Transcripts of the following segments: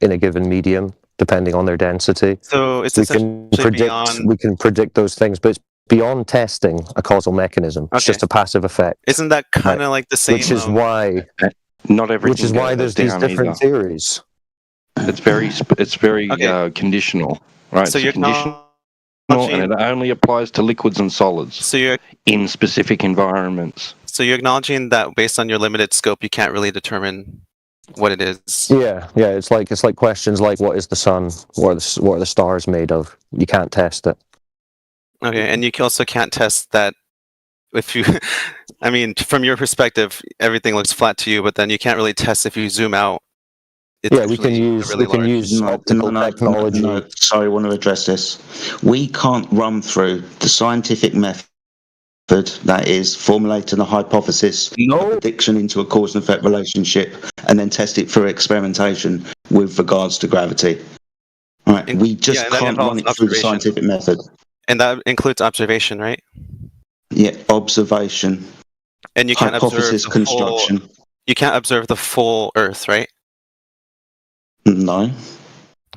in a given medium, depending on their density. So it's We can predict those things, but it's beyond testing a causal mechanism. It's just a passive effect. Isn't that kind of like the same? Which is why not everything. Which is why there's these different theories. It's very conditional, right? So you're conditional, and it only applies to liquids and solids. So you're in specific environments. So you're acknowledging that based on your limited scope, you can't really determine what it is. Yeah. It's like questions like, what is the sun? What are the stars made of? You can't test it. Okay, and you also can't test that. If you, I mean, from your perspective, everything looks flat to you, but then you can't really test if you zoom out. We can use optical technology. No, sorry, I want to address this. We can't run through the scientific method that is formulating a hypothesis, a prediction into a cause and effect relationship, and then test it through experimentation with regards to gravity. All right, we just can't run it through the scientific method. And that includes observation, right? Yeah, observation. And you can't hypothesis construction. You can't observe the full Earth, right? No.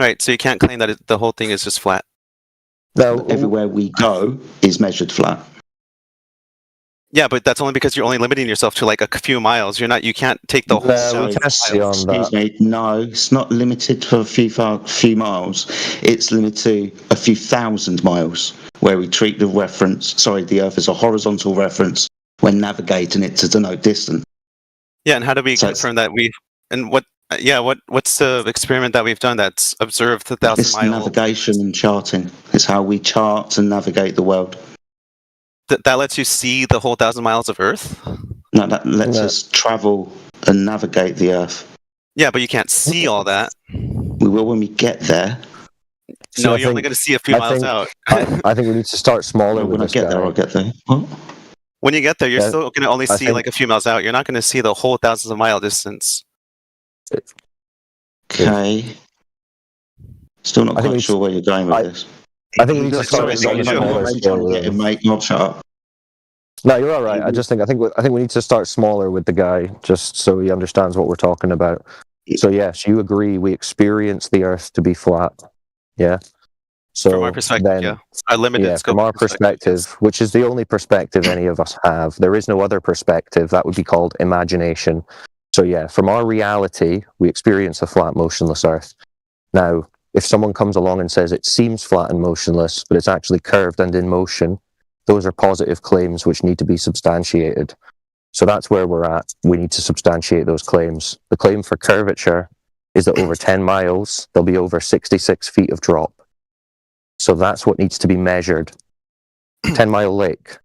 Right, so you can't claim that the whole thing is just flat. No, everywhere we go is measured flat. Yeah, but that's only because you're only limiting yourself to like a few miles. You can't take the whole. Excuse me. No, it's not limited to a few miles. It's limited to a few thousand miles, where we treat the Earth as a horizontal reference when navigating it to denote distance. Yeah, and how do we confirm that what's the experiment that we've done that's observed 1,000 miles? It's navigation and charting. It's how we chart and navigate the world. That lets you see the whole 1,000 miles of Earth? No, that lets us travel and navigate the Earth. Yeah, but you can't see all that. We will when we get there. No, you're only going to see a few miles out. I think we need to start smaller. When I get there, I'll get there. What? When you get there, you're still going to only see like a few miles out. You're not going to see the whole thousands of mile distance. Okay. Still not quite sure where you're going with this. I think we need to start smaller. Mate, not shut up. No, you're all right. I think we need to start smaller with the guy, just so he understands what we're talking about. So yes, you agree we experience the Earth to be flat. Yeah. So from our perspective, our limited scope. From our perspective, which is the only perspective any of us have. There is no other perspective. That would be called imagination. So yeah, from our reality, we experience a flat, motionless Earth. Now, if someone comes along and says it seems flat and motionless, but it's actually curved and in motion, those are positive claims which need to be substantiated. So that's where we're at. We need to substantiate those claims. The claim for curvature is that over 10 miles, there'll be over 66 feet of drop. So that's what needs to be measured. 10 Mile Lake,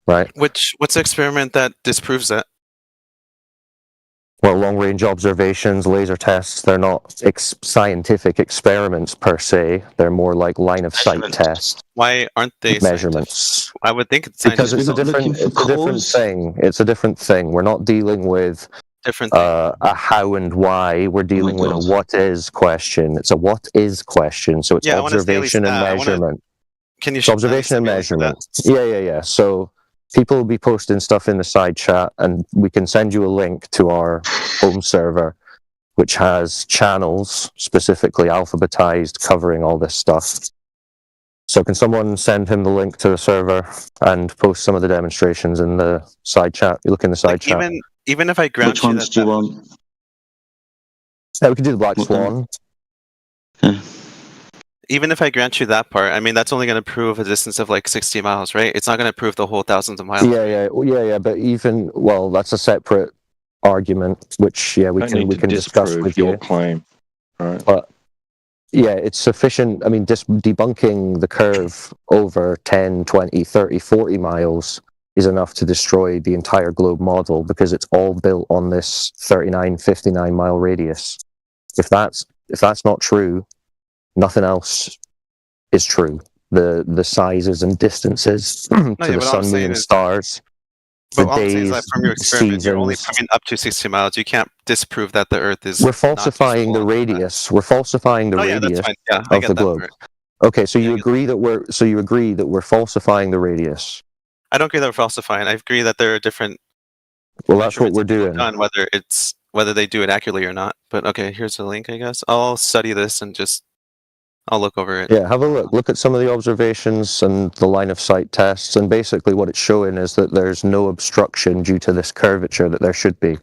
right? What's the experiment that disproves that? Well, long-range observations, laser tests, they're not scientific experiments per se. They're more like line-of-sight tests. Why aren't they measurements? Scientific? I would think it's because it's a different thing. It's a different thing. We're not dealing with a how and why. We're dealing with a what is question. It's a what is question. So it's observation and measurement. Can you observation and measurement? Yeah. So people will be posting stuff in the side chat, and we can send you a link to our home server, which has channels specifically alphabetized covering all this stuff. So can someone send him the link to the server and post some of the demonstrations in the side chat? You look in the side chat. Even if I grant Which ones do you want? Yeah, we can do the Black Swan. Even if I grant you that part, I mean, that's only going to prove a distance of like 60 miles, right? It's not going to prove the whole thousands of miles. Yeah. But that's a separate argument, which we can discuss with your claim, right? But yeah, it's sufficient. I mean, debunking the curve over 10, 20, 30, 40 miles is enough to destroy the entire globe model, because it's all built on this 39, 59 mile radius. If that's not true, nothing else is true. The sizes and distances to the sun, moon, and stars. But all I'm saying is that from your experiment, you're only proving up to 60 miles. You can't disprove that the Earth is. We're falsifying the radius. We're falsifying the radius of the globe. Okay, so you agree that we're falsifying the radius. I don't agree that we're falsifying. I agree that there are different. Well, that's what we're doing. Whether it's whether they do it accurately or not. But okay, here's the link, I guess. I'll study this and I'll look over it. Yeah, have a look. Look at some of the observations and the line of sight tests, and basically what it's showing is that there's no obstruction due to this curvature that there should be.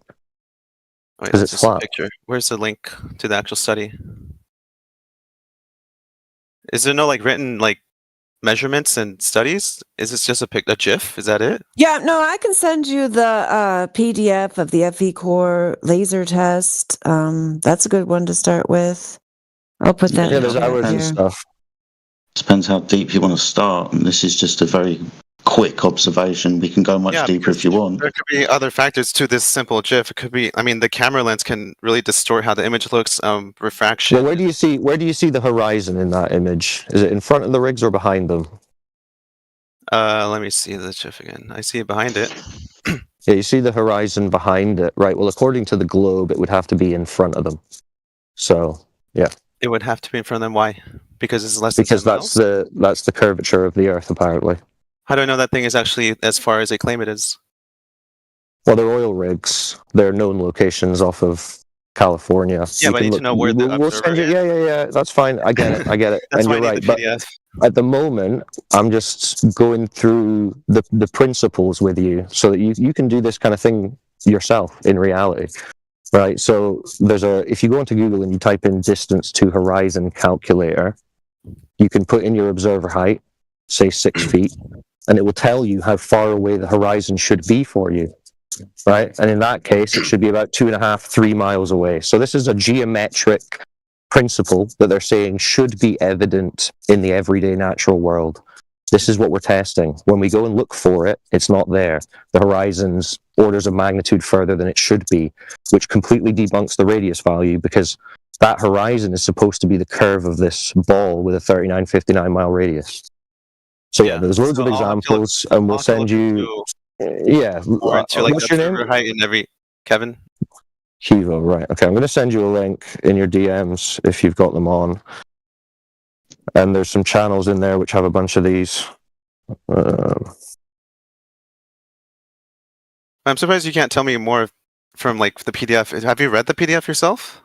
Wait, 'Cause that's it's just a flat. picture. Where's the link to the actual study? Is there no like written like measurements and studies? Is this just a GIF? Is that it? Yeah, no, I can send you the PDF of the FE core laser test. That's a good one to start with. I'll put that Yeah, in there's the chat hours and here. stuff. Depends how deep you want to start. And this is just a very quick observation. We can go much deeper if you want. There could be other factors to this simple GIF. It could be, I mean, the camera lens can really distort how the image looks. Refraction. Well, where do you see the horizon in that image? Is it in front of the rigs or behind them? Let me see the GIF again. I see it behind it. Yeah, you see the horizon behind it, right? Well, according to the globe, it would have to be in front of them. So, yeah. It would have to be in front of them. Why? Because it's less than Because 10 that's miles? that's the curvature of the Earth, apparently. How do I know that thing is actually as far as they claim it is? Well, they're oil rigs. They're known locations off of California. Yeah, but I need to know where the we'll observer send you. is. Yeah. That's fine. I get it. That's And why you're I right. need the But PDF. at the moment, I'm just going through the principles with you so that you can do this kind of thing yourself in reality. Right. So if you go into Google and you type in distance to horizon calculator, you can put in your observer height, say 6 feet, and it will tell you how far away the horizon should be for you. Right. And in that case, it should be about 2.5, 3 miles away. So this is a geometric principle that they're saying should be evident in the everyday natural world. This is what we're testing. When we go and look for it, it's not there. The horizon's orders of magnitude further than it should be, which completely debunks the radius value because that horizon is supposed to be the curve of this ball with a 39-59 mile radius. So yeah, there's loads of examples, and we'll send you. Yeah, to like what's your name? observer height in every Kevin. Kivo, right? Okay, I'm going to send you a link in your DMs if you've got them on. And there's some channels in there which have a bunch of these. I'm surprised you can't tell me more from like the PDF. Have you read the PDF yourself?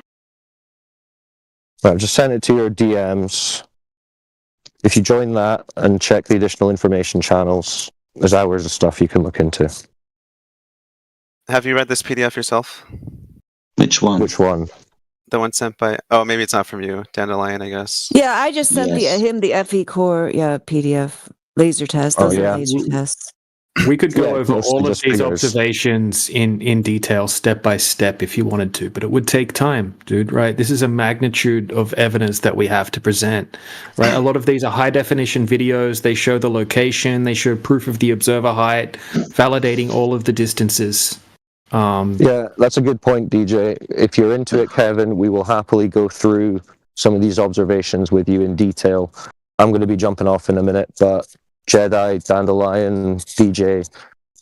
I've just sent it to your DMs. If you join that and check the additional information channels, there's hours of stuff you can look into. Have you read this PDF yourself? Which one? Which one? The one sent by, oh, maybe it's not from you, Dandelion, I guess. Yeah, I just sent him the FE core PDF laser test. Those are laser tests. We could go over mostly all of just these figures. observations in detail, step by step, if you wanted to, but it would take time, dude, right? This is a magnitude of evidence that we have to present, right? A lot of these are high-definition videos. They show the location. They show proof of the observer height, validating all of the distances. Yeah, that's a good point, DJ. If you're into it, Kevin, we will happily go through some of these observations with you in detail. I'm going to be jumping off in a minute, but Jedi, Dandelion, DJ,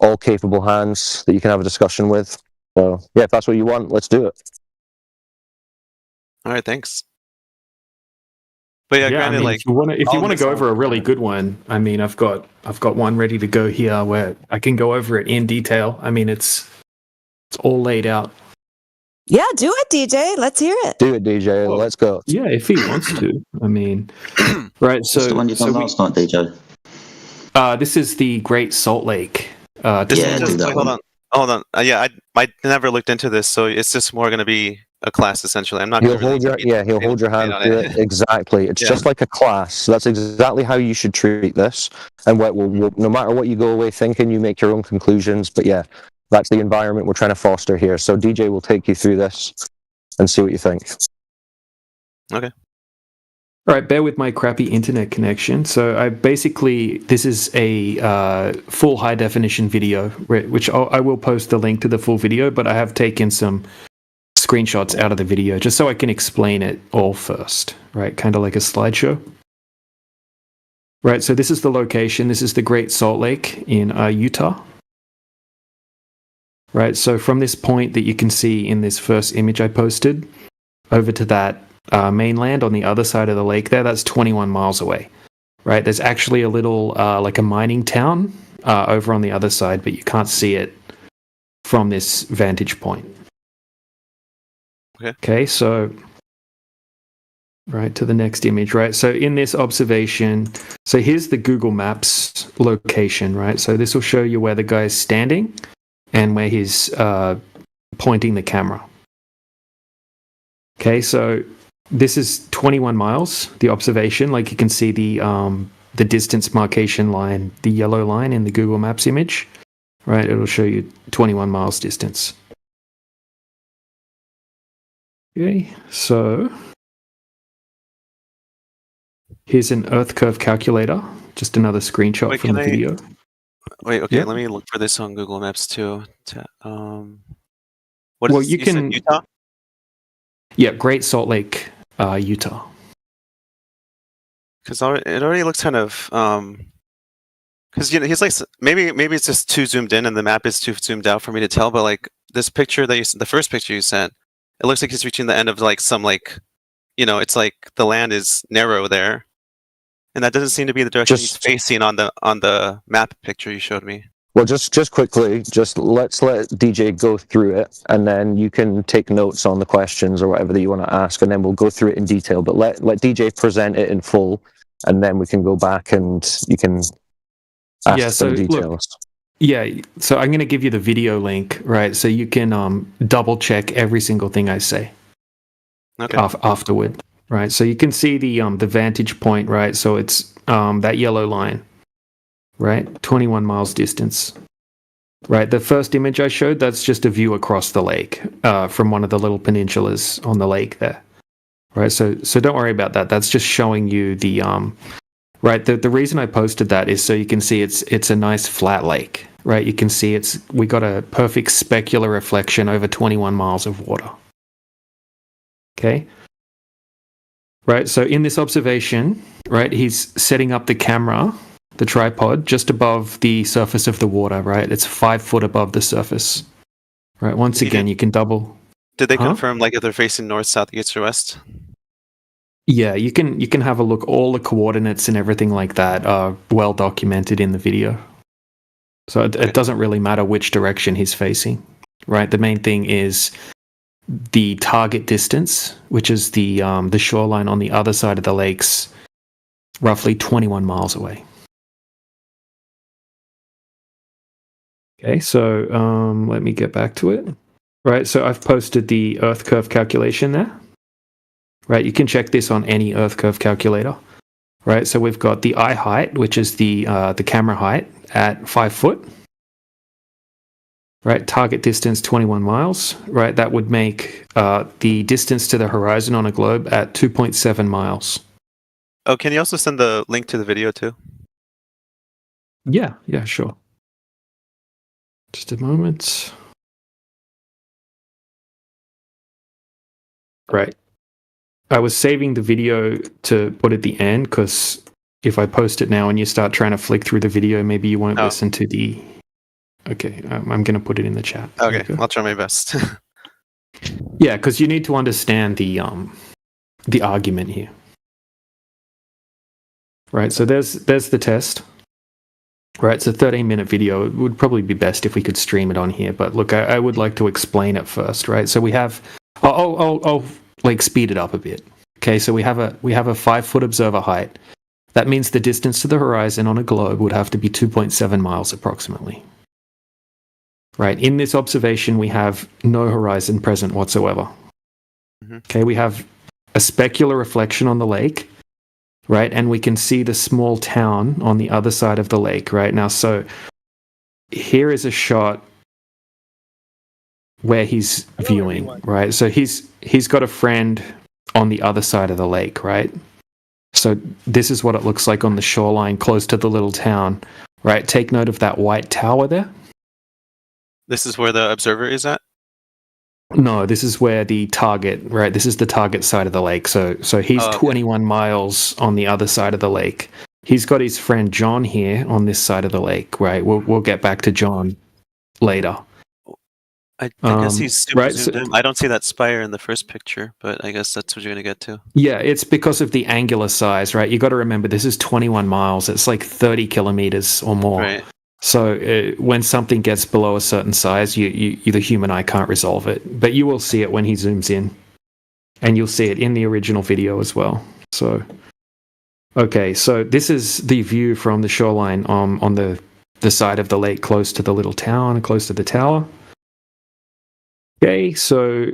all capable hands that you can have a discussion with. So, yeah, if that's what you want, let's do it. All right, thanks. But yeah, granted, I mean, like if you want to go over a really good one, I mean, I've got one ready to go here where I can go over it in detail. I mean, it's all laid out. Yeah, do it, DJ. Let's hear it. Do it, DJ. Well, let's go. Yeah, if he wants to. I mean, right. So What's the one you done last night, DJ? This is the Great Salt Lake. this Yeah, is do just, that wait, hold one. on, hold on. I never looked into this, so it's just more going to be a class essentially. I'm not. He'll gonna hold really he'll hold your hand on to it. it. Exactly. It's Yeah. just like a class. That's exactly how you should treat this. And no matter what you go away thinking, you make your own conclusions. But yeah, that's the environment we're trying to foster here. So DJ will take you through this and see what you think. Okay. All right, bear with my crappy internet connection. So this is a full high definition video, which I will post the link to the full video, but I have taken some screenshots out of the video just so I can explain it all first, right? Kind of like a slideshow. Right, so this is the location. This is the Great Salt Lake in Utah. Right, so from this point that you can see in this first image I posted over to that mainland on the other side of the lake there, that's 21 miles away, right? There's actually a little, like a mining town over on the other side, but you can't see it from this vantage point. Okay, so right to the next image, right? So in this observation, so here's the Google Maps location, right? So this will show you where the guy's standing and where he's pointing the camera. Okay, so this is 21 miles, the observation. Like you can see the distance marcation line, the yellow line in the Google Maps image, right? It'll show you 21 miles distance. Okay, so here's an Earth curve calculator, just another screenshot from the video. Wait, okay, Yep. let me look for this on Google Maps too. Well, you said can- Utah? Yeah, Great Salt Lake, Utah. Because it already looks kind of because he's like maybe it's just too zoomed in and the map is too zoomed out for me to tell. But like this picture the first picture you sent, it looks like he's reaching the end of like some like it's like the land is narrow there, and that doesn't seem to be the direction he's facing on the map picture you showed me. Well, just quickly, let's let DJ go through it, and then you can take notes on the questions or whatever that you want to ask, and then we'll go through it in detail. But let DJ present it in full, and then we can go back and you can ask some details. So I'm going to give you the video link, right? So you can double check every single thing I say. Okay. Afterward, right? So you can see the vantage point, right? So it's that yellow line. Right, 21 miles distance. Right, the first image I showed, that's just a view across the lake from one of the little peninsulas on the lake there. Right, so don't worry about that. That's just showing you the right. The reason I posted that is so you can see it's a nice flat lake. Right, you can see we got a perfect specular reflection over 21 miles of water. Okay. Right, so in this observation, right, he's setting up the camera. The tripod just above the surface of the water, right? It's 5 foot above the surface, right? Once again, you can double. Did they confirm like if they're facing north, south, east, or west? Yeah, you can have a look. All the coordinates and everything like that are well documented in the video. So it doesn't really matter which direction he's facing, right? The main thing is the target distance, which is the shoreline on the other side of the lakes, roughly 21 miles away. Okay, so let me get back to it. Right, so I've posted the Earth curve calculation there. Right, you can check this on any Earth curve calculator. Right, so we've got the eye height, which is the camera height at 5 foot. Right, target distance 21 miles. Right, that would make the distance to the horizon on a globe at 2.7 miles. Oh, can you also send the link to the video too? Yeah, sure. Just a moment. Right. I was saving the video to put at the end because if I post it now and you start trying to flick through the video, maybe you won't listen to the... Okay, I'm going to put it in the chat. Okay, I'll try my best. Yeah, because you need to understand the argument here. Right, so there's the test. Right, it's a 13-minute video. It would probably be best if we could stream it on here, but look, I would like to explain it first, right? So we have, I'll like speed it up a bit. Okay, so we have a 5 foot observer height. That means the distance to the horizon on a globe would have to be 2.7 miles approximately. Right, in this observation, we have no horizon present whatsoever. Mm-hmm. Okay, we have a specular reflection on the lake. Right, and we can see the small town on the other side of the lake right now. So here is a shot where he's viewing, right? So he's got a friend on the other side of the lake, right? So this is what it looks like on the shoreline close to the little town, right? Take note of that white tower there. This is where the observer is at? No, this is where the target, right? This is the target side of the lake. So he's 21 miles on the other side of the lake. He's got his friend John here on this side of the lake, right? We'll get back to John later. I guess he's super zoomed in. I don't see that spire in the first picture, but I guess that's what you're going to get to. Yeah, it's because of the angular size, right? You got to remember this is 21 miles. It's like 30 kilometers or more. Right. So when something gets below a certain size, you the human eye can't resolve it. But you will see it when he zooms in. and you'll see it in the original video as well. So, okay, so this is the view from the shoreline on the side of the lake, close to the little town, close to the tower. Okay, so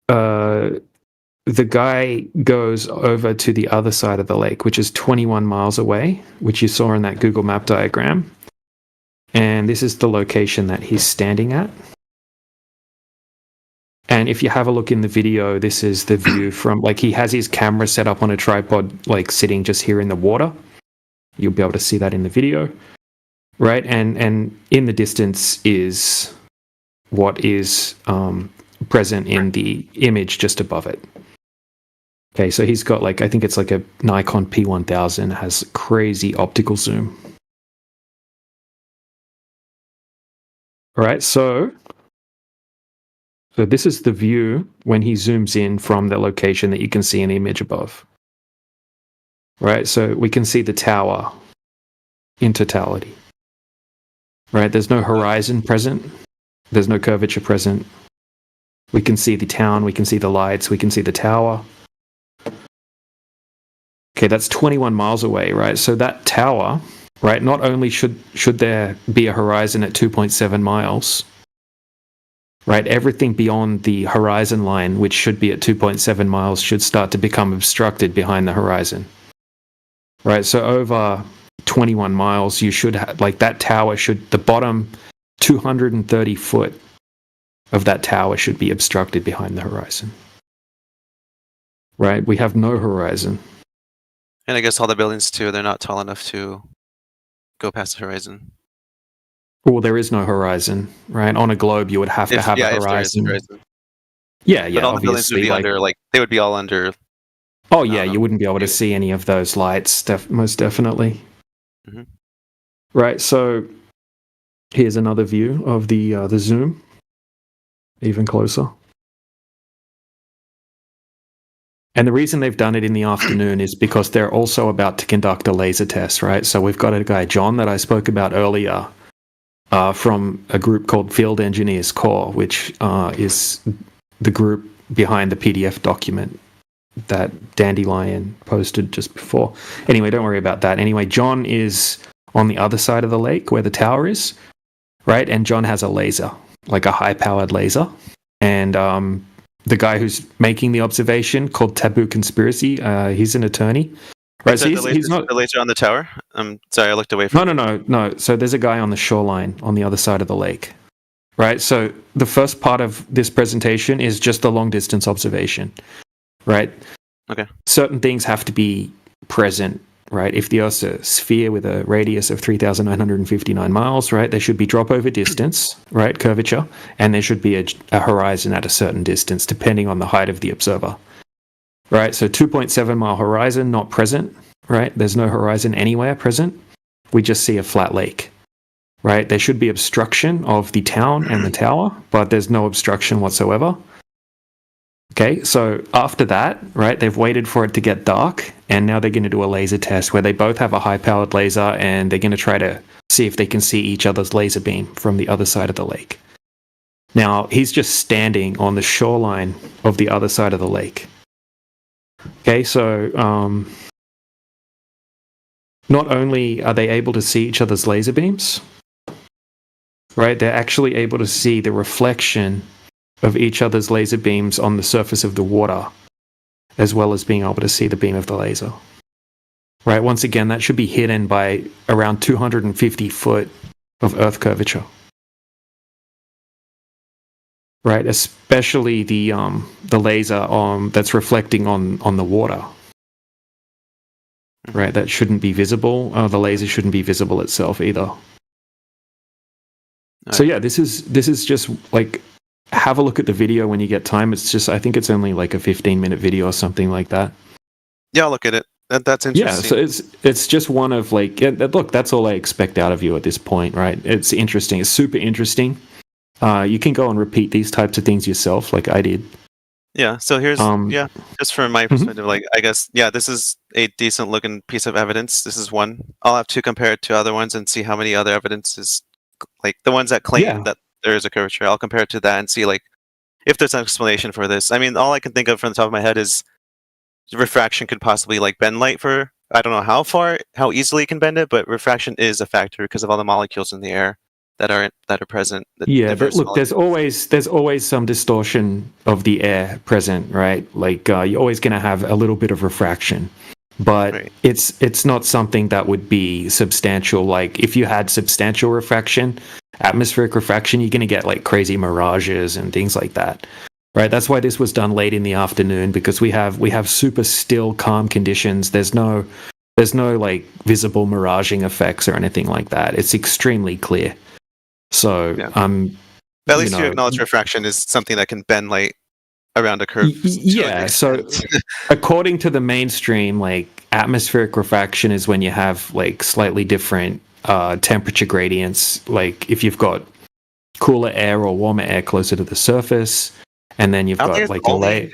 the guy goes over to the other side of the lake, which is 21 miles away, which you saw in that Google Map diagram. And this is the location that he's standing at. And if you have a look in the video, this is the view from, like, he has his camera set up on a tripod, like sitting just here in the water. You'll be able to see that in the video, right? And in the distance is what is present in the image just above it. Okay, so he's got, like, I think it's like a Nikon P1000, has crazy optical zoom. All right, so this is the view when he zooms in from the location that you can see in the image above. Right, so we can see the tower in totality. Right, there's no horizon present. There's no curvature present. We can see the town, we can see the lights, we can see the tower. Okay, that's 21 miles away, right? So that tower, right, not only should there be a horizon at 2.7 miles, right, everything beyond the horizon line, which should be at 2.7 miles, should start to become obstructed behind the horizon. Right, so over 21 miles, you should have, like, that tower should, the bottom 230 foot of that tower should be obstructed behind the horizon. Right, we have no horizon. And I guess all the buildings too, they're not tall enough to go past the horizon. Well, there is no horizon, right? On a globe, you would have to have a horizon. If there is a horizon. Yeah, But all the buildings would be under, like, they would be all under. Oh yeah, you wouldn't be able to see any of those lights, most definitely. Mm-hmm. Right, so here's another view of the zoom, even closer. And the reason they've done it in the afternoon is because they're also about to conduct a laser test, right? So we've got a guy, John, that I spoke about earlier, from a group called Field Engineers Corps, which is the group behind the PDF document that Dandelion posted just before. Anyway, don't worry about that. Anyway, John is on the other side of the lake where the tower is, right? And John has a laser, like a high-powered laser. And the guy who's making the observation, called Taboo Conspiracy, he's an attorney. Right, so he's not the laser on the tower. Sorry, I looked away from. No. So there's a guy on the shoreline on the other side of the lake, right? So the first part of this presentation is just the long distance observation, right? Okay. Certain things have to be present, right? If the Earth's a sphere with a radius of 3,959 miles, right, there should be drop over distance, right, curvature, and there should be a horizon at a certain distance, depending on the height of the observer. Right, so 2.7 mile horizon not present, right? There's no horizon anywhere present. We just see a flat lake, right? There should be obstruction of the town and the tower, but there's no obstruction whatsoever. Okay, so after that, right, they've waited for it to get dark, and now they're going to do a laser test where they both have a high-powered laser, and they're going to try to see if they can see each other's laser beam from the other side of the lake. Now, he's just standing on the shoreline of the other side of the lake. Okay, so not only are they able to see each other's laser beams, right, they're actually able to see the reflection of each other's laser beams on the surface of the water, as well as being able to see the beam of the laser. Right, once again, that should be hidden by around 250 foot of Earth curvature. Right, especially the laser that's reflecting on the water. Right, that shouldn't be visible. The laser shouldn't be visible itself either. So yeah, this is just like, have a look at the video when you get time. It's just, I think it's only like a 15-minute video or something like that. Yeah, I'll look at it. That's interesting. Yeah, so it's just one of, like, look, that's all I expect out of you at this point, right? It's interesting. It's super interesting. You can go and repeat these types of things yourself, like I did. Yeah, so here's, just from my perspective, like, I guess, yeah, this is a decent looking piece of evidence. This is one. I'll have to compare it to other ones and see how many other evidences, like the ones that claim that there is a curvature. I'll compare it to that and see, like, if there's an explanation for this. I mean, all I can think of from the top of my head is refraction could possibly like bend light for, I don't know how easily it can bend it, but refraction is a factor because of all the molecules in the air that are present. Yeah, but look, there's always some distortion of the air present, right? Like you're always going to have a little bit of refraction, but Right. it's not something that would be substantial. Like if you had substantial refraction, atmospheric refraction, you're going to get like crazy mirages and things like that, right? That's why this was done late in the afternoon, because we have super still, calm conditions. There's no like visible miraging effects or anything like that. It's extremely clear. So Yeah. At least you acknowledge refraction is something that can bend light around a curve. Yeah. So according to the mainstream, like atmospheric refraction is when you have like slightly different temperature gradients. Like if you've got cooler air or warmer air closer to the surface, and then you've got like a layer.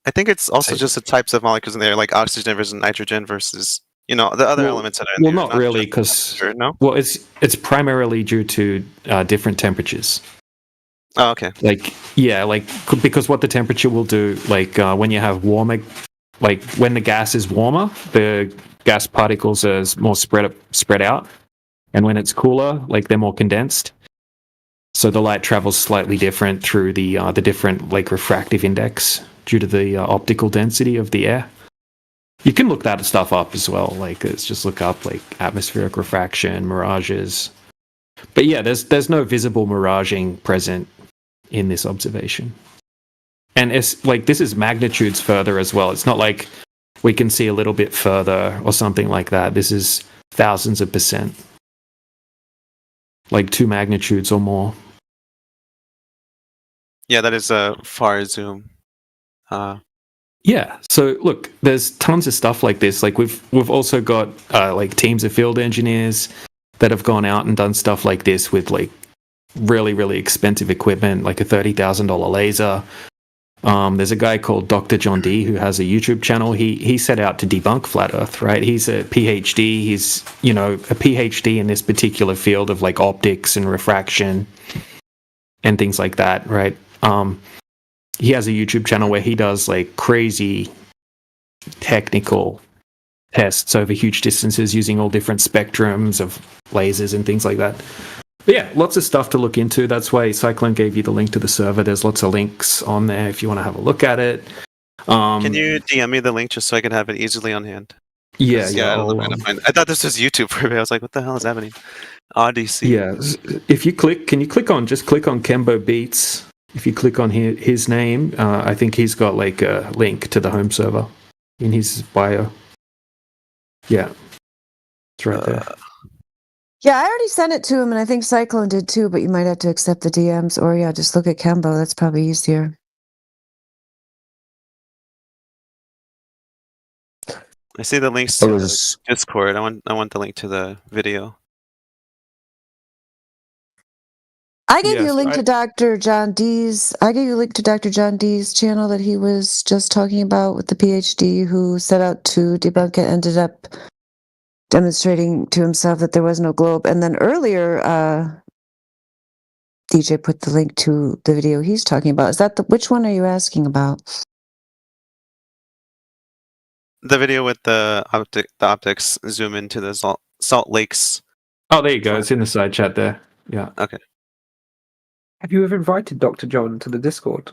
I think it's also just the types of molecules in there, like oxygen versus nitrogen versus the other elements that are in there. Well, not really, because it's primarily due to different temperatures. Oh, okay. Because what the temperature will do, like when you have warmer, like when the gas is warmer, the gas particles are more spread out, and when it's cooler, like they're more condensed. So the light travels slightly different through the different like refractive index due to the optical density of the air. You can look that stuff up as well. Like it's just look up like atmospheric refraction, mirages. But yeah, there's no visible miraging present in this observation. And it's like this is magnitudes further as well. It's not like we can see a little bit further or something like that. This is thousands of %. Like 2 magnitudes or more. Yeah, that is a far zoom. Yeah. So look, there's tons of stuff like this. Like we've also got like teams of field engineers that have gone out and done stuff like this with like really, really expensive equipment, like a $30,000 laser. There's a guy called Dr. John D who has a YouTube channel. He set out to debunk flat Earth, right? He's a PhD. He's a PhD in this particular field of like optics and refraction and things like that, right? He has a YouTube channel where he does like crazy technical tests over huge distances using all different spectrums of lasers and things like that. But yeah, lots of stuff to look into. That's why Cyclone gave you the link to the server. There's lots of links on there if you want to have a look at it. Can you DM me the link just so I can have it easily on hand? Yeah. I thought this was YouTube for me. I was like, what the hell is happening? Odyssey. Yeah. If you click on Kembo Beats. If you click on his name, I think he's got like a link to the home server in his bio. Yeah. It's right there. Yeah, I already sent it to him, and I think Cyclone did too, but you might have to accept the DMs, or just look at Kembo. That's probably easier. I see the links to Discord. I want the link to the video. I gave you a link to Dr. John D's. I gave you a link to Dr. John D's channel that he was just talking about with the PhD who set out to debunk it, ended up demonstrating to himself that there was no globe. And then earlier, DJ put the link to the video he's talking about. Is that which one are you asking about? The video with the optics zoom into the Salt Lakes. Oh, there you go. It's in the side chat there. Yeah. Okay. Have you ever invited Dr. John to the Discord?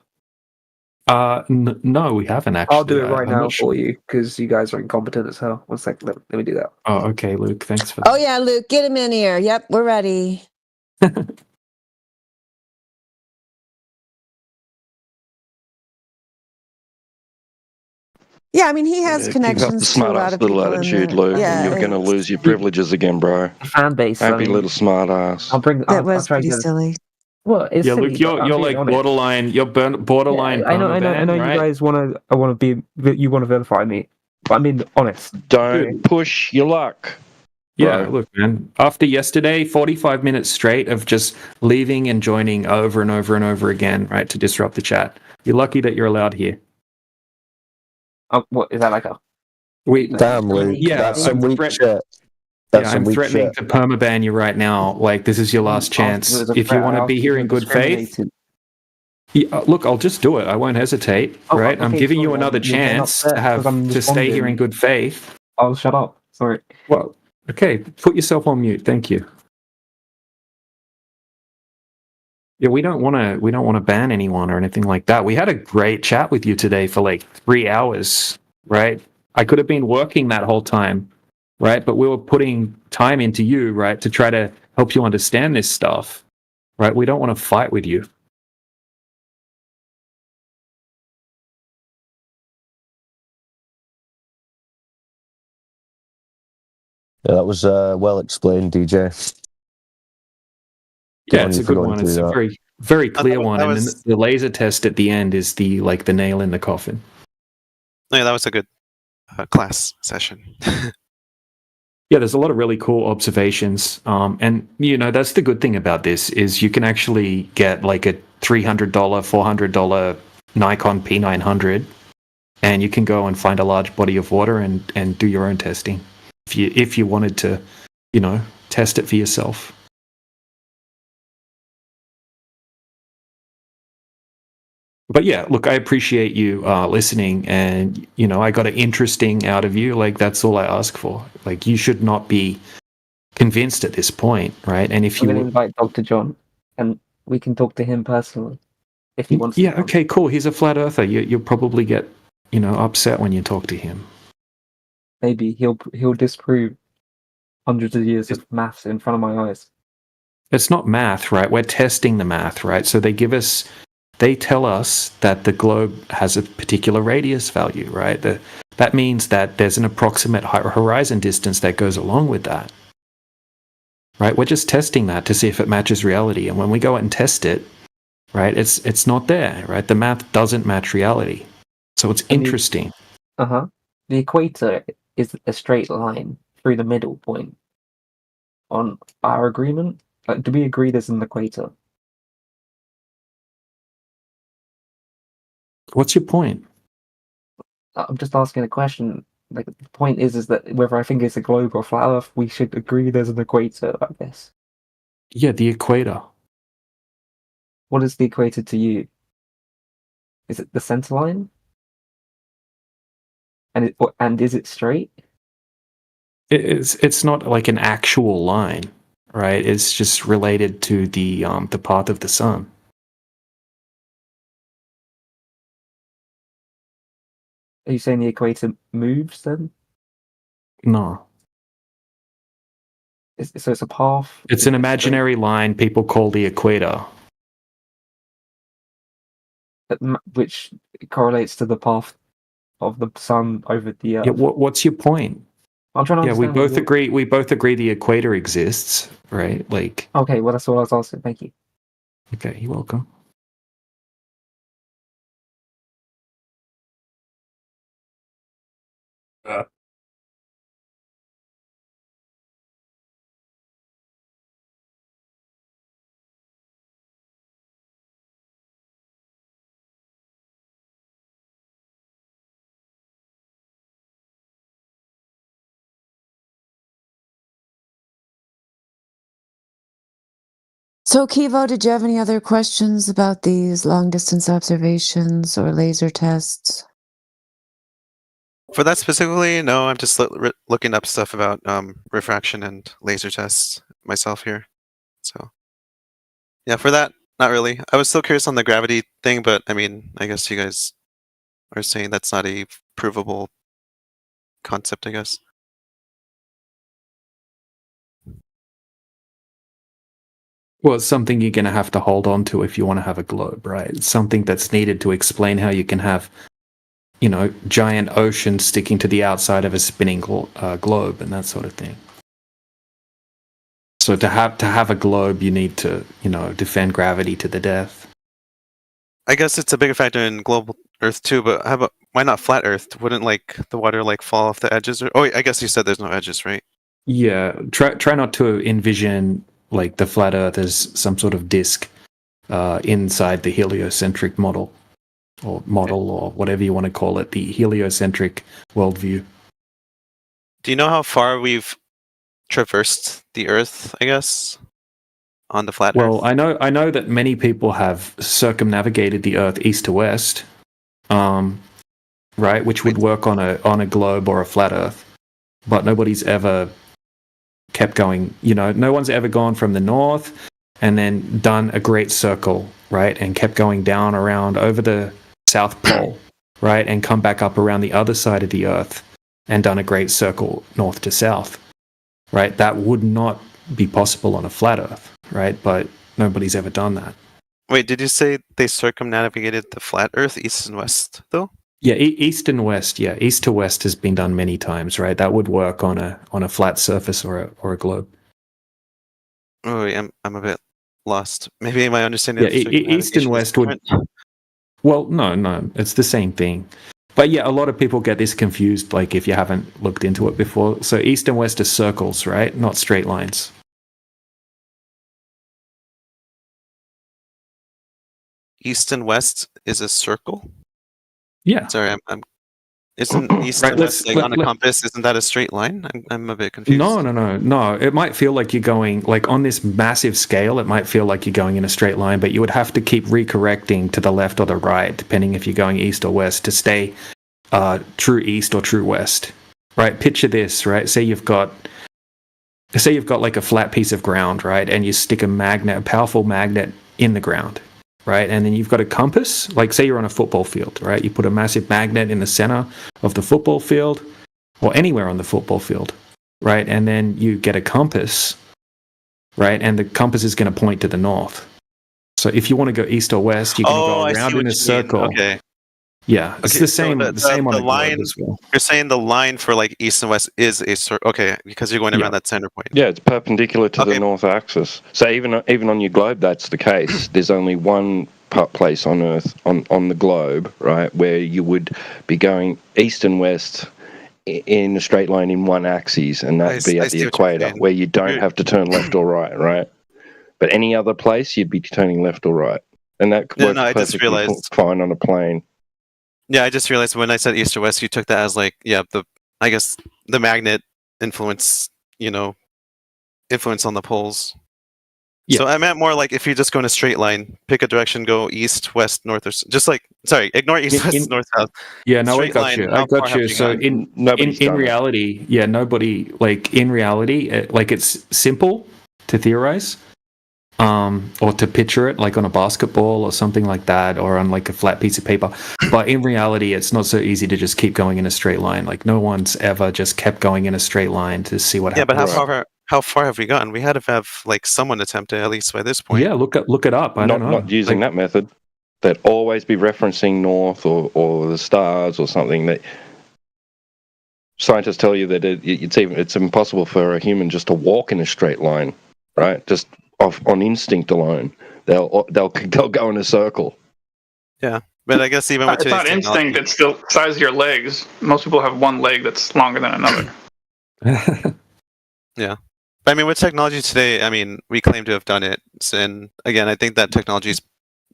No, we haven't actually. I'll do it right now for you because you guys are incompetent as hell. One sec, let me do that. Oh, okay, Luke. Thanks for that. Oh yeah, Luke, get him in here. Yep, we're ready. Yeah, I mean he has connections keep up the to a lot smart-ass of little people attitude, Luke. Yeah, You're going to lose your privileges again, bro. Fan base. Don't be little smart-ass. That was pretty silly. Well, it's yeah, silly, Luke, you're like borderline. You're borderline. Yeah, I know. Right? You guys want to vilify me, but I mean honest. Don't push your luck. Yeah, look, man. After yesterday, 45 minutes straight of just leaving and joining over and over and over again, right, to disrupt the chat. You're lucky that you're allowed here. What is that like a? Damn, Luke. Yeah, that's some weak shit. I'm threatening to permaban you right now. Like, this is your last chance. If you want to be here in good faith, Yeah, look, I'll just do it. I won't hesitate. Right? Okay, I'm giving you sorry, another you're getting chance upset to 'cause I'm stay here responding. in good faith. I'll shut up. Sorry. Well, okay, put yourself on mute. Thank you. Yeah, we don't want to ban anyone or anything like that. We had a great chat with you today for like 3 hours, right? I could have been working that whole time, right? But we were putting time into you, right, to try to help you understand this stuff, right? We don't want to fight with you. Yeah, that was well explained, DJ. Yeah, it's a good one. It's a very, very clear one. And then the laser test at the end is the nail in the coffin. Yeah, that was a good class session. Yeah, there's a lot of really cool observations. And, that's the good thing about this is you can actually get like a $300, $400 Nikon P900, and you can go and find a large body of water and do your own testing if you wanted to, test it for yourself. But yeah, look, I appreciate you listening, and I got it interesting out of you. Like, that's all I ask for. Like, you should not be convinced at this point, right? And if I'm going to invite Dr. John, and we can talk to him personally if he wants. Yeah, okay, cool. He's a flat earther. You'll probably get upset when you talk to him. Maybe he'll disprove hundreds of years of maths in front of my eyes. It's not math, right? We're testing the math, right? So they tell us that the globe has a particular radius value, right? That means that there's an approximate horizon distance that goes along with that, right? We're just testing that to see if it matches reality. And when we go out and test it, right, it's not there, right? The math doesn't match reality. So it's interesting. The equator is a straight line through the middle point on our agreement. Do we agree there's an equator? What's your point? I'm just asking a question. Like, the point is that whether I think it's a globe or flat Earth, we should agree there's an equator, I guess. Yeah, the equator. What is the equator to you? Is it the center line? And is it straight? It's not like an actual line, right? It's just related to the path of the sun. Are you saying the equator moves then? No. So it's a path? It's an imaginary line people call the equator. Which correlates to the path of the sun over the Earth. Yeah, what's your point? I'm trying to understand. We both agree the equator exists, right? Like. Okay, well, that's what I was asking. Thank you. Okay, you're welcome. So, Kivo, did you have any other questions about these long-distance observations or laser tests? For that specifically, no. I'm just looking up stuff about refraction and laser tests myself here. So, yeah, for that, not really. I was still curious on the gravity thing, but I mean, I guess you guys are saying that's not a provable concept, I guess. Well, it's something you're going to have to hold on to if you want to have a globe, right? It's something that's needed to explain how you can have, giant oceans sticking to the outside of a spinning globe and that sort of thing. So to have a globe, you need to, defend gravity to the death. I guess it's a bigger factor in global Earth too, but how about why not flat Earth? Wouldn't the water fall off the edges? I guess you said there's no edges, right? Yeah, try not to envision the flat Earth as some sort of disk inside the heliocentric model or whatever you want to call it, the heliocentric worldview. Do you know how far we've traversed the Earth, I guess, on the flat Well, Earth? I know that many people have circumnavigated the Earth east to west, right, which would work on a globe or a flat Earth, but nobody's ever kept going. No one's ever gone from the north and then done a great circle, right, and kept going down around over the South Pole, right, and come back up around the other side of the Earth and done a great circle north to south, right? That would not be possible on a flat Earth, right? But nobody's ever done that. Wait, did you say they circumnavigated the flat Earth east and west, though? Yeah, east and west. Yeah, east to west has been done many times, right? That would work on a flat surface or a globe. Oh, wait, I'm a bit lost. Maybe my understanding. Yeah, of east and west would. Well, no, it's the same thing. But yeah, a lot of people get this confused, like if you haven't looked into it before. So east and west are circles, right? Not straight lines. East and west is a circle? Yeah. Sorry, isn't east and west like on a compass? Isn't that a straight line? I'm a bit confused. No. It might feel like you're going like on this massive scale. It might feel like you're going in a straight line, but you would have to keep recorrecting to the left or the right, depending if you're going east or west, to stay true east or true west. Right? Picture this. Right? Say you've got like a flat piece of ground, right, and you stick a powerful magnet in the ground. Right, and then you've got a compass, like say you're on a football field, right? You put a massive magnet in the center of the football field, or anywhere on the football field, right? And then you get a compass, right? And the compass is going to point to the north. So if you want to go east or west, you're going to go around in a circle. Okay. Yeah, it's the same. So the same on the the line. as well. You're saying the line for like east and west is a circle. Okay, because you're going around that center point. Yeah, it's perpendicular to the north axis. So even on your globe, that's the case. There's only one place on Earth on the globe, right, where you would be going east and west in a straight line in one axis, and that'd be at the equator, where you don't have to turn left or right. But any other place, you'd be turning left or right, and that works perfectly fine on a plane. Yeah, I just realized when I said east or west, you took that as like, I guess the magnet influence on the poles. Yeah. So I meant more like if you just go in a straight line, pick a direction, go east, west, north, or just like, sorry, ignore east, west, north, south. Yeah, no, I got you. So in reality, nobody, like in reality, like it's simple to theorize. Or to picture it like on a basketball or something like that, or on like a flat piece of paper. But in reality, it's not so easy to just keep going in a straight line. Like no one's ever just kept going in a straight line to see what happens. Yeah, but how far have we gotten? We had to have like someone attempt it at least by this point. Yeah, look it up. I don't know. Not using that method. They'd always be referencing north or the stars or something. That scientists tell you that it's impossible for a human just to walk in a straight line, right? Just on instinct alone, they'll go in a circle. Yeah, but I guess even with it's not instinct; it's still the size of your legs. Most people have one leg that's longer than another. Yeah, but I mean, with technology today, I mean, we claim to have done it, and again, I think that technology is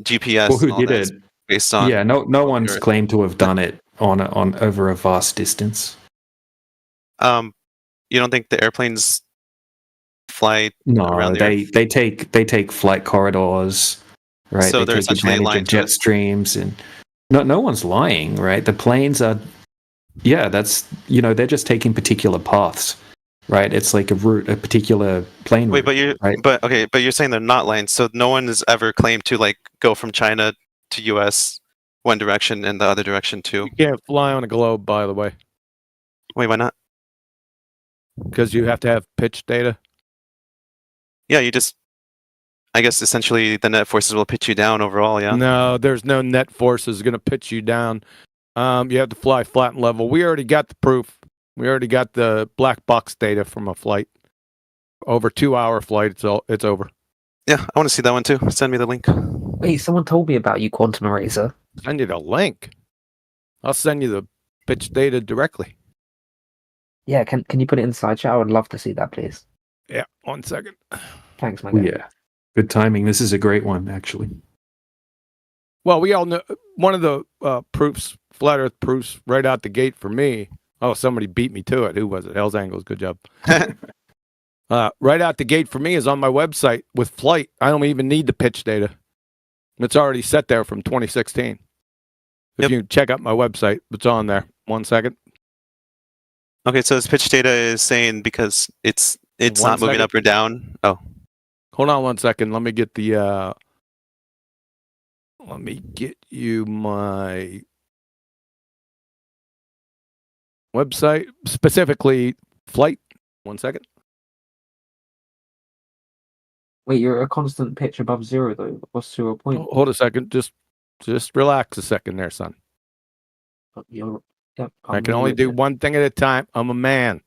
GPS. Well, who did it? Based on no one's claimed to have done it on over a vast distance. You don't think the airplanes fly? No, they take flight corridors, right? So they there's take advantage of jet streams, and no one's lying, right? The planes are, that's they're just taking particular paths, right? It's like a particular plane. Wait, but but you're saying they're not lying. So no one has ever claimed to like go from China to U.S. one direction and the other direction too. You can't fly on a globe, by the way. Wait, why not? Because you have to have pitch data. Yeah, I guess essentially the net forces will pitch you down overall, yeah? No, there's no net forces going to pitch you down. You have to fly flat and level. We already got the proof. We already got the black box data from a flight. Over 2-hour flight, it's over. Yeah, I want to see that one too. Send me the link. Wait, someone told me about you, Quantum Eraser. Send you the link. I'll send you the pitch data directly. Yeah, can you put it in the side chat? I would love to see that, please. Yeah, 1 second. Thanks, my guy. Yeah, good timing. This is a great one, actually. Well, we all know one of the proofs, flat Earth proofs, right out the gate for me. Oh, somebody beat me to it. Who was it? Hell's Angles. Good job. right out the gate for me is on my website with flight. I don't even need the pitch data. It's already set there from 2016. If you check out my website, it's on there. 1 second. Okay, so this pitch data is saying because it's not moving up or down. Oh, hold on 1 second. Let me get the. Let me get you my website, specifically flight. 1 second. Wait, you're a constant pitch above zero though. What's 0 point? Hold a second. Just relax a second there, son. I can only do one thing at a time. I'm a man.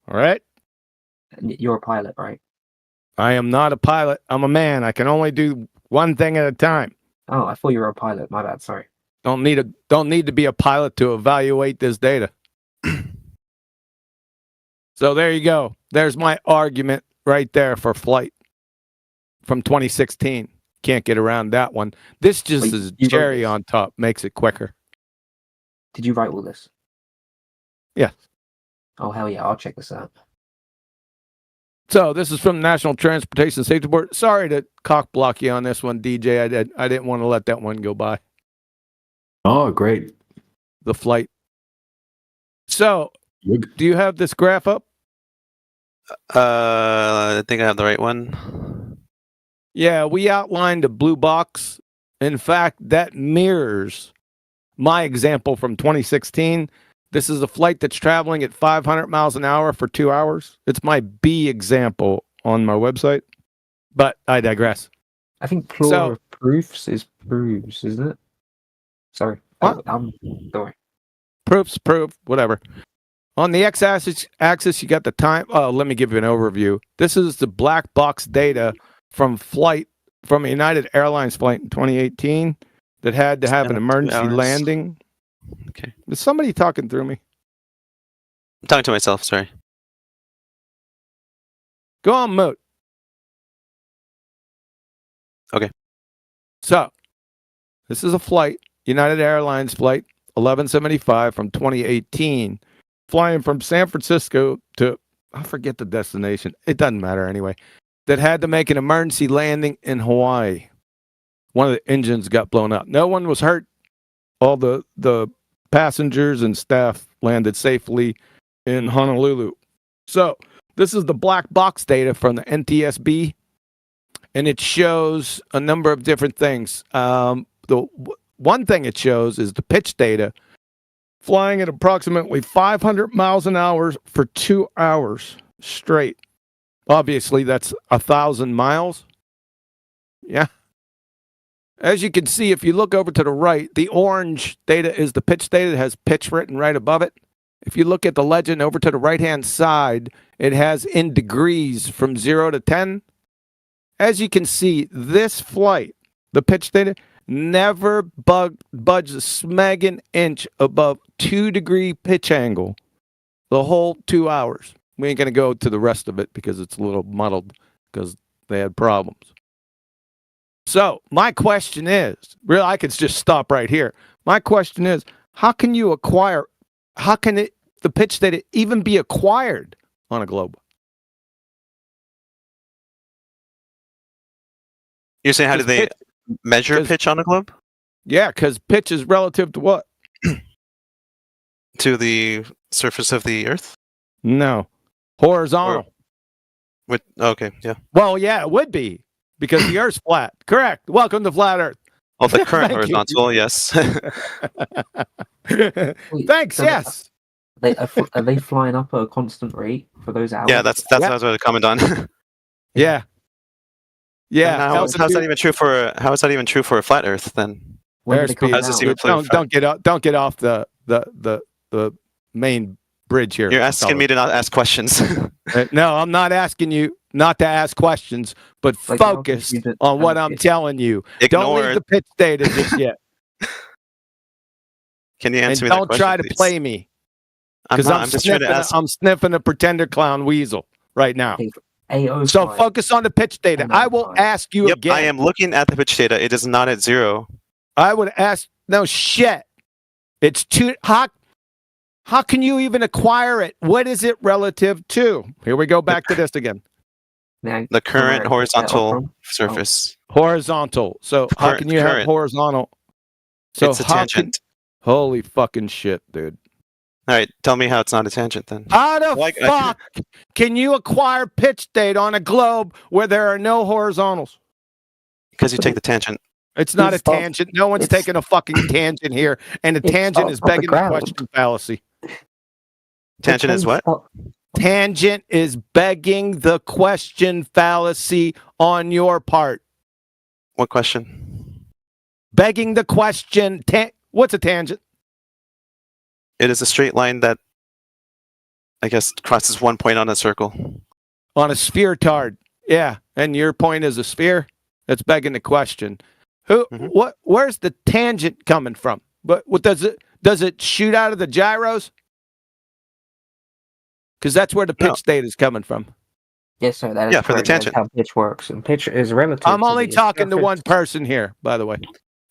All right? You're a pilot, right? I am not a pilot. I'm a man. I can only do one thing at a time. Oh, I thought you were a pilot. My bad. Sorry. Don't need to be a pilot to evaluate this data. So there you go. There's my argument right there for flight from 2016. Can't get around that one. This just is cherry on top. Makes it quicker. Did you write all this? Yes. Oh, hell yeah. I'll check this out. So this is from National Transportation Safety Board. Sorry to cock block you on this one, DJ. I didn't want to let that one go by. Oh, great. The flight. So, do you have this graph up? I think I have the right one. Yeah, we outlined a blue box. In fact, that mirrors my example from 2016. This is a flight that's traveling at 500 miles an hour for 2 hours. It's my B example on my website, but I digress. I think plural of proofs is proves, isn't it? Sorry. What? Sorry. Proofs, whatever. On the x-axis, you got the time. Oh, let me give you an overview. This is the black box data from a United Airlines flight in 2018 that had to have an emergency landing. Okay. Is somebody talking through me? I'm talking to myself, sorry. Go on mute. Okay. So, this is a flight, United Airlines flight 1175 from 2018, flying from San Francisco to, I forget the destination. It doesn't matter anyway. That had to make an emergency landing in Hawaii. One of the engines got blown up. No one was hurt. All the passengers and staff landed safely in Honolulu. So this is the black box data from the NTSB, and it shows a number of different things. The one thing it shows is the pitch data, flying at approximately 500 miles an hour for 2 hours straight. Obviously, that's 1,000 miles. Yeah. As you can see, if you look over to the right, the orange data is the pitch data. It has pitch written right above it. If you look at the legend over to the right-hand side, it has in degrees from 0 to 10. As you can see, this flight, the pitch data, never budged a smagging inch above 2-degree pitch angle the whole 2 hours. We ain't going to go to the rest of it because it's a little muddled because they had problems. So my question is, really, I could just stop right here. My question is, how can the pitch data even be acquired on a globe? You're saying how do they measure pitch on a globe? Yeah, because pitch is relative to what? To the surface of the Earth? No. Horizontal. Okay, yeah. Well, yeah, it would be because the Earth's flat. Correct. Welcome to Flat Earth. Oh, the current horizontal, yes. Thanks, yes. Are they flying up at a constant rate for those hours? Yeah, that's what I was going to comment on. Yeah. Yeah. How's that even true for a flat Earth then? Don't get off the main bridge here. You're asking me to not ask questions. No, I'm not asking you not to ask questions, but focus on what I'm telling you. Don't leave the pitch data just yet. Can you answer me that question, don't try to please? play me. Because I'm sniffing a pretender clown weasel right now. A05. So focus on the pitch data. I will ask you again. I am looking at the pitch data. It is not at 0. I would ask, no shit. It's too hot. How can you even acquire it? What is it relative to? Here we go back to this again. Now, The current somewhere horizontal from? surface. Horizontal. So how Current- can you have current. horizontal? So It's a how tangent. Holy fucking shit, dude. All right, tell me how it's not a tangent then. How the Like, fuck can you acquire pitch data on a globe where there are no horizontals? Because you take the tangent. It's not a It's off- tangent. No one's it's- taking a fucking tangent here. And a It's tangent off is of the begging the ground. question fallacy. Tangent is what? Tangent is begging the question fallacy on your part. What question? Begging the question. What's a tangent? It is a straight line that, I guess, crosses one point on a circle. On a sphere tard. Yeah. And your point is a sphere? That's begging the question. Where's the tangent coming from? What does it shoot out of the gyros? Because that's where the pitch data is coming from. Yes, sir. That is Yeah, for the correct. That's tangent. how pitch works, and pitch is relative. I'm to only the talking to surface. one person here, by the way.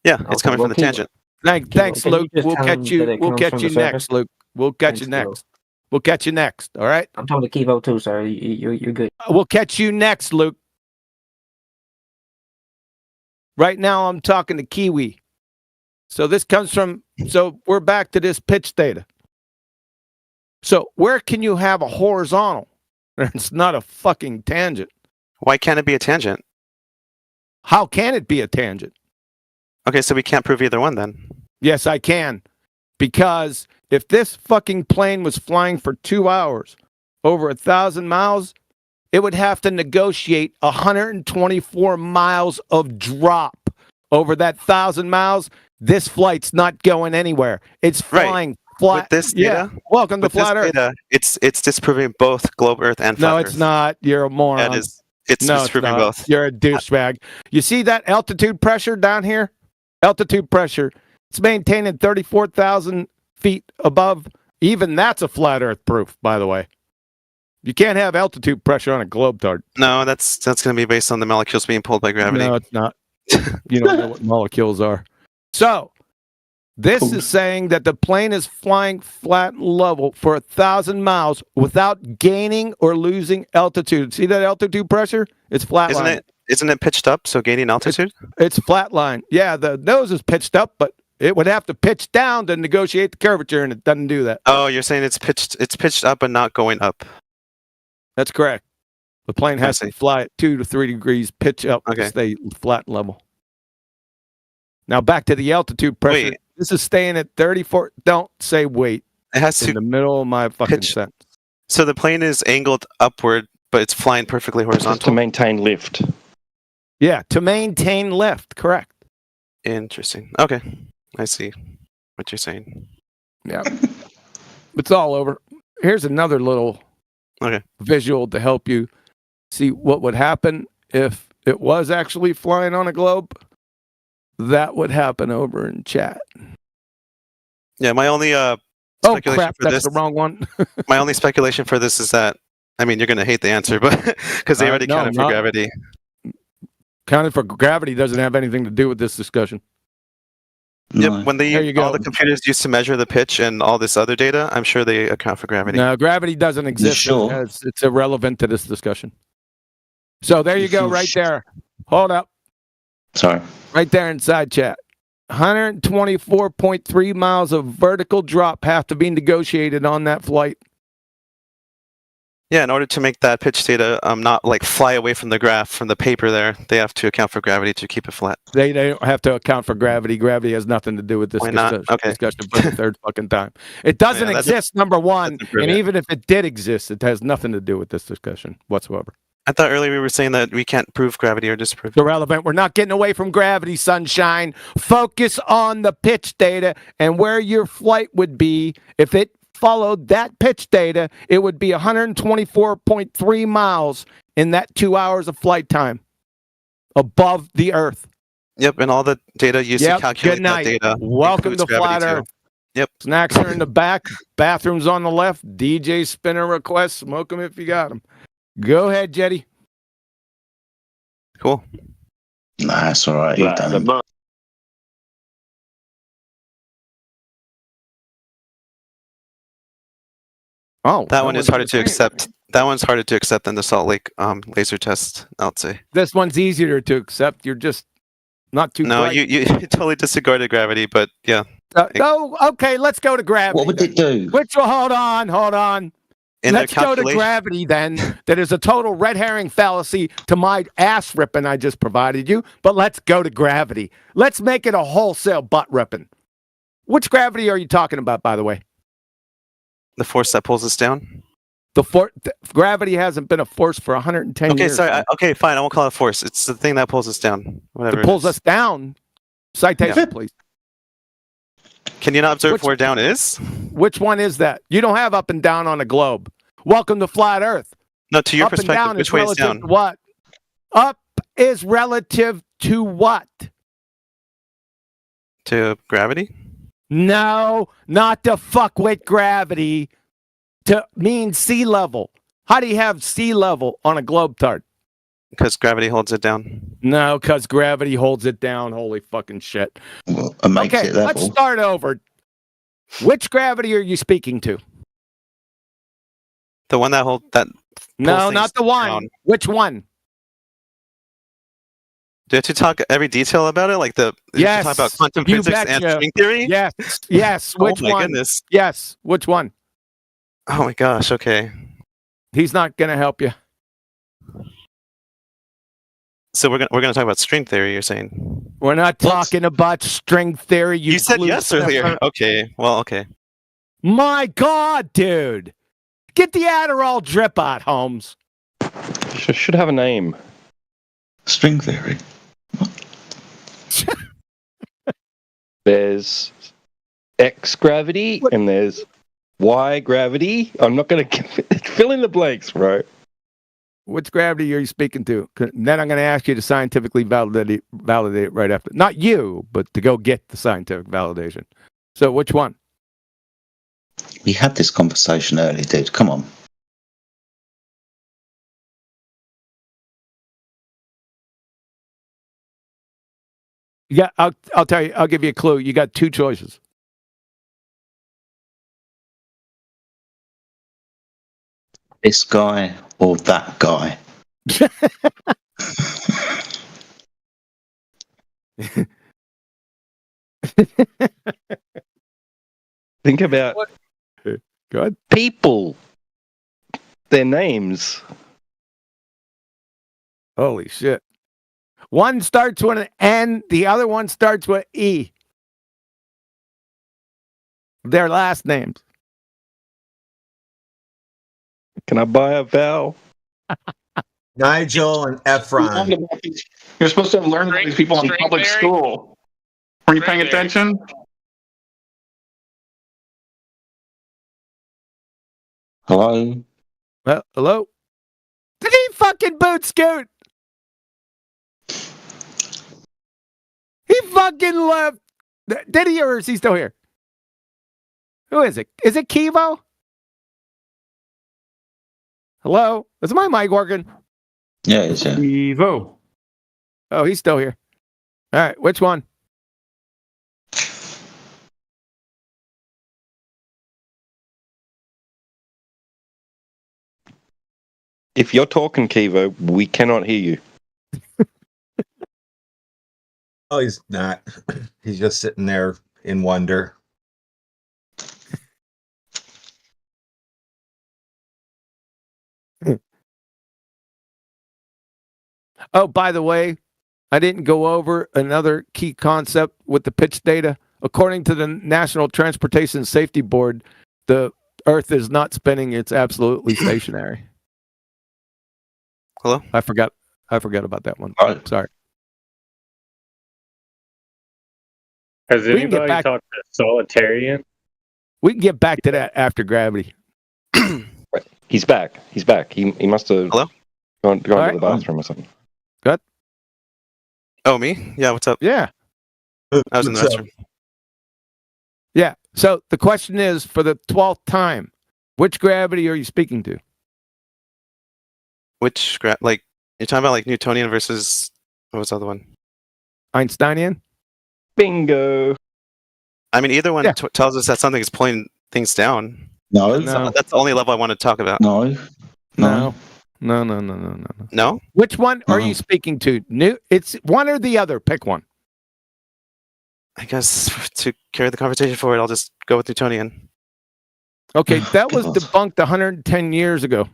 Yeah, it's Okay, coming well, from the keep- tangent. Thanks, Can you Luke. just We'll tell catch him you. that it We'll comes catch from you the next, surface? Luke. We'll catch you Thanks, Luke. next. We'll catch you next. All right. I'm talking to Kivo too, sir. You're good. We'll catch you next, Luke. Right now, I'm talking to Kiwi. So this comes from. So we're back to this pitch data. So where can you have a horizontal? It's not a fucking tangent. Why can't it be a tangent? How can it be a tangent? Okay, so we can't prove either one then. Yes, I can. Because if this fucking plane was flying for 2 hours over 1,000 miles, it would have to negotiate 124 miles of drop over that 1,000 miles. This flight's not going anywhere. It's Right. flying flat. With this data, Welcome to with this Flat Earth. data, it's disproving both globe Earth and flat No, Earth. it's not. You're a moron. Yeah, it is. It's No, it's disproving not. both. You're a douchebag. You see that altitude pressure down here? Altitude pressure. It's maintaining 34,000 feet above. Even that's a flat Earth proof, by the way. You can't have altitude pressure on a globe tard. No, that's going to be based on the molecules being pulled by gravity. No, it's not. You don't know what molecules are. So, this is saying that the plane is flying flat and level for 1,000 miles without gaining or losing altitude. See that altitude pressure? It's flat line. Isn't it pitched up, so gaining altitude? It's flat line. Yeah, the nose is pitched up, but it would have to pitch down to negotiate the curvature, and it doesn't do that. Oh, you're saying it's pitched up and not going up. That's correct. The plane has to fly at 2 to 3 degrees pitch up to stay flat and level. Now back to the altitude pressure. Wait. This is staying at 34. Don't say wait. It has in to the middle of my fucking pitch. sentence. So the plane is angled upward, but it's flying perfectly Just horizontal. to maintain lift. Yeah, to maintain lift. Correct. Interesting. Okay, I see what you're saying. Yeah. It's all over. Here's another little visual to help you see what would happen if it was actually flying on a globe. That would happen over in chat. Yeah, my only Oh speculation crap, for that's this. the wrong one. My only speculation for this is that, I mean, you're going to hate the answer, but because they already No, counted for not- gravity. Counting for gravity doesn't have anything to do with this discussion. Yep, when There you go. all the computers used to measure the pitch and all this other data, I'm sure they account for gravity. No, gravity doesn't exist. sure? It's irrelevant to this discussion. So there you go, right there. Hold up. Sorry. Right there inside chat. 124.3 miles of vertical drop have to be negotiated on that flight. Yeah, in order to make that pitch data not like fly away from the graph, from the paper there, they have to account for gravity to keep it flat. They don't have to account for gravity. Gravity has nothing to do with this Why not? discussion for the third fucking time. It doesn't Yeah, exist, number one. doesn't prove And it. even if it did exist, it has nothing to do with this discussion whatsoever. I thought earlier we were saying that we can't prove gravity or disprove It's irrelevant. We're not getting away from gravity, sunshine. Focus on the pitch data and where your flight would be if it followed that pitch data. It would be 124.3 miles in that 2 hours of flight time above the Earth. Yep, and all the data used to calculate Good night. that data. Welcome to includes Flat gravity, too. Earth. Yep. Snacks are in the back. Bathrooms on the left. DJ spinner requests. Smoke them if you got them. Go ahead, Jetty. Cool. Nah, that's all right. You don't. Oh, That one is harder to accept that one's harder to accept than the Salt Lake laser test, I'd say. This one's easier to accept. You're just not too. No, bright. you totally disregarded gravity, but yeah. No, okay, let's go to gravity. What would it do? Hold on. Let's go to gravity then. That is a total red herring fallacy to my ass ripping I just provided you. But let's go to gravity. Let's make it a wholesale butt ripping. Which gravity are you talking about, by the way? The force that pulls us down. Gravity hasn't been a force for 110 okay, years. Sorry. Okay, fine. I won't call it force. It's the thing that pulls us down. Whatever. It pulls us down. Citation, please. Can you not observe where down is? Which one is that? You don't have up and down on a globe. Welcome to flat Earth. No, to your up perspective, and down which is way is relative down? to what? Up is relative to what? To gravity? No, not to fuck with gravity. To mean sea level. How do you have sea level on a globe tart? Because gravity holds it down. No, because gravity holds it down. Holy fucking shit. Well, it makes Okay, it level. let's start over. Which gravity are you speaking to? The one that holds that. No, not the one. Down. Which one? Do you have to talk every detail about it? Like you have to talk about quantum you physics and betcha. string theory? Yes. Which oh my one? Goodness. Yes. Which one? Oh my gosh. Okay. He's not going to help you. So we're gonna talk about string theory. You're saying? We're not talking about string theory. You said yes earlier. Okay. Well, okay. My God, dude. Get the Adderall drip out, Holmes. Should have a name. String theory. There's X gravity and there's Y gravity. I'm not going to fill in the blanks, bro. Which gravity are you speaking to? Then I'm going to ask you to scientifically validate it right after. Not you, but to go get the scientific validation. So which one? We had this conversation earlier, dude. Come on. Yeah, I'll tell you. I'll give you a clue. You got two choices. This guy or that guy? Think about Good. people. Their names. Holy shit. One starts with an N, the other one starts with E. Their last names. Can I buy a vowel? Nigel and Ephron. You're supposed to have learned about these people in public school. Were you paying attention? Hello? Hello? Did he fucking boot scoot? He fucking left. Did he, or is he still here? Who is it? Is it Kivo? Hello? Is my mic working? Yeah, it's yeah. Evo. Oh, he's still here. All right, which one? If you're talking, Kivo, we cannot hear you. Oh, he's not. He's just sitting there in wonder. Oh, by the way, I didn't go over another key concept with the pitch data. According to the National Transportation Safety Board, the Earth is not spinning. It's absolutely stationary. Hello? I forgot about that one. Right. Sorry. Has We can get anybody back- talked to Solitarian? We can get back to that after gravity. He's back. He's back. He must have Hello? gone to All the bathroom or something. Oh, me? Yeah. What's up? Yeah. I was in the What's up? restroom. Yeah. So the question is, for the 12th time, which gravity are you speaking to? Which like you're talking about like Newtonian versus what was the other one? Einsteinian? Bingo. I mean, either one Yeah. tells us that something is pulling things down. No. No. That's the only level I want to talk about. No. No. No? Which one are No. you speaking to? New? It's one or the other. Pick one. I guess to carry the conversation forward, I'll just go with Newtonian. Okay, that was God. debunked 110 years ago.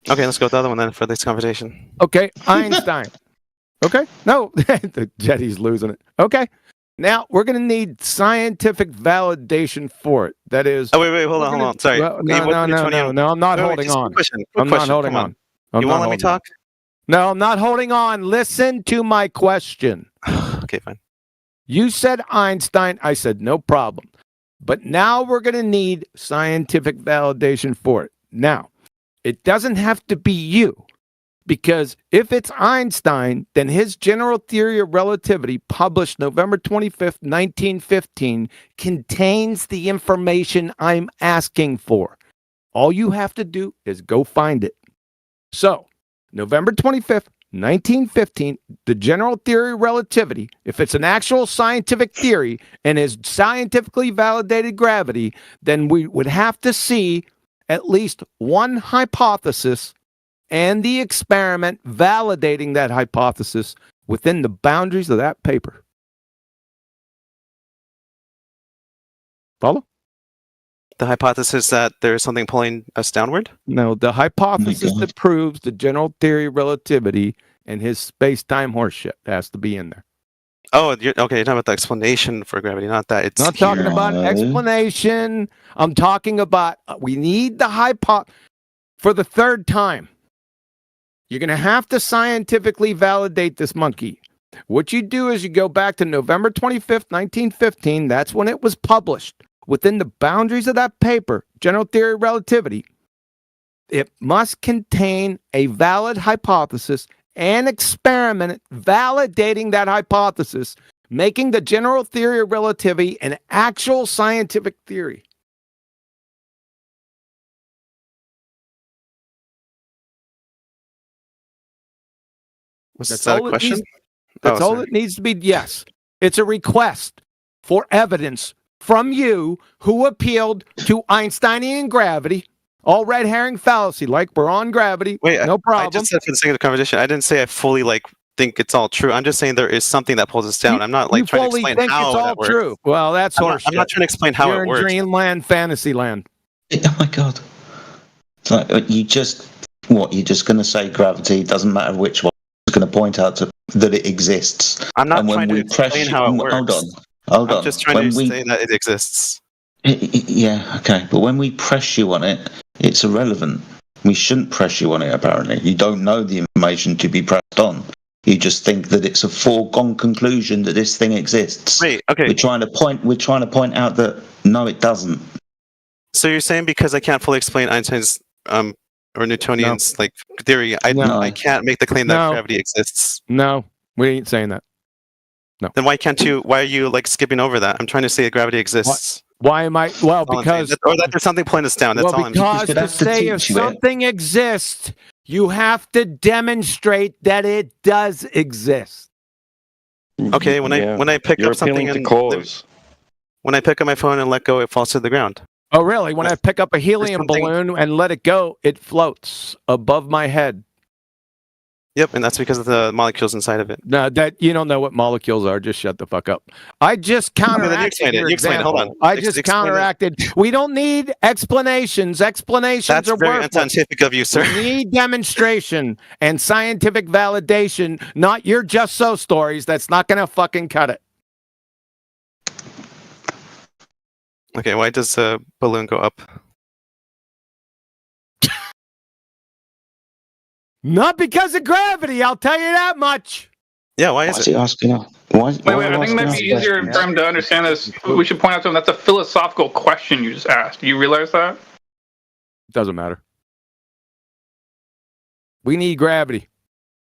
Okay, let's go with the other one then for this conversation. Okay, Einstein. Okay, no, the Jetty's losing it. Okay, now we're going to need scientific validation for it. That is. Oh, wait, hold on. Sorry. Well, no, I'm not holding on. Quick I'm not holding Come on. I'm You not won't let me holding talk? No, I'm not holding on. Listen to my question. Okay, fine. You said Einstein. I said no problem. But now we're going to need scientific validation for it. Now, it doesn't have to be you. Because if it's Einstein, then his general theory of relativity, published November 25th, 1915, contains the information I'm asking for. All you have to do is go find it. So, November 25th, 1915, the general theory of relativity, if it's an actual scientific theory and is scientifically validated gravity, then we would have to see at least one hypothesis and the experiment validating that hypothesis within the boundaries of that paper. Follow? The hypothesis that there is something pulling us downward? No, the hypothesis God. that proves the general theory of relativity and his space-time horseshit has to be in there. Oh, you're talking about the explanation for gravity, not that it's Not talking here. about explanation. I'm talking about we need the for the third time. You're going to have to scientifically validate this monkey. What you do is you go back to November 25th, 1915. That's when it was published. Within the boundaries of that paper, General Theory of Relativity, it must contain a valid hypothesis and experiment validating that hypothesis, making the General Theory of Relativity an actual scientific theory. Was That's that a all it question? needs- That's all sorry. it needs to be. Yes. It's a request for evidence from you who appealed to Einsteinian gravity. All red herring fallacy, like we're on gravity. Wait, no I problem. just said for the sake of the conversation, I didn't say I fully think it's all true. I'm just saying there is something that pulls us down. I'm not you trying to fully explain think how it's all that works. true. Well, that's I'm horseshit. not trying to explain how You're it in works. dreamland, fantasy land. Oh my God. It's like you just going to say gravity, doesn't matter which one, you're going to point out that it exists. I'm not And when trying to we explain press how it works. Hold on. I'm just trying When to we- say that it exists. Yeah, okay. But when we press you on it, it's irrelevant. We shouldn't press you on it, apparently. You don't know the information to be pressed on. You just think that it's a foregone conclusion that this thing exists. Wait, okay. We're trying to point out that no, it doesn't. So you're saying because I can't fully explain Einstein's or Newtonian's theory, I can't make the claim that No. gravity exists. No, we ain't saying that. Then why are you skipping over that? I'm trying to say that gravity exists. Why am I? Well, That's all I'm because saying. Or that there's something pulling us down. That's all I'm because You'd to have to say if teach you it. something exists, you have to demonstrate that it does exist. Okay, when I pick You're up something appealing to cause. when I pick up my phone and let go, it falls to the ground. Oh, really? When I pick up a helium something- balloon and let it go, it floats above my head. Yep, and that's because of the molecules inside of it. No, that you don't know what molecules are. Just shut the fuck up. I just then you counteracted explain it. your You explain it. Hold example. on. I just Explain it. counteracted. We don't need explanations. Explanations That's are very worthless. unscientific of you, sir. We need demonstration and scientific validation, not your just so stories. That's not going to fucking cut it. Okay, why does a balloon go up? Not because of gravity, I'll tell you that much. Yeah, why Why is is it? he asking us? Wait, I think it might be easier for him to understand this. We should point out to him that's a philosophical question you just asked. Do you realize that? Doesn't matter. We need gravity.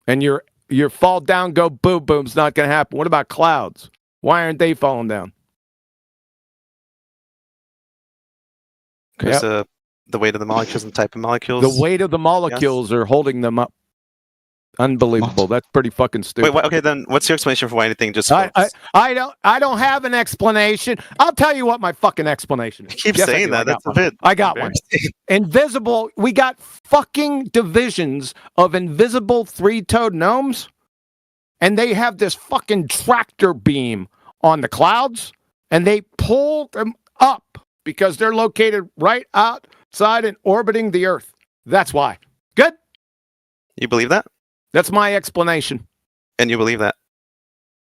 And your fall down, go boom boom's not going to happen. What about clouds? Why aren't they falling down? Because the weight of the molecules and type of molecules. The weight of the molecules are holding them up. Unbelievable. That's pretty fucking stupid. Wait, okay, then what's your explanation for why anything just I floats? don't have an explanation. I'll tell you what my fucking explanation is. You keep Yes, I saying do. that. That's a bit. I got one. Invisible. We got fucking divisions of invisible three-toed gnomes, and they have this fucking tractor beam on the clouds, and they pull them up because they're located right outside and orbiting the Earth. That's why. Good? You believe that? That's my explanation. And you believe that?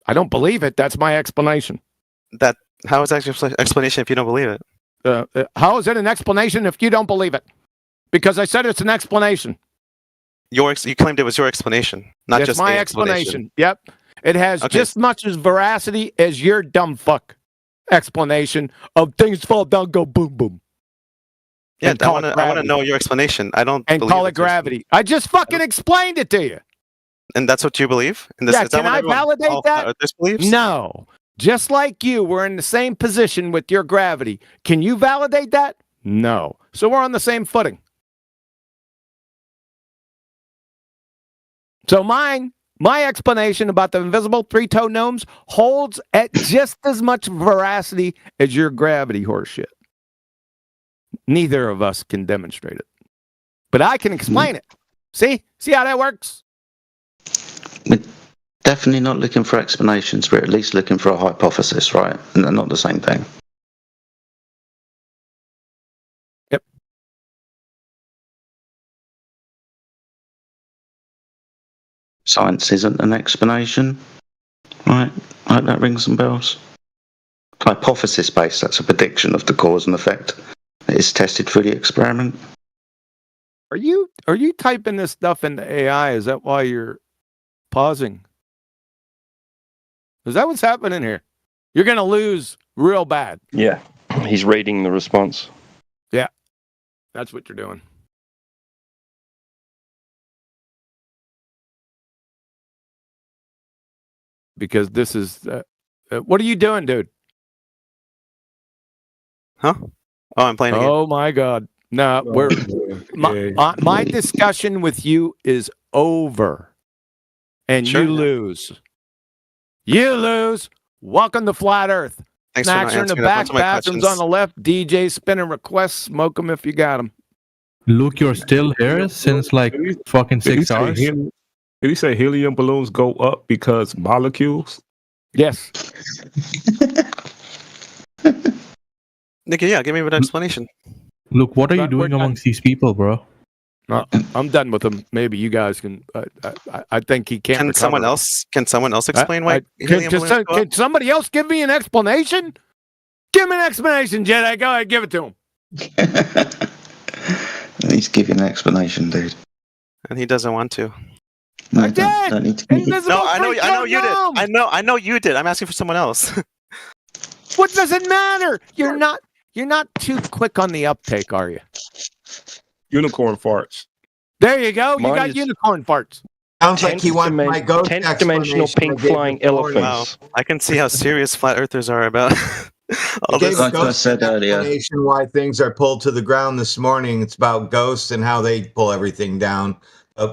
I don't believe it. That's my explanation. How is that your explanation if you don't believe it? How is it an explanation if you don't believe it? Because I said it's an explanation. You claimed it was your explanation, not It's just my a explanation. Yep. It has Okay. just much as veracity as your dumb fuck explanation of things fall down, go boom, boom. Yeah, And I call want it to gravity. know your explanation. I don't And believe call it it's your gravity. I just fucking explained it to you. And that's what you believe? And Yeah, is that can what I everyone- validate all that? flat earthers believes? No. Just like you, we're in the same position with your gravity. Can you validate that? No. So we're on the same footing. So my explanation about the invisible three-toed gnomes holds at just as much veracity as your gravity horseshit. Neither of us can demonstrate it. But I can explain it. See how that works? We're definitely not looking for explanations. We're at least looking for a hypothesis, right? And they're not the same thing. Yep. Science isn't an explanation, right? I hope that rings some bells. Hypothesis based, that's a prediction of the cause and effect. It is tested through the experiment. Are you typing this stuff into AI? Is that why you're pausing? Is that what's happening here? You're gonna lose real bad. Yeah, he's reading the response. Yeah, that's what you're doing. Because this is what are you doing, dude? Huh? Oh, I'm playing a game. Oh my God! No, we're my discussion with you is over, and Sure. you lose. You lose. Welcome to Flat Earth. Thanks for not Snacks are in the answering a back, bunch of my bathrooms questions. on the left. DJ spinning requests. Smoke them if you got them. Luke, you're still here since like fucking 6 hours? Did he say helium balloons go up because molecules? Yes. Nikki, yeah, give me an explanation. Luke, what are you We're doing done. amongst these people, bro? No, I'm done with him. Maybe you guys can. I think he can't. Can recover. someone else? Can someone else explain why helium balloons go up? Can somebody else give me an explanation? Give me an explanation, Jedi. Go ahead, give it to him. He's giving an explanation, dude. And he doesn't want to. No, I did. don't need to Invisible No, I know you did. freak I know you did. I'm asking for someone else. What does it matter? You're not too quick on the uptake, are you? Unicorn farts. There you go. You Mine got is- unicorn farts. Sounds like he wants my ghost 10th dimensional explanation pink I gave flying before. elephants. Wow, I can see how serious flat earthers are about all I gave this. a Like I ghost said earlier. explanation why things are pulled to the ground this morning. It's about ghosts and how they pull everything down.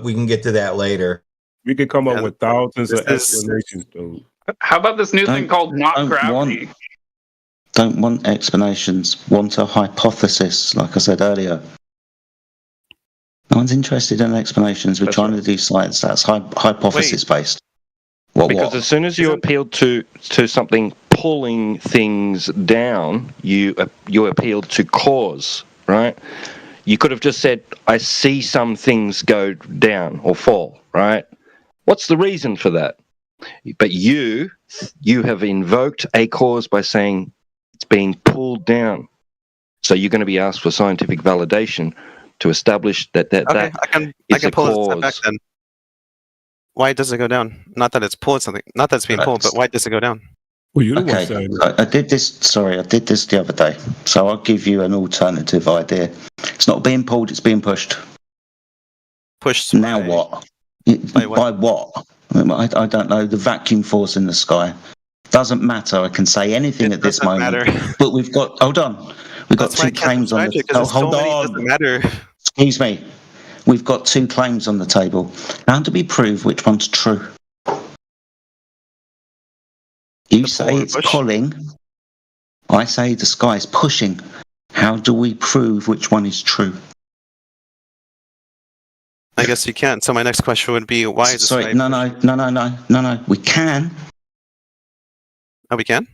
We can get to that later. We could come up Yeah, with thousands of this is- explanations, dude. How about this new thing Don't- called not don't gravity? Don't want explanations. Want a hypothesis, like I said earlier. No one's interested in explanations. We're That's trying right. to do science that's hypothesis based. Because as soon as you appeal to something pulling things down, you appealed to cause, right? You could have just said, "I see some things go down or fall," right? What's the reason for that? But you have invoked a cause by saying it's being pulled down. So you're going to be asked for scientific validation to establish that Okay, that I is can a pull it a step back cause. then. Why does it go down? Not that it's pulling something. Not that it's being pulled, but why does it go down? Well, you the one Okay, saying that. I did this. Sorry, I did this the other day. So I'll give you an alternative idea. It's not being pulled; it's being pushed. Pushed. Now by- what? By what? By what? I don't know. The vacuum force in the sky doesn't matter. I can say anything It at this doesn't moment. matter. But we've got. Hold on. We've got That's why I two can't claims on subscribe to the. it, 'cause Oh, there's so hold many, it on. doesn't matter. Excuse me. we've got two claims on the table. How do we prove which one's true? You say it's pulling. I say the sky is pushing. How do we prove which one is true? I guess you can't. So my next question would be, why is Sorry, no. We can. Oh, we can?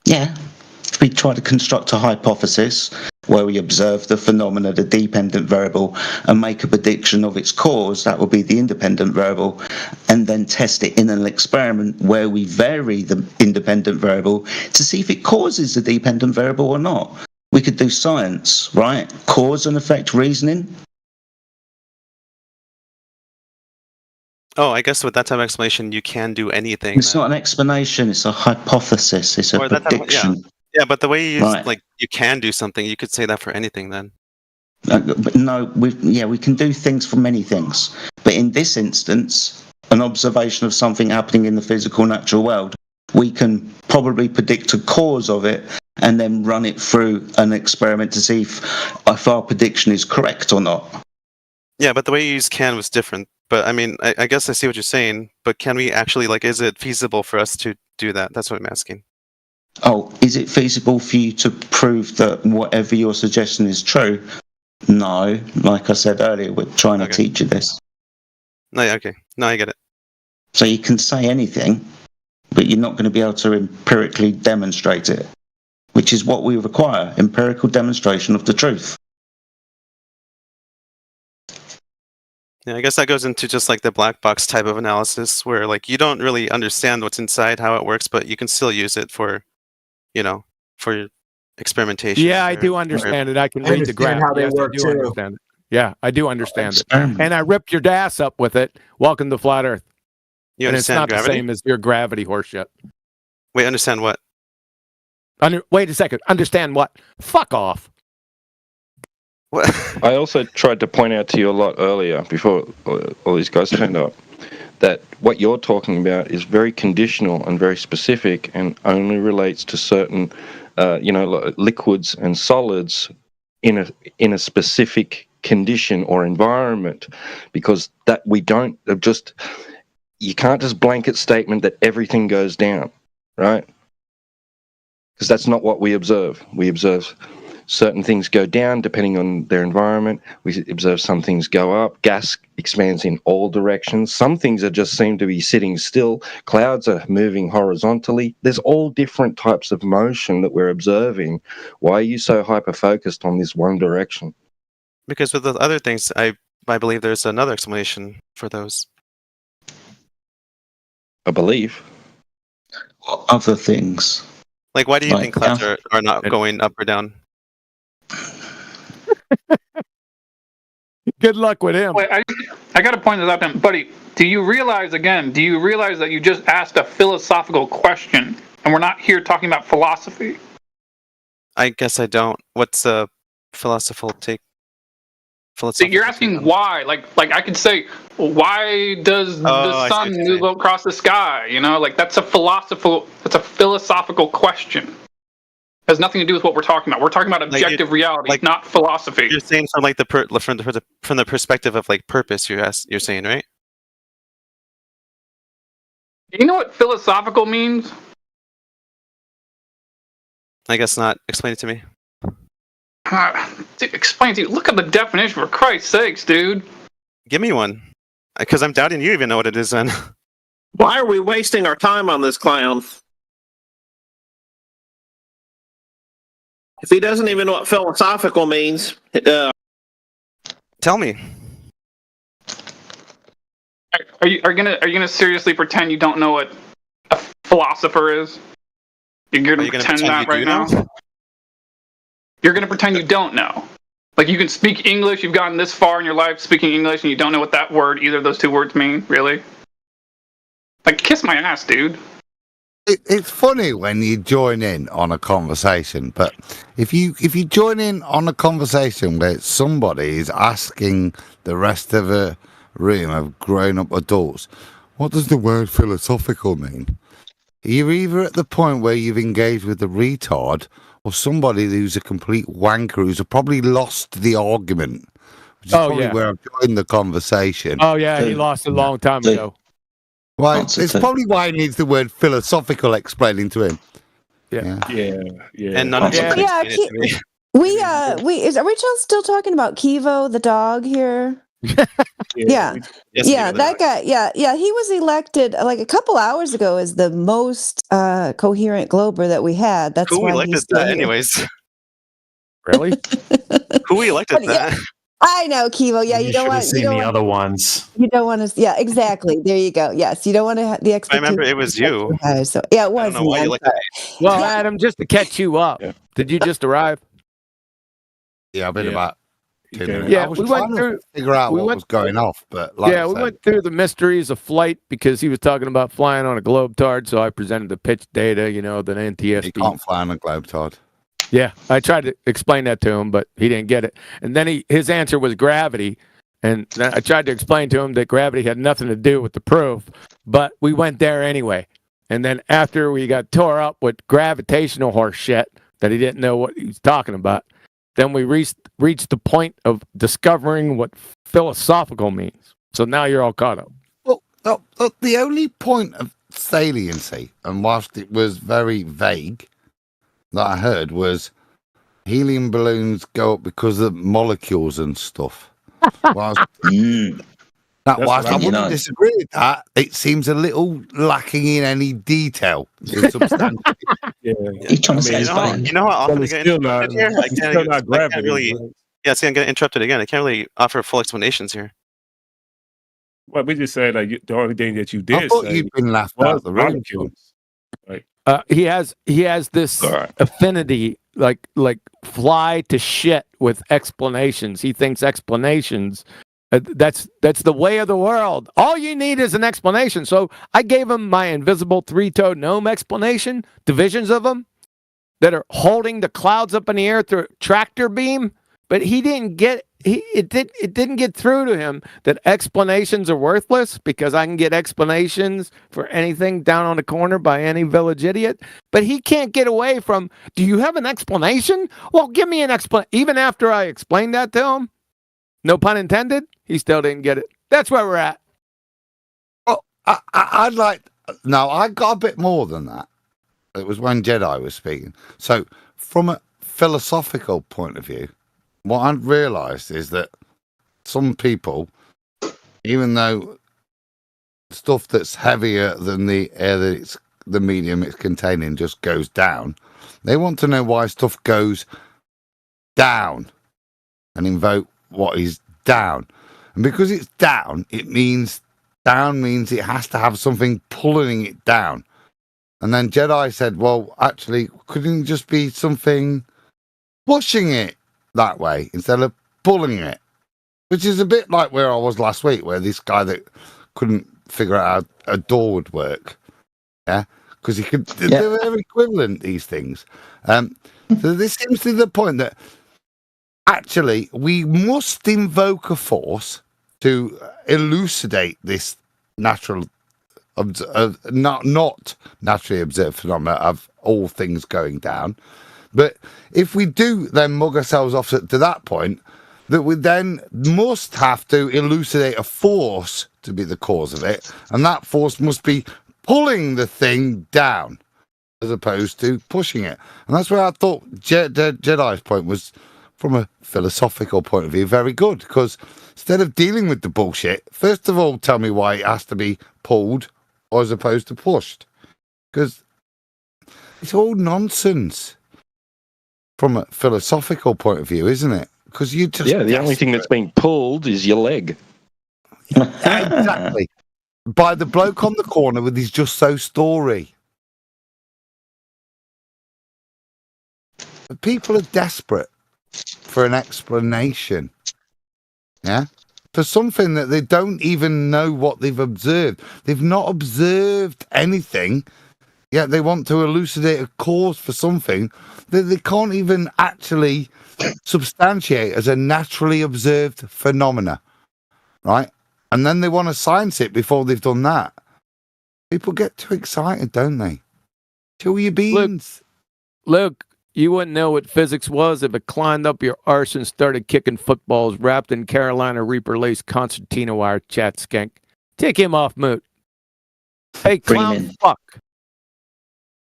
Yeah. If we try to construct a hypothesis where we observe the phenomena, the dependent variable, and make a prediction of its cause, that will be the independent variable, and then test it in an experiment where we vary the independent variable to see if it causes the dependent variable or not. We could do science, right? Cause and effect reasoning. Oh, I guess with that type of explanation, you can do anything. It's not an explanation, it's a hypothesis, it's a prediction. Yeah, but the way you use, like, you can do something, you could say that for anything then. But no, we can do things for many things. But in this instance, an observation of something happening in the physical natural world, we can probably predict a cause of it and then run it through an experiment to see if our prediction is correct or not. Yeah, but the way you use can was different. But I mean, I guess I see what you're saying, but can we actually, like, is it feasible for us to do that? That's what I'm asking. Oh, is it feasible for you to prove that whatever your suggestion is true? No. Like I said earlier, we're trying to teach you this. No, yeah, okay. No, I get it. So you can say anything, but you're not going to be able to empirically demonstrate it, which is what we require, empirical demonstration of the truth. Yeah, I guess that goes into just like the black box type of analysis where, like, you don't really understand what's inside, how it works, but you can still use it for, you know, for experimentation. Yeah, I do understand it. I can read the graph. how they Yes, work I do too. understand it. Yeah, I do understand it. And I ripped your ass up with it. Welcome to Flat Earth. You And it's understand not gravity? the same as your gravity horseshit. Wait, understand what? Wait a second. Understand what? Fuck off. What? I also tried to point out to you a lot earlier, before all these guys turned up, that what you're talking about is very conditional and very specific and only relates to certain, liquids and solids in a specific condition or environment, because that we don't just, you can't just blanket statement that everything goes down, right? Because that's not what we observe. We observe certain things go down depending on their environment. We observe some things go up. Gas expands in all directions. Some things are just seem to be sitting still. Clouds are moving horizontally. There's all different types of motion that we're observing. Why are you so hyper-focused on this one direction? Because with the other things, I believe there's another explanation for those. I believe. Other things. Like, why do you think clouds are not going up or down? Good luck with him. Wait, I got to point this out to him. Buddy, do you realize that you just asked a philosophical question and we're not here talking about philosophy? I guess I don't. What's a philosophical take? So you're asking why. Like I could say, why does the sun move across the sky? You know, like that's a philosophical question. It has nothing to do with what we're talking about. We're talking about objective reality, not philosophy. You're saying from like from the perspective of like purpose. You're saying, right? You know what philosophical means? I guess not. Explain it to me. Explain to you. Look at the definition, for Christ's sakes, dude. Give me one. Because I'm doubting you even know what it is then. Why are we wasting our time on this clown? If he doesn't even know what philosophical means, tell me. Are you gonna seriously pretend you don't know what a philosopher is? You're gonna pretend that right now? You're gonna pretend you don't know. Like, you can speak English, you've gotten this far in your life speaking English, and you don't know what that word, either of those two words mean? Really? Like, kiss my ass, dude. It's funny when you join in on a conversation, but if you join in on a conversation where somebody is asking the rest of a room of grown-up adults, what does the word philosophical mean? You're either at the point where you've engaged with a retard or somebody who's a complete wanker who's probably lost the argument which is probably where I've joined the conversation. Oh yeah, he lost a long time ago. Well, it's probably why he needs the word philosophical explaining to him. Yeah. And none of you can explain it to me. Are we still talking about Kivo, the dog here? Yeah. That guy. Yeah. He was elected like a couple hours ago as the most coherent Glober that we had. That's Who why elected he's still that, here. anyways? Really? Who elected that? I know, Kivo. Yeah, you don't should want have seen the other ones. You don't want to. Yeah, exactly. There you go. Yes, you don't want to have the I expectation. remember it was you. So yeah, it was. I don't know why you elected me. Well, Adam, just to catch you up, did you just arrive? Yeah, I've been about 2 minutes. Yeah, I was we trying went through. to figure out what was going off, but like we went through the mysteries of flight because he was talking about flying on a Globetard. So I presented the pitch data, the NTSB. You can't fly on a Globetard. Yeah, I tried to explain that to him, but he didn't get it. And then his answer was gravity. And then I tried to explain to him that gravity had nothing to do with the proof, but we went there anyway. And then after we got tore up with gravitational horse shit that he didn't know what he was talking about, then we reached the point of discovering what philosophical means. So now you're all caught up. Well, the only point of saliency, and whilst it was very vague, that I heard was helium balloons go up because of molecules and stuff. Whilst I wouldn't disagree with that, it seems a little lacking in any detail. You know how often I get interrupted here? I can't really. Yeah, see, I'm getting interrupted again. I can't really offer full explanations here. Well, we just said the only thing that you did. I thought you'd been left out of the room. He has this affinity, like fly to shit with explanations. He thinks explanations. That's the way of the world. All you need is an explanation. So I gave him my invisible three-toed gnome explanation, divisions of them that are holding the clouds up in the air through a tractor beam, but he didn't get. It didn't get through to him that explanations are worthless because I can get explanations for anything down on the corner by any village idiot. But he can't get away from, do you have an explanation? Well, give me an explanation. Even after I explained that to him, no pun intended, he still didn't get it. That's where we're at. Well, I got a bit more than that. It was when Jedi was speaking. So from a philosophical point of view, what I've realised is that some people, even though stuff that's heavier than the air that the medium it's containing just goes down, they want to know why stuff goes down and invoke what is down. And because it's down, down means it has to have something pulling it down. And then Jedi said, well, actually, couldn't it just be something pushing it that way instead of pulling it? Which is a bit like where I was last week, where this guy that couldn't figure out how a door would work. Yeah, because he could. They're very equivalent, these things. So this seems to be the point that actually we must invoke a force to elucidate this natural, not naturally observed phenomena of all things going down. But if we do then mug ourselves off to that point, that we then must have to elucidate a force to be the cause of it, and that force must be pulling the thing down as opposed to pushing it. And that's where I thought Jedi's point was, from a philosophical point of view, very good, because instead of dealing with the bullshit, first of all, tell me why it has to be pulled as opposed to pushed, because it's all nonsense from a philosophical point of view, isn't it? Because you just the only thing that's being pulled is your leg. Exactly. By the bloke on the corner with his Just So story. People are desperate for an explanation. Yeah? For something that they don't even know what they've observed. They've not observed anything, yet they want to elucidate a cause for something that they can't even actually substantiate as a naturally observed phenomena. Right? And then they want to science it before they've done that. People get too excited, don't they? Chill your beans. Luke, You wouldn't know what physics was if it climbed up your arse and started kicking footballs wrapped in Carolina Reaper lace concertina wire, chat skank. Take him off mute. Hey, clown fuck.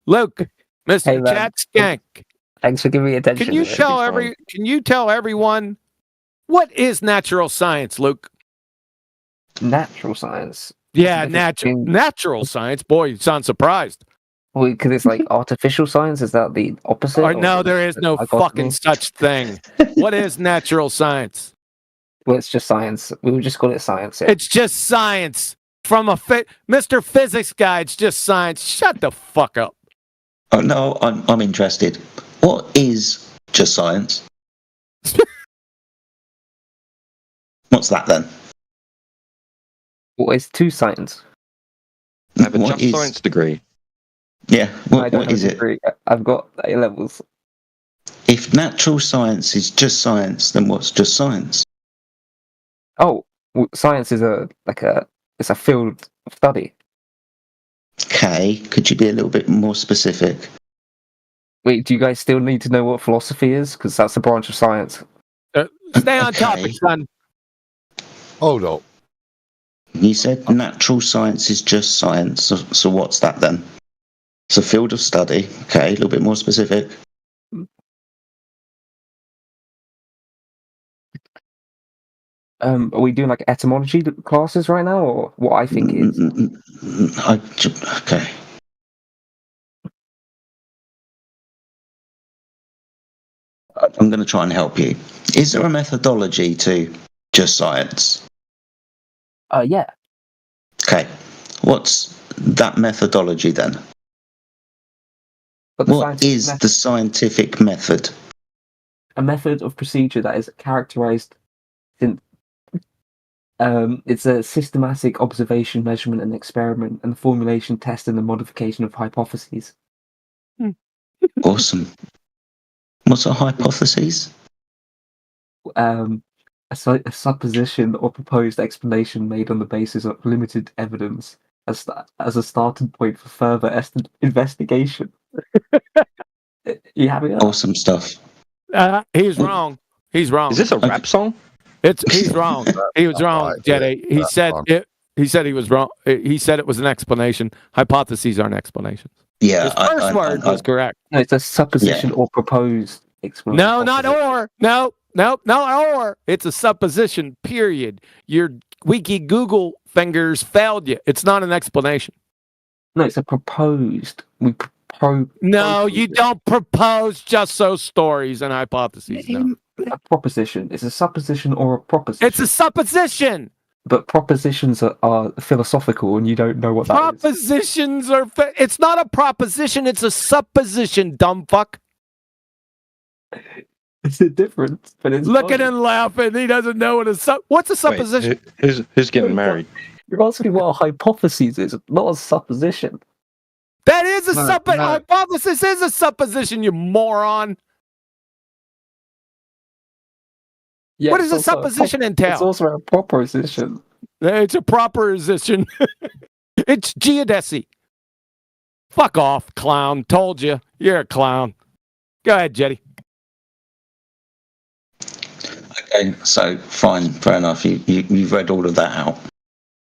Luke, Mr. Chat Skank. Thanks for giving me attention. Can you tell everyone what is natural science, Luke? Natural science? Yeah, natural science. Boy, you sound surprised. Well, because it's like artificial science. Is that the opposite? Or no, there is no fucking such thing. What is natural science? Well, it's just science. We would just call it science. Yeah. It's just science. From a Mr. Physics guy, it's just science. Shut the fuck up. Oh no, I'm interested. What is just science? What's that then? What is two science? I have a just science degree. Yeah, what is it? I've got A levels. If natural science is just science, then what's just science? Oh, well, science is it's a field of study. Okay, could you be a little bit more specific? Wait, do you guys still need to know what philosophy is? Because that's a branch of science. Stay on topic, son. Hold up. You said natural science is just science, so what's that then? It's a field of study. Okay, a little bit more specific. Are we doing like etymology classes right now, or what I think is? Okay. I'm going to try and help you. Is there a methodology to just science? Yeah. Okay. What's that methodology then? What is the scientific method? A method of procedure that is characterized in it's a systematic observation, measurement, and experiment, and the formulation, testing, and modification of hypotheses. Awesome. What's a hypothesis? A supposition or proposed explanation made on the basis of limited evidence as a starting point for further investigation. You having that? Awesome stuff. He's wrong. He's wrong. Is this a rap song? He's wrong. He was wrong, Jetty. He said it. He said he was wrong. He said it was an explanation. Hypotheses aren't explanations. Yeah, his first word was correct. No, it's a supposition or proposed explanation. No, not or. No, or. It's a supposition. Period. Your wiki Google fingers failed you. It's not an explanation. No, it's a proposed. No, you don't propose just so stories and hypotheses. No. A proposition. It's a supposition or a proposition. It's a supposition. But propositions are philosophical, and you don't know what that is. Propositions are. It's not a proposition. It's a supposition. Dumb fuck. It's a difference, but it's look at him laughing. He doesn't know what what's a supposition. Wait, who's getting married? You're asking what a hypothesis is, not a supposition. That is a hypothesis. Is a supposition. You moron. Yeah, what does a supposition entail? It's also a proposition. It's a proposition. It's geodesy. Fuck off, clown. Told you. You're a clown. Go ahead, Jetty. Okay, so fine, fair enough. You've read all of that out.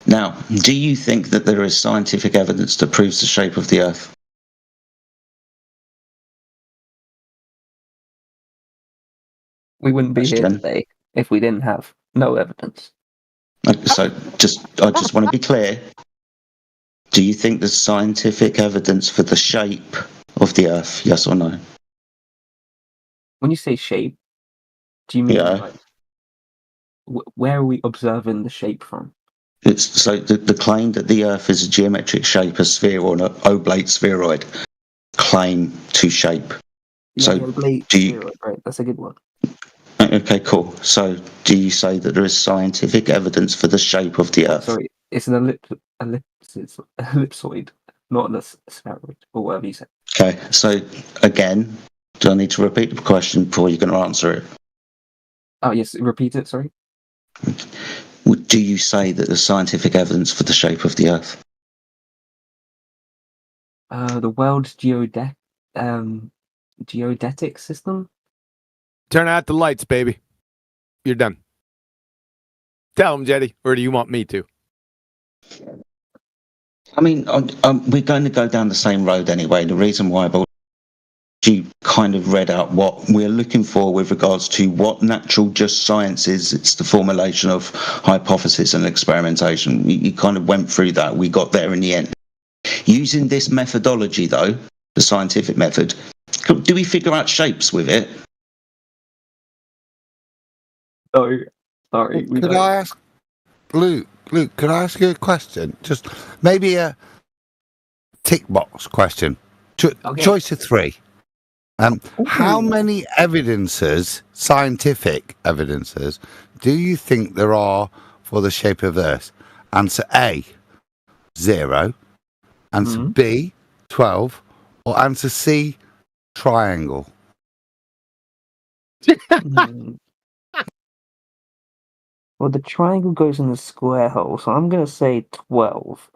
Now, do you think that there is scientific evidence that proves the shape of the Earth? We wouldn't be here today if we didn't have no evidence. So, I just want to be clear. Do you think there's scientific evidence for the shape of the Earth? Yes or no? When you say shape, do you mean like, where are we observing the shape from? It's so the claim that the Earth is a geometric shape, a sphere or an oblate spheroid, claim to shape. Yeah, so do you? Spheroid, right, that's a good one. Okay, cool. So do you say that there is scientific evidence for the shape of the Earth? Sorry, it's an ellipsoid, not a spheroid, or whatever you said. Okay, so again, do I need to repeat the question before you're going to answer it? Oh yes, repeat it. Sorry. Do you say that there's scientific evidence for the shape of the Earth? The World geodetic system. Turn out the lights, baby. You're done. Tell him, Jetty, or do you want me to? I mean, we're going to go down the same road anyway. The reason why you kind of read out what we're looking for with regards to what natural just science is. It's the formulation of hypothesis and experimentation. You kind of went through that. We got there in the end. Using this methodology, though, the scientific method, do we figure out shapes with it? No, sorry. Could I ask, Luke, could I ask you a question? Just maybe a tick box question. Choice of 3. How many scientific evidences, do you think there are for the shape of Earth? Answer A, 0. Answer B, 12. Or answer C, triangle. Well, the triangle goes in the square hole, so I'm going to say 12.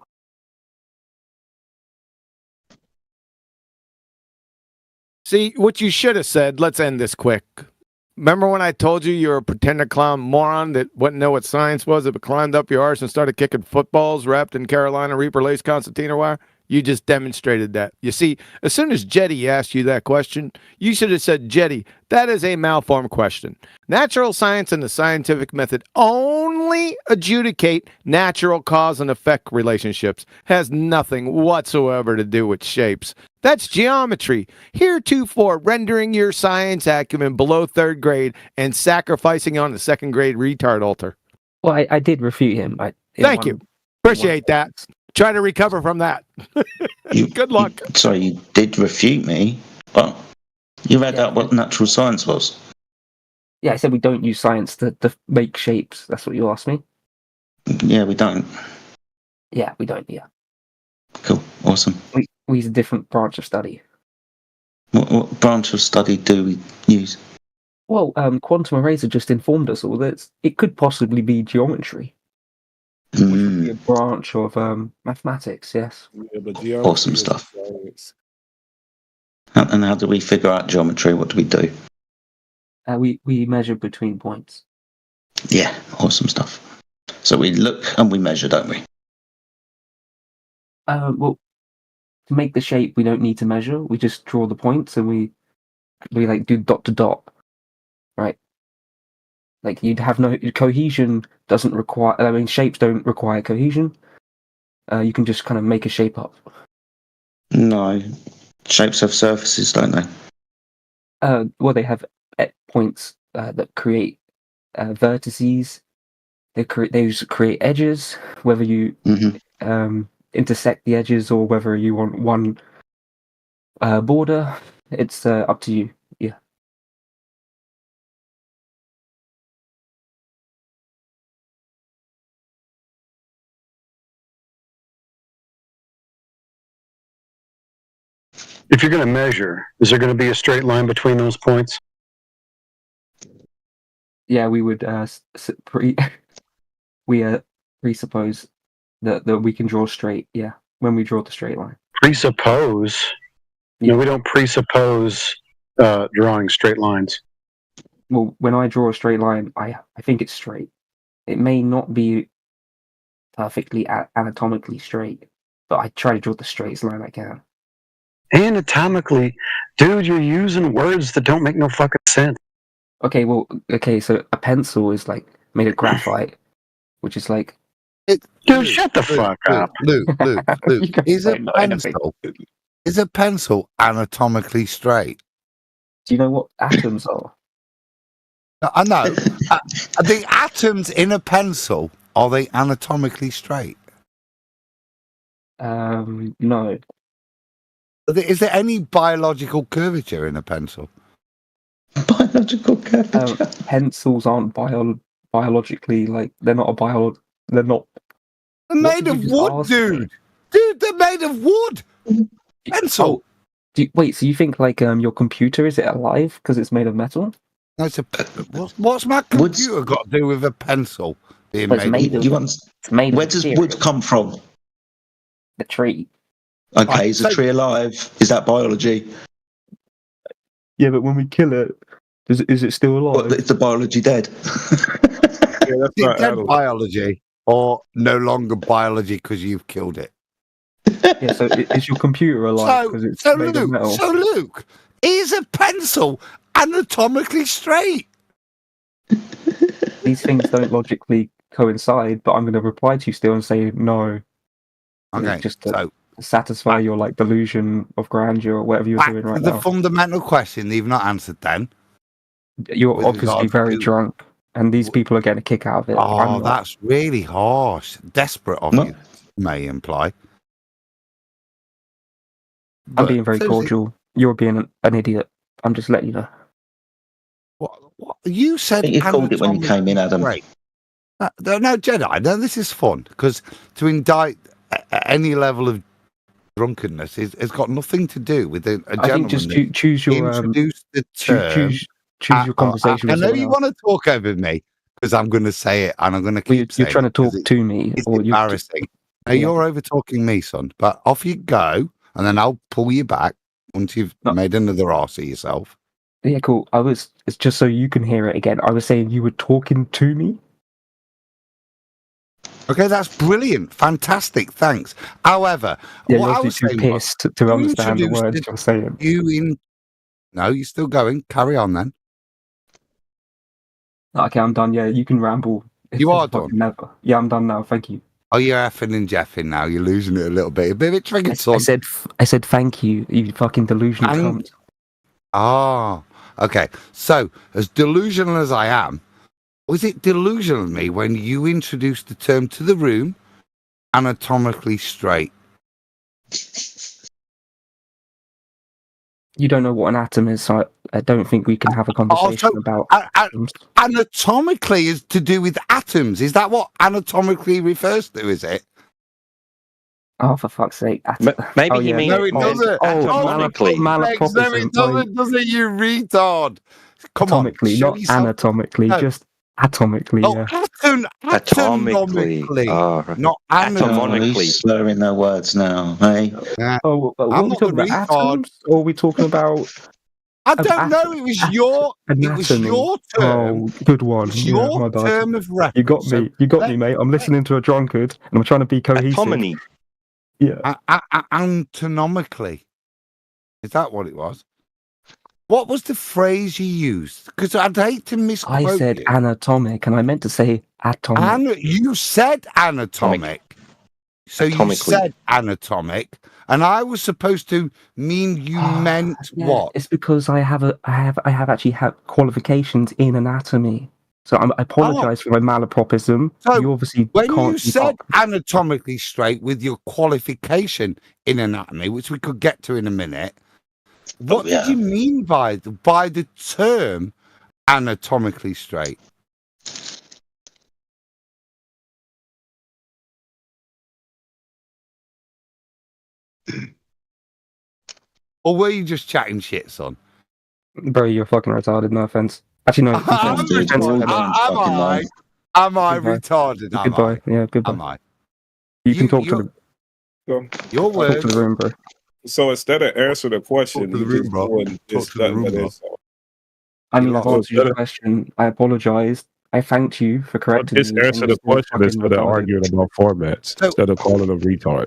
See, what you should have said, let's end this quick. Remember when I told you were a pretender clown moron that wouldn't know what science was, that climbed up your arse and started kicking footballs wrapped in Carolina Reaper lace concertina wire? You just demonstrated that. You see, as soon as Jetty asked you that question, you should have said, Jetty, that is a malformed question. Natural science and the scientific method only adjudicate natural cause and effect relationships. Has nothing whatsoever to do with shapes. That's geometry. Heretofore rendering your science acumen below 3rd grade and sacrificing on the 2nd grade retard altar. Well, I did refute him. Thank you. Appreciate that. Try to recover from that. Good luck. So you did refute me, but you read out what natural science was. Yeah, I said we don't use science to make shapes. That's what you asked me. Yeah, we don't. Yeah, we don't. Yeah. Cool. Awesome. We use a different branch of study. What branch of study do we use? Well, quantum arrays have just informed us all that it could possibly be geometry. Which would be a branch of mathematics, yes. Yeah, awesome stuff. And how do we figure out geometry? What do we do? We measure between points. Yeah, awesome stuff. So we look and we measure, don't we? Well, to make the shape, we don't need to measure. We just draw the points and we like do dot to dot, right? Like you'd have no cohesion. Doesn't require. I mean, shapes don't require cohesion. You can just kind of make a shape up. No, shapes have surfaces, don't they? Well, they have points that create vertices. They create edges. Whether you intersect the edges or whether you want one border, it's up to you. Yeah. If you're going to measure, is there going to be a straight line between those points? Yeah, we would presuppose that we can draw straight. Yeah, when we draw the straight line. Presuppose? Yeah. No, we don't presuppose drawing straight lines. Well, when I draw a straight line, I think it's straight. It may not be perfectly anatomically straight, but I try to draw the straightest line I can. Anatomically, dude, you're using words that don't make no fucking sense. Okay, so a pencil is like made of graphite, which is like. Dude, shut the fuck up. Luke, is a pencil anatomically straight? Do you know what atoms are? I know. Are the atoms in a pencil, are they anatomically straight? No. Is there any biological curvature in a pencil? Biological curvature? Pencils aren't biologically, like, they're not they're not. They're made of wood, dude! Dude, they're made of wood! Pencil! Oh, wait, so you think, like, your computer, is it alive because it's made of metal? No, what's my computer got to do with a pencil being made of wood? Where does wood come from? The tree. Okay, is a tree alive? Is that biology? Yeah, but when we kill it, is it still alive? What, is the biology dead? Yeah, that's Is it not dead animal. biology or no longer biology because you've killed it? Yeah, so is your computer alive because it's made of metal? So Luke, is a pencil anatomically straight? These things don't logically coincide, but I'm going to reply to you still and say no. Okay, Just to satisfy your like delusion of grandeur or whatever you're doing right the now. fundamental question that you've not answered then. You're with obviously regard very to- drunk, and these people are getting a kick out of it. Oh, I'm not. that's really harsh. Desperate of you, may imply. I'm being very cordial. You're being an idiot. I'm just letting you know. What you said? You called it when you came in, Adam. Great. No, Jedi. No, this is fun because to indict any level of drunkenness has got nothing to do with a I think gentleman. just that choose your introduced the term. choose your conversation. I with know someone you else. want to talk over me because I'm going to say it and I'm going to keep saying You're trying to it 'cause talk to me, It's or embarrassing. Now Yeah. you're over talking me, son. But off you go, and then I'll pull you back once you've made another arse of yourself. Yeah, cool. It's just so you can hear it again. I was saying you were talking to me. Okay, that's brilliant, fantastic, thanks. However, Yeah, what you're I was too saying pissed was, to you understand the introduced words it- you're saying. No, you're still going. Carry on then. Okay, I'm done. Yeah, you can ramble. You are It's fucking done. Never. Yeah, I'm done now. Thank you. Oh, you're effing and jeffing now. You're losing it a little bit. A bit of a triggered, son. I said thank you. You fucking delusional cunt. Ah, okay. So, as delusional as I am, was it delusional of me when you introduced the term to the room, anatomically straight? You don't know what an atom is, so I don't think we can have a conversation about atoms. Anatomically is to do with atoms. Is that what anatomically refers to, is it? Oh, for fuck's sake. Maybe oh, he yeah. means No, it doesn't. atomically. No, it doesn't, you retard. Come on. Atomically, show not yourself. anatomically, No. just atomically, Oh, yeah. atomically. Not He's slurring their words now, hey? What I'm are we not talking the about? retard. Atoms? Or are we talking about... I don't know. It was your Anatomy. term. Oh, good one. It's Yeah, your my bad. term of reference. You got me. You got me, mate. I'm listening to a drunkard, and I'm trying to be cohesive. Atomony. Yeah. Anatomically. Is that what it was? What was the phrase you used? Because I'd hate to misquote I said you. anatomic, and I meant to say atomic. You said anatomic. So you said anatomic, and I was supposed to mean you meant what? It's because I have actually had qualifications in anatomy. So I apologise for my malapropism. So you obviously when can't you keep said up. anatomically straight with your qualification in anatomy, which we could get to in a minute, what did you mean by the term anatomically straight? Or were you just chatting shit, son? Bro, you're fucking retarded, no offense. Actually, no. Am I retarded? Am Goodbye. I? Yeah, goodbye. Am I? You can talk to the... Your words. Talk to the room, bro. So instead of answer the question, Talk to the you room, just bro. go and just Talk to the let room, it bro. so. I mean, I've answered your question. I apologised. I thanked you for correcting Just me. and answer you're the still question fucking instead of retarded. arguing about formats. Instead of calling them retards.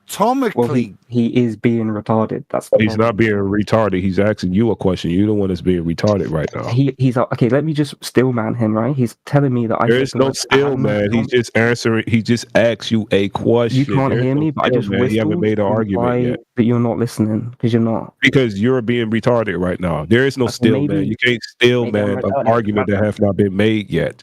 Atomically. Well, he is being retarded. That's the He's problem. not being retarded. He's asking you a question. You're the one that's being retarded right now. He's okay. Let me just still man him, right? He's telling me that I. There is no still man. He's just answering. He just asks you a question. You can't There's hear no me, but I still just man. He haven't whistled. made an to argument imply yet. that you're not listening because you're not. Because you're being retarded right now. There is no Okay, still maybe- man. You can't still maybe I'm man an retarded. argument that have not been made yet.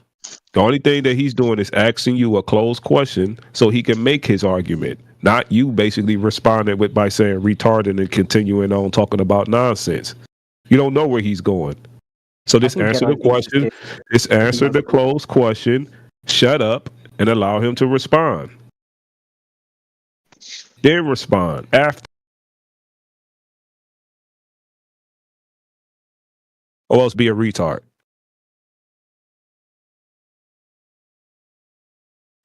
The only thing that he's doing is asking you a closed question so he can make his argument. Not you basically responding with by saying retarded and continuing on talking about nonsense. You don't know where he's going. So just can get answer the ideas, question. Just answer the closed question. Shut up and allow him to respond. Then respond after. Or else be a retard.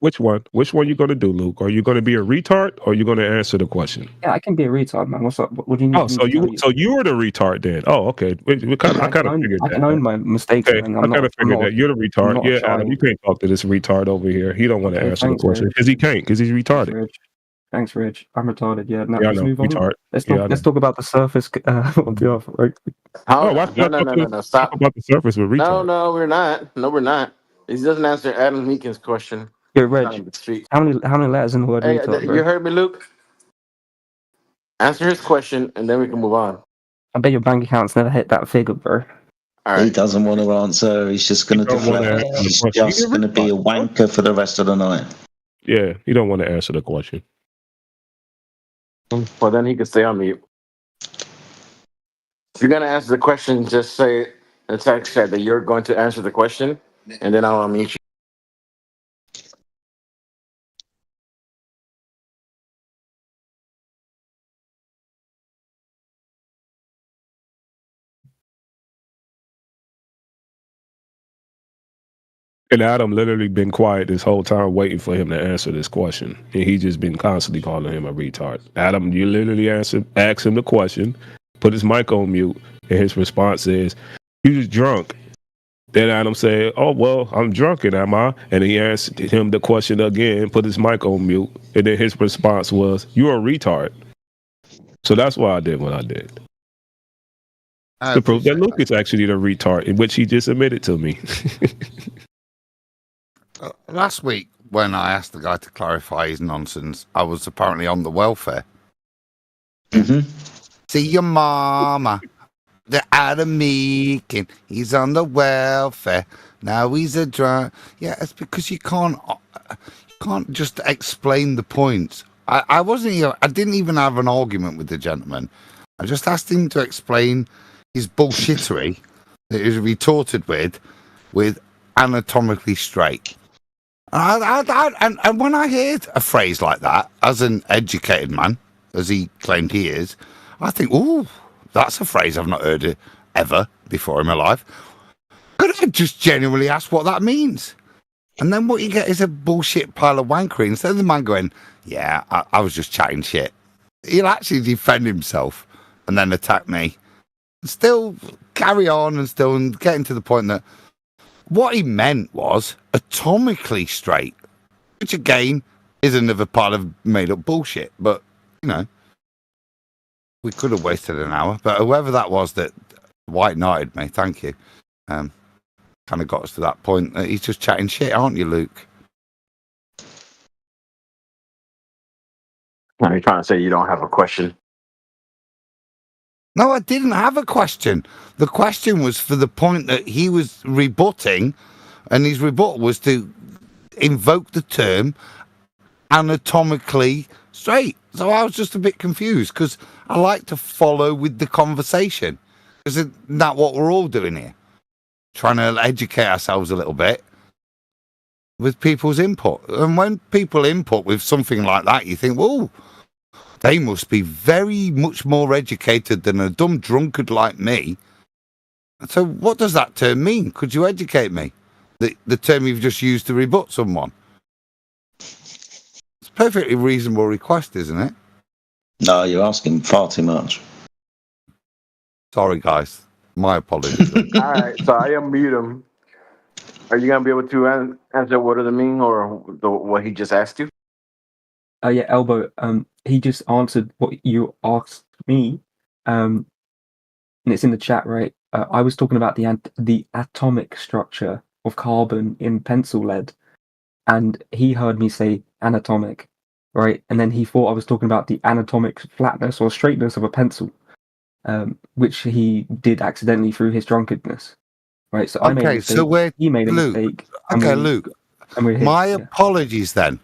Which one? Which one you going to do, Luke? Are you going to be a retard or are you going to answer the question? Yeah, I can be a retard, man. What's up? What do you need? Oh, so you were the retard then? Oh, okay. I kind of figured that. I can own my mistakes. Okay, Man. I kind of figured that you're the retard. Yeah, Adam, you can't talk to this retard over here. He don't want to answer the question because he can't because he's retarded. Thanks, Rich. I'm retarded. Yeah, no, Yeah, I let's know. move on. Retard. Let's talk about the surface on behalf, right? Oh, why No. Stop. talk about the surface with retard? No, we're not. No, we're not. He doesn't answer Adam Meekin's question. Yeah, Reg. How many letters in the word retard, bro? You heard me, Luke? Answer his question, and then we can move on. I bet your bank account's never hit that figure, bro. He doesn't want to answer. He's just going to deflect. He's just going to be a wanker for the rest of the night. Yeah, you don't want to answer the question. Well, then he can stay on mute. If you're going to answer the question, just say in the text chat that you're going to answer the question, and then I'll unmute you. And Adam literally been quiet this whole time waiting for him to answer this question. And he just been constantly calling him a retard. Adam, you literally asked him the question, put his mic on mute, and his response is, "You was drunk." Then Adam said, "Oh, well, I'm drunk, am I?" And he answered him the question again, put his mic on mute, and then his response was, "You're a retard." So that's why I did what I did. To prove that Luke is actually the retard, in which he just admitted to me. Last week, when I asked the guy to clarify his nonsense, I was apparently on the welfare. Mm-hmm. See your mama, the Adam Meekin, he's on the welfare. Now he's a drunk. Yeah, it's because you can't just explain the points. I didn't even have an argument with the gentleman. I just asked him to explain his bullshittery that he was retorted with anatomically straight. And when I heard a phrase like that, as an educated man, as he claimed he is, I think, ooh, that's a phrase I've not heard ever before in my life. Could I just genuinely ask what that means? And then what you get is a bullshit pile of wankery. Instead of the man going, yeah, I was just chatting shit, he'll actually defend himself and then attack me. Still carry on and still getting to the point that what he meant was atomically straight, which again is another part of made up bullshit. But, you know, we could have wasted an hour. But whoever that was that white knighted me, thank you. Kind of got us to that point that he's just chatting shit, aren't you, Luke? Are you trying to say you don't have a question? No, I didn't have a question. The question was for the point that he was rebutting, and his rebuttal was to invoke the term anatomically straight. So I was just a bit confused because I like to follow with the conversation. Isn't that what we're all doing here? Trying to educate ourselves a little bit with people's input. And when people input with something like that, you think, whoa, they must be very much more educated than a dumb drunkard like me. So what does that term mean? Could you educate me? The term you've just used to rebut someone. It's a perfectly reasonable request, isn't it? No, you're asking far too much. Sorry, guys. My apologies. All right, so I unmute him. Are you going to be able to answer what does it mean or what he just asked you? Yeah, Elbow. He just answered what you asked me, and it's in the chat, right? I was talking about the atomic structure of carbon in pencil lead, and he heard me say anatomic, right? And then he thought I was talking about the anatomic flatness or straightness of a pencil, which he did accidentally through his drunkenness, right? So I made a mistake. So he made a Luke, mistake. Okay, Luke. My apologies then.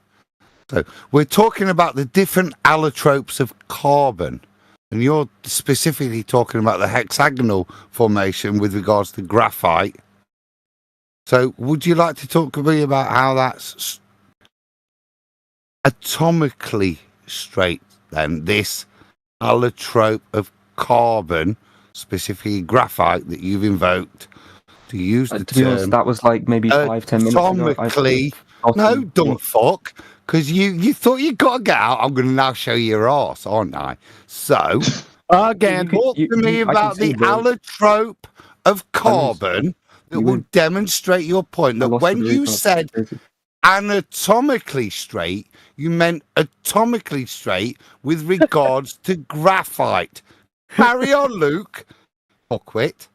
So we're talking about the different allotropes of carbon, and you're specifically talking about the hexagonal formation with regards to graphite. So would you like to talk to me about how that's atomically straight then, this allotrope of carbon, specifically graphite, that you've invoked to use the to be honest, term that was like maybe 5-10 minutes ago. atomically. No, dumb fuck. Because you thought you got to get out. I'm going to now show you your arse, aren't I? So, again, talk to me about the allotrope of carbon that will demonstrate your point. That when you said anatomically straight, you meant atomically straight with regards to graphite. Carry on, Luke. Fuckwit.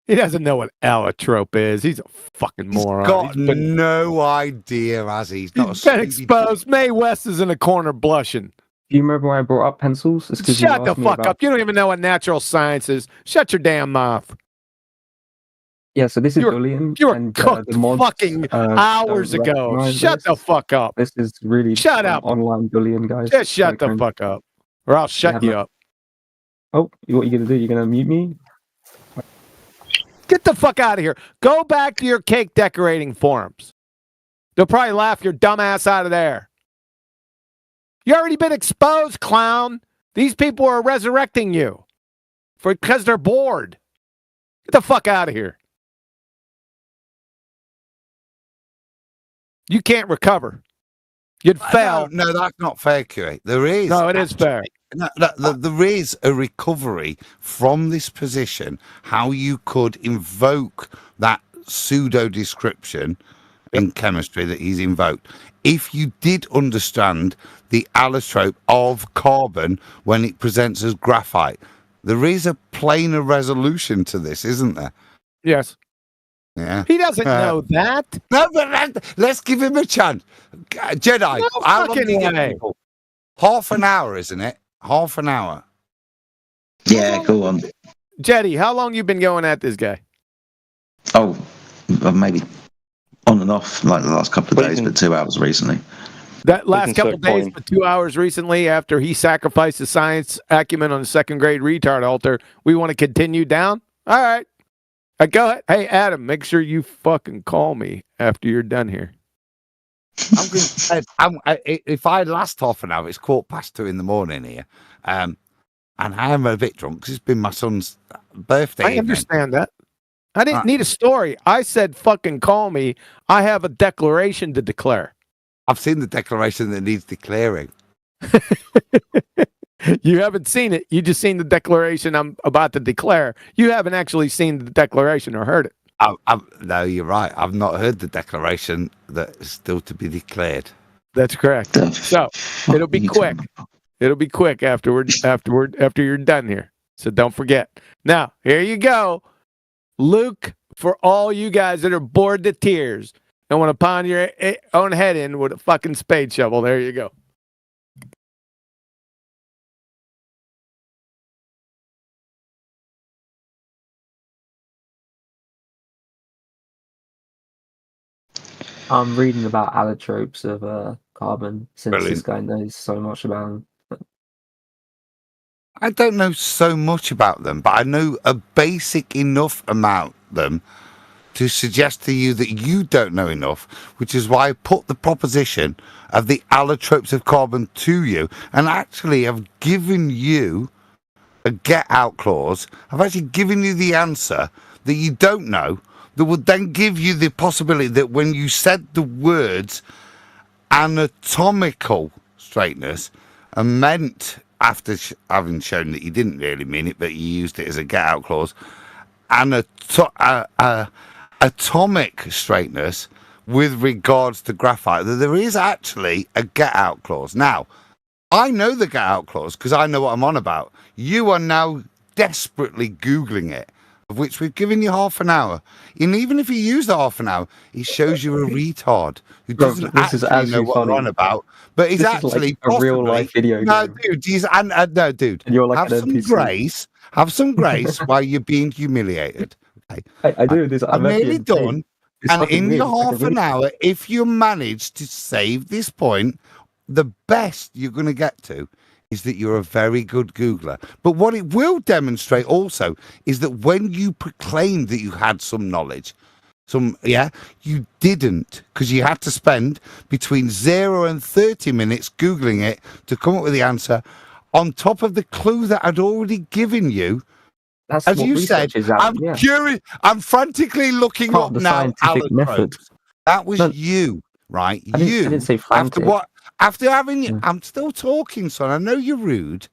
He doesn't know what allotrope is. He's a fucking moron. Got no idea, has he? He's not He's been exposed. Mae West is in a corner blushing. Do you remember why I brought up pencils? It's 'cause you Shut the asked me fuck about- up. You don't even know what natural science is. Shut your damn mouth. Yeah, so this is Boolean. You were and, cooked the mods, fucking hours don't ago. recognize Shut this. the fuck up. This is really Shut up. online Boolean, guys. Just shut the fuck up. Or I'll shut you up. Oh, what are you gonna do? You're gonna mute me? Get the fuck out of here. Go back to your cake decorating forums. They'll probably laugh your dumb ass out of there. You already been exposed, clown. These people are resurrecting you because they're bored. Get the fuck out of here. You can't recover. You'd fail. No, that's not fair, Curate. There is. No, it is fair. No, there is a recovery from this position, how you could invoke that pseudo description in chemistry that he's invoked. If you did understand the allotrope of carbon when it presents as graphite, there is a planar resolution to this, isn't there? Yes. Yeah. He doesn't know that. No, but let's give him a chance. Jedi, No how long fucking do you get way. people? Half an hour, isn't it? Half an hour. Yeah, go on. Jetty, how long you been going at this guy? Oh, maybe on and off, like the last couple of days, but 2 hours recently. That last couple days, but 2 hours recently after he sacrificed his science acumen on the second grade retard altar, we want to continue down? All right. Go ahead. Hey, Adam, make sure you fucking call me after you're done here. I'm going to say, if I last half an hour, it's 2:15 in the morning here, and I am a bit drunk because it's been my son's birthday. I understand that. I didn't need a story. I said fucking call me. I have a declaration to declare. I've seen the declaration that needs declaring. You haven't seen it. You just seen the declaration I'm about to declare. You haven't actually seen the declaration or heard it. No, you're right. I've not heard the declaration that is still to be declared. That's correct. So it'll be quick. It'll be quick after you're done here. So don't forget. Now, here you go. Luke, for all you guys that are bored to tears and want to pound your own head in with a fucking spade shovel, there you go. I'm reading about allotropes of carbon since this guy knows so much about them. I don't know so much about them, but I know a basic enough amount of them to suggest to you that you don't know enough, which is why I put the proposition of the allotropes of carbon to you and actually have given you a get out clause. I've actually given you the answer that you don't know that would then give you the possibility that when you said the words anatomical straightness and meant, after having shown that you didn't really mean it, but you used it as a get out clause, atomic straightness with regards to graphite, that there is actually a get out clause. Now, I know the get out clause because I know what I'm on about. You are now desperately Googling it, of which we've given you half an hour. And even if you use the half an hour, it shows you a retard who doesn't actually know what we're on about. But he's actually like a real life video game. No, dude, no, dude. And you're like have some NPC. grace. Have some grace while you're being humiliated. Okay. I do this. I'm nearly done. And fucking in weird. your It's like a half an really- hour, if you manage to save this point, the best you're going to get to is that you're a very good Googler. But what it will demonstrate also is that when you proclaimed that you had some knowledge, you didn't, because you had to spend between 0 and 30 minutes Googling it to come up with the answer on top of the clue that I'd already given you That's as what you said, research is, Adam, I'm yeah. curious. I'm frantically looking Part up of the now. scientific method. Allotropes. That was No, you, right? I didn't say After frantic. what? After having, Yeah. I'm still talking, son. I know you're rude.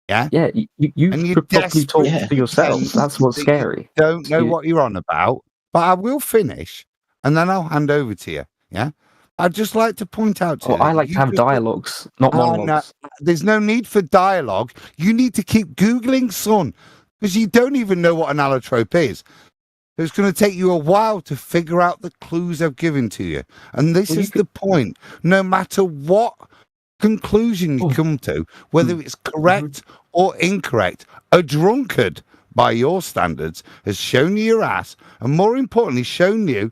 Yeah. Yeah, you And you're could probably talk desperate for yourself. pretend That's what's that scary. You don't know You- what you're on about, but I will finish, and then I'll hand over to you. Yeah. I'd just like to point out to you. I like to have dialogues, not monologues. No, there's no need for dialogue. You need to keep Googling, son, because you don't even know what an allotrope is. It's going to take you a while to figure out the clues I've given to you. And this is the point. No matter what conclusion you come to, whether it's correct or incorrect, a drunkard, by your standards, has shown you your ass, and more importantly, shown you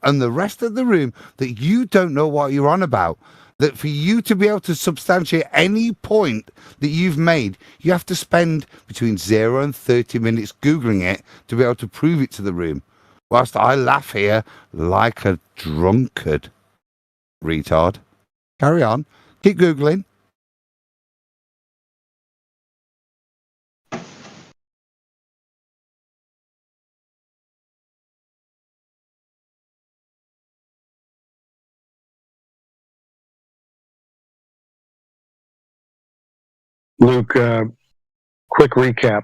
and the rest of the room that you don't know what you're on about. That for you to be able to substantiate any point that you've made, you have to spend between 0 and 30 minutes Googling it to be able to prove it to the room. Whilst I laugh here like a drunkard. Retard. Carry on. Keep Googling. Luke, quick recap.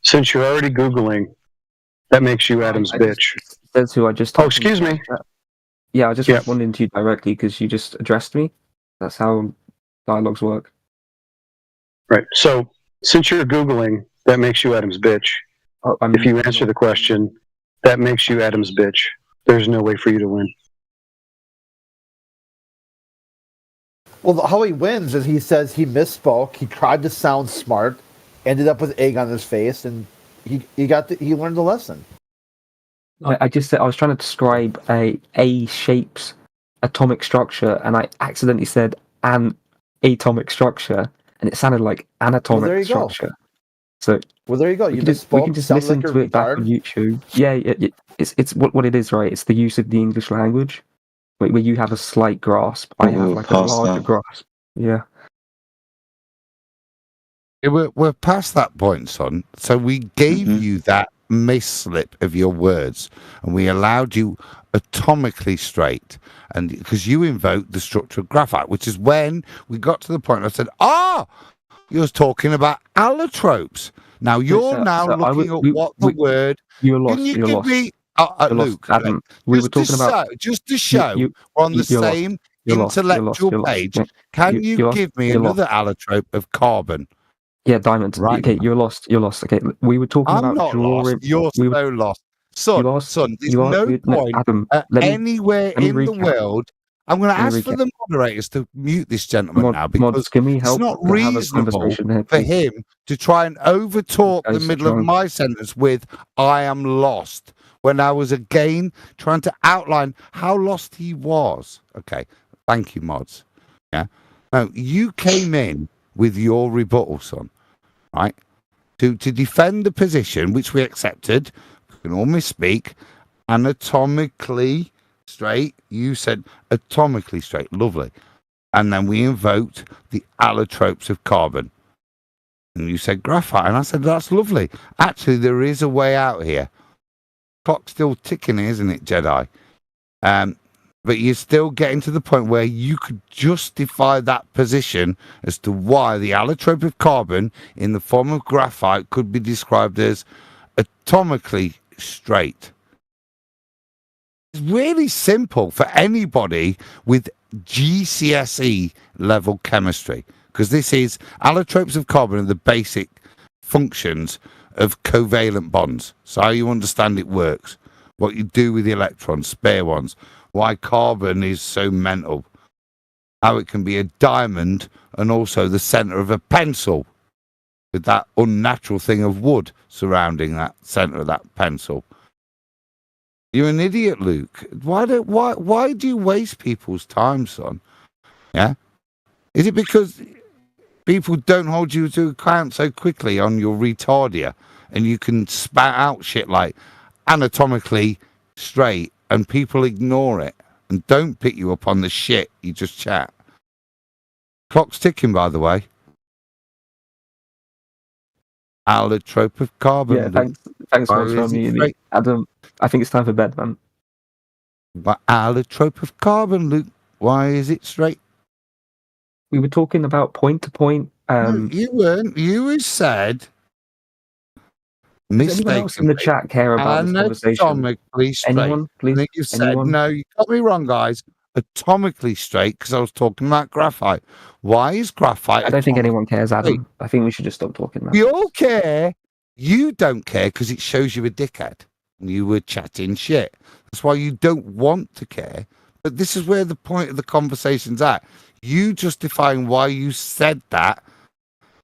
Since you're already Googling, that makes you Adam's bitch. That's who I just. Oh, excuse me. Yeah, I just responded to you directly because you just addressed me. That's how dialogues work. Right. So, since you're Googling, that makes you Adam's bitch. If you answer the question, that makes you Adam's bitch. There's no way for you to win. Well, how he wins is he says he misspoke. He tried to sound smart, ended up with egg on his face, and he learned the lesson. I just said I was trying to describe a shape's atomic structure, and I accidentally said an atomic structure, and it sounded like anatomic there you go. structure. So well, there you go. We can just listen to it back on YouTube. Yeah, it's what it is, right? It's the use of the English language. Where you have a slight grasp, I have like a larger grasp. Yeah. We're past that point, son. So we gave you that mislip of your words, and we allowed you atomically straight, and because you invoked the structure of graphite, which is when we got to the point I said, you was talking about allotropes. Now you're looking at what the word. You're lost. Can you you're give lost. me? Luke, Adam, we were talking about just to show we're on the same intellectual page. Can you give me another allotrope of carbon? Yeah, diamonds. Right. Okay, you're lost. You're lost. Okay, we were talking about not drawing. Lost. You're so lost, son. There's no point Adam, anywhere in the world. I'm going to ask for the moderators to mute this gentleman now because can we help it's not reasonable for him to try and overtalk the middle of my sentence with "I am lost." When I was again trying to outline how lost he was. Okay, thank you, mods. Yeah. Now you came in with your rebuttal, son, right? To defend the position which we accepted. We can all misspeak. Anatomically straight. You said atomically straight. Lovely. And then we invoked the allotropes of carbon. And you said graphite. And I said, that's lovely. Actually, there is a way out here. Clock's still ticking, isn't it, Jedi? But you're still getting to the point where you could justify that position as to why the allotrope of carbon in the form of graphite could be described as atomically straight. It's really simple for anybody with GCSE level chemistry, because this is allotropes of carbon are the basic functions of covalent bonds. So how you understand it works, what you do with the electrons, spare ones, why carbon is so mental, how it can be a diamond and also the center of a pencil with that unnatural thing of wood surrounding that center of that pencil. You're an idiot, Luke. Why do you waste people's time, son? Yeah? Is it because people don't hold you to account so quickly on your retardia, and you can spat out shit like anatomically straight, and people ignore it and don't pick you up on the shit you just chat? Clock's ticking, by the way. Allotrope of carbon. Yeah, thanks Why for is it unmuting me. straight? Adam, I think it's time for bed, man. But allotrope of carbon, Luke. Why is it straight? We were talking about point to point. No, you weren't. You said Does anyone else in the chat care about this conversation? Anatomically straight. Anyone, please? And then you said, Anyone? no, you got me wrong, guys. Atomically straight, because I was talking about graphite. Why is graphite? I don't think anyone cares, Adam. straight? I think we should just stop talking about We it. all care. You don't care because it shows you a dickhead. You were chatting shit. That's why you don't want to care. But this is where the point of the conversation's at. You justifying why you said that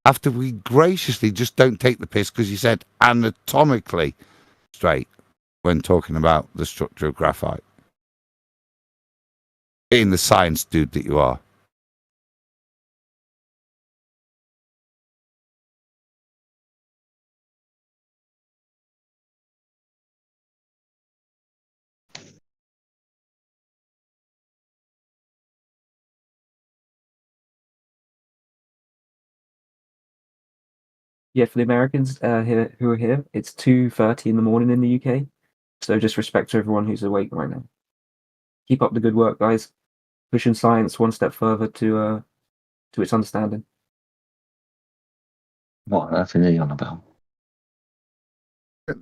after we graciously just don't take the piss because you said anatomically straight when talking about the structure of graphite. Being the science dude that you are. Yeah, for the Americans here who are here, it's 2:30 in the morning in the UK. So just respect to everyone who's awake right now. Keep up the good work, guys. Pushing science one step further to its understanding. What on earth are you on about?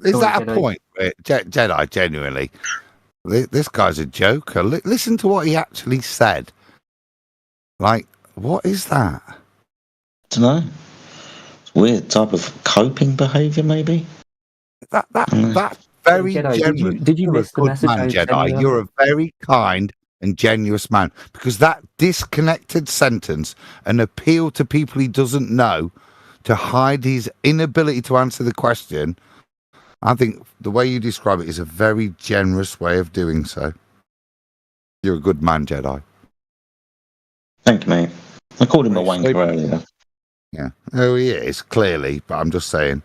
Is Go that on, a Jedi. point? Jedi, genuinely. This guy's a joker. Listen to what he actually said. Like, what is that? I don't know. It's weird type of coping behaviour, maybe. That's very Jedi, generous. did you You're miss a the good message man, I sent Jedi. you You're earlier? a very kind and generous man. Because that disconnected sentence, an appeal to people he doesn't know, to hide his inability to answer the question, I think the way you describe it is a very generous way of doing so. You're a good man, Jedi. Thank you, mate. I called him a wanker earlier. Yeah. Oh, he is, clearly. But I'm just saying,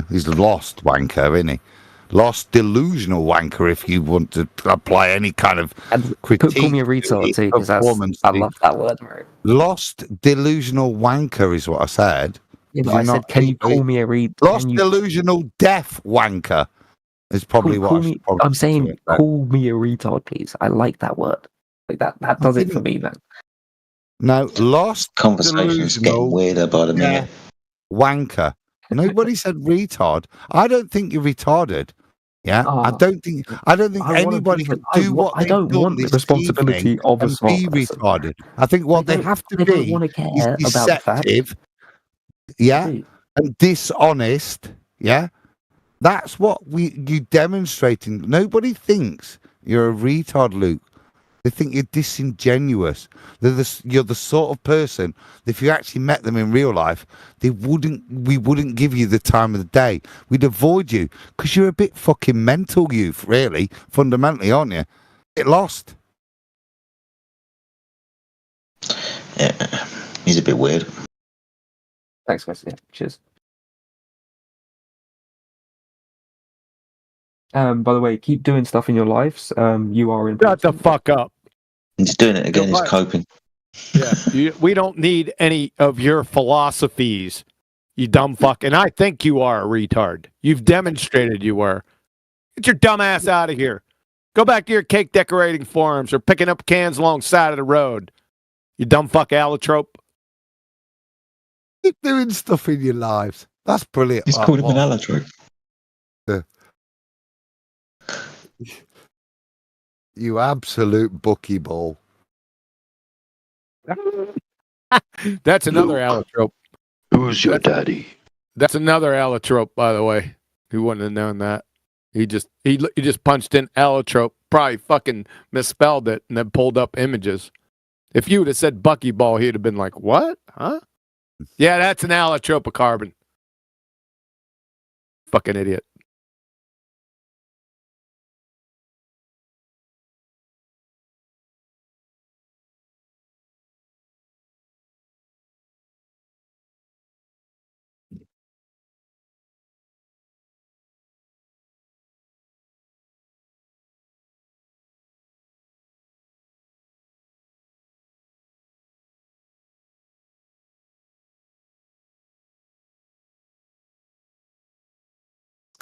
he's lost wanker, isn't he? Lost delusional wanker, if you want to apply any kind of critique. Call me a retard too, because I love that word, bro. Lost delusional wanker is what I said. Yeah, but Did you I said, not can you hear call it? me a retard? Lost delusional deaf wanker is probably what I should probably I'm saying, say. call me a retard, please. I like that word. Like that does it for me, man. No, lost Conversation's getting delusional weirder by the minute. deaf wanker. Nobody said retard. I don't think you're retarded. Yeah, I don't think anybody can do what I they've don't done want the this responsibility evening of a and smart be person. retarded. I think what they have to I don't be want to care is about the fact. deceptive, yeah, and dishonest, yeah. That's what you demonstrating. Nobody thinks you're a retard, Luke. They think you're disingenuous. You're the sort of person that if you actually met them in real life, we wouldn't give you the time of the day. We'd avoid you because you're a bit fucking mental, really, fundamentally, aren't you? Get lost. Yeah, he's a bit weird. Thanks, guys. Yeah, cheers. By the way, keep doing stuff in your lives. You are in. Shut the fuck up. He's doing it again. He's coping. Yeah, we don't need any of your philosophies, you dumb fuck. And I think you are a retard. You've demonstrated you were. Get your dumb ass out of here. Go back to your cake decorating forums or picking up cans alongside of the road. You dumb fuck allotrope. Keep doing stuff in your lives. That's brilliant. He's called him an allotrope. You absolute buckyball. That's another allotrope. Who's your daddy? That's another allotrope, by the way. Who wouldn't have known that? He just punched in allotrope, probably fucking misspelled it, and then pulled up images. If you would have said buckyball, he'd have been like, "What? Huh? Yeah, that's an allotrope of carbon." Fucking idiot.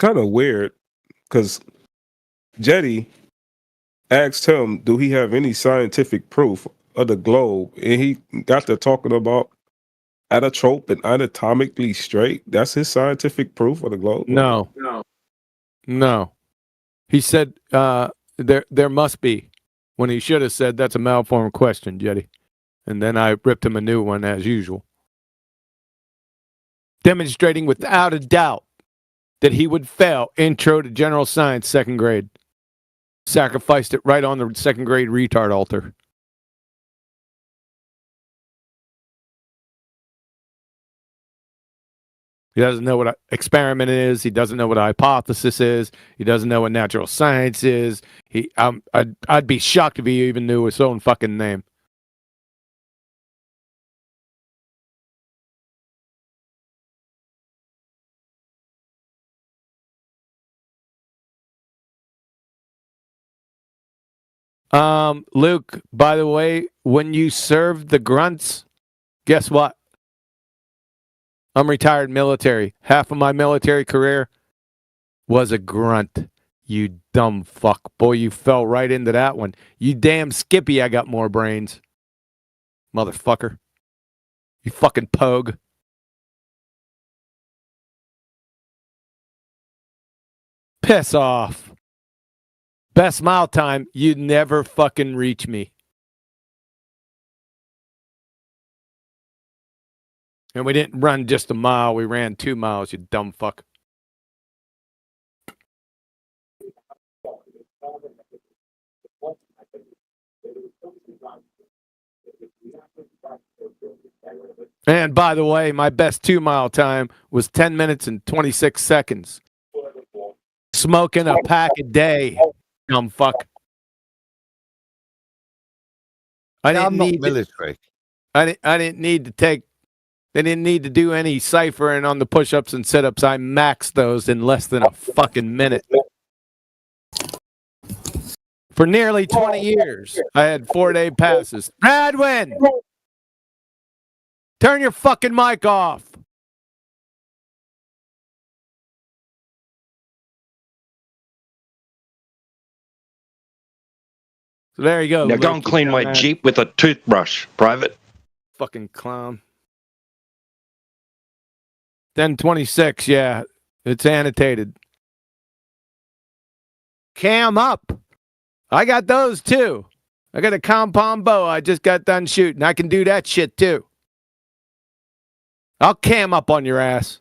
kind of weird because Jetty asked him, do he have any scientific proof of the globe? And he got to talking about atotrope and anatomically straight. That's his scientific proof of the globe? No. He said there must be, when he should have said that's a malformed question, Jetty. And then I ripped him a new one as usual. Demonstrating without a doubt that he would fail Intro to General Science 2nd grade. Sacrificed it right on the 2nd grade retard altar. He doesn't know what an experiment is. He doesn't know what a hypothesis is. He doesn't know what natural science is. I'd be shocked if he even knew his own fucking name. Luke, by the way, when you served the grunts, guess what? I'm retired military. Half of my military career was a grunt. You dumb fuck. Boy, you fell right into that one. You damn Skippy, I got more brains. Motherfucker. You fucking pogue. Piss off. Best mile time, you'd never fucking reach me. And we didn't run just a mile, we ran 2 miles, you dumb fuck. And by the way, my best 2 mile time was 10 minutes and 26 seconds. Smoking a pack a day, dumb fuck. I didn't need military. I didn't need to take. They didn't need to do any ciphering on the push-ups and sit-ups. I maxed those in less than a fucking minute. For nearly 20 years, I had 4-day passes. Bradwin! Turn your fucking mic off. So there you go. Now go and clean my Jeep with a toothbrush, Private. Fucking clown. 10:26, yeah. It's annotated. Cam up. I got those too. I got a compound bow I just got done shooting. I can do that shit too. I'll cam up on your ass.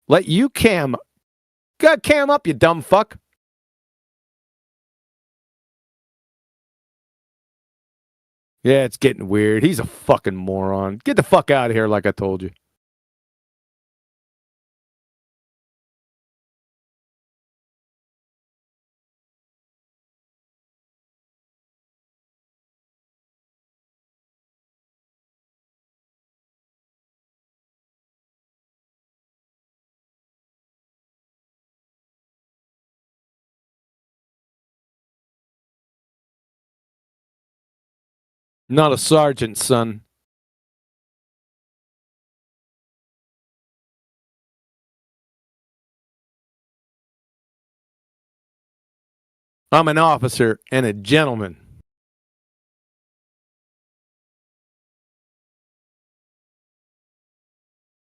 Let you cam. Got cam up, you dumb fuck. Yeah, it's getting weird. He's a fucking moron. Get the fuck out of here like I told you. Not a sergeant, son. I'm an officer and a gentleman.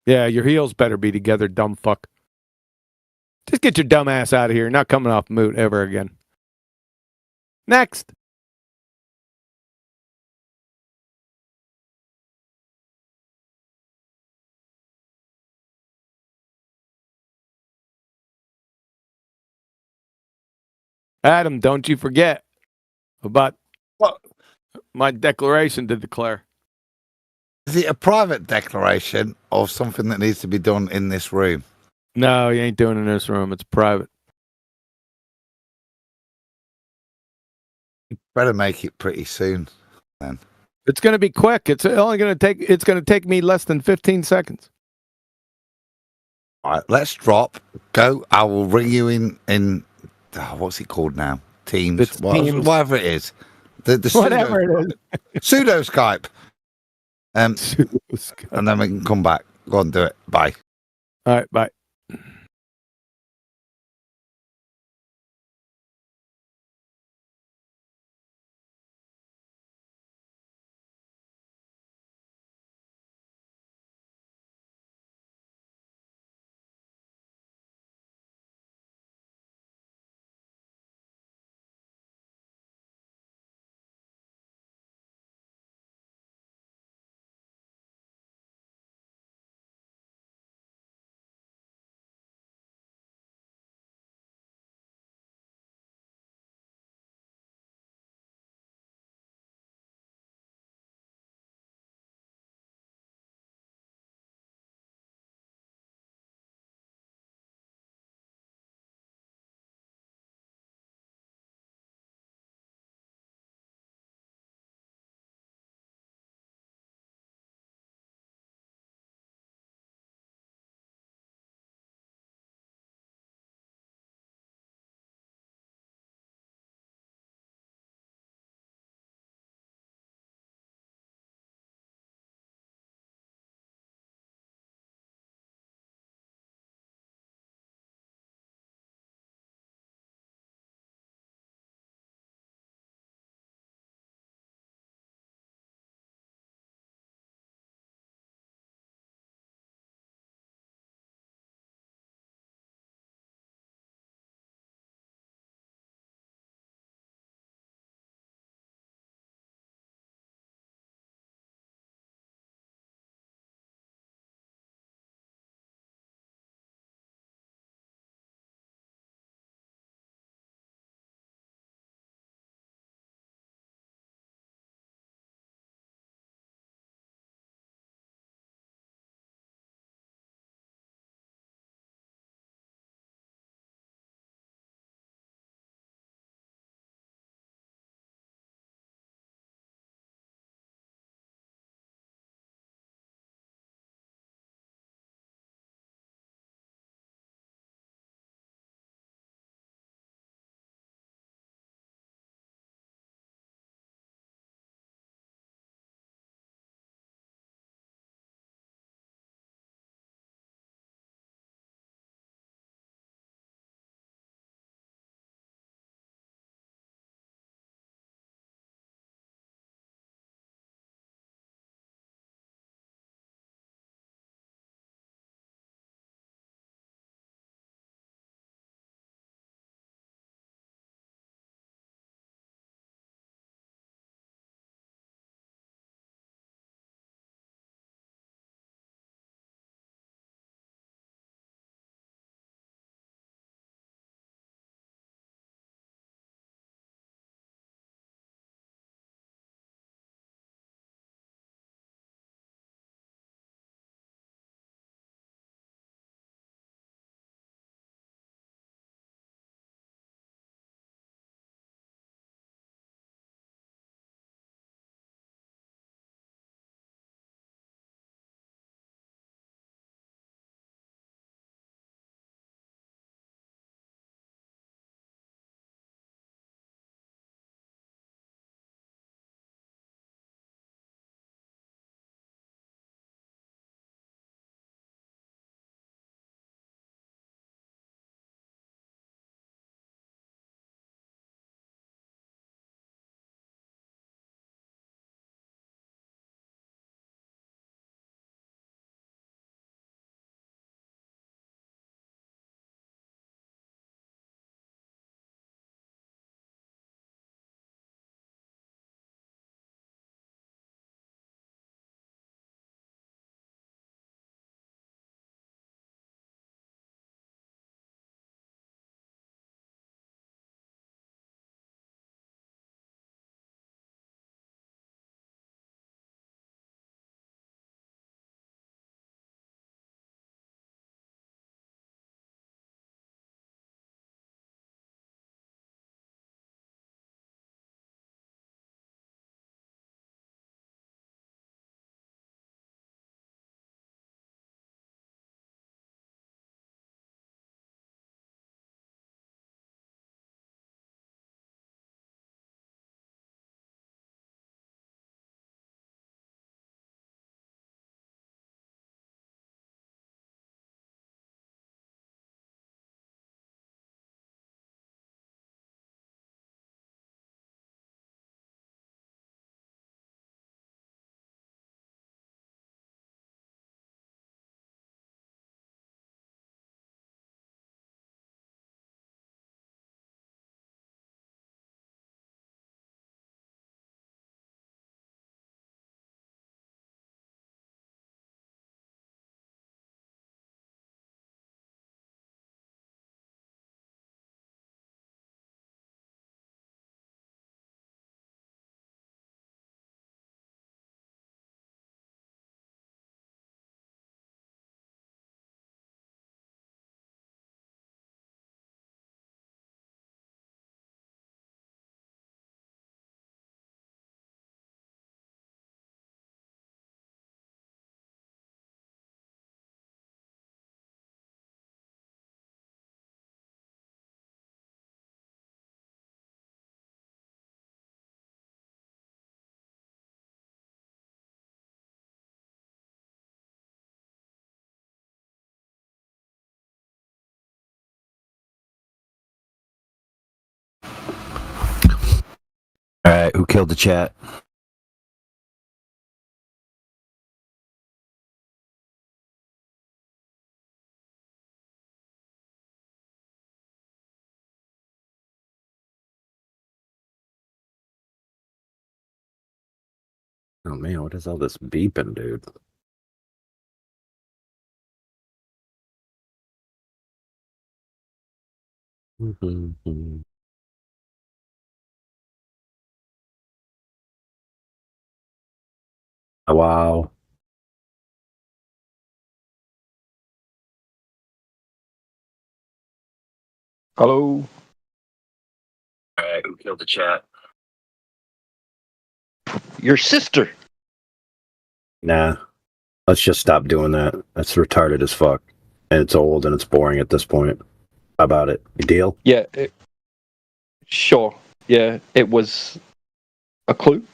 Yeah, your heels better be together, dumb fuck. Just get your dumb ass out of here. Not coming off moot ever again. Next. Adam, don't you forget about my declaration to declare. Is it a private declaration or something that needs to be done in this room? No, you ain't doing it in this room. It's private. Better make it pretty soon, then. It's going to be quick. It's only going to take. It's going to take me less than 15 seconds. All right, let's drop. Go. I will ring you in. What's it called now? Teams. Teams. Whatever it is. The Whatever it is. Pseudo Skype. And then we can come back. Go and do it. Bye. All right. Bye. All right, who killed the chat? Oh man, what is all this beeping, dude? Oh, wow. Hello. All right, who killed the chat? Your sister. Nah, let's just stop doing that. That's retarded as fuck. And it's old and it's boring at this point. How about it? You deal? Yeah. Sure. Yeah, it was a clue.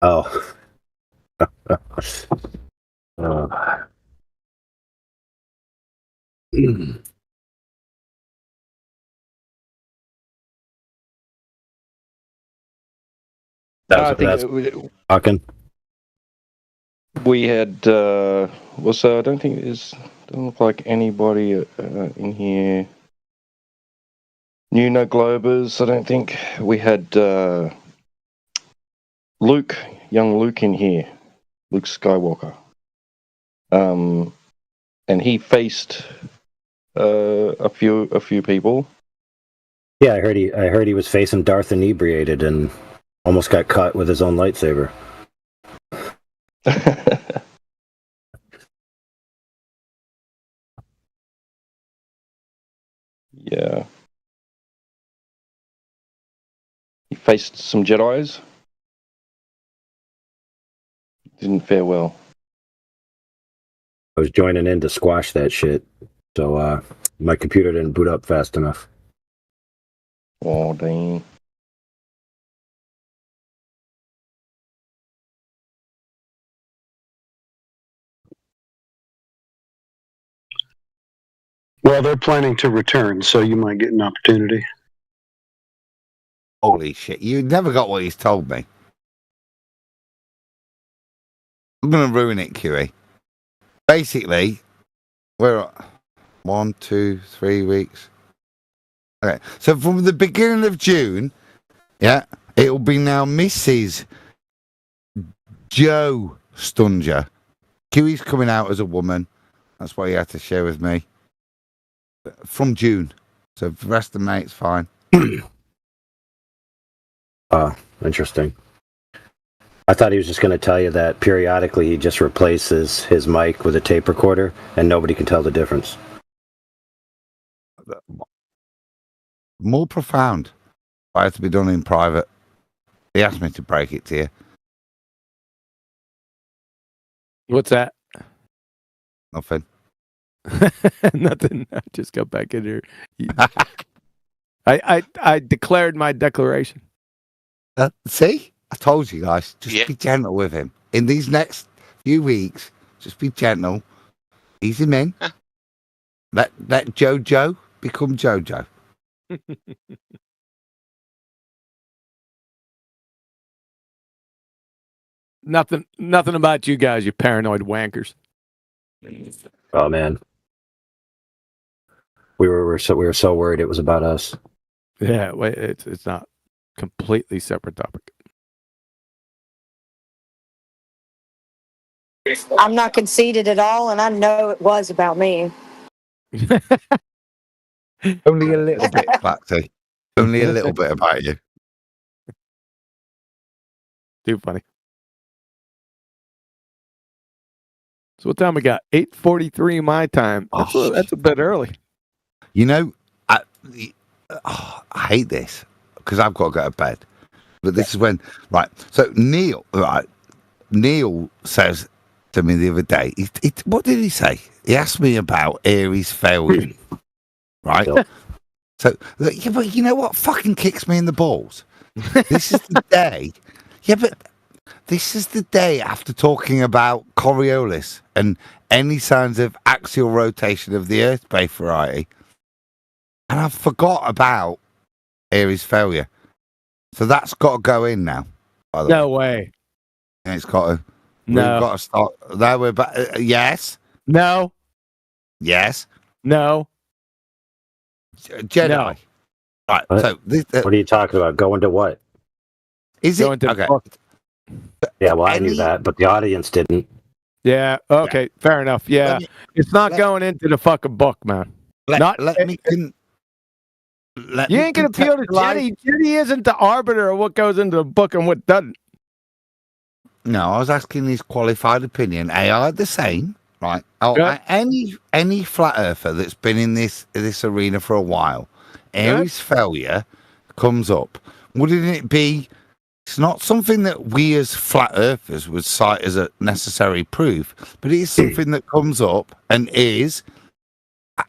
Oh. I think talking. We had I don't think there's doesn't look like anybody in here. New No Globers. I don't think we had Luke, young Luke, in here. Luke Skywalker. And he faced a few people. Yeah, I heard he was facing Darth inebriated and almost got caught with his own lightsaber. Yeah. He faced some Jedis. Didn't fare well. I was joining in to squash that shit, so my computer didn't boot up fast enough. Oh, dang. Well, they're planning to return, so you might get an opportunity. Holy shit, you never got what he's told me. I'm going to ruin it, QE. Basically, we're 1, 2, 3 weeks. Okay, so from the beginning of June, yeah, it'll be now Mrs. Joe Stunger. QE's coming out as a woman. That's what he had to share with me. From June. So the rest of the mate's fine. Interesting. I thought he was just going to tell you that periodically he just replaces his mic with a tape recorder and nobody can tell the difference. More profound. I had to be done in private. He asked me to break it to you. What's that? Nothing. Nothing. I just got back in here. I declared my declaration. See? I told you guys. Just be gentle with him. In these next few weeks, just be gentle. Ease him in. Let Jojo become Jojo. Nothing about you guys, you paranoid wankers. Oh man. We were so worried it was about us. Yeah, wait, it's not. Completely separate topic. I'm not conceited at all, and I know it was about me. Only a little bit, Clatsy. Only a little bit about you. Too funny. So what time we got? 8:43 my time. That's a bit early. You know, I hate this because I've got to go to bed. But this is when, right? So Neil says to me the other day, what did he say? He asked me about Aries failure, right? So, yeah, but you know what fucking kicks me in the balls? This is the day. Yeah, but this is the day after talking about Coriolis and any signs of axial rotation of the Earth-based variety. And I forgot about Aries failure. So that's got to go in now. No way. And it's got to. No. We've got to start. There we're back. Yes. No. Yes. No. Jedi. No. Right. What? So this, What are you talking about? Going to what? is Go it into okay? book. Yeah, well, I knew that, but the audience didn't. Yeah. Okay. Fair enough. Yeah. It's not going into the fucking book, man. Let me. You ain't gonna appeal to Jetty. Jetty isn't the arbiter of what goes into the book and what doesn't. No, I was asking his qualified opinion. AI the same, right? Oh, Yeah. any flat earther that's been in this arena for a while, Aries failure comes up. Wouldn't it be? It's not something that we as flat earthers would cite as a necessary proof, but it is something that comes up and is.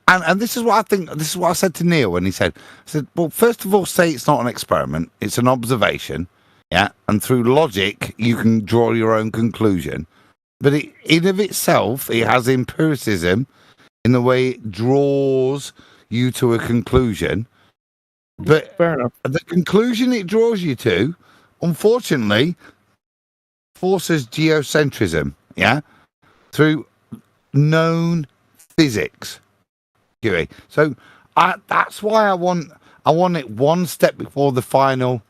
And this is what I think. This is what I said to Neil when he said, "I said, well, first of all, say it's not an experiment; it's an observation, yeah. And through logic, you can draw your own conclusion. But in of itself, it has empiricism in the way it draws you to a conclusion. But fair enough. The conclusion it draws you to, unfortunately, forces geocentrism, yeah, through known physics." So that's why I want it one step before the final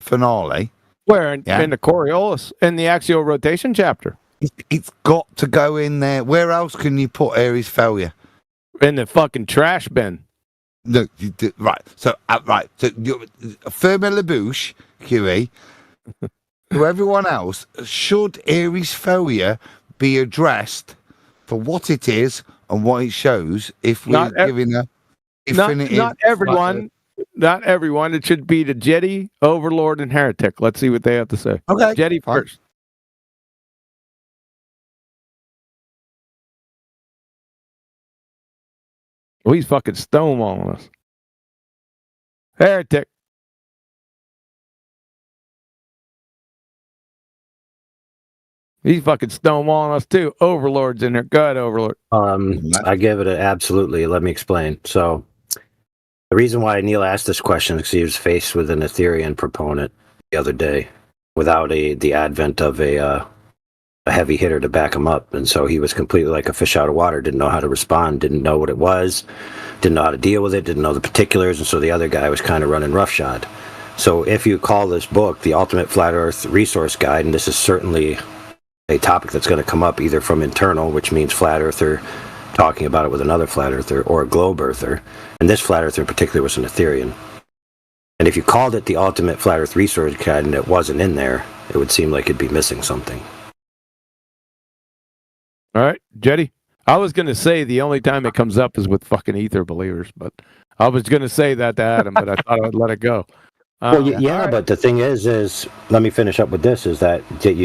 finale. Where in the Coriolis, in the axial rotation chapter. It's got to go in there. Where else can you put Aries failure? In the fucking trash bin. No, right. So right. So Fermi Labouche, QE, to everyone else, should Aries failure be addressed for what it is and what it shows? If we're giving a definitive, not everyone. Not everyone. It should be the Jedi, Overlord, and Heretic. Let's see what they have to say. Okay, Jedi first. Oh, he's fucking stonewalling us. Heretic. He's fucking stonewalling us too. Overlord's in there. Go ahead, Overlord. I give it an absolutely. Let me explain. So, the reason why Neil asked this question is because he was faced with an Ethereum proponent the other day without the advent of a heavy hitter to back him up, and so he was completely like a fish out of water. Didn't know how to respond. Didn't know what it was. Didn't know how to deal with it. Didn't know the particulars, and so the other guy was kind of running roughshod. So, if you call this book the Ultimate Flat Earth Resource Guide, and this is certainly a topic that's going to come up either from internal, which means flat earther talking about it with another flat earther, or a globe earther, and this flat earther in particular was an Ethereum. And if you called it the Ultimate Flat Earth Resource Guide and it wasn't in there, it would seem like it'd be missing something. All right, Jetty. I was going to say the only time it comes up is with fucking ether believers, but I was going to say that to Adam, but I thought I'd let it go. Well, yeah, but the thing is let me finish up with this, is that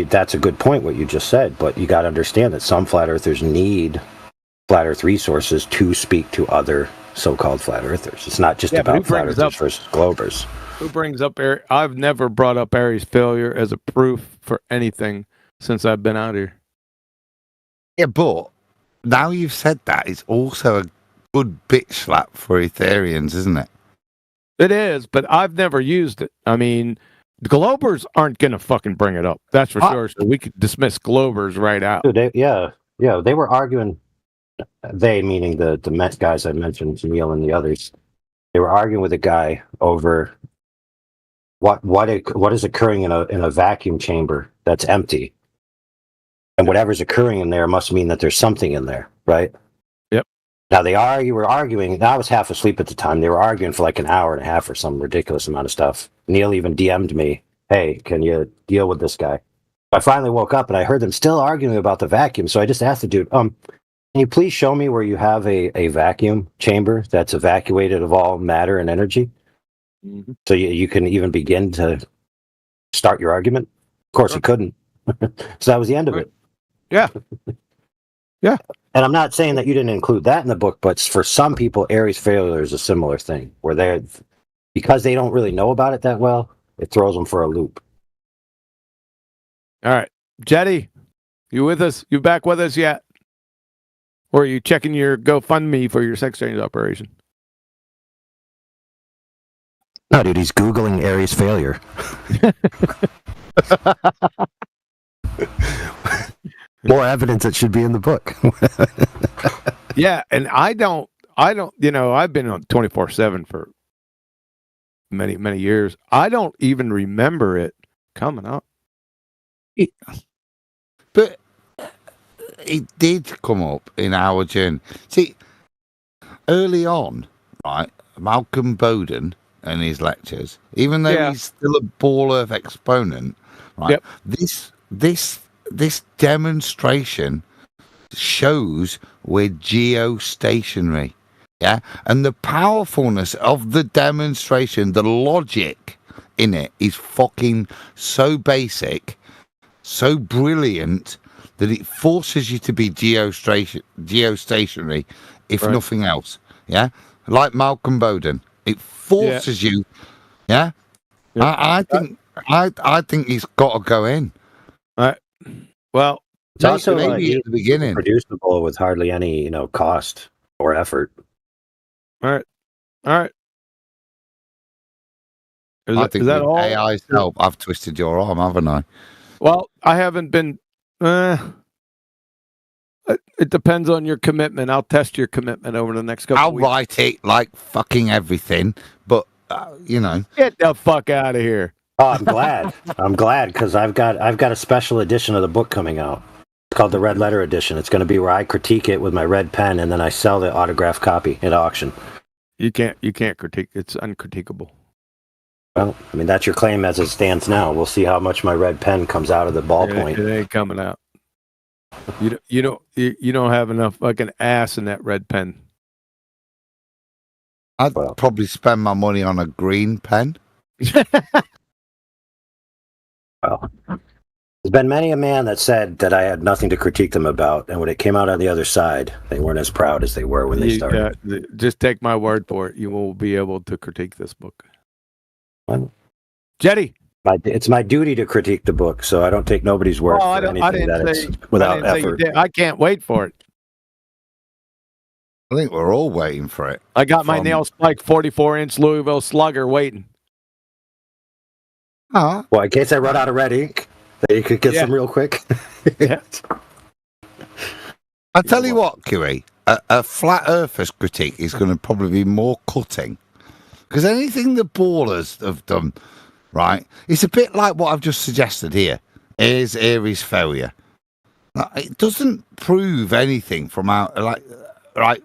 that's a good point, what you just said, but you got to understand that some flat earthers need flat earth resources to speak to other so-called flat earthers. It's not just about flat earthers versus globers. Who brings up I've never brought up Aries failure as a proof for anything since I've been out here. Yeah, but now you've said that, it's also a good bitch slap for Ethereans, isn't it? It is, but I've never used it. I mean, the Globers aren't going to fucking bring it up. That's for sure. So we could dismiss Globers right out. Dude, they were arguing. They, meaning the Met guys I mentioned, Neil and the others, they were arguing with a guy over what is occurring in a vacuum chamber that's empty, and whatever's occurring in there must mean that there's something in there, right? Yep. Now you were arguing. I was half asleep at the time. They were arguing for like an hour and a half or some ridiculous amount of stuff. Neil even DM'd me, "Hey, can you deal with this guy?" I finally woke up and I heard them still arguing about the vacuum. So I just asked the dude, "Can you please show me where you have a vacuum chamber that's evacuated of all matter and energy, so you can even begin to start your argument?" Of course, he couldn't. So that was the end of it. Yeah. Yeah. And I'm not saying that you didn't include that in the book, but for some people, Aries failure is a similar thing, where because they don't really know about it that well, it throws them for a loop. All right. Jetty, you with us? You back with us yet? Or are you checking your GoFundMe for your sex change operation? No, dude, he's Googling Aries failure. More evidence that should be in the book. Yeah, and I don't, I've been on 24/7 for many, many years. I don't even remember it coming up. But it did come up in our journey. See, early on, right, Malcolm Bowden and his lectures, even though he's still a Ball Earth exponent, right, this demonstration shows we're geostationary. Yeah, and the powerfulness of the demonstration, the logic in it is fucking so basic, so brilliant that it forces you to be geostationary, if nothing else. Yeah, like Malcolm Bowden, it forces you. Yeah, I think he's got to go in. Well, it's also maybe at the beginning producible with hardly any cost or effort. All right. I think with AI's help, I've twisted your arm, haven't I? Well, I haven't been. It depends on your commitment. I'll test your commitment over the next couple. I'll weeks. write it like fucking everything, but get the fuck out of here. Oh, I'm glad. I'm glad because I've got a special edition of the book coming out. It's called the Red Letter Edition. It's going to be where I critique it with my red pen, and then I sell the autographed copy at auction. You can't critique. It's uncritiquable. Well, I mean that's your claim as it stands now. We'll see how much my red pen comes out of the ballpoint. It ain't coming out. You don't have enough fucking ass in that red pen. I'd probably spend my money on a green pen. Well, there's been many a man that said that I had nothing to critique them about, and when it came out on the other side, they weren't as proud as they were when they started. Just take my word for it. You will be able to critique this book. Well, Jetty. It's my duty to critique the book, so I don't take nobody's word for anything that it's without effort. I can't wait for it. I think we're all waiting for it. I got my nail spike 44-inch Louisville Slugger waiting. Oh. Well, in case I run out of red ink, that you could get some real quick. Yeah. I tell you what, QE, a flat earthers critique is going to probably be more cutting. Because anything the ballers have done, right, it's a bit like what I've just suggested here. Is Aries failure. It doesn't prove anything from out,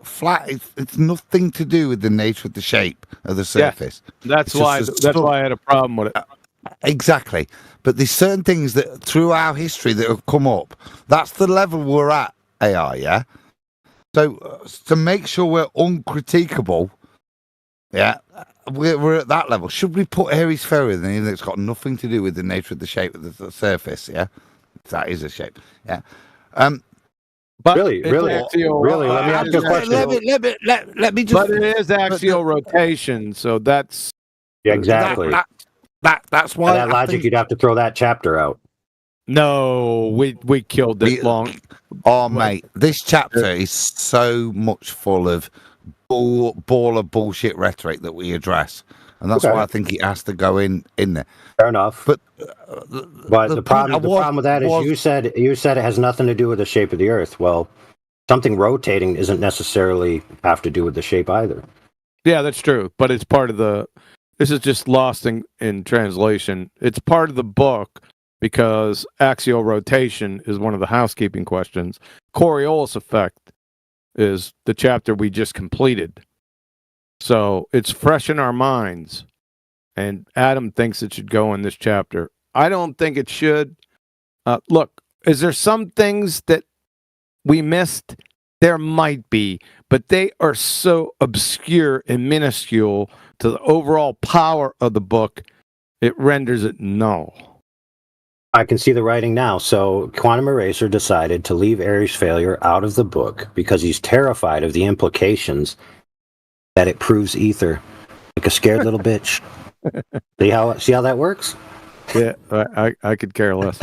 flat, it's nothing to do with the nature of the shape of the surface. Yeah, that's why I had a problem with it. Exactly. But there's certain things that through our history that have come up. That's the level we're at, AI, yeah? So to make sure we're uncritiquable, yeah, we're at that level. Should we put Aries failure in anything that's got nothing to do with the nature of the shape of the surface, yeah? That is a shape, yeah. But really, let me ask you a question. Let me just. But it is axial rotation, so that's exactly. That's why. By that logic, you'd have to throw that chapter out. No, we killed it long. Oh, mate, this chapter is so much full of baller bullshit rhetoric that we address, and that's why I think it has to go in there. Fair enough. But the problem with that is you said it has nothing to do with the shape of the Earth. Well, something rotating isn't necessarily have to do with the shape either. Yeah, that's true. But it's part of the. This is just lost in translation. It's part of the book because axial rotation is one of the housekeeping questions. Coriolis effect is the chapter we just completed. So it's fresh in our minds. And Adam thinks it should go in this chapter. I don't think it should. Look, is there some things that we missed? There might be, but they are so obscure and minuscule to the overall power of the book, it renders it null. I can see the writing now. So Quantum Eraser decided to leave Aries failure out of the book because he's terrified of the implications that it proves ether, like a scared little bitch. See how that works? Yeah, I could care less.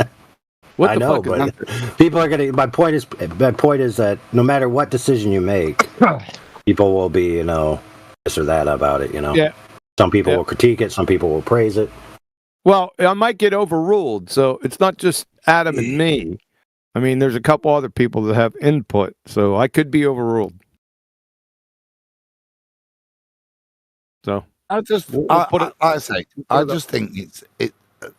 I know, but people are gonna. My point is that no matter what decision you make, people will be, this or that about it. Yeah, Some people will critique it. Some people will praise it. Well, I might get overruled, so it's not just Adam and me. I mean, there's a couple other people that have input, so I could be overruled. So I just, I just think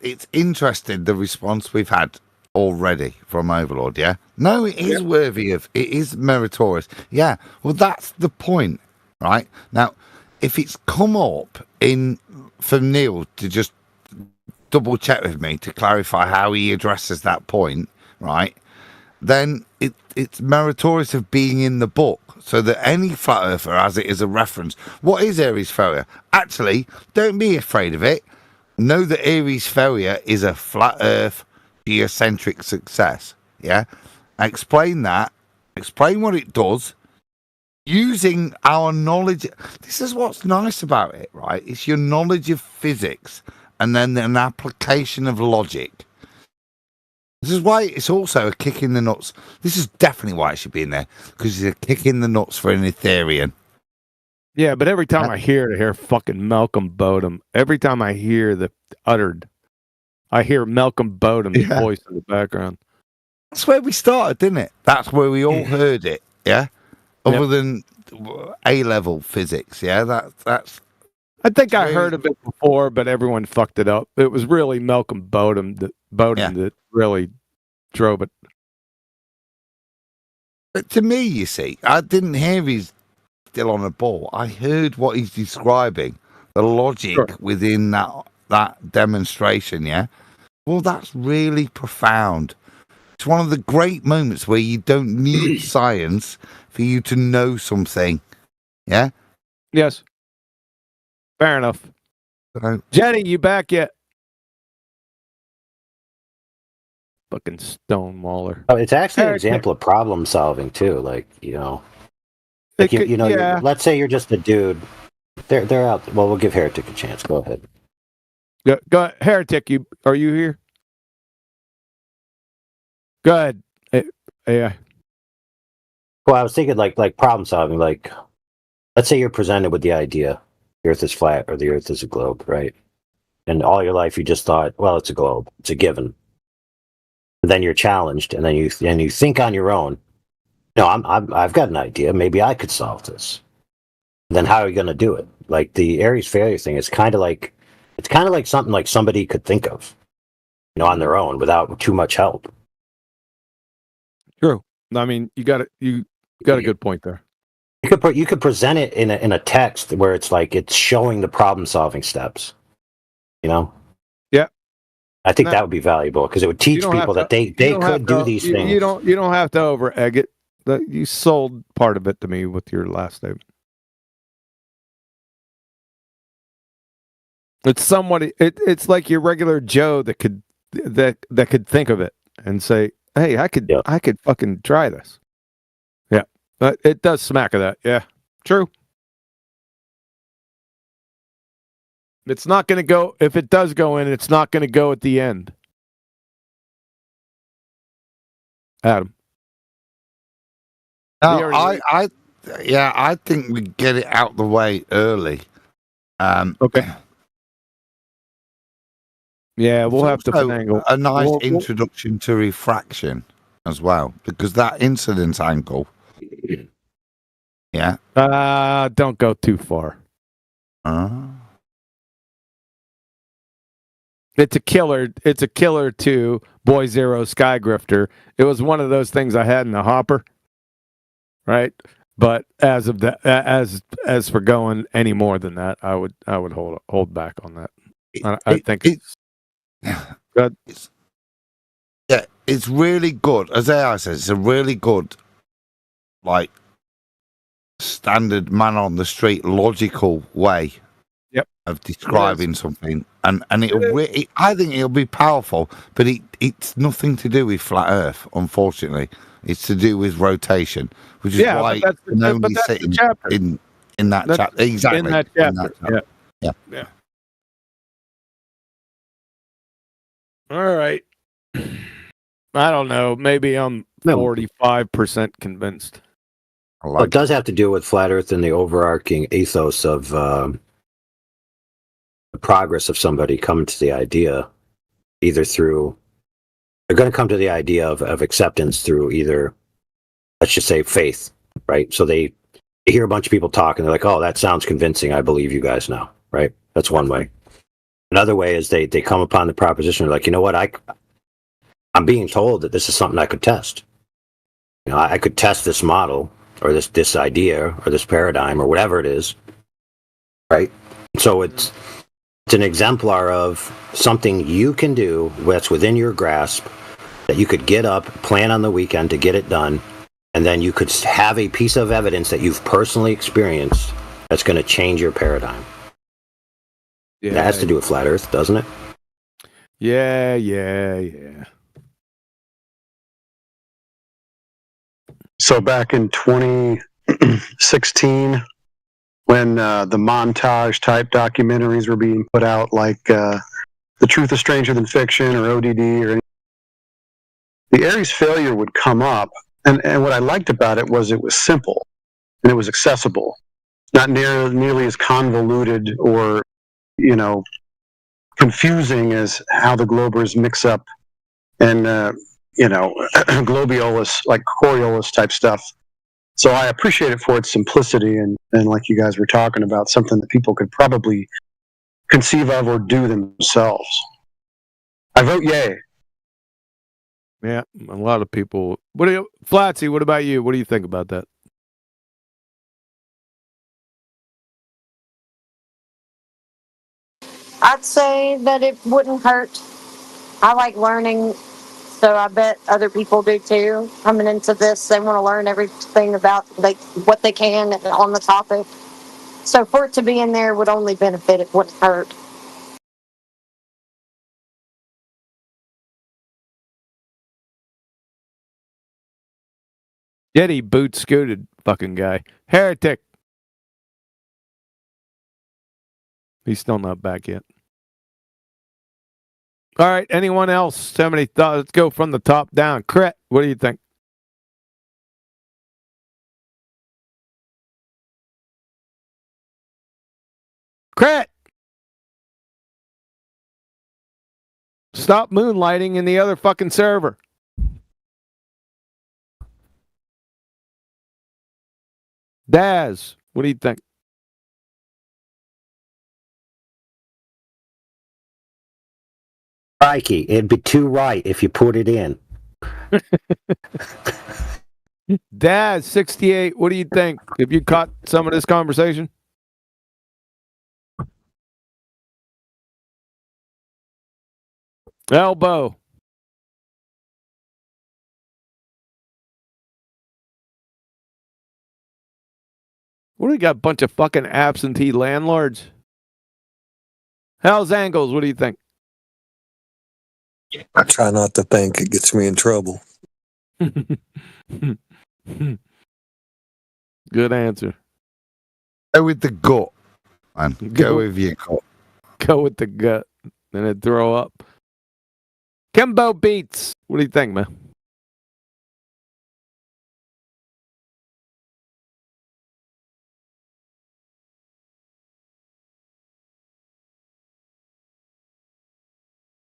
it's interesting the response we've had already from Overlord. Yeah, no, it is worthy of, it is meritorious. Yeah, well, that's the point, right? Now, if it's come up for Neil to just double check with me to clarify how he addresses that point, right? Then it's meritorious of being in the book, so that any flat earther has it as a reference. What is Aries failure? Actually, don't be afraid of it. Know that Aries failure is a flat earth geocentric success. Yeah, explain that. Explain what it does. Using our knowledge. This is what's nice about it, right? It's your knowledge of physics and then an application of logic. This is why it's also a kick in the nuts. This is definitely why it should be in there, because it's a kick in the nuts for an Etherean. Yeah, but every time I hear fucking Malcolm Bodum, every time I hear I hear Malcolm Bodum's voice in the background. That's where we started, didn't it? That's where we all heard it, yeah? Other than A-level physics, yeah? That's. I think I heard of it before, but everyone fucked it up. It was really Malcolm Bodum that really drove it. But to me, you see, I didn't hear he's still on a ball. I heard what he's describing, the logic within that demonstration, yeah? Well, that's really profound. It's one of the great moments where you don't need science for you to know something, yeah? Yes. Fair enough. Jenny, you back yet? Fucking Stonewaller. Oh, it's actually an example of problem solving too. Like, like let's say you're just a dude. They're out. Well, we'll give Heretic a chance. Go ahead. Go ahead. Heretic, are you here? Go ahead. AI. Well, I was thinking like problem solving. Like, let's say you're presented with the idea. The Earth is flat or the Earth is a globe, right? And all your life you just thought, well, it's a globe, it's a given. And then you're challenged, and then you think on your own. No, I've got an idea. Maybe I could solve this. Then how are you going to do it? Like the Aries failure thing is kind of like something like somebody could think of, on their own without too much help. True. I mean, you got a good point there. You could present it in a text where it's like it's showing the problem solving steps. Yeah. I think that would be valuable because it would teach people that they could do these things. You don't have to over egg it. You sold part of it to me with your last statement. It's somebody. It's like your regular Joe that could think of it and say, "Hey, I could fucking try this." Yeah, but it does smack of that. Yeah, true. It's not going to go. If it does go in, it's not going to go at the end. Adam. No, I think we get it out the way early. Okay. Yeah, we'll have to finagle a nice introduction to refraction as well, because that incidence angle. Yeah. Don't go too far. It's a killer. It's a killer to Boy Zero Sky Grifter. It was one of those things I had in the hopper, right? But as for going any more than that, I would hold back on that. I think it's good. It's really good. As AI says, it's a really good, like, standard man on the street, logical way. Of describing something, and I think it'll be powerful, but it's nothing to do with flat Earth. Unfortunately, it's to do with rotation, which is why it's only sitting in that chapter. Exactly in that chapter. Yeah. All right. I don't know. Maybe I'm 45% convinced. Well, it does have to do with flat Earth and the overarching ethos of progress of somebody coming to the idea either through, they're going to come to the idea of acceptance through either, let's just say, faith, right? So they hear a bunch of people talk and they're like, oh, that sounds convincing. I believe you guys now, right? That's one way. Another way is they come upon the proposition, they're like, you know what, I'm being told that this is something I could test. You know, I could test this model or this idea or this paradigm or whatever it is, right? So it's an exemplar of something you can do that's within your grasp, that you could get up, plan on the weekend to get it done, and then you could have a piece of evidence that you've personally experienced that's going to change your paradigm. Yeah, that has to do with flat Earth, doesn't it? Yeah. So back in 2016, when the montage type documentaries were being put out, like The Truth is Stranger Than Fiction or ODD or anything, the Ares failure would come up. And what I liked about it was simple and it was accessible, not nearly as convoluted or, confusing as how the Globers mix up and, Globiolus, like Coriolis type stuff. So I appreciate it for its simplicity and like you guys were talking about, something that people could probably conceive of or do themselves. I vote yay. Yeah, a lot of people. Flatsy, what about you? What do you think about that? I'd say that it wouldn't hurt. I like learning, so I bet other people do too. Coming into this, they want to learn everything about what they can on the topic. So for it to be in there would only benefit, it wouldn't hurt. Jetty boot scooted fucking guy. Heretic. He's still not back yet. All right. Anyone else have any thoughts? Let's go from the top down. Crit, what do you think? Crit! Stop moonlighting in the other fucking server. Daz, what do you think? Crikey, it'd be too right if you put it in. Daz, 68, what do you think? Have you caught some of this conversation? Elbow. What do we got? A bunch of fucking absentee landlords? Hell's Angles, what do you think? I try not to think. It gets me in trouble. Good answer. Go with the gut, man. Go with your gut. Go with the gut. And then throw up. Kimbo Beats, what do you think, man?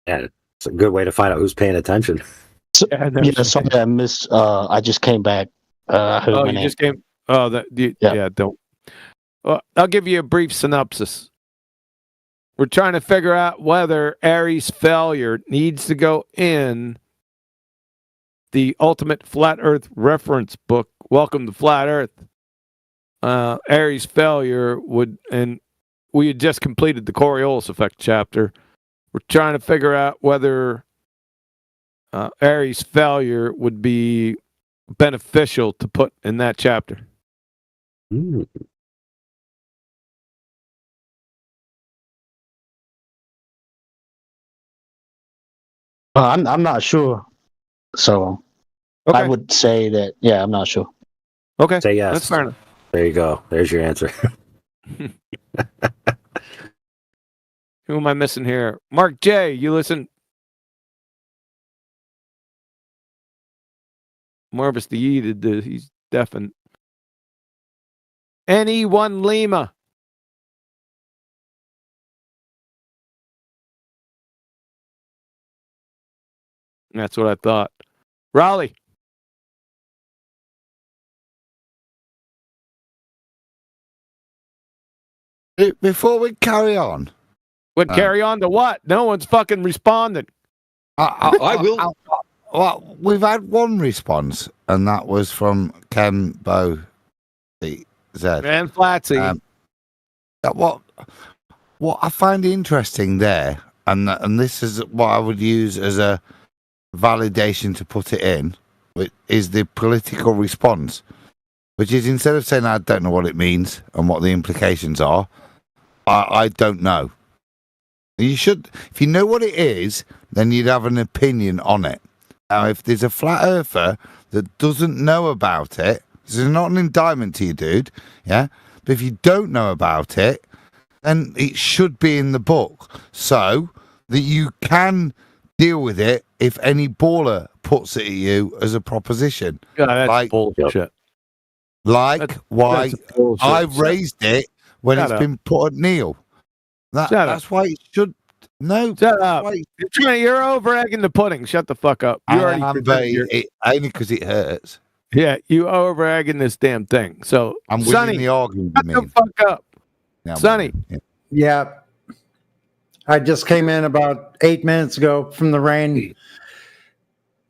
Yeah, it's a good way to find out who's paying attention. Sorry, I missed. I just came back. Oh, you just came. Oh, yeah. Don't. I'll give you a brief synopsis. We're trying to figure out whether Ares failure needs to go in the Ultimate Flat Earth reference book. Welcome to Flat Earth. Ares failure would, and we had just completed the Coriolis effect chapter. We're trying to figure out whether Ares failure would be beneficial to put in that chapter. Mm. I'm not sure. So okay. I would say that, yeah, I'm not sure. Okay. Say yes. That's fair enough. There you go. There's your answer. Who am I missing here? Mark J, you listen. Marvis the Yeeted, he's deafened. NE1 Lima. That's what I thought. Raleigh. Before we carry on. Carry on to what? No one's fucking responding. I will. Well, we've had one response, and that was from Ken Bo Z. And Flatsy. What I find interesting there, and this is what I would use as a validation to put it in, is the political response, which is instead of saying I don't know what it means and what the implications are, I don't know. You should, if you know what it is, then you'd have an opinion on it. Now, if there's a flat earther that doesn't know about it, this is not an indictment to you, dude. Yeah, but if you don't know about it, then it should be in the book so that you can deal with it if any baller puts it at you as a proposition. Yeah, that's bullshit. Why I've raised it when it's been put at Neil. That's why it should. No, shut up. You're over egging the pudding. Shut the fuck up. You only because it hurts. Yeah, you over egging this damn thing. So I'm Sonny, winning the argument. Shut the fuck up, Sonny. Yeah, I just came in about 8 minutes ago from the rain.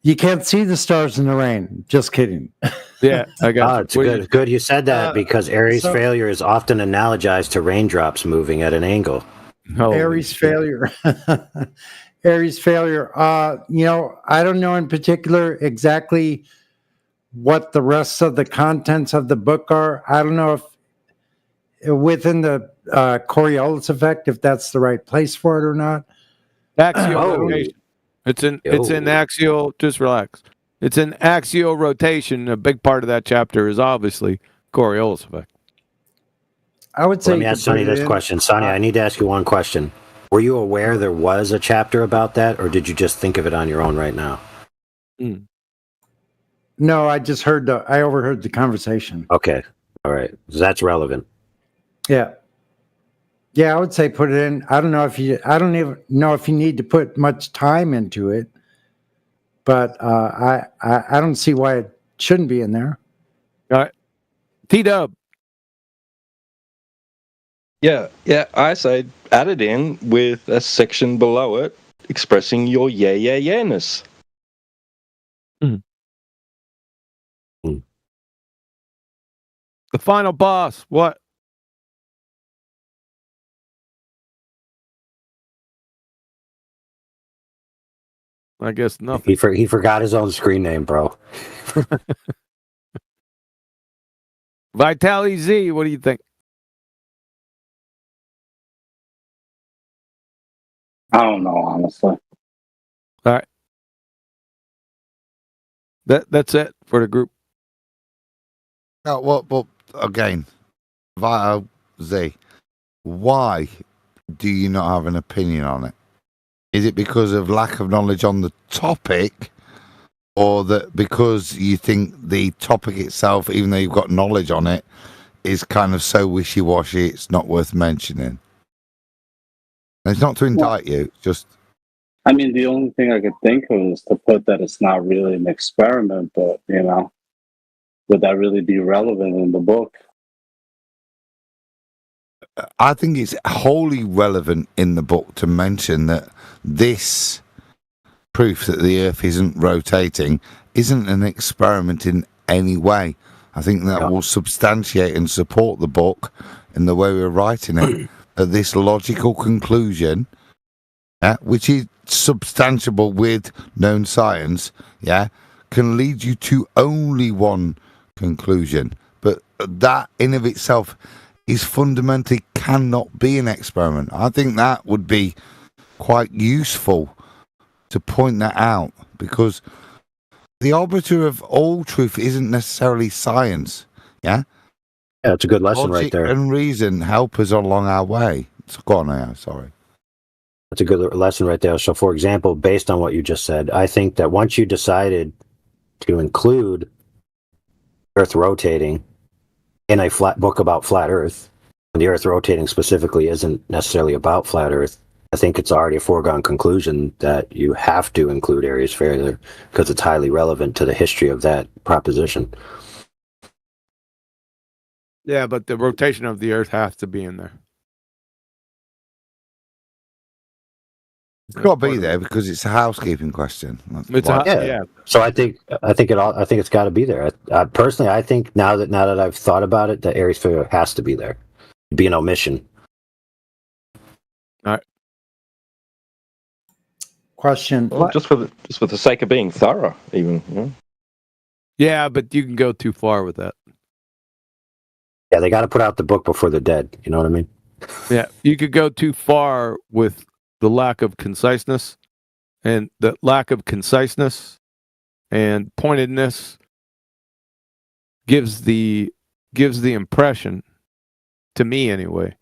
You can't see the stars in the rain. Just kidding. Yeah, I got it. It's good you said that because Aries failure is often analogized to raindrops moving at an angle. Aries failure. Aries failure. I don't know in particular exactly what the rest of the contents of the book are. I don't know if within the Coriolis effect, if that's the right place for it or not. Axial rotation. It's in axial. Just relax. It's in axial rotation. A big part of that chapter is obviously Coriolis effect. I would say. Let me ask Sonny this question. Sonny, I need to ask you one question. Were you aware there was a chapter about that, or did you just think of it on your own right now? No, I just heard I overheard the conversation. Okay, all right, so that's relevant. Yeah, I would say put it in. I don't even know if you need to put much time into it, but I don't see why it shouldn't be in there. All right, T-Dub. Yeah, I say add it in with a section below it expressing your yeah-ness. The final boss, what? I guess nothing. He forgot his own screen name, bro. Vitali Z, what do you think? I don't know, honestly. All right. That's it for the group. Oh, well, again, Vital Z, why do you not have an opinion on it? Is it because of lack of knowledge on the topic, or that because you think the topic itself, even though you've got knowledge on it, is kind of so wishy-washy it's not worth mentioning? And it's not to indict you, it's just... I mean, the only thing I could think of is to put that it's not really an experiment, but, would that really be relevant in the book? I think it's wholly relevant in the book to mention that this proof that the Earth isn't rotating isn't an experiment in any way. I think that will substantiate and support the book in the way we're writing it. That this logical conclusion, which is substantiable with known science, can lead you to only one conclusion. But that in of itself is fundamentally cannot be an experiment. I think that would be quite useful to point that out, because the arbiter of all truth isn't necessarily science. Yeah, it's a good lesson Logic right there. And reason help us along our way. So go on now, sorry. That's a good lesson right there. So, for example, based on what you just said, I think that once you decided to include Earth rotating in a book about flat Earth, and the Earth rotating specifically isn't necessarily about flat Earth, I think it's already a foregone conclusion that you have to include Aries failure because it's highly relevant to the history of that proposition. Yeah, but the rotation of the Earth has to be in there. It's got to be there because it's a housekeeping question. Yeah. So I think it's got to be there. Personally, I think now that I've thought about it, the Aries failure has to be there. It'd be an omission. All right. Question. Well, just for the sake of being thorough, even. You know? Yeah, but you can go too far with that. Yeah, they got to put out the book before they're dead. You know what I mean? Yeah, you could go too far with the lack of conciseness, and the lack of conciseness and pointedness gives the impression, to me anyway,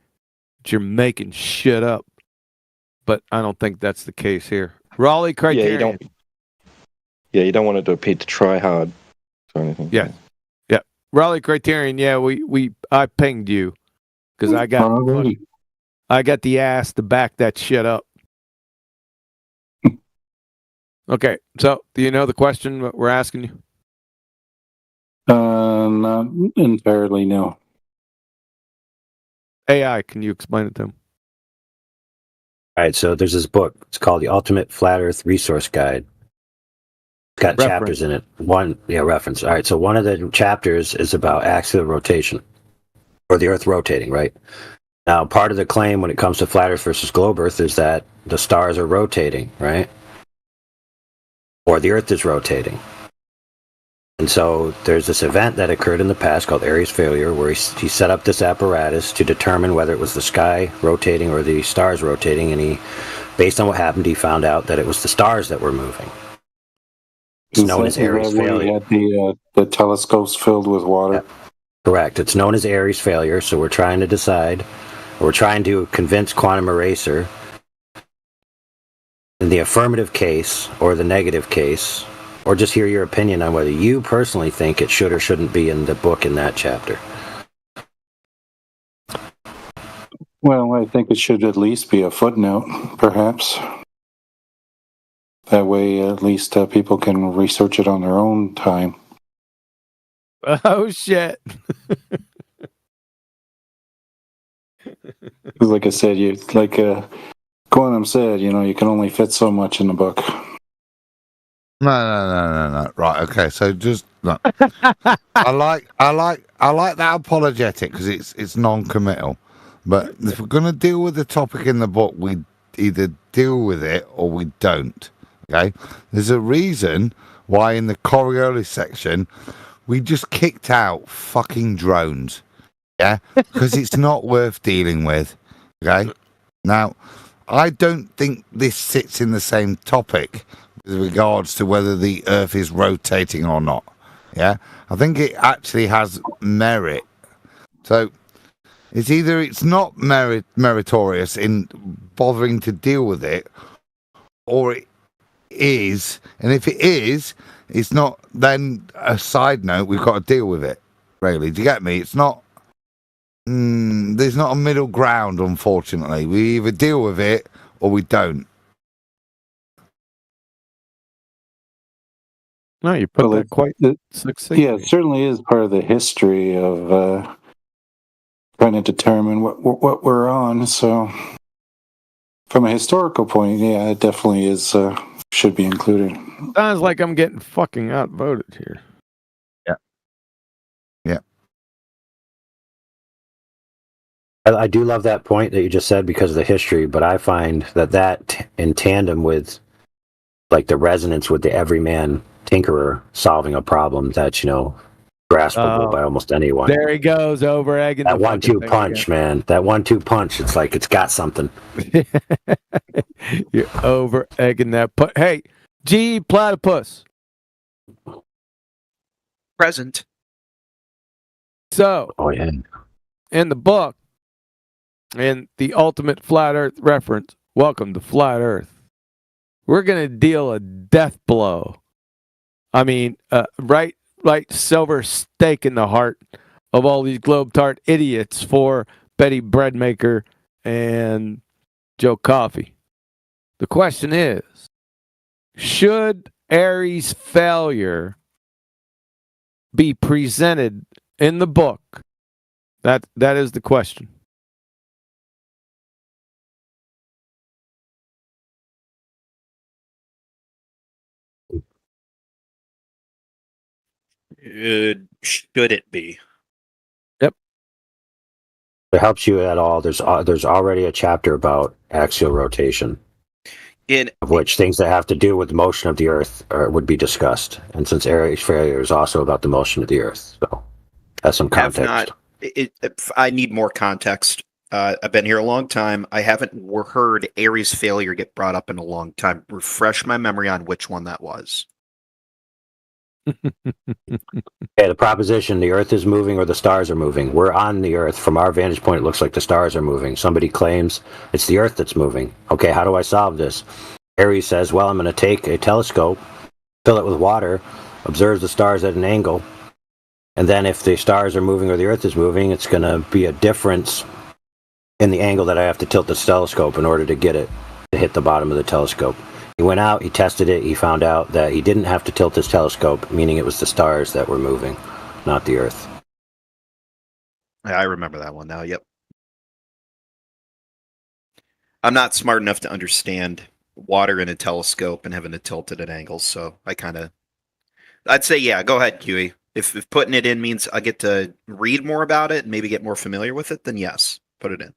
that you're making shit up. But I don't think that's the case here. Raleigh criterion. You don't want it to appear to try hard or anything. Yeah. Raleigh criterion. Yeah, I pinged you because I got the ass to back that shit up. Okay, so do you know the question that we're asking you? Not entirely, no. AI, can you explain it to him? All right, so there's this book. It's called The Ultimate Flat Earth Resource Guide. It's got chapters in it. Reference. All right, so one of the chapters is about axial rotation, or the Earth rotating, right? Now, part of the claim when it comes to flat Earth versus globe Earth is that the stars are rotating, right? Or the Earth is rotating. And so there's this event that occurred in the past called Aries failure, where he set up this apparatus to determine whether it was the sky rotating or the stars rotating, and based on what happened, he found out that it was the stars that were moving. It's known as Aries failure. Had the telescopes filled with water. Yeah. Correct. It's known as Aries failure, so we're trying to decide, we're trying to convince Quantum Eraser in the affirmative case or the negative case, or just hear your opinion on whether you personally think it should or shouldn't be in the book in that chapter. Well, I think it should at least be a footnote, perhaps. That way, at least people can research it on their own time. Oh, shit. Like I said, Quantum said, you can only fit so much in the book. No. Right, okay. So just no. I like that apologetic because it's non-committal. But if we're going to deal with the topic in the book, we either deal with it or we don't. Okay, there's a reason why in the Coriolis section we just kicked out fucking drones. Yeah, because it's not worth dealing with. Okay, now I don't think this sits in the same topic with regards to whether the Earth is rotating or not. Yeah, I think it actually has merit. So it's not meritorious in bothering to deal with it, or it is, and if it is, it's not then a side note. We've got to deal with it. Really, do you get me? It's not. There's not a middle ground, unfortunately. We either deal with it or we don't. No, you put that quite succinctly. Yeah, it certainly is part of the history of trying to determine what we're on. So, from a historical point, yeah, it definitely is should be included. Sounds like I'm getting fucking outvoted here. Yeah. I do love that point that you just said because of the history, but I find that in tandem with like the resonance with the everyman tinkerer solving a problem that's, graspable by almost anyone. There he goes, over egging that 1-2 punch, man. That 1-2 punch, it's like it's got something. You're over egging that punch. Hey, G Platypus. Present. So, in the book, in the Ultimate Flat Earth reference, welcome to Flat Earth, we're going to deal a death blow. I mean, right silver stake in the heart of all these globe-tart idiots for Betty Breadmaker and Joe Coffey. The question is, should Ares' failure be presented in the book? That is the question. Should it be? Yep. If it helps you at all, there's already a chapter about axial rotation, of which things that have to do with the motion of the Earth would be discussed. And since Ares' failure is also about the motion of the Earth, so that's some context. I need more context. I've been here a long time. I haven't heard Ares' failure get brought up in a long time. Refresh my memory on which one that was. Okay, the proposition, the Earth is moving or the stars are moving. We're on the Earth. From our vantage point, it looks like the stars are moving. Somebody claims it's the Earth that's moving. Okay, how do I solve this? Ares says, well, I'm going to take a telescope, fill it with water, observe the stars at an angle, and then if the stars are moving or the Earth is moving, it's going to be a difference in the angle that I have to tilt this telescope in order to get it to hit the bottom of the telescope. He went out, he tested it, he found out that he didn't have to tilt his telescope, meaning it was the stars that were moving, not the Earth. I remember that one now, yep. I'm not smart enough to understand water in a telescope and having to tilt it at angles, so I'd say, yeah, go ahead, Huey. If putting it in means I get to read more about it and maybe get more familiar with it, then yes, put it in.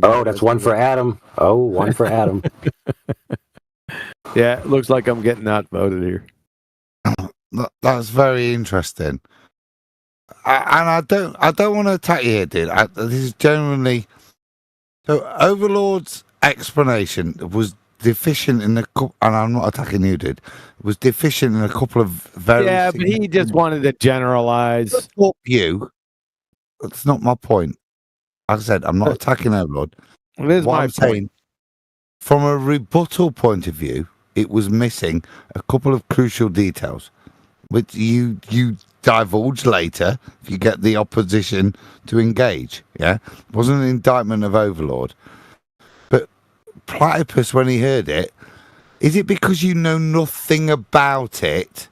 Oh, that's one for Adam. Oh, one for Adam. Yeah, it looks like I'm getting outvoted here. That's very interesting. I don't want to attack you here, dude. This is genuinely so. Overlord's explanation was deficient in and I'm not attacking you, dude. Was deficient in a couple of very. Yeah, but he just wanted to generalize. You. That's not my point. Like I said, I'm not attacking Overlord. It is what my I'm saying, from a rebuttal point of view, it was missing a couple of crucial details, which you divulge later if you get the opposition to engage. Yeah, it wasn't an indictment of Overlord, but Platypus, when he heard it, is it because you know nothing about it?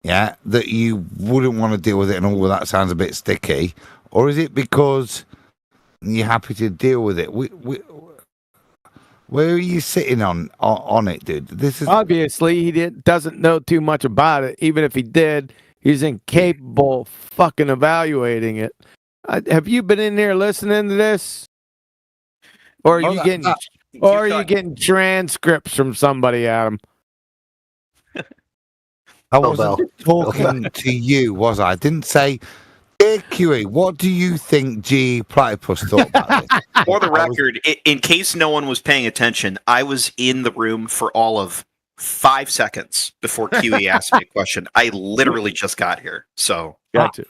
Yeah, that you wouldn't want to deal with it, and all of that sounds a bit sticky, or is it because you're happy to deal with it? Where are you sitting on it, dude? This is obviously he doesn't know too much about it. Even if he did, he's incapable of fucking evaluating it. Have you been in there listening to this, or are you getting transcripts from somebody, Adam? I wasn't talking to you, was I? I didn't say. Dear QE, what do you think G. Platypus thought about this? For the record, in case no one was paying attention, I was in the room for all of 5 seconds before QE asked me a question. I literally just got here, so gotcha.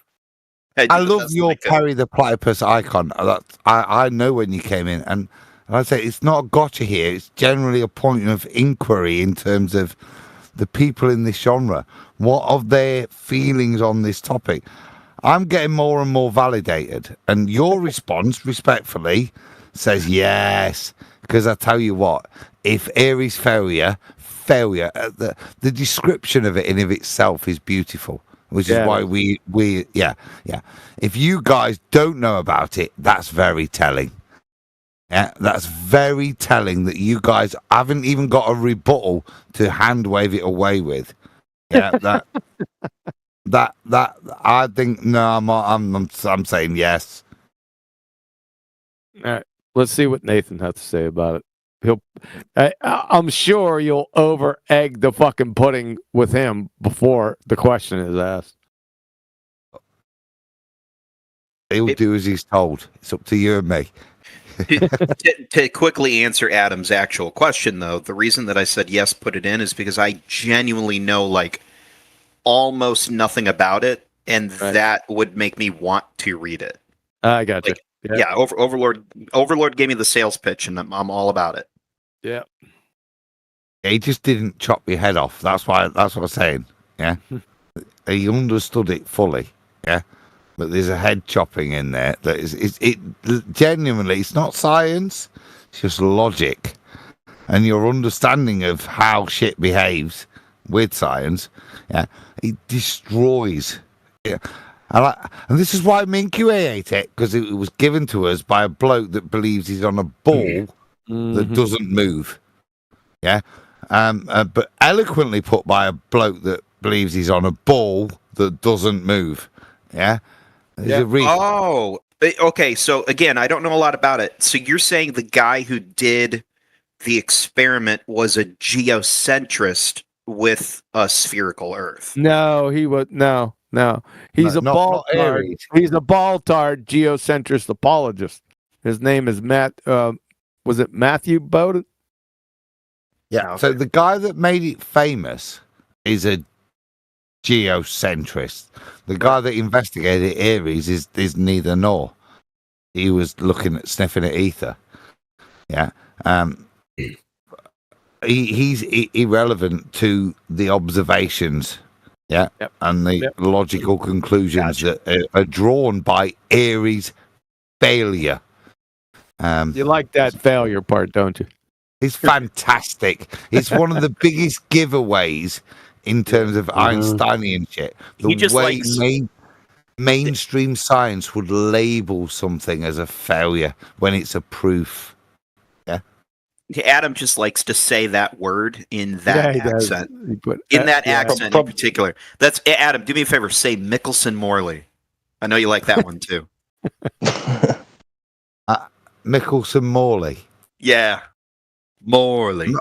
I love your Perry the Platypus icon. I know when you came in, and I say it's not a gotcha here. It's generally a point of inquiry in terms of the people in this genre. What are their feelings on this topic? I'm getting more and more validated, and your response, respectfully, says yes. Because I tell you what, if Ares' failure, the description of it in of itself is beautiful, which is why we If you guys don't know about it, that's very telling. Yeah, that's very telling that you guys haven't even got a rebuttal to hand wave it away with. Yeah, that I think no, I'm saying yes. All right, let's see what Nathan has to say about it. I'm sure you'll over egg the fucking pudding with him before the question is asked. He'll do as he's told. It's up to you and me. to quickly answer Adam's actual question, though, the reason that I said yes, put it in, is because I genuinely know almost nothing about it, and that would make me want to read it. I got you. Yeah, Overlord gave me the sales pitch, and I'm all about it. Yeah. He just didn't chop your head off. That's what I'm saying. Yeah. He understood it fully. Yeah. But there's a head chopping in there that is it genuinely, it's not science, it's just logic. and your understanding of how shit behaves with science, yeah, it destroys. Yeah. And this is why me and QA hate it, because it was given to us by a bloke that believes he's on a ball that doesn't move. Yeah. But eloquently put by a bloke that believes he's on a ball that doesn't move. Yeah. Oh, okay. So again, I don't know a lot about it. So you're saying the guy who did the experiment was a geocentrist with a spherical Earth? No, he was no. He's a ball-tard. He's a ball-tard geocentrist apologist. His name is Matt. Was it Matthew Bowden? Yeah. Okay. So the guy that made it famous is a geocentrist. The guy that investigated Aries is neither nor. He was sniffing at ether. Yeah. He's irrelevant to the observations. Yeah. Yep. And the logical conclusions that are drawn by Aries' failure. You like that failure part, don't you? It's fantastic. It's one of the biggest giveaways in terms of Einsteinian shit. The way mainstream science would label something as a failure when it's a proof. Yeah. Adam just likes to say that word in that accent. In that accent in particular. That's Adam, do me a favor, say Mickelson Morley. I know you like that one too. Mickelson Morley. Yeah. Morley.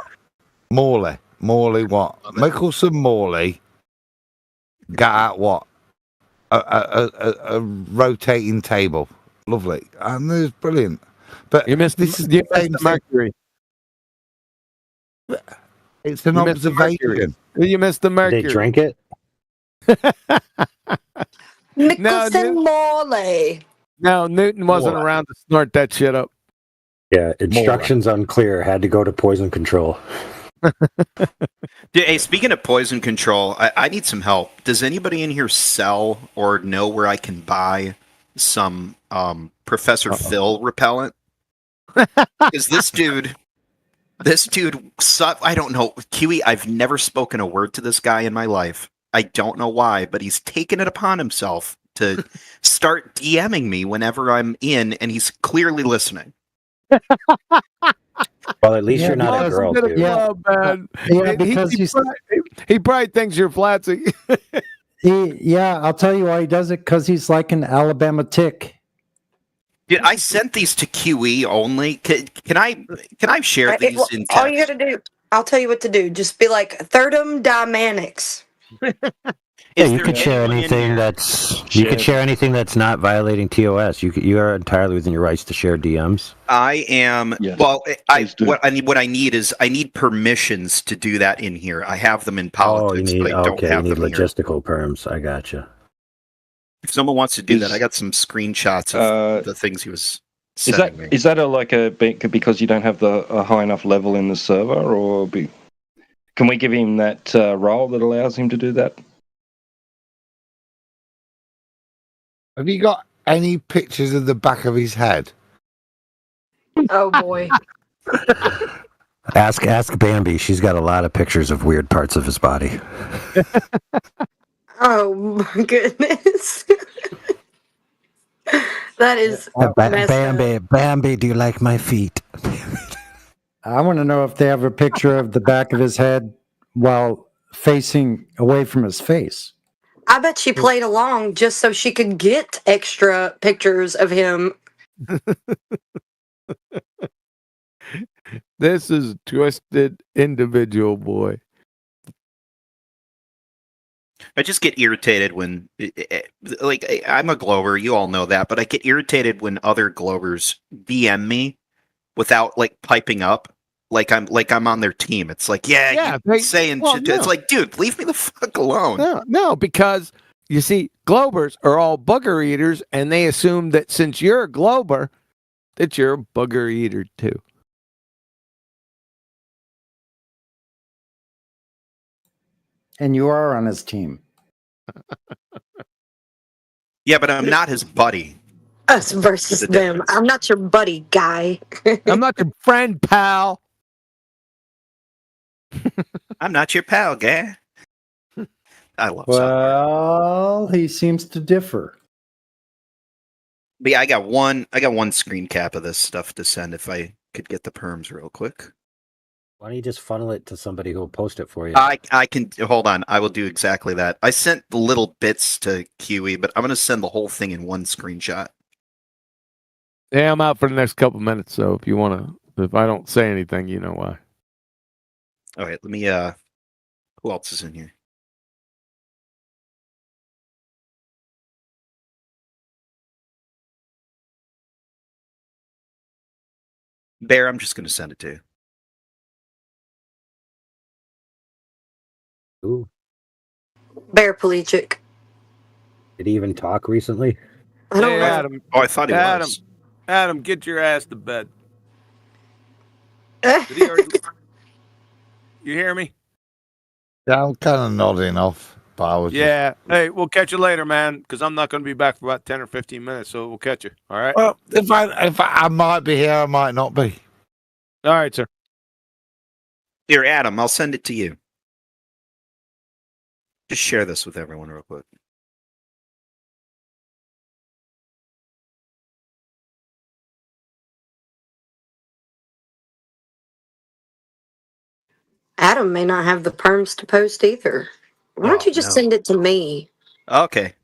Morley what? Mickelson Morley got out what? A rotating table. Lovely. And it was brilliant. But you missed the Mercury. It's an observation. You missed the Mercury. Did they drink it? Mickelson Morley. No, Newton wasn't around to snort that shit up. Yeah, instructions unclear. Had to go to poison control. Hey, speaking of poison control, I need some help. Does anybody in here sell or know where I can buy some Professor Phil repellent? Because this dude, I don't know. Kiwi, I've never spoken a word to this guy in my life. I don't know why, but he's taken it upon himself to start DMing me whenever I'm in, and he's clearly listening. Well, at least you're not a girl, dude. Man. Because he probably thinks you're flatsy. I'll tell you why he does it, because he's like an Alabama tick. Dude, I sent these to QE only. Can I share these in text? All you gotta do, I'll tell you what to do. Just be like Thirdum Dimanix. Yeah, you could share anything that's not violating TOS. You are entirely within your rights to share DMs. I am. Yes. Well, what I need is permissions to do that in here. I have them in politics, but I don't have them logistical perms. I gotcha. If someone wants to do that, I got some screenshots of the things he was sending me. Is that because you don't have a high enough level in the server, or can we give him that role that allows him to do that? Have you got any pictures of the back of his head? Oh boy. Ask Bambi. She's got a lot of pictures of weird parts of his body. Oh my goodness. That is Bambi, do you like my feet? I want to know if they have a picture of the back of his head while facing away from his face. I bet she played along just so she could get extra pictures of him. This is a twisted individual, boy. I just get irritated when, I'm a Glober, you all know that, but I get irritated when other Globers DM me without piping up, like I'm on their team. It's like, it's like, dude, leave me the fuck alone. No, because you see, Globers are all booger eaters, and they assume that since you're a Glober, that you're a booger eater too. And you are on his team. Yeah, but I'm not his buddy. Us versus them. I'm not your buddy, guy. I'm not your friend, pal. I'm not your pal, guy. I love South Park. Well, he seems to differ. But yeah, I got one screen cap of this stuff to send if I could get the perms real quick. Why don't you just funnel it to somebody who'll post it for you? I can hold on. I will do exactly that. I sent the little bits to QE, but I'm going to send the whole thing in one screenshot. Yeah, I'm out for the next couple minutes, so if you want to, if I don't say anything, you know why. All right, let me. Who else is in here? Bear, I'm just going to send it to you. Ooh, Paraplegic. did he even talk recently? I don't Hey, know. Adam. Oh, I thought he was. Adam, get your ass to bed. Did he already... You hear me? Yeah, I'm kind of nodding off, but I was Yeah. Hey, we'll catch you later, man, because I'm not going to be back for about 10 or 15 minutes, so we'll catch you. All right? Well, if I might be here, I might not be. All right, sir. Here, Adam, I'll send it to you. Just share this with everyone real quick. Adam may not have the perms to post either. Why don't you just no. send it to me? Okay.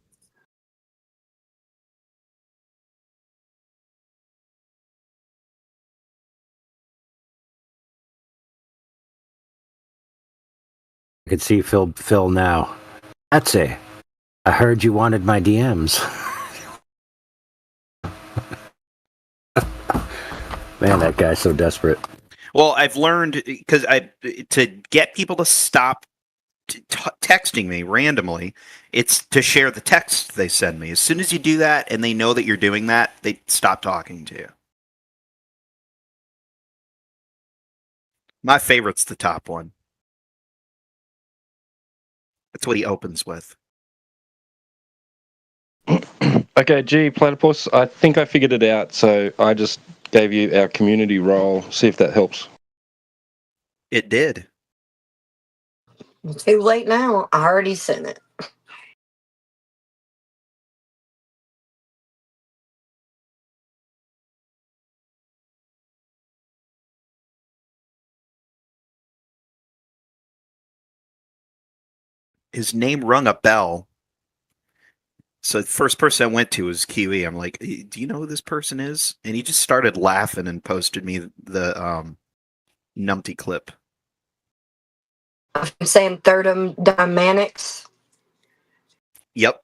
I could see Phil now. That's it. I heard you wanted my DMs. Man, that guy's so desperate. Well, I've learned because to get people to stop texting me randomly, it's to share the text they send me. As soon as you do that and they know that you're doing that, they stop talking to you. My favorite's the top one. That's what he opens with. Okay, gee, Platypus, I think I figured it out, so I just gave you our community role. See if that helps. It did. Too late now. I already sent it. His name rung a bell. So the first person I went to was QE. I'm like, do you know who this person is? And he just started laughing and posted me the numpty clip. I'm saying Thirdum Dynamics. Yep.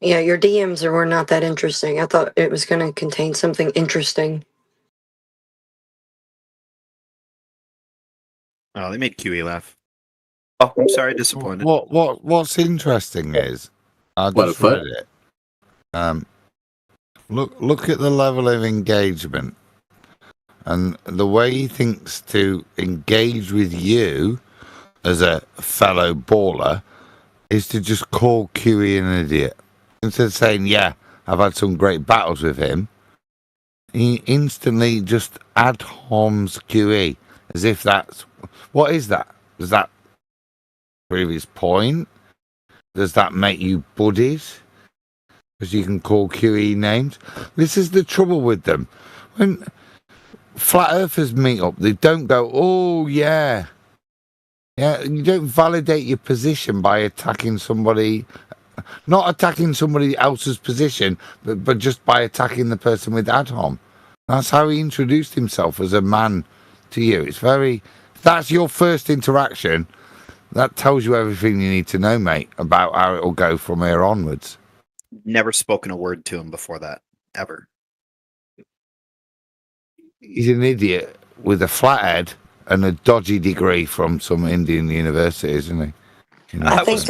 Yeah, your DMs were not that interesting. I thought it was going to contain something interesting. Oh, they made QE laugh. Oh, I'm sorry, disappointed. What's interesting is I just read it. Look at the level of engagement and the way he thinks to engage with you as a fellow baller is to just call QE an idiot. Instead of saying, yeah, I've had some great battles with him, he instantly just ad homs QE as if that's... What is that? Does that prove his point? Does that make you buddies? Because you can call QE names? This is the trouble with them. flat earthers meet up, they don't go, oh, yeah. Yeah, you don't validate your position by attacking somebody, not attacking somebody else's position, but just by attacking the person with Adhom. That's how he introduced himself as a man to you. It's very, that's your first interaction. That tells you everything you need to know, mate, about how it'll go from here onwards. Never spoken a word to him before that, ever. He's an idiot with a flat head and a dodgy degree from some Indian university, isn't he? You know? I think.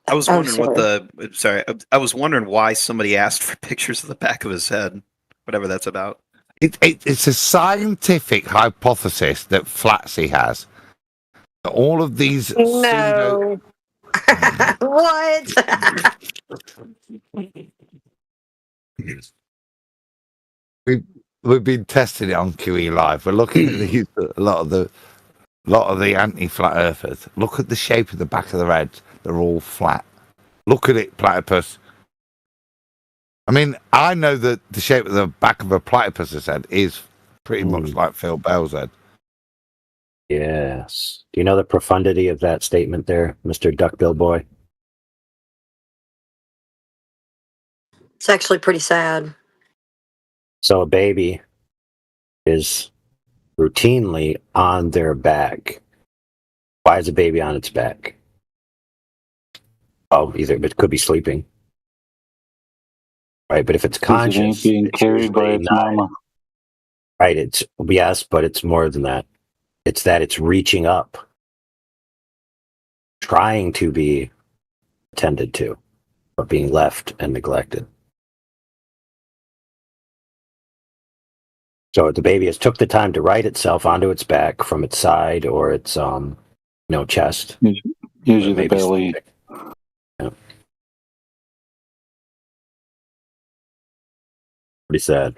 I was Oh, wondering what the. Sorry, I was wondering why somebody asked for pictures of the back of his head, whatever that's about. It's a scientific hypothesis that Flatsy has. All of these No. What? We've been testing it on QE Live. We're looking at these, a lot of the anti-flat earthers. Look at the shape of the back of their heads. They're all flat. Look at it, platypus. I mean, I know that the shape of the back of a platypus's head is pretty much like Phil Bell's head. Yes. Do you know the profundity of that statement there, Mr. Duckbill Boy? It's actually pretty sad. So a baby is routinely on their back. Why is a baby on its back? Oh, either it could be sleeping. Right, but if it's conscious, being it's carried by usually its not. mama. Right, it's yes, but it's more than that. It's that it's reaching up, trying to be attended to, but being left and neglected. So the baby has took the time to right itself onto its back from its side or its chest. Usually the belly. Yeah. Pretty sad.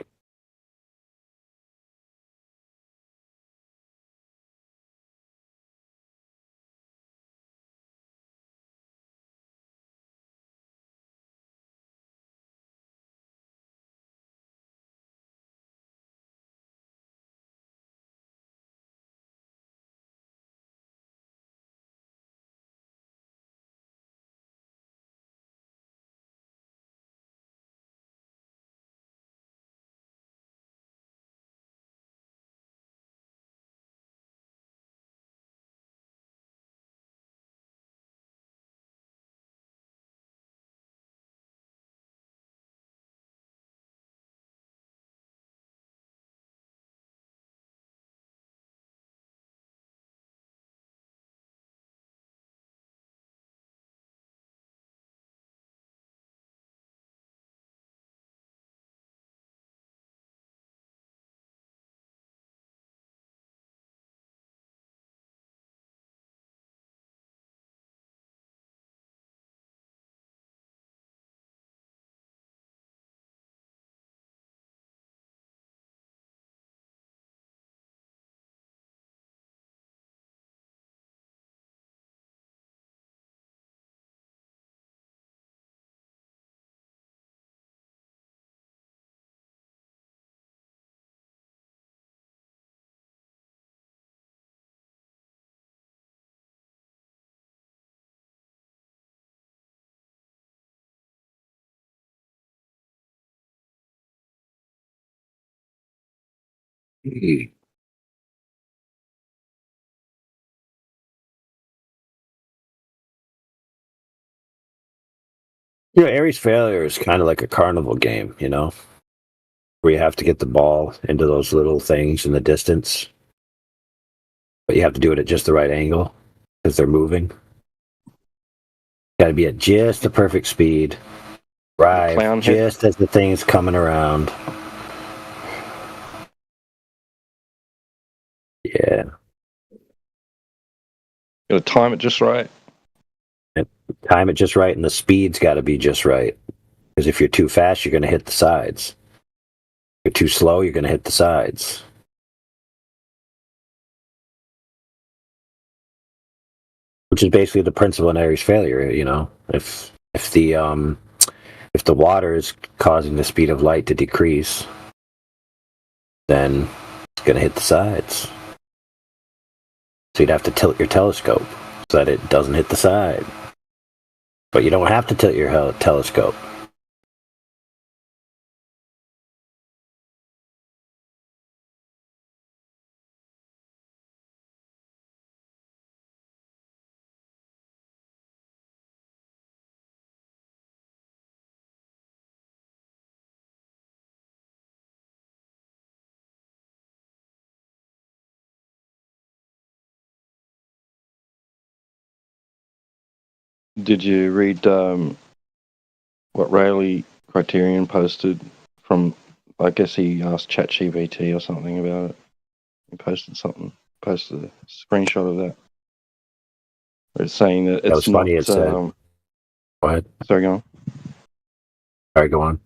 Aries failure is kind of like a carnival game, where you have to get the ball into those little things in the distance, but you have to do it at just the right angle because they're moving. Got to be at just the perfect speed, right? Just as the thing's coming around. Yeah. You gotta time it just right. Time it just right, and the speed's got to be just right. Because if you're too fast, you're going to hit the sides. If you're too slow, you're going to hit the sides. Which is basically the principle in Aries failure. If the water is causing the speed of light to decrease, then it's going to hit the sides. So you'd have to tilt your telescope so that it doesn't hit the side. But you don't have to tilt your telescope. Did you read what Rayleigh Criterion posted from? I guess he asked ChatGPT or something about it. He posted a screenshot of that. Where it's saying that it's That was funny. not. It said, go ahead. Sorry, go on. All right, go on.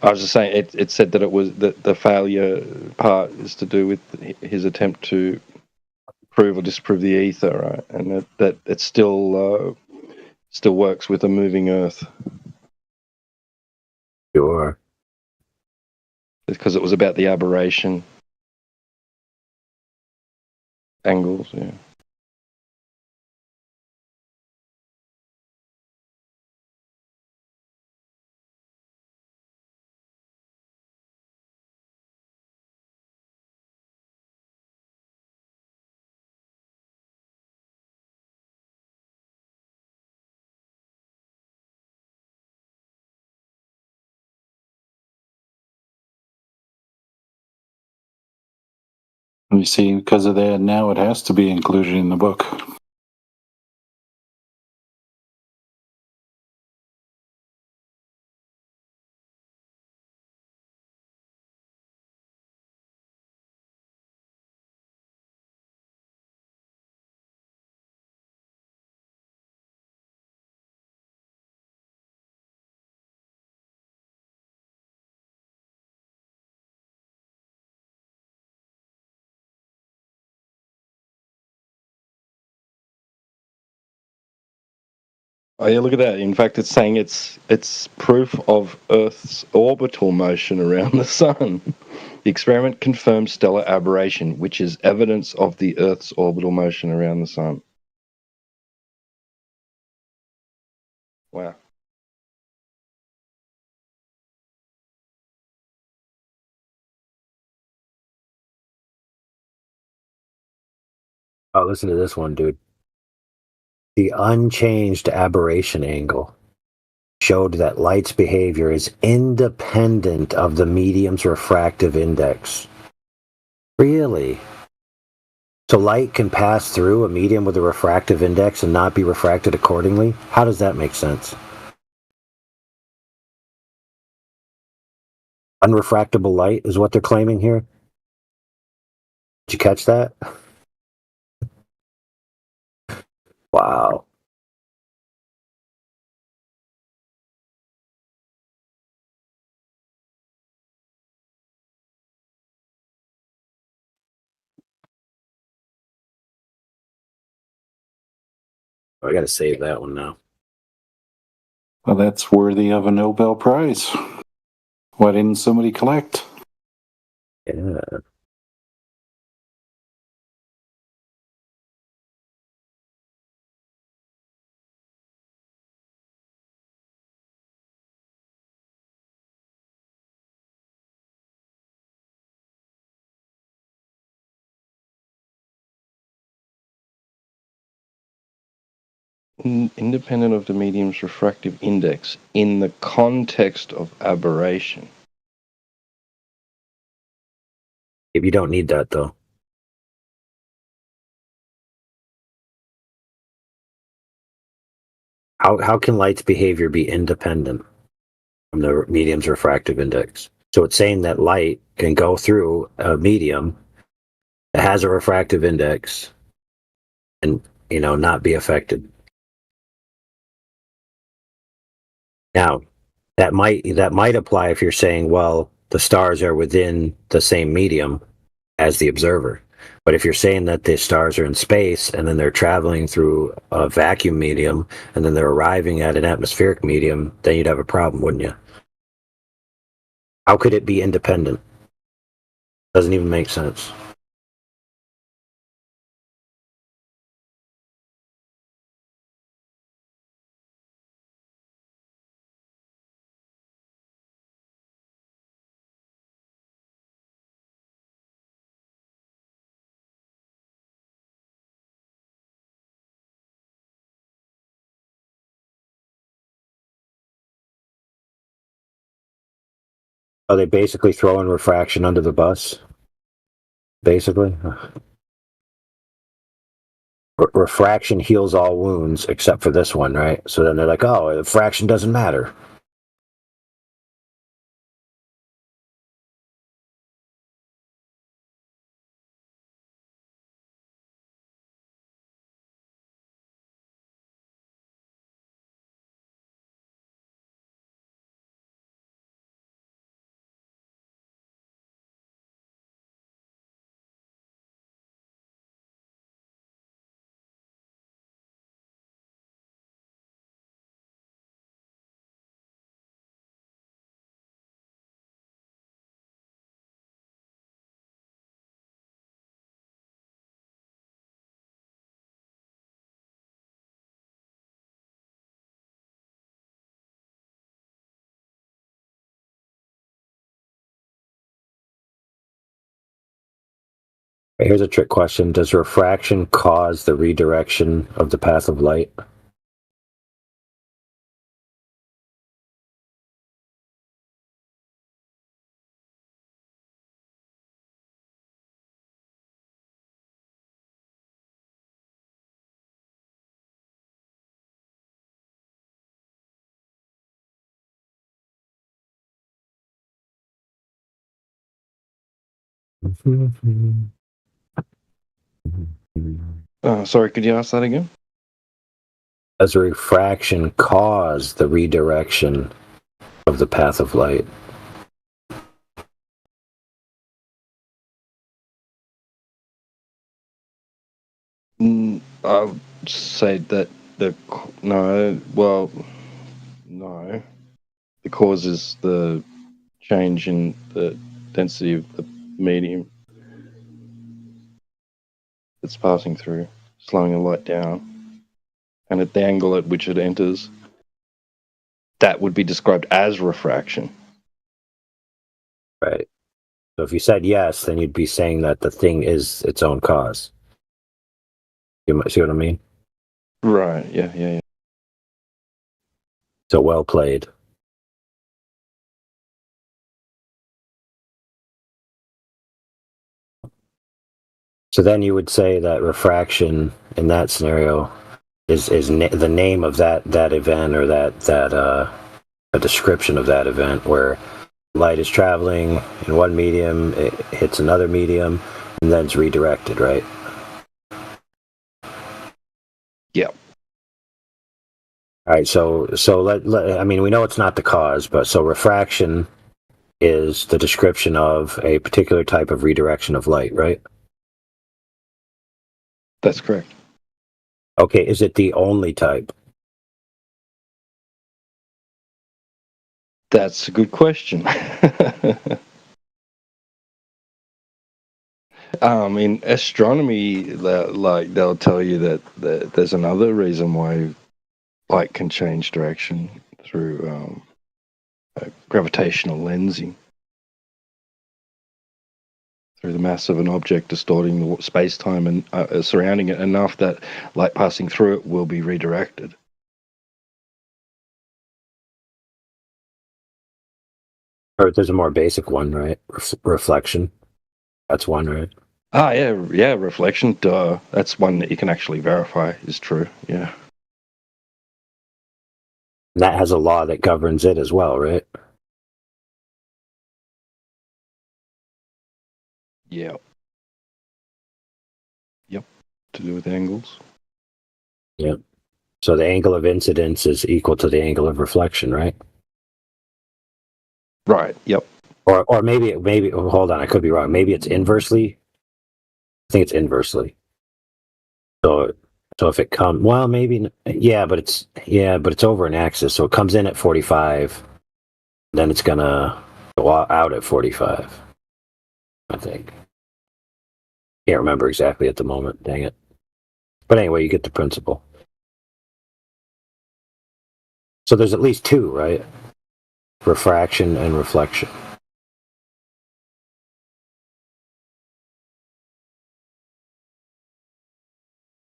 I was just saying it said that it was that the failure part is to do with his attempt to prove or disprove the ether, right? And that it still works with a moving Earth. Sure. Because it was about the aberration angles, yeah. You see, because of that, now it has to be included in the book. Oh yeah, look at that. In fact, it's saying it's proof of Earth's orbital motion around the Sun. The experiment confirms stellar aberration, which is evidence of the Earth's orbital motion around the Sun. Wow. Oh, listen to this one, dude. The unchanged aberration angle showed that light's behavior is independent of the medium's refractive index. Really? So light can pass through a medium with a refractive index and not be refracted accordingly? How does that make sense? Unrefractable light is what they're claiming here? Did you catch that? Wow. I gotta save that one now. Well, that's worthy of a Nobel Prize. Why didn't somebody collect? Yeah. Independent of the medium's refractive index in the context of aberration. If you don't need that, though. How can light's behavior be independent from the medium's refractive index? So it's saying that light can go through a medium that has a refractive index and, not be affected. Now, that might apply if you're saying, well, the stars are within the same medium as the observer. But if you're saying that the stars are in space and then they're traveling through a vacuum medium and then they're arriving at an atmospheric medium, then you'd have a problem, wouldn't you? How could it be independent? Doesn't even make sense. Are they basically throwing refraction under the bus? Basically? Refraction heals all wounds except for this one, right? So then they're like, oh, refraction doesn't matter. Here's a trick question. Does refraction cause the redirection of the path of light? Sorry, could you ask that again? Does refraction cause the redirection of the path of light? I would say that no. The cause is the change in the density of the medium that's passing through, slowing the light down, and at the angle at which it enters, that would be described as refraction. Right. So if you said yes, then you'd be saying that the thing is its own cause. You see what I mean? Right. Yeah. So well played. So then you would say that refraction in that scenario is the name of that event, or that a description of that event where light is traveling in one medium, it hits another medium, and then it's redirected, right? Yep. All right, so I mean, we know it's not the cause, but so refraction is the description of a particular type of redirection of light, right? That's correct. Okay, is it the only type? That's a good question. In astronomy, they'll tell you that there's another reason why light can change direction through gravitational lensing. Through the mass of an object distorting the space-time and surrounding it enough that light passing through it will be redirected. Or there's a more basic one, right? Reflection. That's one, right? Yeah, reflection. Duh. That's one that you can actually verify is true. Yeah. And that has a law that governs it as well, right? Yeah. Yep. To do with angles. Yep. So the angle of incidence is equal to the angle of reflection, right? Right. Yep. Or maybe hold on, I could be wrong. Maybe it's inversely. I think it's inversely. So if it comes, well, maybe but it's over an axis. So it comes in at 45, then it's gonna go out at 45. I think. Can't remember exactly at the moment, dang it. But anyway, you get the principle. So there's at least two, right? Refraction and reflection.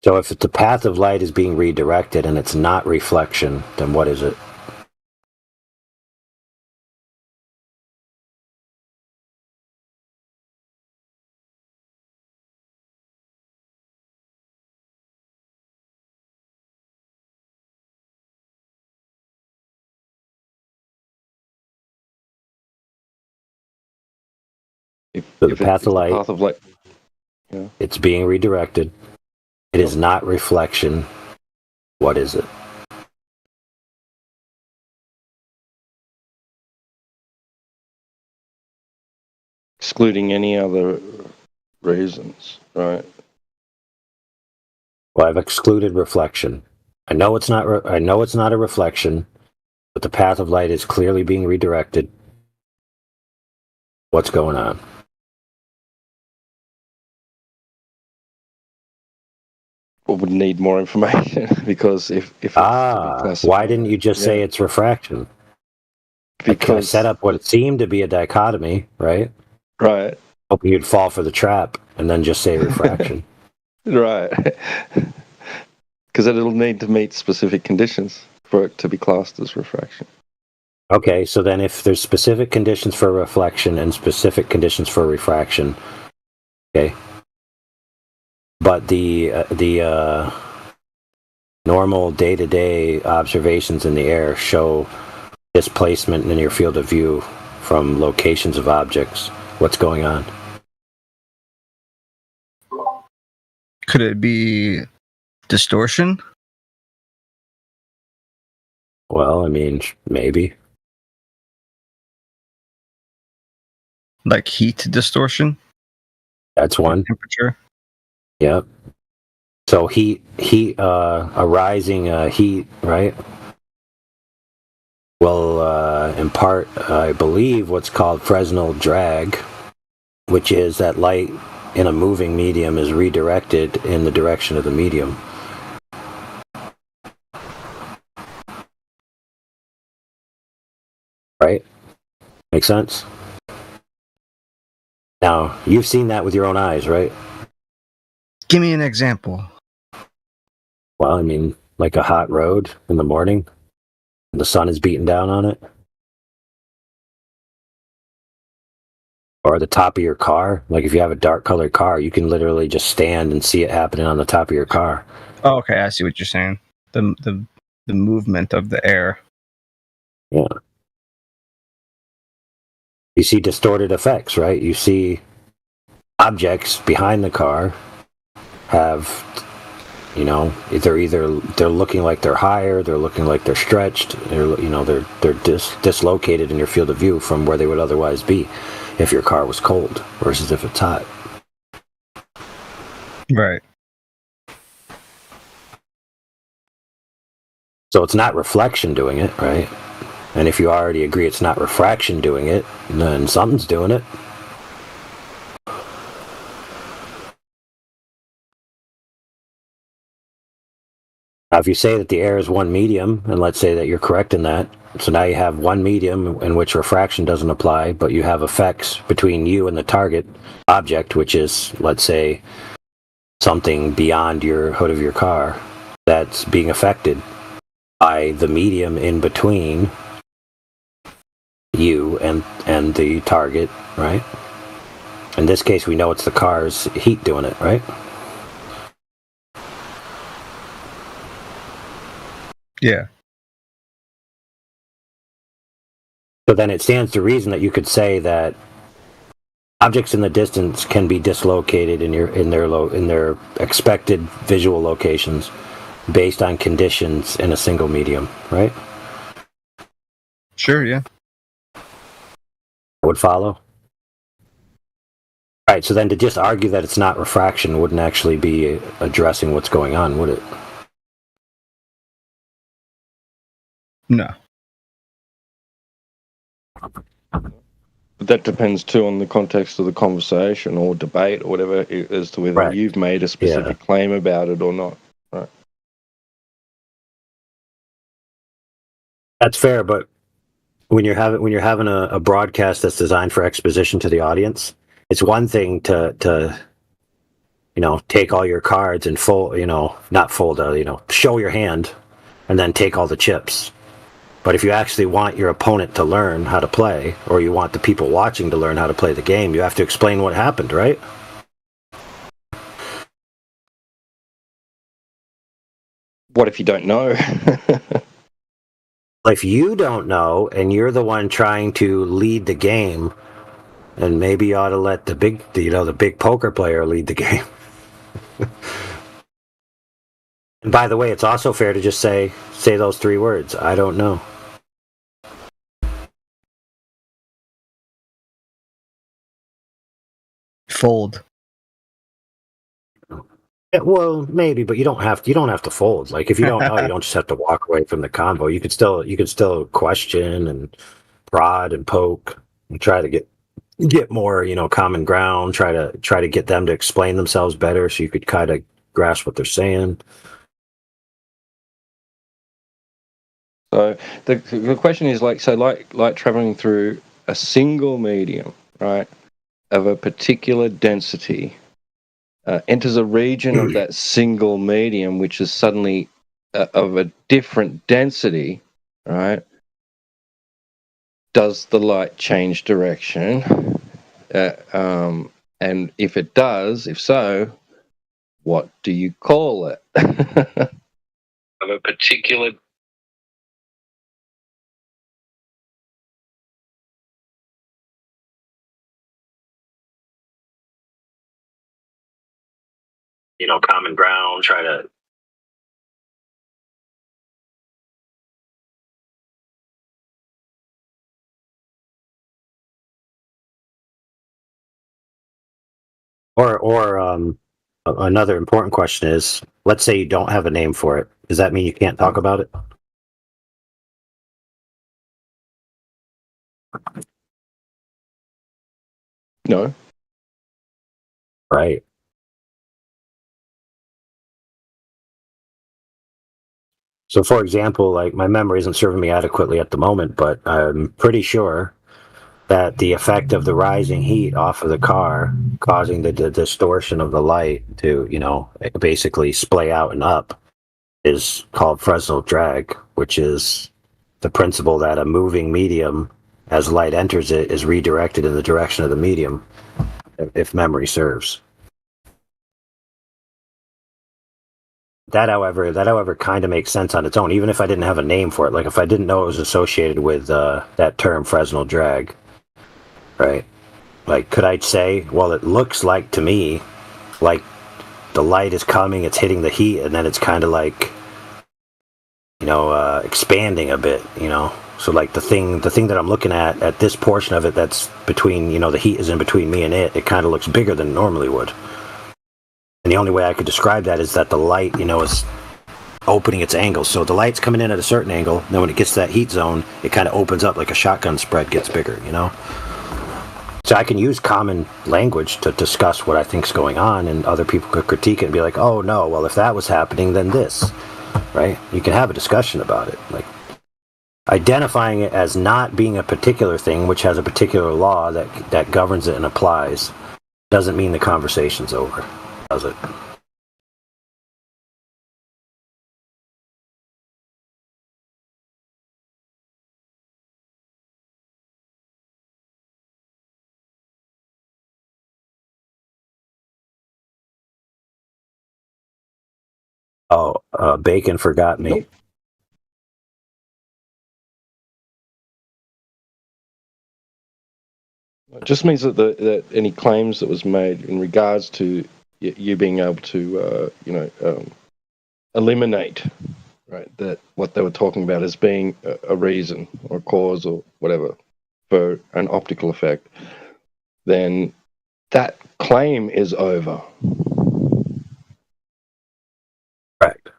So if the path of light is being redirected and it's not reflection, then what is it? So the path of light, yeah. It's being redirected. It is not reflection. What is it? Excluding any other reasons, right? Well, I've excluded reflection. I know it's not. I know it's not a reflection, but the path of light is clearly being redirected. What's going on? Well, would need more information because if it's why didn't you just say it's refraction? Because I set up what seemed to be a dichotomy, right? Right. Hoping you'd fall for the trap and then just say refraction. Right. Because it'll need to meet specific conditions for it to be classed as refraction. Okay, so then if there's specific conditions for reflection and specific conditions for refraction, okay, but the normal day-to-day observations in the air show displacement in your field of view from locations of objects. What's going on? Could it be distortion? Well, I mean, maybe. Like heat distortion? That's one. Temperature? Yep. So a rising heat, right? Will impart, I believe, what's called Fresnel drag, which is that light in a moving medium is redirected in the direction of the medium. Right? Make sense? Now, you've seen that with your own eyes, right? Give me an example. Well, I mean, like a hot road in the morning, and the sun is beating down on it. Or the top of your car. Like if you have a dark colored car, you can literally just stand and see it happening on the top of your car. Oh, okay, I see what you're saying. The movement of the air. Yeah. You see distorted effects, right? You see objects behind the car have, they're looking like they're higher, they're looking like they're stretched, they're dislocated in your field of view from where they would otherwise be if your car was cold versus if it's hot. Right. So it's not reflection doing it, right? And if you already agree it's not refraction doing it, then something's doing it. Now, if you say that the air is one medium, and let's say that you're correct in that, so now you have one medium in which refraction doesn't apply, but you have effects between you and the target object, which is, let's say, something beyond your hood of your car that's being affected by the medium in between you and the target, right? In this case, we know it's the car's heat doing it, right? Yeah. So then it stands to reason that you could say that objects in the distance can be dislocated in their expected visual locations based on conditions in a single medium, right? Sure, yeah. Would follow. All right, so then to just argue that it's not refraction wouldn't actually be addressing what's going on, would it? No. That depends too on the context of the conversation or debate or whatever, as to whether Right. you've made a specific claim about it or not. Right. That's fair, but when you're having a broadcast that's designed for exposition to the audience, it's one thing to take all your cards and fold, not fold, show your hand, and then take all the chips. But if you actually want your opponent to learn how to play, or you want the people watching to learn how to play the game, you have to explain what happened, right? What if you don't know? If you don't know and you're the one trying to lead the game, then maybe you ought to let the big poker player lead the game. And by the way, it's also fair to just say those 3 words. I don't know. Fold. Yeah, well, maybe, but you don't have to fold. Like if you don't know, you don't just have to walk away from the convo. You could still question and prod and poke and try to get more, common ground, try to get them to explain themselves better so you could kind of grasp what they're saying. So the question is like traveling through a single medium, right, of a particular density, enters a region of that single medium which is suddenly of a different density, right? Does the light change direction? And if it does, if so, what do you call it? Of a particular Common ground, try to. Or another important question is, let's say you don't have a name for it. Does that mean you can't talk about it? No. Right. So, for example, like my memory isn't serving me adequately at the moment, but I'm pretty sure that the effect of the rising heat off of the car causing the distortion of the light to, basically splay out and up is called Fresnel drag, which is the principle that a moving medium, as light enters it, is redirected in the direction of the medium, if memory serves. That, however, kind of makes sense on its own, even if I didn't have a name for it. Like if I didn't know it was associated with that term Fresnel drag, right? Like, could I say, well, it looks like to me, like the light is coming, it's hitting the heat, and then it's kind of like, expanding a bit, So like the thing that I'm looking at this portion of it that's between, the heat is in between me and it kind of looks bigger than it normally would. And the only way I could describe that is that the light, is opening its angles. So the light's coming in at a certain angle, then when it gets to that heat zone, it kind of opens up like a shotgun spread gets bigger, So I can use common language to discuss what I think's going on, and other people could critique it and be like, oh no, well if that was happening, then this, right? You can have a discussion about it. Like identifying it as not being a particular thing, which has a particular law that governs it and applies, doesn't mean the conversation's over, does it? Oh, Bacon forgot me. Nope. It just means that any claims that was made in regards to you being able to, eliminate, right, that what they were talking about as being a reason or a cause or whatever for an optical effect, then that claim is over. Correct.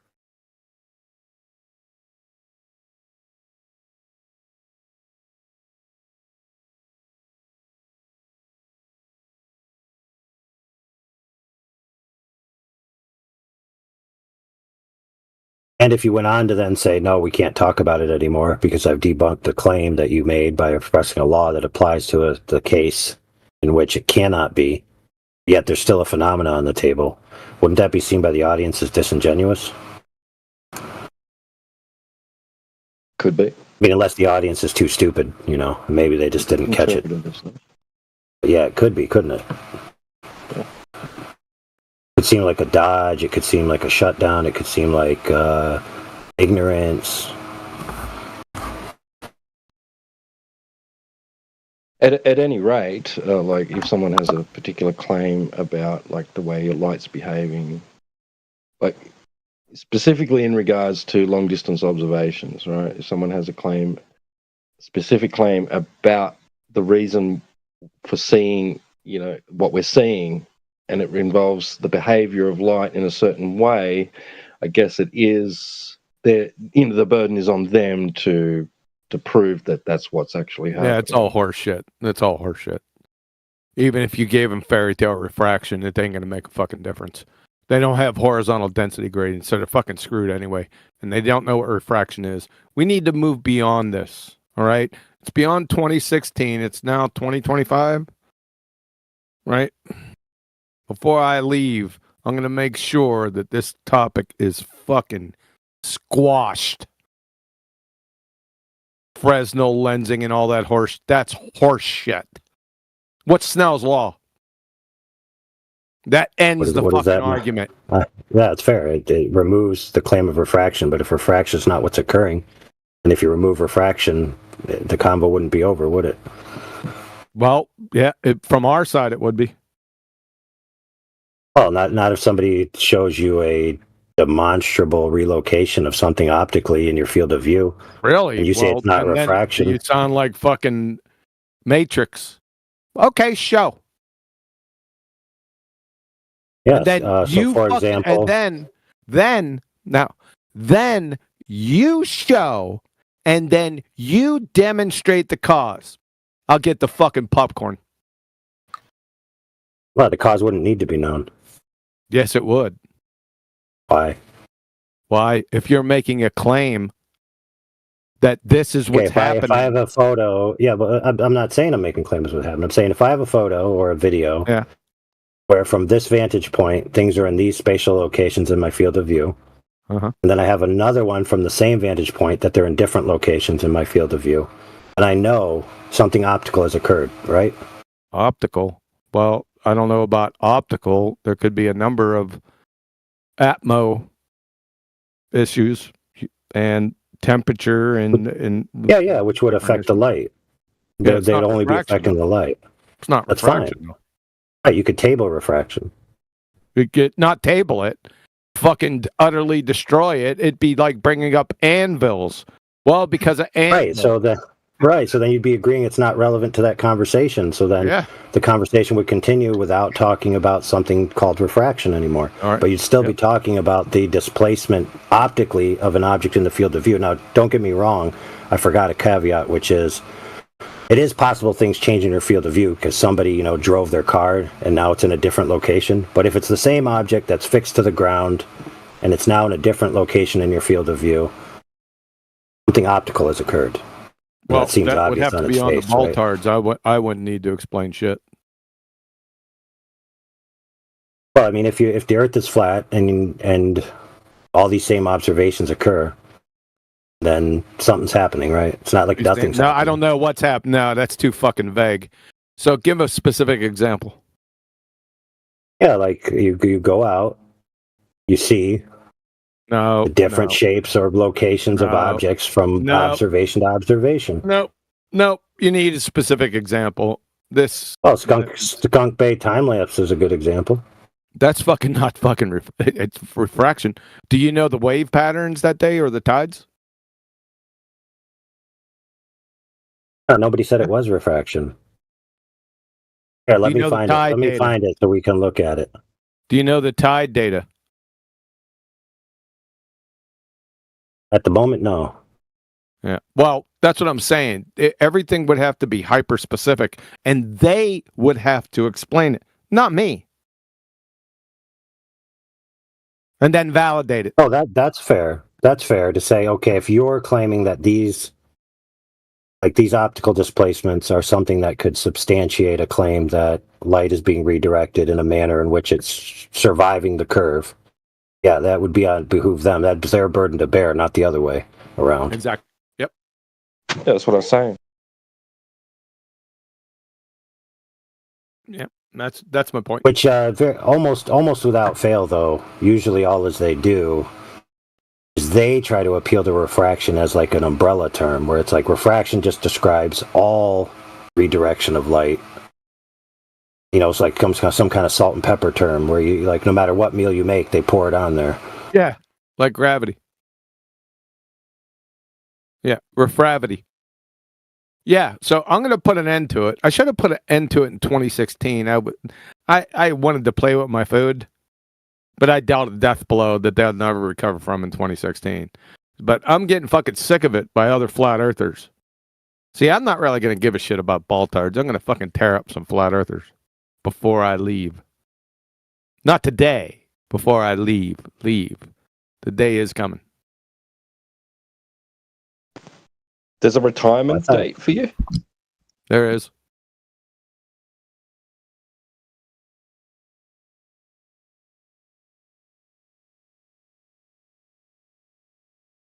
And if you went on to then say, no, we can't talk about it anymore because I've debunked the claim that you made by expressing a law that applies to the case in which it cannot be, yet there's still a phenomena on the table, wouldn't that be seen by the audience as disingenuous? Could be. I mean, unless the audience is too stupid, maybe they just didn't catch it. But yeah, it could be, couldn't it? It could seem like a dodge. It could seem like a shutdown. It could seem like ignorance. At any rate, like if someone has a particular claim about like the way your light's behaving, like specifically in regards to long distance observations, right? If someone has a specific claim about the reason for seeing, what we're seeing, and it involves the behavior of light in a certain way, I guess it is the burden is on them to prove that that's what's actually happening. Yeah, it's all horseshit. It's all horseshit. Even if you gave them fairy tale refraction, it ain't gonna make a fucking difference. They don't have horizontal density gradient, so they're fucking screwed anyway. And they don't know what refraction is. We need to move beyond this. All right? It's beyond 2016. It's now 2025. Right? Before I leave, I'm gonna make sure that this topic is fucking squashed. Fresnel lensing and all that that's horse shit. What's Snell's law? That ends the fucking argument. Yeah, it's fair. It removes the claim of refraction, but if refraction is not what's occurring, and if you remove refraction, the convo wouldn't be over, would it? Well, yeah, from our side, it would be. Well, not if somebody shows you a demonstrable relocation of something optically in your field of view. Really? And you say it's not refraction. You sound like fucking Matrix. Okay, show. Yes. Then So, for example, and then you show, and then you demonstrate the cause. I'll get the fucking popcorn. Well, the cause wouldn't need to be known. Yes, it would. Why? Why? If you're making a claim that this is what's happening. If I have a photo, yeah, but I'm not saying I'm making claims what happened. I'm saying if I have a photo or a video, where from this vantage point things are in these spatial locations in my field of view, and then I have another one from the same vantage point that they're in different locations in my field of view, and I know something optical has occurred, right? Optical? Well, I don't know about optical. There could be a number of atmo issues and temperature and yeah, which would affect the light. They'd only be affecting the light. It's not That's refraction. fine. Right, you could table refraction. You could not table it, fucking utterly destroy it. It'd be like bringing up anvils. Well, because of anvils. Right, so then you'd be agreeing it's not relevant to that conversation. So then the conversation would continue without talking about something called refraction anymore. But you'd still be talking about the displacement optically of an object in the field of view. Now, don't get me wrong, I forgot a caveat, which is it is possible things change in your field of view because somebody, drove their car and now it's in a different location. But if it's the same object that's fixed to the ground and it's now in a different location in your field of view, something optical has occurred. Well, that seems would obvious have to on be its on face, the Baltards. I wouldn't need to explain shit. Well, I mean, if the Earth is flat and all these same observations occur, then something's happening, right? It's not like nothing's No, happening. I don't know what's happening. No, that's too fucking vague. So give a specific example. Yeah, like you go out, you see different shapes or locations of objects from observation to observation. No, you need a specific example. Skunk Bay time lapse is a good example. That's fucking not fucking it's refraction. Do you know the wave patterns that day or the tides? No, nobody said it was refraction. Here, let me find it. Let me find it so we can look at it. Do you know the tide data? At the moment, no. Yeah. Well, that's what I'm saying. Everything would have to be hyper specific, and they would have to explain it, not me. And then validate it. Oh, that's fair. That's fair to say. Okay, if you're claiming that these optical displacements are something that could substantiate a claim that light is being redirected in a manner in which it's surviving the curve, yeah, that would behoove them. That's their burden to bear, not the other way around. Exactly. Yep. Yeah, that's what I was saying. Yep. That's my point. Which almost without fail, though, usually all as they do is they try to appeal to refraction as like an umbrella term, where it's like refraction just describes all redirection of light. It's like some kind of salt and pepper term where you like no matter what meal you make, they pour it on there. Yeah, like gravity. Yeah, refravity. Yeah, so I'm going to put an end to it. I should have put an end to it in 2016. I wanted to play with my food, but I dealt a death blow that they'll never recover from in 2016. But I'm getting fucking sick of it by other flat earthers. See, I'm not really going to give a shit about baltards. I'm going to fucking tear up some flat earthers before I leave. Not today, before I leave. The day is coming. There's a retirement date for you? There is.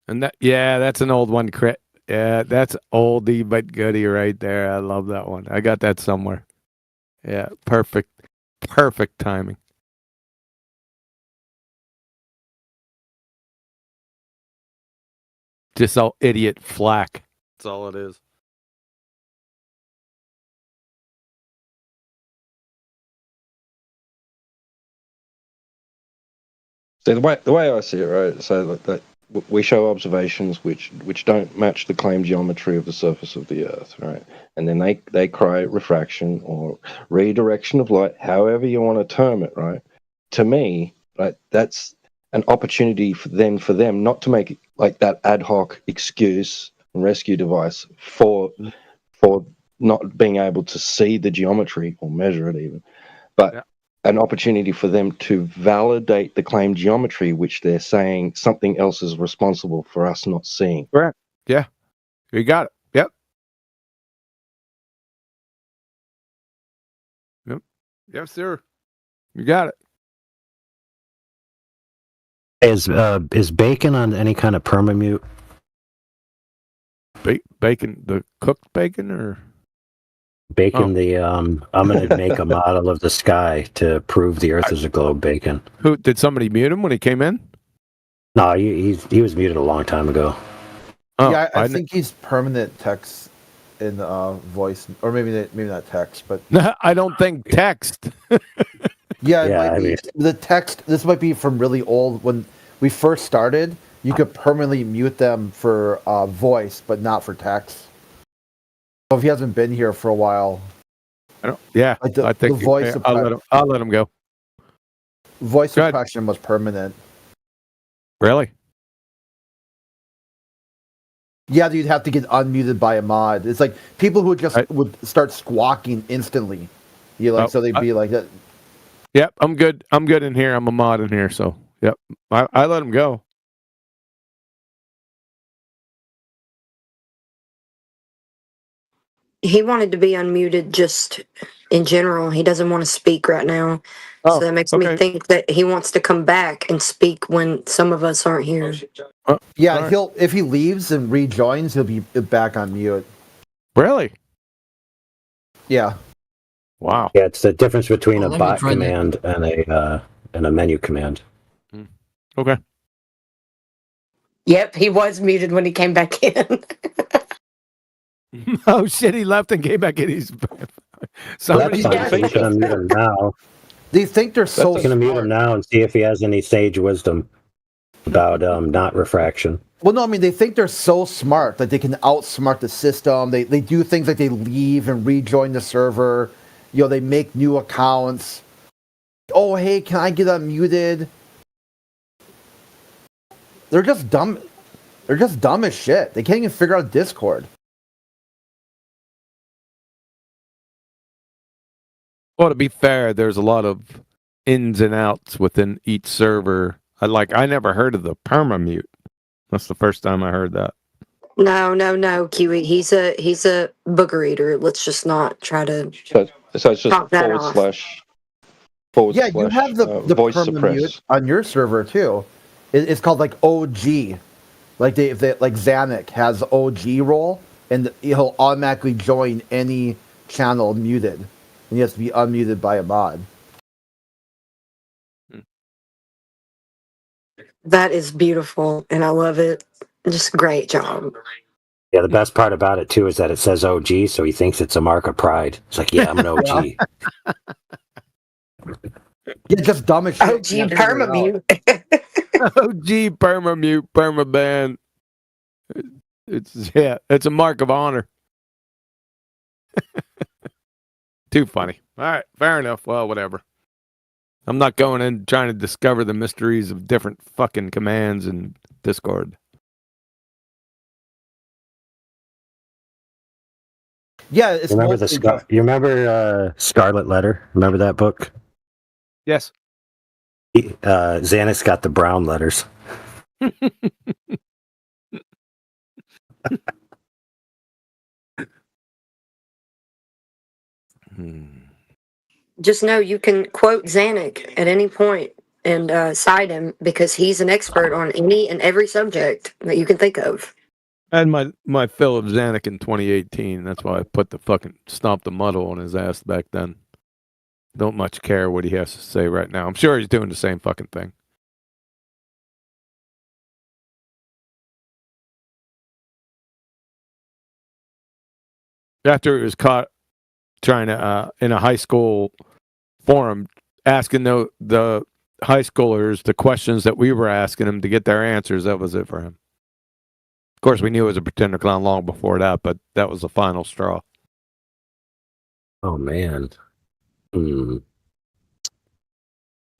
And that's an old one, Crit. Yeah, that's oldie but goodie right there. I love that one. I got that somewhere. Yeah, perfect timing. Just all idiot flack. That's all it is. So the way I see it, right? So that we show observations which don't match the claimed geometry of the surface of the Earth, right? And then they create refraction or redirection of light, however you want to term it, right? To me, right, that's an opportunity for them not to make it like that ad hoc excuse and rescue device for not being able to see the geometry or measure it even, but an opportunity for them to validate the claimed geometry, which they're saying something else is responsible for us not seeing. Correct. Yeah. You got it. Yep. Yep. Yes, sir. You got it. Is bacon on any kind of permamute? Bacon, the cooked bacon, or bacon? I'm going to make a model of the sky to prove the Earth is a globe. Bacon. Who did somebody mute him when he came in? No, he was muted a long time ago. Oh, yeah, I think he's permanent text in voice, or maybe not text, but I don't think text. Yeah, the text. This might be from really old. When we first started, you could permanently mute them for voice, but not for text. So if he hasn't been here for a while, I don't. Yeah, like I think the voice. I'll let him go. Voice suppression was permanent. Really? Yeah, you'd have to get unmuted by a mod. It's like people who would start squawking instantly. So they'd be like that. Yep, I'm good. I'm good in here. I'm a mod in here, so yep. I let him go. He wanted to be unmuted just in general. He doesn't want to speak right now. So that makes me think that he wants to come back and speak when some of us aren't here. Yeah, if he leaves and rejoins, he'll be back on mute. Really? Yeah. Wow. Yeah, it's the difference between a bot command and a menu command. Okay. Yep, he was muted when he came back in. Oh shit! He left and came back in. He's somebody. He's gonna mute him now. Do you think they're so? He's gonna mute him now and see if he has any sage wisdom about not refraction. Well, no, I mean they think they're so smart that they can outsmart the system. They do things like they leave and rejoin the server. They make new accounts. Oh, hey, can I get unmuted? They're just dumb. They're just dumb as shit. They can't even figure out Discord. Well, to be fair, there's a lot of ins and outs within each server. I never heard of the permamute. That's the first time I heard that. No, Kiwi. He's a booger eater. Let's just not try to So it's just talk that forward off. slash Yeah, you have the voice perma mute suppress. on your server too. It's called like OG. Like like Xanic has OG role, and he'll automatically join any channel muted, and he has to be unmuted by a mod. That is beautiful, and I love it. Just great job. Yeah, the best part about it too is that it says OG, so he thinks it's a mark of pride. It's like, yeah, I'm an OG. Yeah, just dumb as shit. OG permamute. OG permamute, permaban. It's a mark of honor. Too funny. All right, fair enough. Well, whatever. I'm not going in trying to discover the mysteries of different fucking commands in Discord. Yeah, it's Remember you remember Scarlet Letter? Remember that book? Yes. Xanax got the brown letters. Just know you can quote Zanuck at any point and cite him because he's an expert on any and every subject that you can think of. I had my fill of Zanuck in 2018. That's why I put the fucking stomp the muddle on his ass back then. Don't much care what he has to say right now. I'm sure he's doing the same fucking thing. After he was caught trying to, in a high school forum, asking the high schoolers the questions that we were asking him to get their answers, that was it for him. Of course, we knew it was a pretender clown long before that, but that was the final straw. Oh, man.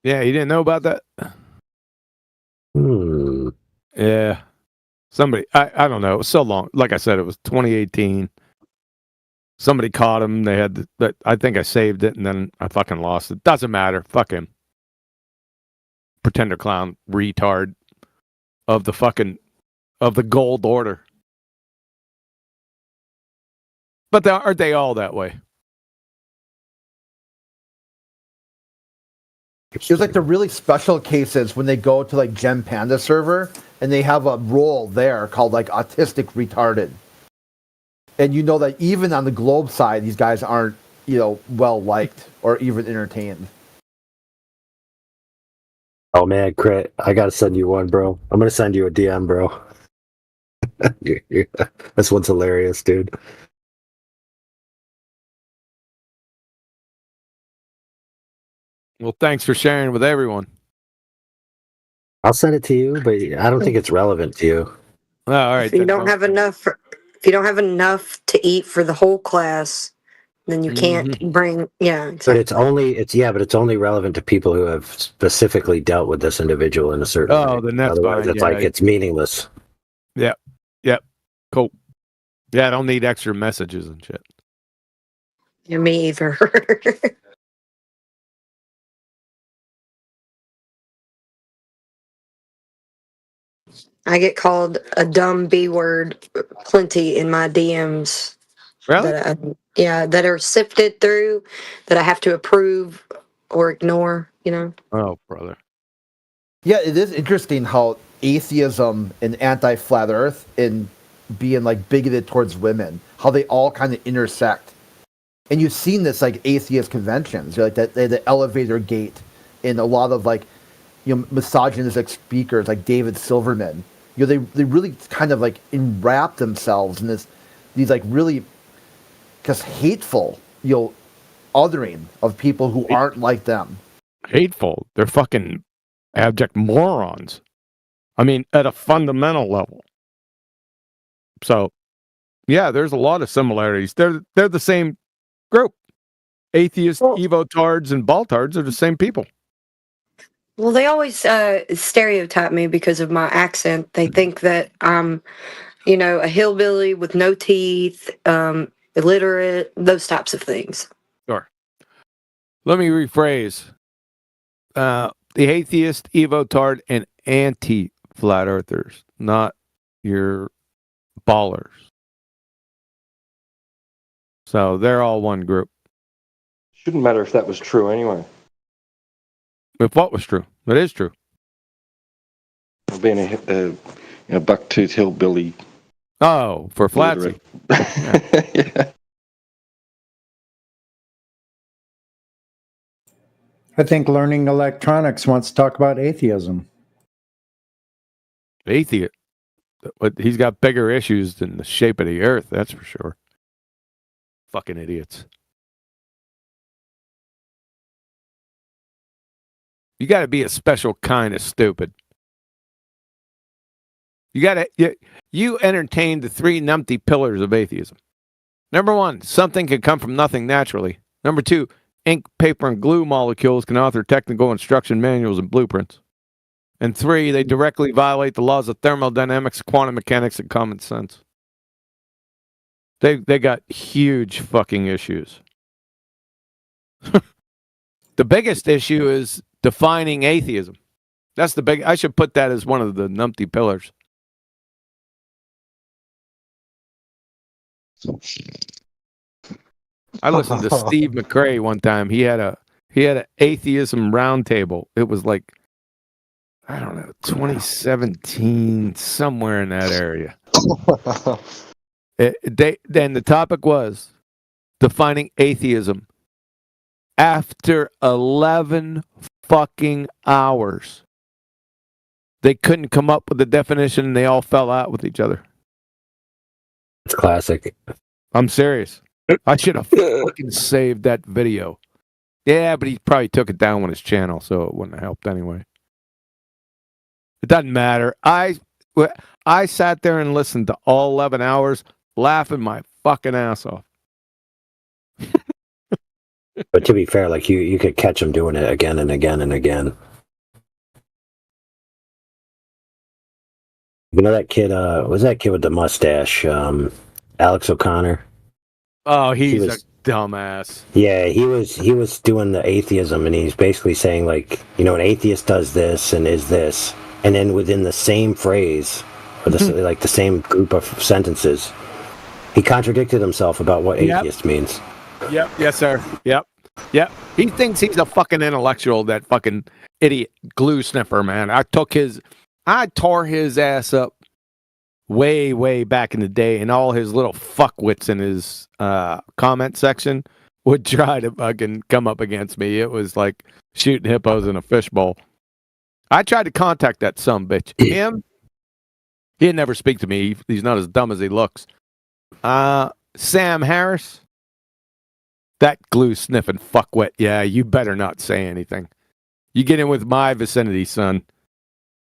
Yeah, you didn't know about that? Yeah. Somebody, I don't know. It was so long. Like I said, it was 2018. Somebody caught him. They had that. I think I saved it, and then I fucking lost it. Doesn't matter. Fuck him. Pretender clown retard of the gold order. But aren't they all that way? There's like the really special cases when they go to like Gem Panda server and they have a role there called like autistic retarded. And you know that even on the globe side, these guys aren't, well liked or even entertained. Oh man, Crit, I gotta send you one, bro. I'm gonna send you a DM, bro. This one's hilarious, dude. Well, thanks for sharing with everyone. I'll send it to you, but I don't think it's relevant to you. Oh, all right. If you don't have enough to eat for the whole class, then you can't bring. Yeah, But it's only relevant to people who have specifically dealt with this individual in a certain way. Then that's Otherwise, fine. it's like it's meaningless. Yep. Cool. Yeah, I don't need extra messages and shit. Yeah, me either. I get called a dumb B word plenty in my DMs. Really? That are sifted through that I have to approve or ignore, Oh, brother. Yeah, it is interesting how atheism and anti-flat earth and being like bigoted towards women, how they all kind of intersect. And you've seen this like atheist conventions, like the elevator gate and a lot of like, misogynistic speakers like David Silverman. They really kind of like enwrap themselves in these like really just hateful, othering of people who aren't like them. Hateful. They're fucking abject morons. I mean, at a fundamental level. So, yeah, there's a lot of similarities. They're the same group. Atheists, evotards, and baltards are the same people. Well, they always stereotype me because of my accent. They think that I'm, a hillbilly with no teeth, illiterate, those types of things. Sure. Let me rephrase. The atheist, evotard, and anti flat earthers, not your ballers. So they're all one group. Shouldn't matter if that was true anyway. If what was true? It is true. Being a buck-toothed hillbilly. Oh, for Flatsy. Yeah. I think Learning Electronics wants to talk about atheism. Atheist. But he's got bigger issues than the shape of the earth, that's for sure. Fucking idiots. You got to be a special kind of stupid. You entertain the three numpty pillars of atheism. Number one, something can come from nothing naturally. Number two, ink, paper, and glue molecules can author technical instruction manuals and blueprints. And three, they directly violate the laws of thermodynamics, quantum mechanics, and common sense. They got huge fucking issues. The biggest issue is defining atheism. That's the big. I should put that as one of the numpty pillars. I listened to Steve McRae one time. He had an atheism roundtable. It was like, I don't know, 2017, somewhere in that area. Then the topic was defining atheism. After 11 fucking hours, they couldn't come up with a definition, and they all fell out with each other. It's classic. I'm serious. I should have fucking saved that video. Yeah, but he probably took it down on his channel, so it wouldn't have helped anyway. It doesn't matter. I sat there and listened to all 11 hours, laughing my fucking ass off. But to be fair, like you could catch him doing it again and again and again. You know that kid? Was that kid with the mustache? Alex O'Connor. Oh, he's a dumbass. Yeah, he was doing the atheism, and he's basically saying like, an atheist does this and is this, and then within the same phrase or the same group of sentences, he contradicted himself about what atheist means. Yep. Yes, sir. Yep. He thinks he's a fucking intellectual, that fucking idiot glue sniffer, man. I tore his ass up way, way back in the day, and all his little fuckwits in his comment section would try to fucking come up against me. It was like shooting hippos in a fishbowl. I tried to contact that sumbitch. Him, he'd never speak to me. He's not as dumb as he looks. Sam Harris, that glue sniffing fuckwit. Yeah, you better not say anything. You get in with my vicinity, son.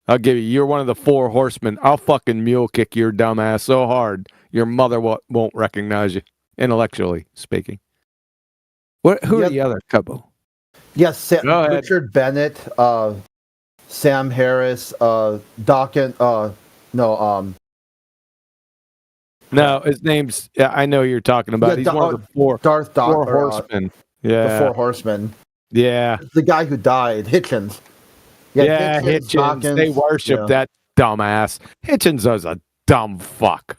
I'll give you. You're one of the 4 horsemen. I'll fucking mule kick your dumb ass so hard your mother won't recognize you, intellectually speaking. Who are the other couple? Yes, Richard Bennett, Sam Harris, Dawkins. No, his name's. Yeah, I know who you're talking about. He's one of the 4 horsemen. The 4 horsemen. Yeah. The guy who died, Hitchens. Yeah, Hitchens. Dawkins, They worship that dumbass. Hitchens is a dumb fuck.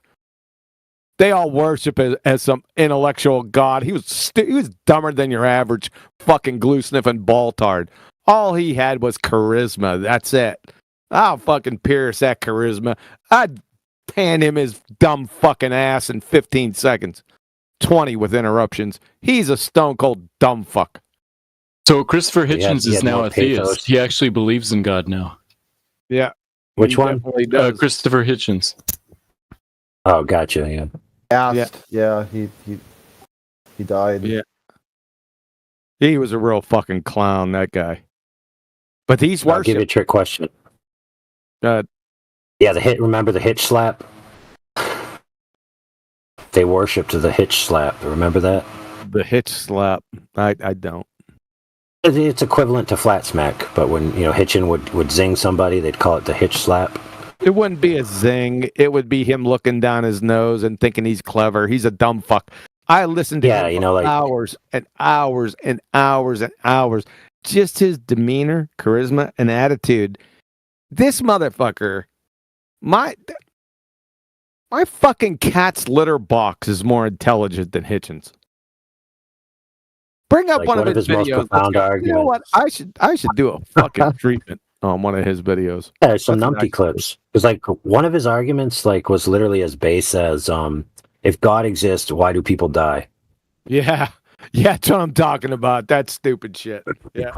They all worship as some intellectual god. He was dumber than your average fucking glue sniffing baltard. All he had was charisma. That's it. I'll fucking pierce that charisma. I'd pan him his dumb fucking ass in 15 seconds. 20 with interruptions. He's a stone cold dumb fuck. So Christopher Hitchens is now a theist. He actually believes in God now. Yeah. Which one? Christopher Hitchens. Oh, gotcha. Yeah. He died. Yeah. He was a real fucking clown, that guy. But he's I'll give you a trick question. Yeah, remember the hitch slap? They worshipped the hitch slap. Remember that? The hitch slap. I don't. It's equivalent to flat smack, but when Hitchin would zing somebody, they'd call it the hitch slap. It wouldn't be a zing. It would be him looking down his nose and thinking he's clever. He's a dumb fuck. I listened to him for hours and hours and hours and hours. Just his demeanor, charisma, and attitude. This motherfucker My fucking cat's litter box is more intelligent than Hitchens. Bring up Like one one of of his his most videos. profound You know what? I should do a fucking treatment on one of his videos. Yeah, there's some That's numpty clips. Because like one of his arguments like was literally as base as if God exists, why do people die? Yeah. Yeah, that's what I'm talking about. That stupid shit. Yeah.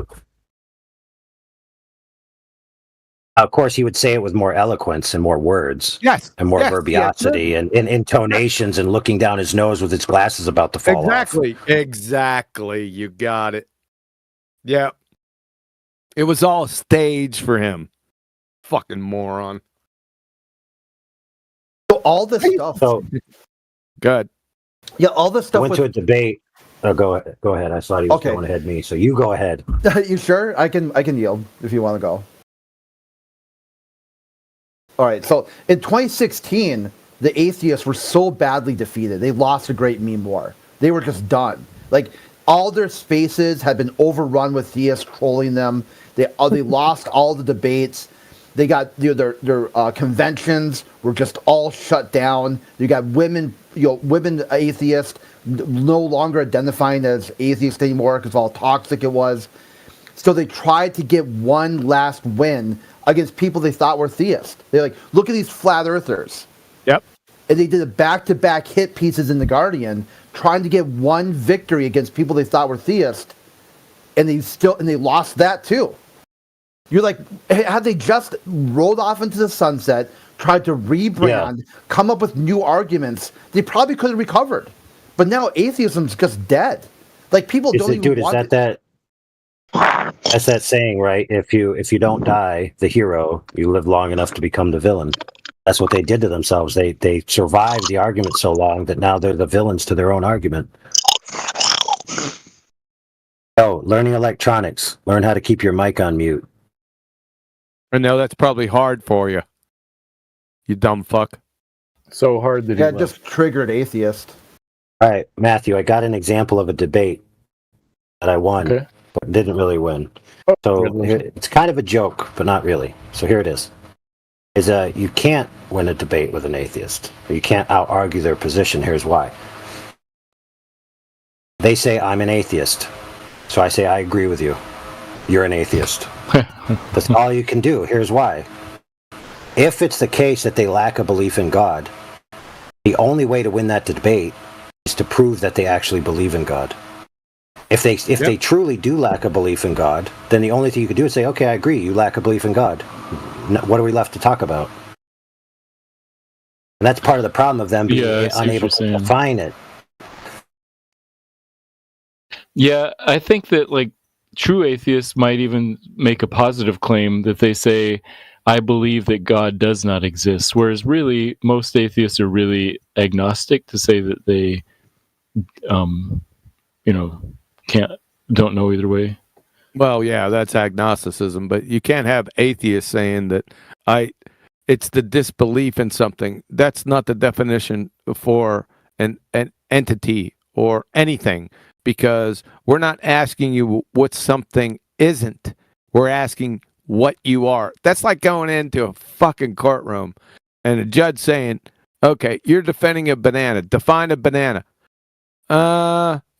Of course, he would say it with more eloquence and more words. Yes. And more yes, verbiosity and intonations and looking down his nose with his glasses about to fall off. Exactly. You got it. Yeah. It was all a stage for him. Fucking moron. So all this stuff. So good. Yeah, all this I stuff. went to a debate. Oh, go ahead. I thought he was Okay. going ahead of me, so you go ahead. You sure? I can yield if you want to go. All right. So in 2016, the atheists were so badly defeated. They lost a great meme war. They were just done. Like all their spaces had been overrun with theists trolling them. They lost all the debates. They got their conventions were just all shut down. You got women atheists no longer identifying as atheists anymore because of how toxic it was. So they tried to get one last win against people they thought were theists. They're like, look at these flat earthers. Yep. And they did a back-to-back hit pieces in The Guardian trying to get one victory against people they thought were theists. And they lost that too. You're like, had they just rolled off into the sunset, tried to rebrand, come up with new arguments, they probably could have recovered. But now atheism's just dead. Like people don't even want That's that saying, right? If you don't die, the hero, you live long enough to become the villain. That's what they did to themselves. They survived the argument so long that now they're the villains to their own argument. Oh, learning electronics. Learn how to keep your mic on mute. I know that's probably hard for you. You dumb fuck. So hard that he just triggered atheist. All right, Matthew, I got an example of a debate that I won, but didn't really win. So it's kind of a joke, but not really. So here it is. You can't win a debate with an atheist. You can't out-argue their position. Here's why. They say, I'm an atheist. So I say, I agree with you. You're an atheist. That's all you can do. Here's why. If it's the case that they lack a belief in God, the only way to win that debate is to prove that they actually believe in God. If they truly do lack a belief in God, then the only thing you could do is say, okay, I agree, you lack a belief in God. What are we left to talk about? And that's part of the problem of them being unable to define it. Yeah, I think that like true atheists might even make a positive claim that they say, I believe that God does not exist. Whereas really, most atheists are really agnostic to say that they, don't know either way. Well, yeah, that's agnosticism, but you can't have atheists saying that it's the disbelief in something. That's not the definition for an entity or anything, because we're not asking you what something isn't. We're asking what you are. That's like going into a fucking courtroom and a judge saying, okay, you're defending a banana. Define a banana.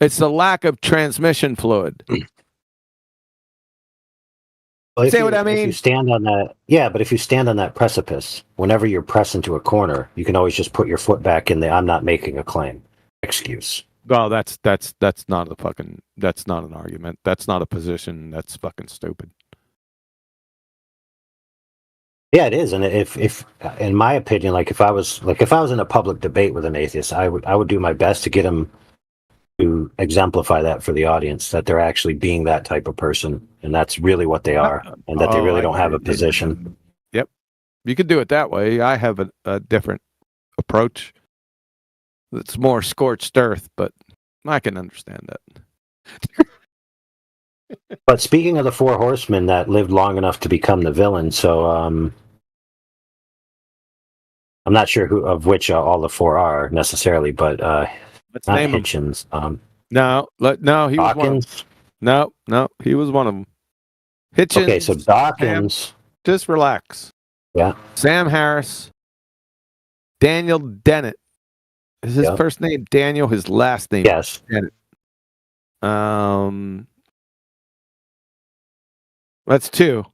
It's the lack of transmission fluid. Well, See what I mean? If you stand on that, but if you stand on that precipice, whenever you're pressed into a corner, you can always just put your foot back in the I'm not making a claim excuse. Well, that's not that's not an argument. That's not a position. That's fucking stupid. Yeah, it is. And if in my opinion, if I was in a public debate with an atheist, I would do my best to get him to exemplify that for the audience, that they're actually being that type of person, and that's really what they are, and that they really don't have a position. Yep. You could do it that way. I have a different approach. It's more scorched earth, but I can understand that. But speaking of the four horsemen that lived long enough to become the villain, so I'm not sure of which all the four are necessarily, but Let's not name them. Hitchens. No, he was one of them. No, he was one of them. Hitchens. Okay, so Dawkins. Just relax. Yeah. Sam Harris, Daniel Dennett. Is his Yep. first name Daniel? His last name? Yes. Dennett. That's 2.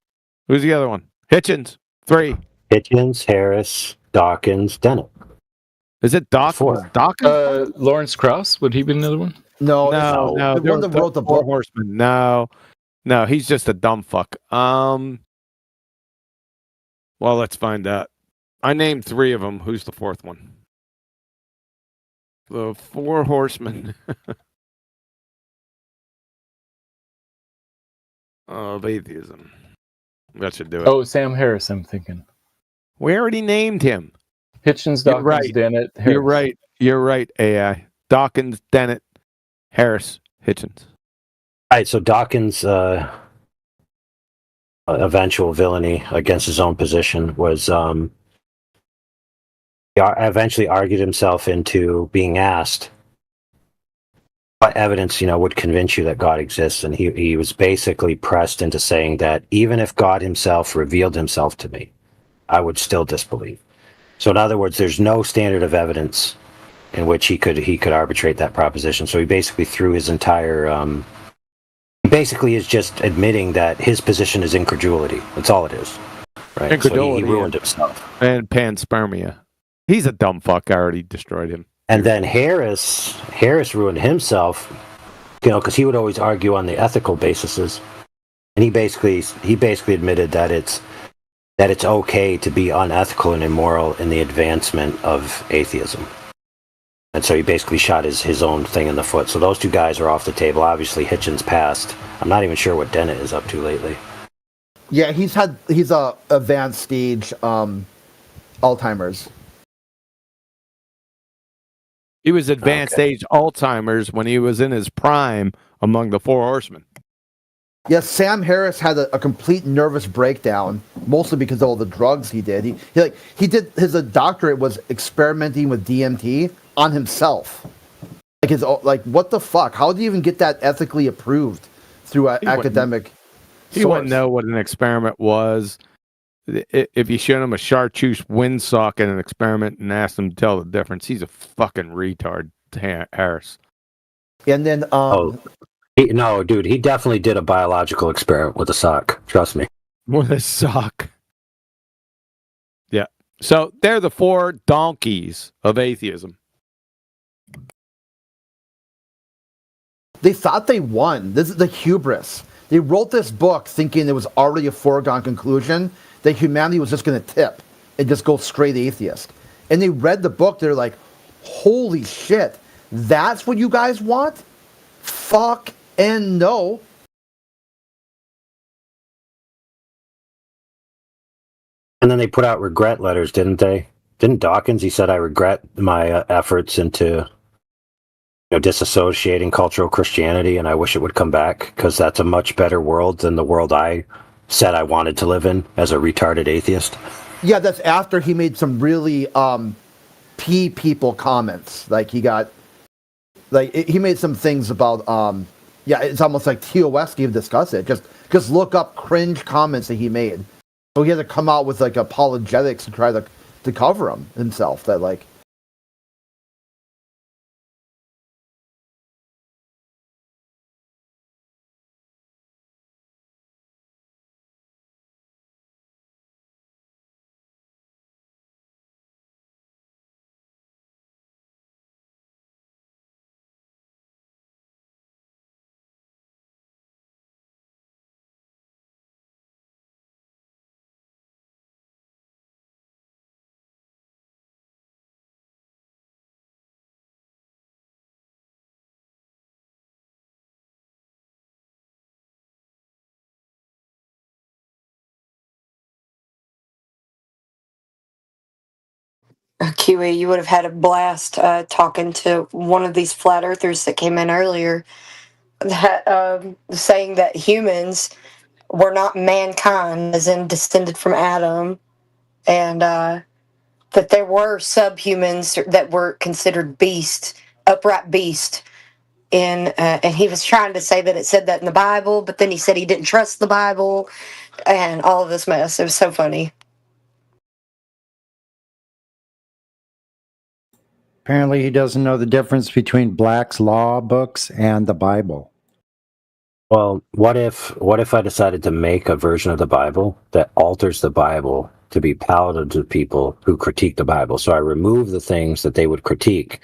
Who's the other one? Hitchens. 3. Hitchens, Harris, Dawkins, Dennett. Is it Doc? 4. Was Dawkins? Lawrence Krauss, would he be another one? No, No. the one that wrote the Four book. Horsemen. No, he's just a dumb fuck. Well, let's find out. I named 3 of them. Who's the 4th one? The 4 Horsemen of atheism. That should do it. Oh, Sam Harris, I'm thinking. We already named him. Hitchens, You're Dawkins, right. Dennett, Harris. You're right, AI. Dawkins, Dennett, Harris, Hitchens. All right, so Dawkins' eventual villainy against his own position was he eventually argued himself into being asked what evidence, would convince you that God exists, and he was basically pressed into saying that even if God himself revealed himself to me, I would still disbelieve. So in other words, there's no standard of evidence in which he could arbitrate that proposition. So he basically threw his entire he basically is just admitting that his position is incredulity. That's all it is. Right? Incredulity. So he ruined himself. And panspermia. He's a dumb fuck. I already destroyed him. And then Harris ruined himself, because he would always argue on the ethical bases, and he basically admitted that it's okay to be unethical and immoral in the advancement of atheism. And so he basically shot his own thing in the foot. So those 2 guys are off the table. Obviously, Hitchens passed. I'm not even sure what Dennett is up to lately. Yeah, he's a advanced stage Alzheimer's. He was advanced age Alzheimer's when he was in his prime among the 4 Horsemen. Yes, Sam Harris had a complete nervous breakdown, mostly because of all the drugs he did. He did his doctorate was experimenting with DMT on himself. What the fuck? How do you even get that ethically approved through an academic? He wouldn't know what an experiment was. If you showed him a chartreuse windsock in an experiment and asked him to tell the difference, he's a fucking retard, Harris. And then, no, dude, he definitely did a biological experiment with a sock. Trust me. With a sock. Yeah. So they're the 4 donkeys of atheism. They thought they won. This is the hubris. They wrote this book thinking it was already a foregone conclusion that humanity was just going to tip and just go straight atheist. And they read the book. They're like, holy shit, that's what you guys want? Fuck and no. And then they put out regret letters, didn't they? Didn't Dawkins? He said, I regret my efforts into disassociating cultural Christianity, and I wish it would come back because that's a much better world than the world I said I wanted to live in as a retarded atheist. Yeah, that's after he made some really people comments. He made some things about it's almost like TOS gave discuss it. Just look up cringe comments that he made. So he had to come out with apologetics to try to cover himself. That QE, you would have had a blast talking to one of these flat earthers that came in earlier, that saying that humans were not mankind, as in descended from Adam, and that there were subhumans that were considered upright beast. And he was trying to say that it said that in the Bible, but then he said he didn't trust the Bible, and all of this mess. It was so funny. Apparently, he doesn't know the difference between Black's law books and the Bible. Well, what if I decided to make a version of the Bible that alters the Bible to be palatable to people who critique the Bible? So I remove the things that they would critique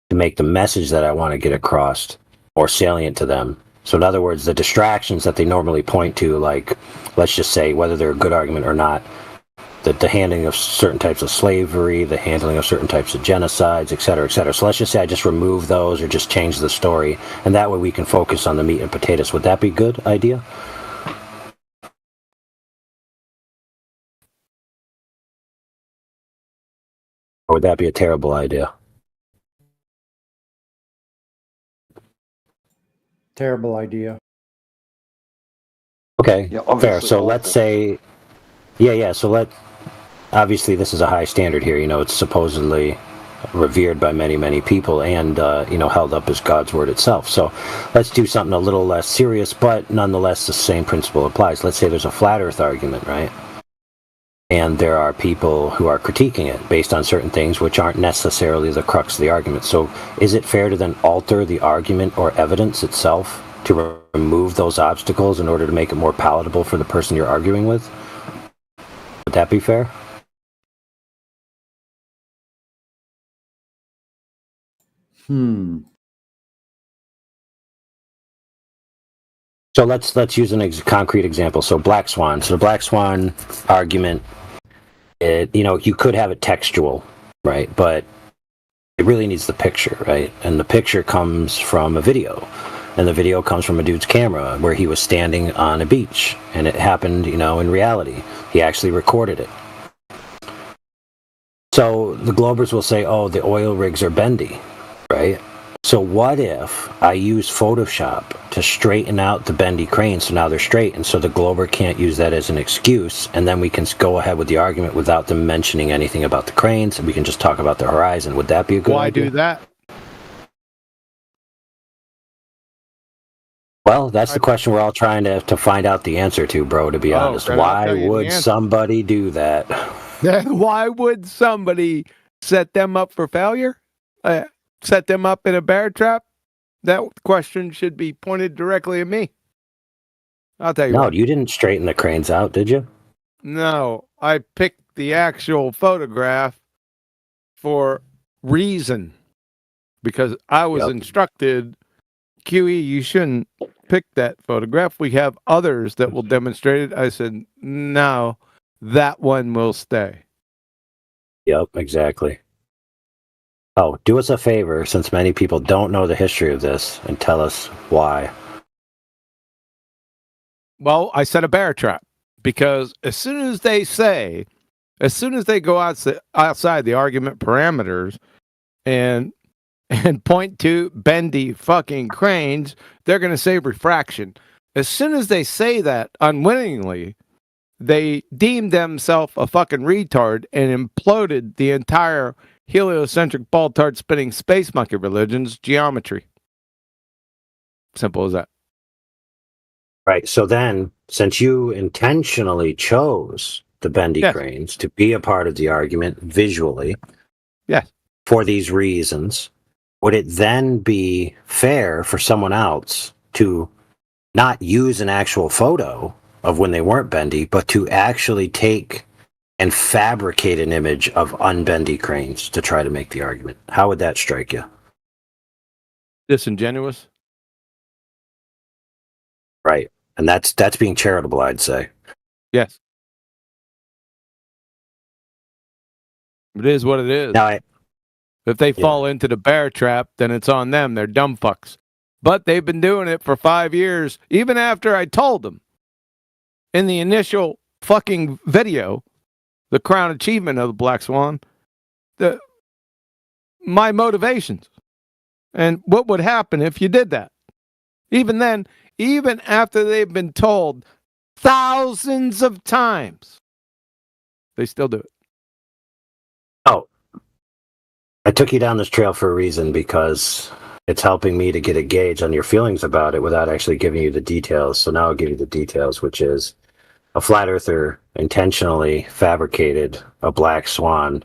to make the message that I want to get across more salient to them. So in other words, the distractions that they normally point to, like, let's just say, whether they're a good argument or not, the handling of certain types of slavery, the handling of certain types of genocides, et cetera, et cetera. So let's just say I just remove those or just change the story, and that way we can focus on the meat and potatoes. Would that be a good idea? Or would that be a terrible idea? Terrible idea. Okay, Yeah, fair. obviously So awful. let's say, so obviously this is a high standard here. You know, it's supposedly revered by many, many people and, held up as God's word itself. So let's do something a little less serious, but nonetheless the same principle applies. Let's say there's a flat earth argument, right? And there are people who are critiquing it based on certain things which aren't necessarily the crux of the argument. So is it fair to then alter the argument or evidence itself to remove those obstacles in order to make it more palatable for the person you're arguing with? Would that be fair? So let's use a concrete example. So Black Swan. So the Black Swan argument, you could have it textual, right? But it really needs the picture, right? And the picture comes from a video. And the video comes from a dude's camera where he was standing on a beach. And it happened, in reality. He actually recorded it. So the Globers will say, oh, the oil rigs are bendy, right? So what if I use Photoshop to straighten out the bendy cranes so now they're straight, and so the Glober can't use that as an excuse, and then we can go ahead with the argument without them mentioning anything about the cranes, and we can just talk about the horizon. Would that be a good Why idea? do that? Well, that's the question we're all trying to find out the answer to, bro, to be honest. then I'll Why tell you the would answer. somebody do that? Why would somebody set them up for failure? Set them up in a bear trap? That question should be pointed directly at me. I'll tell you No, what. you didn't straighten the cranes out, did you? No, I picked the actual photograph for reason because I was instructed, QE, you shouldn't pick that photograph. We have others that will demonstrate it. I said, no, that one will stay. Yep, exactly. Oh, do us a favor, since many people don't know the history of this, and tell us why. Well, I set a bear trap because as soon as they go outside the argument parameters and point to bendy fucking cranes, they're going to say refraction. As soon as they say that unwittingly, they deemed themselves a fucking retard and imploded the entire heliocentric ball-tard spinning space monkey religion's geometry. Simple as that. Right, so then, since you intentionally chose the bendy cranes to be a part of the argument visually, for these reasons, would it then be fair for someone else to not use an actual photo of when they weren't bendy, but to actually take and fabricate an image of unbendy cranes to try to make the argument? How would that strike you? Disingenuous. Right. And that's being charitable, I'd say. Yes. It is what it is. Now, if they fall into the bear trap, then it's on them. They're dumb fucks. But they've been doing it for 5 years, even after I told them in the initial fucking video, the crown achievement of the Black Swan, my motivations and what would happen if you did that. Even then, even after they've been told thousands of times, they still do it. Oh, I took you down this trail for a reason, because it's helping me to get a gauge on your feelings about it without actually giving you the details. So now I'll give you the details, which is a flat earther intentionally fabricated a black swan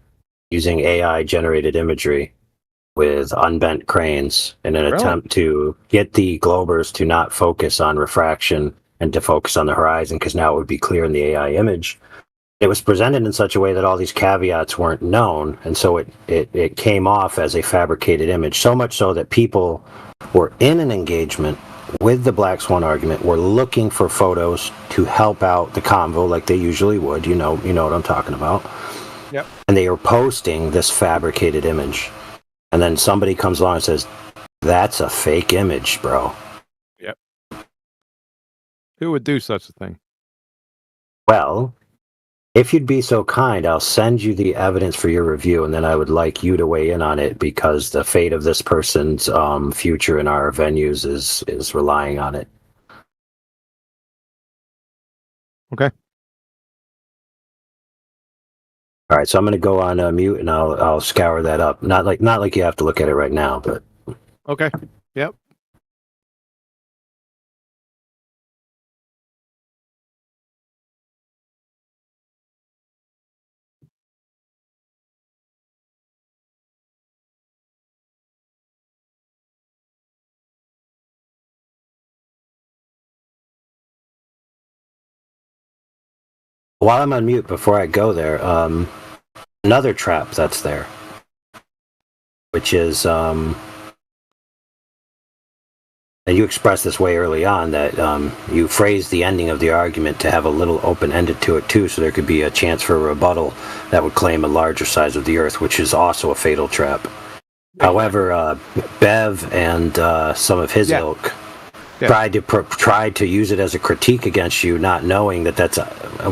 using AI generated imagery with unbent cranes in an attempt to get the globers to not focus on refraction and to focus on the horizon, because now it would be clear in the AI image. It was presented in such a way that all these caveats weren't known, and so it came off as a fabricated image, so much so that people were in an engagement with the Black Swan argument, were looking for photos to help out the convo like they usually would. You know what I'm talking about. Yep. And they were posting this fabricated image. And then somebody comes along and says, "That's a fake image, bro." Yep. Who would do such a thing? Well, if you'd be so kind, I'll send you the evidence for your review, and then I would like you to weigh in on it, because the fate of this person's future in our venues is relying on it. Okay. All right, so I'm going to go on mute, and I'll scour that up. Not like you have to look at it right now, but Okay. Yep. while I'm on mute, before I go there, another trap that's there, which is, and you expressed this way early on, that you phrased the ending of the argument to have a little open-ended to it too, so there could be a chance for a rebuttal that would claim a larger size of the Earth, which is also a fatal trap. However, Bev and some of his ilk tried to use it as a critique against you, not knowing that that's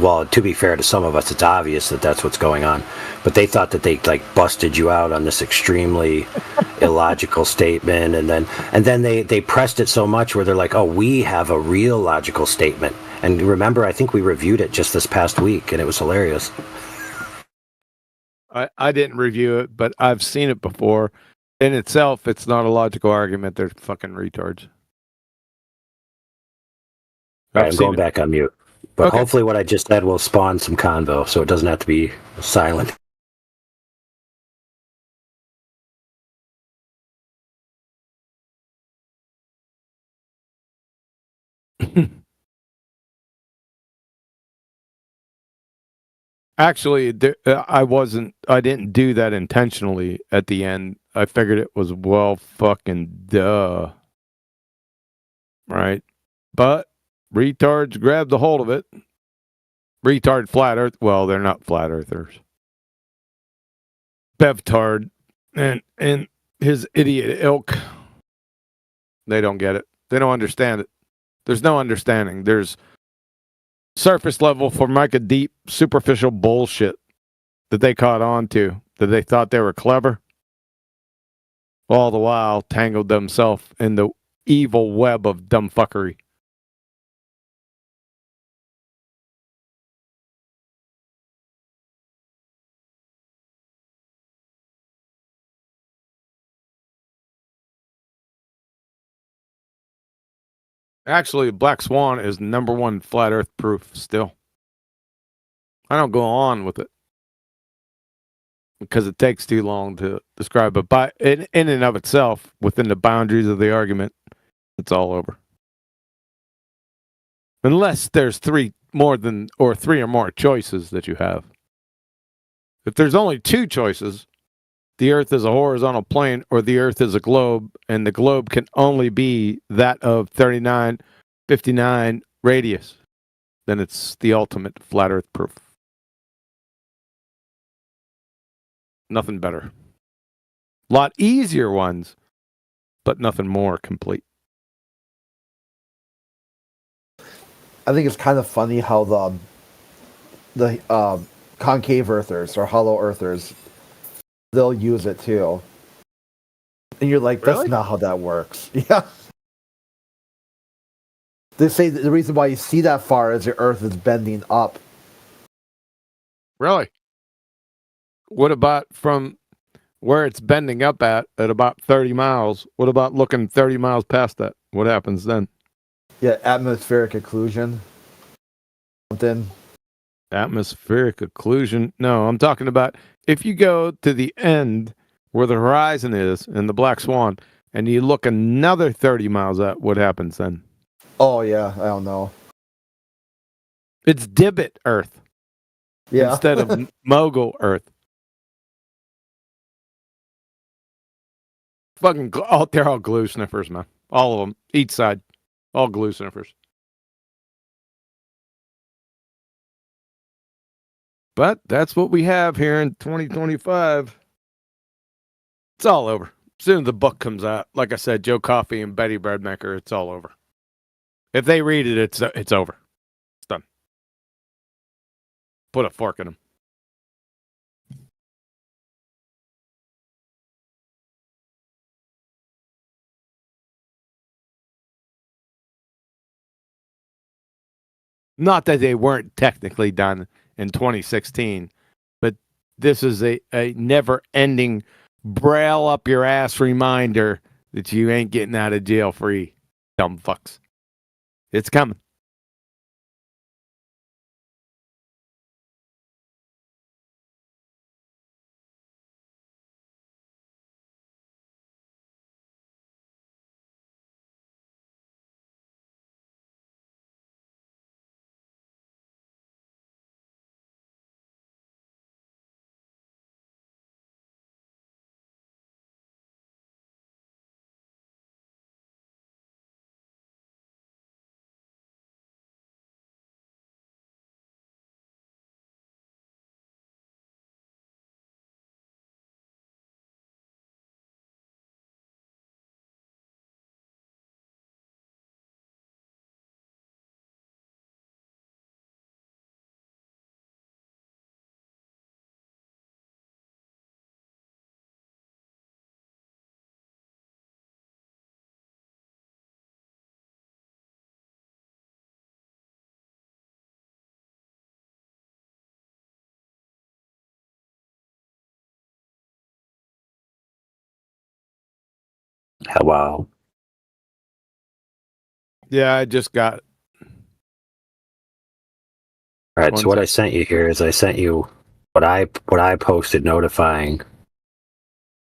well, to be fair to some of us, it's obvious that that's what's going on, but they thought that they busted you out on this extremely illogical statement, and then they pressed it so much where they're like, oh, we have a real logical statement. And remember, I think we reviewed it just this past week, and it was hilarious. I didn't review it, but I've seen it before. In itself, it's not a logical argument. They're fucking retards. All right, I'm going back on mute. But hopefully what I just said will spawn some convo, so it doesn't have to be silent. Actually, I didn't do that intentionally at the end. I figured it was fucking duh. Right? But retards grabbed a hold of it. Retard flat earth. Well, they're not flat earthers. Bevtard and his idiot ilk. They don't get it. They don't understand it. There's no understanding. There's surface level Formica deep superficial bullshit that they caught on to, that they thought they were clever, all the while tangled themselves in the evil web of dumbfuckery. Actually, Black Swan is #1 flat earth proof still. I don't go on with it because it takes too long to describe it. But in and of itself, within the boundaries of the argument, it's all over. Unless there's three or more choices that you have. If there's only two choices, the Earth is a horizontal plane or the Earth is a globe, and the globe can only be that of 3959 radius, then it's the ultimate flat Earth proof. Nothing better. A lot easier ones, but nothing more complete. I think it's kind of funny how the concave earthers or hollow earthers, they'll use it too. And you're like, that's not how that works. Yeah. They say that the reason why you see that far is the Earth is bending up. Really? What about from where it's bending up at about 30 miles? What about looking 30 miles past that? What happens then? Yeah, atmospheric occlusion. Something. Atmospheric occlusion? No, I'm talking about if you go to the end where the horizon is and the Black Swan, and you look another 30 miles out, what happens then? Oh yeah, I don't know. It's Divot Earth Yeah. instead of Mogul Earth. Fucking, they're all glue sniffers, man. All of them, each side, all glue sniffers. But that's what we have here in 2025. It's all over. As soon as the book comes out, like I said, Joe Coffey and Betty Breadmaker, it's all over. If they read it, it's over. It's done. Put a fork in them. Not that they weren't technically done in 2016, but this is a never-ending braille up your ass reminder that you ain't getting out of jail free, dumb fucks. It's coming. Wow. Yeah, I just got it. All right, so what I sent you here is I sent you what I posted notifying,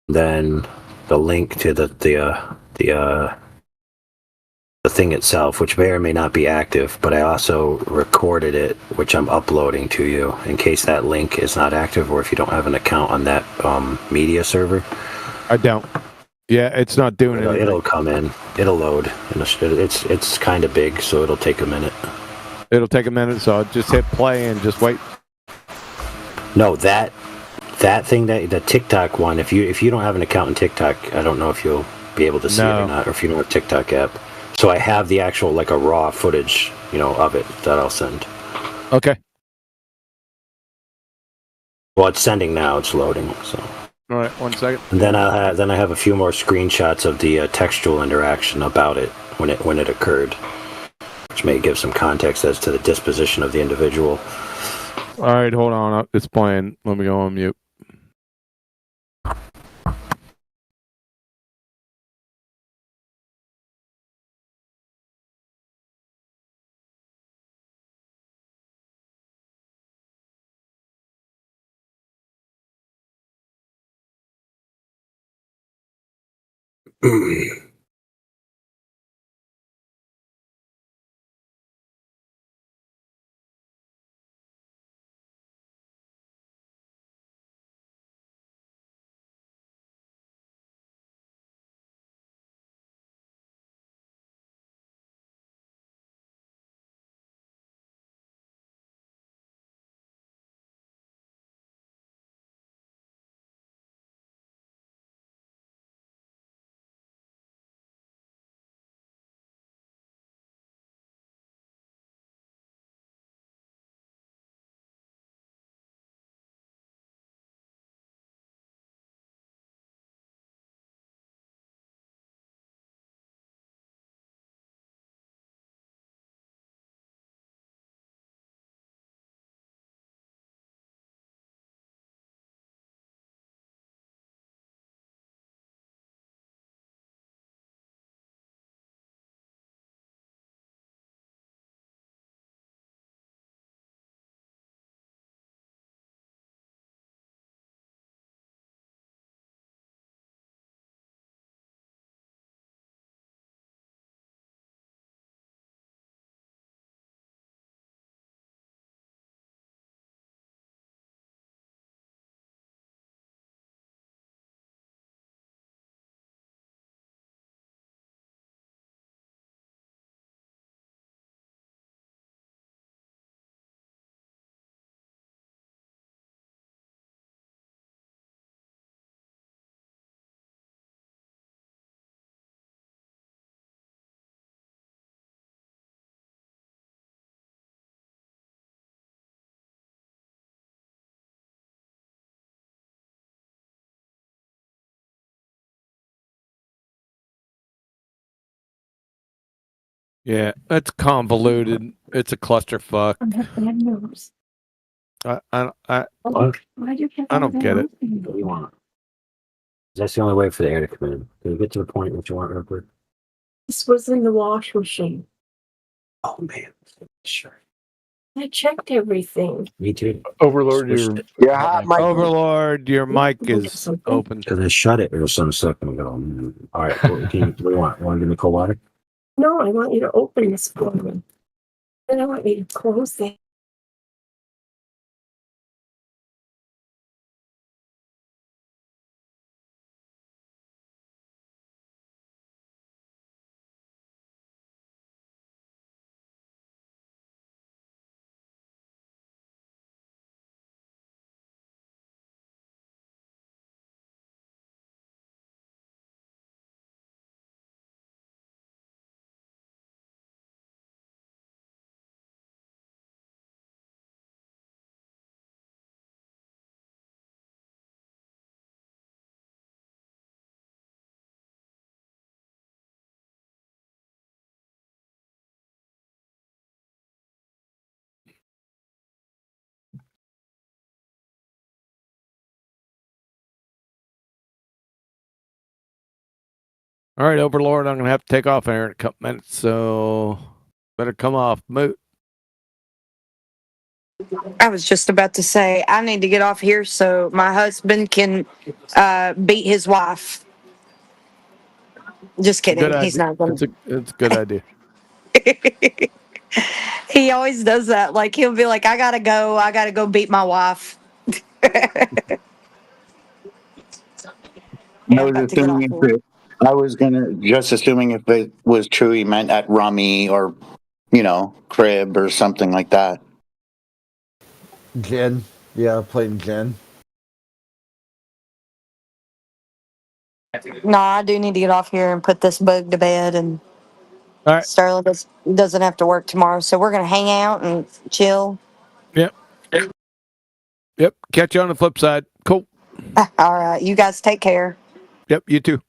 then the link to the thing itself, which may or may not be active, but I also recorded it, which I'm uploading to you in case that link is not active or if you don't have an account on that media server. I don't. Yeah, it's not doing it. It'll come in. It'll load. It's kind of big, so it'll take a minute. It'll take a minute, so I'll just hit play and just wait. No, that thing, the TikTok one. If you don't have an account in TikTok, I don't know if you'll be able to see it or not, or if you don't have a TikTok app. So I have the actual like a raw footage, of it that I'll send. Okay. Well, it's sending now. It's loading. So. All right, 1 second. And then I have a few more screenshots of the textual interaction about it when it occurred, which may give some context as to the disposition of the individual. All right, hold on. It's playing. Let me go on mute. Yeah, it's convoluted. It's a clusterfuck. I have bad news. I Why do you have I don't get it. What do you want? That's the only way for the air to come in. Can you get to the point what you want, real quick? This was in the wash machine. Oh man, sure. I checked everything. Me too. Overlord, Overlord, your mic is open. Because I shut it for some second ago. All right, what do you want? Want to give me cold water? No, I want you to open this for me. And I want you to close it. All right, Overlord, I'm gonna have to take off here in a couple minutes, so better come off mute. I was just about to say I need to get off here so my husband can beat his wife. Just kidding. Good He's idea. not going to. It's a good idea. He always does that. Like he'll be like, I gotta go beat my wife. I was gonna just assuming if it was true, he meant at Rummy or, Crib or something like that. Jen. Yeah, playing Jen. No, I do need to get off here and put this bug to bed, and all right. Sterling doesn't have to work tomorrow, so we're gonna hang out and chill. Yep. Catch you on the flip side. Cool. All right, you guys take care. Yep. You too.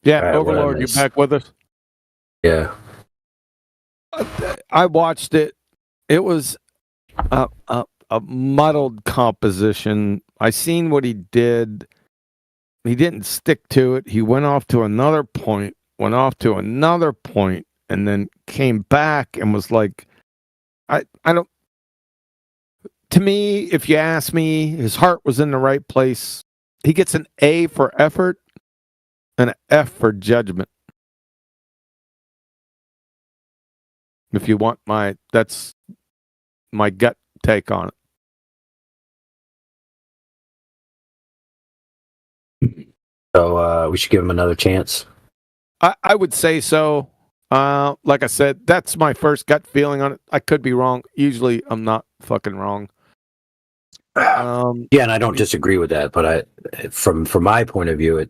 Yeah, All right, what I Overlord, you missed. back with us? Yeah. I watched it. It was a muddled composition. I seen what he did. He didn't stick to it. He went off to another point, and then came back and was like, I don't. To me, if you ask me, his heart was in the right place. He gets an A for effort and an F for judgment. If you want that's my gut take on it. So we should give him another chance. I would say so. Like I said, that's my first gut feeling on it. I could be wrong. Usually I'm not fucking wrong. Yeah, and I don't disagree with that, but from my point of view,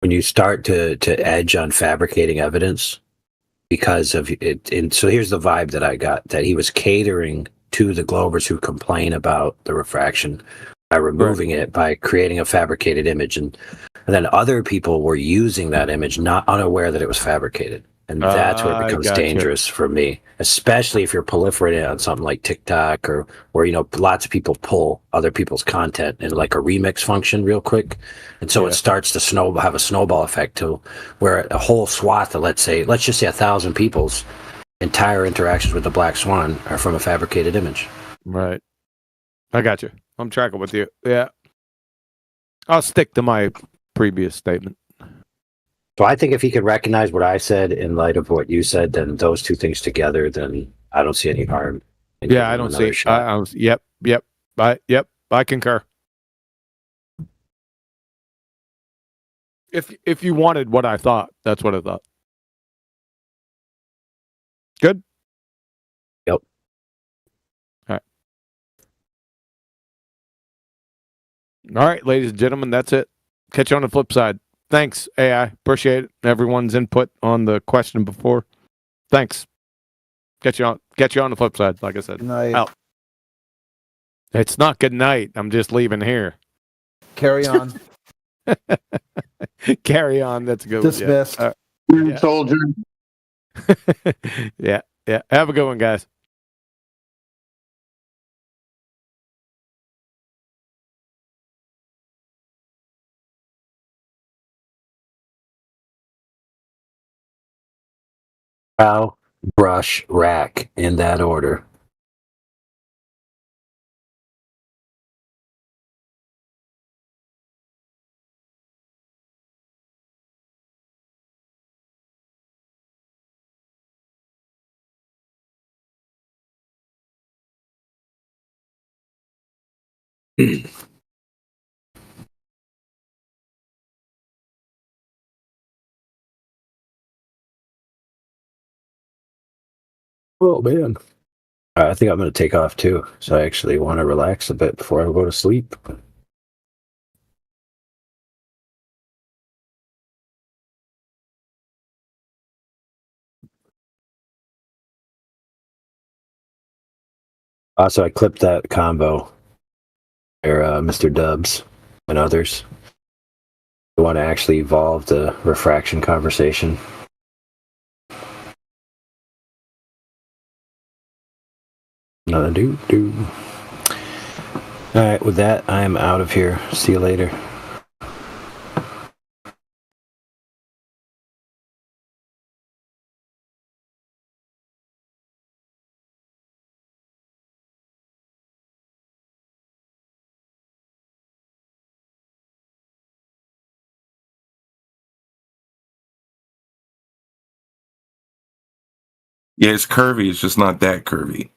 when you start to edge on fabricating evidence because of it, and so here's the vibe that I got, that he was catering to the Globers who complain about the refraction by removing it, by creating a fabricated image, and then other people were using that image not unaware that it was fabricated. And that's where it becomes dangerous for me, especially if you're proliferating on something like TikTok or where, lots of people pull other people's content in like a remix function real quick. And so it starts to have a snowball effect to where a whole swath of, let's just say 1,000 people's entire interactions with the Black Swan are from a fabricated image. Right. I got you. I'm tracking with you. Yeah. I'll stick to my previous statement. So I think if he could recognize what I said in light of what you said, then those two things together, then I don't see any harm. Yeah, I don't see. Yep. I concur. If you wanted what I thought, that's what I thought. Good. Yep. All right. All right, ladies and gentlemen, that's it. Catch you on the flip side. Thanks, AI. Appreciate it. Everyone's input on the question before. Thanks. Catch you on the flip side, like I said. Night. Out. It's not good night. I'm just leaving here. Carry on. Carry on. That's a good. Dismissed. One. Yeah. Soldier. Yeah. Yeah. Have a good one, guys. Bow, brush, rack, in that order. Oh man. I think I'm going to take off too. So I actually want to relax a bit before I go to sleep. Also, I clipped that combo where Mr. Dubs and others want to actually evolve the refraction conversation. No, do. All right, with that, I'm out of here. See you later. Yeah, it's curvy. It's just not that curvy.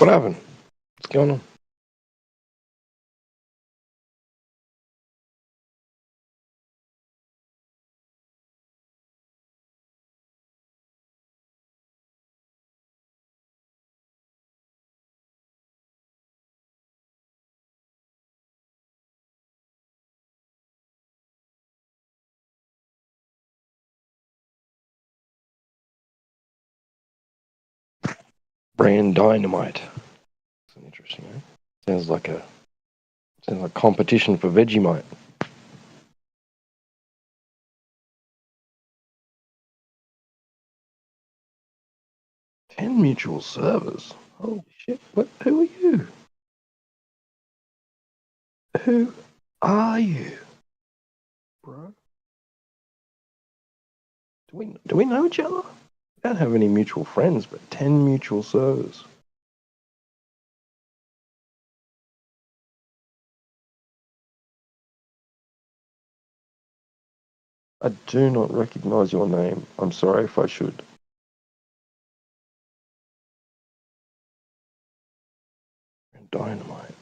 What happened? What's going on? Brand Dynamite. That's interesting. Eh? Sounds like competition for Vegemite. 10 mutual servers. Holy shit! Who are you? Who are you, bro? Do we know each other? We don't have any mutual friends, but 10 mutual servers. I do not recognize your name. I'm sorry if I should. Dynamite.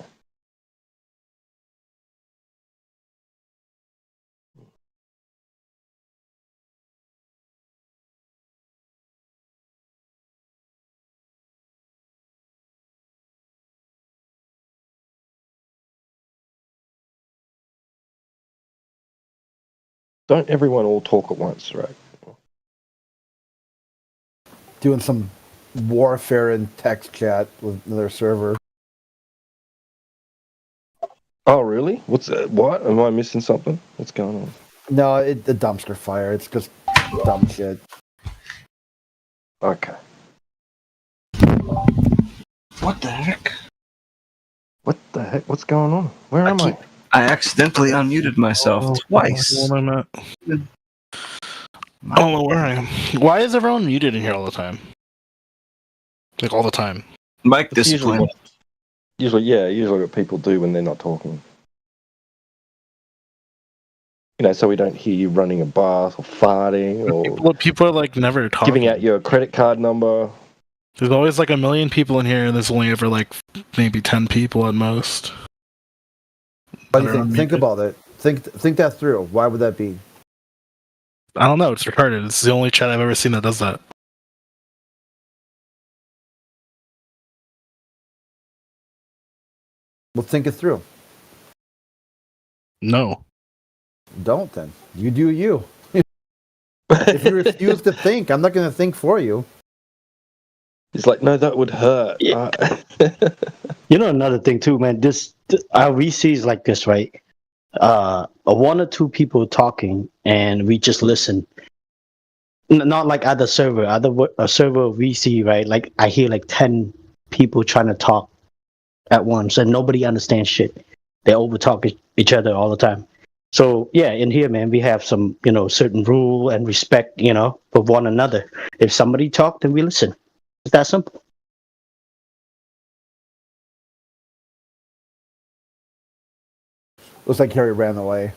Don't everyone all talk at once, right? Doing some warfare in text chat with another server. Oh, really? What's that? What? Am I missing something? What's going on? No, the dumpster fire. It's just dumb shit. Okay. What the heck? What the heck? What's going on? Where am I? I accidentally unmuted myself twice. I don't know where I am. Why is everyone muted in here all the time? Like all the time. Mic That's discipline. Usually what people do when they're not talking. You know, so we don't hear you running a bath or farting or People are like never talking. giving out your credit card number. There's always like a million people in here, and there's only ever like maybe 10 people at most. What do you think? Think about it. Think that through. Why would that be? I don't know. It's retarded. It's the only chat I've ever seen that does that. Well, think it through. No. Don't then. You do you. If you refuse to think, I'm not going to think for you. It's like, no, that would hurt. Yeah. You know, another thing too, man. Our VC is like this, right? One or two people talking, and we just listen. Not like other server, a server VC, right? Like I hear like 10 people trying to talk at once, and nobody understands shit. They overtalk each other all the time. So yeah, in here, man, we have some, certain rule and respect, for one another. If somebody talk, then we listen. It's that simple. Looks like Harry ran away.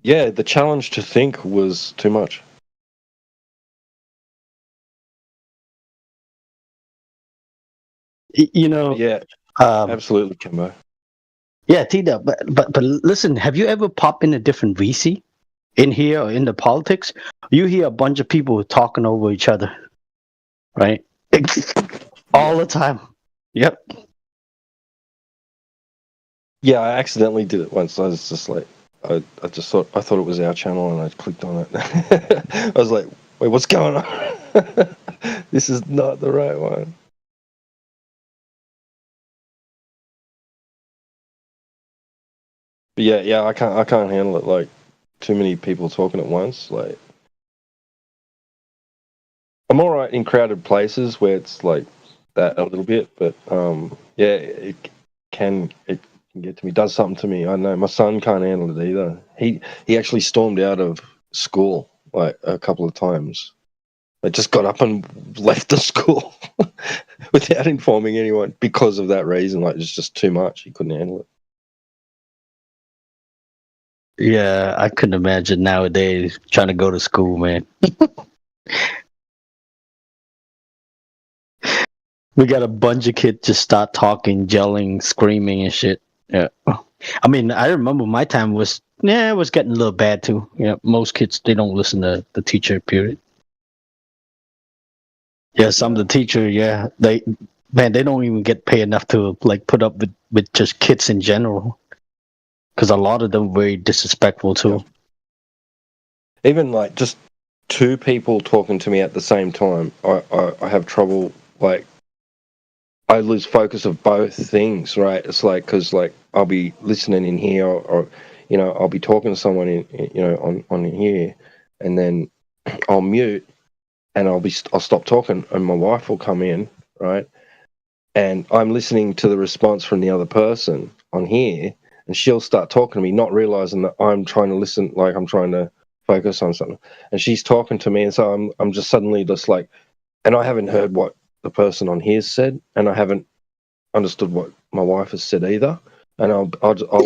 Yeah, the challenge to think was too much. Yeah, absolutely, Kimbo. Yeah, Tita, but listen, have you ever popped in a different VC in here or in the politics? You hear a bunch of people talking over each other, right? All the time. Yep. Yeah, I accidentally did it once. I was just like, I thought it was our channel, and I clicked on it. I was like, wait, what's going on? This is not the right one. But yeah, I can't handle it. Like, too many people talking at once. Like, I'm all right in crowded places where it's like that a little bit, but yeah, it can get to me. Does something to me. I know my son can't handle it either. He actually stormed out of school like a couple of times. I just got up and left the school without informing anyone because of that reason. Like, it's just too much. He couldn't handle it. Yeah, I couldn't imagine nowadays trying to go to school, man. we got a bunch of kids just start talking, yelling, screaming, and shit. Yeah. I mean, I remember my time was it was getting a little bad too. Most kids they don't listen to the teacher. Period. Yeah, some of the teacher, they don't even get paid enough to like put up with just kids in general, because a lot of them are very disrespectful too. Even like just two people talking to me at the same time, I have trouble. Like, I lose focus of both things, right? It's like, because like I'll be listening in here, or I'll be talking to someone on here, and then I'll mute, and I'll stop talking, and my wife will come in, right? And I'm listening to the response from the other person on here, and she'll start talking to me, not realizing that I'm trying to listen, like I'm trying to focus on something, and she's talking to me, and so I'm just suddenly just like, and I haven't heard what the person on here said, and I haven't understood what my wife has said either, and I'll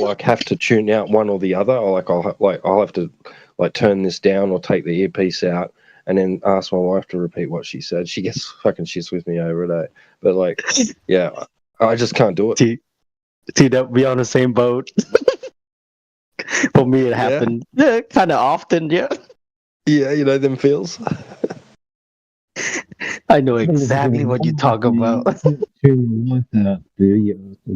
like have to tune out one or the other. I'll have to like turn this down or take the earpiece out, and then ask my wife to repeat what she said. She gets fucking shits with me over it, but like, yeah, I just can't do it. See that we on the same boat. For me, it happened kind of often. Yeah, them feels. I know exactly what you talk about.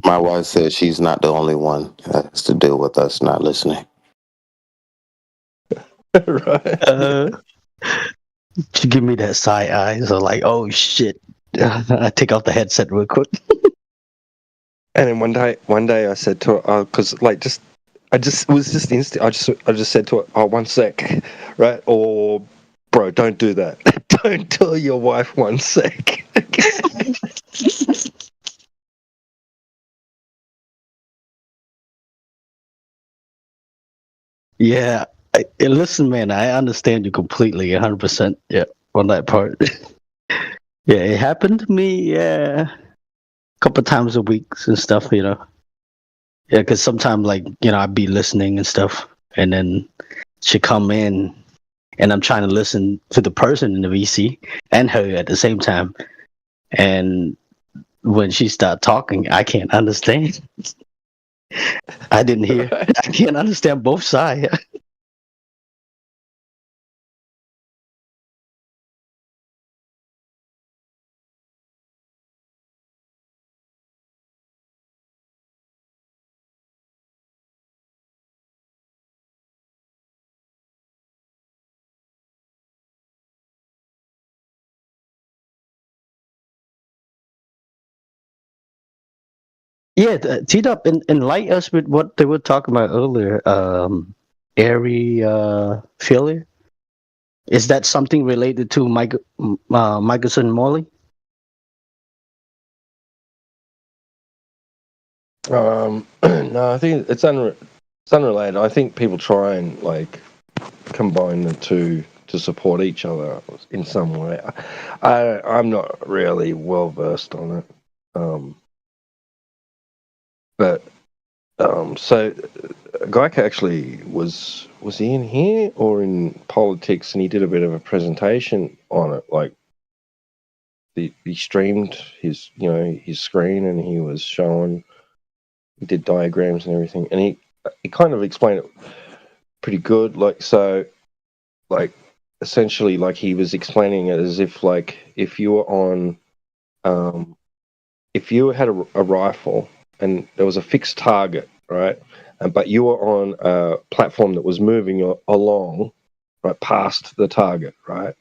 My wife says she's not the only one that has to deal with us not listening. Right. She give me that side eye, so like, oh shit. I take off the headset real quick. And then one day I said to her, because it was just instant. I just said to her, "Oh, 1 sec," right? Or, bro, don't do that. Don't tell your wife 1 sec. Yeah, listen, man, I understand you completely, 100%. Yeah, on that part. Yeah, it happened to me. Yeah, a couple times a week and stuff. Yeah, because sometimes like I'd be listening and stuff, and then she come in, and I'm trying to listen to the person in the VC and her at the same time, and when she start talking, I can't understand. I didn't hear. I can't understand both sides. Yeah, T-Dub, enlighten us with what they were talking about earlier. Airy failure. Is that something related to Michelson Morley? No, I think it's unrelated. I think people try and like combine the two to support each other in some way. I'm not really well versed on it, but so Geico actually was he in here or in politics, and he did a bit of a presentation on it. Like he streamed his his screen, and he was showing. He did diagrams and everything, and he kind of explained it pretty good. Like essentially, like he was explaining it as if like if you were on, if you had a rifle and there was a fixed target, right, but you were on a platform that was moving along, right, past the target, right.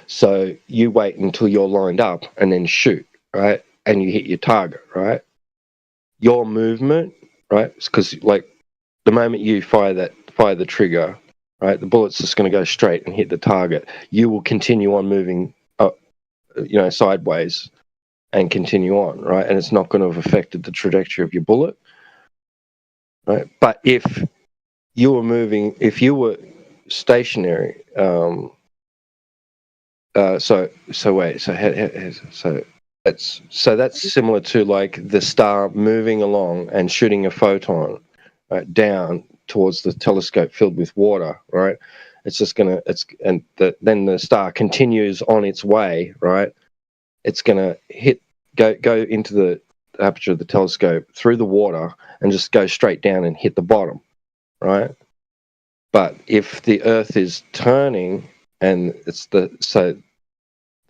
So you wait until you're lined up and then shoot, right, and you hit your target, right. Your movement, right? Because like the moment you fire the trigger, right, the bullet's just going to go straight and hit the target. You will continue on moving up, sideways, and continue on, right? And it's not going to have affected the trajectory of your bullet, right? But if you were stationary, that's similar to like the star moving along and shooting a photon down towards the telescope filled with water, right? Then the star continues on its way, right, it's going to go into the aperture of the telescope through the water and just go straight down and hit the bottom, right? But if the Earth is turning and the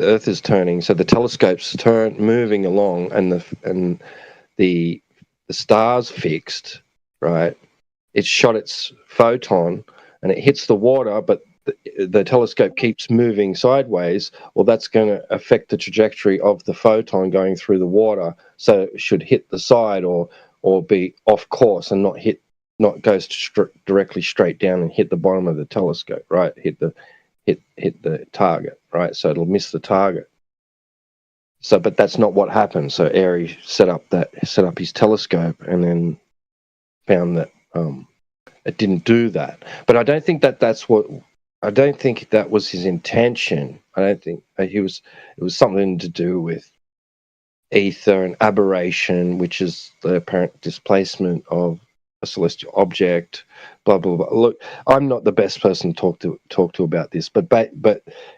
Earth is turning, so the telescope's moving along, and the star's fixed, right? It shot its photon and it hits the water, but the telescope keeps moving sideways. Well, that's going to affect the trajectory of the photon going through the water, so it should hit the side or be off course and not go directly straight down and hit the bottom of the telescope, right? Hit the target, right? So it'll miss the target. So, but that's not what happened. So Airy set up his telescope and then found that it didn't do that. But I don't think that was his intention. I don't think it was something to do with ether and aberration, which is the apparent displacement of a celestial object, blah blah blah. Look, I'm not the best person to talk to about this, but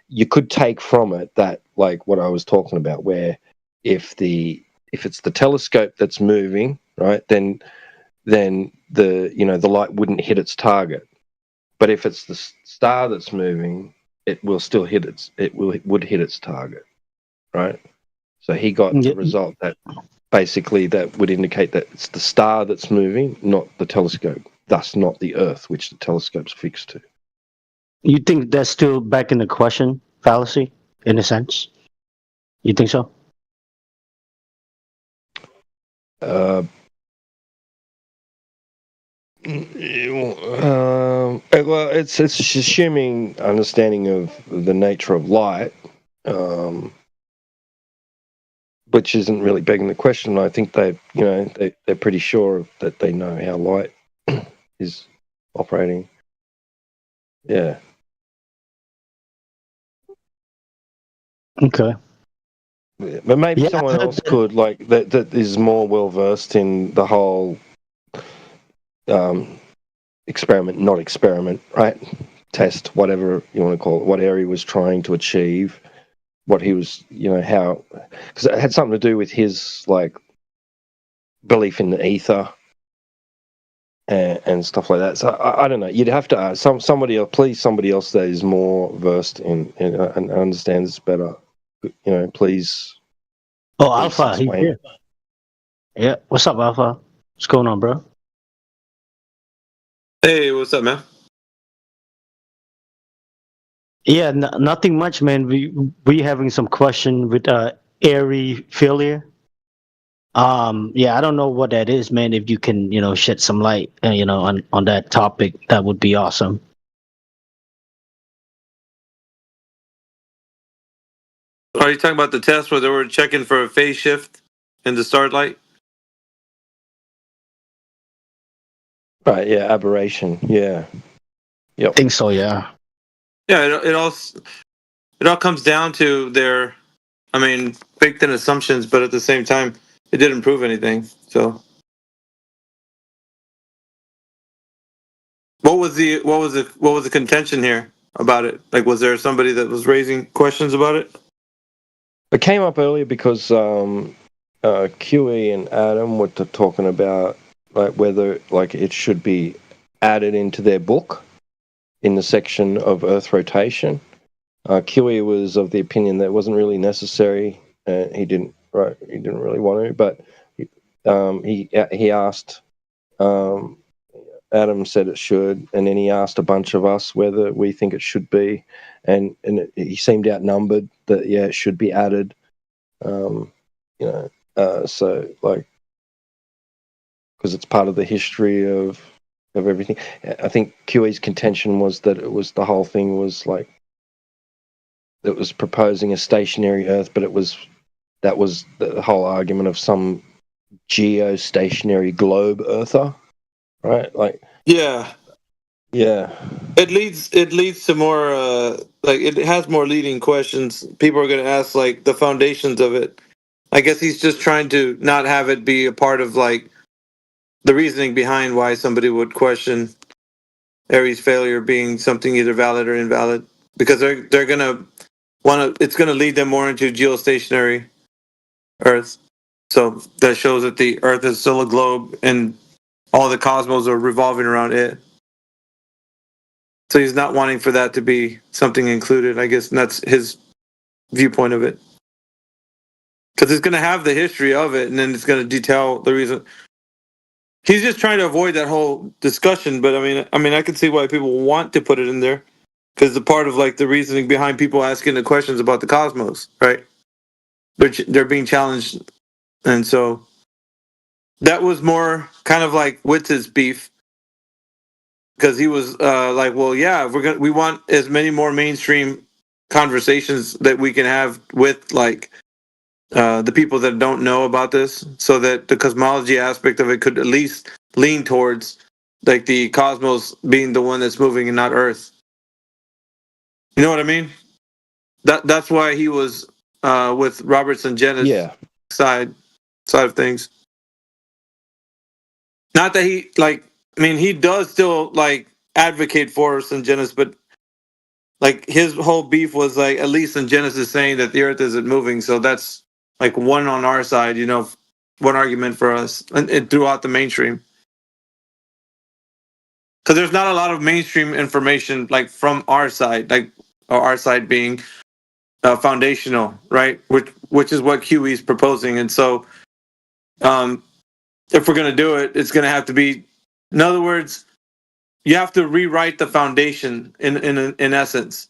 you could take from it that, like what I was talking about, where if it's the telescope that's moving, right, then the light wouldn't hit its target. But if it's the star that's moving, it will still would hit its target, right? So he got the result that basically that would indicate that it's the star that's moving, not the telescope, thus not the Earth, which the telescope's fixed to. You think that's still back in the question fallacy, in a sense? You think so? Well, it's assuming understanding of the nature of light, which isn't really begging the question. I think they're pretty sure that they know how light is operating. Yeah. Okay. But maybe someone else could, like that is more well versed in the whole not experiment, right? Test, whatever you want to call it, what Airy was trying to achieve, what he was, how, because it had something to do with his like belief in the ether and stuff like that. So I don't know. You'd have to ask somebody else that is more versed in and understands this better. Please. Oh, Alpha, he's here. Yeah, what's up, Alpha? What's going on, bro? Hey, what's up, man? Yeah, nothing much, man. We having some question with Airy failure. Yeah, I don't know what that is, man. If you can, shed some light, on that topic, that would be awesome. Are you talking about the test where they were checking for a phase shift in the starlight? Right. Yeah. Aberration. Yeah. Yep. I think so. Yeah. Yeah. It all comes down to their, baked in assumptions, but at the same time, it didn't prove anything. So, what was the contention here about it? Like, was there somebody that was raising questions about it? It came up earlier because QE and Adam were talking about like whether like it should be added into their book in the section of Earth rotation. QE was of the opinion that it wasn't really necessary, and he didn't really want to, but he asked. Adam said it should, and then he asked a bunch of us whether we think it should be, and he seemed outnumbered that it should be added. So like because it's part of the history of everything. I think QE's contention was that it was the whole thing was like it was proposing a stationary Earth, but that was the whole argument of some geostationary globe Earther, right? Like yeah. It leads to more it has more leading questions. People are going to ask like the foundations of it. I guess he's just trying to not have it be a part of like the reasoning behind why somebody would question Airy's failure being something either valid or invalid, because they're gonna it's going to lead them more into geostationary Earth. So that shows that the Earth is still a globe and all the cosmos are revolving around it. So he's not wanting for that to be something included, I guess, and that's his viewpoint of it. Because it's going to have the history of it, and then it's going to detail the reason. He's just trying to avoid that whole discussion, but I mean, I can see why people want to put it in there, because the part of like the reasoning behind people asking the questions about the cosmos, right? They're being challenged, and so that was more kind of like Witz's beef, because he was like, well, yeah, we want as many more mainstream conversations that we can have with like the people that don't know about this, so that the cosmology aspect of it could at least lean towards like the cosmos being the one that's moving and not Earth. You know what I mean? That's why he was with Robertson Jennis side of things. Not that he like, I mean, he does still like advocate for Sungenis, but like his whole beef was like, at least Sungenis is saying that the Earth isn't moving, so that's like one on our side, you know, one argument for us, and throughout the mainstream. Because there's not a lot of mainstream information like from our side, like our side being foundational, right? Which is what QE is proposing, and so if we're going to do it, it's going to have to be, in other words, you have to rewrite the foundation in essence.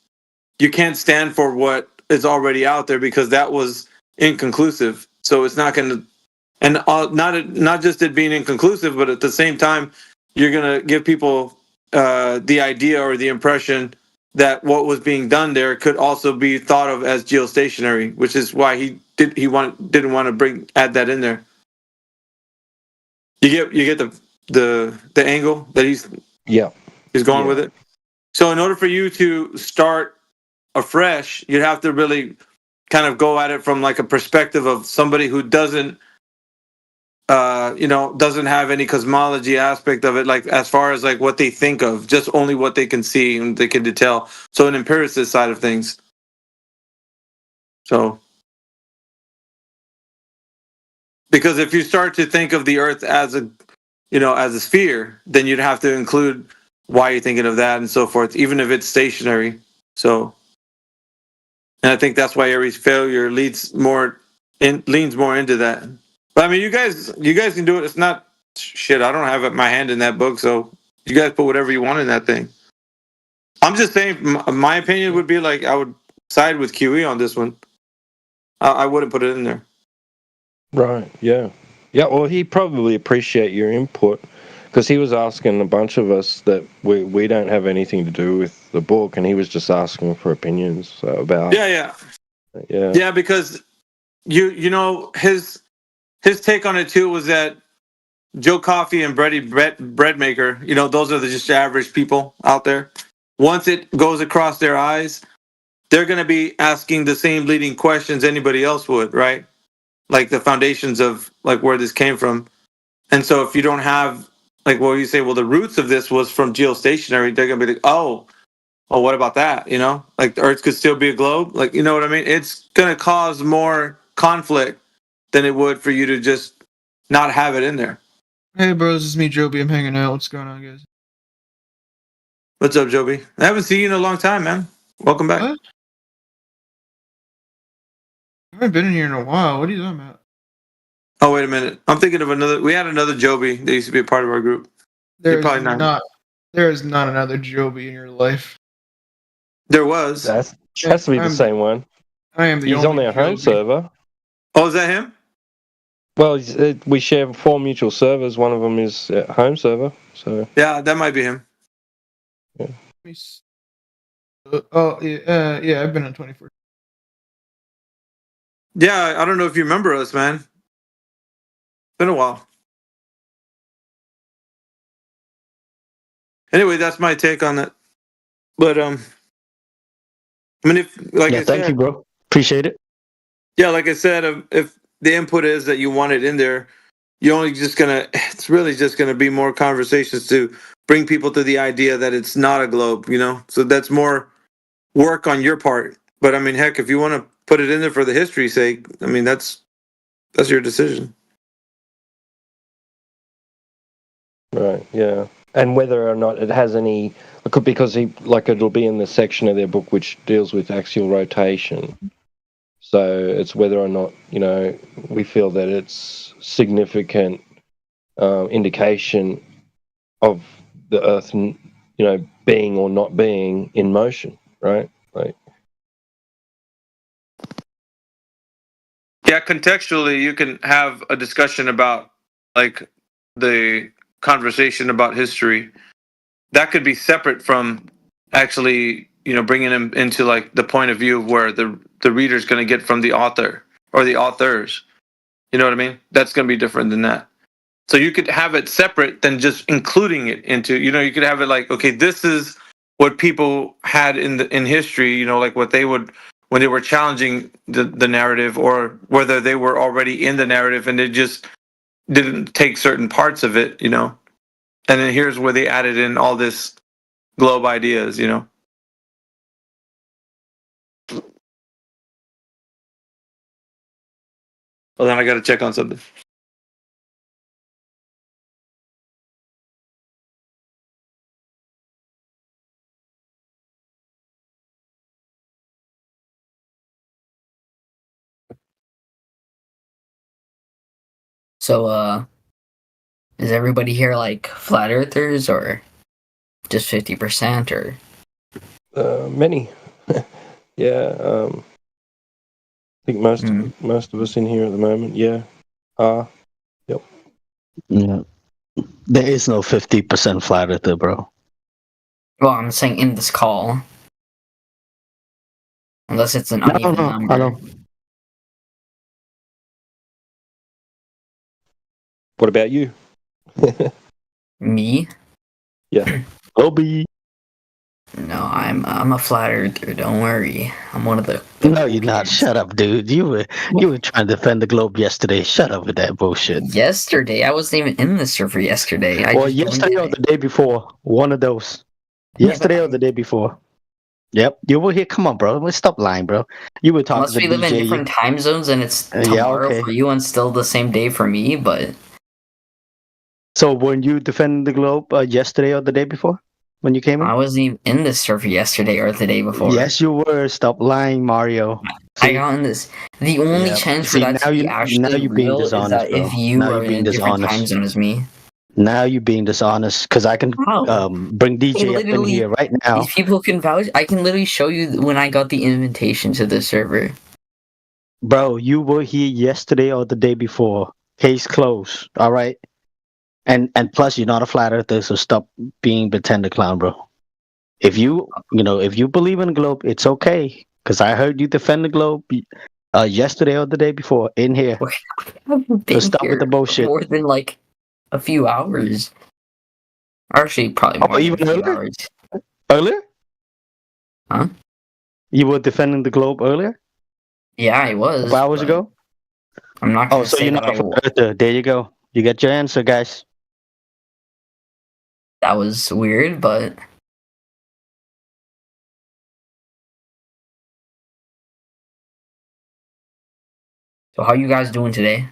You can't stand for what is already out there because that was inconclusive. So it's not going to, and not just it being inconclusive, but at the same time, you're going to give people the idea or the impression that what was being done there could also be thought of as geostationary, which is why he didn't want to add that in there. You get the angle that he's going with it. So in order for you to start afresh, you'd have to really kind of go at it from like a perspective of somebody who doesn't doesn't have any cosmology aspect of it, like as far as like what they think of, just only what they can see and they can detail. So an empiricist side of things. So because if you start to think of the Earth as a sphere, then you'd have to include why you're thinking of that and so forth, even if it's stationary. So, and I think that's why Aries failure leans more into that. But I mean, you guys can do it. It's not shit. I don't have my hand in that book, so you guys put whatever you want in that thing. I'm just saying, my opinion would be like I would side with QE on this one. I wouldn't put it in there. Right. Yeah. Yeah. Well, he probably appreciate your input, because he was asking a bunch of us that we don't have anything to do with the book, and he was just asking for opinions about. Yeah. Because you know his take on it too was that Joe Coffey and Bread Maker, you know, those are just average people out there. Once it goes across their eyes, they're going to be asking the same leading questions anybody else would, right? Like the foundations of like where this came from. And so if you don't have like, well, you say, well, the roots of this was from geostationary, they're going to be like, oh, what about that? You know, like the Earth could still be a globe. Like, you know what I mean? It's going to cause more conflict than it would for you to just not have it in there. Hey, bros, it's me, Joby. I'm hanging out. What's going on, guys? What's up, Joby? I haven't seen you in a long time, man. Welcome back. What? I haven't been in here in a while. What are you talking about? Oh, wait a minute. I'm thinking of another. We had another Joby that used to be a part of our group. There is not another Joby in your life. There was. That has to be the same one. I am the He's only on our home Joby. server. Oh, is that him? Well, we share 4 mutual servers. One of them is home server. So yeah, that might be him. Yeah. Yeah, I've been on 24. Yeah, I don't know if you remember us, man. It's been a while. Anyway, that's my take on it. But I mean, if like I thank said, you, bro. Appreciate it. Yeah, like I said, if the input is that you want it in there, it's really just gonna be more conversations to bring people to the idea that it's not a globe, you know? So that's more work on your part But I mean, heck, if you want to put it in there for the history's sake, I mean, that's your decision. Right. Yeah. And whether or not it has any, because it'll be in the section of their book which deals with axial rotation. So it's whether or not we feel that it's significant indication of the Earth, being or not being in motion, right? Like, Yeah, contextually, you can have a discussion about like the conversation about history. That could be separate from actually, bringing him into like the point of view of where the reader's going to get from the author or the authors. You know what I mean? That's going to be different than that. So you could have it separate than just including it into, you could have it like, okay, this is what people had in history, like what they would, when they were challenging the narrative, or whether they were already in the narrative and they just didn't take certain parts of it, and then here's where they added in all this globe ideas, Well, then I got to check on something. So, is everybody here like flat earthers or just 50% or? many. Yeah. I think most of us in here at the moment, yeah, are. Yep. Yeah. There is no 50% flat earther, bro. Well, I'm saying in this call. Unless it's an uneven number. I know. What about you? Me? Yeah. Obi. No, I'm a flat earther. Don't worry. I'm one of the. No, you're not. Shut up, dude. You were trying to defend the globe yesterday. Shut up with that bullshit. Yesterday, I wasn't even in the server yesterday. Or yesterday or the day before. One of those. Yesterday or the day before. Yep, you were here. Come on, bro. Let's stop lying, bro. You were talking Unless to we live in different time zones and it's tomorrow for you and still the same day for me, but. So, weren't you defending the globe yesterday or the day before? When you came in? I wasn't even in this server yesterday or the day before. Yes, you were. Stop lying, Mario. I got in this. The only chance for that to be actually real is that if you are in a different time zone as me. Now you're being dishonest because I can bring DJ up in here right now. These people can vouch. I can literally show you when I got the invitation to the server. Bro, you were here yesterday or the day before. Case closed. All right. And plus, you're not a flat earther, so stop being pretender clown, bro. If you believe in the globe, it's okay. Because I heard you defend the globe yesterday or the day before in here. So stop with the bullshit. More than like a few hours. Actually, probably more than a few hours. Earlier? Huh? You were defending the globe earlier? Yeah, I was. 5 hours ago? I'm not going to so say you're not a flat earther. There you go. You got your answer, guys. That was weird, but. So how you guys doing today?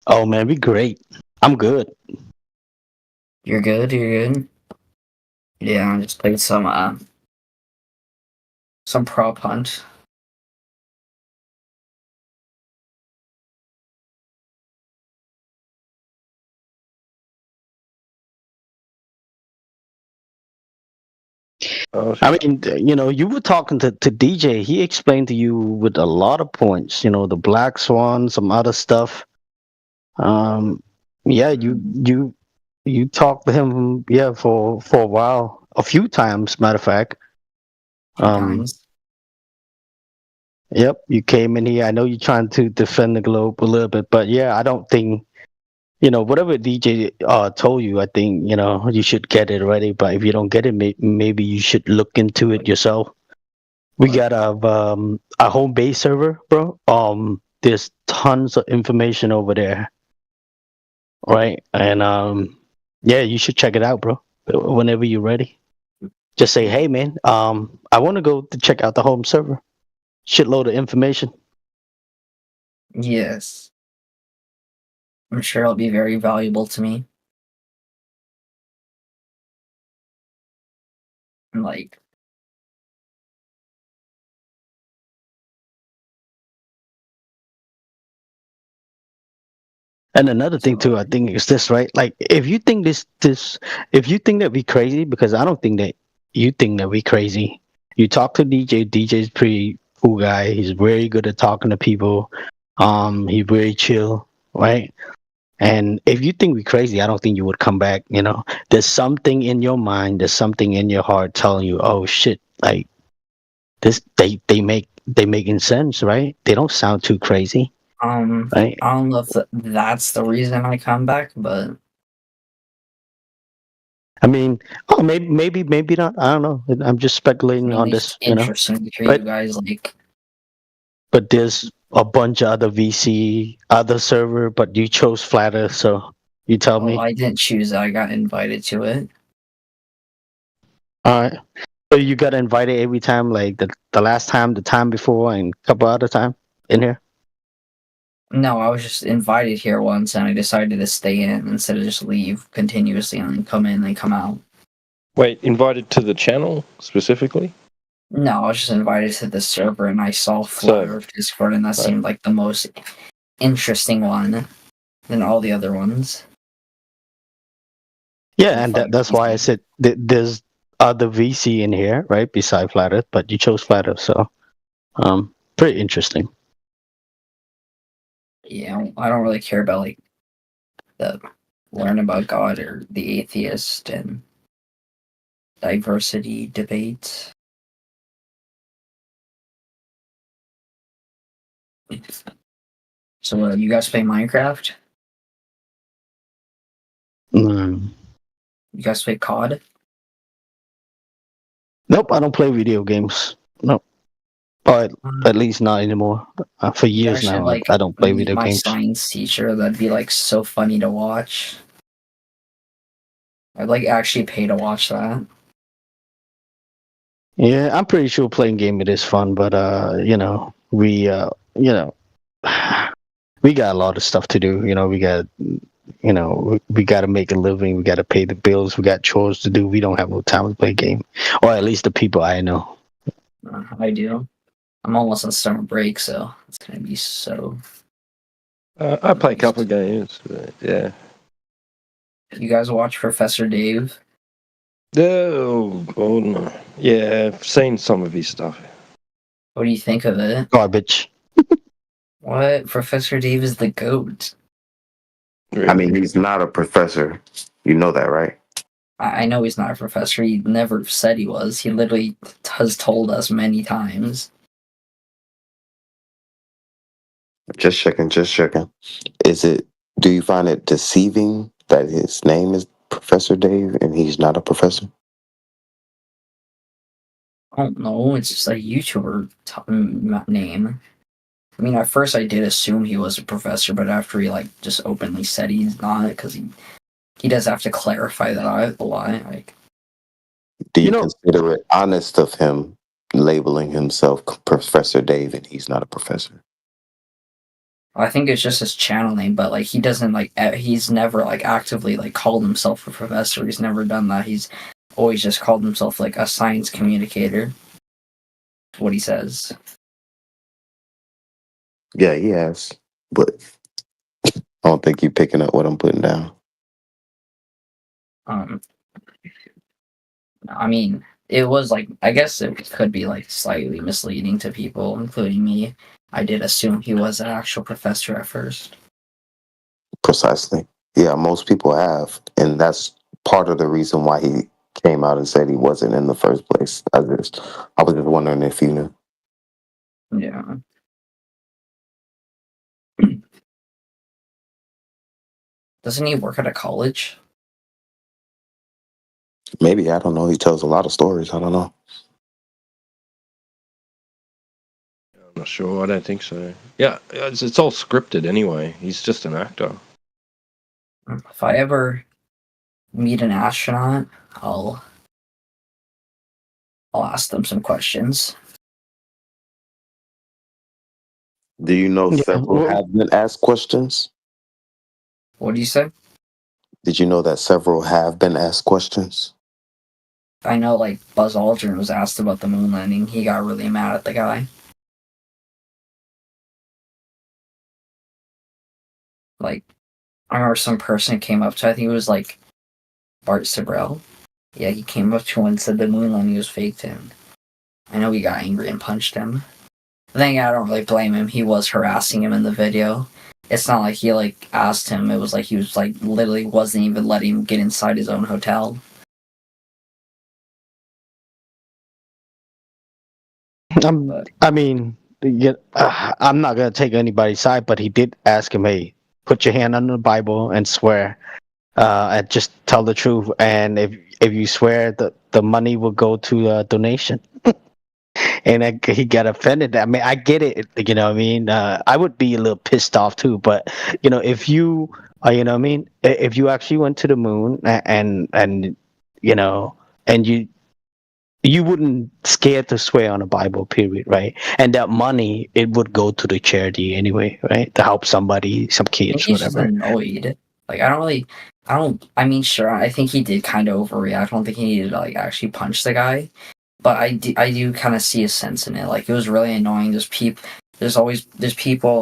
Oh man, we great. I'm good. You're good? You're good? Yeah, I just played some prop hunt. I mean, you were talking to DJ. He explained to you with a lot of points. The Black Swan, some other stuff. Yeah, you talked to him, for a while, a few times, matter of fact. Yep, you came in here. I know you're trying to defend the globe a little bit, but yeah, I don't think, whatever DJ told you, I think, you should get it already. But if you don't get it, maybe you should look into it yourself. We got a home base server, bro. There's tons of information over there. Right, and yeah, you should check it out, bro. Whenever you're ready. Just say, hey man, I want to go to check out the home server. Shitload of information. Yes. I'm sure it'll be very valuable to me. Like, And another thing too, I think is this, right? Like, if you think if you think that we crazy, because I don't think that you think that we crazy. You talk to DJ. DJ's pretty cool guy. He's very good at talking to people. He's very chill, right? And if you think we crazy, I don't think you would come back. You know, there's something in your mind, there's something in your heart telling you, oh shit, like this, they making sense, right? They don't sound too crazy. Right. I don't know if that's the reason I come back, but I mean, oh, maybe not. I don't know. I'm just speculating on this. You know, interesting to hear you guys like. But there's a bunch of other VC, other server, but you chose Flatter, so you tell me. I didn't choose it. I got invited to it. All right. So you got invited every time, like the last time, the time before, and a couple other time in here. No, I was just invited here once, and I decided to stay in instead of just leave continuously and then come in and come out. Wait, invited to the channel specifically? No, I was just invited to the server, and I saw Flutter of Discord, and that seemed like the most interesting one than all the other ones. Yeah, and that's why I said there's other VC in here, right, beside Flatter, but you chose Flatter, so pretty interesting. Yeah, I don't really care about like the learn about God or the atheist and diversity debates. So, you guys play Minecraft? Mm. You guys play COD? Nope, I don't play video games. Nope. Or at least not anymore. For years now, I don't play video my games. My science teacher, that'd be like so funny to watch. I'd like actually pay to watch that. Yeah, I'm pretty sure playing game it is fun, but you know, we you know, we got a lot of stuff to do. You know, we got we got to make a living. We got to pay the bills. We got chores to do. We don't have no time to play a game, or at least the people I know. I do. I'm almost on summer break, so it's gonna be so. I play a couple of games, but yeah. You guys watch Professor Dave? Oh no. Yeah, I've seen some of his stuff. What do you think of it? Garbage. What? Professor Dave is the GOAT. Really? I mean, he's not a professor. You know that, right? I know he's not a professor. He never said he was. He literally has told us many times. Just checking. Do you find it deceiving that his name is Professor Dave and he's not a professor? I don't know. It's just a YouTuber name. I mean, at first I did assume he was a professor, but after he like just openly said he's not, because he does have to clarify that a lot. Like, do you consider it honest of him labeling himself Professor Dave and he's not a professor? I think it's just his channel name, but like he doesn't he's never like actively like called himself a professor. He's never done that. He's always just called himself like a science communicator. What he says. Yeah, he has, but I don't think you're picking up what I'm putting down. I mean, it was like, I guess it could be like slightly misleading to people, including me. I did assume he was an actual professor at first. Precisely. Yeah, most people have, and that's part of the reason why he came out and said he wasn't in the first place. I was just wondering if you knew. Yeah. Doesn't he work at a college? Maybe, I don't know. He tells a lot of stories. I don't know. I'm not sure. I don't think so. Yeah, it's all scripted anyway. He's just an actor. If I ever meet an astronaut, I'll I'll ask them some questions. Do you know Yeah, several well- have been asked questions? What do you say? Did you know that several have been asked questions? I know, like, Buzz Aldrin was asked about the moon landing. He got really mad at the guy. Like, I remember some person came up to, I think it was, like, Bart Sibrel. Yeah, he came up to him and said the moon landing was faked, and I know he got angry and punched him. I think I don't really blame him. He was harassing him in the video. It's not like he, like, asked him. It was like he was, like, literally wasn't even letting him get inside his own hotel. I mean, I'm not gonna take anybody's side, but he did ask him, "Hey, put your hand on the Bible and swear, and just tell the truth. And if you swear, the money will go to a donation." And he got offended. I mean, I get it. You know what I mean? I would be a little pissed off too. But if you, you know what I mean? If you actually went to the moon and and you wouldn't scared to swear on a Bible, period, right? And that money, it would go to the charity anyway, right? To help somebody, some I think kids, he's just whatever. annoyed. Like, I mean, sure, I think he did kind of overreact. I don't think he needed to, like, actually punch the guy. But I do kind of see a sense in it. Like, it was really annoying. There's people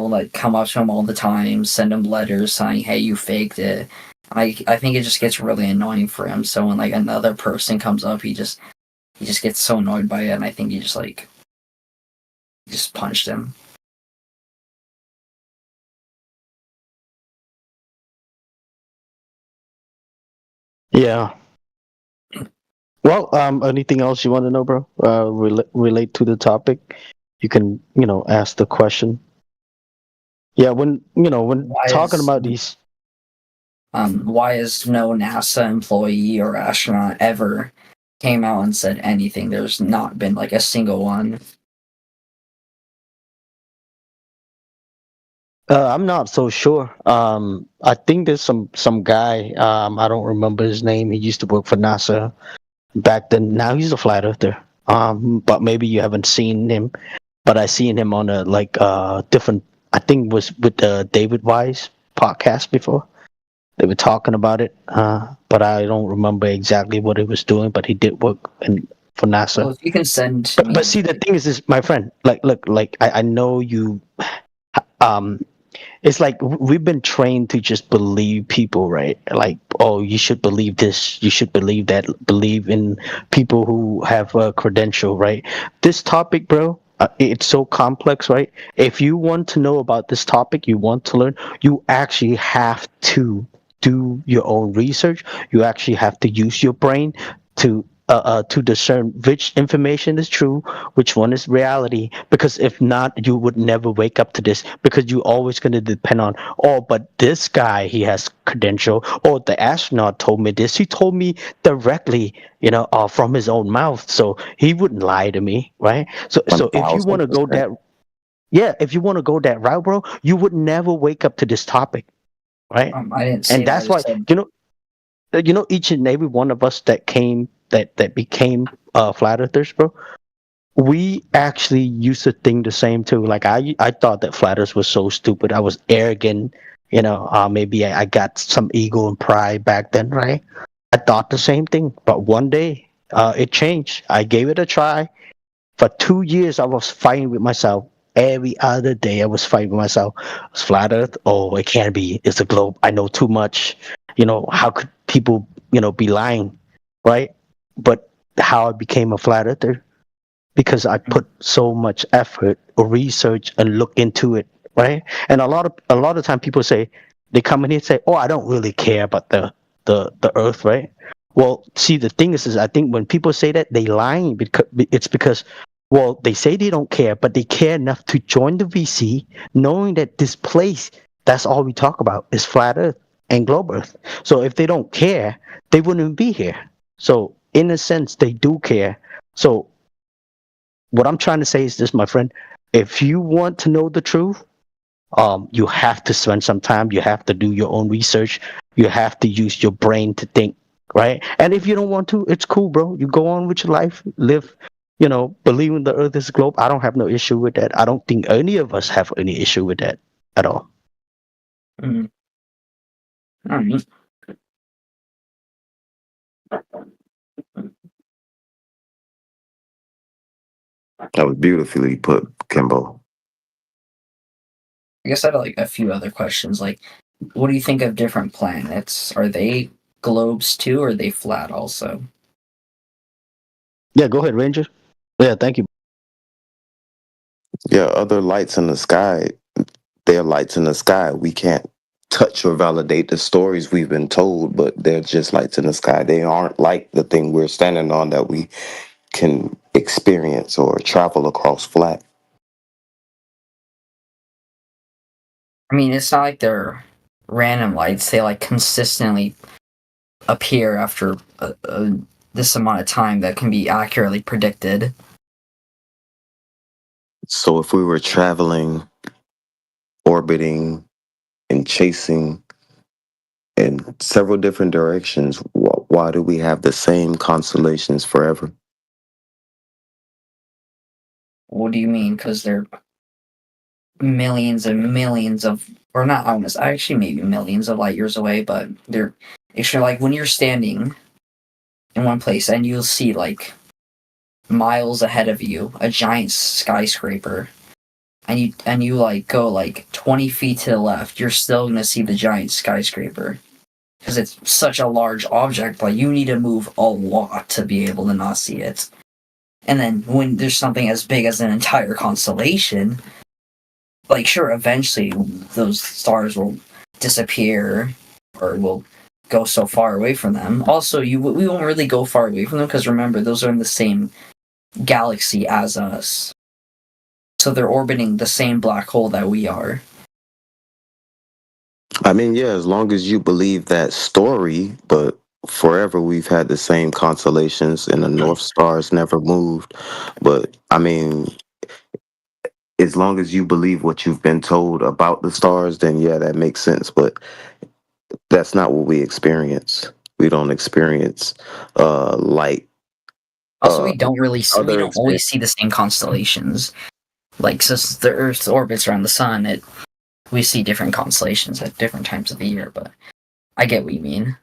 that come up to him all the time, send him letters saying, "Hey, you faked it." I think it just gets really annoying for him. So when, like, another person comes up, he just gets so annoyed by it, and I think he just punched him. Yeah. Well, anything else you want to know, bro? Relate to the topic, you can, ask the question. Yeah, when talking about these. Why is no NASA employee or astronaut ever came out and said anything? There's not been, like, a single one. I'm not so sure. I think there's some guy. I don't remember his name. He used to work for NASA back then. Now he's a flat earther. But maybe you haven't seen him. But I seen him on a different. I think it was with the David Wise podcast before. They were talking about it. But I don't remember exactly what he was doing. But he did work for NASA. Well, if you can send. But see, the thing is, my friend. Look, I know you. It's like we've been trained to just believe people, right? Like, oh, you should believe this, you should believe that, believe in people who have a credential, right? This topic, bro, it's so complex, right? If you want to know about this topic, you want to learn, you actually have to do your own research. You actually have to use your brain to discern which information is true, which one is reality. Because if not, you would never wake up to this. Because you're always going to depend on, oh, but this guy, he has credential. Oh, the astronaut told me this. He told me directly, from his own mouth. So he wouldn't lie to me, right? So if you want to go that, if you want to go that route, bro, you would never wake up to this topic, right? I didn't say and that's that. why, each and every one of us that became flat earthers, bro, we actually used to think the same too. Like I thought that flat earthers was so stupid. I was arrogant, maybe I got some ego and pride back then, right? I thought the same thing, but one day it changed. I gave it a try. For 2 years, I was fighting with myself. Every other day, I was fighting with myself. It's flat Earth. Oh, it can't be. It's a globe. I know too much. How could people, be lying, right? But how I became a flat earther, because I put so much effort or research and look into it, right? And a lot of time people say, they come in here and say, oh, I don't really care about the earth, right? Well, see, the thing is I think when people say that, they lying, because it's because, well, they say they don't care, but they care enough to join the VC, knowing that this place, that's all we talk about, is flat earth and globe earth. So if they don't care, they wouldn't be here. So in a sense, they do care. So what I'm trying to say is this, my friend. If you want to know the truth, you have to spend some time. You have to do your own research. You have to use your brain to think, right? And if you don't want to, it's cool, bro. You go on with your life, live believing the Earth is a globe, I don't have no issue with that. I don't think any of us have any issue with that at all. Mm. All right. That was beautifully put, Kimbo. I guess I had like a few other questions. Like, what do you think of different planets? Are they globes too, or are they flat also? Yeah, go ahead, Ranger. Yeah, thank you. Yeah, other lights in the sky, they're lights in the sky. We can't touch or validate the stories we've been told, but they're just lights in the sky. They aren't like the thing we're standing on that we can experience or travel across flat. I mean, it's not like they're random lights. They like consistently appear after this amount of time that can be accurately predicted. So if we were traveling, orbiting, and chasing in several different directions, why do we have the same constellations forever? What do you mean? Because they're millions and millions of, or not almost, actually maybe millions of light years away, but they're actually like when you're standing in one place and you'll see like miles ahead of you a giant skyscraper, and you like go like 20 feet to the left, you're still gonna see the giant skyscraper because it's such a large object. Like you need to move a lot to be able to not see it. And then when there's something as big as an entire constellation, like sure, eventually those stars will disappear or will go so far away from them. Also, we won't really go far away from them because remember, those are in the same galaxy as us. So they're orbiting the same black hole that we are. I mean, yeah, as long as you believe that story, but forever we've had the same constellations and the North Stars never moved. But I mean, as long as you believe what you've been told about the stars, then yeah, that makes sense. But that's not what we experience. We don't experience light. Also, we don't always see the same constellations. Like, since the Earth orbits around the sun, we see different constellations at different times of the year. But I get what you mean.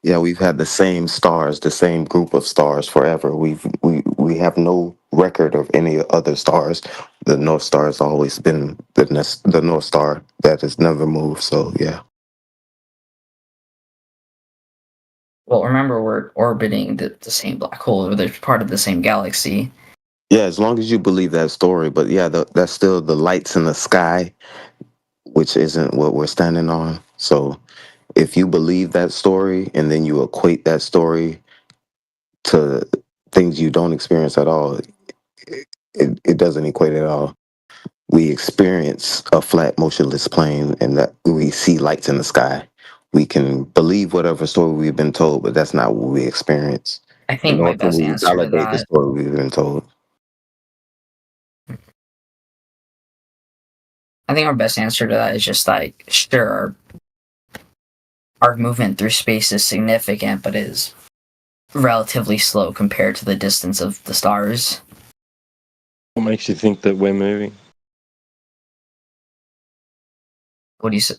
Yeah, we've had the same stars, the same group of stars forever. We have no record of any other stars. The North Star has always been the North Star that has never moved. So yeah. Well, remember, we're orbiting the same black hole, or they're part of the same galaxy. Yeah, as long as you believe that story. But yeah, that's still the lights in the sky, which isn't what we're standing on. So if you believe that story and then you equate that story to things you don't experience at all, it doesn't equate at all. We experience a flat, motionless plane and that we see lights in the sky. We can believe whatever story we've been told, but that's not what we experience. I think my best answer to validate the that. story we've been told. I think our best answer to that is just like, sure, our movement through space is significant, but it is relatively slow compared to the distance of the stars. What makes you think that we're moving? What makes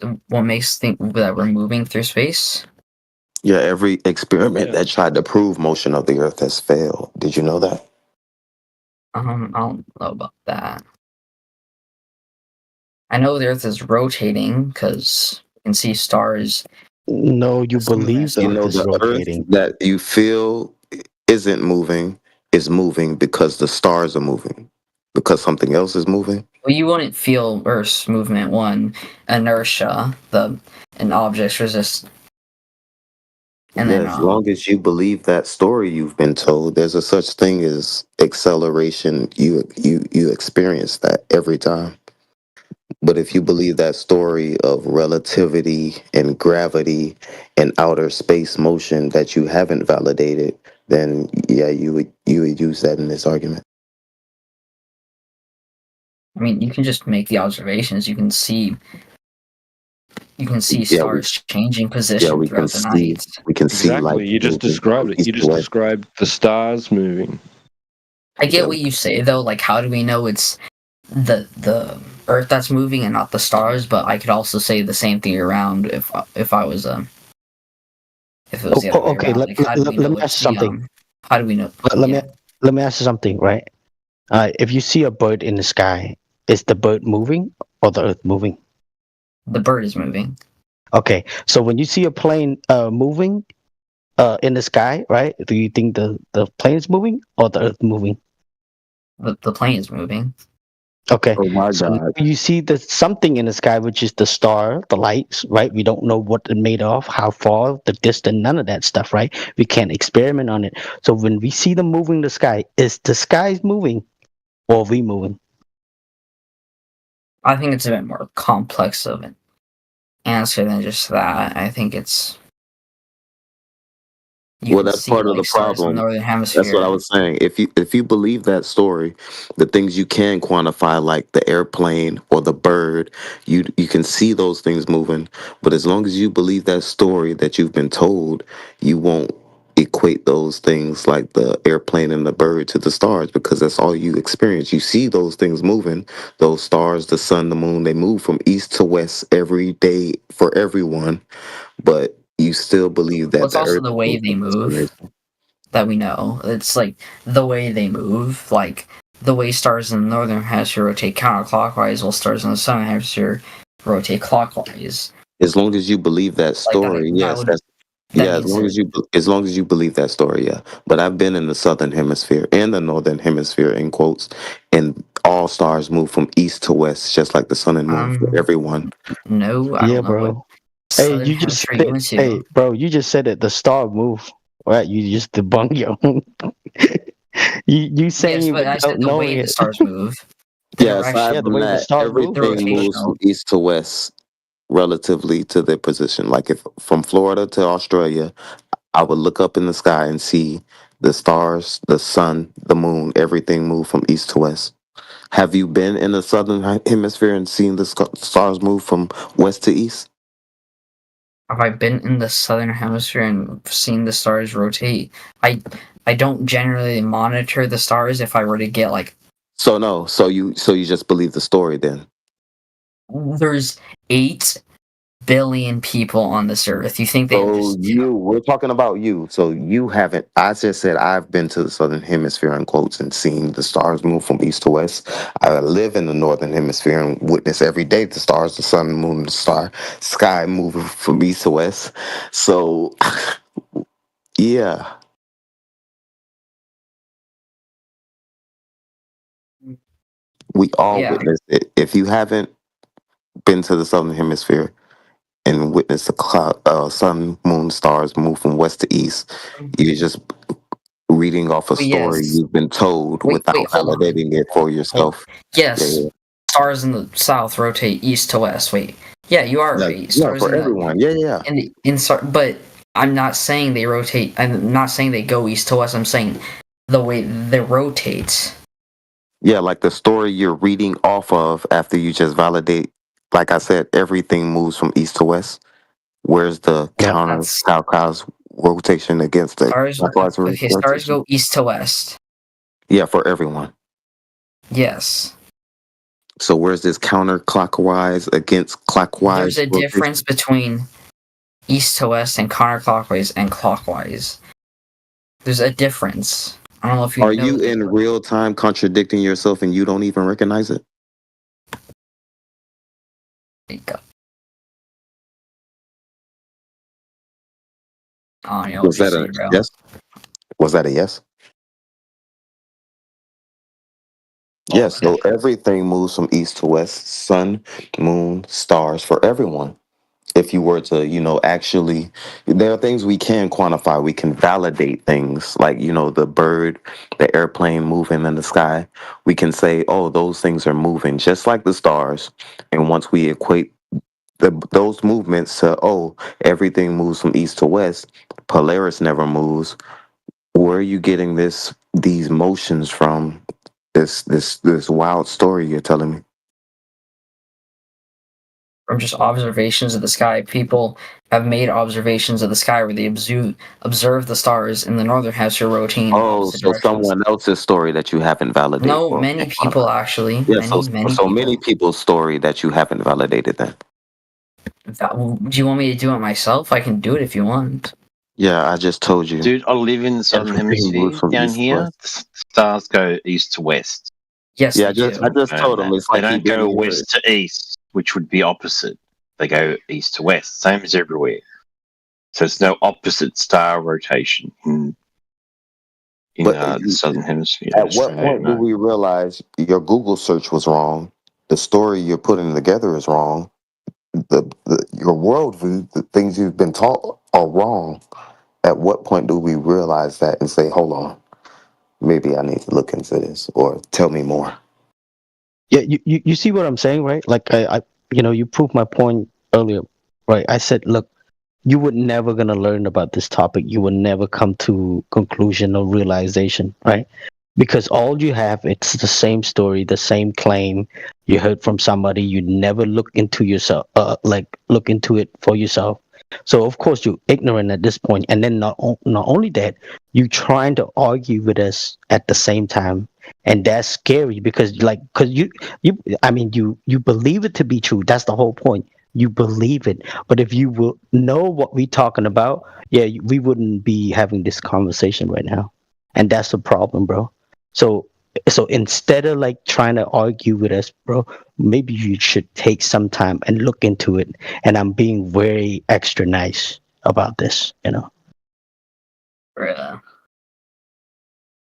you think that we're moving through space? Yeah, every experiment that tried to prove motion of the Earth has failed. Did you know that? I don't know about that. I know the Earth is rotating because you can see stars. No, you believe the Earth is rotating. Earth that you feel isn't moving is moving because the stars are moving. Because something else is moving. Well, you wouldn't feel Earth's movement inertia, an object's resist. And yeah, then, as long as you believe that story you've been told, there's a such thing as acceleration. You experience that every time. But if you believe that story of relativity and gravity and outer space motion that you haven't validated, then yeah, you would use that in this argument. I mean, you can just make the observations. You can see stars changing position throughout the night. We can see Exactly. light. You just described it. You just described the stars moving. I get what you say though. Like, how do we know it's the Earth that's moving and not the stars? But I could also say the same thing around if I was if it was the other way Okay, around. Like, how do we let know me ask it's you the something. how do we know? Let me Yeah, let me ask you something, right? If you see a bird in the sky, is the bird moving or the Earth moving? the bird is moving. Okay, so when you see a plane moving in the sky, right? Do you think the plane is moving or the Earth moving? The plane is moving. Okay, Oh my so now God. you see the something in the sky, which is the star, the lights, right? We don't know what it's made of, how far, the distance, none of that stuff, right? We can't experiment on it. So when we see them moving the sky, is the sky moving or are we moving? I think it's a bit more complex of an answer than just that. I think it's you Well, can that's see part of like the stars in the problem. northern That's what I hemisphere. was saying. If you believe that story, the things you can quantify, like the airplane or the bird, you can see those things moving. But as long as you believe that story that you've been told, you won't equate those things like the airplane and the bird to the stars because that's all you experience. You see those things moving, those stars, the sun, the moon, they move from east to west every day for everyone, but you still believe Well, that it's the also earth the way moves they in this move formation. that we know. It's like the way they move, like the way stars in the northern hemisphere rotate counterclockwise, while stars in the southern hemisphere rotate clockwise. As long as you believe that Like that, story, that yes, would that's that yeah. means that As long as you believe that story, yeah. But I've been in the southern hemisphere and the northern hemisphere in quotes, and all stars move from east to west, just like the sun and moon for everyone. no, I Yeah, don't know what bro. Hey, southern you just hemisphere said you it. went to. Hey, bro, you just said it. The star move. Right? You just debunk your own. You saying Yes, it but I said without the knowing way the it. stars move, the Yeah. Aside Yeah, the direction, from way the that, stars move. the everything moves rotational. from east to west relatively to their position. Like if from Florida to Australia, I would look up in the sky and see the stars, the sun, the moon, everything move from east to west. Have you been in the southern hemisphere and seen the stars move from west to east? Have I been in the southern hemisphere and seen the stars rotate? I I don't generally monitor the stars if I were to get like So no, so you just believe the story then. there's 8 billion people on this earth. You think they would So just we're talking about you. So you haven't. I just said I've been to the southern hemisphere in quotes and seen the stars move from east to west. I live in the northern hemisphere and witness every day the stars, the sun, the moon, the sky moving from east to west. So yeah, we all yeah. witnessed it. If you haven't been to the southern hemisphere and witnessed the sun, moon, stars move from west to east, you're just reading off a But story yes. you've been told Wait, without hold on. validating it for Hold. yourself. Yeah, Yes. yeah, Stars in the south rotate east to west. Wait. Yeah, you are yeah, right. yeah, Stars for everyone. Yeah, yeah, but I'm not saying they rotate. I'm not saying they go east to west. I'm saying the way they rotate. yeah. Like the story you're reading off of after you just validate. Like I said, everything moves from east to west. Where's the Yep. counter That's clockwise rotation against the stars. clockwise Okay, stars rotation? go east to west. Yeah, for everyone. Yes. So where's this counterclockwise against There's clockwise a difference rotation? between east to west and counterclockwise and clockwise. There's a difference. I don't know if you Are know you this. in real time contradicting yourself and you don't even recognize it? I don't know Was what you that say, a bro. yes? Was that a yes? Yes, so everything moves from east to west, sun, moon, stars for everyone. If you were to, actually, there are things we can quantify. We can validate things like, the bird, the airplane moving in the sky. We can say, oh, those things are moving just like the stars. And once we equate those movements to, oh, everything moves from east to west, Polaris never moves. Where are you getting these motions from? This wild story you're telling me. from just observations of the sky. People have made observations of the sky where they observe the stars in the northern hemisphere rotating in Oh, opposite so directions. someone else's story that you haven't validated. No, or- many people actually. Yeah, Many so people. many people's story that you haven't validated then. Do you want me to do it myself? I can do it if you want. Yeah, I just told you. Dude, I live in the southern hemisphere. From Down east to here, west. the stars go east to west. Yes, Yeah, they I just told him They it's like he don't go didn't west to east, which would be opposite. They go east to west, same as everywhere. So it's no opposite star rotation in the southern hemisphere. At what point do we realize your Google search was wrong? The story you're putting together is wrong. Your worldview, the things you've been taught are wrong. At what point do we realize that and say, hold on, maybe I need to look into this or tell me more? Yeah, you see what I'm saying, right? Like I you proved my point earlier, right? I said, look, you were never gonna learn about this topic. You will never come to conclusion or realization, right? Because all you have, it's the same story, the same claim you heard from somebody. You never look into yourself, look into it for yourself. So of course you're ignorant at this point, and then not only that, you trying to argue with us at the same time, and that's scary because you believe it to be true. That's the whole point. You believe it, but if you will know what we're talking about, yeah, we wouldn't be having this conversation right now, and that's the problem, bro. So instead of like trying to argue with us, bro, maybe you should take some time and look into it. And I'm being very extra nice about this, Bruh.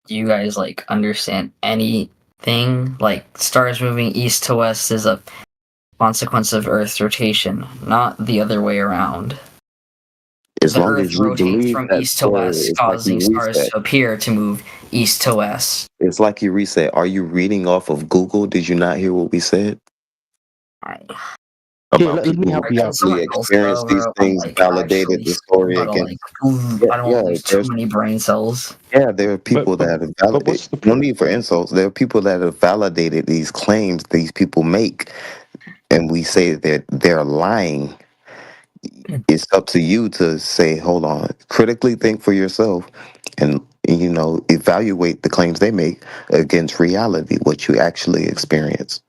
Do you guys like understand anything? Like stars moving east to west is a consequence of Earth's rotation, not the other way around. As The long Earth as you rotates believe from that east to story, west, it's like causing you stars reset. to appear to move east to west. It's like you reset. Are you reading off of Google? Did you not hear what we said? About let me people help who you out. actually experienced these things, validated the story again. I don't want to lose too many brain cells. Yeah, there are people that have validated. No need for insults. There are people that have validated these claims these people make, and we say that they're lying. It's up to you to say, hold on, critically think for yourself, and evaluate the claims they make against reality, what you actually experience.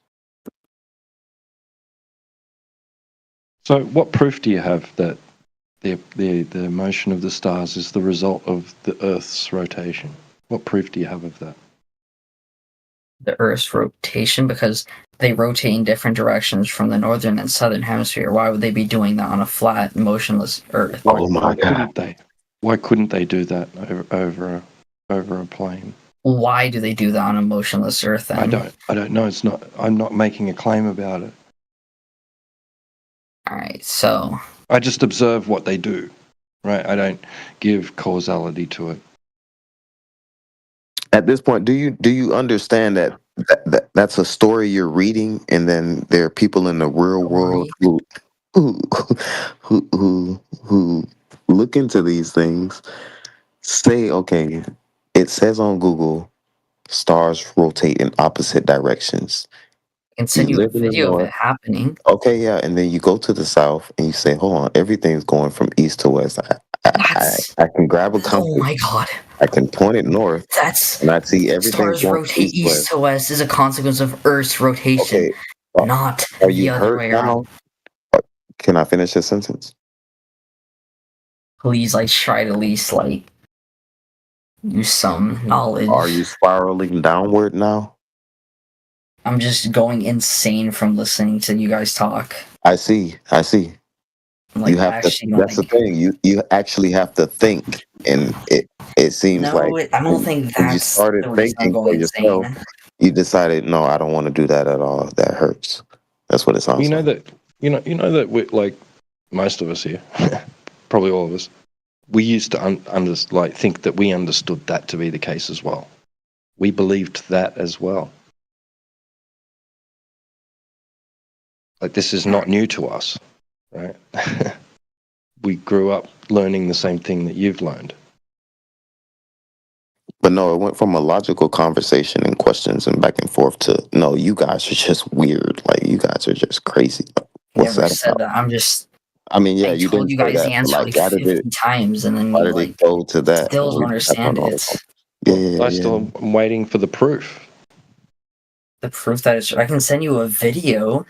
So, what proof do you have that the motion of the stars is the result of the Earth's rotation? What proof do you have of that? The Earth's rotation, because they rotate in different directions from the northern and southern hemisphere. Why would they be doing that on a flat, motionless Earth? Why couldn't they? Why couldn't they do that over a plane? Why do they do that on a motionless Earth? Then I don't know. It's not. I'm not making a claim about it. All right, so I just observe what they do, right? I don't give causality to it. At this point, do you understand that that's a story you're reading, and then there are people in the real world who look into these things, say, okay, it says on Google, stars rotate in opposite directions. and send you a video of it happening. Okay, yeah, and then you go to the south and you say, hold on, everything's going from east to west. I can grab a compass. Oh my god. I can point it north. And I see everything. Stars rotate east to west is a consequence of Earth's rotation, not Are the you other hurt way now? around. Can I finish this sentence? Please, try to at least, use some knowledge. Are you spiraling downward now? I'm just going insane from listening to you guys talk. I see. You have to. That's the thing. You actually have to think, and it seems like I don't think when you that's started the reason I'm thinking for going yourself, insane. you decided, no, I don't want to do that at all. That hurts. That's what it sounds like. You know that we, like most of us here, probably all of us, we used to think that we understood that to be the case as well. We believed that as well. Like, this is not new to us, right? We grew up learning the same thing that you've learned. But no, it went from a logical conversation and questions and back and forth to, no, you guys are just weird. Like, you guys are just crazy. What's Never that said about? that. I'm just. I mean, yeah, I you told didn't you say guys the that, but answer like, like why did 50 it? times, and then Why you did like it go to that? still don't when we kept understand on all the it. Yeah, I still am waiting for the proof. The proof that it's. I can send you a video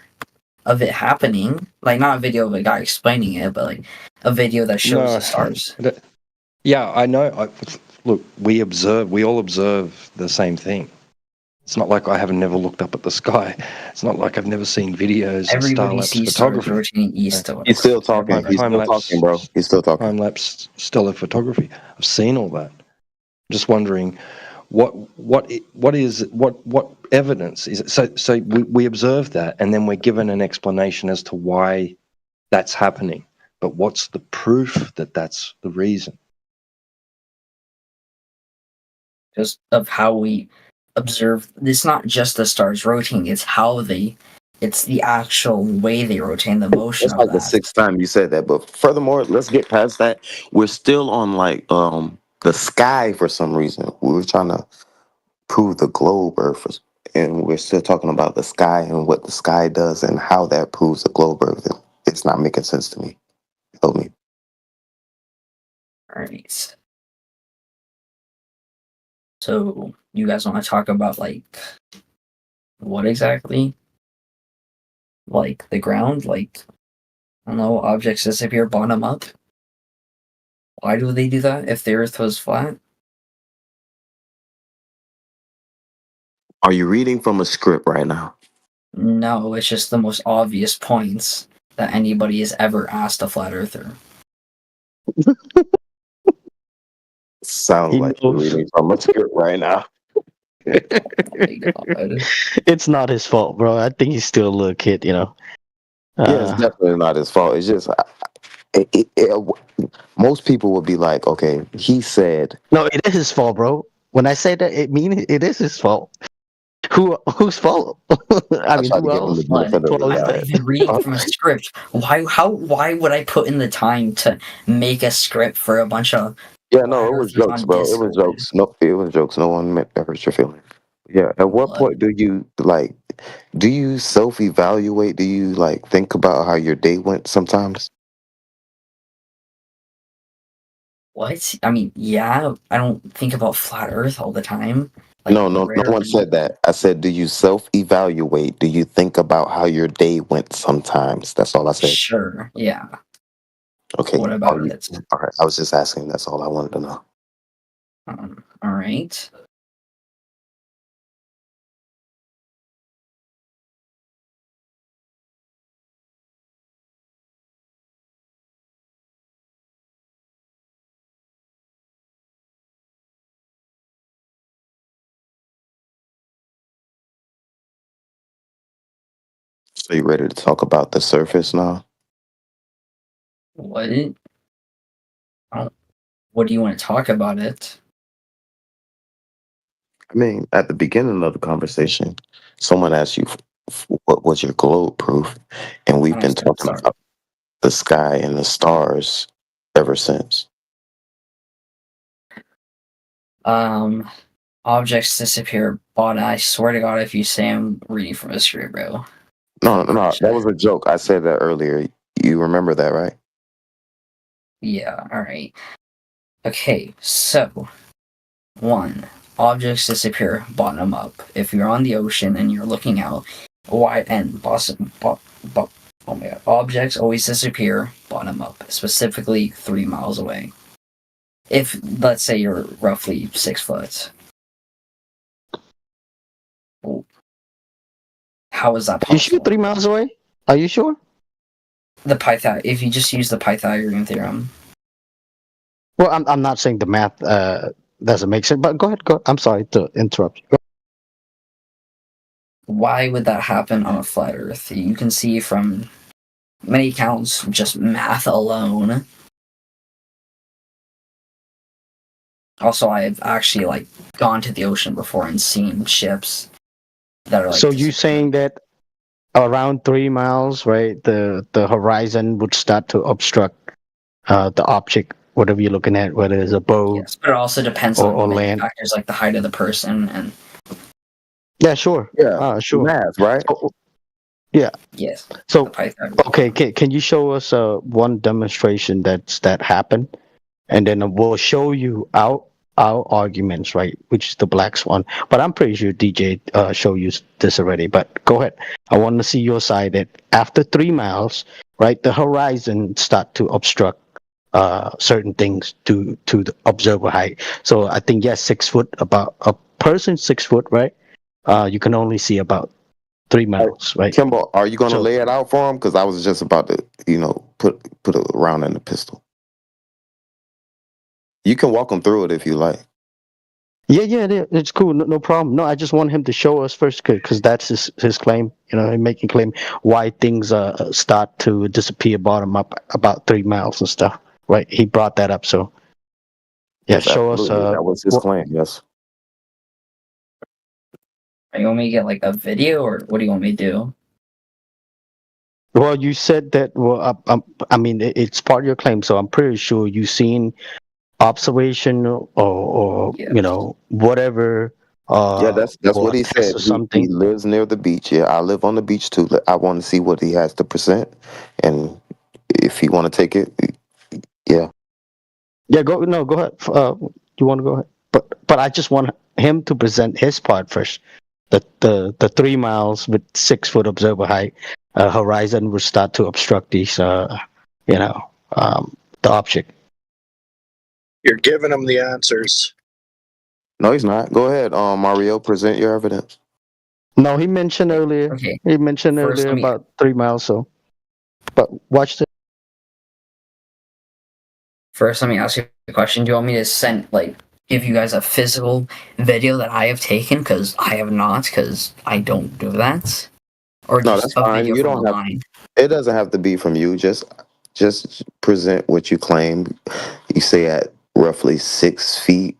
of it happening. Like, not a video of a guy explaining it, but like a video that shows the stars. Yeah, I know. Look, we all observe the same thing. It's not like I haven't never looked up at the sky. It's not like I've never seen videos of Everybody star-lapse sees stars photography. rotating east to He's west. still talking. Everybody He's still talking, bro. He's still talking. Time-lapse stellar photography. I've seen all that. I'm just wondering, what evidence is it? So we observe that, and then we're given an explanation as to why that's happening. But what's the proof that that's the reason? Just of how we observe. It's not just the stars rotating; it's how they. It's the actual way they rotate, the motion It's of like the that. 6th time you said that. But furthermore, let's get past that. We're still on like the sky for some reason. We were trying to prove the globe Earth, and we're still talking about the sky and what the sky does and how that proves the globe Earth. It's not making sense to me. Help me. All right. So you guys want to talk about like what exactly? Like the ground? Like, I don't know, objects disappear bottom up? Why do they do that if the earth was flat? Are you reading from a script right now? No, it's just the most obvious points that anybody has ever asked a flat earther. Sounds like you're reading from a script right now. It's not his fault, bro. I think he's still a little kid, you know. Yeah, it's definitely not his fault. It's just most people would be like, okay, he said. No, it is his fault, bro. When I say that, it is his fault. Whose fault? I mean, who else? I'm not even reading from a script. Why would I put in the time to make a script for a bunch of Yeah, no, it was jokes, bro. It was jokes. No, it was jokes. No one meant to hurt your feelings. Yeah. At what point do you like? Do you self-evaluate? Do you like think about how your day went sometimes? what? I mean, yeah, I don't think about flat earth all the time. No one said that. I said, do you self-evaluate? Do you think about how your day went sometimes? That's all I said. Sure, yeah. Okay. What about it? All right. I was just asking. That's all I wanted to know. All right. So you ready to talk about the surface now? What? What do you want to talk about it? I mean, at the beginning of the conversation, someone asked you what was your globe proof, and we've been talking about the sky and the stars ever since. Objects disappear, but I swear to God, if you say I'm reading from a script, bro. No, that was a joke. I said that earlier. You remember that, right? Yeah, alright. Okay, so 1. Objects disappear bottom up. If you're on the ocean and you're looking out, oh my god, objects always disappear bottom up, specifically 3 miles away. If, let's say, you're roughly 6 foot. How is that possible? You sure 3 miles away? Are you sure? If you just use the Pythagorean theorem. Well, I'm not saying the math doesn't make sense, but go ahead. I'm sorry to interrupt you. Why would that happen on a flat Earth? You can see from many accounts, just math alone. Also, I've actually gone to the ocean before and seen ships that are So you saying that around 3 miles, right? The horizon would start to obstruct the object, whatever you're looking at, whether it's a boat. Yes, but it also depends or on many land. factors like the height of the person and. Yeah, sure. Yeah, sure. math, right? Yeah. Yes. So The Python. okay, can you show us one demonstration that happened, and then we'll show you our arguments, right? Which is the black swan. But I'm pretty sure DJ showed you this already. But go ahead. I want to see your side. That after 3 miles, right, the horizon start to obstruct certain things to the observer height. So I think yes, 6 foot. About a person 6 foot, right? You can only see about 3 miles, right? Kimball, are you going to So lay it out for him? Because I was just about to, put a round in the pistol. You can walk him through it if you like. yeah, it's cool, no problem. No, I just want him to show us first, because that's his claim. Him making claim why things start to disappear, bottom up about 3 miles and stuff. Right? He brought that up, so yeah, Yes, show us. absolutely. That was his claim. Yes. You want me to get like a video, or what do you want me to do? Well, you said that. Well, I mean, it's part of your claim, so I'm pretty sure you've seen observation or whatever. Yeah, that's Or what he text said. or He something. lives near the beach. Yeah, I live on the beach too. I want to see what he has to present, and if he want to take it, yeah. Yeah, go ahead. You want to go ahead, but I just want him to present his part first. The 3 miles with 6 foot observer height, horizon will start to obstruct these, the object. You're giving them the answers. No, he's not. Go ahead, Mario. Present your evidence. No, he mentioned earlier. Okay. He mentioned First, earlier let me- about 3 miles. So, but watch this. First, let me ask you a question. Do you want me to give you guys a physical video that I have taken? Because I have not, because I don't do that. Or No, just that's a fine. video You from don't have. online? It doesn't have to be from you. Just present what you claim. You say at roughly 6 feet,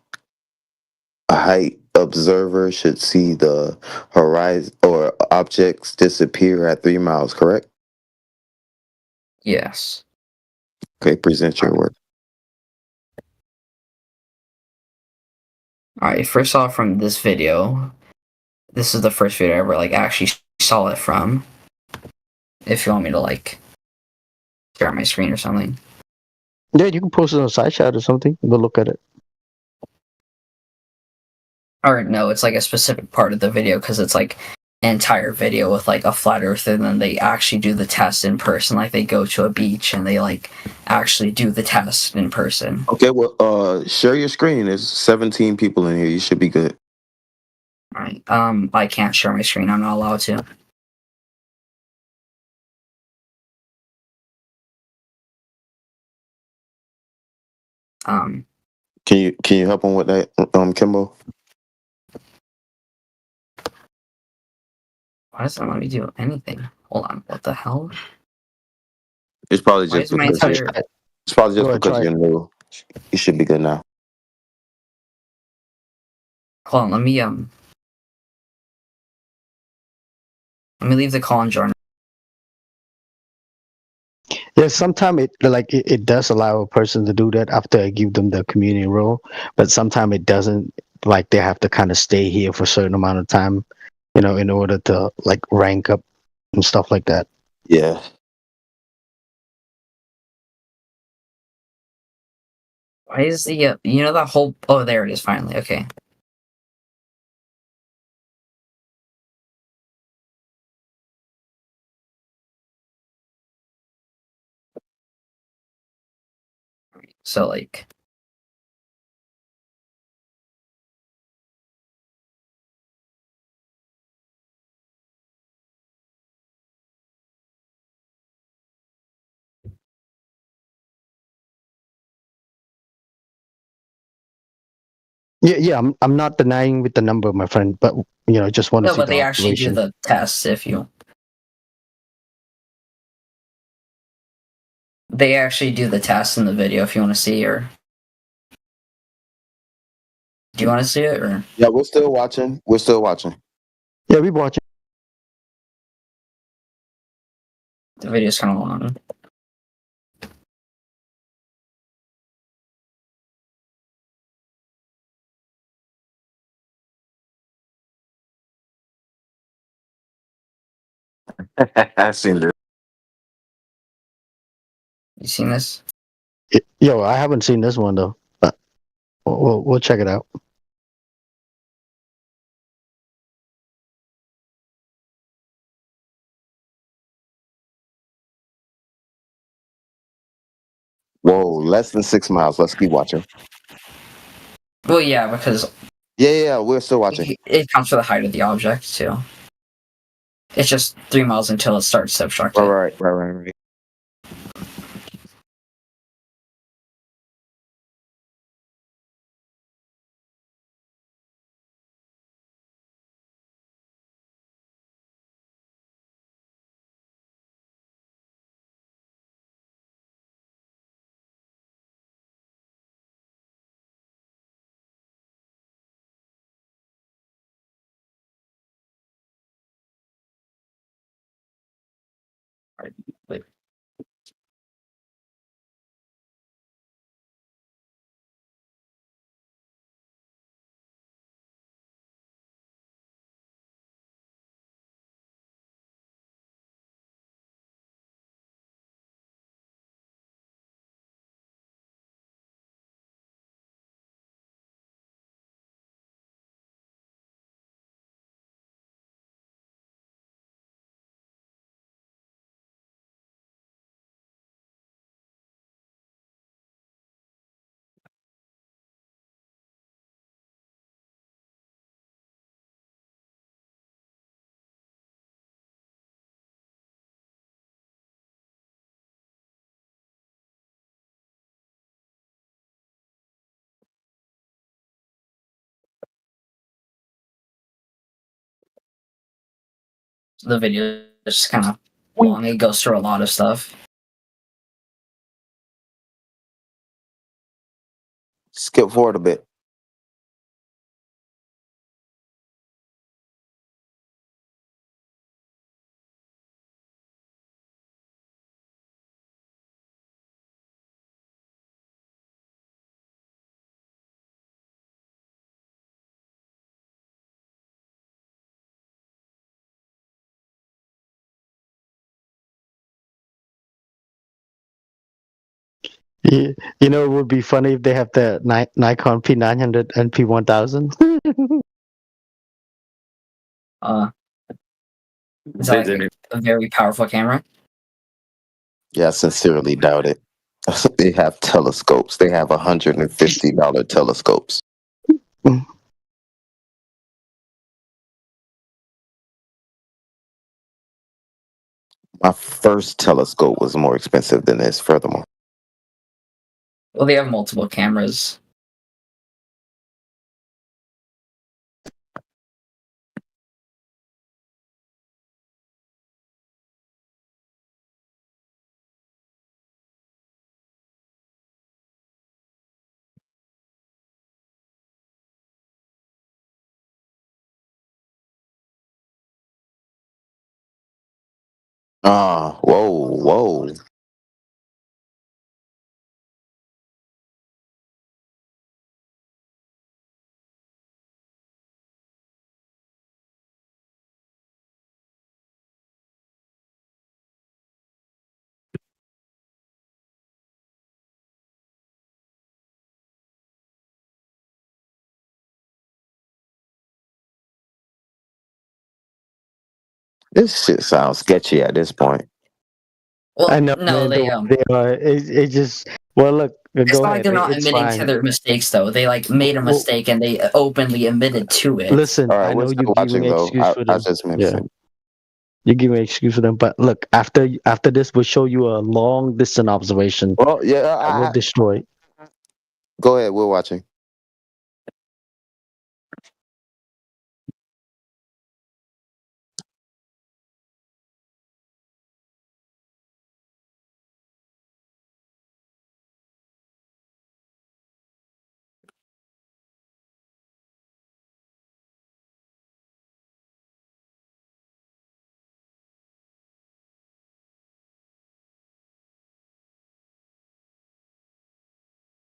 a height observer should see the horizon or objects disappear at 3 miles. Correct? Yes. Okay. Present your work. Alright, first off, from this video, this is the first video I ever actually saw it from. If you want me to share my screen or something. Yeah, you can post it on SideChat or something. We'll look at it. Or no, it's a specific part of the video, because it's an entire video with a flat earth, and then they actually do the test in person. They go to a beach and they actually do the test in person. Okay. Well, share your screen. There's 17 people in here. You should be good. Alright. I can't share my screen. I'm not allowed to. Can you help him with that, Kimbo? Why doesn't it let me do anything? Hold on. What the hell? It's probably Why just is my because entire... it's probably just Go ahead, because try you're new. You should be good now. Hold on, let me leave the call and join. Yeah, sometimes it does allow a person to do that after I give them the community role, but sometimes it doesn't. They have to kind of stay here for a certain amount of time, in order to rank up and stuff like that. Yeah. Why is the that whole... Oh, there it is finally. Okay. So Yeah. I'm not denying with the number, my friend, but just want to no, see but the they actually do observation. the tests if you... They actually do the test in the video if you want to see, or... Do you want to see it, or... Yeah, we're still watching. We're still watching. Yeah, we watching. The video's kind of long. I seen this. You seen this? Yo, I haven't seen this one though, but we'll check it out. Whoa, less than 6 miles. Let's keep watching. Well, yeah, because Yeah, we're still watching. it counts for the height of the object too. It's just 3 miles until it starts to obstruct it. Right. Wait. The video is just kind of long. It goes through a lot of stuff. Skip forward a bit. You know, it would be funny if they have the Nikon P900 and P1000. Is that like a very powerful camera? Yeah, I sincerely doubt it. They have telescopes. They have $150 telescopes. My first telescope was more expensive than this, furthermore. Well, they have multiple cameras. Whoa. This shit sounds sketchy at this point. Well, I know, no, man. they They are. It just. Well, look. It's Go not like ahead. they're not It's admitting fine. to their mistakes, though. They like made a mistake and they openly admitted to it. Listen, All right, I we're know still you give watching me though. excuse for I them. just Yeah, mentioned. you give me excuse for them. But look, after this, we'll show you a long distance observation. Well, yeah, that will destroy. Go ahead. We're watching.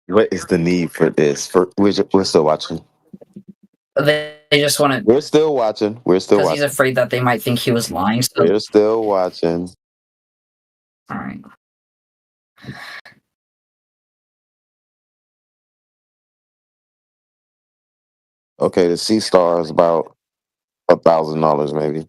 What is the need for this? We're still watching. They just want to. We're still watching. We're still Because he's watching. afraid that they might think he was lying. So, We're still watching. all right. Okay, the Sea Star is about $1,000 maybe.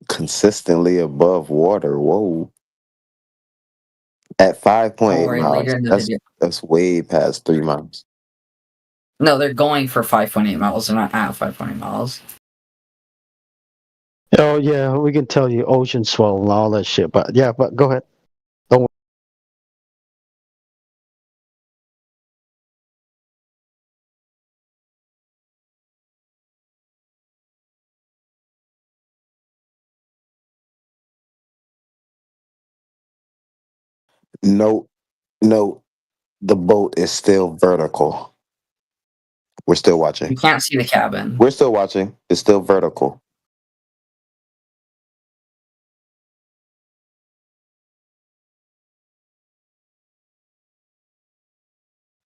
Consistently above water. Whoa. At 5.8 Don't worry, miles. later in the video. That's way past 3 miles. No, they're going for 5.8 miles. They're not at 5.8 miles. Oh yeah, we can tell you ocean swell and all that shit. But yeah, but go ahead. Don't. No, no, the boat is still vertical. We're still watching. You can't see the cabin. We're still watching. It's still vertical.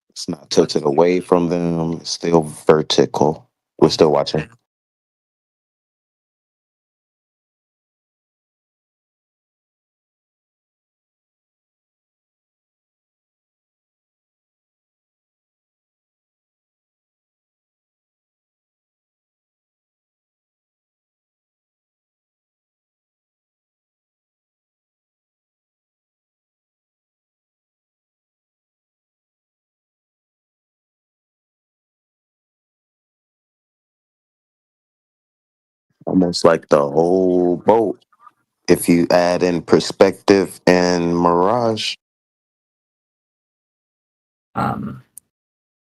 It's not tilted away from them. It's still vertical. We're still watching. Almost like the whole boat. If you add in perspective and mirage.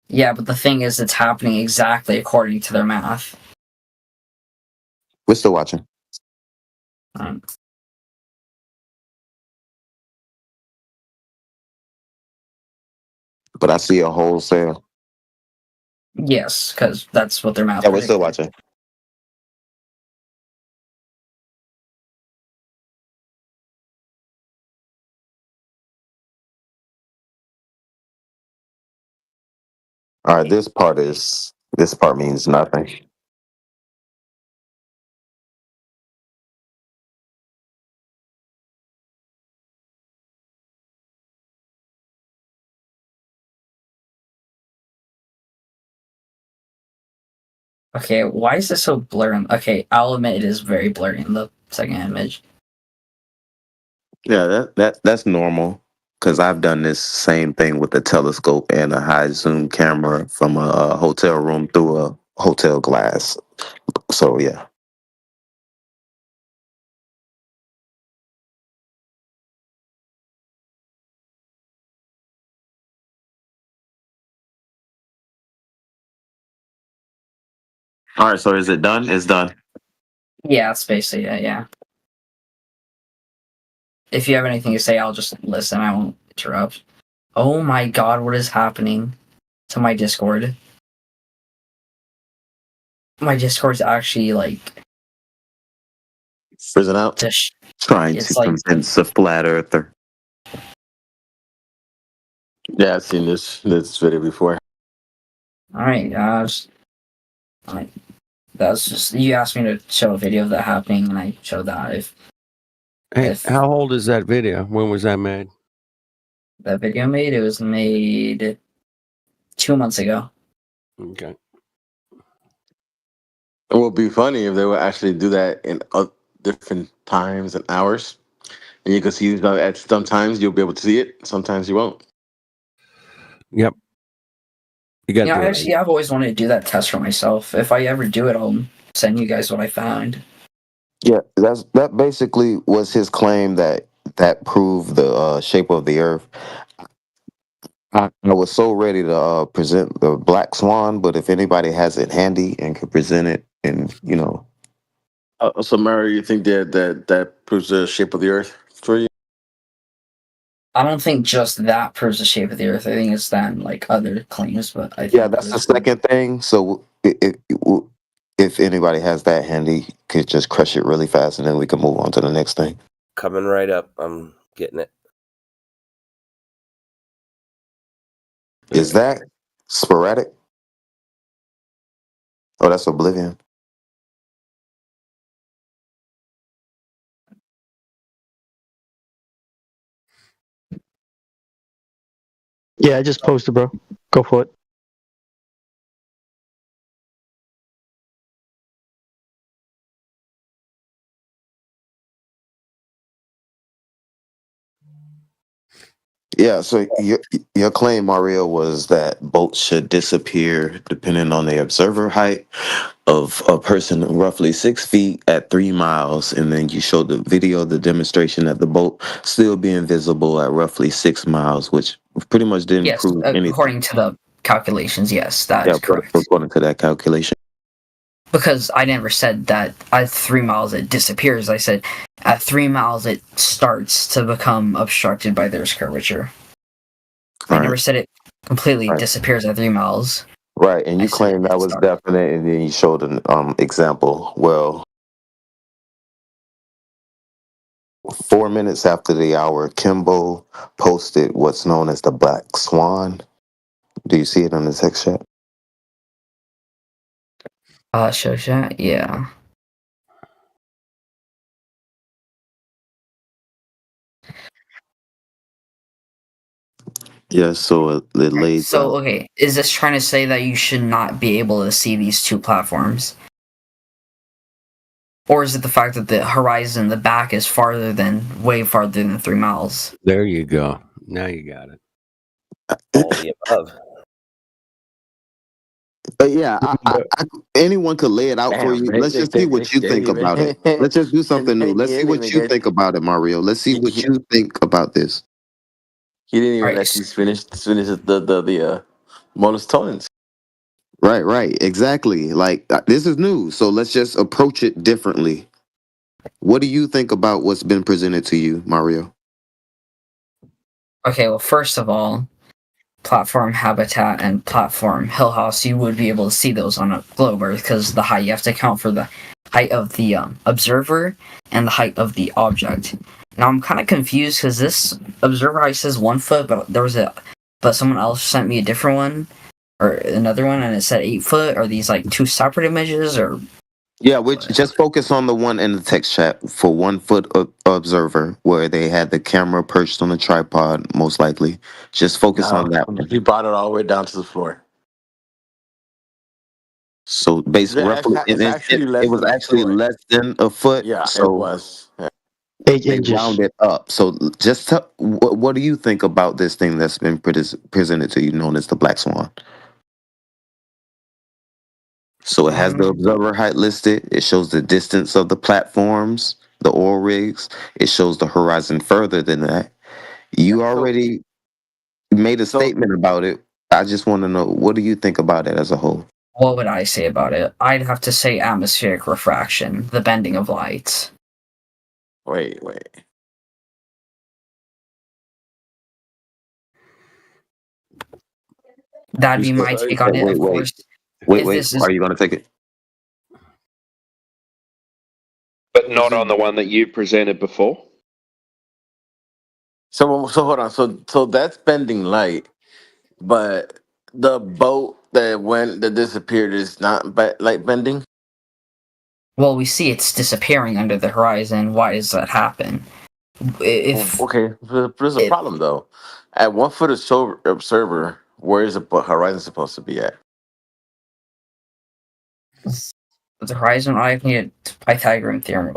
Yeah, but the thing is, it's happening exactly according to their math. We're still watching. But I see a wholesale. Yes, because that's what their math. Yeah, we're still watching. All right, this part means nothing. Okay, why is this so blurry? Okay, I'll admit it is very blurry in the second image. Yeah, that's normal. Because I've done this same thing with a telescope and a high zoom camera from a hotel room through a hotel glass. So yeah. All right, so is it done? It's done. Yeah, it's basically it, yeah. If you have anything to say, I'll just listen. I won't interrupt. Oh my god, what is happening to my Discord? My Discord's actually like Frizzing out. Trying it's to like convince a flat earther. Yeah, I've seen this video before. alright, that's just you asked me to show a video of that happening, and I showed that. Hey, how old is that video? When was that made? That video it was made 2 months ago. Okay. It would be funny if they would actually do that in different times and hours. And you can see at sometimes you'll be able to see it, sometimes you won't. Yep. You got Actually, I've always wanted to do that test for myself. If I ever do it, I'll send you guys what I found. Yeah, that basically was his claim that proved the shape of the Earth. I was so ready to present the Black Swan, but if anybody has it handy and could present it, and So, Mary, you think that proves the shape of the Earth for you? I don't think just that proves the shape of the Earth. I think it's then like other claims, but I think yeah, that's the second thing. So if anybody has that handy, could just crush it really fast, and then we can move on to the next thing. Coming right up. I'm getting it. Is that sporadic? Oh, that's Oblivion. Yeah, I just posted, bro. Go for it. Yeah, so your claim, Mario, was that boats should disappear depending on the observer height of a person roughly 6 feet at 3 miles, and then you showed the video, the demonstration that the boat still being visible at roughly 6 miles, which pretty much didn't yes, prove anything. according to the calculations, yes, that Yeah, is correct. according to that calculation. Because I never said that at 3 miles it disappears. I said at 3 miles it starts to become obstructed by there's curvature. I never said it completely disappears at 3 miles. Right, and you claimed that was definite, and then you showed an example. Well, 4 minutes after the hour, Kimbo posted what's known as the Black Swan. Do you see it on the text chat? Show chat, yeah. Yeah, so it lays So, okay, is this trying to say that you should not be able to see these two platforms? Or is it the fact that the horizon, the back, is way farther than 3 miles? There you go. Now you got it. All the above. Yeah, anyone could lay it out for you. Let's just see what you think about it. Let's just do something new. Let's see what you think about it, Mario. Let's see what you think about this. He didn't even let you finish the monotonins. Right, exactly. Like this is new, so let's just approach it differently. What do you think about what's been presented to you, Mario? Okay, well, first of all, platform habitat and platform hill house, you would be able to see those on a globe Earth because the height, you have to account for the height of the observer and the height of the object. Now I'm kind of confused because this observer height says 1 foot, but someone else sent me a different one or another one and it said 8 foot. Are these like two separate images or? Yeah, we just focus on the one in the text chat for 1 foot observer where they had the camera perched on the tripod, most likely. Just focus on that one. He brought it all the way down to the floor. So roughly, it was actually less than a foot. Yeah, so it was. Yeah. 8 they inches. round it up. So just what do you think about this thing that's been presented to you, known as the Black Swan? So it has the observer height listed. It shows the distance of the platforms, the oil rigs. It shows the horizon further than that. You already made a statement about it. I just want to know, what do you think about it as a whole? What would I say about it? I'd have to say atmospheric refraction, the bending of light. Wait. That'd be my take on it, of course. Wait. Are you going to take it? But not on the one that you presented before? So hold on. So that's bending light, but the boat that disappeared is not light bending. Well, we see it's disappearing under the horizon. Why does that happen? Okay, there's a problem though. At 1 foot observer, where is the horizon supposed to be at? The horizon, I need Pythagorean theorem.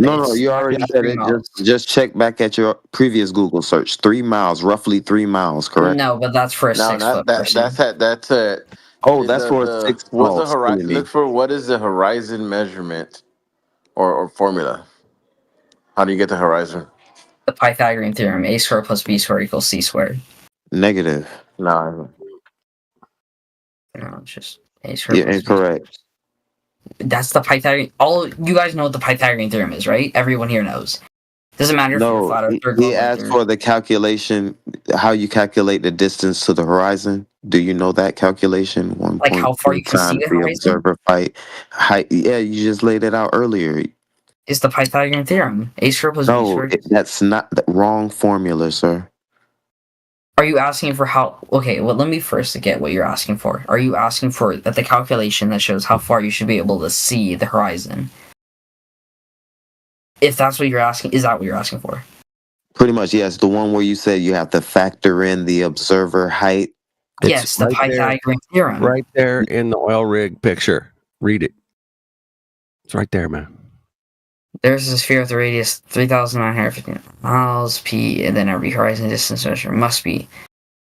No, you already said it. Just check back at your previous Google search. 3 miles, roughly 3 miles, correct? No, but that's for a 6 foot person. That's it. Oh, that's for a 6 foot. What's the horizon? Look for what is the horizon measurement or formula? How do you get the horizon? The Pythagorean theorem: a squared plus b squared equals c squared. Negative. No. No, it's just A You're squared plus B incorrect. squared. That's the Pythagorean. All you guys know what the Pythagorean theorem is, right? Everyone here knows. Doesn't matter if you're a No, flat earther or he globe asked earther. for the calculation, how you calculate the distance to the horizon. Do you know that calculation? Like how far you 1.2 can see times the the horizon observer height. Yeah, you just laid it out earlier. is the Pythagorean theorem. A squared plus B No, squared. that's not the wrong formula, sir. Are you asking for how? Okay, well, let me first get what you're asking for. Are you asking for the calculation that shows how far you should be able to see the horizon? If that's what you're asking, is that what you're asking for? Pretty much, yes. The one where you said you have to factor in the observer height. Yes, the Pythagorean theorem. Right there in the oil rig picture. Read it. It's right there, man. There's a sphere with a radius 3,950 miles, p, and then every horizon distance measure must be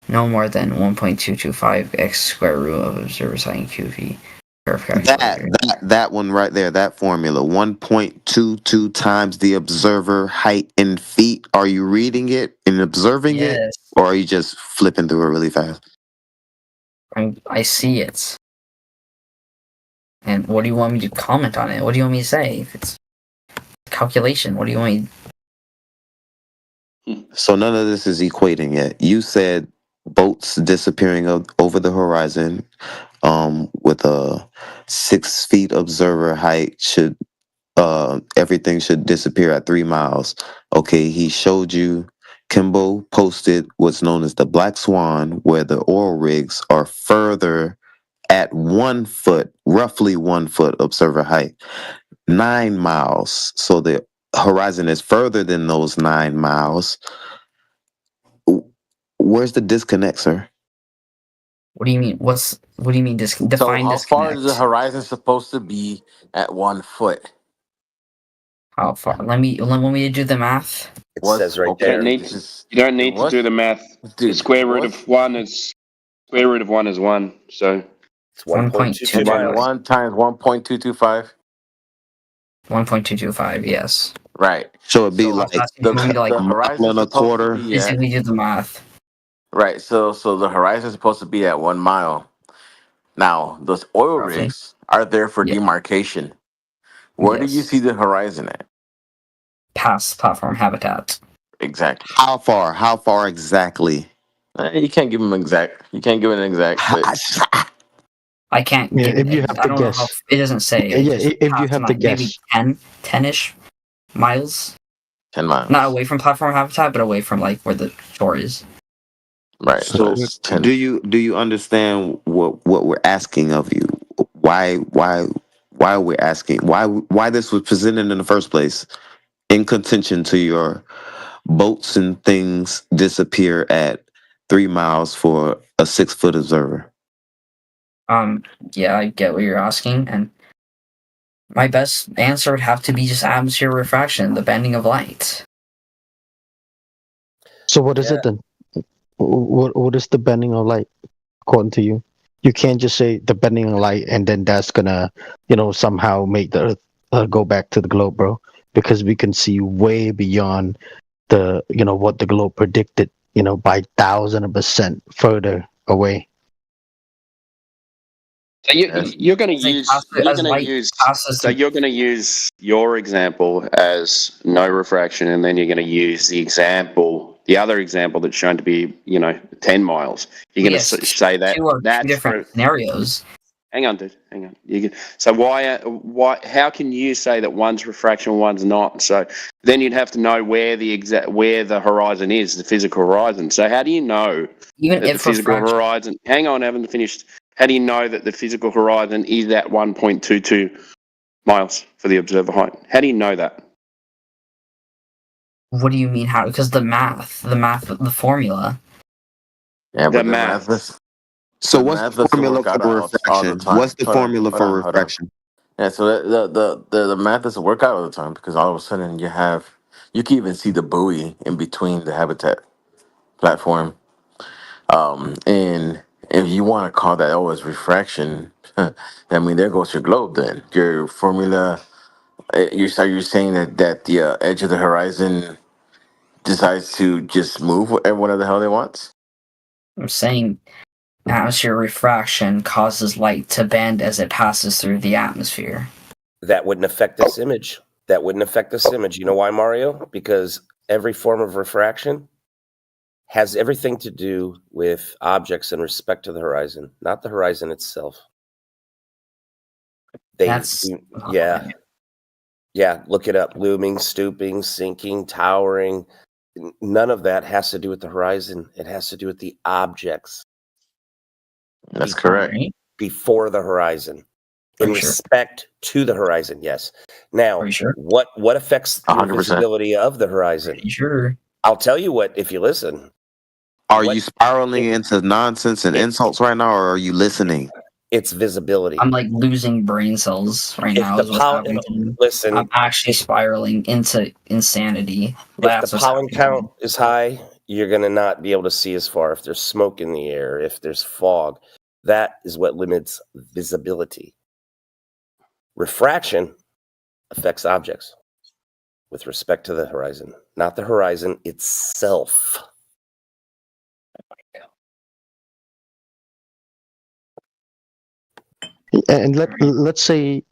no more than 1.225 x square root of observer sine QV. That one right there, that formula, 1.22 times the observer height in feet. Are you reading it and observing it, Yes. or are you just flipping through it really fast? I see it. And what do you want me to comment on it? What do you want me to say? If it's calculation, what do you want me? So none of this is equating yet. You said boats disappearing over the horizon with a 6 feet observer height should everything should disappear at 3 miles. Okay, he showed you. Kimbo posted what's known as the Black Swan, where the oil rigs are further at 1 foot, roughly 1 foot observer height, 9 miles. So the horizon is further than those 9 miles. Where's the disconnect, sir? What do you mean? What do you mean? So Define how far disconnect. is the horizon supposed to be at 1 foot? How far? Let me to do the math. It says right okay, there. you You don't need to do the math. The square root of one is 1. So it's 1.22 miles. 1 times 1.225. 1.225. Yes. Right. So it'd be So like the horizon and a quarter. Basically, do the math. Right. So the horizon is supposed to be at 1 mile. Now those oil Roughly. rigs are there for demarcation. Where do you Yes. see the horizon at? Past platform habitat. Exactly. How far? How far exactly? You can't give them exact. You can't give it an exact. But I can't. Yeah, give if it, you have I to don't know guess. how. It doesn't say. Yeah, It yeah, just if you past have to maybe guess. 10-ish miles. 10 miles. Not away from platform habitat, but away from like where the shore is. Right. So it's 10. do you understand what we're asking of you? Why we're asking? Why this was presented in the first place? In contention to your boats and things disappear at 3 miles for a 6-foot observer. Yeah, I get what you're asking, and my best answer would have to be just atmosphere refraction, the bending of light. So what is it then? What is the bending of light according to you? You can't just say the bending of light and then that's gonna, somehow make the Earth go back to the globe, bro. Because we can see way beyond the, what the globe predicted, by 1,000% further away. So you're going to use your example as no refraction, and then you're going to use the other example that's shown to be 10 miles. You're going to say that that's two different scenarios. Hang on, dude. Hang on. So why? How can you say that one's refraction, one's not? So then you'd have to know where the horizon is, the physical horizon. So how do you know Even that if the physical horizon? Hang on, I haven't finished. How do you know that the physical horizon is at 1.22 miles for the observer height? How do you know that? What do you mean how? Because the formula. Yeah, but the math is. So what's the formula for refraction? What's the formula for refraction? Yeah, so the math doesn't work out all the time because all of a sudden you can even see the buoy in between the habitat platform. And if you want to call that as refraction, I mean, there goes your globe then. Your formula, you're saying that the edge of the horizon decides to just move whatever the hell they want? I'm saying atmosphere refraction causes light to bend as it passes through the atmosphere. That wouldn't affect this image. That wouldn't affect this image. You know why, Mario? Because every form of refraction has everything to do with objects in respect to the horizon, not the horizon itself. Yeah, look it up. Looming, stooping, sinking, towering. None of that has to do with the horizon. It has to do with the objects. That's correct. Before the horizon. In respect to the horizon, yes. Now, what affects the 100%. visibility of the horizon? Sure. I'll tell you what, if you listen. Are you spiraling into nonsense and insults right now, or are you listening? It's visibility. I'm like losing brain cells right now. Listen, I'm actually spiraling into insanity. If the pollen count is high, you're going to not be able to see as far. If there's smoke in the air, if there's fog, that is what limits visibility. Refraction affects objects with respect to the horizon, not the horizon itself. And let's say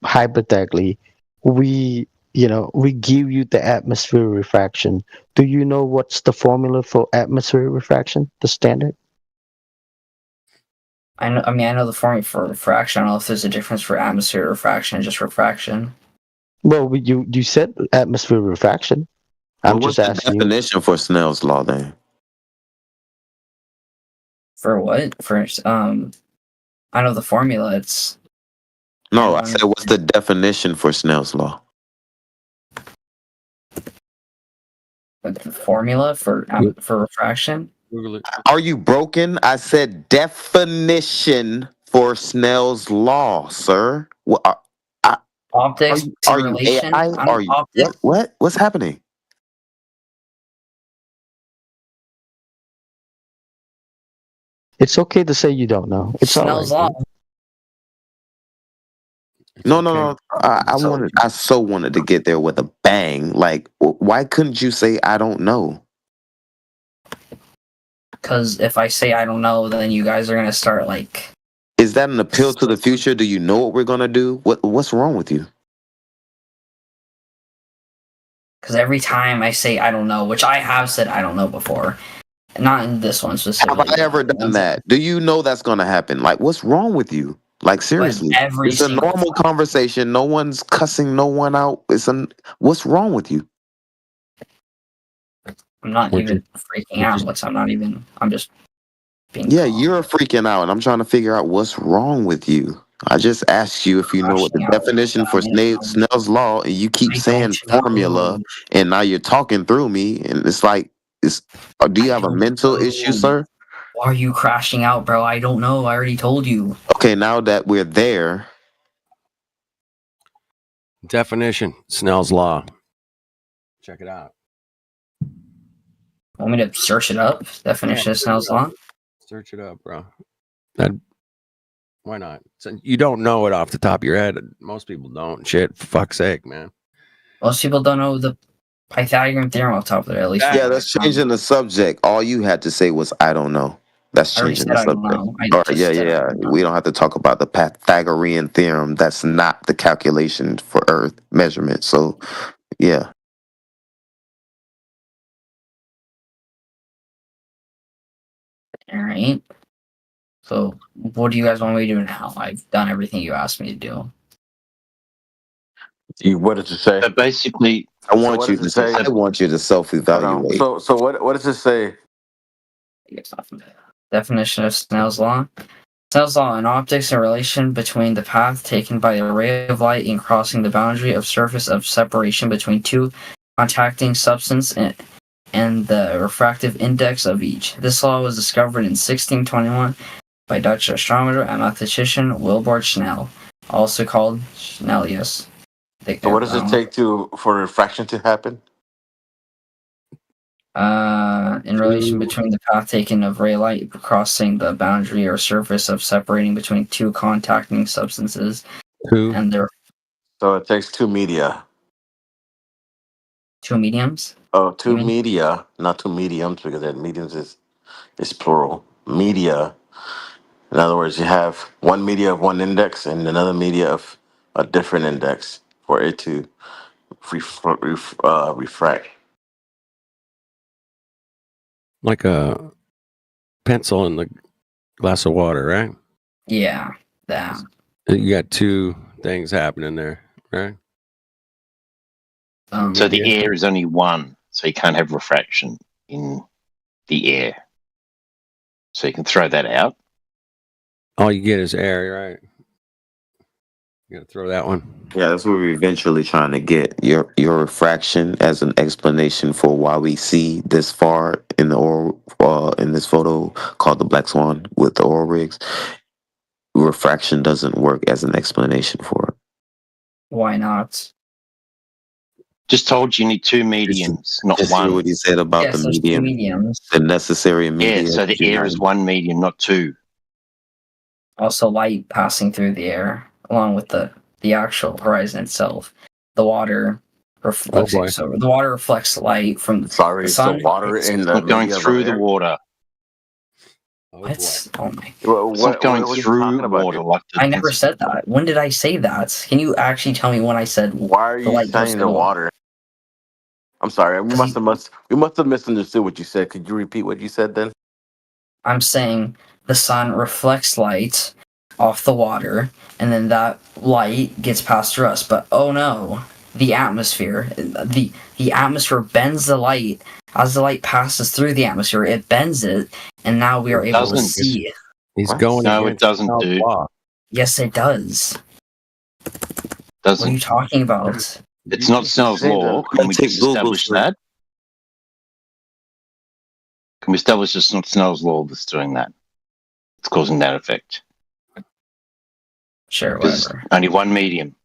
hypothetically, we give you the atmosphere refraction. Do you know what's the formula for atmosphere refraction? The standard? I know the formula for refraction. I don't know if there's a difference for atmosphere refraction and just refraction. Well, you said atmosphere refraction. I'm What's just the asking definition for Snell's law then? For what? For I know the formula. It's No, I said what's the definition for Snell's law? the formula for refraction. Are you broken? I said definition for Snell's law, sir. What, Optics, are you relation. AI? Are you what? What's happening? it's okay to say you don't know. It's all Snell's right. law. No. I so wanted to get there with a bang. Like, why couldn't you say I don't know? Because if I say I don't know, then you guys are gonna start like. Is that an appeal to the future? Do you know what we're gonna do? What's wrong with you? Because every time I say I don't know, which I have said I don't know before, not in this one specifically. Have I ever done that? Do you know that's gonna happen? Like, what's wrong with you? Like, seriously, it's a normal conversation. No one's cussing no one out. What's wrong with you? I'm not even freaking out. I'm just being. Yeah, you're freaking out, and I'm trying to figure out what's wrong with you. I just asked you if you know what the definition for Snell's law, and you keep saying formula, and now you're talking through me, and it's like, do you have a mental issue, sir? Why are you crashing out, bro? I don't know. I already told you. Okay, now that we're there. Definition, Snell's law. Check it out. Want me to search it up? Definition of Snell's law? Search it up, bro. Why not? So you don't know it off the top of your head. Most people don't. Shit, for fuck's sake, man. Most people don't know the Pythagorean theorem off the top of their head, at least. Yeah, that's changing the subject. All you had to say was, I don't know. That's changing the subject. All right, yeah. We don't have to talk about the Pythagorean theorem. That's not the calculation for Earth measurement. So, yeah. All right. So, what do you guys want me to do now? I've done everything you asked me to do. What did you say? Basically, I want you to self-evaluate. So what does it say? Definition of Snell's law. Snell's law in optics, in relation between the path taken by a ray of light in crossing the boundary of surface of separation between two contacting substance and the refractive index of each. This law was discovered in 1621 by Dutch astronomer and mathematician Wilbord Snell, also called Snellius. So what does it take for refraction to happen? In relation between the path taken of ray light crossing the boundary or surface of separating between two contacting substances. And their. So it takes two media. Two mediums? Oh, two media, not two mediums, because that mediums is is plural. Media, in other words, you have one media of one index and another media of a different index for it to refract. Like a pencil in the glass of water, right? Yeah, that. You got two things happening there, right? So the air is only one, so you can't have refraction in the air. So you can throw that out. All you get is air, right? You gotta throw that one. Yeah, that's what we're eventually trying to get. Your refraction as an explanation for why we see this far in the oral in this photo called the Black Swan with the oil rigs. Refraction doesn't work as an explanation for it. Why not? Just told you need two mediums, not Just one. hear what he said about Yes, the there's two medium, mediums. the necessary medium. Yeah, so the air is one medium, not two. Also, light passing through the air, along with the actual horizon itself. The water reflects. boy. So the water reflects light from Sorry, the it's sun. the water in the Not going media of through the air. water. What? Oh my! It's not going what are you through talking about water here? like the. I never said that. When did I say that? Can you actually tell me when I said? Why are the you light goes saying through the water? I'm sorry, we must have misunderstood what you said. Could you repeat what you said then? I'm saying the sun reflects light off the water, and then that light gets passed through us. But oh no, the atmosphere, the atmosphere bends the light. As the light passes through the atmosphere, it bends it, and now we are able to doesn't. see it. He's going. No, it against doesn't, Snell's dude. law. Yes, it does. Doesn't. What are you talking about? It's not Snell's law. Can we just establish that? Can we establish it's not Snell's law that's doing that? It's causing that effect. Sure, Because whatever. only one medium.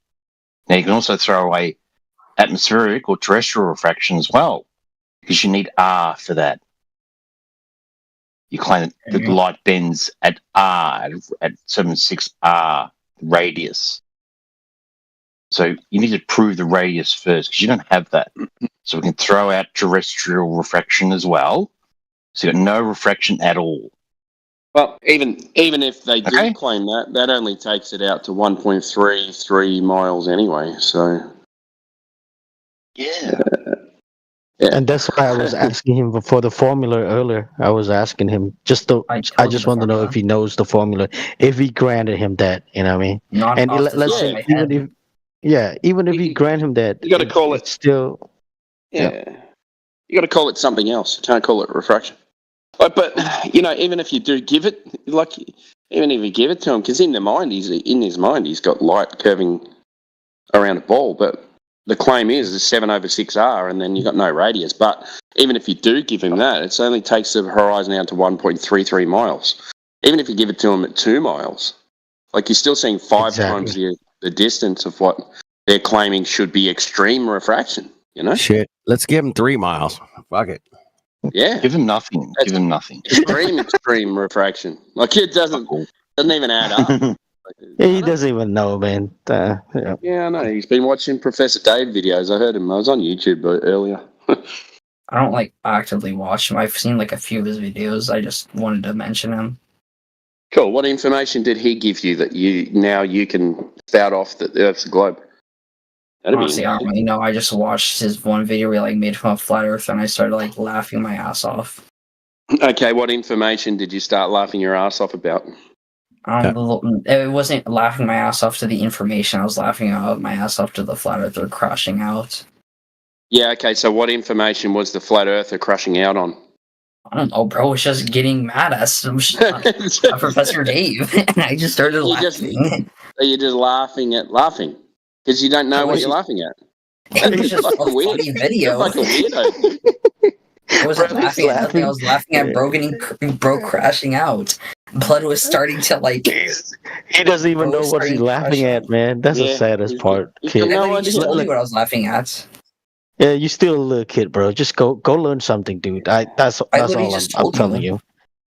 Now you can also throw away atmospheric or terrestrial refraction as well, because you need R for that. You claim that the light bends at R, at 7.6 R radius. So you need to prove the radius first, because you don't have that. So we can throw out terrestrial refraction as well. So you've got no refraction at all. Well, even if they do claim that, that only takes it out to 1.33 miles anyway. So yeah. And that's why I was asking him for the formula earlier. I was asking him I just want to know if he knows the formula. If he granted him that, you know what I mean? Not and off the let's top say of my head. even if he grant him that, you got to call it still. Yeah, you got to call it something else. You can't call it refraction. But you know, even if you do give it, even if you give it to him, because in his mind he's got light curving around a ball, but the claim is 7/6R, and then you got no radius. But even if you do give him that, it only takes the horizon out to 1.33 miles. Even if you give it to him at 2 miles, like you're still seeing 5 times the distance of what they're claiming should be extreme refraction. You know, Shit. Let's give him 3 miles. Fuck it. Yeah, give him nothing. Give him nothing. Extreme refraction. Like it doesn't even add up. He doesn't even know, man. Yeah, I know. He's been watching Professor Dave videos. I heard him. I was on YouTube earlier. I don't like actively watch him. I've seen like a few of his videos. I just wanted to mention him. Cool. What information did he give you that you can spout off that the Earth's a globe? Honestly, I don't really know. I just watched his one video where he like made fun of flat Earth, and I started like laughing my ass off. Okay, what information did you start laughing your ass off about? It wasn't laughing my ass off to the information. I was laughing my ass off to the flat Earther crashing out. Yeah, okay, so what information was the flat Earther crashing out on? I don't know, bro. It's just getting mad at some Professor Dave, and I just started laughing. You're just laughing because you don't know what you're laughing at. It was just a funny video. Like a weirdo. I wasn't laughing at nothing. I was laughing at Bro crashing out. Blood was starting to like. He doesn't even know what he's laughing at, man. That's the saddest part, kid. I just told you what I was laughing at. Yeah, you still a little kid, bro. Just go learn something, dude. That's all I'm telling you.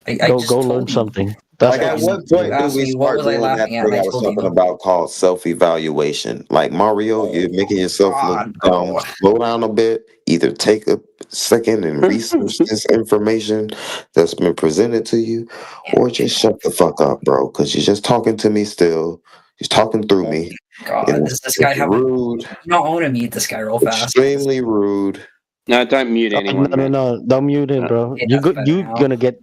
Go learn something. That's Like, at what point do we start doing that thing I was talking about called self-evaluation? Like, Mario, you're making yourself look dumb. Slow down a bit. Either take a second and research this information that's been presented to you, or just shut the fuck up, bro. Because you're just talking to me still. You're talking through me. God, does this It's guy have rude. No, I want to meet this guy real fast. Extremely rude. No, don't mute anyone. No, don't mute him, bro. Yeah, You're gonna get.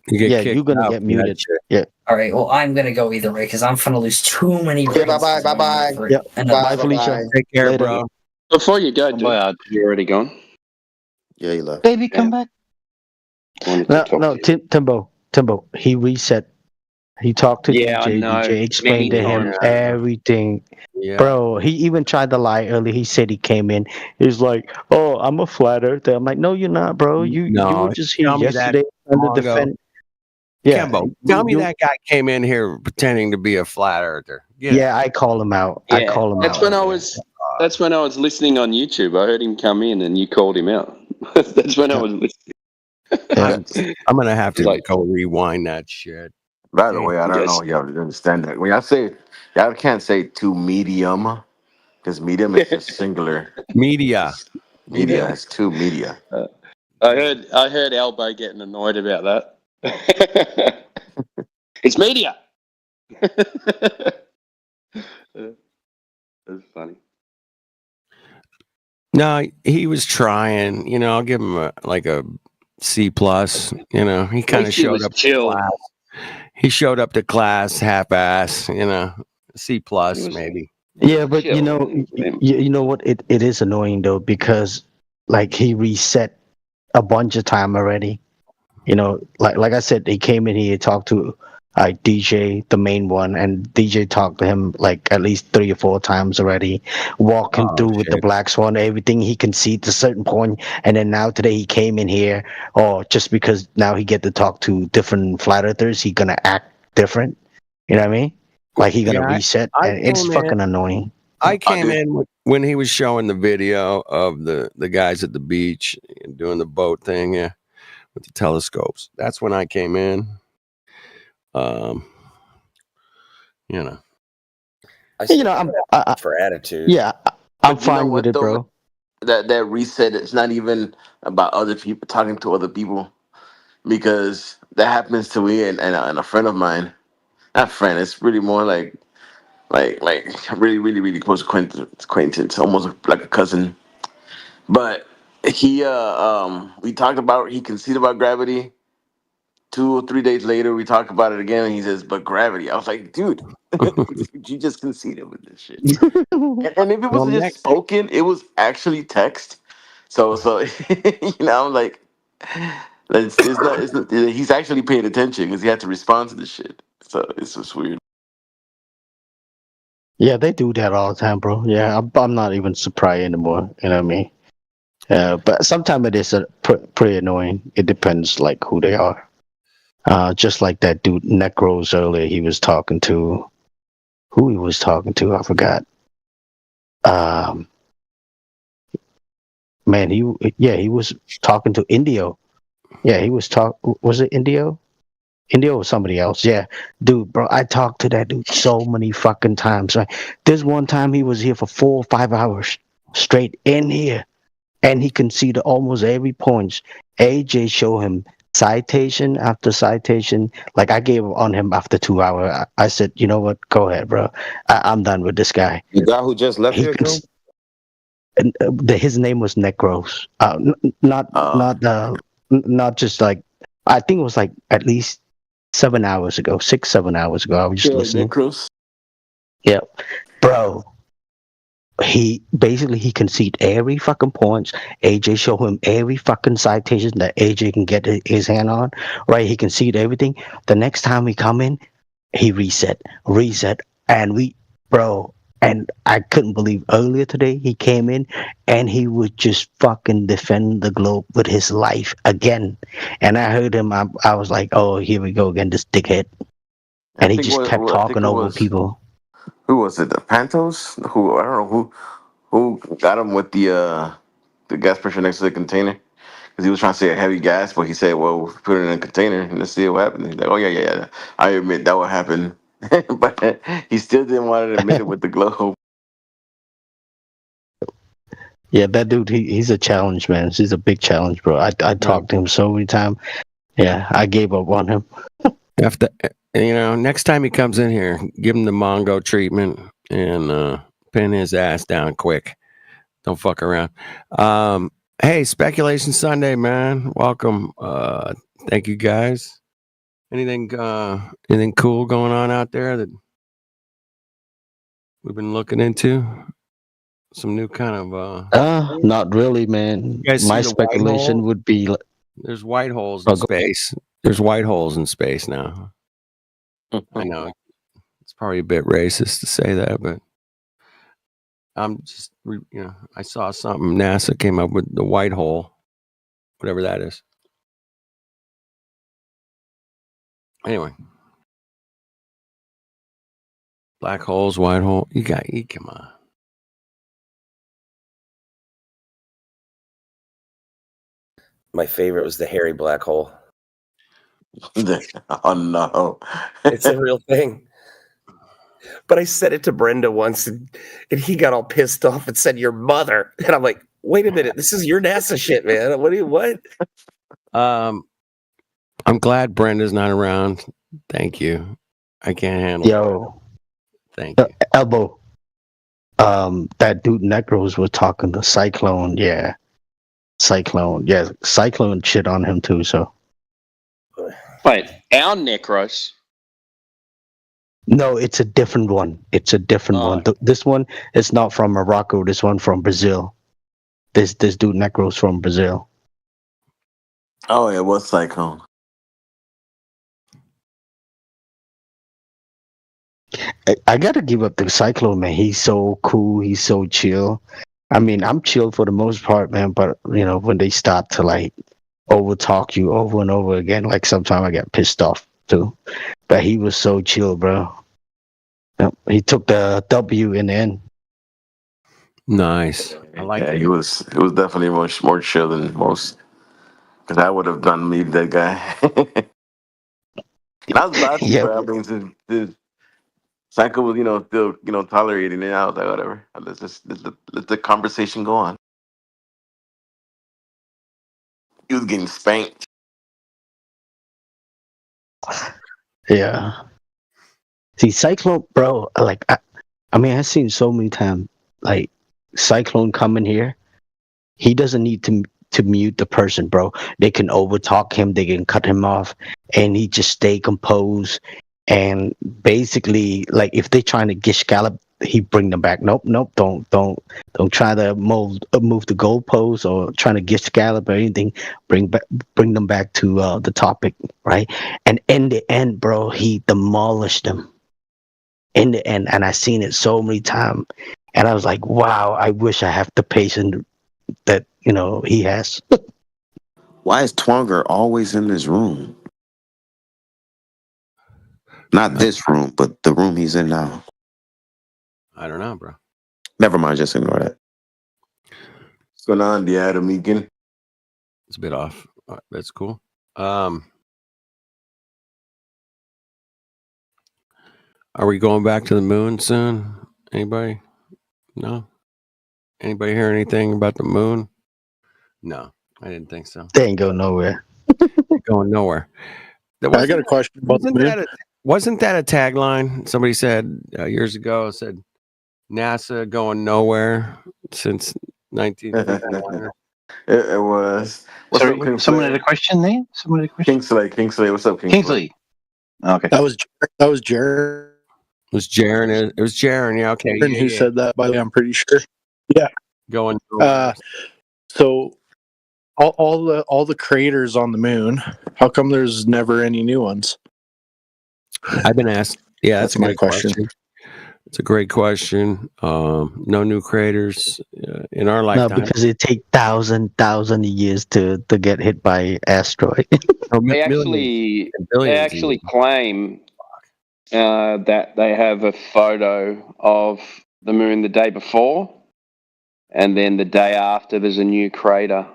You You're gonna get muted. Yeah. All right. Well, I'm gonna go either way because I'm gonna lose too many. Okay, bye bye. Yep. And Bye, Felicia. Take care, Later. bro. Before you go, you already gone? Yeah, he left. Baby, come back. No, Timbo. He reset. He talked to Yeah, I DJ. know. DJ explained to Many him times. everything. Yeah. Bro, he even tried to lie early. He said he came in. He's like, "Oh, I'm a flat earther." I'm like, "No, you're not, bro. You were just here tell me that yesterday trying to long ago. defend." Yeah, Kimbo, tell me that guy came in here pretending to be a flat earther. Yeah, I call him out. Yeah, I call him that's out. when I was. That's when I was listening on YouTube. I heard him come in, and you called him out. That's when I was listening. I'm gonna have to Like- go rewind that shit. By the way, I don't know if y'all understand that. When y'all say, y'all can't say to medium, because medium is just singular. Media. Media is two media. I heard Elbow getting annoyed about that. It's media. That's funny. No, he was trying. You know, I'll give him a C plus. You know, he kind of least he showed was up chill. to class. He showed up to class half ass. You know, C plus maybe. Yeah, but chill. you know what? It is annoying though because like he reset a bunch of time already. You know, like I said, he came in here, talked to DJ, the main one, and DJ talked to him like at least 3 or 4 times already, walking through with the Black Swan, everything he can see to a certain point, and then now today he came in here, or just because now he get to talk to different flat earthers, he gonna act different. You know what I mean? Like he gonna reset, and it's fucking annoying. I came in when he was showing the video of the guys at the beach and doing the boat thing, yeah, with the telescopes. That's when I came in. You know, I'm for attitude. Yeah, I'm But you know fine what, with it, though? bro. That reset, it's not even about other people talking to other people, because that happens to me and a friend of mine. Not friend, it's really more like really, really, really close acquaintance, almost like a cousin. But he we talked about, he conceded about gravity. 2 or 3 days later, we talked about it again, and he says, "But gravity." I was like, "Dude, you just conceded with this shit." And if it was just spoken, it was actually text. So I'm like, it's not, he's actually paying attention because he had to respond to this shit. So it's just weird. Yeah, they do that all the time, bro. Yeah, I'm not even surprised anymore. You know what I mean? But sometimes it is pretty annoying. It depends, like, who they are. Just like that dude Necros earlier, he was talking to. Who he was talking to, I forgot. Man, he was talking to Indio. Yeah, he was was it Indio? Indio or somebody else? Yeah, dude, bro, I talked to that dude so many fucking times. Right? There's one time he was here for 4 or 5 hours straight in here, and he conceded almost every point. AJ showed him citation after citation. Like I gave on him after 2 hours. I said, you know what? Go ahead, bro. I'm done with this guy. The guy who just left here, his name was Necros. Not just like, I think it was like at least 7 hours ago, 6-7 hours ago. I was just listening. Necros. Yeah, bro. He conceded every fucking points. AJ showed him every fucking citation that AJ can get his hand on. Right? He conceded everything. The next time we come in, he reset, and and I couldn't believe earlier today he came in and he would just fucking defend the globe with his life again. And I heard him. I was like, oh, here we go again, this dickhead. And he just kept talking over people. Who was it? The Pantos? Who, I don't know who got him with the gas pressure next to the container. because he was trying to say a heavy gas, but he said, "Well, put it in a container and let's see what happens." He's like, "Oh yeah. I admit that would happen," but he still didn't want to admit it with the globe. Yeah, that dude, he's a challenge, man. He's a big challenge, bro. I talked to him so many times. Yeah, I gave up on him. After, next time he comes in here, give him the Mongo treatment and pin his ass down quick. Don't fuck around. Hey, Speculation Sunday, man. Welcome. Thank you, guys. Anything cool going on out there that we've been looking into? Some new kind of Not really, man. You guys My see the white speculation hole? would be There's white holes in space. There's white holes in space now. I know it's probably a bit racist to say that, but I'm just, I saw something. NASA came up with the white hole, whatever that is. Anyway, black holes, white hole. You come on. My favorite was the hairy black hole. Oh no, it's a real thing. But I said it to Brenda once, and he got all pissed off and said, "Your mother." And I'm like, "Wait a minute, this is your NASA shit, man. What?" I'm glad Brenda's not around. Thank you. I can't handle. Yo, thank you. Elbow. That dude Necros was talking to Cyclone. Yeah, Cyclone. Yeah, Cyclone shit on him too. So. Wait, our Necros. No, it's a different one. It's a different one. This one is not from Morocco. This one from Brazil. This dude Necros from Brazil. Oh, it was Cyclone. I gotta give up the Cyclone, man. He's so cool. He's so chill. I mean, I'm chill for the most part, man. But when they start to like over talk you over and over again, like sometimes I get pissed off too. But he was so chill, bro. Yep. He took the W in the end. Nice. I like it. It was definitely much more chill than most. Because I would have done me that guy. And I was laughing, bro. I mean, Sanko was, still, tolerating it. I was like, whatever. Let the conversation go on. He was getting spanked. Yeah. See, Cyclone, bro, like, I mean, I've seen so many times, like, Cyclone come in here. He doesn't need to mute the person, bro. They can overtalk him. They can cut him off. And he just stay composed. And basically, like, if they're trying to gish gallop, he bring them back. Nope, don't try to move the goalposts or trying to gish gallop or anything. Bring them back to the topic, right? And in the end, bro, he demolished them. In the end, and I seen it so many times, and I was like, wow, I wish I have the patience that he has. Why is Twonger always in this room? Not this room, but the room he's in now. I don't know, bro. Never mind, just ignore that. What's going on, Diada Meekin? It's a bit off. That's cool. Are we going back to the moon soon? Anybody? No? Anybody hear anything about the moon? No, I didn't think so. They ain't going nowhere. Going nowhere. I got a question about the moon. Wasn't that a tagline? Somebody said years ago, said NASA going nowhere since 1951. It was. What's Sorry, up, someone had a question there? Someone had a question? Kingsley. What's up, Kingsley? Okay. That was Jared. It was Jaron. Yeah, okay. Who said that? By the way, I'm pretty sure. Yeah. Going. So all the craters on the moon. How come there's never any new ones? I've been asked. Yeah, that's my question. It's a great question. No new craters in our lifetime. No, because it take thousand of years to get hit by asteroid. They actually claim that they have a photo of the moon the day before, and then the day after there's a new crater.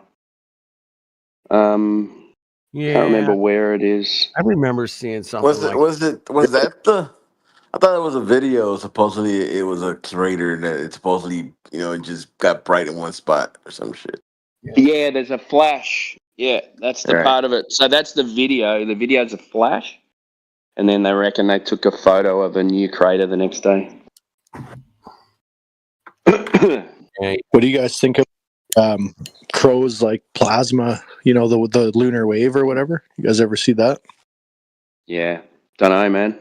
Yeah, Can't remember where it is. I remember seeing something Was like. was that the? I thought it was a video. Supposedly, it was a crater that it supposedly, it just got bright in one spot or some shit. Yeah, there's a flash. Yeah, that's the Right. part of it. So that's the video. The video's a flash. And then they reckon they took a photo of a new crater the next day. What do you guys think of Crow's like plasma? The lunar wave or whatever. You guys ever see that? Yeah, don't know, man.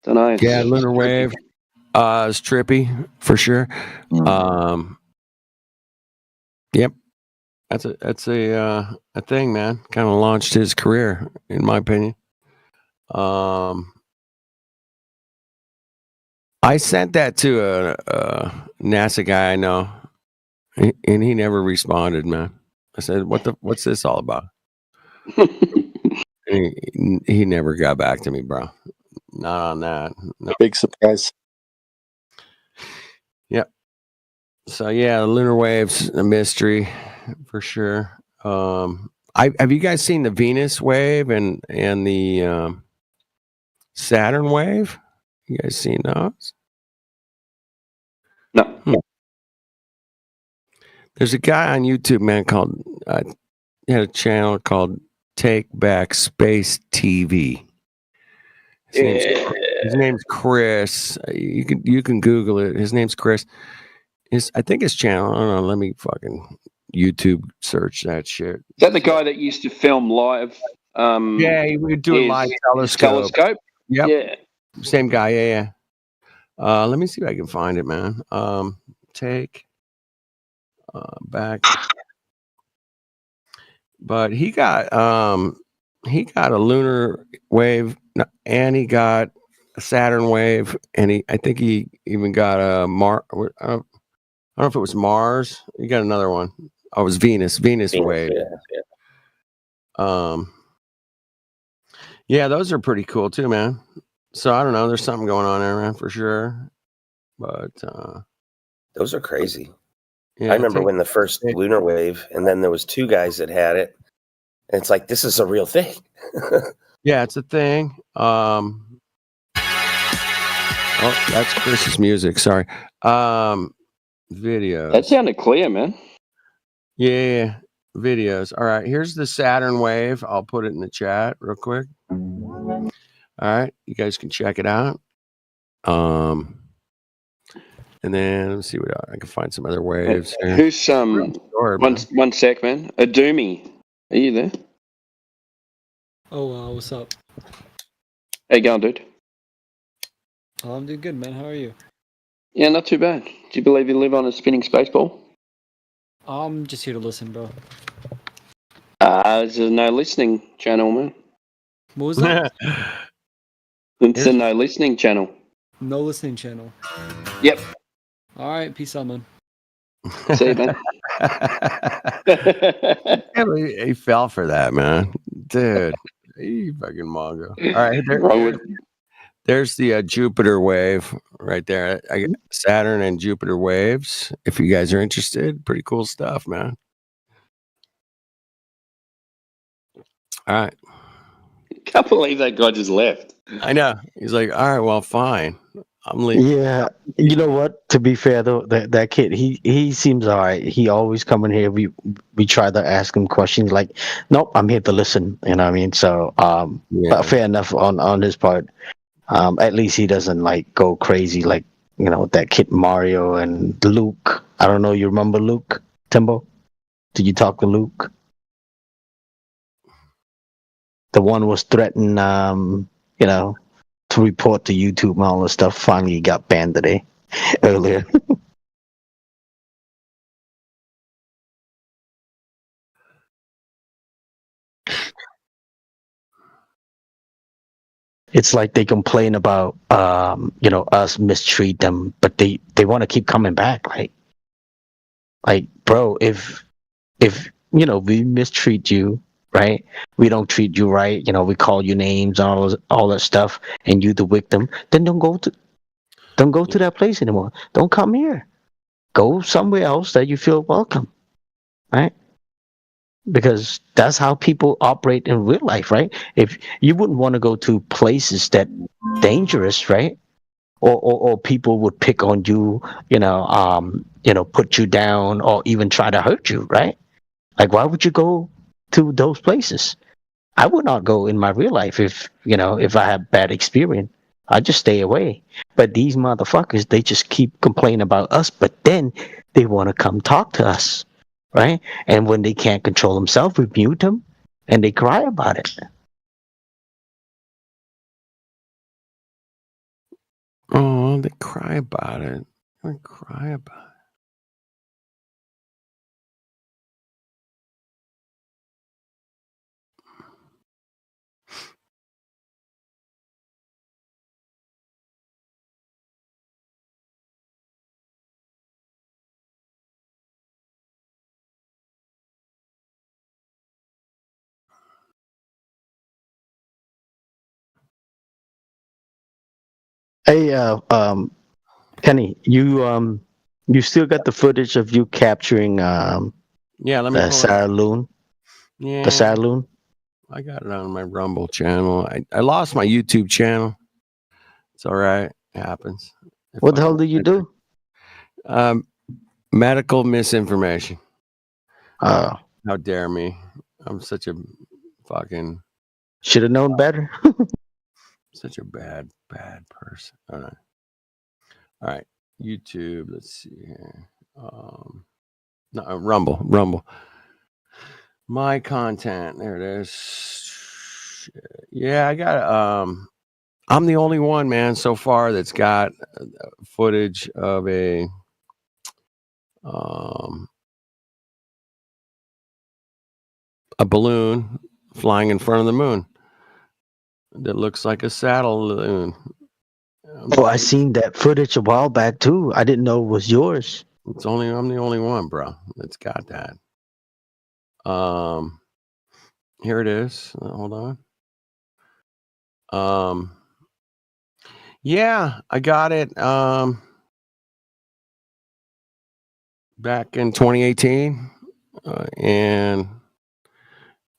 Don't know. Yeah, lunar wave. It's trippy for sure. Yep, that's a thing, man. Kind of launched his career, in my opinion. I sent that to a NASA guy I know, and he never responded, man. I said, "What's this all about?" he never got back to me, bro. Not on that. No. Big surprise. Yep. So yeah, the lunar wave's a mystery for sure. Have you guys seen the Venus wave and the Saturn wave? You guys seen those? No. There's a guy on YouTube, man, called he had a channel called Take Back Space TV. His name's Chris. You can Google it. His name's Chris. I think his channel. I don't know. Let me fucking YouTube search that shit. Is that the guy that used to film live? Yeah, he would do a live telescope. Yep. Yeah. Same guy. Yeah. Let me see if I can find it, man. Take back. But he got a lunar wave, and he got a Saturn wave, and I think he even got a Mars. I don't know if it was Mars. He got another one. Oh, it was Venus wave. Yeah. Yeah, those are pretty cool too, man. So I don't know. There's something going on there, man, for sure. But those are crazy. Yeah, I remember when the first lunar wave, and then there was two guys that had it, and it's like, this is a real thing. Yeah, it's a thing. Oh, that's Chris's music. Sorry. Videos. That sounded clear, man. Yeah, videos. All right, here's the Saturn wave. I'll put it in the chat real quick. All right, you guys can check it out. And then let's see what I can find some other waves. Here. Who's one sec, man. Adumi, are you there? Oh, what's up? How you going, dude? Oh, I'm doing good, man. How are you? Yeah, not too bad. Do you believe you live on a spinning space ball? I'm just here to listen, bro. It's a no listening channel, man. What was that? It's a no listening channel. No listening channel. Yep. All right, peace out, man. See you, man. He fell for that, man. Dude, he fucking Mongo. All right, there's the Jupiter wave right there. I got Saturn and Jupiter waves. If you guys are interested, pretty cool stuff, man. All right. Can't believe that guy just left. I know. He's like, all right, well, fine. I'm leaving. Yeah, you know what? To be fair though, that kid, he seems all right. He always come in here. We try to ask him questions like, nope, I'm here to listen. You know what I mean? So but fair enough on his part. At least he doesn't like go crazy like that kid Mario and Luke. I don't know. You remember Luke Timbo? Did you talk to Luke? The one was threatened, to report to YouTube and all this stuff. Finally got banned today, earlier. It's like they complain about, us mistreat them, but they want to keep coming back, right? Like, bro, if we mistreat you, right? We don't treat you right. We call you names and all that stuff, and you the victim. Then don't go to that place anymore. Don't come here. Go somewhere else that you feel welcome, right? because that's how people operate in real life, right? If you wouldn't want to go to places that dangerous, right? Or people would pick on you, put you down or even try to hurt you, right? Like, why would you go to those places? I would not go in my real life if I have bad experience. I just stay away. But these motherfuckers, they just keep complaining about us, but then they want to come talk to us, right? And when they can't control themselves, we mute them and they cry about it. Oh, they cry about it. They cry about it. Hey, Kenny, you still got the footage of you capturing Yeah, let me the pull it. Sarah Loon? Yeah, The Sarah Loon? I got it on my Rumble channel. I lost my YouTube channel. It's all right. It happens. What the hell did you do? Medical misinformation. Oh, How dare me? I'm such a fucking should have known better. such a bad person. All right. YouTube. Let's see here. No, Rumble. My content. There it is. Yeah, I got. I'm the only one, man, so far that's got footage of a balloon flying in front of the moon that looks like a saddle balloon. Oh, I seen that footage a while back too. I didn't know it was yours. I'm the only one, bro, that's got that. Here it is. Hold on. Yeah, I got it. Back in 2018, and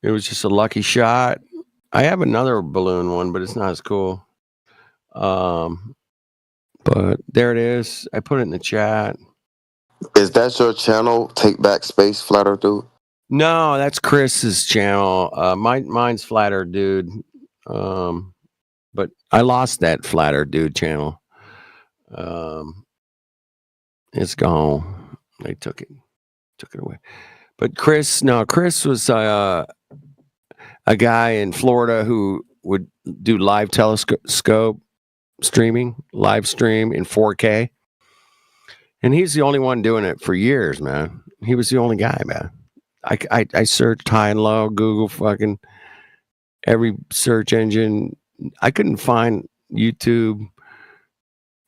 it was just a lucky shot. I have another balloon one, but it's not as cool. But there it is. I put it in the chat. Is that your channel? Take Back Space, Flat Earth Dude? No, that's Chris's channel. Mine's Flat Earth Dude. But I lost that Flat Earth Dude channel. It's gone. They took it away. But Chris was a guy in Florida who would do live telescope streaming, live stream in 4K. And he's the only one doing it for years, man. He was the only guy, man. I searched high and low, Google, fucking every search engine. I couldn't find YouTube.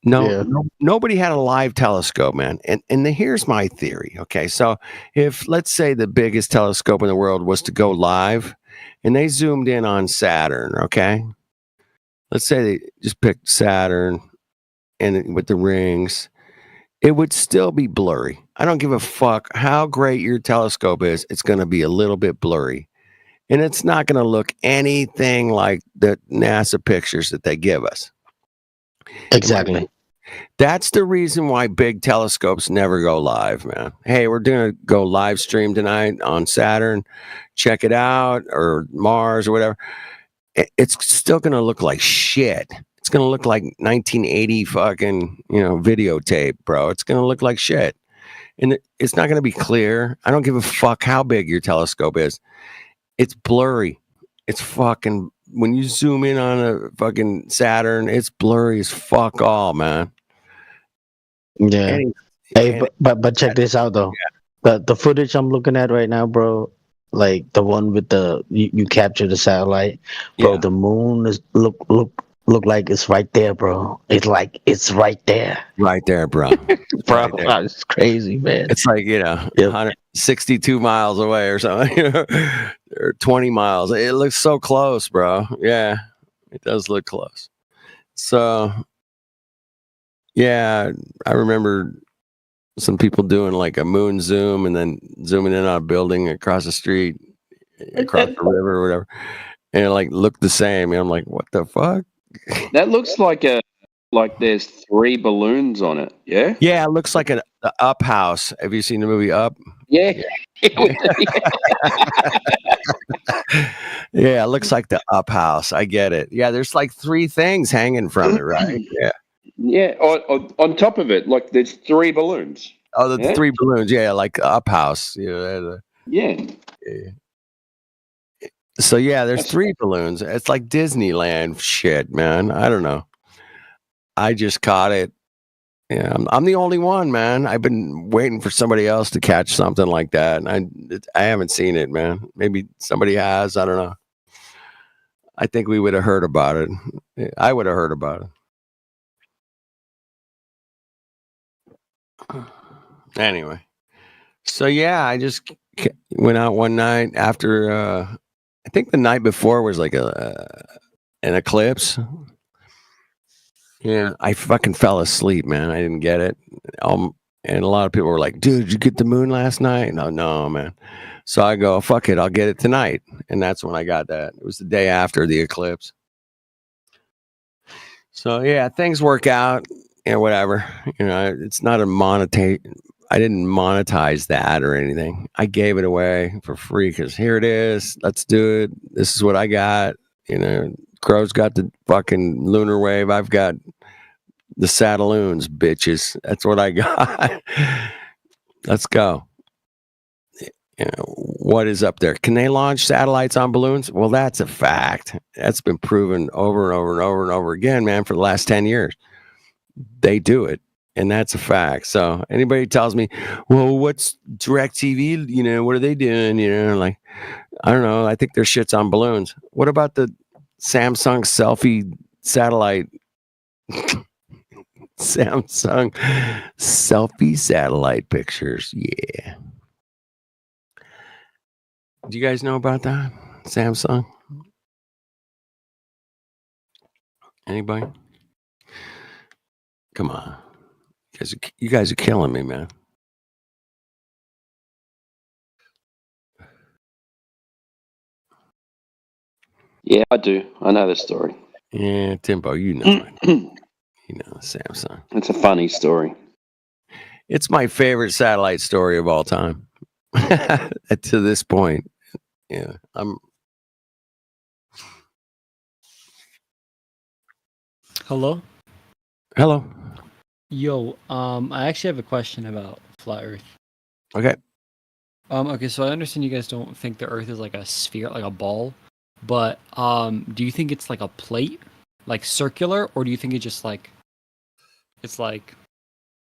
Nobody had a live telescope, man. And here's my theory. Okay, so if let's say the biggest telescope in the world was to go live, and they zoomed in on Saturn, okay. Let's say they just picked Saturn, and with the rings, it would still be blurry. I don't give a fuck how great your telescope is. It's going to be a little bit blurry, and it's not going to look anything like the NASA pictures that they give us. Exactly. That's the reason why big telescopes never go live, man. Hey, we're going to go live stream tonight on Saturn. Check it out, or Mars or whatever. It's still going to look like shit. It's going to look like 1980 fucking, videotape, bro. It's going to look like shit. And it's not going to be clear. I don't give a fuck how big your telescope is. It's blurry. It's fucking, when you zoom in on a fucking Saturn, it's blurry as fuck all, man. Yeah. But check this out though. Yeah. The footage I'm looking at right now, bro, like the one with you capture the satellite, bro. The moon is look like it's right there, bro. It's like it's right there, bro. Bro, it's crazy, man. It's like 162 miles away or something, or 20 miles. It looks so close, bro. Yeah, it does look close. So. Yeah, I remember some people doing like a moon zoom and then zooming in on a building across the street. across the river or whatever, and it like looked the same. And I'm like, what the fuck? That looks like there's 3 balloons on it. Yeah. Yeah, it looks like an Up house. Have you seen the movie Up? Yeah. Yeah, it looks like the Up house. I get it. Yeah, there's like 3 things hanging from it, right? Yeah. Yeah. On top of it, like there's 3 balloons. Oh, the Yeah? 3 balloons. Yeah, like Up house. You know, Yeah. so yeah, there's 3 balloons. It's like Disneyland shit, man. I don't know. I just caught it. Yeah, I'm the only one, man. I've been waiting for somebody else to catch something like that, and I haven't seen it, man. Maybe somebody has. I don't know. I think we would have heard about it. I would have heard about it. Anyway, so yeah, I just went out one night after. I think the night before was like an eclipse. Yeah, I fucking fell asleep, man. I didn't get it. And a lot of people were like, dude, did you get the moon last night? No, man. So I go, fuck it, I'll get it tonight. And that's when I got that. It was the day after the eclipse. So yeah, things work out and whatever. You know, it's not a monetize. I didn't monetize that or anything. I gave it away for free because here it is. Let's do it. This is what I got. You know, Crow's got the fucking lunar wave. I've got the Saddaloons, bitches. That's what I got. Let's go. You know, what is up there? Can they launch satellites on balloons? Well, that's a fact. That's been proven over and over and over and over again, man, for the last 10 years. They do it. And that's a fact. So anybody tells me, well, what's DirecTV? You know, what are they doing? You know, like, I don't know. I think their shit's on balloons. What about the Samsung selfie satellite? Samsung selfie satellite pictures. Yeah. Do you guys know about that? Samsung? Anybody? Come on. You guys are killing me, man. Yeah, I do. I know the story. Yeah, Timbo, you know it. You know, Samsung. It's a funny story. It's my favorite satellite story of all time. To this point. Yeah. Hello? Hello. Yo, I actually have a question about flat Earth. Okay. Okay, so I understand you guys don't think the Earth is like a sphere, like a ball, but do you think it's like a plate, like circular, or do you think it's just like, it's like,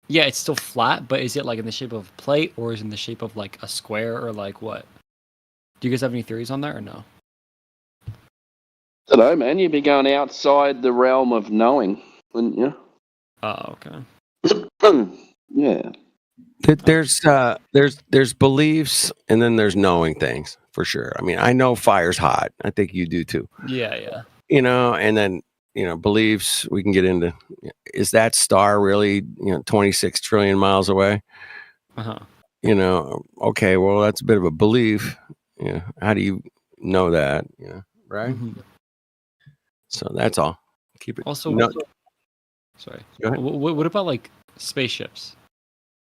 yeah, it's still flat, but is it like in the shape of a plate, or is it in the shape of like a square, or like what? Do you guys have any theories on that, or no? I don't know, man. You'd be going outside the realm of knowing, wouldn't you? Oh, okay. Yeah. There's beliefs and then there's knowing things for sure. I mean, I know fire's hot. I think you do too. Yeah. You know, and then, you know, beliefs we can get into. Is that star really, 26 trillion miles away? Uh-huh. You know, okay, well, that's a bit of a belief. Yeah. How do you know that? Yeah. Right. Mm-hmm. So that's all. Keep it. Also, sorry. Go ahead. What about like spaceships?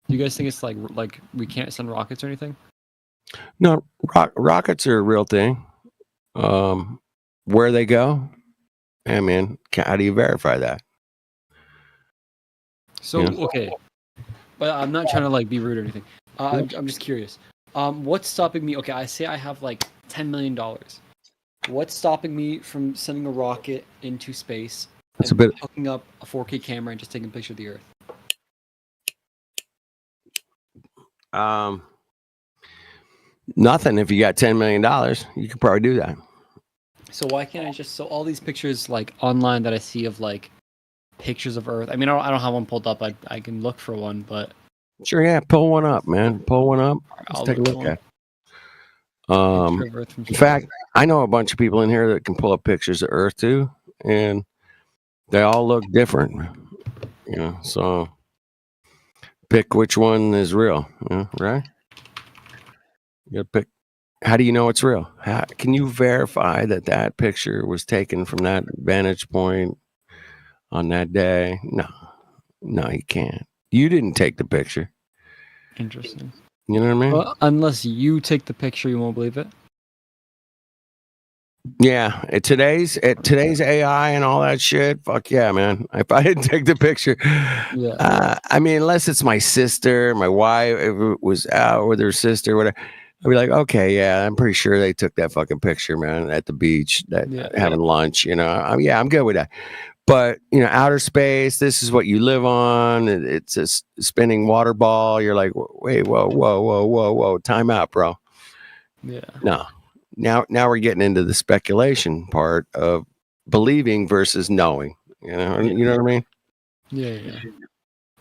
Do you guys think it's like we can't send rockets or anything? No, rockets are a real thing. Where they go, I mean, how do you verify that? So okay, but I'm not trying to like be rude or anything. I'm just curious. What's stopping me? Okay, I say I have like $10 million. What's stopping me from sending a rocket into space and hooking up a 4K camera and just taking a picture of the Earth? Nothing. If you got $10 million, you could probably do that. So why can't I just all these pictures like online that I see of like pictures of Earth? I mean, I don't have one pulled up. I can look for one, but sure, yeah, pull one up, man. Pull one up. Let's take a look at it. In fact, I know a bunch of people in here that can pull up pictures of Earth too, and they all look different. You know, so pick which one is real. Right? You gotta pick How do you know it's real? How, can you verify that that picture was taken from that vantage point on that day? No, you can't. You didn't take the picture. Interesting. You know what I mean? Well, unless you take the picture, you won't believe it. Yeah, today's AI and all that shit. Fuck yeah, man! If I didn't take the picture, I mean, unless it's my sister, my wife, if it was out with her sister, whatever, I'd be like, okay, yeah, I'm pretty sure they took that fucking picture, man, at the beach, having lunch. You know, I'm good with that. But you know, outer space, this is what you live on. It's a spinning water ball. You're like, wait, whoa, time out, bro. Yeah. No. Now we're getting into the speculation part of believing versus knowing. You know what I mean? Yeah.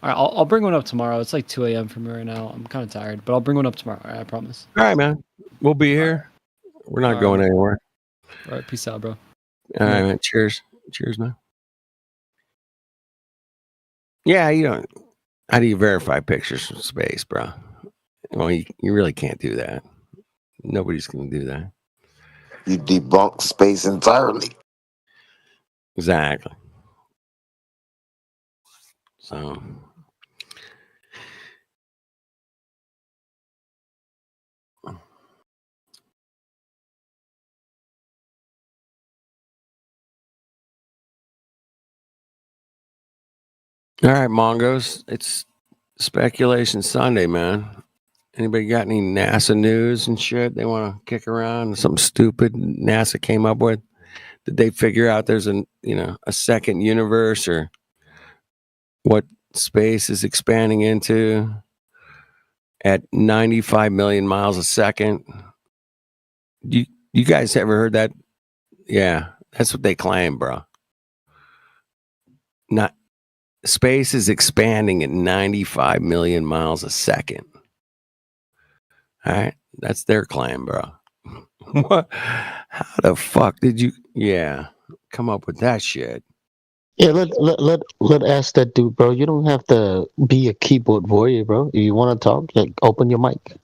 All right, I'll bring one up tomorrow. It's like 2 a.m. for me right now. I'm kind of tired, but I'll bring one up tomorrow. All right, I promise. All right, man. We'll be here. We're not going anywhere. All right, peace out, bro. All right, man. Cheers, man. Yeah, you don't. How do you verify pictures from space, bro? Well, you really can't do that. Nobody's going to do that. You debunk space entirely. Exactly. So. All right, Mongos. It's Speculation Sunday, man. Anybody got any NASA news and shit they want to kick around? Something stupid NASA came up with? Did they figure out there's a second universe, or what space is expanding into at 95 million miles a second? You guys ever heard that? Yeah, that's what they claim, bro. Not space is expanding at 95 million miles a second. All right, that's their claim, bro. What? How the fuck did you? Yeah, come up with that shit. Yeah, let ask that dude, bro. You don't have to be a keyboard warrior, bro. If you want to talk, like open your mic.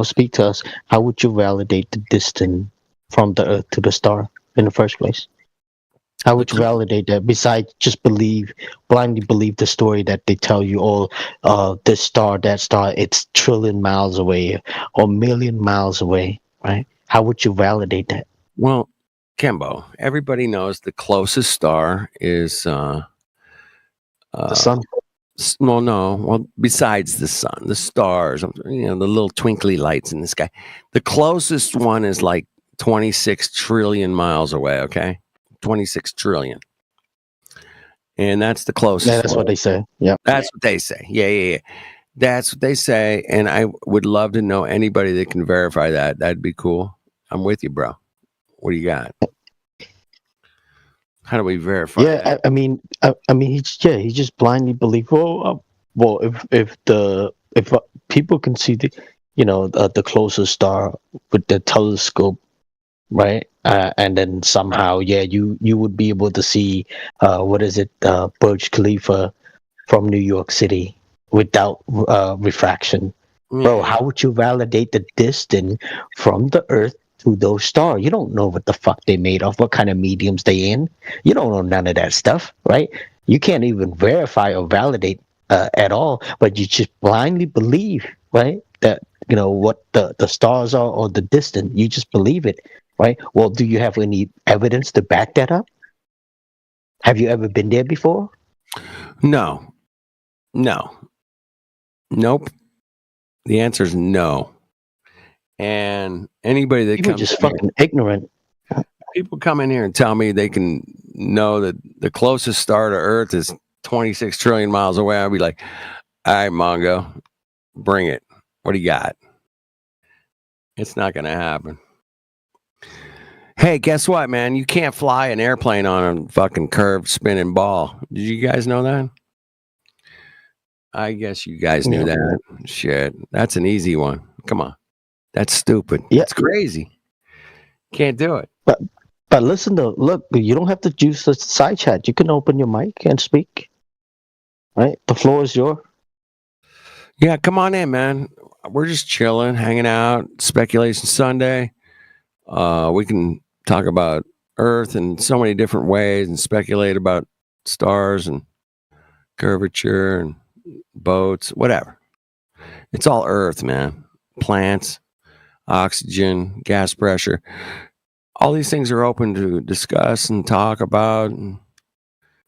Speak to us. How would you validate the distance from the Earth to the star in the first place? How would you validate that besides just blindly believe the story that they tell you, this star, that star, it's trillion miles away or million miles away, right? How would you validate that? Well, Kembo, everybody knows the closest star is the sun. Well, no. Well, besides the sun, the stars, the little twinkly lights in the sky. The closest one is like 26 trillion miles away. Okay. 26 trillion. And that's the closest. Yeah, that's what they say. Yeah. That's what they say. Yeah. That's what they say. And I would love to know anybody that can verify that. That'd be cool. I'm with you, bro. What do you got? How do we verify that? I mean, he just blindly believe. Well, if people can see the closest star with the telescope, right? And then somehow, you would be able to see Burj Khalifa from New York City without refraction. Bro, how would you validate the distance from the Earth to those stars? You don't know what the fuck they made of, what kind of mediums they in. You don't know none of that stuff, right? You can't even verify or validate at all, but you just blindly believe, right? That what the stars are or the distance. You just believe it. Right. Well, do you have any evidence to back that up? Have you ever been there before? No. Nope. The answer is no. And anybody that comes just fucking ignorant. People come in here and tell me they can know that the closest star to Earth is 26 trillion miles away. I'll be like, all right, Mongo, bring it. What do you got? It's not going to happen. Hey, guess what, man? You can't fly an airplane on a fucking curved spinning ball. Did you guys know that? I guess you guys knew that. Shit. That's an easy one. Come on. That's stupid. Yeah. It's crazy. Can't do it. But listen look, you don't have to use the side chat. You can open your mic and speak. Right? The floor is yours. Yeah, come on in, man. We're just chilling, hanging out. Speculation Sunday. We can talk about Earth in so many different ways and speculate about stars and curvature and boats, whatever. It's all Earth, man. Plants, oxygen, gas pressure. All these things are open to discuss and talk about and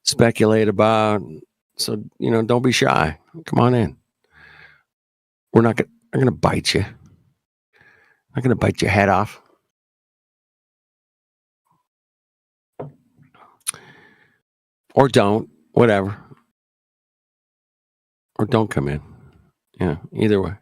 speculate about. So, don't be shy. Come on in. I'm not going to bite you. I'm not going to bite your head off. Or don't, whatever. Or don't come in. Yeah, either way.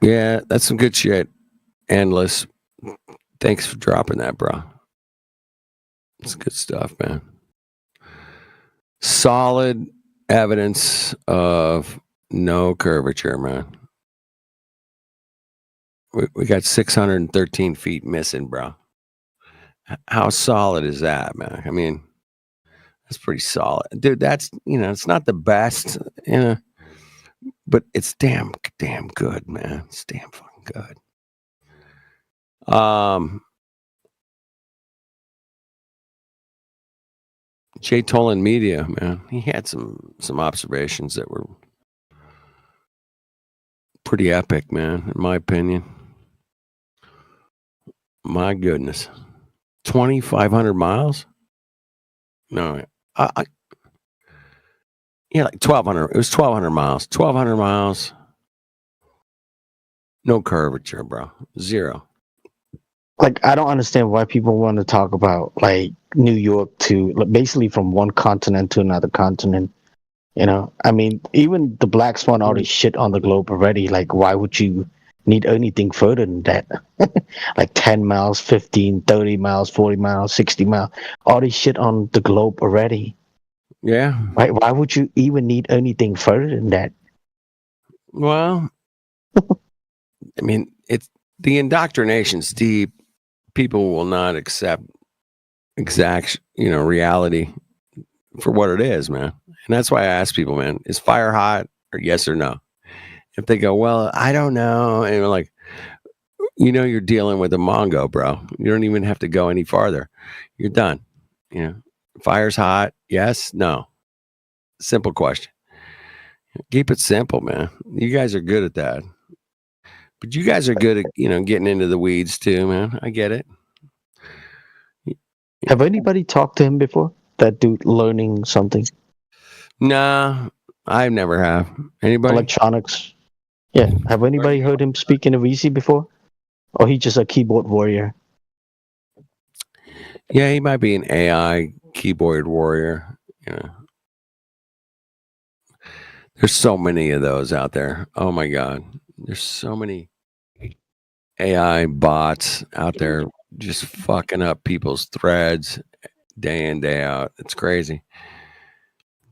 Yeah, that's some good shit. Endless. Thanks for dropping that, bro. It's good stuff, man. Solid evidence of no curvature, man. We got 613 feet missing, bro. How solid is that, man? I mean, that's pretty solid. Dude, that's, it's not the best, but it's damn good, man. It's damn fucking good. Jay Tolan Media, man, he had some observations that were pretty epic, man, in my opinion. My goodness. 2,500 miles? No, yeah, like 1,200. It was 1,200 miles. 1,200 miles. No curvature, bro. Zero. Like, I don't understand why people want to talk about like New York to basically from one continent to another continent. I mean, even the Black Swan already shit on the globe already. Like, why would you need anything further than that? Like 10 miles, 15, 30 miles, 40 miles, 60 miles. Already shit on the globe already. Yeah. Why would you even need anything further than that? Well, I mean, it's the indoctrination's deep. People will not accept exact, reality for what it is, man. And that's why I ask people, man, is fire hot or yes or no? If they go, well, I don't know. And we're like, you're dealing with a Mongo, bro. You don't even have to go any farther. You're done. Fire's hot. Yes, no. Simple question. Keep it simple, man. You guys are good at that. But you guys are good at, getting into the weeds too, man. I get it. Have anybody talked to him before? That dude learning something? Nah, I never have. Anybody? Electronics. Yeah. Have anybody heard him speak in a VC before? Or he just a keyboard warrior? Yeah, he might be an AI keyboard warrior. There's so many of those out there. Oh my God. There's so many AI bots out there just fucking up people's threads day in, day out. It's crazy.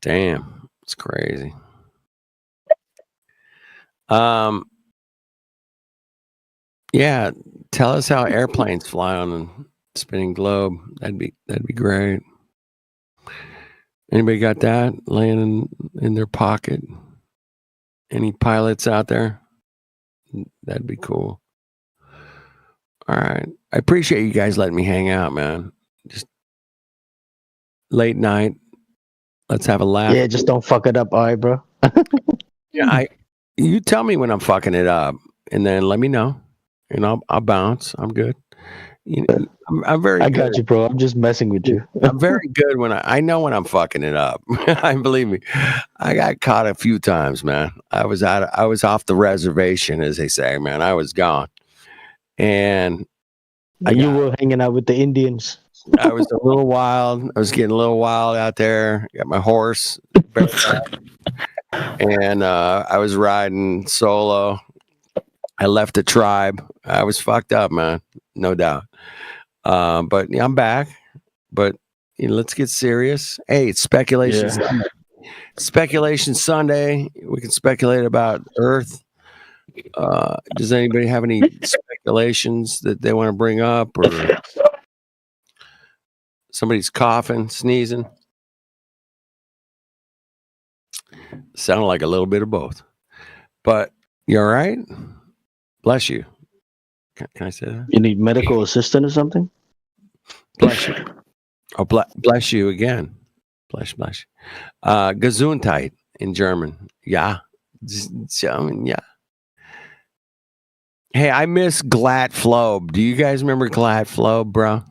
Damn. It's crazy. Yeah, tell us how airplanes fly on a spinning globe. That'd be great. Anybody got that laying in their pocket? Any pilots out there? That'd be cool. All right. I appreciate you guys letting me hang out, man. Just late night. Let's have a laugh. Yeah, just don't fuck it up, all right, bro? Yeah, you tell me when I'm fucking it up, and then let me know, and I'll bounce. I'm good. I'm very. I good. got you, bro. I'm just messing with you. I'm very good when I know when I'm fucking it up. I believe me. I got caught a few times, man. I was off the reservation, as they say, man. I was gone, and you were hanging out with the Indians. I was a little wild. I was getting a little wild out there. Got my horse, and I was riding solo. I left the tribe. I was fucked up, man. No doubt. But yeah, I'm back. But let's get serious. Hey, it's Speculation Sunday. Speculation Sunday. We can speculate about Earth. Does anybody have any speculations that they want to bring up, or somebody's coughing, sneezing? Sounded like a little bit of both. But you all right? Bless you. Can I say that? You need medical assistant or something? Bless you. Oh, bless you again. Bless you. Gesundheit in German. Yeah. Yeah. Hey, I miss Glatt Flobe. Do you guys remember Glatt Flobe, bro?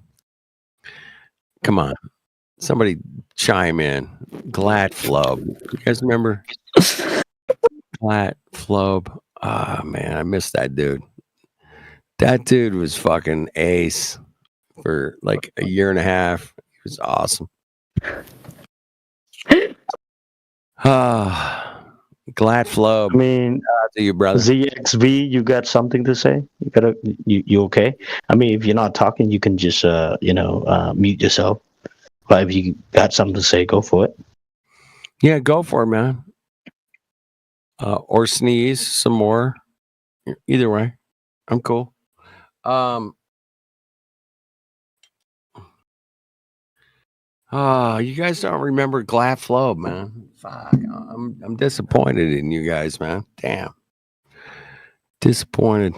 Come on. Somebody chime in. Glatt Flobe. You guys remember Glatt Flobe? Ah, man, I miss that dude. That dude was fucking ace for like a year and a half. He was awesome. Glatt Flobe. I mean, to you, brother. ZXV, you got something to say? You okay? I mean, if you're not talking, you can just mute yourself. But if you got something to say, go for it. Yeah, go for it, man. Or sneeze some more. Either way, I'm cool. You guys don't remember Glatt Flobe, man. Fuck, I'm disappointed in you guys, man. Damn, disappointed.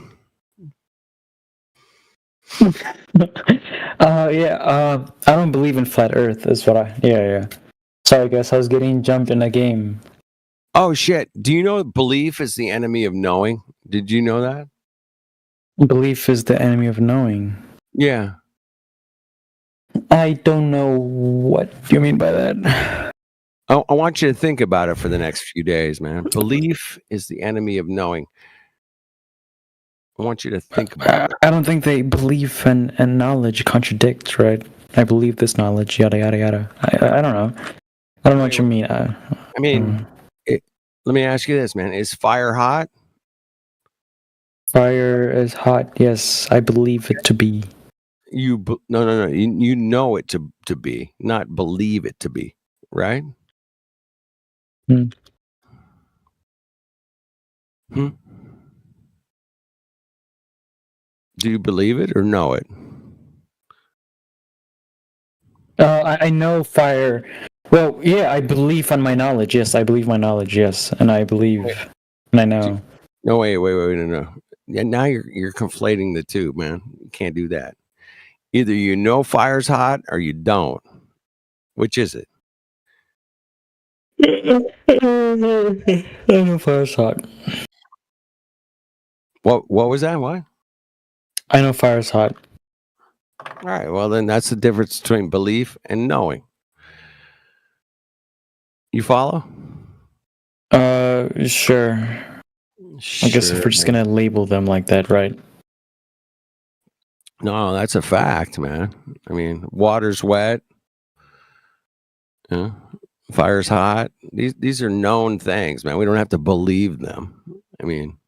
I don't believe in flat Earth. Is what yeah. Sorry, guys, I was getting jumped in a game. Oh shit! Do you know belief is the enemy of knowing? Did you know that? Belief is the enemy of knowing. Yeah. I don't know what you mean by that. I want you to think about it for the next few days, man. Belief is the enemy of knowing. I want you to think about it. I don't think they belief and knowledge contradict, right? I believe this knowledge, yada yada yada. I don't know. I don't know what you mean. Let me ask you this, man. Is fire hot? Fire is hot. Yes, I believe it to be. No. You know it to be, not believe it to be, right? Hmm. Do you believe it or know it? I know fire. Well, yeah, I believe on my knowledge. Yes, I believe my knowledge. Yes, and I believe, and I know. No, wait, no. Yeah, now you're conflating the two, man. You can't do that. Either you know fire's hot or you don't. Which is it? I know fire's hot. What was that? What? I know fire's hot. All right. Well, then that's the difference between belief and knowing. You follow? Sure. I guess if we're just gonna label them like that, right? No, that's a fact, man. I mean, water's wet. Fire's hot. These are known things, man. We don't have to believe them. I mean,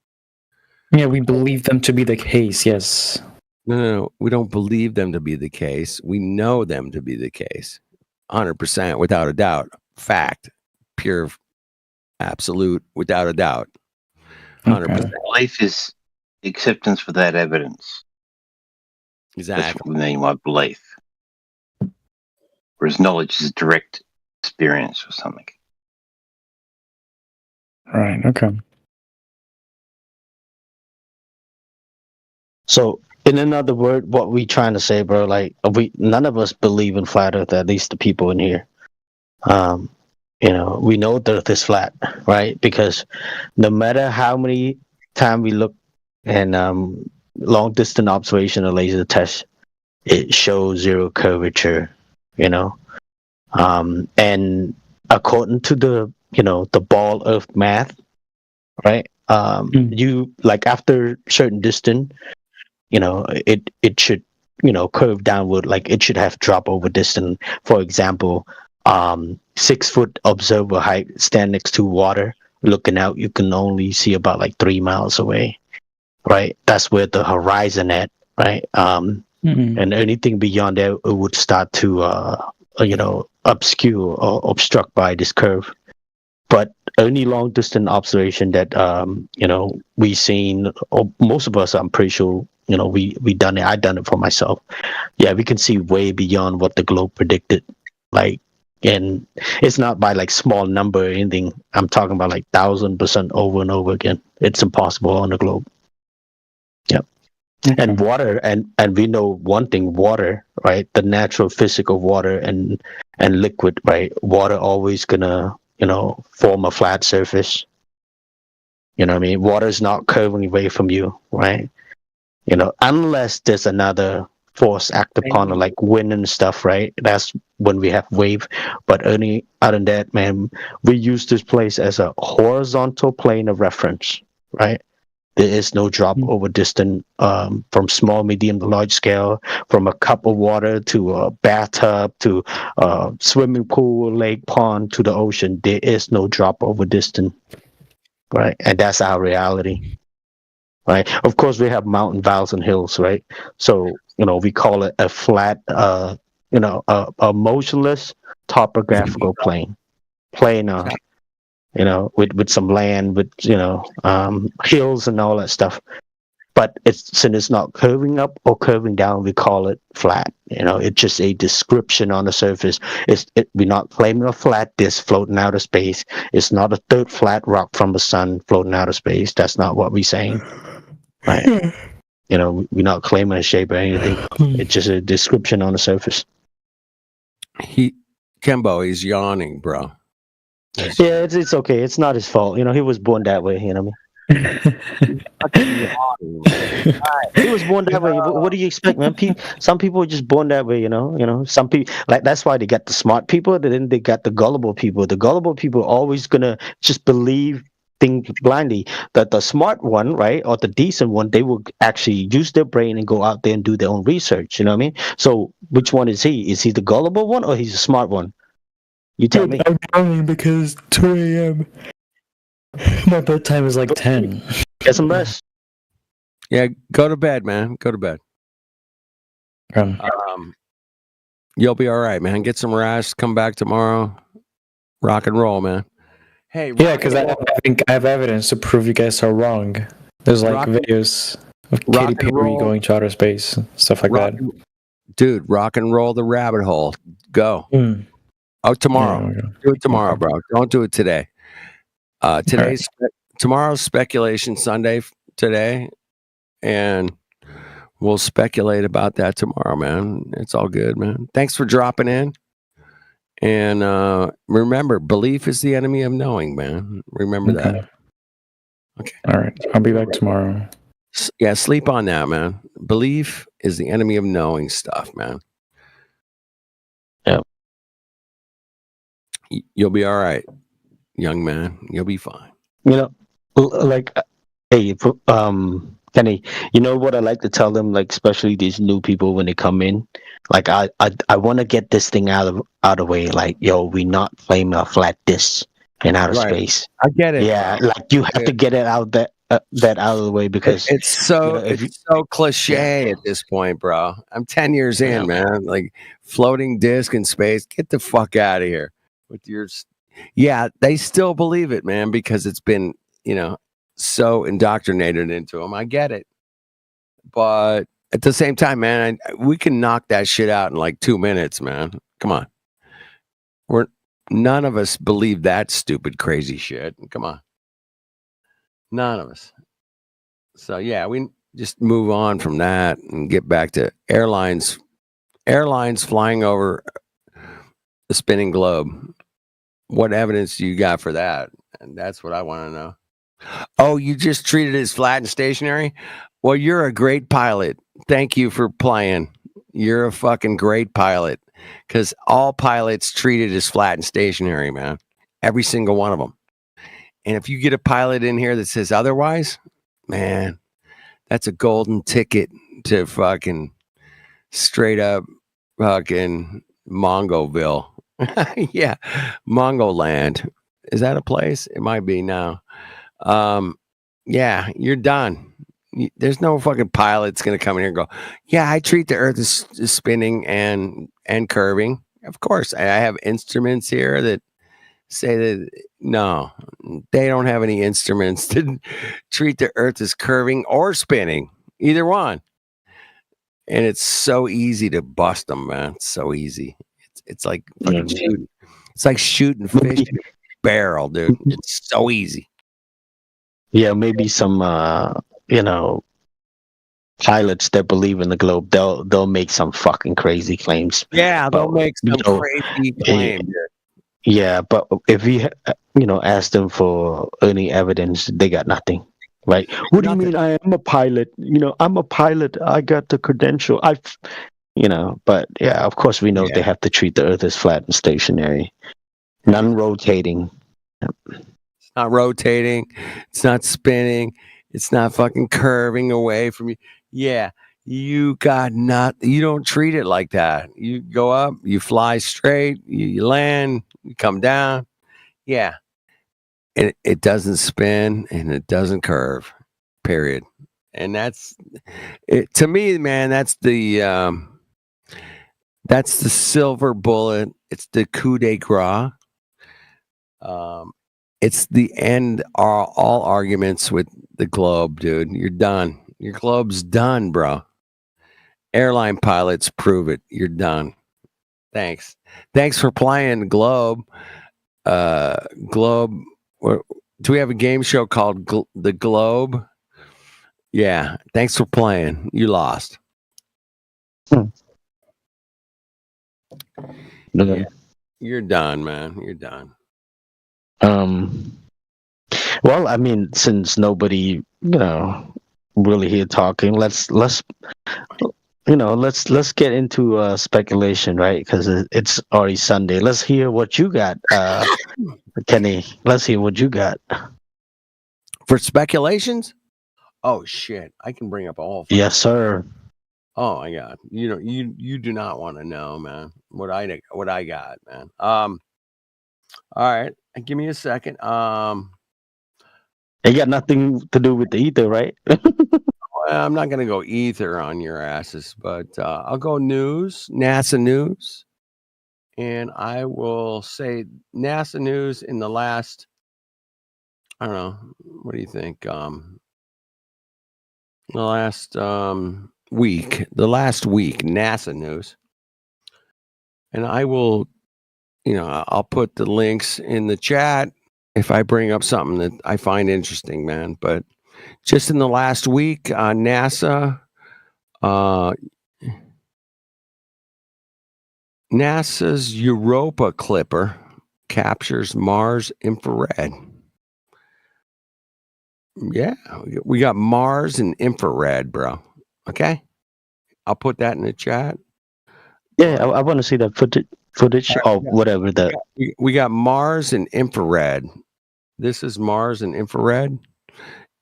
yeah, we believe them to be the case. Yes. No. We don't believe them to be the case. We know them to be the case. 100%, without a doubt. Fact. Pure, absolute, without a doubt. 100%. Belief is acceptance without evidence. Exactly. That's what we mean by belief. Whereas knowledge is direct experience or something. Right. Okay. So, in another word, what we trying to say, bro? Like, none of us believe in flat Earth. At least the people in here. We know the Earth is flat, right? Because no matter how many times we look and long distance observation or laser test, it shows zero curvature. And according to the ball Earth math, right? You like after certain distance, it should curve downward. Like it should have drop over distance. For example, 6 foot observer height, stand next to water, looking out, you can only see about like 3 miles away. right? That's where the horizon at, right? And anything beyond that it would start to obscure or obstruct by this curve. But any long distance observation that we seen, or most of us, I'm pretty sure, we done it. I done it for myself. Yeah, we can see way beyond what the globe predicted. Like, and it's not by like small number or anything. I'm talking about like 1,000% over and over again. It's impossible on the globe. Yep. And water, and we know one thing: water, right? The natural physics of water and liquid, right? Water always gonna form a flat surface. You know what I mean? Water is not curving away from you, right? Unless there's another force act upon it, like wind and stuff, right? That's when we have wave. But only other than that, man, we use this place as a horizontal plane of reference, right? There is no drop over distance from small, medium to large scale, from a cup of water to a bathtub to a swimming pool, lake, pond to the ocean. There is no drop over distance, right? And that's our reality, right? Of course, we have mountain valleys and hills, right? So, we call it a flat, a motionless topographical plane, planar. With some land, with hills and all that stuff. But since it's not curving up or curving down, we call it flat. It's just a description on the surface. We're not claiming a flat disk floating out of space. It's not a third flat rock from the sun floating out of space. That's not what we're saying, right? We're not claiming a shape or anything. It's just a description on the surface. Kembo, he's yawning, bro. Yeah, it's okay. It's not his fault. He was born that way. You know what I mean? He was born that way. What do you expect, man? Some people are just born that way. Some people, like, that's why they got the smart people. Then they got the gullible people. The gullible people are always gonna just believe things blindly. That the smart one, right, or the decent one, they will actually use their brain and go out there and do their own research. You know what I mean? So which one is he? Is he the gullible one or he's the smart one? You tell me. I'm yawning because 2 a.m. My bedtime is like 10. Get some rest. Yeah, go to bed, man. Go to bed. You'll be all right, man. Get some rest. Come back tomorrow. Rock and roll, man. Hey, yeah, because I think I have evidence to prove you guys are wrong. There's like videos of Katy Perry going to outer space, stuff like that. Dude, rock and roll the rabbit hole. Go. Oh, tomorrow. Yeah, do it tomorrow, bro. Don't do it today. Tomorrow's speculation Sunday today, and we'll speculate about that tomorrow, man. It's all good, man. Thanks for dropping in. And remember, belief is the enemy of knowing, man. Remember that. Okay. All right. I'll be back tomorrow. Yeah, sleep on that, man. Belief is the enemy of knowing stuff, man. Yeah. You'll be all right, young man. You'll be fine. Like, hey, Kenny, you know what I like to tell them, like, especially these new people when they come in, like, I want to get this thing out of the way. Like, yo, we not claiming a flat disk in outer space. I get it. Yeah, like you have to get it out that out of the way, because it's so cliche at this point, bro. I'm 10 years in, man. Like, floating disk in space. Get the fuck out of here with your. Yeah, they still believe it, man, because it's been, so indoctrinated into them. I get it. But at the same time, man, we can knock that shit out in like 2 minutes, man. Come on. None of us believe that stupid, crazy shit. Come on. None of us. So, yeah, we just move on from that and get back to airlines flying over the spinning globe. What evidence do you got for that? And that's what I want to know. Oh, you just treat it as flat and stationary? Well, you're a great pilot. Thank you for playing. You're a fucking great pilot, because all pilots treat it as flat and stationary, man. Every single one of them. And if you get a pilot in here that says otherwise, man, that's a golden ticket to fucking straight up fucking Mongoville. Yeah, Mongoland. Is that a place? It might be now. Yeah, you're done. There's no fucking pilot's gonna come in here and go, yeah, I treat the Earth as spinning and curving. Of course, I have instruments here that say that no, they don't have any instruments to treat the Earth as curving or spinning, either one. And it's so easy to bust them, man. It's so easy. It's like fucking shooting. It's like shooting fish in a barrel, dude. It's so easy. Yeah, maybe some pilots that believe in the globe, they'll make some fucking crazy claims. Yeah, they'll But, make some crazy claim. Yeah, but if you ask them for any evidence, they got nothing. Right? What do you mean? I am a pilot. I'm a pilot. I got the credential. But yeah, of course we know they have to treat the Earth as flat and stationary, non-rotating. It's not rotating. It's not spinning. It's not fucking curving away from you. Yeah, you don't treat it like that. You go up, you fly straight, you land, you come down. Yeah. And it doesn't spin and it doesn't curve. Period. And that's it to me, man. That's the silver bullet. It's the coup de grace. It's the end all arguments with the globe, dude. You're done. Your globe's done, bro. Airline pilots prove it. You're done. Thanks for playing Globe. Globe. Do we have a game show called The Globe? Yeah. Thanks for playing. You lost. Yeah. You're done, man. You're done. Well, I mean, since nobody, really here talking, let's get into speculation, right? Because it's already Sunday. Let's hear what you got, Kenny. Let's hear what you got for speculations. Oh shit! I can bring up all. Yes, sir. Oh my god! You do not want to know, man. What I got, man. All right, give me a second. It got nothing to do with the ether, right? Well, I'm not gonna go ether on your asses, but I'll go NASA news, and I will say NASA news in the last. I don't know. What do you think? The last week, NASA news, and I will. I'll put the links in the chat if I bring up something that I find interesting, man. But just in the last week, NASA's Europa Clipper captures Mars infrared. Yeah, we got Mars and infrared, bro. Okay, I'll put that in the chat. Yeah, I want to see that footage or whatever that. We got Mars and infrared. This is Mars and infrared,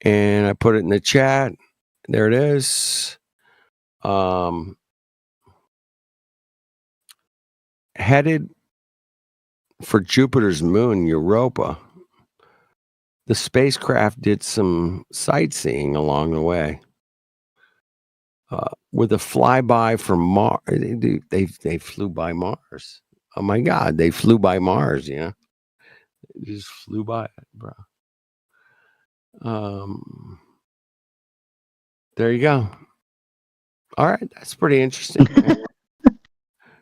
and I put it in the chat. There it is. Headed for Jupiter's moon, Europa. The spacecraft did some sightseeing along the way. With a flyby from Mars, they flew by Mars. Oh my God, they flew by Mars. They just flew by it, bro. There you go. All right, that's pretty interesting.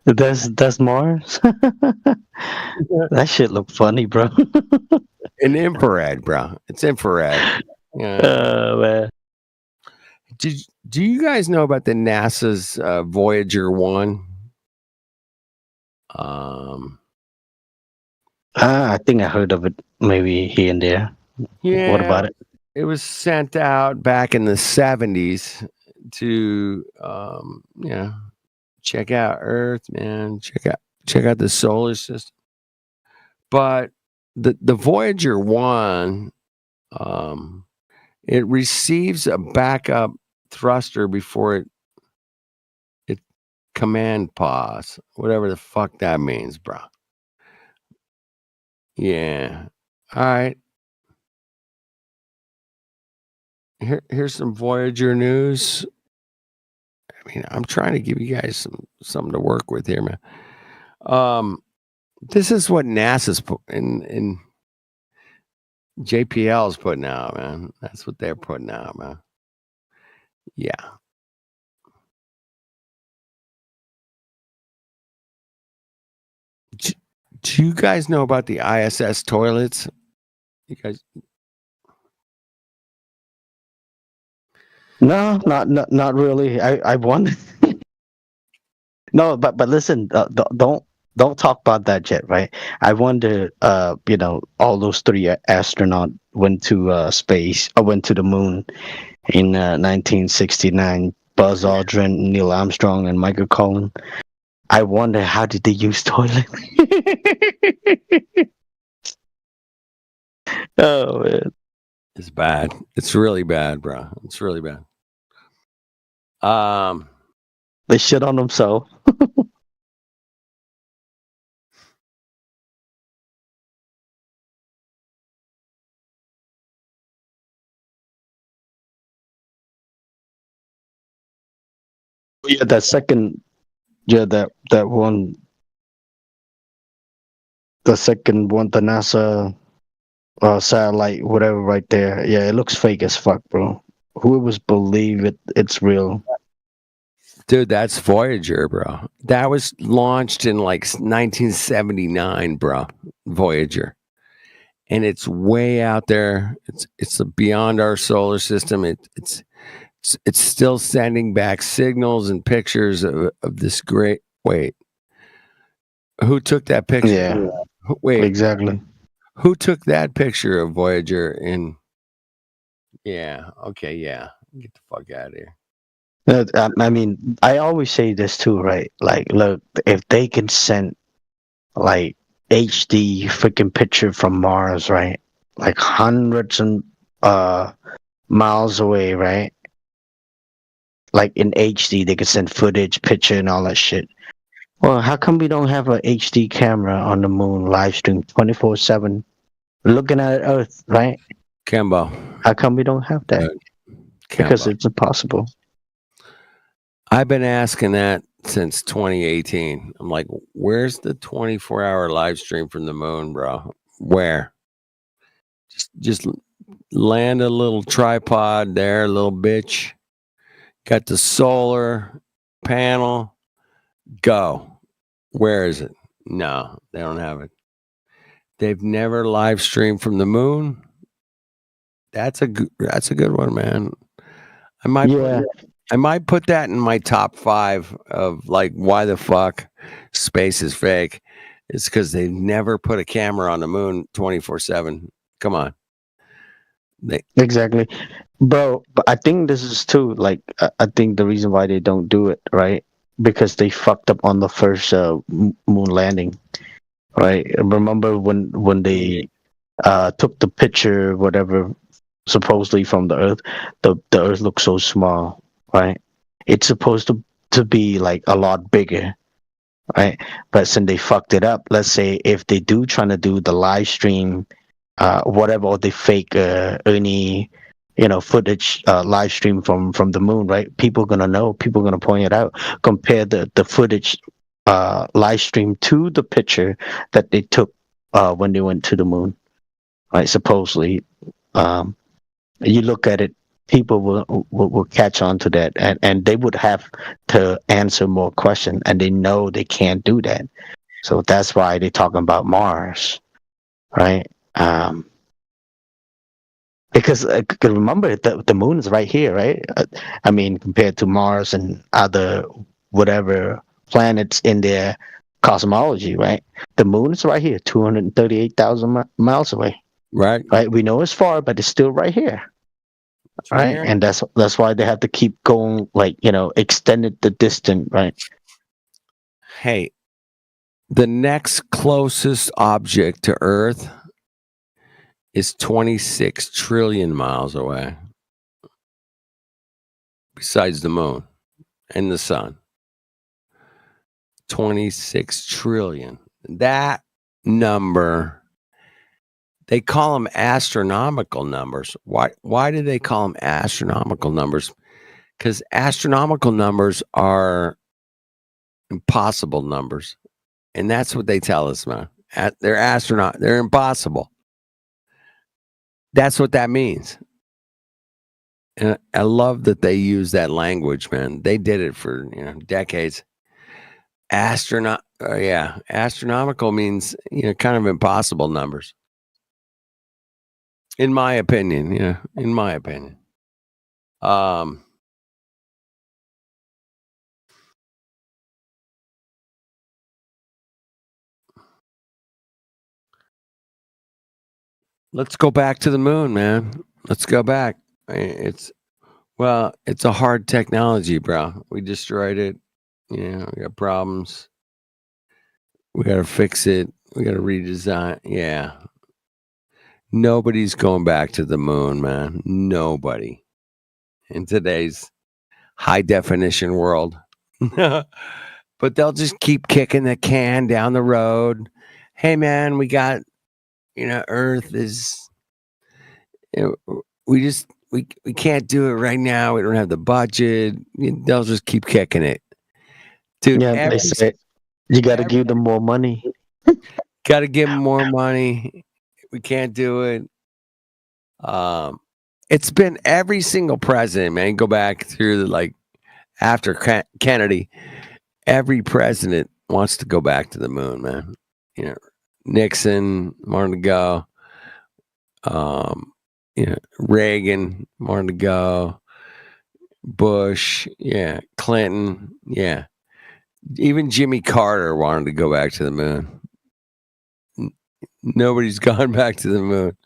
That's Mars. That shit look funny, bro. In infrared, bro. It's infrared. Yeah. Man. Do you guys know about the NASA's Voyager 1? I think I heard of it maybe here and there. Yeah. What about it? It was sent out back in the 70s to check out Earth, man. Check out the solar system. But the Voyager 1 it receives a backup thruster before it command pause, whatever the fuck that means, bro. Yeah. All right. here's some Voyager news. I mean, I'm trying to give you guys something to work with here, man. This is what NASA's in JPL's putting out, man. That's what they're putting out, man. Yeah. Do you guys know about the ISS toilets? You guys? No, not really. I wonder. No, but listen, don't talk about that yet, right? I wonder, all those three astronauts went to space, or went to the moon in 1969. Buzz Aldrin, Neil Armstrong, and Michael Collins. I wonder, how did they use toilet? Oh man, it's bad. It's really bad, bro. It's really bad. They shit on themselves. Yeah, that second, that one, the second one, the NASA satellite, whatever, right there. Yeah, it looks fake as fuck, bro. Who would believe it's real? Dude, that's Voyager, bro. That was launched in like 1979, bro. Voyager. And it's way out there. It's beyond our solar system. It's still sending back signals and pictures of this great. Wait, who took that picture? Yeah, wait, exactly. Who took that picture of Voyager in? Yeah, okay, yeah. Get the fuck out of here. I mean, I always say this too, right? Like, look, if they can send like HD freaking picture from Mars, right? Like hundreds and miles away, right? Like in HD, they can send footage, picture, and all that shit. Well, how come we don't have an HD camera on the moon live stream 24/7, looking at Earth, right? Kembo. How come we don't have that? Because it's impossible. I've been asking that since 2018. I'm like, where's the 24-hour live stream from the moon, bro? Where? Just land a little tripod there, little bitch. Got the solar panel. Go. Where is it? No, they don't have it. They've never live streamed from the moon. That's a good one, man. I might put that in my top 5 of like why the fuck space is fake. It's because they never put a camera on the moon 24/7. Come on. Exactly, bro. But I think this is too. Like, I think the reason why they don't do it, right? Because they fucked up on the first moon landing, right? Remember when they took the picture, whatever, supposedly from the Earth. The Earth looks so small, right? It's supposed to be like a lot bigger, right? But since they fucked it up, let's say if they do trying to do the live stream, whatever, or they fake any footage live stream from the moon, right? People are gonna know. People are gonna point it out. Compare the footage live stream to the picture that they took when they went to the moon, right? Supposedly, you look at it, people will catch on to that, and they would have to answer more questions, and they know they can't do that. So that's why they're talking about Mars, right? Because remember, the moon is right here, right? I mean, compared to Mars and other whatever planets in their cosmology, right? The moon is right here, 238,000 miles away. Right. Right. We know it's far, but it's still right here. Right. Here. And that's why they have to keep going, like, extended the distance, right? Hey, the next closest object to Earth is 26 trillion miles away. Besides the moon and the sun. 26 trillion. That number They call them astronomical numbers. Why do they call them astronomical numbers? Because astronomical numbers are impossible numbers. And that's what they tell us, man. They're impossible. That's what that means. And I love that they use that language, man. They did it for decades. Astronomical means kind of impossible numbers. In my opinion, in my opinion. Let's go back to the moon, man. Let's go back. It's a hard technology, bro. We destroyed it. We got problems. We got to fix it. We got to redesign. Yeah. Nobody's going back to the moon, man. Nobody. In today's high definition world. But they'll just keep kicking the can down the road. Hey, man, we got, Earth is, we can't do it right now. We don't have the budget. They'll just keep kicking it. Dude, Yeah, they say you got to give them more money. Got to give them more money. We can't do it. It's been every single president, man. Go back through after Kennedy, every president wants to go back to the moon, man. Nixon wanted to go. Reagan wanted to go. Bush, yeah. Clinton, yeah. Even Jimmy Carter wanted to go back to the moon. Nobody's gone back to the moon.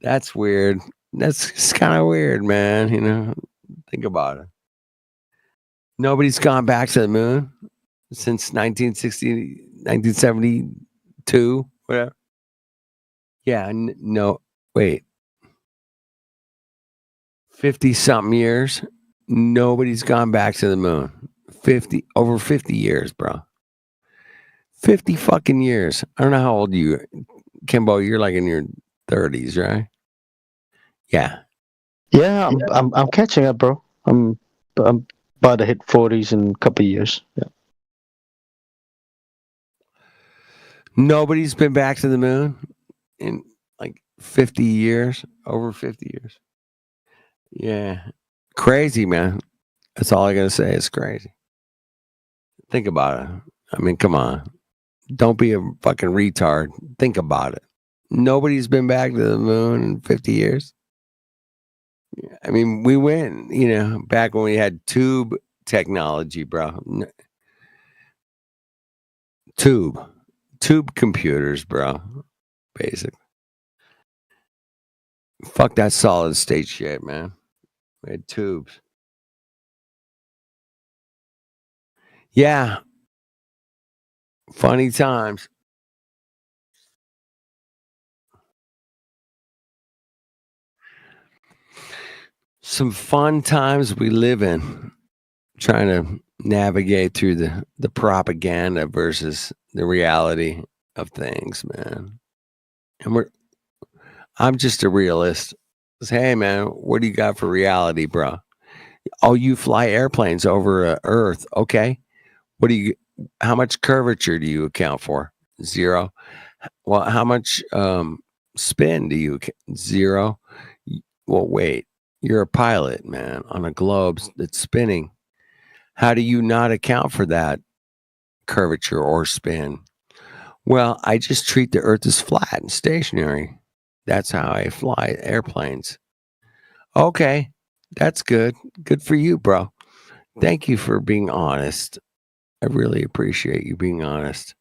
That's weird. That's kind of weird, man. Think about it. Nobody's gone back to the moon since 1960, 1972, whatever. Yeah, no, wait. 50-something years, nobody's gone back to the moon. Over 50 years, bro. 50 fucking years. I don't know how old you are. Kimbo, you're like in your 30s, right? Yeah. Yeah, I'm catching up, bro. I'm about to hit 40s in a couple of years. Yeah. Nobody's been back to the moon in 50 years, over 50 years. Yeah. Crazy, man. That's all I gotta say. It's crazy. Think about it. I mean, come on. Don't be a fucking retard. Think about it. Nobody's been back to the moon in 50 years. I mean, we went, back when we had tube technology, bro. Tube computers, bro. Basically. Fuck that solid state shit, man. We had tubes. Yeah. Funny times. Some fun times we live in, trying to navigate through the propaganda versus the reality of things, man. And I'm just a realist. Hey, man, what do you got for reality, bro? Oh, you fly airplanes over Earth. Okay. How much curvature do you account for? 0. Well, how much spin do you? 0. Well, wait. You're a pilot, man, on a globe that's spinning. How do you not account for that curvature or spin? Well, I just treat the Earth as flat and stationary. That's how I fly airplanes. Okay, that's good. Good for you, bro. Thank you for being honest. I really appreciate you being honest.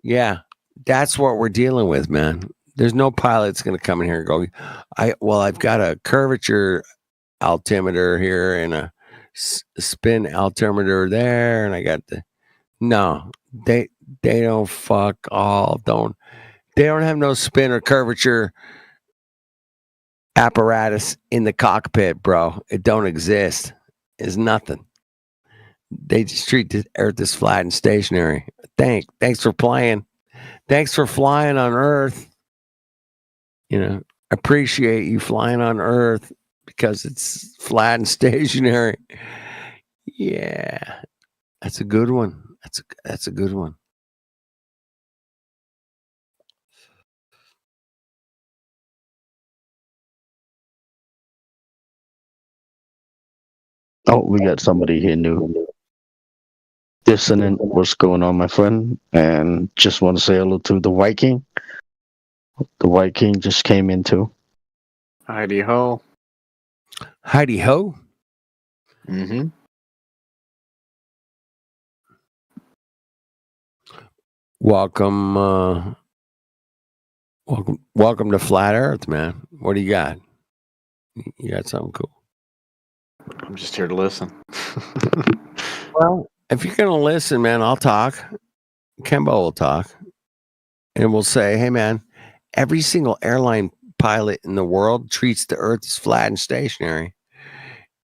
Yeah, that's what we're dealing with, man. There's no pilot's going to come in here and go, I've got a curvature altimeter here and a spin altimeter there, and I got no, they don't they don't have no spin or curvature apparatus in the cockpit, bro. It don't exist. It's nothing. They just treat the Earth as flat and stationary. Thanks for playing. Thanks for flying on Earth. appreciate you flying on Earth because it's flat and stationary. Yeah, that's a good one. That's a good one. Oh, we got somebody here new. Dissonant, what's going on, my friend? And just want to say hello to the White King. The White King just came in too. Heidi ho. Heidi ho. Mm-hmm. Welcome to Flat Earth, man. What do you got? You got something cool? I'm just here to listen. Well, if you're gonna listen, man, I'll talk. Kembo will talk, and we'll say, "Hey, man, every single airline pilot in the world treats the Earth as flat and stationary,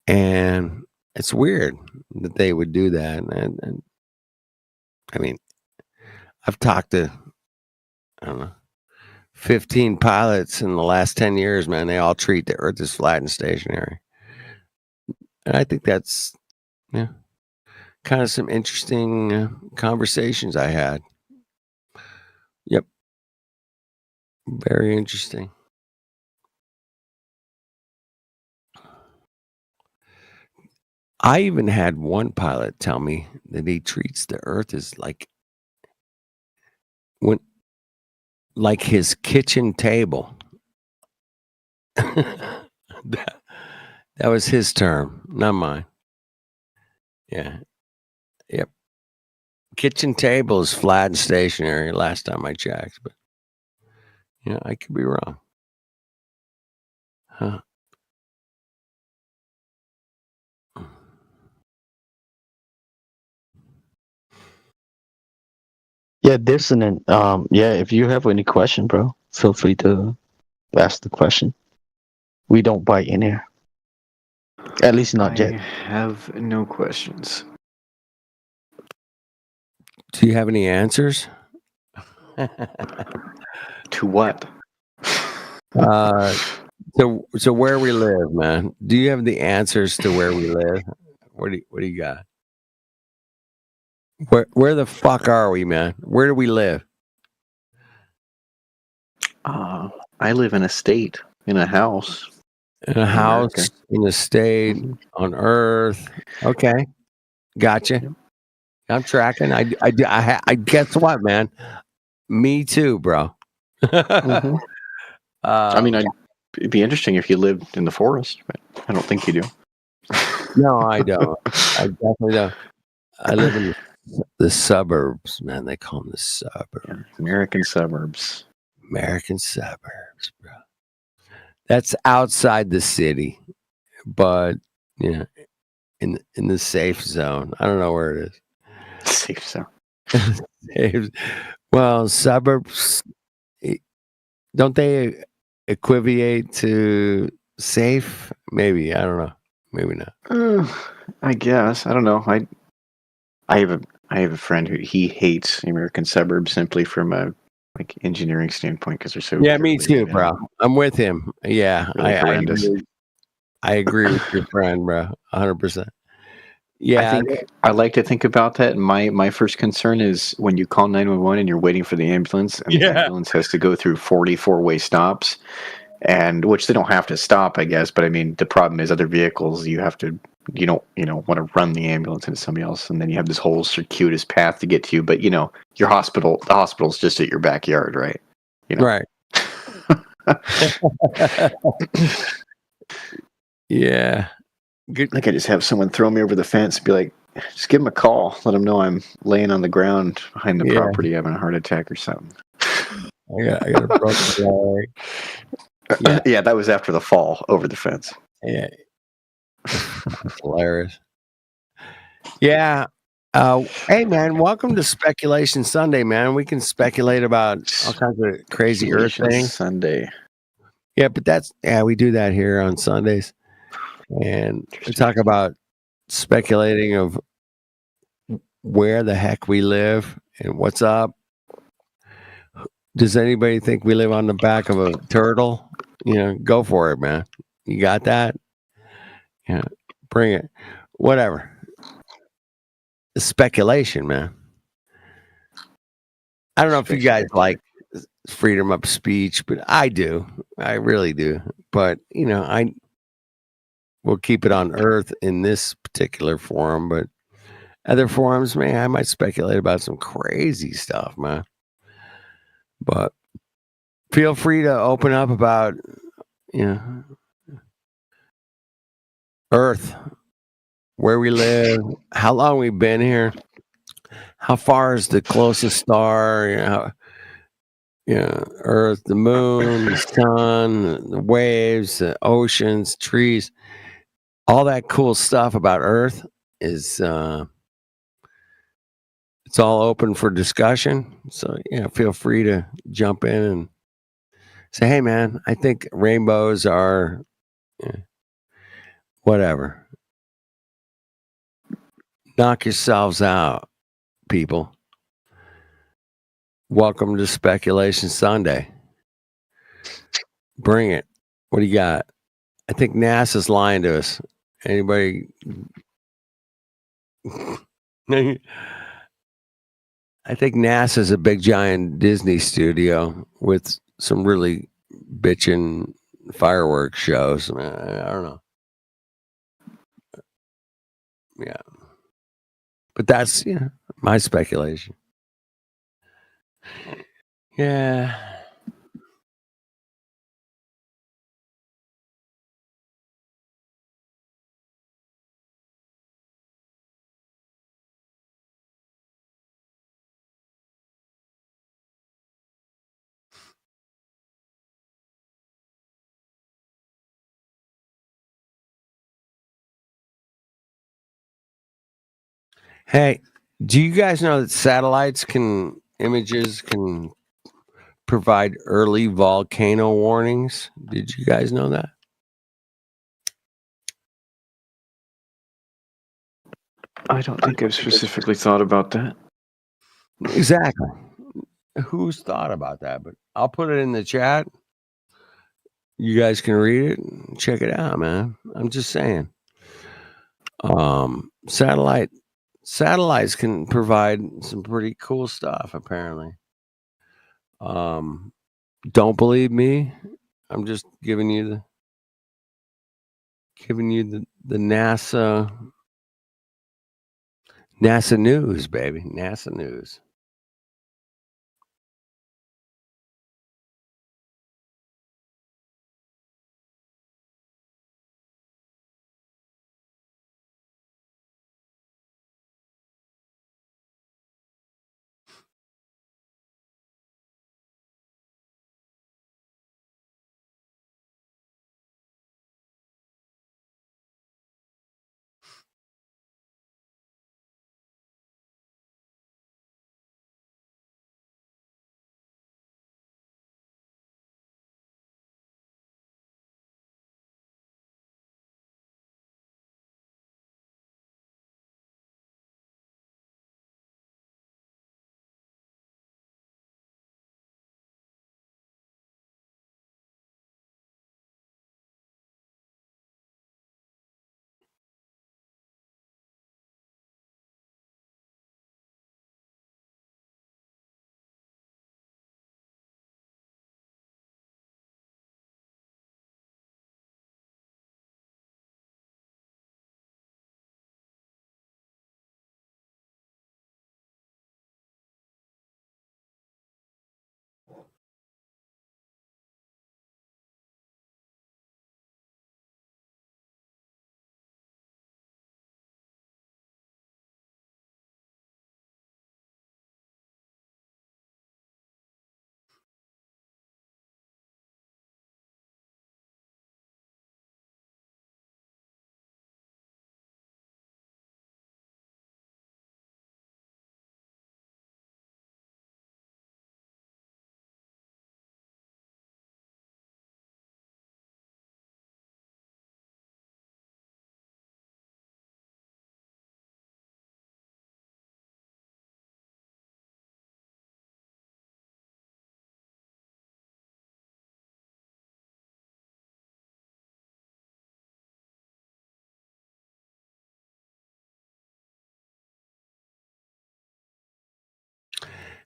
and it's weird that they would do that." And I mean, I've talked to, I don't know, 15 pilots in the last 10 years, man. They all treat the Earth as flat and stationary. And I think that's, kind of some interesting conversations I had. Yep. Very interesting. I even had one pilot tell me that he treats the Earth as like his kitchen table. that was his term, not mine. Yeah. Yep. Kitchen table is flat and stationary last time I checked, but I could be wrong. Huh. Yeah, Dissonant. Yeah, if you have any question, bro, feel free to ask the question. We don't bite in here. At least not I yet. have no questions. Do you have any answers? To what? So where we live, man. Do you have the answers to where we live? What do you got? Where the fuck are we, man? Where do we live? I live in a state, in a house. In a house, America. in a state, on Earth. Okay, gotcha. I'm tracking. I guess what, man? Me too, bro. I mean, it'd be interesting if you lived in the forest, but I don't think you do. No, I don't. I definitely don't. I live in the suburbs, man. They call them the suburbs. Yeah, American suburbs. American suburbs, bro. That's outside the city, but in the safe zone. I don't know where it is. Safe zone. Well, suburbs, don't they equivocate to safe? Maybe. I don't know. Maybe not. I guess. I don't know. I have a friend who he hates the American suburbs simply from a engineering standpoint because they're so. Yeah, me too, bro. I'm with him. Yeah, really I agree with your friend, bro. 100%. Yeah, I like to think about that. And my first concern is when you call 911 and you're waiting for the ambulance, and the ambulance has to go through 44-way stops, and which they don't have to stop, I guess. But I mean, the problem is other vehicles. You don't want to run the ambulance into somebody else, and then you have this whole circuitous path to get to you. But the hospital's just at your backyard, right? Right. Yeah. Good. Like I just have someone throw me over the fence and be like, just give them a call. Let them know I'm laying on the ground behind the property having a heart attack or something. I got a broken leg. Yeah, that was after the fall over the fence. Yeah. That's hilarious. Yeah. Hey, man, welcome to Speculation Sunday, man. We can speculate about all kinds of crazy Earth things. Sunday. Yeah, but we do that here on Sundays. And we talk about speculating of where the heck we live and what's up. Does anybody think we live on the back of a turtle? Go for it, man. You got that? Yeah, bring it. Whatever. It's speculation, man. I don't know if you guys like freedom of speech, but I do. I really do. But I will keep it on Earth in this particular forum, but other forums, man, I might speculate about some crazy stuff, man. But feel free to open up about Earth, where we live, how long we've been here, how far is the closest star, Earth, the moon, the sun, the waves, the oceans, trees, all that cool stuff about Earth is it's all open for discussion. So feel free to jump in and say, hey man, I think rainbows are whatever. Knock yourselves out, people. Welcome to Speculation Sunday. Bring it. What do you got? I think NASA's lying to us. Anybody? I think NASA's a big giant Disney studio with some really bitchin' fireworks shows. I don't know. Yeah. But that's my speculation. Yeah. Hey, do you guys know that images can provide early volcano warnings? Did you guys know that? I don't think I've specifically thought about that. Exactly. Who's thought about that? But I'll put it in the chat. You guys can read it and check it out, man. I'm just saying. Satellites can provide some pretty cool stuff, apparently. Don't believe me? I'm just giving you the NASA news, baby. NASA news.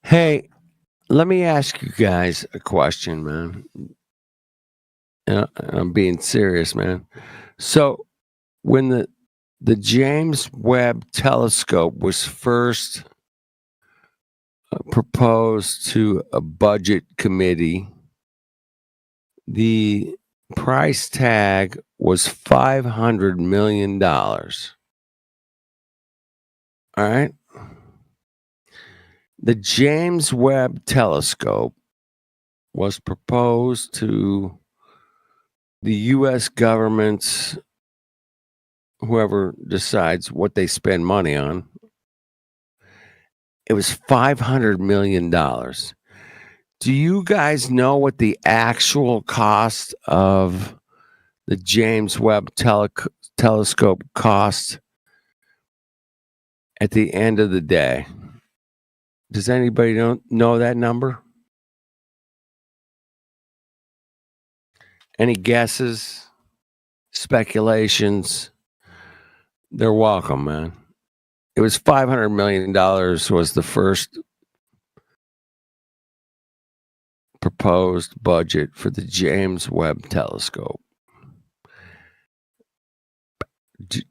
Hey, let me ask you guys a question, man. I'm being serious, man. So, when the James Webb Telescope was first proposed to a budget committee, the price tag was $500 million. All right. The James Webb Telescope was proposed to the U.S. government's, whoever decides what they spend money on. It was $500 million. Do you guys know what the actual cost of the James Webb Telescope cost at the end of the day? Does anybody know that number? Any guesses? Speculations? They're welcome, man. It was $500 million was the first proposed budget for the James Webb Telescope.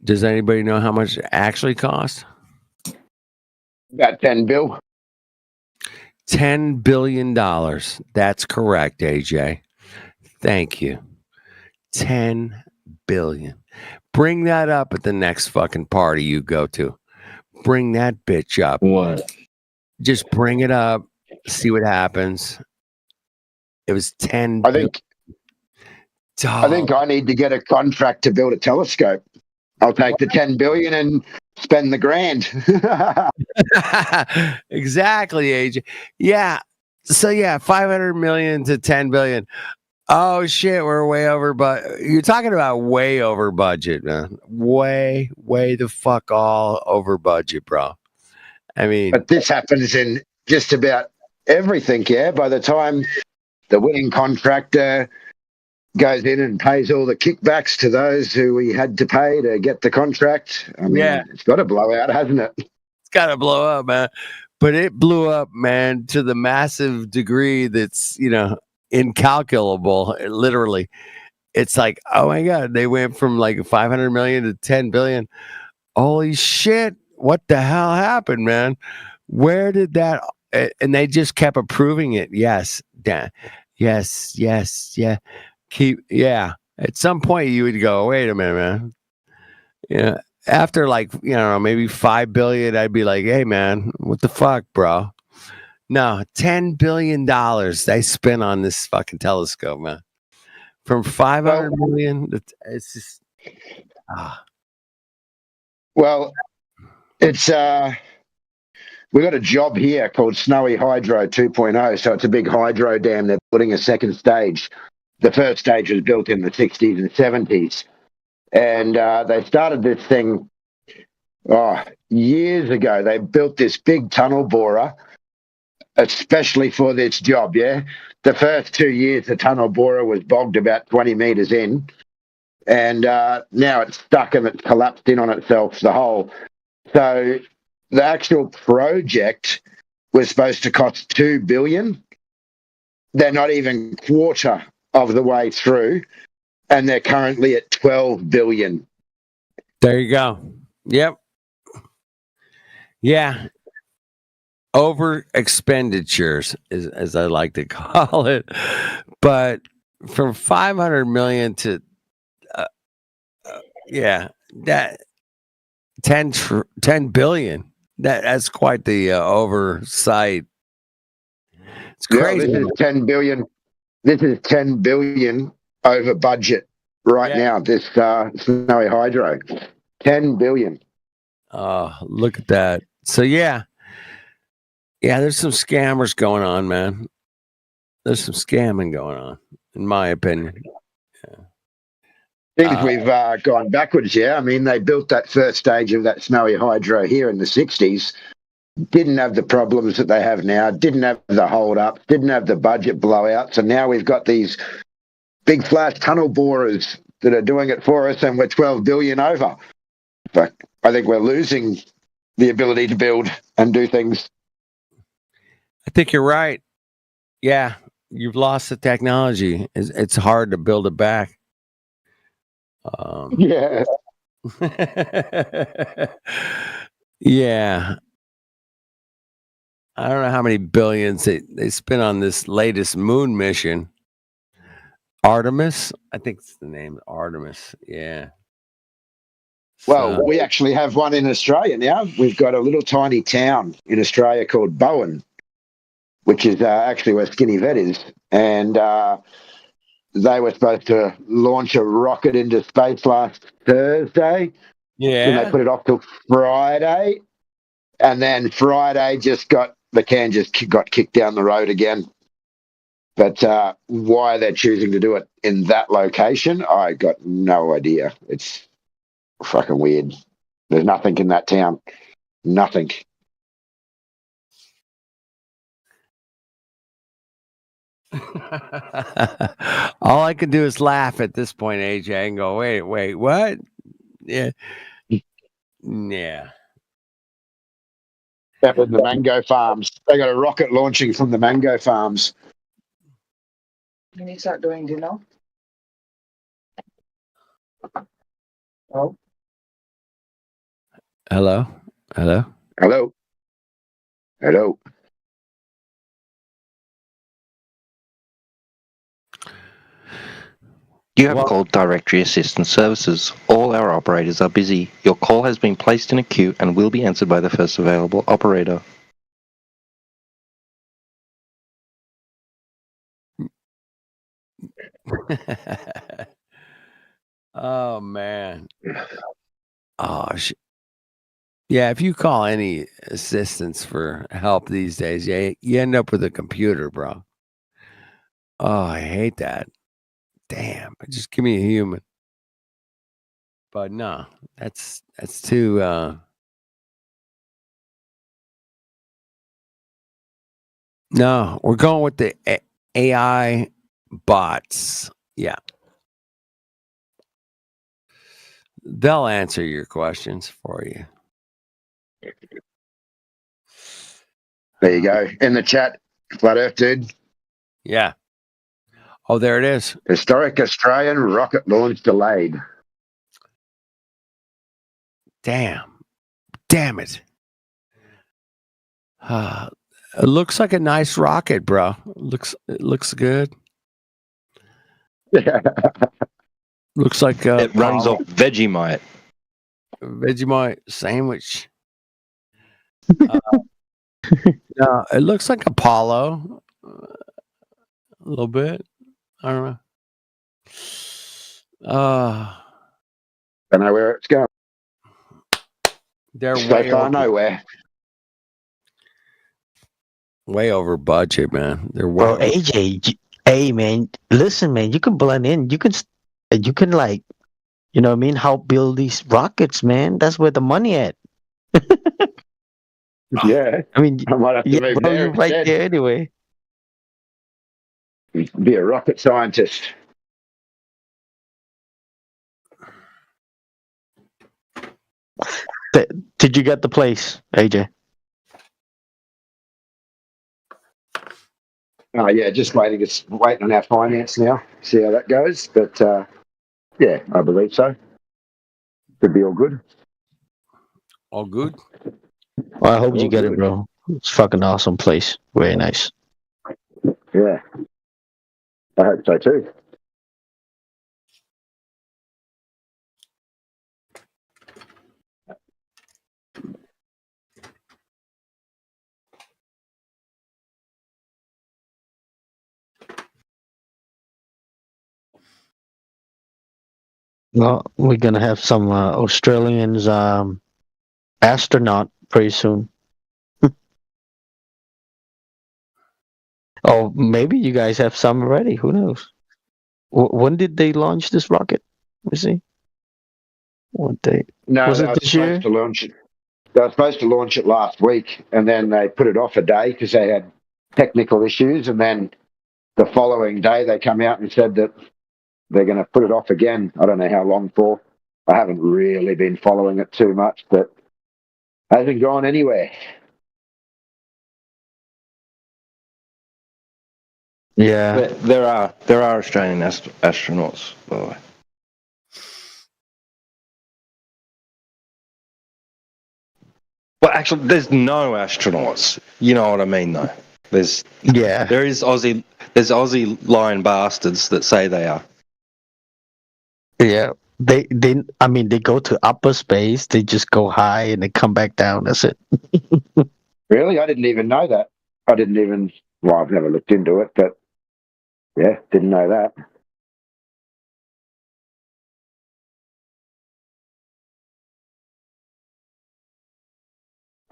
Does anybody know how much it actually cost? About 10 bill. $10 billion. That's correct, AJ. Thank you. 10 billion. Bring that up at the next fucking party you go to. Bring that bitch up. What? Just bring it up. See what happens. It was 10 I think I need to get a contract to build a telescope. I'll take the 10 billion and spend the grand. Exactly, AJ. Yeah. So yeah, 500 million to 10 billion. Oh shit, we're way over, but you're talking about way over budget, man. Way the fuck all over budget, bro. I mean, but this happens in just about everything, yeah. By the time the winning contractor goes in and pays all the kickbacks to those who we had to pay to get the contract, I mean, it's got to blow out, hasn't it? It's got to blow up, man. But it blew up, man, to the massive degree that's, incalculable. Literally, it's like, oh my god, they went from like 500 million to 10 billion. Holy shit, what the hell happened, man? Where did that? And they just kept approving it. Yes, yeah. At some point you would go, wait a minute, man. Yeah, after maybe 5 billion, I'd be like, hey man, what the fuck, bro? No, $10 billion they spent on this fucking telescope, man. From 500 million, it's just Well, it's we got a job here called Snowy Hydro 2.0. So it's a big hydro dam. They're putting a second stage. The first stage was built in the 60s and 70s, and they started this thing years ago. They built this big tunnel borer especially for this job, yeah? The first 2 years, the tunnel borer was bogged about 20 metres in, and now it's stuck and it's collapsed in on itself, the hole. So the actual project was supposed to cost $2 billion. They're not even quarter of the way through, and they're currently at $12 billion. There you go. Yep. Yeah. Over expenditures, as I like to call it. But from 500 million to that 10 billion, that's quite the oversight. It's crazy. Yeah, this is 10 billion. This is 10 billion over budget right now. This Snowy Hydro, 10 billion. Oh, look at that. So yeah, there's some scammers going on, man. There's some scamming going on, in my opinion. Things we've gone backwards, yeah. I mean, they built that first stage of that Snowy Hydro here in the 60s, didn't have the problems that they have now, didn't have the hold-up, didn't have the budget blowout. So now we've got these big flash tunnel borers that are doing it for us, and we're 12 billion over. But I think we're losing the ability to build and do things. I think you're right. Yeah, you've lost the technology. It's hard to build it back. Yeah. Yeah. I don't know how many billions they spent on this latest moon mission. Artemis? I think it's the name. Artemis. Yeah. Well, So- we actually have one in Australia now. We've got a little tiny town in Australia called Bowen, which is actually where Skinny Vet is. And they were supposed to launch a rocket into space last Thursday. Yeah. Then they put it off till Friday. And then Friday the can just got kicked down the road again. But why they're choosing to do it in that location, I got no idea. It's fucking weird. There's nothing in that town. Nothing. All I can do is laugh at this point, AJ, and go, wait, what? Yeah. Yeah. Up in the mango farms. They got a rocket launching from the mango farms. Can you start doing dinner? Oh. Hello? Hello? Hello? Hello? You have called Directory Assistance Services. All our operators are busy. Your call has been placed in a queue and will be answered by the first available operator. Oh, man. Oh, yeah, if you call any assistance for help these days, you end up with a computer, bro. Oh, I hate that. Damn, just give me a human. But no, that's too no, we're going with the AI bots. Yeah. They'll answer your questions for you. There you go. In the chat, Flat Earth dude. Yeah. Oh, there it is. Historic Australian rocket launch delayed. Damn it. It looks like a nice rocket, bro. It looks good. Looks like it runs off Vegemite. Vegemite sandwich. No, it looks like Apollo. A little bit. I don't know. Don't know where it's going. They're so way far over, nowhere. way over budget, man. They're way Well, over. AJ, hey man, listen, man, you can blend in. You can like, you know what I mean? Help build these rockets, man. That's where the money at. Yeah. I mean, I might have to move bro, there you're right instead. there anyway. Be a rocket scientist. Did you get the place, AJ? Oh yeah, just waiting on our finance now. See how that goes. But yeah, I believe so. Could be all good. All good. Well, I hope you All get it, good. bro. It's fucking awesome place. Very nice. Yeah. I hope so too. Well, we're gonna have some Australians astronaut pretty soon. Oh, maybe you guys have some already. Who knows? When did they launch this rocket? Let me see. What date? No, Was they it were this year? supposed to launch it. They were supposed to launch it last week, and then they put it off a day because they had technical issues. And then the following day, they come out and said that they're going to put it off again. I don't know how long for. I haven't really been following it too much, but hasn't gone anywhere. Yeah. There are Australian astronauts, by the way. Well, actually, there's no astronauts. You know what I mean, though. There is Aussie lying bastards that say they are. Yeah. They I mean they go to upper space, they just go high and they come back down. That's it. Really? I didn't even know that. I didn't even. Well, I've never looked into it, but yeah, didn't know that.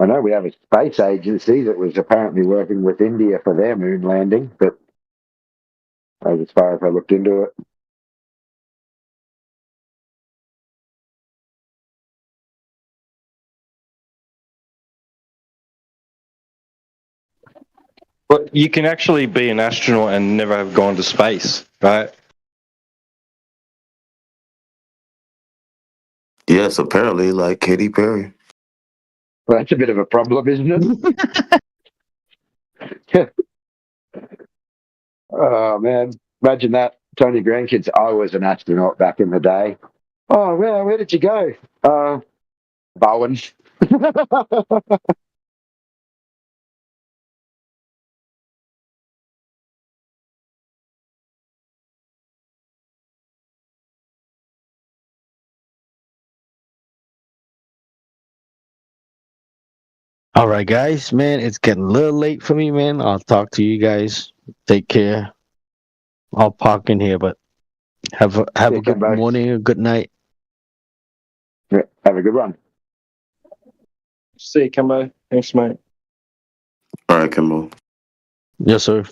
I know we have a space agency that was apparently working with India for their moon landing, but as far as I looked into it. But you can actually be an astronaut and never have gone to space, right? Yes, apparently, like Katy Perry. Well, that's a bit of a problem, isn't it? Oh, man. Imagine that. Tony Grandkids, I was an astronaut back in the day. Oh, where did you go? Bowen. All right, guys, man, it's getting a little late for me, man. I'll talk to you guys. Take care. I'll park in here, but have a good Kimbo. morning, a good night. Yeah, have a good one. See you, Kimbo. Thanks, mate. All right, Kimbo. Yes, sir.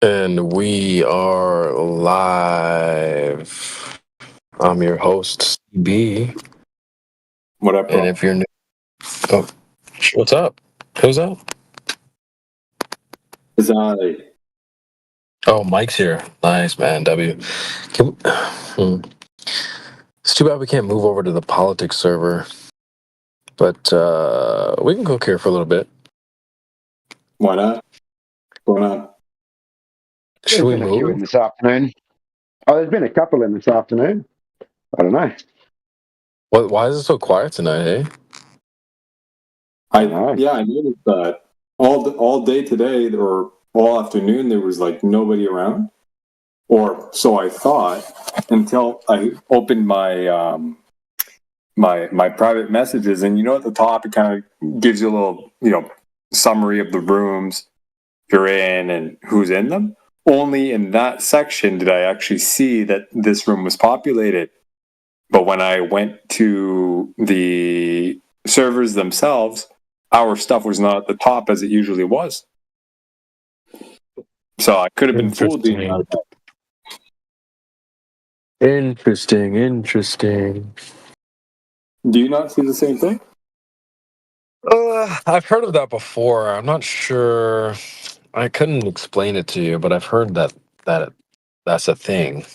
And we are live. I'm your host, CB. What up, bro? And if you're new, oh, what's up? Who's up? Zai. Oh, Mike's here. Nice, man. W. It's too bad we can't move over to the politics server, but we can cook here for a little bit. Why not? What's going on? Should There's we been a few move? in this afternoon. Oh, there's been a couple in this afternoon. I don't know. What? Why is it so quiet tonight? Hey. I noticed that all day today or all afternoon there was like nobody around, or so I thought until I opened my my private messages, and at the top it kind of gives you a little summary of the rooms you're in and who's in them. Only in that section did I actually see that this room was populated. But when I went to the servers themselves, our stuff was not at the top as it usually was. So I could have been fooled. Interesting. Do you not see the same thing? I've heard of that before. I'm not sure. I couldn't explain it to you, but I've heard that's a thing.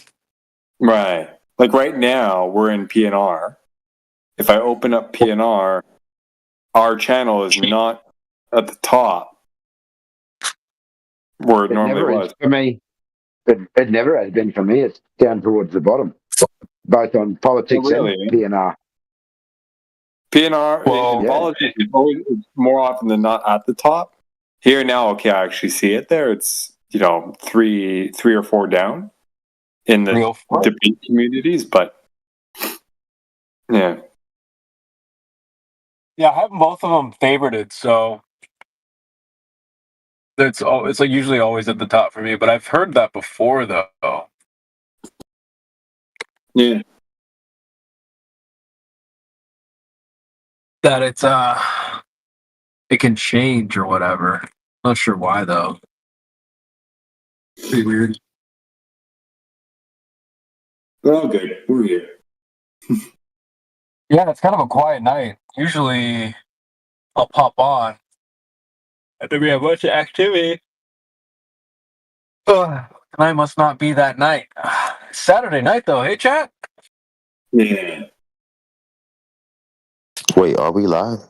Right. Like right now, we're in PNR. If I open up PNR, our channel is not at the top where it normally never was. is for me. It never has been for me. It's down towards the bottom, both on politics and PNR. PNR in politics is always more often than not at the top. Here now, okay, I actually see it there. It's three or four down in the debate communities, but yeah. Yeah, I have both of them favorited, so it's like usually always at the top for me. But I've heard that before, though. Yeah. That it can change or whatever. Not sure why though. Pretty weird. We're all good. We're here. Yeah, it's kind of a quiet night. Usually, I'll pop on. And then we have a bunch of activity. Tonight must not be that night. Saturday night though, hey chat? Yeah. Wait, are we live?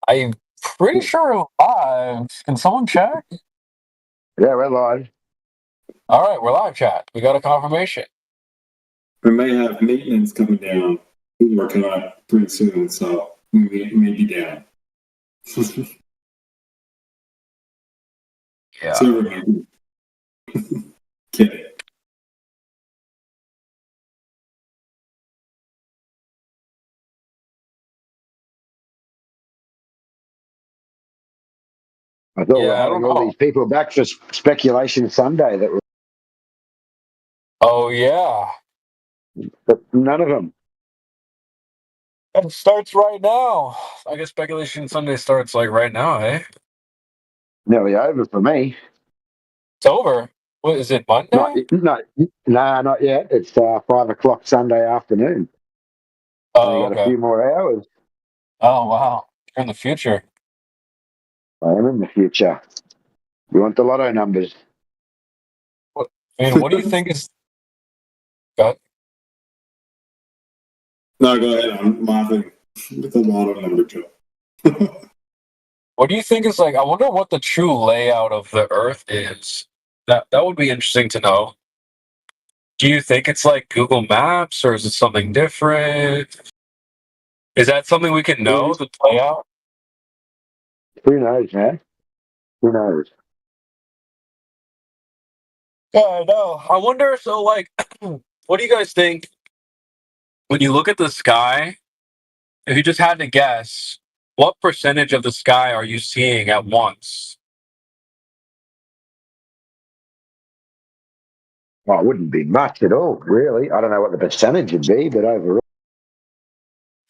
I'm pretty sure we're live. Can someone check? Yeah, we're live. All right, we're live, chat. We got a confirmation. We may have maintenance coming down. We're coming up pretty soon, so we may be down. Yeah. Kidding. I thought we're having all these people back for Speculation Sunday that were. Oh yeah. But none of them. And it starts right now. I guess Speculation Sunday starts like right now, eh? Nearly over for me. It's over. What is it, Monday? Not yet. It's 5:00 Sunday afternoon. Oh, got a few more hours. Oh wow. You're in the future. I am in the future. You want the lotto numbers? What do you think is got? No, go ahead. I'm laughing with the lotto number too. What do you think is like? I wonder what the true layout of the Earth is. That would be interesting to know. Do you think it's like Google Maps, or is it something different? Is that something we can know, the layout? Who knows, man? Who knows? Yeah, I know. I wonder. So, like, what do you guys think when you look at the sky? If you just had to guess, what percentage of the sky are you seeing at once? Well, it wouldn't be much at all, really. I don't know what the percentage would be, but overall.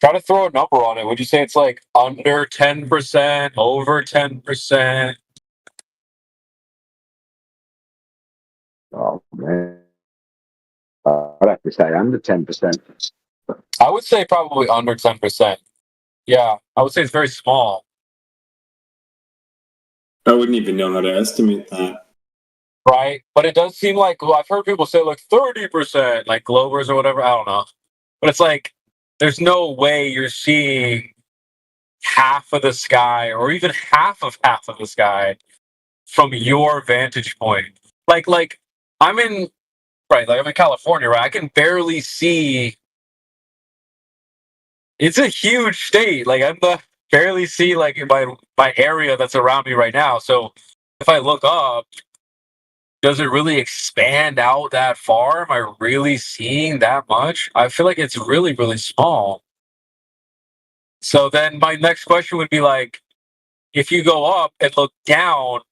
Try to throw a number on it. Would you say it's like under 10%, over 10%? Oh man, I'd have to say under 10%. I would say probably under 10%. Yeah, I would say it's very small. I wouldn't even know how to estimate that. Right? But it does seem like, well, I've heard people say like 30%, like Globers or whatever. I don't know. But it's like, there's no way you're seeing half of the sky or even half of the sky from your vantage point. Like I'm in, right, like I'm in California, right? I can barely see. It's a huge state. Like barely see like my area that's around me right now. So if I look up, does it really expand out that far? Am I really seeing that much? I feel like it's really, really small. So then my next question would be like, if you go up and look down,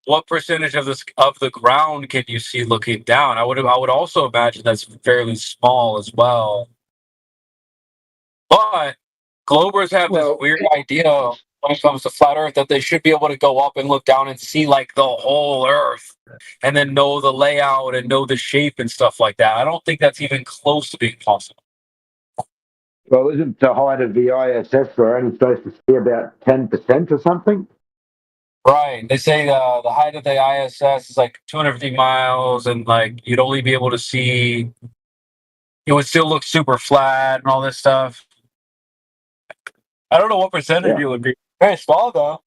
what percentage of the ground can you see looking down? I would also imagine that's fairly small as well. But Globers have this weird idea when it comes to flat Earth that they should be able to go up and look down and see like the whole Earth, and then know the layout and know the shape and stuff like that. I don't think that's even close to being possible. Well, isn't the height of the ISS we're only supposed to see about 10% or something? Right. They say the height of the ISS is like 250 miles, and like you'd only be able to see. It would still look super flat and all this stuff. I don't know what percentage it would be. Very small though.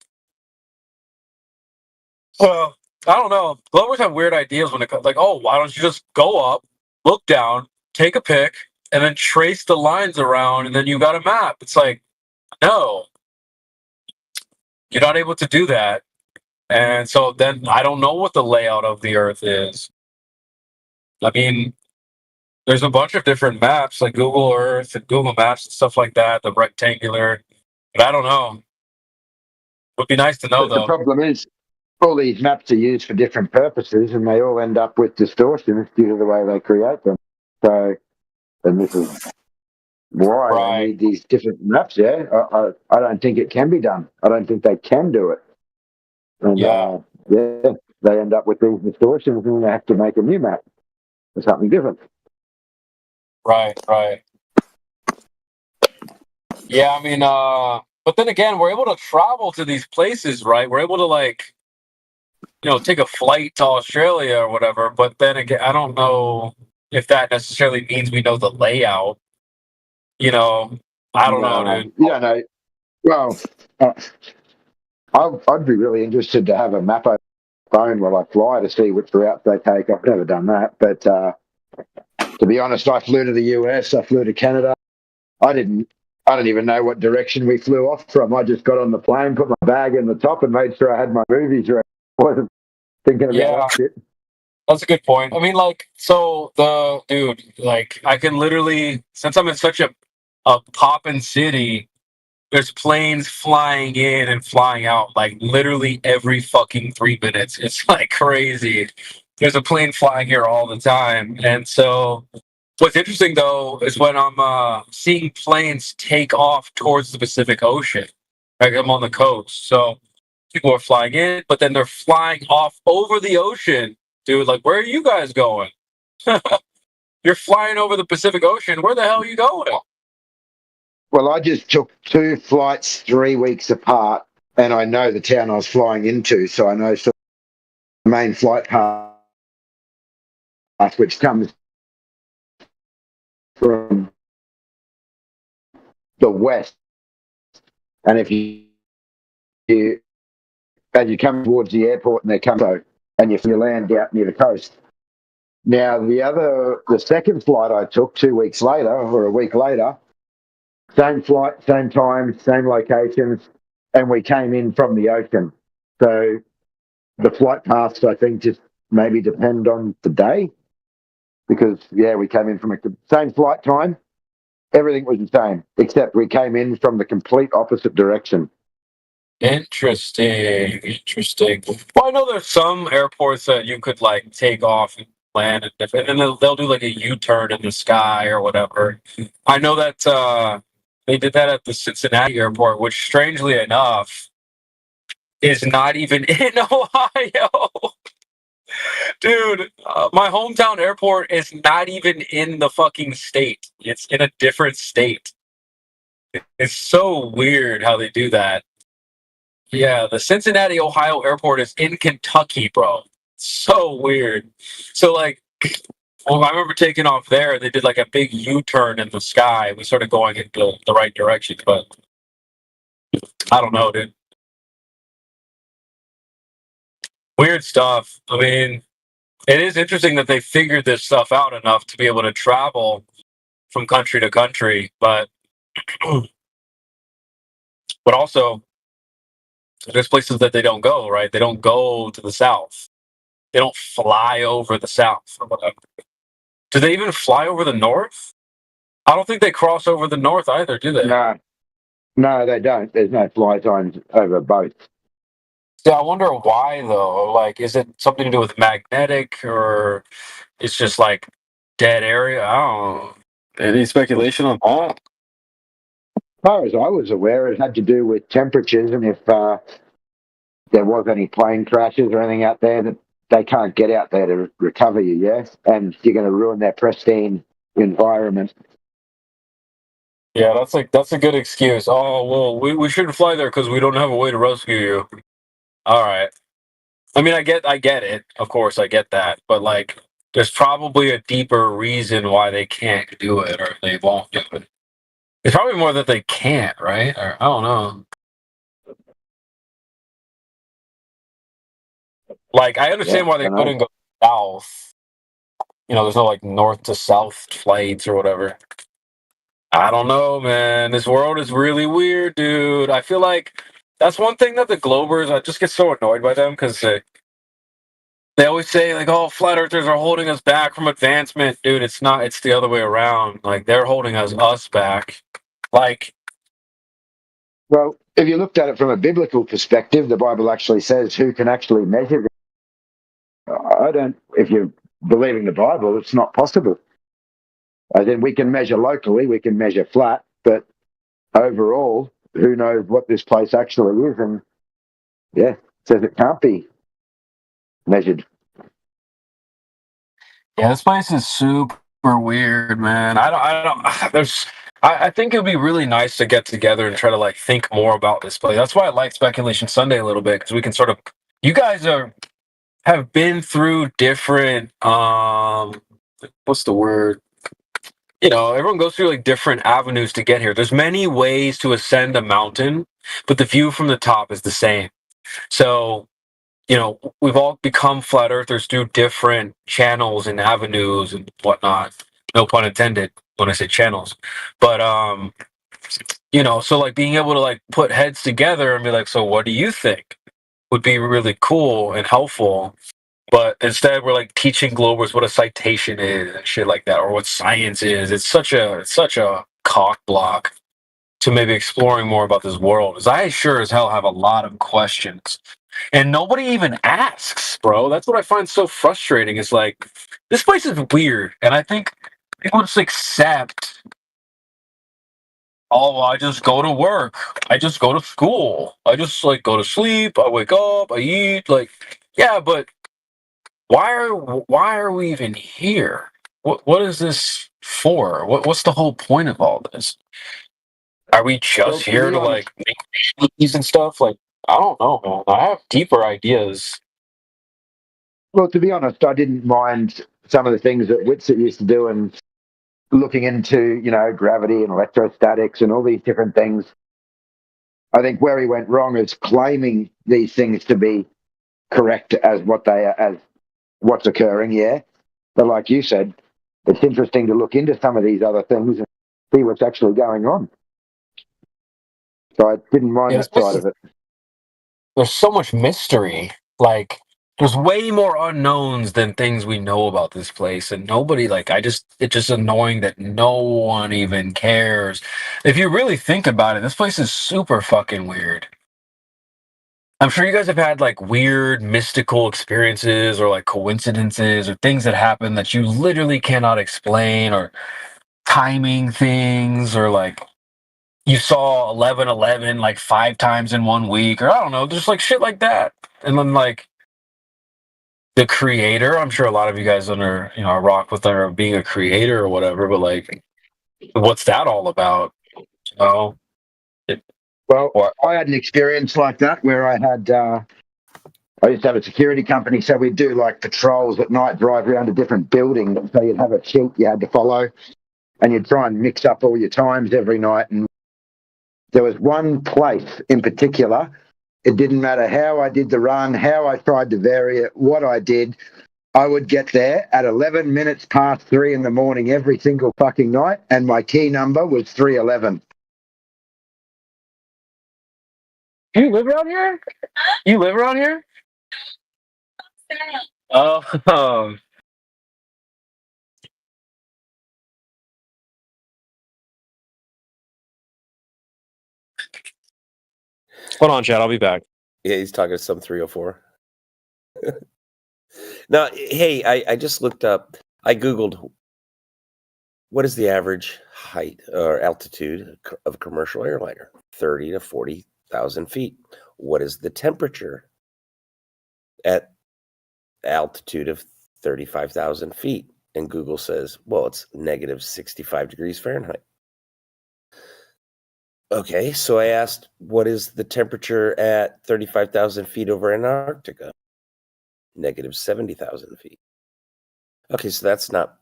Well, I don't know. Globers have weird ideas when it comes. Like, oh, why don't you just go up, look down, take a pic, and then trace the lines around, and then you got a map. It's like, no, you're not able to do that. And so then I don't know what the layout of the Earth is. I mean, there's a bunch of different maps like Google Earth and Google Maps and stuff like that, the rectangular. But I don't know. Would be nice to know But the though. problem is, all these maps are used for different purposes, and they all end up with distortions due to the way they create them. So, and this is why they need these different maps. Yeah, I don't think it can be done. I don't think they can do it. And yeah, they end up with these distortions, and they have to make a new map or something different. Right. Yeah, I mean, but then again, we're able to travel to these places, right? We're able to like, take a flight to Australia or whatever. But then again, I don't know if that necessarily means we know the layout. I don't know, dude. Yeah, no. Well, I'd be really interested to have a map on my phone while I fly to see which routes they take. I've never done that, but to be honest, I flew to the US, I flew to Canada. I don't even know what direction we flew off from. I just got on the plane, put my bag in the top, and made sure I had my movies ready. I wasn't thinking about that shit. That's a good point. I mean, like, so I can literally, since I'm in such a poppin' city, there's planes flying in and flying out like literally every fucking 3 minutes. It's like crazy. There's a plane flying here all the time. And so what's interesting though is when I'm seeing planes take off towards the Pacific Ocean. Like I'm on the coast. So people are flying in, but then they're flying off over the ocean. Dude, like, where are you guys going? You're flying over the Pacific Ocean. Where the hell are you going? Well, I just took 2 flights 3 weeks apart, and I know the town I was flying into, so I know the main flight path, which comes from the west. And if as you come towards the airport and they come so, and you land out near the coast. Now the second flight I took 2 weeks later or a week later, same flight, same time, same locations, and we came in from the ocean. So the flight paths, I think, just maybe depend on the day, because we came in from the same flight time. Everything was the same, except we came in from the complete opposite direction. Interesting. Well, I know there's some airports that you could like take off and land, and then they'll do like a U-turn in the sky or whatever. I know that they did that at the Cincinnati airport, which strangely enough is not even in Ohio. Dude, my hometown airport is not even in the fucking state. It's in a different state. It's so weird how they do that. Yeah, the Cincinnati, Ohio airport is in Kentucky, bro. So weird. So, like, well, I remember taking off there. They did like a big U-turn in the sky. We started going into the right direction, but I don't know, dude. Weird stuff. I mean, it is interesting that they figured this stuff out enough to be able to travel from country to country, but also there's places that they don't go, right? They don't go to the south. They don't fly over the south or whatever. Do they even fly over the north? I don't think they cross over the north either, do they? No, they don't. There's no fly zones over both. Yeah, I wonder why though. Like, is it something to do with magnetic, or it's just like dead area? I don't know. Any speculation on that? As far as I was aware, it had to do with temperatures, and if there was any plane crashes or anything out there, that they can't get out there to recover you, yes, and you're going to ruin their pristine environment. Yeah, that's a good excuse. Oh well, we shouldn't fly there because we don't have a way to rescue you. All right. I mean, I get it. Of course, I get that. But like, there's probably a deeper reason why they can't do it or they won't do it. It's probably more that they can't, right? Or I don't know. Like, I understand why they couldn't go south. You know, there's no like north to south flights or whatever. I don't know, man. This world is really weird, dude. I feel like that's one thing that the Globers, I just get so annoyed by them because they always say, like, oh, flat earthers are holding us back from advancement. Dude, it's not. It's the other way around. Like, they're holding us back. Like, well, if you looked at it from a biblical perspective, the Bible actually says who can actually measure this. I don't, if you're believing the Bible, it's not possible. As in, we can measure locally, we can measure flat, but overall, who knows what this place actually is? And yeah, it says it can't be measured. yeah, this place is super weird, man. I think it would be really nice to get together and try to like think more about this place. That's why I like Speculation Sunday a little bit, because we can sort of, you guys have been through different what's the word? You know, everyone goes through like different avenues to get here. There's many ways to ascend a mountain, but the view from the top is the same. So, you know, we've all become flat earthers through different channels and avenues and whatnot. No pun intended when I say channels. But you know, so like being able to like put heads together and be like, so what do you think? Would be really cool and helpful. But instead, we're like teaching Globers what a citation is and shit like that, or what science is. It's such a cock block to maybe exploring more about this world. Because I sure as hell have a lot of questions, and nobody even asks, bro. That's what I find so frustrating. Is like, this place is weird, and I think people just accept. Oh, I just go to work. I just go to school. I just like go to sleep. I wake up. I eat. Like, yeah, but why are we even here? What is this for? What's the whole point of all this? Are we just here to like make movies and stuff? Like, I don't know, man. I have deeper ideas. Well, to be honest, I didn't mind some of the things that Whitset used to do and looking into, you know, gravity and electrostatics and all these different things. I think where he went wrong is claiming these things to be correct as what's occurring, yeah. But like you said, it's interesting to look into some of these other things and see what's actually going on. So I didn't mind that side of it. There's so much mystery. Like, there's way more unknowns than things we know about this place, and nobody it's just annoying that no one even cares. If you really think about it, this place is super fucking weird. I'm sure you guys have had like weird mystical experiences or like coincidences or things that happen that you literally cannot explain, or timing things, or like you saw 11/11 like 5 times in 1 week, or I don't know, just like shit like that. And then like the creator. I'm sure a lot of you guys under rock with her being a creator or whatever, but like, what's that all about? Oh, Well, I had an experience like that where I used to have a security company, so we'd do like patrols at night, drive around to different buildings. So you'd have a sheet you had to follow, and you'd try and mix up all your times every night. And there was one place in particular. It didn't matter how I did the run, how I tried to vary it, what I did. I would get there at 11 minutes past 3 in the morning every single fucking night, and my key number was 311. You live around here? You live around here? Oh, hold on, Chad. I'll be back. Yeah, he's talking to some 304. Now, hey, I just looked up. I Googled what is the average height or altitude of a commercial airliner? 30 to 40,000 feet. What is the temperature at altitude of 35,000 feet? And Google says, well, it's negative 65 degrees Fahrenheit. Okay, so I asked, what is the temperature at 35,000 feet over Antarctica? Negative 70,000 feet. Okay, so that's not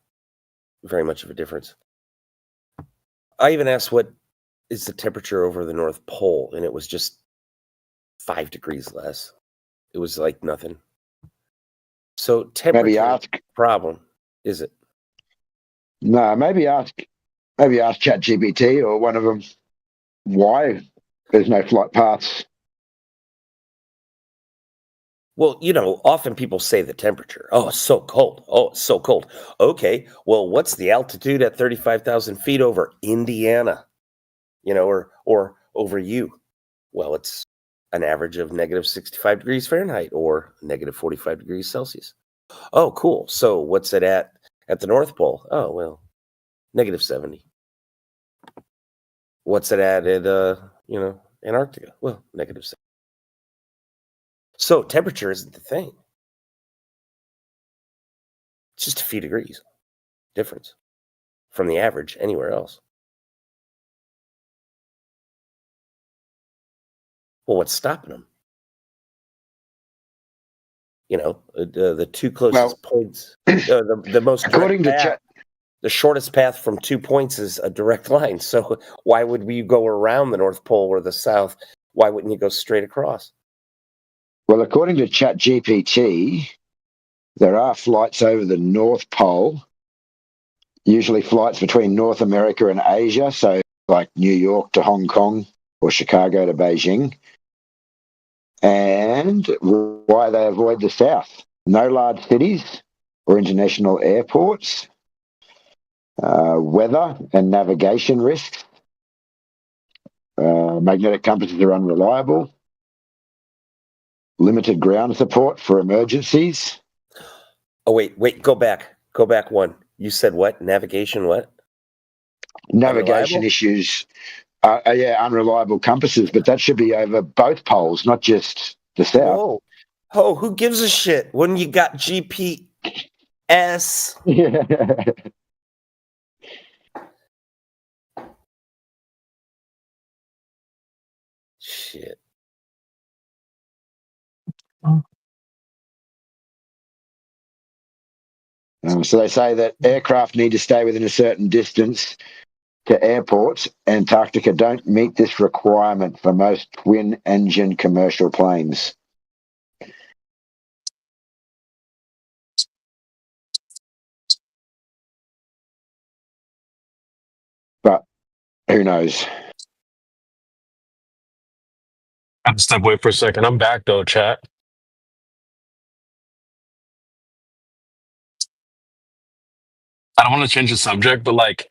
very much of a difference. I even asked what is the temperature over the North Pole, and it was just 5 degrees less. It was like nothing. So temperature problem, is it? No, maybe ask ChatGPT or one of them why there's no flight paths. Well, often people say the temperature. Oh, it's so cold. Oh, it's so cold. Okay, well, what's the altitude at 35,000 feet over Indiana? Or over you? Well, it's an average of negative 65 degrees Fahrenheit or negative 45 degrees Celsius. Oh, cool. So what's it at the North Pole? Oh, well, negative 70. What's it at Antarctica? Well, negative 70. So temperature isn't the thing. It's just a few degrees difference from the average anywhere else. Well, what's stopping them? The two closest points. The most according to path, the shortest path from 2 points is a direct line. So why would we go around the North Pole or the South? Why wouldn't you go straight across? Well, according to ChatGPT, there are flights over the North Pole, usually flights between North America and Asia, so like New York to Hong Kong or Chicago to Beijing. And why they avoid the South. No large cities or international airports, weather and navigation risks, magnetic compasses are unreliable, limited ground support for emergencies. Oh, wait, go back one. You said what? Navigation what? Navigation issues. Unreliable compasses, but that should be over both poles, not just the South. Oh, who gives a shit when you got GPS? Shit. So they say that aircraft need to stay within a certain distance to airports. Antarctica don't meet this requirement for most twin-engine commercial planes. But who knows? I have to step away for a second. I'm back though, chat. I don't want to change the subject, but like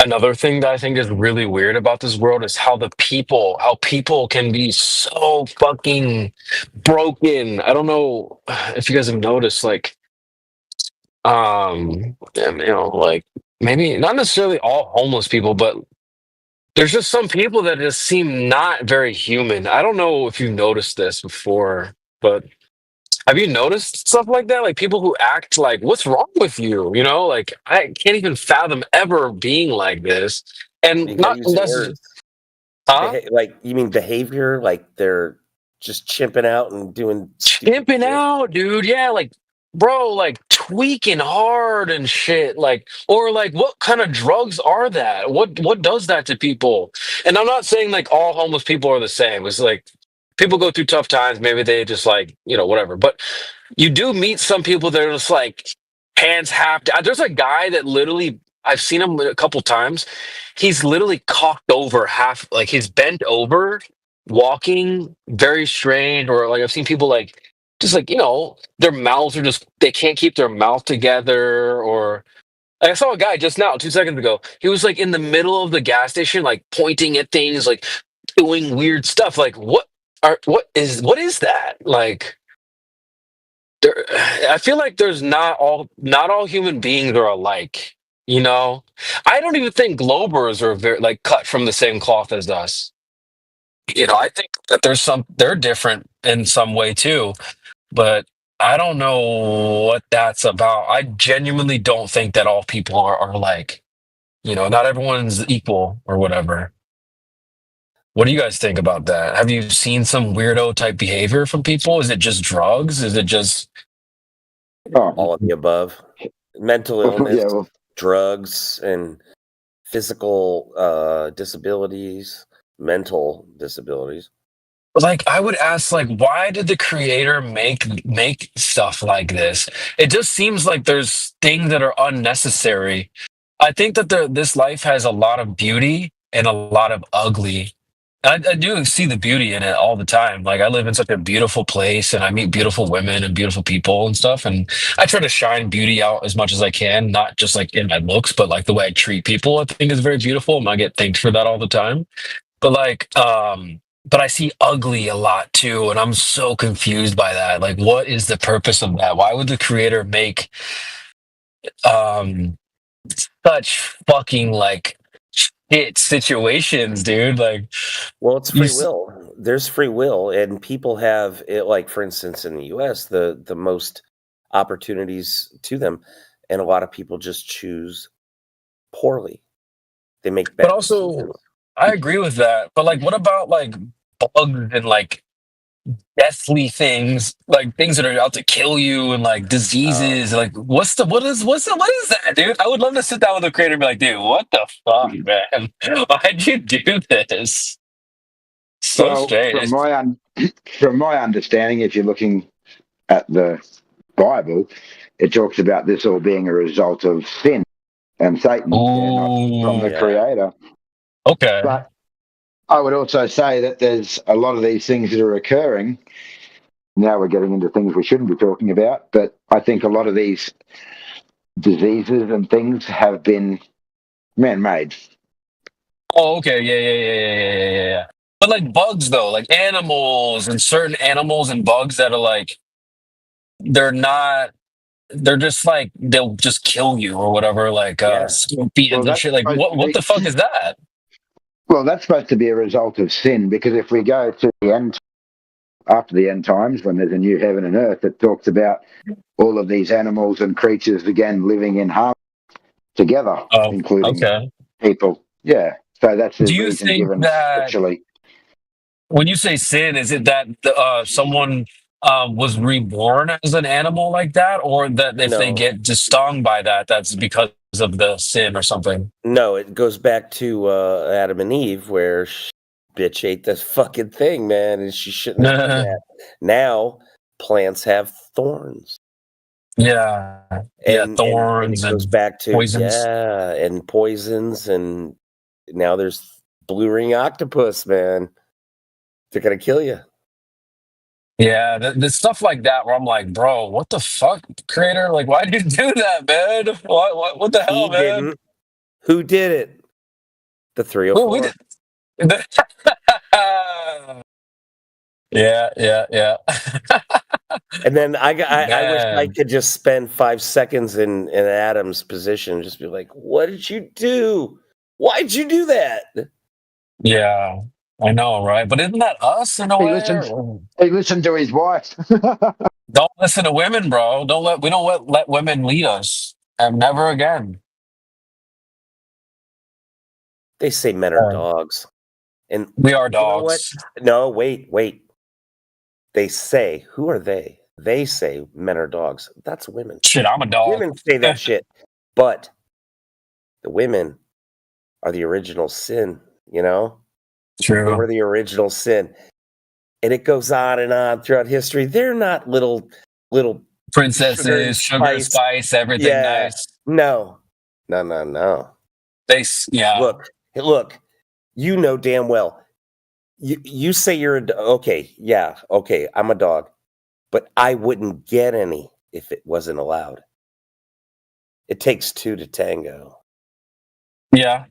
another thing that I think is really weird about this world is how people can be so fucking broken. I don't know if you guys have noticed, like, like maybe not necessarily all homeless people, but there's just some people that just seem not very human. I don't know if you've noticed this before, but Have you noticed stuff like that? Like people who act like, "What's wrong with you?" You know, like I can't even fathom ever being like this, You and gotta not use the necessarily. words. Huh? Like you mean behavior? Like they're just chimping out and doing stupid Pimping shit. out, dude. Yeah, like, bro, like tweaking hard and shit. Like, or like, what kind of drugs are that? What does that to people? And I'm not saying like all homeless people are the same. It's like people go through tough times. Maybe they just like whatever. But you do meet some people that are just like hands half down. There's a guy that literally I've seen him a couple times. He's literally cocked over half, like he's bent over, walking very strange. Or like I've seen people like just like their mouths are just they can't keep their mouth together. Or like, I saw a guy just now 2 seconds ago. He was like in the middle of the gas station, like pointing at things, like doing weird stuff. Like what is that like? There, I feel like there's not all human beings are alike. I don't even think Globers are very like cut from the same cloth as us. I think that they're different in some way too, but I don't know what that's about. I genuinely don't think that all people are like, not everyone's equal or whatever. What do you guys think about that? Have you seen some weirdo type behavior from people? Is it just drugs? Is it just All of the above. Mental illness, Yeah, well, drugs, and physical disabilities, mental disabilities. like I would ask like why did the creator make stuff like this? It just seems like there's things that are unnecessary. I think that this life has a lot of beauty and a lot of ugly. I do see the beauty in it all the time. Like I live in such a beautiful place and I meet beautiful women and beautiful people and stuff. And I try to shine beauty out as much as I can, not just like in my looks, but like the way I treat people, I think is very beautiful. And I get thanked for that all the time. But but I see ugly a lot too. And I'm so confused by that. Like, what is the purpose of that? Why would the creator make um such fucking like shit situations, dude? Like, Well, it's you free s- will. There's free will, and people have it. Like for instance, in the U.S., the most opportunities to them, and a lot of people just choose poorly. They make but bad decisions. also I agree with that. But like, what about like bugs and like deathly things, like things that are out to kill you and like diseases? Like, what is that, dude? I would love to sit down with the creator and be like, dude, what the fuck, man? Why'd you do this? So well, strange. from my understanding, if you're looking at the Bible, it talks about this all being a result of sin and Satan. They're not from the Ooh, Creator. okay. But I would also say that there's a lot of these things that are occurring. Now we're getting into things we shouldn't be talking about, but I think a lot of these diseases and things have been man-made. Oh, okay. Yeah, yeah, yeah, yeah, yeah, yeah, yeah. But like bugs though, like animals and certain animals and bugs that are like they're not they're just like they'll just kill you or whatever, like Yeah. scorpions Well, and that's shit. Like supposed to what be. the fuck is that? Well, that's supposed to be a result of sin, because if we go to the end, after the end times, when there's a new heaven and earth, it talks about all of these animals and creatures again living in harmony together, Oh, including okay. people. Yeah. So that's the Do you reason think given that scripturally. when you say sin, is it that someone was reborn as an animal like that, or that if they No, get just stung by that, that's because of the sin or something? no, it goes back to Adam and Eve, where bitch ate this fucking thing, man, and she shouldn't have done that. Now plants have thorns. Yeah, yeah, And thorns it goes and back to poisons. and poisons, and now there's blue ring octopus, man. They're gonna kill you. Yeah, the stuff like that where I'm like, bro, what the fuck, creator? Like, why did you do that, man? What the hell, He man? didn't. Who did it? The Well, we 304. did. Yeah, yeah, yeah. And then I wish I Man, could just spend 5 seconds in Adam's position and just be like, what did you do? Why'd you do that? yeah. I know, right? But isn't that us in a way? He listened to his wife. Don't listen to women, bro. We don't let women lead us. And never again. They say men are dogs. And we are you know what? dogs. No, wait. They say, who are they? They say men are dogs. That's women. Shit, I'm a dog. Women say that shit. But the women are the original sin, you know? True. They were the original sin. And it goes on and on throughout history. They're not little princesses, sugar, spice, everything nice. No. They, yeah. Look, you know damn well. You say you're okay, I'm a dog. But I wouldn't get any if it wasn't allowed. It takes two to tango. Yeah.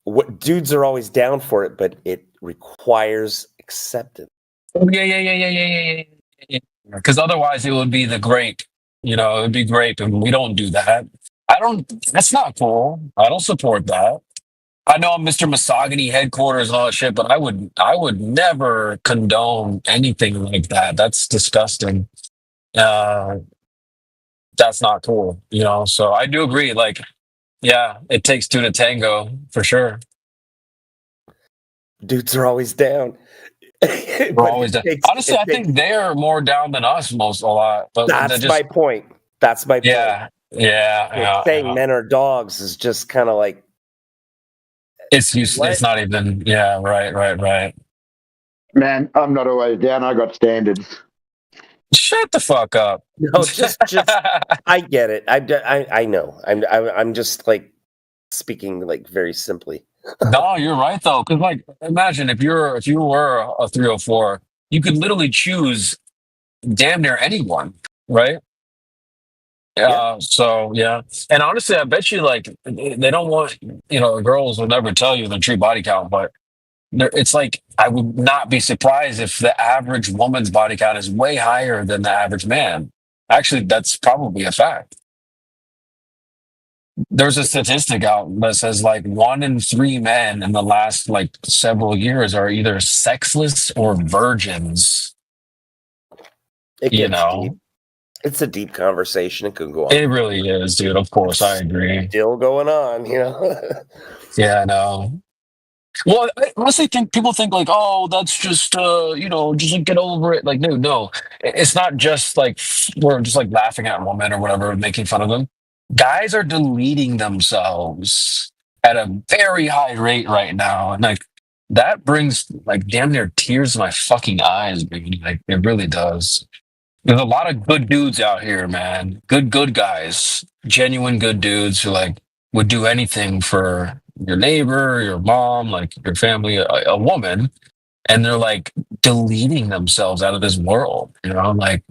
What dudes are always down for it, but it requires acceptance. Yeah. Because otherwise it would be the grape. You know, it would be grape, and we don't do that. That's not cool. I don't support that. I know I'm Mr. Misogyny headquarters and all that shit, but I would never condone anything like that. That's disgusting. That's not cool, you know. So I do agree. Like, yeah, it takes two to tango for sure. Dudes are always down. We're always down. Honestly, I think they're more down than us a lot. But that's my point. That's my point. Yeah. Saying men are dogs is just kind of like it's useless. It's not even. Yeah, right. Man, I'm not always down. I got standards. Shut the fuck up. No, just I get it. I know. I'm just like speaking like very simply. No, you're right though, because like imagine if you were a 304, you could literally choose damn near anyone, right? So yeah, and honestly, I bet you like they don't want, you know, girls will never tell you the true body count, but it's like I would not be surprised if the average woman's body count is way higher than the average man. Actually, that's probably a fact. There's a statistic out that says like 1 in 3 men in the last like several years are either sexless or virgins. You know, deep. It's a deep conversation. It could go on. It really is, dude. Of course, I agree. Still going on, you know. Yeah, I know. Well, I honestly think people think like, oh, that's just you know, just like, get over it. Like, no, it's not just like we're just like laughing at women or whatever, making fun of them. Guys are deleting themselves at a very high rate right now, and like that brings like damn near tears to my fucking eyes, baby. Like it really does. There's a lot of good dudes out here, man. Good guys, genuine good dudes who like would do anything for your neighbor, your mom, like your family, a woman, and they're like deleting themselves out of this world. You know, like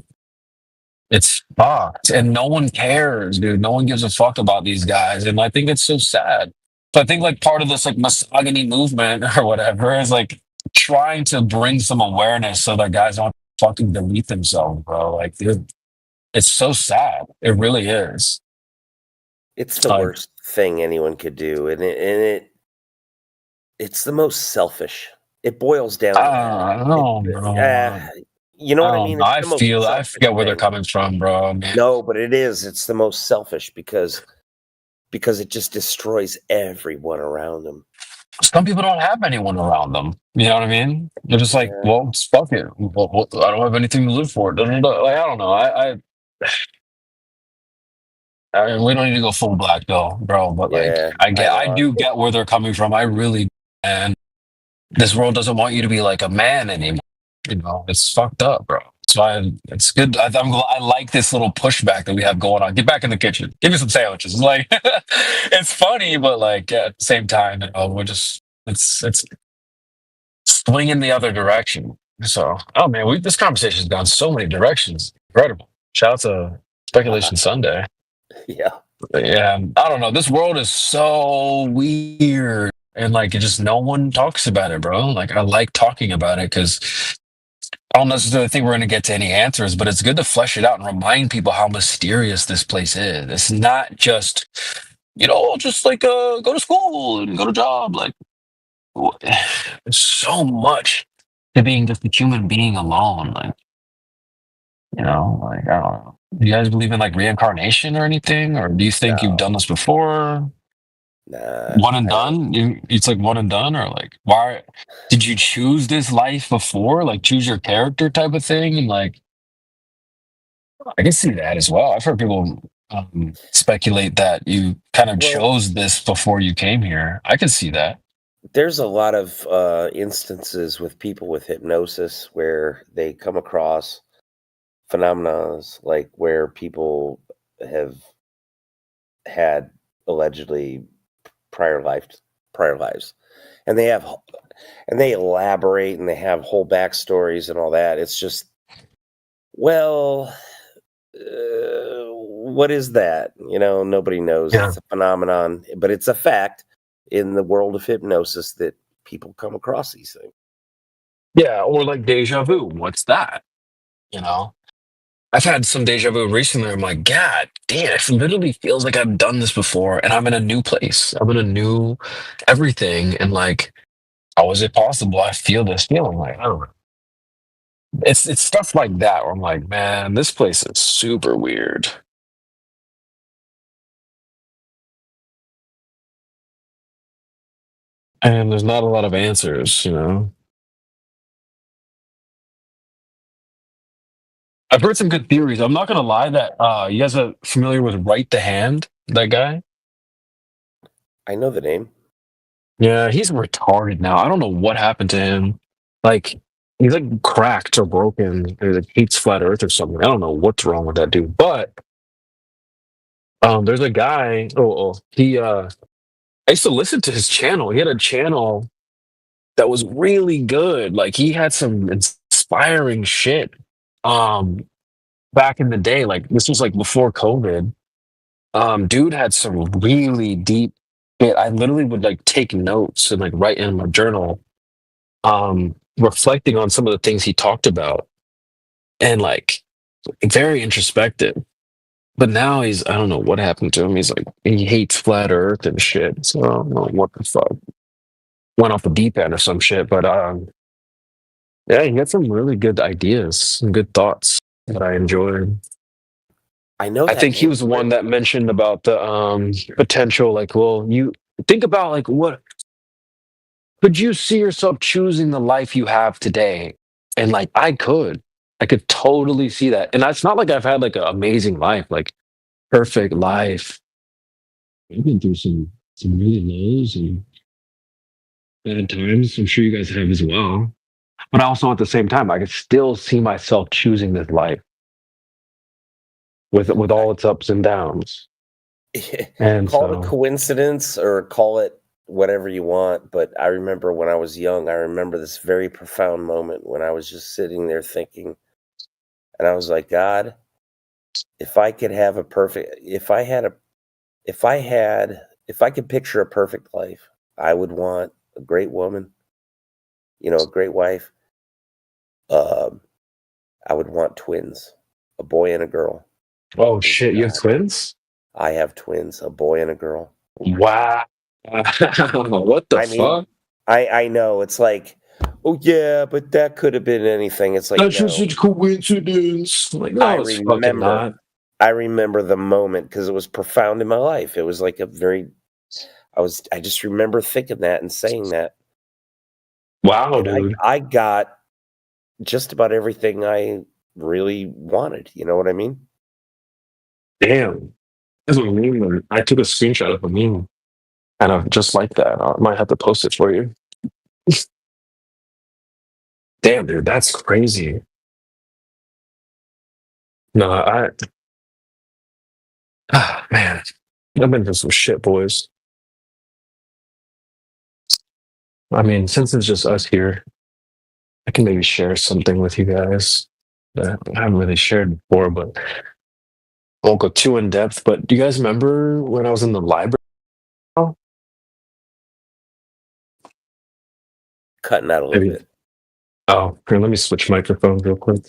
it's fucked, and no one cares, dude. No one gives a fuck about these guys, and I think it's so sad. So I think like part of this like misogyny movement or whatever is like trying to bring some awareness so that guys don't fucking delete themselves, bro. Like, dude, it's so sad. It really is. It's the worst thing anyone could do, and it's the most selfish. It boils down. You know what I mean? I forget where they're coming from, bro. Man. No, but it is. It's the most selfish because it just destroys everyone around them. Some people don't have anyone around them. You know what I mean? They're just like, well, fuck it. Well, I don't have anything to live for. Like, I don't know. I mean, we don't need to go full black though, bro. But like, I do get where they're coming from. I really, and this world doesn't want you to be like a man anymore. You know, it's fucked up, bro. So it's good. I like this little pushback that we have going on. Get back in the kitchen. Give me some sandwiches. I'm like, it's funny, but like at the same time, you know, we're just it's swinging the other direction. So, oh man, this conversation's gone so many directions. Incredible. Shout out to Speculation Sunday. Yeah. Yeah. I don't know. This world is so weird. And like, it just no one talks about it, bro. Like, I like talking about it because I don't necessarily think we're going to get to any answers, but it's good to flesh it out and remind people how mysterious this place is. It's not just, you know, just like go to school and go to job. Like, there's so much to being just a human being alone. Like, like I don't know. Do you guys believe in like reincarnation or anything, or do you think you've done this before? Nah, One and I don't. done? It's like one and done, or like why did you choose this life before? Like choose your character type of thing, and like I can see that as well. I've heard people speculate that you kind of Well, chose this before you came here. I can see that. there's a lot of instances with people with hypnosis where they come across phenomena like where people have had allegedly prior lives, and they elaborate and they have whole backstories and all that. It's just, well, what is that? Nobody knows. Yeah. It's a phenomenon, but it's a fact in the world of hypnosis that people come across these things. Yeah, or like deja vu. What's that? You know? I've had some deja vu recently. I'm like, God damn, it literally feels like I've done this before and I'm in a new place. I'm in a new everything. And like, how is it possible I feel this feeling? Like, I don't know. It's stuff like that where I'm like, man, this place is super weird. And there's not a lot of answers. I've heard some good theories. I'm not gonna lie that you guys are familiar with Right the Hand, that guy? I know the name. Yeah, he's retarded now. I don't know what happened to him. Like, he's like cracked or broken. Or like hates flat Earth or something. I don't know what's wrong with that dude. But there's a guy. He. I used to listen to his channel. He had a channel that was really good. Like, he had some inspiring shit. Um, back in the day, like this was like before COVID. Dude had some really deep shit. I literally would like take notes and like write in my journal reflecting on some of the things he talked about and like very introspective. But now I don't know what happened to him. He's like, he hates flat earth and shit. So I don't know what the fuck. Went off the deep end or some shit. But yeah, he had some really good ideas, some good thoughts that I enjoyed. I know I that think he name. was the one that mentioned about the potential, like, well, you think about like what could you see yourself choosing the life you have today? And like I could totally see that. And it's not like I've had like an amazing life, like perfect life. I've been through some really lows and bad times. I'm sure you guys have as well. But also at the same time, I could still see myself choosing this life with all its ups and downs. And Call it a so coincidence or call it whatever you want, but I remember when I was young, I remember this very profound moment when I was just sitting there thinking, and I was like, God, if I could have a perfect, if I could picture a perfect life, I would want a great woman, a great wife. Um, I would want twins, a boy and a girl. oh shit, you have twins? I have twins, a boy and a girl. Wow. What the I mean, fuck? I know it's like, oh yeah, but that could have been anything. It's like, That's just no, a coincidence. Like, no, it's fucking not. I remember the moment because it was profound in my life. It was like I just remember thinking that and saying that. Wow, And dude. I got just about everything I really wanted. You know what I mean? Damn. That's what I mean. Man. I took a screenshot of a meme kind of just like that. I might have to post it for you. Damn, dude, that's crazy. No, man, I've been through some shit, boys. I mean, since it's just us here, I can maybe share something with you guys that I haven't really shared before, but I won't go too in depth. But do you guys remember when I was in the library? Cutting out a little bit. Oh, here, let me switch microphones real quick.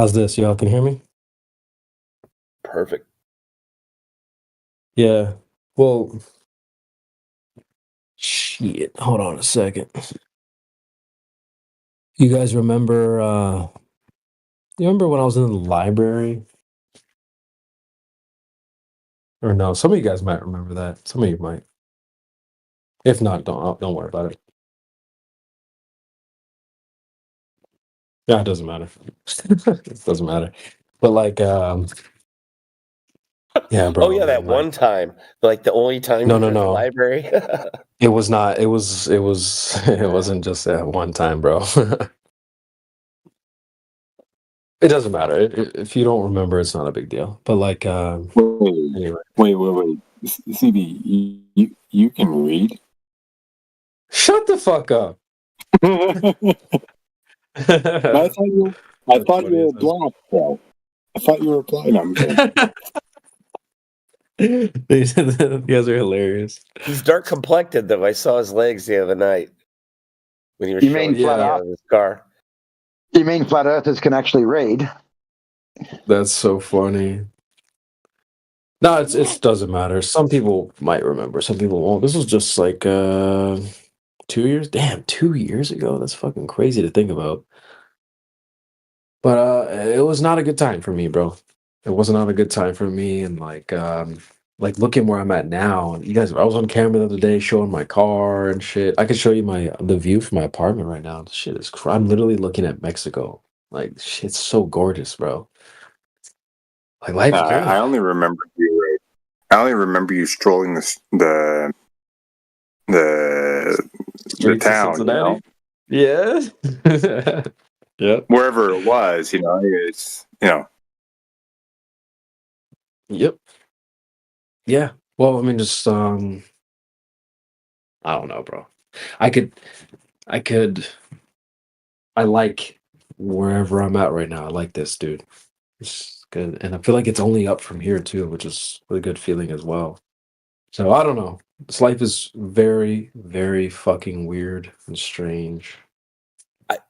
How's this? Y'all can hear me? Perfect. Yeah. Well, shit. Hold on a second. You guys remember? You remember when I was in the library? Or no? Some of you guys might remember that. Some of you might. If not, don't worry about it. Yeah, it doesn't matter. It doesn't matter. But like, yeah, bro. Oh yeah, that man, like, one time, like the only time no, you no, were in the no. library. It was not. It was. It wasn't just that one time, bro. It doesn't matter. If you don't remember, it's not a big deal. But like, anyway. Wait. CB, you can read? Shut the fuck up. I thought you were black, bro. I thought you were blind. I'm kidding. You guys are hilarious. He's dark complected though. I saw his legs the other night when he was You showing mean flat me earth? out of his car. You mean flat earthers can actually read? That's so funny. No, it doesn't matter. Some people might remember, some people won't. This was just like 2 years. Damn, 2 years ago. That's fucking crazy to think about. But it was not a good time for me, bro. It was not a good time for me, and like looking where I'm at now. You guys, I was on camera the other day showing my car and shit. I could show you the view from my apartment right now. This shit is. I'm literally looking at Mexico. Like shit's so gorgeous, bro. Like life's good. I only remember you. I only remember you strolling the Streets of town, Cincinnati. Yeah. Yep. wherever it was. It's Yep. Yeah. Well, I mean, just I don't know, bro. I could, I like wherever I'm at right now. I like this, dude. It's good, and I feel like it's only up from here too, which is a good feeling as well. So I don't know. This life is very, very fucking weird and strange.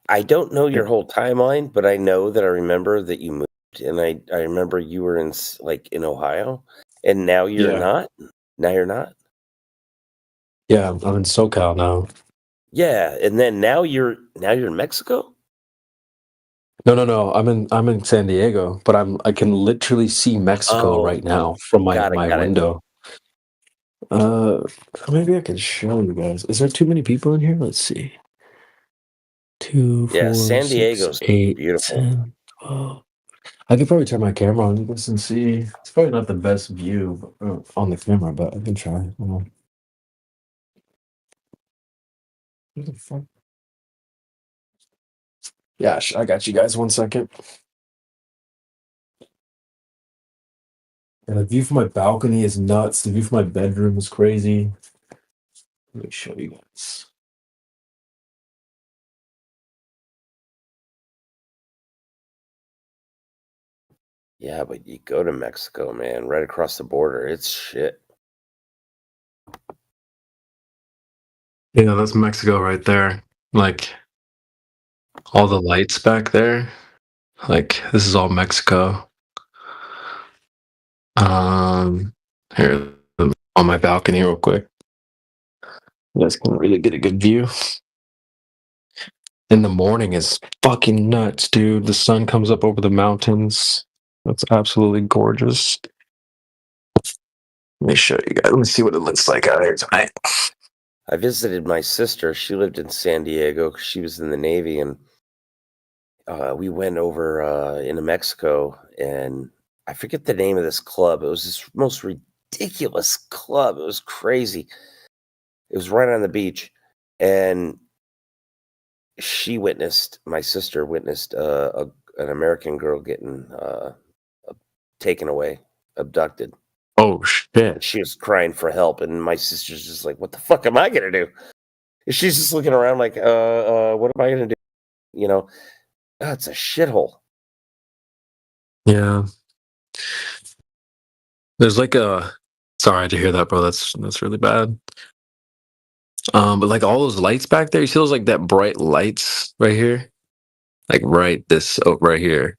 I don't know your whole timeline, but I know that I remember that you moved, and I remember you were in in Ohio, and now you're Yeah. not. Now you're not. Yeah, I'm in SoCal now. Yeah, and then now you're in Mexico. No. I'm in San Diego, but I can literally see Mexico right now from my got it. window. Maybe I can show you guys. Is there too many people in here? Let's see. 2, 4, Yeah, San 6, Diego's 8, beautiful. 10, 12. I could probably turn my camera on this and see. It's probably not the best view on the camera, but I can try. Hold on. What the fuck? Yeah, I got you guys. 1 second. And the view from my balcony is nuts. The view from my bedroom is crazy. Let me show you guys. Yeah, but you go to Mexico, man, right across the border. It's shit. Yeah, that's Mexico right there. Like all the lights back there. Like this is all Mexico. Here on my balcony real quick. You guys can really get a good view. In the morning is fucking nuts, dude. The sun comes up over the mountains. That's absolutely gorgeous. Let me show you guys. Let me see what it looks like out here tonight. I visited my sister. She lived in San Diego 'cause she was in the Navy, and we went over into Mexico, and I forget the name of this club. It was this most ridiculous club. It was crazy. It was right on the beach, and my sister witnessed an American girl getting taken away, abducted. Oh shit! She was crying for help, and my sister's just like, "What the fuck am I gonna do?" And she's just looking around like, what am I gonna do?" You know, it's a shithole. Yeah. There's like a. Sorry to hear that, bro. That's really bad. But like all those lights back there, you see those like that bright lights right here, like right here.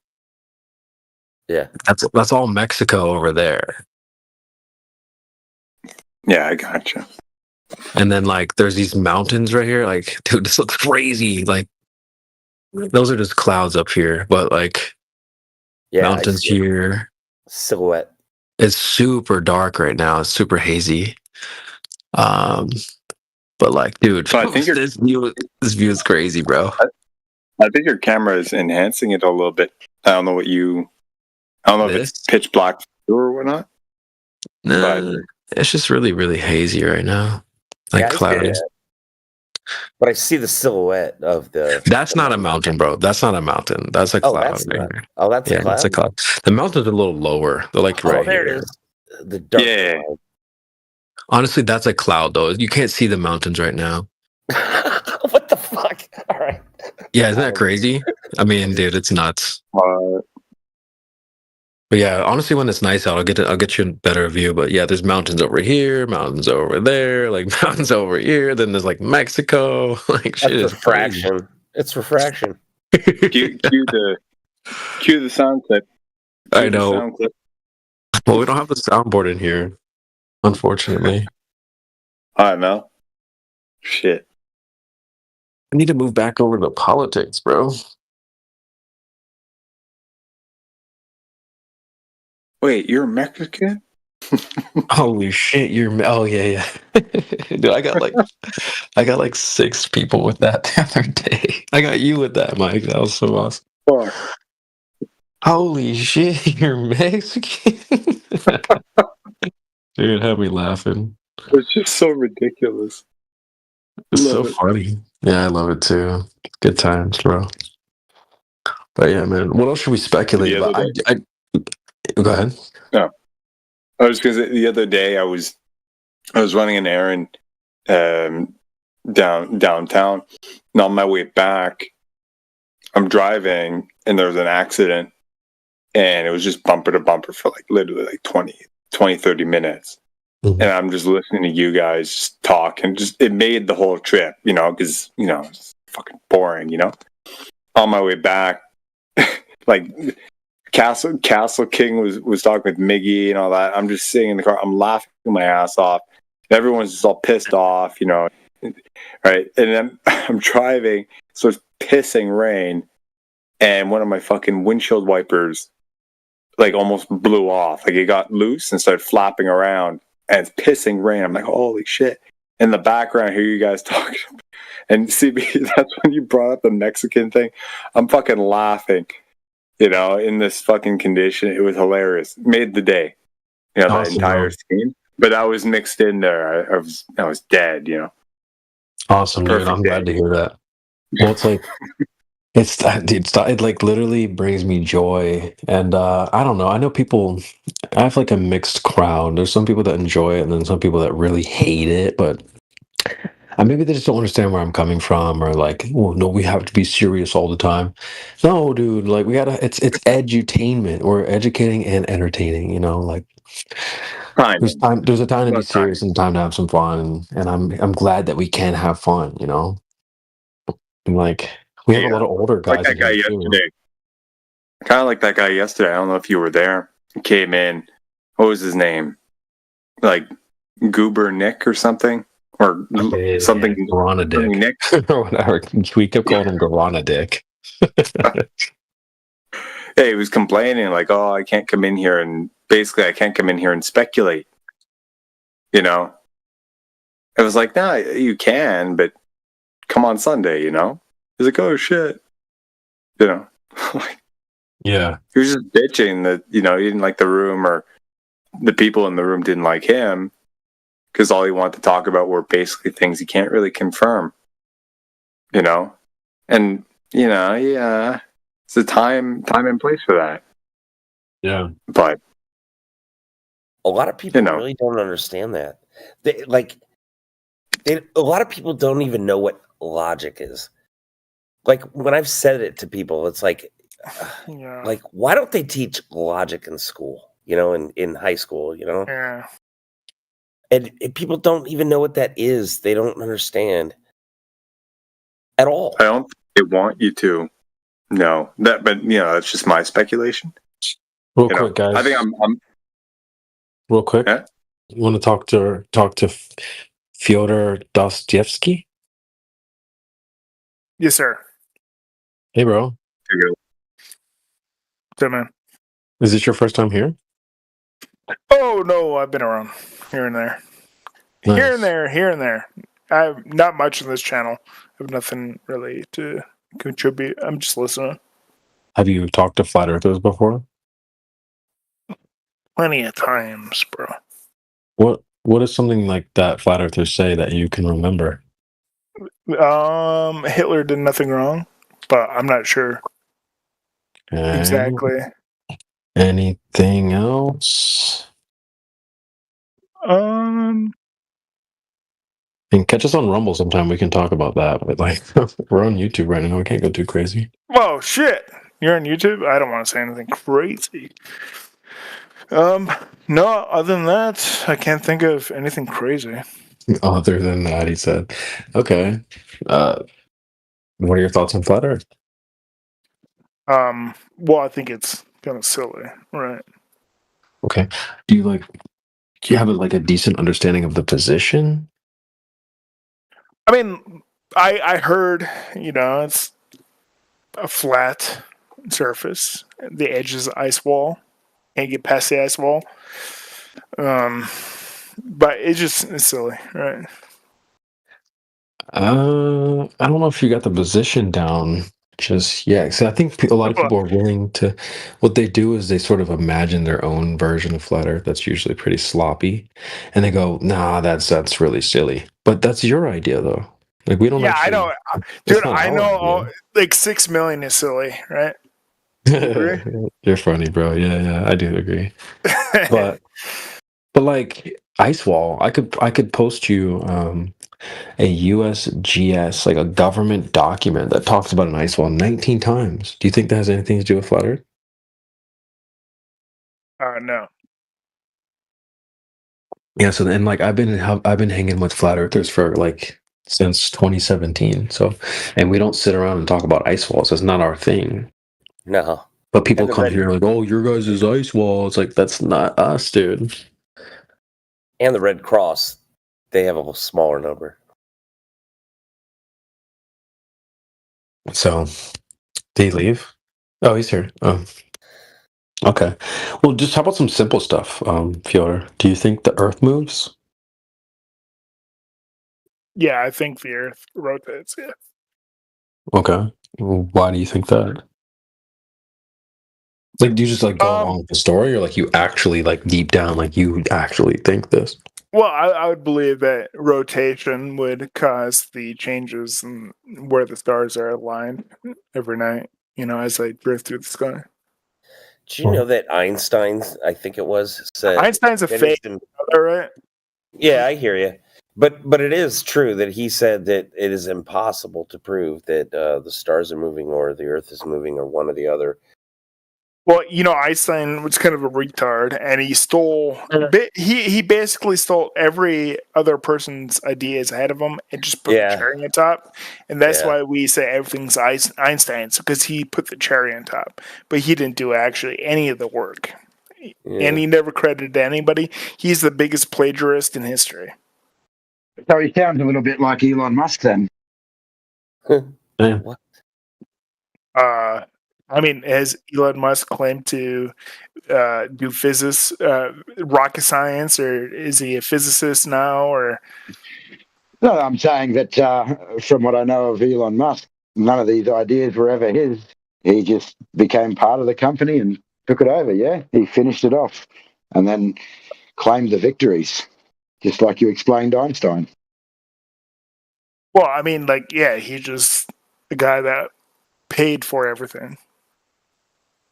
Yeah. That's all Mexico over there. Yeah, I gotcha. And then like there's these mountains right here. Like, dude, this looks crazy. Like those are just clouds up here, but like Yeah, I mountains see it. here. Silhouette. It's super dark right now. It's super hazy. But like, dude, So I think this view is crazy, bro. I think your camera is enhancing it a little bit. I don't know if it's pitch black or whatnot. No, it's just really, really hazy right now. Like Yeah, I see cloudy. that. But I see the silhouette of the. That's not a mountain, bro. That's not a mountain. That's a Oh, cloud. that's right not. there. Oh, that's a Yeah, that's a cloud. cloud. The mountains are a little lower. They're like Oh, right there here. it is. The dark cloud. Honestly, that's a cloud though. You can't see the mountains right now. What the fuck? All right. Yeah, isn't that crazy? I mean, dude, it's nuts. But yeah, honestly, when it's nice out, I'll get you a better view. But yeah, there's mountains over here, mountains over there, like mountains over here. Then there's like Mexico. Like shit is crazy. Refraction. It's refraction. Cue the sound clip. I Cue the know. sound clip. Well, we don't have the soundboard in here, unfortunately. I know. Shit. I need to move back over to politics, bro. Wait, you're Mexican? Holy shit, oh yeah. Dude, I got like 6 people with that the other day. I got you with that, Mike. That was so awesome. Fuck. Holy shit, you're Mexican. Dude, it had me laughing. It's just so ridiculous. It's so funny. Yeah, I love it too. Good times, bro. But yeah, man. What else should we speculate The about? other Go ahead. No. I was gonna say the other day I was running an errand downtown, and on my way back I'm driving and there was an accident and it was just bumper to bumper for like literally like 20 30 minutes. And I'm just listening to you guys just talk, and just it made the whole trip, because it's fucking boring, On my way back, like Castle King was talking with Miggy and all that. I'm just sitting in the car, I'm laughing my ass off. Everyone's just all pissed off, right? And then I'm driving, so it's pissing rain, and one of my fucking windshield wipers like almost blew off. Like it got loose and started flapping around. And it's pissing rain. I'm like, holy shit. In the background, I hear you guys talking. And CB, that's when you brought up the Mexican thing. I'm fucking laughing, in this fucking condition. It was hilarious. Made the day, the entire scene. But I was mixed in there. I was dead, Awesome, dude. I'm glad to hear that. Well, it's like it like literally brings me joy, and I don't know. I know people. I have like a mixed crowd. There's some people that enjoy it, and then some people that really hate it. But maybe they just don't understand where I'm coming from, or like, well, no, we have to be serious all the time. No, dude, like we gotta. It's edutainment. We're educating and entertaining. Like there's time. There's a time to be serious and time to have some fun, and I'm glad that we can have fun. And like we have a lot of older guys. Like that guy yesterday. Kind of like that guy yesterday. I don't know if you were there. He came in. What was his name? Like Goober Nick or something, or something. Yeah, Guarana Dick Nick or whatever. We kept calling him Guarana Dick. Yeah, he was complaining like, "Oh, I can't come in here," and basically, I can't come in here and speculate. I was like, "No, you can, but come on Sunday." He's like, "Oh shit," Yeah. He was just bitching that, he didn't like the room, or the people in the room didn't like him, because all he wanted to talk about were basically things he can't really confirm. And, yeah, it's a time and place for that. Yeah. But a lot of people really don't understand that. A lot of people don't even know what logic is. Like when I've said it to people, it's like, like, why don't they teach logic in school? In high school, Yeah. And people don't even know what that is. They don't understand at all. I don't think they want you to know that, but that's just my speculation. Real You know, quick, guys. I think I'm Real quick. Yeah? You want to talk to Fyodor Dostoevsky? Yes, sir. Hey, bro. So, man. Is this your first time here? Oh no, I've been around here and there, Nice. here and there. I have not much on this channel. I have nothing really to contribute. I'm just listening. Have you talked to flat earthers before? Plenty of times, bro. What is something like that flat earthers say that you can remember? Hitler did nothing wrong, but I'm not sure exactly. Anything else? Um, And catch us on Rumble sometime. We can talk about that. But like, we're on YouTube right now. We can't go too crazy. oh shit, you're on YouTube. I don't want to say anything crazy. No. Other than that, I can't think of anything crazy. Other than that, he said, "Okay, what are your thoughts on flat Earth?" Well, I think it's kind of silly, right? Okay, do you have like a decent understanding of the position? I mean, I heard, it's a flat surface. The edge is ice wall. Can't get past the ice wall. But it's silly, right? I don't know if you got the position down just yet. So I think a lot of people are willing to. What they do is they sort of imagine their own version of flat Earth. That's usually pretty sloppy, and they go, "Nah, that's really silly." But that's your idea, though. Like we don't. Yeah, actually, I know, it's dude. not I our know. idea. Like 6 million is silly, right? You agree? You're funny, bro. Yeah, I do agree. But like ice wall, I could post you a USGS, like a government document that talks about an ice wall 19 times. Do you think that has anything to do with flat Earth? No. Yeah. So then, like, I've been hanging with flat earthers for like since 2017. So, and we don't sit around and talk about ice walls. That's not our thing. No. But people And the come Red- here like, "Oh, your guys' is ice wall." It's like that's not us, dude. And the Red Cross, they have a smaller number. So, did he leave? Oh, he's here. Oh, okay. Well, just how about some simple stuff, Fyodor? Do you think the Earth moves? Yeah, I think the Earth rotates. Yeah. Okay. Well, why do you think that? Like, do you just like go along with the story, or like you actually like deep down, like you actually think this? Well, I would believe that rotation would cause the changes in where the stars are aligned every night, as they drift through the sky. Do you know that Einstein's, I think it was, said Einstein's a that fake, it's right? Yeah, I hear you. But it is true that he said that it is impossible to prove that the stars are moving or the Earth is moving or one or the other. Well, Einstein was kind of a retard, and he stole. He basically stole every other person's ideas ahead of him, and just put the cherry on top. And that's why we say everything's Einstein's, because he put the cherry on top, but he didn't do actually any of the work, and he never credited anybody. He's the biggest plagiarist in history. So he sounds a little bit like Elon Musk then. What? I mean, has Elon Musk claimed to do physics, rocket science, or is he a physicist now? Or No, I'm saying that from what I know of Elon Musk, none of these ideas were ever his. He just became part of the company and took it over. Yeah, he finished it off and then claimed the victories, just like you explained Einstein. well, I mean, he's just the guy that paid for everything.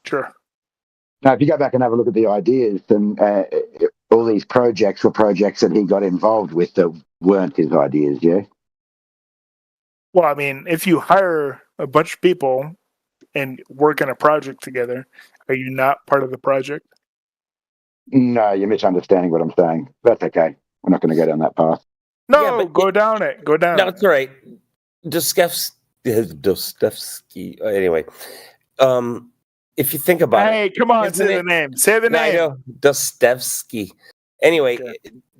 Sure. Now, if you go back and have a look at the ideas, then all these projects were projects that he got involved with that weren't his ideas, yeah? Well, I mean, if you hire a bunch of people and work on a project together, are you not part of the project? No, you're misunderstanding what I'm saying. That's okay. We're not going to go down that path. No, go down it. Go down No, it. it's all right. Dostoevsky. Anyway, If you think about it, Hey, come on, isn't say the it- name. Say the No, I name. know, Dostoevsky. Anyway,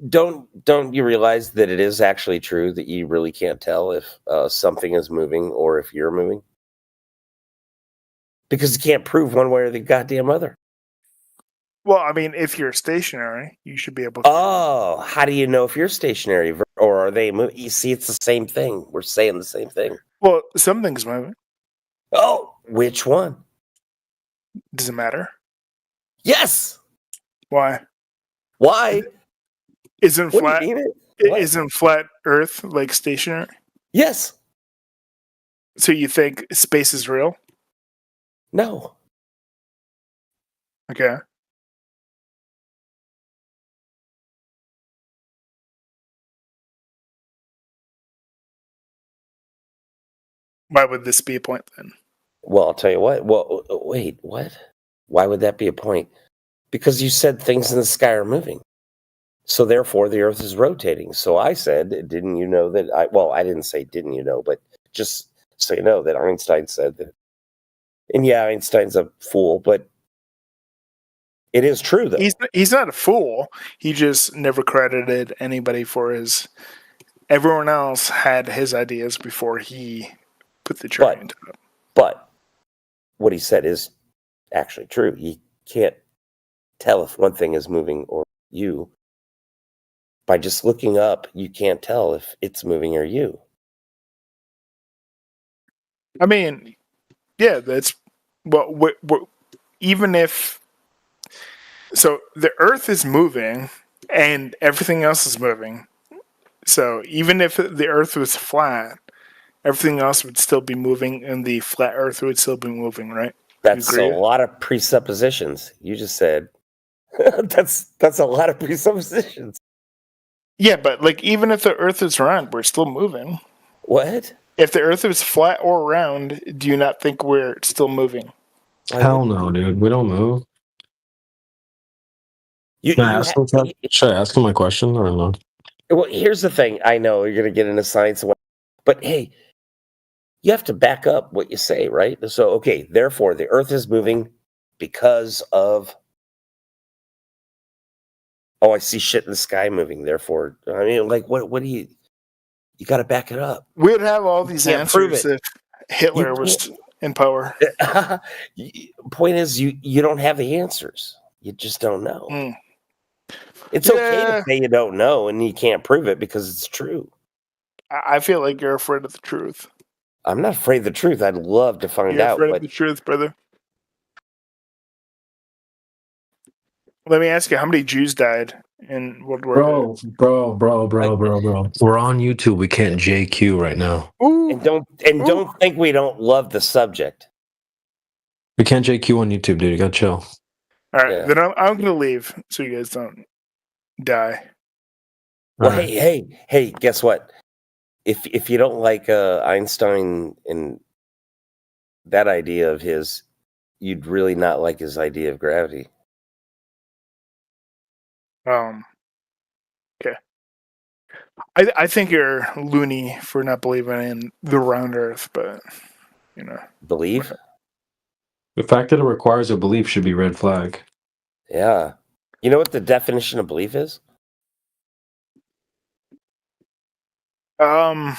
don't you realize that it is actually true that you really can't tell if something is moving or if you're moving? Because you can't prove one way or the goddamn other. Well, I mean, if you're stationary, you should be able to. Oh, how do you know if you're stationary or are they moving? You see, it's the same thing. We're saying the same thing. Well, something's moving. Oh, which one? Does it matter? Yes. Why? Why? Isn't What do you flat? mean it? What? Isn't flat Earth like stationary? Yes. So you think space is real? No. Okay. Why would this be a point then? Well, I'll tell you what. Well, wait, what? Why would that be a point? Because you said things in the sky are moving. So therefore the earth is rotating. So I said, didn't you know that I didn't say didn't you know, but just so you know that Einstein said that. And yeah, Einstein's a fool, but it is true though. He's not a fool. He just never credited anybody for his. Everyone else had his ideas before he put the train into it. But what he said is actually true. You can't tell if one thing is moving or you. By just looking up, you can't tell if it's moving or you. I mean, yeah, that's well. Even if so, the Earth is moving and everything else is moving. So even if the Earth was flat, everything else would still be moving, and the flat Earth would still be moving, right? That's a lot of presuppositions. You just said that's a lot of presuppositions. Yeah, but like even if the Earth is round, we're still moving. What? If the Earth is flat or round, do you not think we're still moving? Hell no, dude. We don't move. You, Should I ask him, should I ask him my question or not? Well, here's the thing. I know you're going to get into science, but hey, you have to back up what you say, right? So, okay, therefore, the Earth is moving because of. Oh, I see shit in the sky moving. Therefore, I mean, like, what do you? You got to back it up. We'd have all these can't prove answers it. if Hitler was in power. Point is, you don't have the answers. You just don't know. Mm. It's okay to say you don't know and you can't prove it because it's true. I feel like you're afraid of the truth. I'm not afraid of the truth. I'd love to find You're out. afraid But of the truth, brother. Let me ask you, how many Jews died in World War II? Bro. We're on YouTube. We can't JQ right now. And don't think we don't love the subject. We can't JQ on YouTube, dude. You gotta chill. All right, then I'm going to leave so you guys don't die. Well, hey, guess what? If you don't like Einstein and that idea of his, you'd really not like his idea of gravity. Okay. I think you're loony for not believing in the round Earth, but you know. Believe? The fact that it requires a belief should be red flag. Yeah. You know what the definition of belief is? No.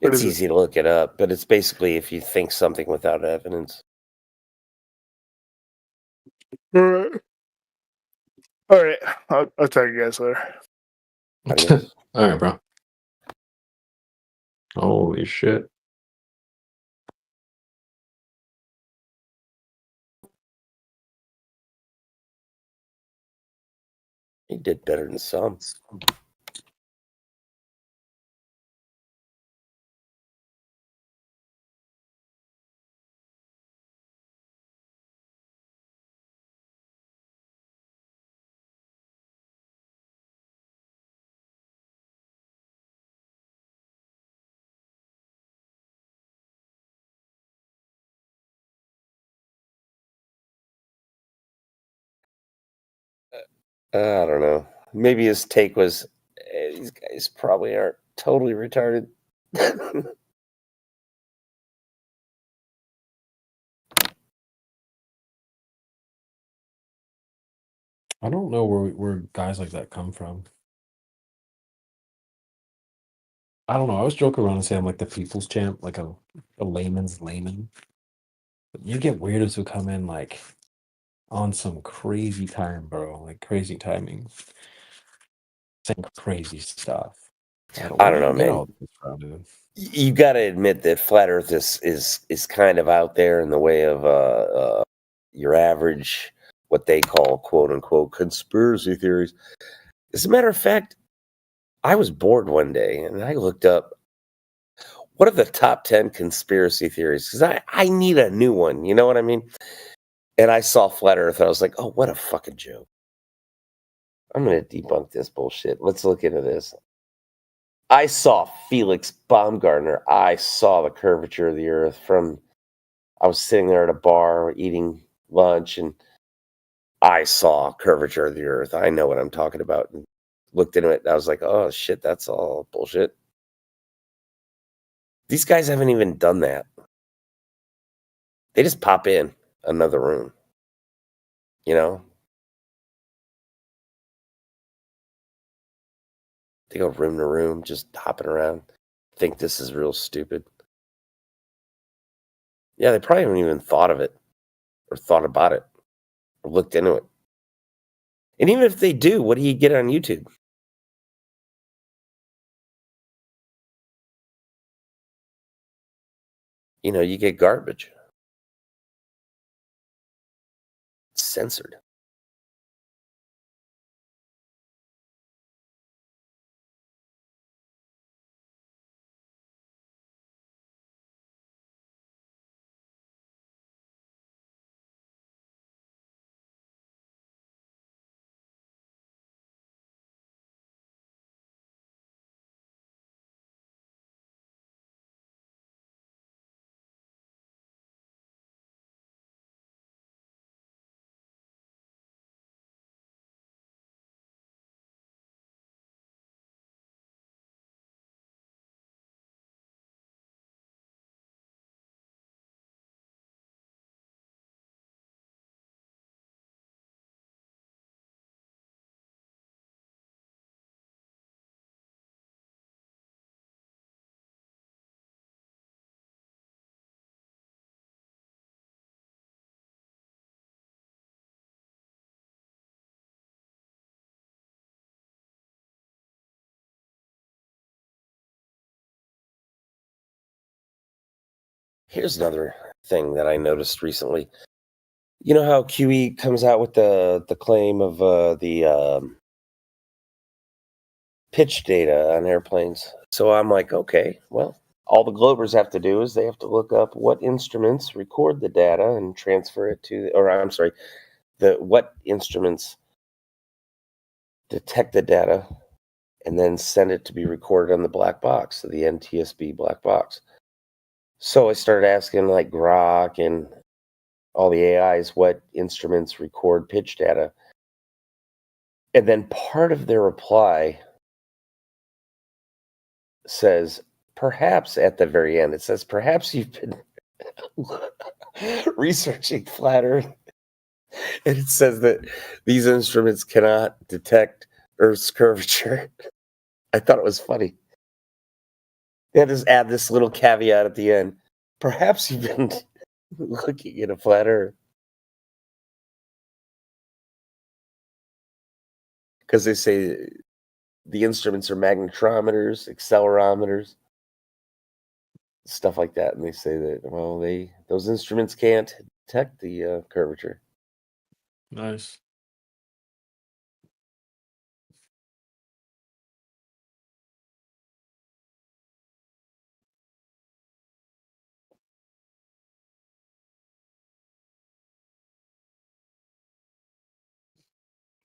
It's easy to look it up, but it's basically if you think something without evidence. All right. I'll talk to you guys later. All right, bro. Holy shit. He did better than some. I don't know. Maybe his take was, these guys probably aren't totally retarded. I don't know where guys like that come from. I don't know. I was joking around and say I'm like the people's champ, like a layman's layman. But you get weirdos who come in like on some crazy time, bro. Like crazy timing. Saying crazy stuff. I Where do don't you know, get man. all this from, dude? You got to admit that flat Earth is kind of out there in the way of your average, what they call quote unquote conspiracy theories. As a matter of fact, I was bored one day and I looked up what are the top 10 conspiracy theories because I need a new one. You know what I mean? And I saw flat Earth. And I was like, oh, what a fucking joke! I'm gonna debunk this bullshit. Let's look into this. I saw Felix Baumgartner. I saw the curvature of the Earth from. I was sitting there at a bar eating lunch, and I saw curvature of the Earth. I know what I'm talking about. And looked into it, and I was like, "Oh shit, that's all bullshit." These guys haven't even done that. They just pop in another room, you know. They go room to room, just hopping around. Think this is real stupid. Yeah, they probably haven't even thought of it, or thought about it, or looked into it. And even if they do, what do you get on YouTube? You know, you get garbage. It's censored. Here's another thing that I noticed recently. You know how QE comes out with the claim of the pitch data on airplanes. So I'm like, okay, well, all the Globers have to do is they have to look up what instruments record the data and transfer it to, or I'm sorry, what instruments detect the data and then send it to be recorded on the black box, so the NTSB black box. So I started asking like Grok and all the AIs what instruments record pitch data. And then part of their reply says, perhaps at the very end, it says, perhaps you've been researching flat Earth. And it says that these instruments cannot detect Earth's curvature. I thought it was funny. They had to just add this little caveat at the end. Perhaps you've been looking at a flat Earth. Because they say the instruments are magnetometers, accelerometers, stuff like that. And they say that, well, those instruments can't detect the curvature. Nice.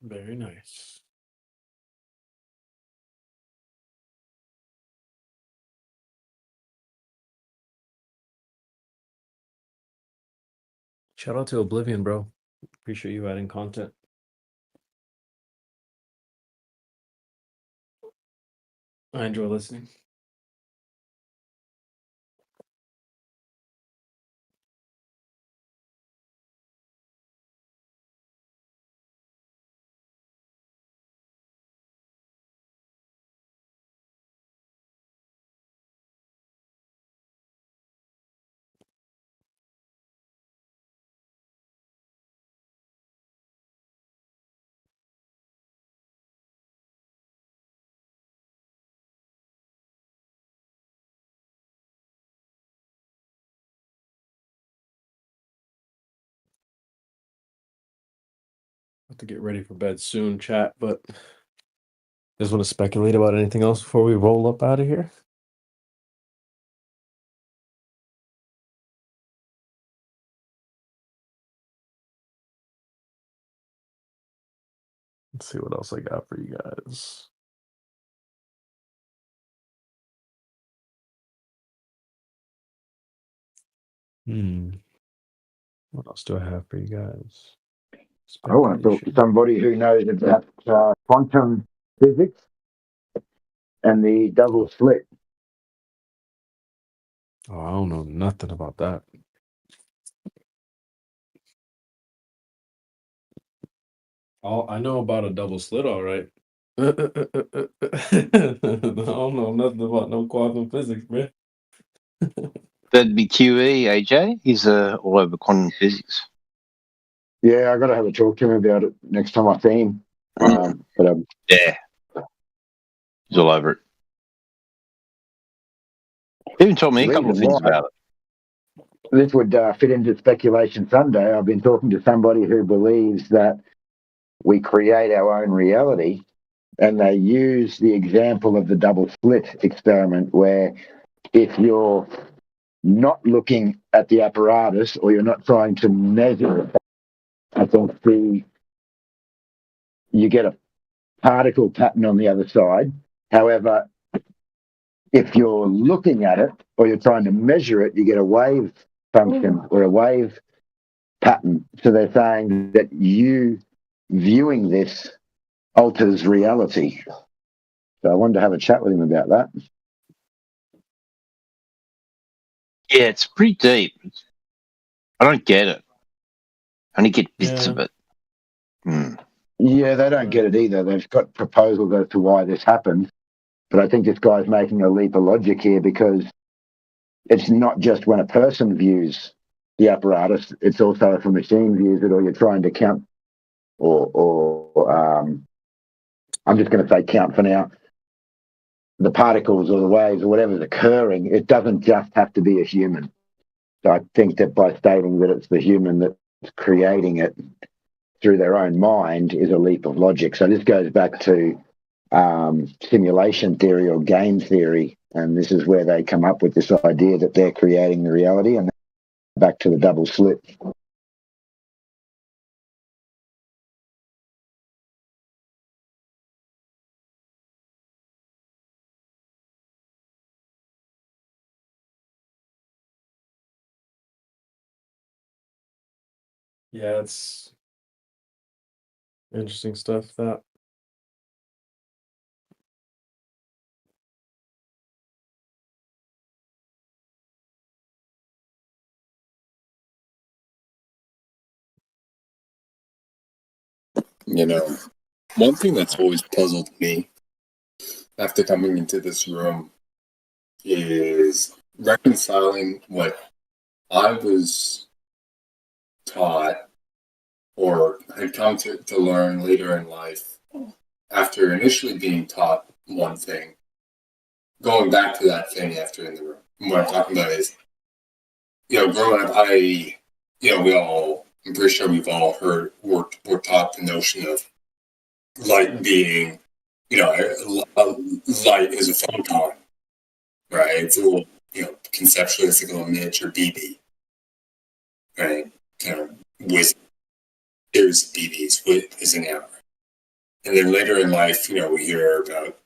Very nice. Shout out to Oblivion, bro. Appreciate you adding content. I enjoy listening. Have to get ready for bed soon, chat. But just want to speculate about anything else before we roll up out of here. Let's see what else I got for you guys. What else do I have for you guys? I want to talk to somebody who knows about quantum physics and the double slit. Oh, I don't know nothing about that. Oh, I know about a double slit, all right. I don't know nothing about no quantum physics, man. That'd be QE, AJ. He's all over quantum physics. Yeah, I got to have a talk to him about it next time I see him. Yeah, he's all over it. He even told me a couple of things about it. This would fit into Speculation Sunday. I've been talking to somebody who believes that we create our own reality, and they use the example of the double slit experiment, where if you're not looking at the apparatus or you're not trying to measure it, I think you get a particle pattern on the other side. However, if you're looking at it or you're trying to measure it, you get a wave function or a wave pattern. So they're saying that you viewing this alters reality. So I wanted to have a chat with him about that. Yeah, it's pretty deep. I don't get it. I only get bits of it. Yeah, they don't get it either. They've got proposals as to why this happens. But I think this guy's making a leap of logic here, because it's not just when a person views the apparatus, it's also if a machine views it, or you're trying to count, or I'm just going to say count for now, the particles or the waves or whatever's occurring. It doesn't just have to be a human. So I think that by stating that it's the human that's creating it through their own mind is a leap of logic. So this goes back to simulation theory or game theory, and this is where they come up with this idea that they're creating the reality, and back to the double slit. Yeah, it's interesting stuff, that. You know, one thing that's always puzzled me after coming into this room is reconciling what I was taught or had come to learn later in life after initially being taught one thing, going back to that thing after in the room. And what I'm talking about is, growing up, I'm pretty sure we've all we're taught the notion of light being, light is a photon, right? It's a little, conceptually it's like a little miniature BB, right? Kind of with series of BBs is an hour. And then later in life, we hear about,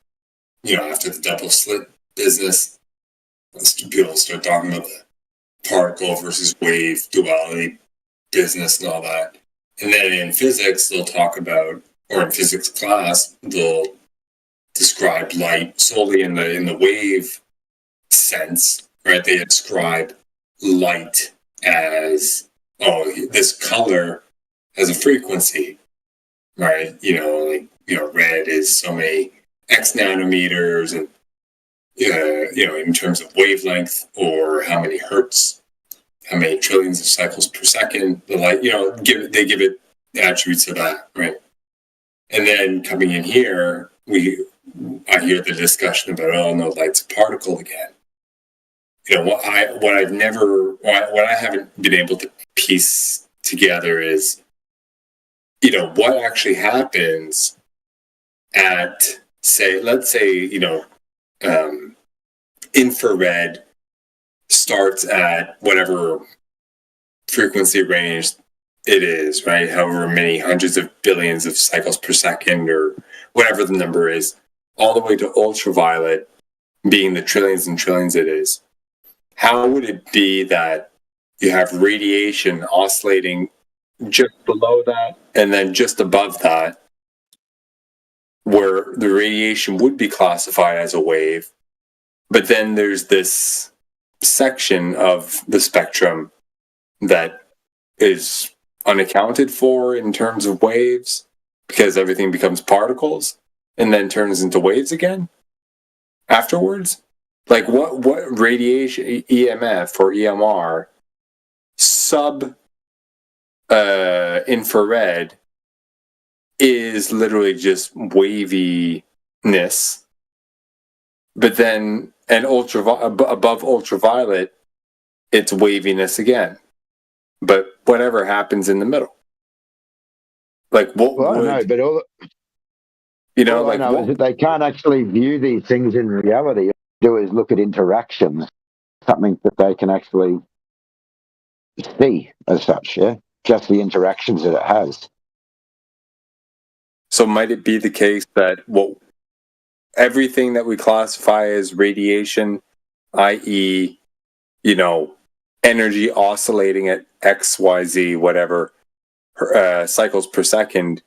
after the double slit business, people start talking about the particle versus wave duality business and all that. And then in physics, they'll talk about, or in physics class, they'll describe light solely in the wave sense, right? They describe light as, this color has a frequency, right? Red is so many X nanometers, and in terms of wavelength, or how many hertz, how many trillions of cycles per second, the light, they give it attributes of that, right? And then coming in here, I hear the discussion about, no, light's a particle again. What I haven't been able to piece together is what actually happens at, let's say, infrared starts at whatever frequency range it is, right? However many hundreds of billions of cycles per second or whatever the number is, all the way to ultraviolet being the trillions and trillions it is. How would it be that you have radiation oscillating just below that and then just above that, where the radiation would be classified as a wave, but then there's this section of the spectrum that is unaccounted for in terms of waves because everything becomes particles and then turns into waves again afterwards? Like what radiation, EMF or EMR, sub infrared is literally just waviness, but then above ultraviolet, it's waviness again. But whatever happens in the middle, like what? Well, would, I know, but all like I know is that they can't actually view these things in reality. All they do is look at interactions, something that they can actually see as such. Yeah, just the interactions that it has. So might it be the case that everything that we classify as radiation, i.e., energy oscillating at X, Y, Z, whatever cycles per second,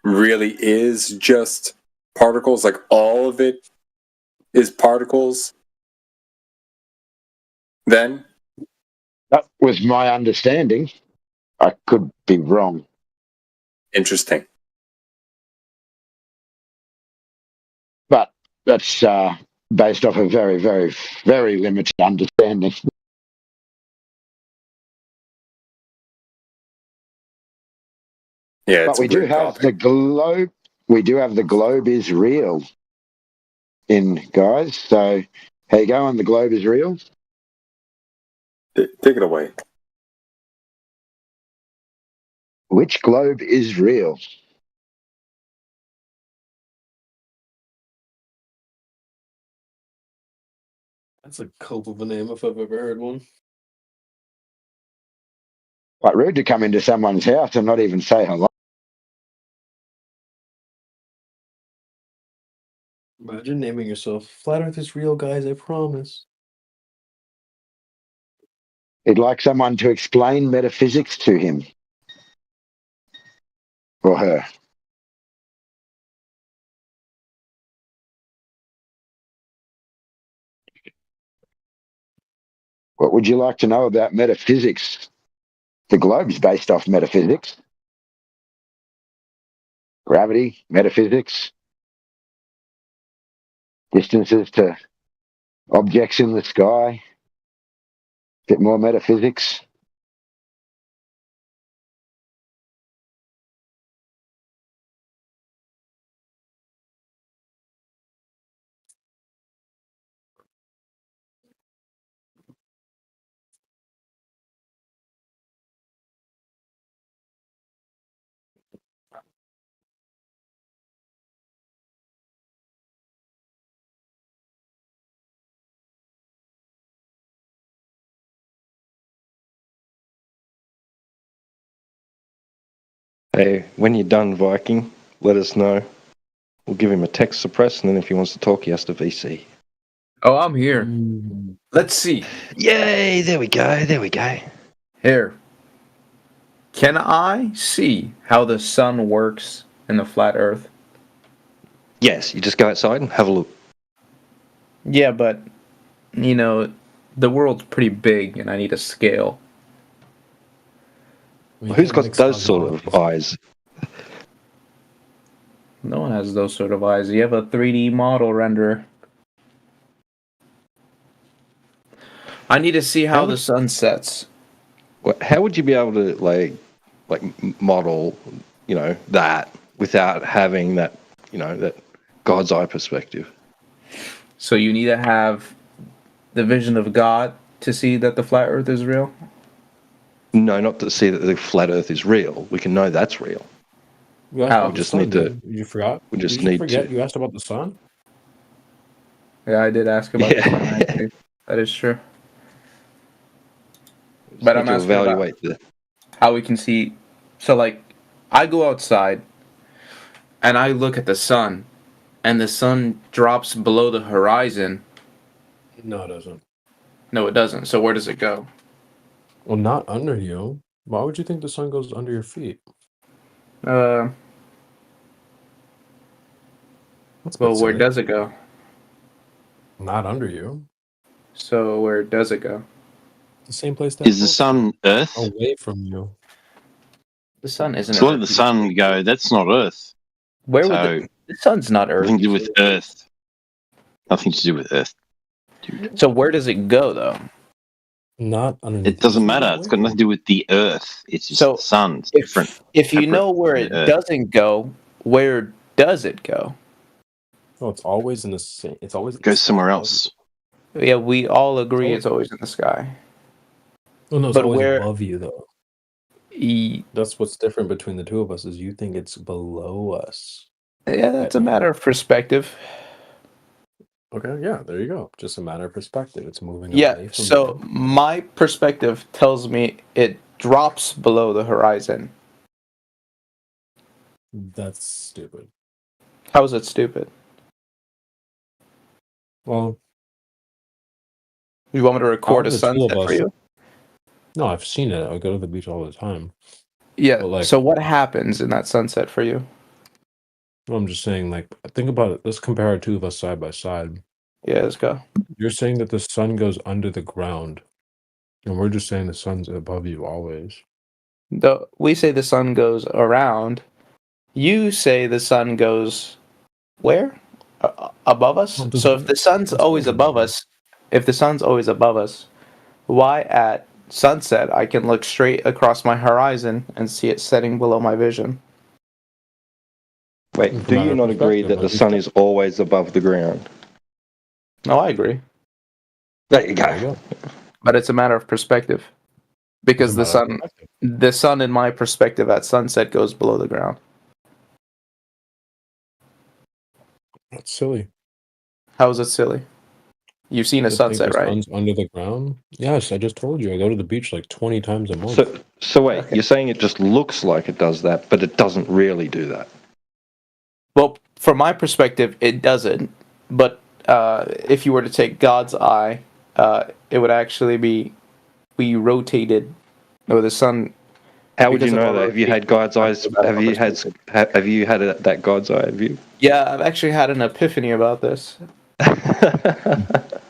really is just particles? Like all of it is particles? Then? That was my understanding. I could be wrong. Interesting. But that's based off a very, very, very limited understanding. Yeah, but we do have the globe. We do have the globe is real in, guys. So, how you going? The globe is real. Take it away. Which globe is real? That's a cope of a name if I've ever heard one. Quite rude to come into someone's house and not even say hello. Imagine naming yourself Flat Earth is real, guys, I promise. He'd like someone to explain metaphysics to him. Or her. What would you like to know about metaphysics? The globe's based off metaphysics. Gravity, metaphysics. Distances to objects in the sky. Bit more metaphysics. Hey, when you're done, Viking, let us know. We'll give him a text suppress, and then if he wants to talk, he has to VC. Oh, I'm here. Let's see. Yay! There we go. There we go. Here. Can I see how the sun works in the flat Earth? Yes, you just go outside and have a look. Yeah, but, the world's pretty big and I need a scale. Who's got those sort of eyes? No one has those sort of eyes. You have a 3D model renderer. I need to see how the sun sets. How would you be able to like model, that without having that, that God's eye perspective? So you need to have the vision of God to see that the flat Earth is real? No, not to see that the flat Earth is real. We can know that's real. You asked How? about We the just sun, need to. dude. You forgot? We just Did you need forget to. you asked about the sun? Yeah, I did ask about the sun. Yeah. Actually. That is true. We just But need I'm to asking about evaluate the. how we can see. So, like, I go outside and I look at the sun, and the sun drops below the horizon. No, it doesn't. No, it doesn't. So where does it go? Well, not under you. Why would you think the sun goes under your feet? Well, That's a bit where silly. does it go? Not under you. So where does it go? The same place that Is the goes. sun Earth? Away from you. The sun isn't So let Earth. the sun go. That's not Earth. Where would So the sun's not Earth? nothing to do with Earth. Nothing to do with Earth. So where does it go though? Not underneath. It doesn't matter. It's got nothing to do with the Earth. It's just So the sun. It's different. If you separate know where from it the Earth. doesn't go, where does it go? No, it's always in the same. It's always in the Goes sky somewhere above else. Yeah, we all agree always- it's always in the sky. you. Oh no, it's But always where? above you though. That's what's different between the two of us is you think it's below us. Yeah, that's a matter of perspective. Okay, yeah, there you go. Just a matter of perspective. It's moving Yeah, away from so my perspective tells me it drops below the horizon. you. That's stupid. How is it stupid? Well, You want me to record a out of the two of sunset for us- you? No, I've seen it. I go to the beach all the time. Yeah. But, like- So what happens in that sunset for you? No, I'm just saying, like, think about it. Let's compare the two of us side by side. Yeah, let's go. You're saying that the sun goes under the ground, and we're just saying the sun's above you always. We say the sun goes around. You say the sun goes where? Above us? Well, does So it- if the sun's always above us, why at sunset I can look straight across my horizon and see it setting below my vision? Wait, It's a do matter you of not agree perspective, that the like you sun said. is always above the ground? No, I agree. There you There you go. go. But it's a matter of perspective. Because the It's a matter sun of perspective. the sun in my perspective at sunset goes below the ground. That's silly. How is it silly? You've seen a To think sunset, the right? sun's under the ground? Yes, I just told you. I go to the beach like 20 times a month. So wait, you're saying it just looks like it does that, but it doesn't really do that. Well, from my perspective, it doesn't. But if you were to take God's eye, it would actually be rotated, or the sun. How would you because of know our that? Have you had God's eyes? Have you had that God's eye view? Yeah, I've actually had an epiphany about this.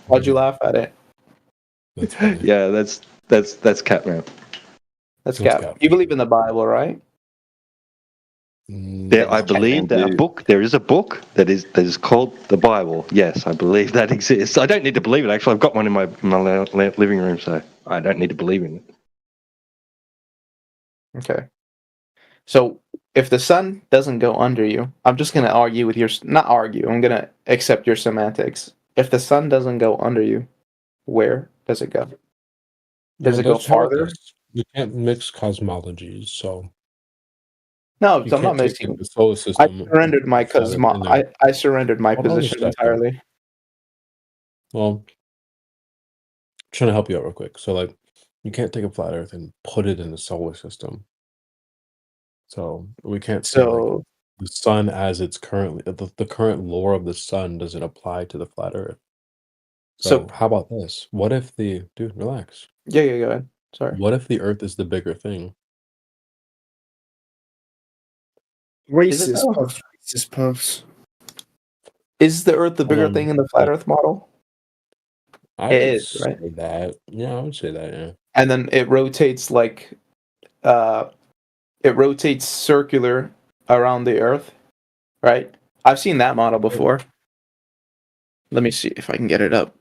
Why'd you laugh at it? That's funny. Yeah, that's Catman. That's That's Cap. You believe in the Bible, right? There, I believe that a book. There is a book that is called the Bible. Yes, I believe that exists. I don't need to believe it. Actually, I've got one in my living room, so I don't need to believe in it. Okay. So if the sun doesn't go under you, I'm just gonna argue with your not argue. I'm gonna accept your semantics. If the sun doesn't go under you, where does it go? Does it go Let's start with farther? this. You can't mix cosmologies, so No, you I'm not can't take mixing. the solar I system. surrendered my and set it in there. I surrendered my Hold on a position second. entirely. Well, I'm trying to help you out real quick. So, like, you can't take a flat Earth and put it in the solar system. So we can't say like So the sun as it's currently the current lore of the sun doesn't apply to the flat Earth. So So- how about this? What if the dude relax? yeah, go ahead. Sorry. What if the Earth is the bigger thing? Racist though? puffs. Racist puffs. Is the Earth the bigger on. thing in the flat Earth model? I It would is, say right? that. Yeah, I would say that. Yeah. And then it rotates it rotates circular around the Earth, right? I've seen that model before. Let me see if I can get it up.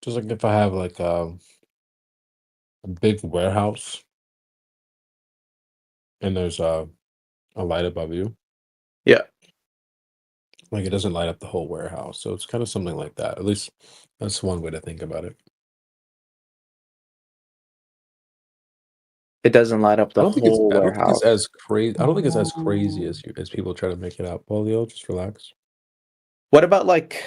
Just like if I have like a big warehouse and there's a light above you. Yeah. Like it doesn't light up the whole warehouse. So it's kind of something like that. At least that's one way to think about it. it doesn't light up I the don't think it's. whole I don't think it's warehouse. as crazy. I don't think it's as crazy as people try to make it out. Polio, just relax. What about like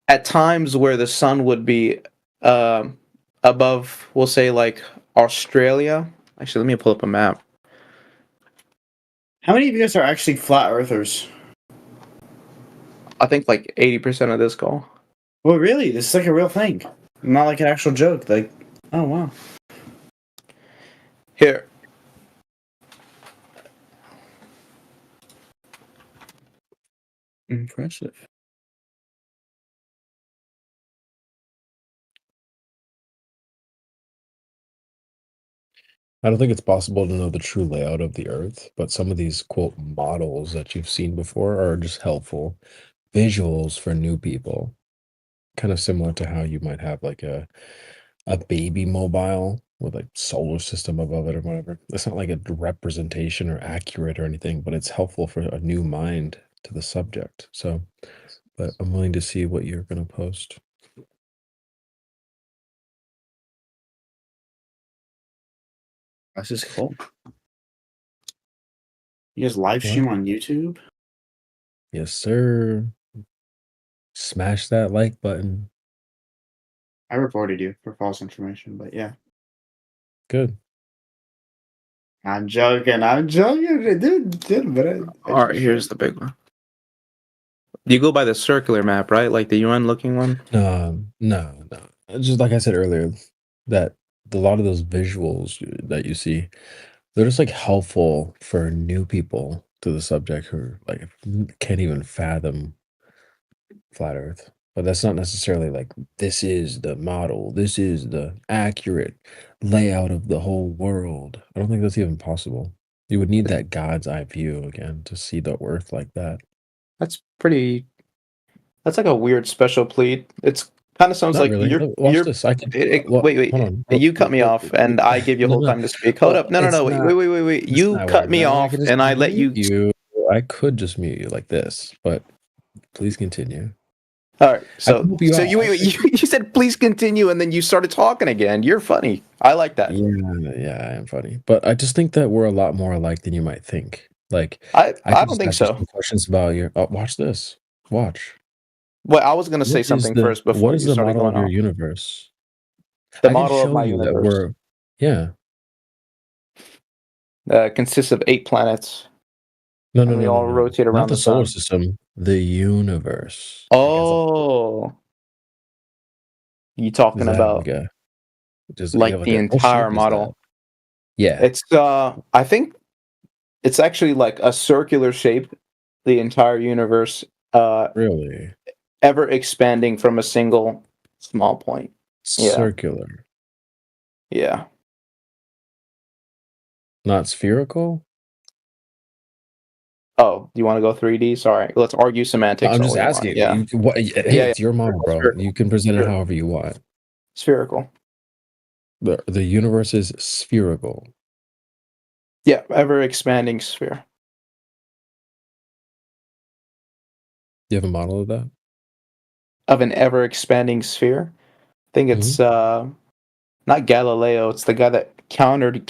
at times where the sun would be above, we'll say like Australia? Actually, let me pull up a map. How many of you guys are actually flat earthers? I think like 80% of this call. Well, really, this is like a real thing, not like an actual joke. Like, oh wow. Here. Impressive. I don't think it's possible to know the true layout of the Earth, but some of these quote models that you've seen before are just helpful visuals for new people. Kind of similar to how you might have like a baby mobile with like solar system above it or whatever. It's not like a representation or accurate or anything, but it's helpful for a new mind to the subject. So, but I'm willing to see what you're going to post. This is cool. You guys live stream on YouTube? Yes, sir. Smash that like button. I reported you for false information, but yeah. Good. I'm joking, dude, but All right, here's the big one. You go by the circular map, right? Like the UN looking one? No. Just like I said earlier, that a lot of those visuals that you see, they're just like helpful for new people to the subject who like can't even fathom flat Earth. But that's not necessarily like this is the model, this is the accurate layout of the whole world. I don't think that's even possible. You would need that God's eye view again to see the Earth like that. That's pretty. That's like a weird special plea. It's kind of sounds Not like really. you're. Look, watch You're this. I can. wait. Hold on. You cut me off, and I give you whole time to speak. Hold up. No. It's Wait. not- Wait. That's You not cut what me I off, could just and I let you. mute you. I could just mute you like this, but please continue. All right. So can help you out. you said please continue, and then you started talking again. You're funny. I like that. Yeah, I am funny, but I just think that we're a lot more alike than you might think. Like I could don't just think ask you so. some questions about your. Oh, watch this. Watch. Well, I was going to say What is something the first before what is you the started model going of your off. universe? The I can model of show my you that universe we're consists of 8 planets, no and we all rotate not around the the solar sun. system, the universe. Oh, you Does talking that have about like a does it like have like the a what shape entire is model? that? Yeah, It's I think it's actually like a circular shape, the entire universe, really ever expanding from a single small point. Yeah, circular, yeah. not spherical. Oh, you want to go 3D? Sorry, let's argue No, semantics I'm all just we want. asking. Yeah, Hey, yeah. it's your model, bro. Spherical. You can present it Spherical. however you want. Spherical. The universe is spherical. Yeah, ever expanding sphere. You have a model of that? Of an ever expanding sphere. I think it's Mm-hmm. not Galileo. It's the guy that countered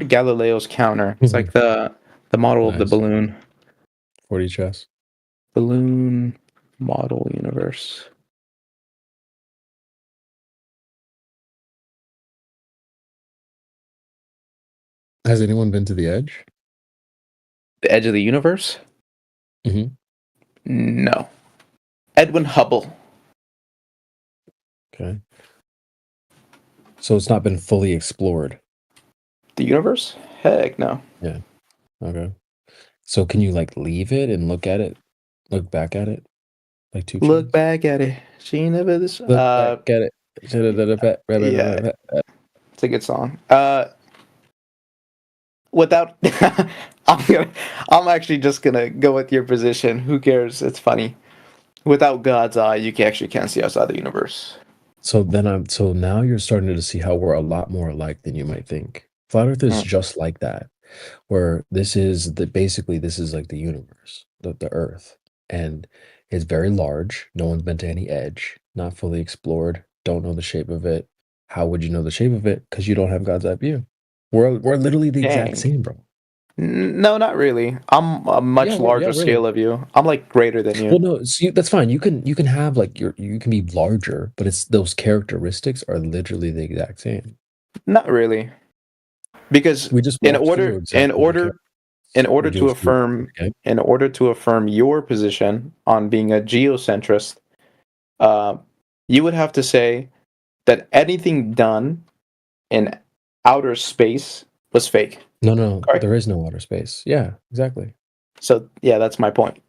Galileo's counter. It's like the model of the Nice. balloon. 40 chess. Balloon model universe. Has anyone been to the edge? The edge of the universe? Mm-hmm. No. Edwin Hubble. Okay. So it's not been fully explored. The universe? Heck no. Yeah. Okay. So can you like leave it and look at it? Look back at it? Like two Look back at it. She never this. Look back at it. Yeah. It's a good song. Without I'm actually just gonna go with your position. Who cares? It's funny. Without God's eye, you actually can't see outside the universe. So now you're starting to see how we're a lot more alike than you might think. Flat Earth is just like that, where this is like the universe, the Earth, and it's very large. No one's been to any edge, not fully explored, don't know the shape of it. How would you know the shape of it? Because you don't have God's eye view. We're literally the exact Dang. same, bro. No, not really. I'm a much Yeah, larger really. scale of you. I'm like greater than you. Well, no, so that's fine. You can have like you can be larger, but it's those characteristics are literally the exact same. Not really. Because We just in walked through order exactly the in order Would you to just do- affirm okay. in order to affirm your position on being a geocentrist, you would have to say that anything done in outer space was fake. No, Correct? there is no outer space. Yeah, exactly. So yeah, that's my point.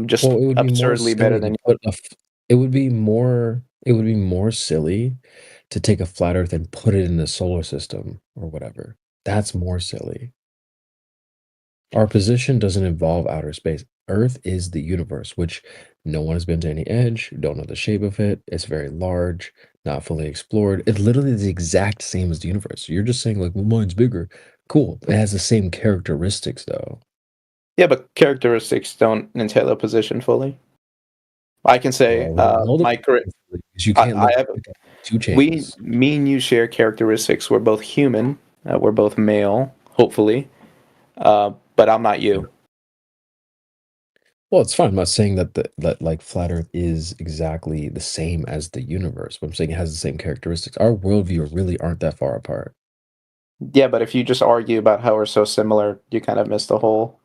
Just Well, it would be more absurdly better silly than to you. put it would be more silly to take a flat Earth and put it in the solar system or whatever. That's more silly. Our position doesn't involve outer space. Earth is the universe, which no one has been to any edge, don't know the shape of it. It's very large, not fully explored. It's literally the exact same as the universe. You're just saying, like, well, mine's bigger. Cool. It has the same characteristics, though. Yeah, but characteristics don't entail a position fully. I can say my correct. You can't look have, at two changes. me and you share characteristics. We're both human. We're both male, hopefully. But I'm not you. Well, it's fine. I'm not saying that like flat Earth is exactly the same as the universe, but I'm saying it has the same characteristics. Our worldview really aren't that far apart. Yeah, but if you just argue about how we're so similar, you kind of miss the whole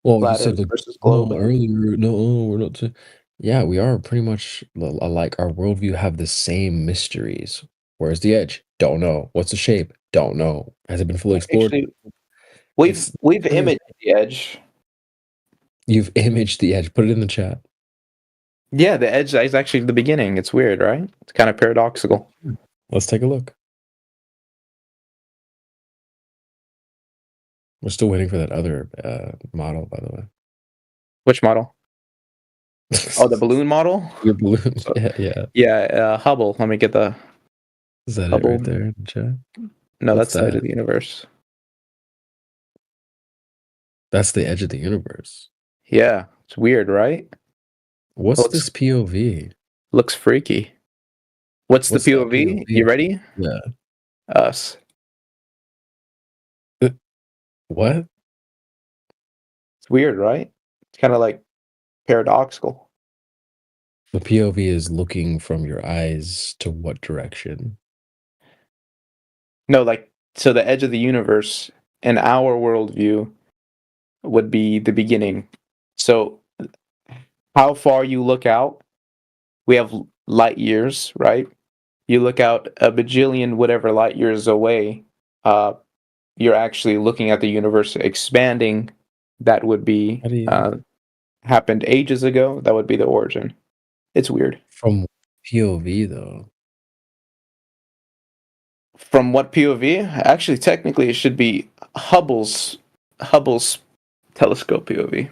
Well, you flat said Earth like versus globe. earlier. No, we're not. Yeah, we are pretty much alike. Our worldview have the same mysteries. Where's the edge? Don't know. What's the shape? Don't know. Has it been fully explored? Actually, we've imaged the edge. You've imaged the edge. Put it in the chat. Yeah, the edge is actually the beginning. It's weird, right? It's kind of paradoxical. Let's take a look. We're still waiting for that other model, by the way. Which model? Oh, the balloon model? Your balloon. Yeah. Yeah, Hubble. Let me get the. Is that Hubble. it right there in the chat? No, What's that's the edge that? of the universe. That's the edge of the universe. Yeah, it's weird, right? What's this POV? Looks freaky. What's the What's that POV? You ready? Yeah. Us. What? It's weird, right? It's kind of like paradoxical. The POV is looking from your eyes to what direction? No, like, so the edge of the universe in our worldview would be the beginning. So, how far you look out, we have light years, right? You look out a bajillion whatever light years away, you're actually looking at the universe expanding. That would be happened ages ago. That would be the origin. It's weird. From POV though. From what POV? Actually, technically, it should be Hubble's telescope POV.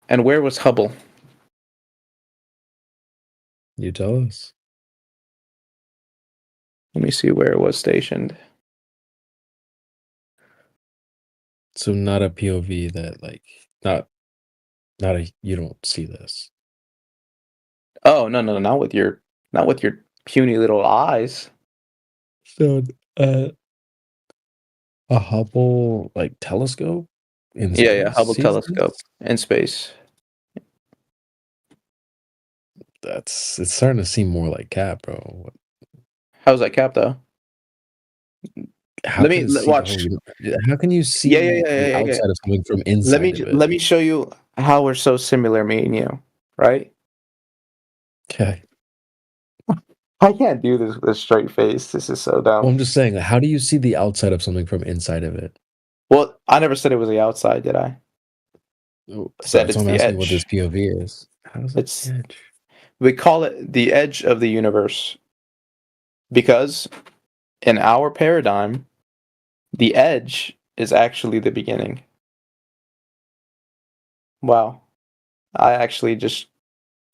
And where was Hubble? You tell us. Let me see where it was stationed. So not a POV that like not you don't see this. Oh no, not with your puny little eyes. So a Hubble like telescope in Yeah, space Hubble sees telescope in space. It's starting to seem more like cap, bro. How's that cap though? How Let can me it see the watch. whole How can you see the outside of something from inside of it? Let me show you how we're so similar, me and you. Right? Okay. I can't do this with a straight face. This is so dumb. Well, I'm just saying, how do you see the outside of something from inside of it? Well, I never said it was the outside, did I? I said it's I'm the asking edge. what this POV is. How is it It's the edge? we call it the edge of the universe because in our paradigm, the edge is actually the beginning. Wow. I actually just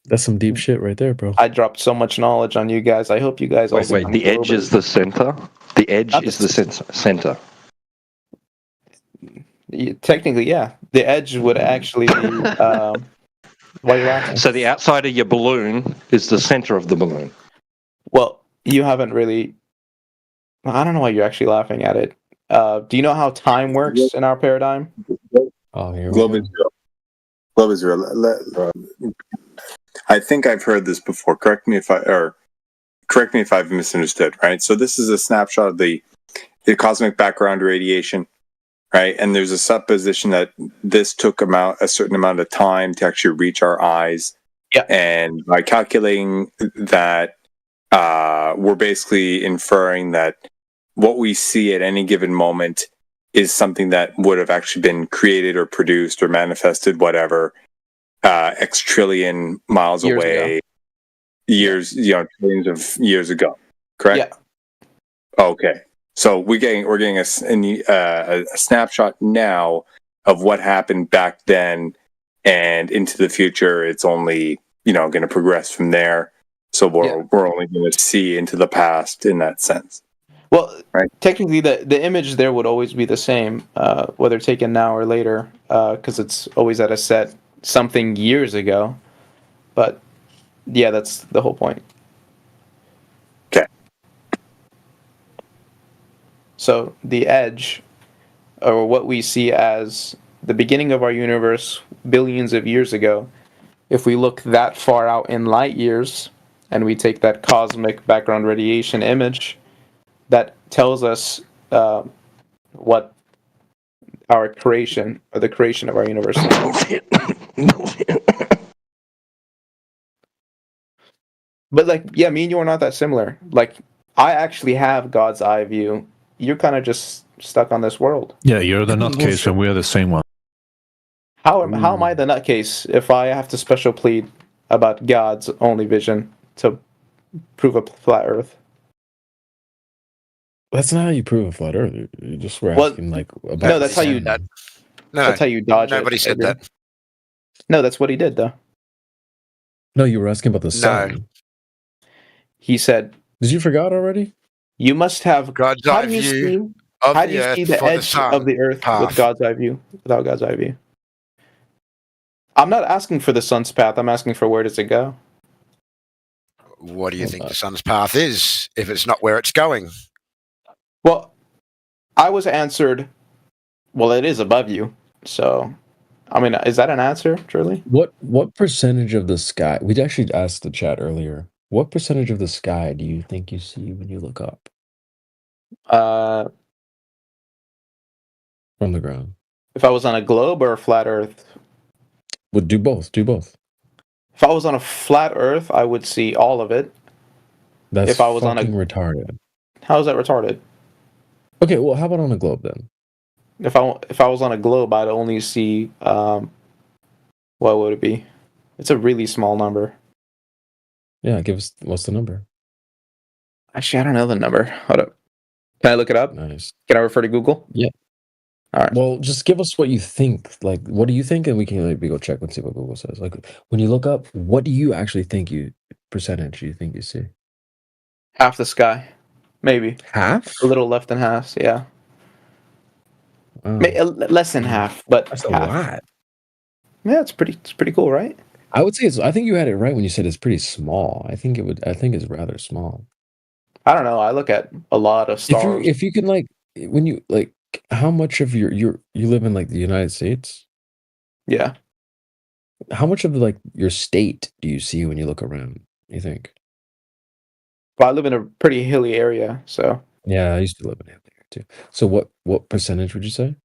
That's some deep shit right there, bro. I dropped so much knowledge on you guys. I hope you guys also Wait, the edge is the center? The edge is the center. Technically, yeah. The edge would actually be why are you laughing? So the outside of your balloon is the center of the balloon. Well, you haven't really I don't know why you're actually laughing at it. Do you know how time works in our paradigm? Oh, here Globe we is go. zero. Globe is zero. I think I've heard this before. Correct me if I've misunderstood. Right. So this is a snapshot of the cosmic background radiation. Right. And there's a supposition that this took a certain amount of time to actually reach our eyes. Yeah. And by calculating that, we're basically inferring that what we see at any given moment is something that would have actually been created or produced or manifested, whatever, X trillion miles Years away, ago. trillions of years ago. Correct? Yeah. Okay. So we're getting a snapshot now of what happened back then, and into the future. It's only going to progress from there. So we're only going to see into the past in that sense. Well, right. Technically, the image there would always be the same, whether taken now or later, because it's always at a set something years ago. But yeah, that's the whole point. Okay. So the edge, or what we see as the beginning of our universe billions of years ago, if we look that far out in light years, and we take that cosmic background radiation image, that tells us what our creation, or the creation of our universe is. But me and you are not that similar. I actually have God's eye view. You're kind of just stuck on this world. Yeah, you're the nutcase, and we're the same one. How am I the nutcase if I have to special plead about God's only vision to prove a flat Earth? That's not how you prove a flat Earth. You just were asking about. No, that's how you. No, that's how you dodge it. nobody said that. No, that's what he did, though. No, you were asking about the sun. He said. Did you forgot already? You must have God's eye view. How do you see the edge of the Earth with God's eye view, without God's eye view? I'm not asking for the sun's path. I'm asking for where does it go? What do you think the sun's path is if it's not where it's going? Well, I was answered, well, it is above you. So, I mean, is that an answer, truly? What percentage of the sky? We actually asked the chat earlier. What percentage of the sky do you think you see when you look up? From the ground. If I was on a globe or a flat Earth? Would do both. Do both. If I was on a flat Earth, I would see all of it. That's if I was fucking retarded. How is that retarded? Okay, well, how about on a globe then? If I was on a globe, I'd only see what would it be? It's a really small number. Yeah, give us what's the number? Actually, I don't know the number. Hold up. Can I look it up? Nice. Can I refer to Google? Yeah. All right. Well, just give us what you think. Like, what do you think, and we can maybe go check and see what Google says. Like, when you look up, what do you actually think percentage you think you see? Half the sky, maybe. Half? A little less than half. Yeah. Wow. Less than half, but that's a half. lot. Yeah, it's pretty cool, right? I would say I think you had it right when you said it's pretty small. I think it's rather small. I don't know. I look at a lot of stars. If you can when you how much of you live in the United States? Yeah. How much of your state do you see when you look around? You think? Well, I live in a pretty hilly area, so. Yeah, I used to live in a hilly area too. So what percentage would you say?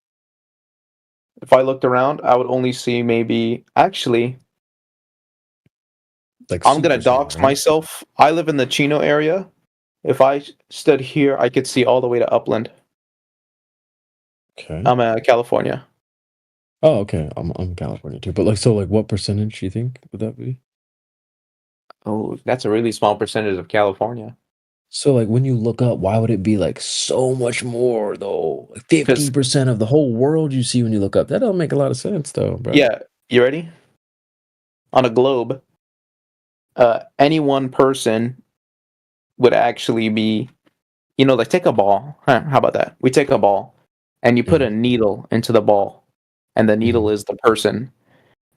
If I looked around, I would only see maybe I'm gonna dox myself. I live in the Chino area. If I stood here, I could see all the way to Upland. Okay. I'm in California. Oh, okay. I'm California too. But what percentage do you think would that be? Oh, that's a really small percentage of California. So when you look up, why would it be so much more though? 50% of the whole world you see when you look up. That don't make a lot of sense though, bro. Yeah, you ready? On a globe, any one person would actually be, take a ball. How about that? We take a ball and you put a needle into the ball, and the needle is the person.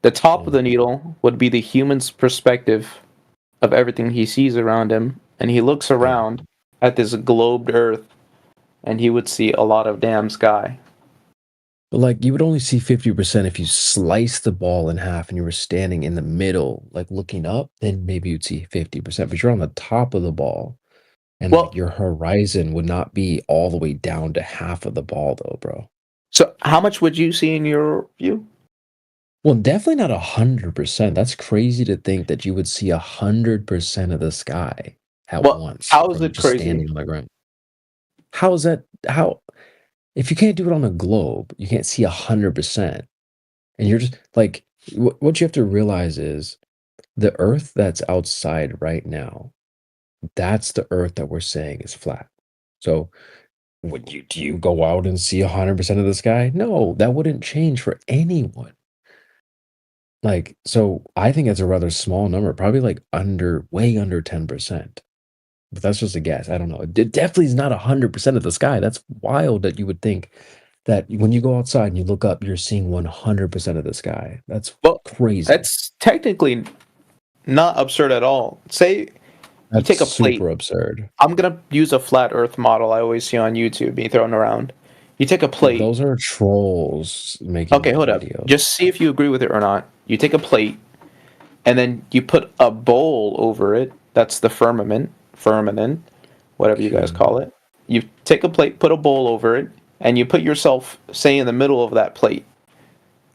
The top of the needle would be the human's perspective of everything he sees around him, and he looks around at this globed Earth, and he would see a lot of damn sky. But like you would only see 50% if you sliced the ball in half and you were standing in the middle, like looking up, then maybe you'd see 50%. But you're on the top of the ball, and Well- like your horizon would not be all the way down to half of the ball though, bro. So how much would you see in your view? Well, definitely not 100%. That's crazy to think that you would see 100% of the sky at Well, once. how is from it just crazy? standing on the ground. How is that? How? If you can't do it on a globe, you can't see 100%. And you're just like, what you have to realize is the Earth that's outside right now. That's the Earth that we're saying is flat. So, do you go out and see 100% of the sky? No, that wouldn't change for anyone. Like, so I think it's a rather small number, probably like way under 10%. But that's just a guess. I don't know. It definitely is not 100% of the sky. That's wild that you would think that when you go outside and you look up, you're seeing 100% of the sky. That's crazy. That's technically not absurd at all. Say That's you take a plate. super absurd. I'm gonna use a flat Earth model I always see on YouTube being thrown around. You take a plate. Those are trolls making Okay, hold up. videos. Just see if you agree with it or not. You take a plate, and then you put a bowl over it. That's the firmament, whatever you guys call it. You take a plate, put a bowl over it, and you put yourself, say, in the middle of that plate.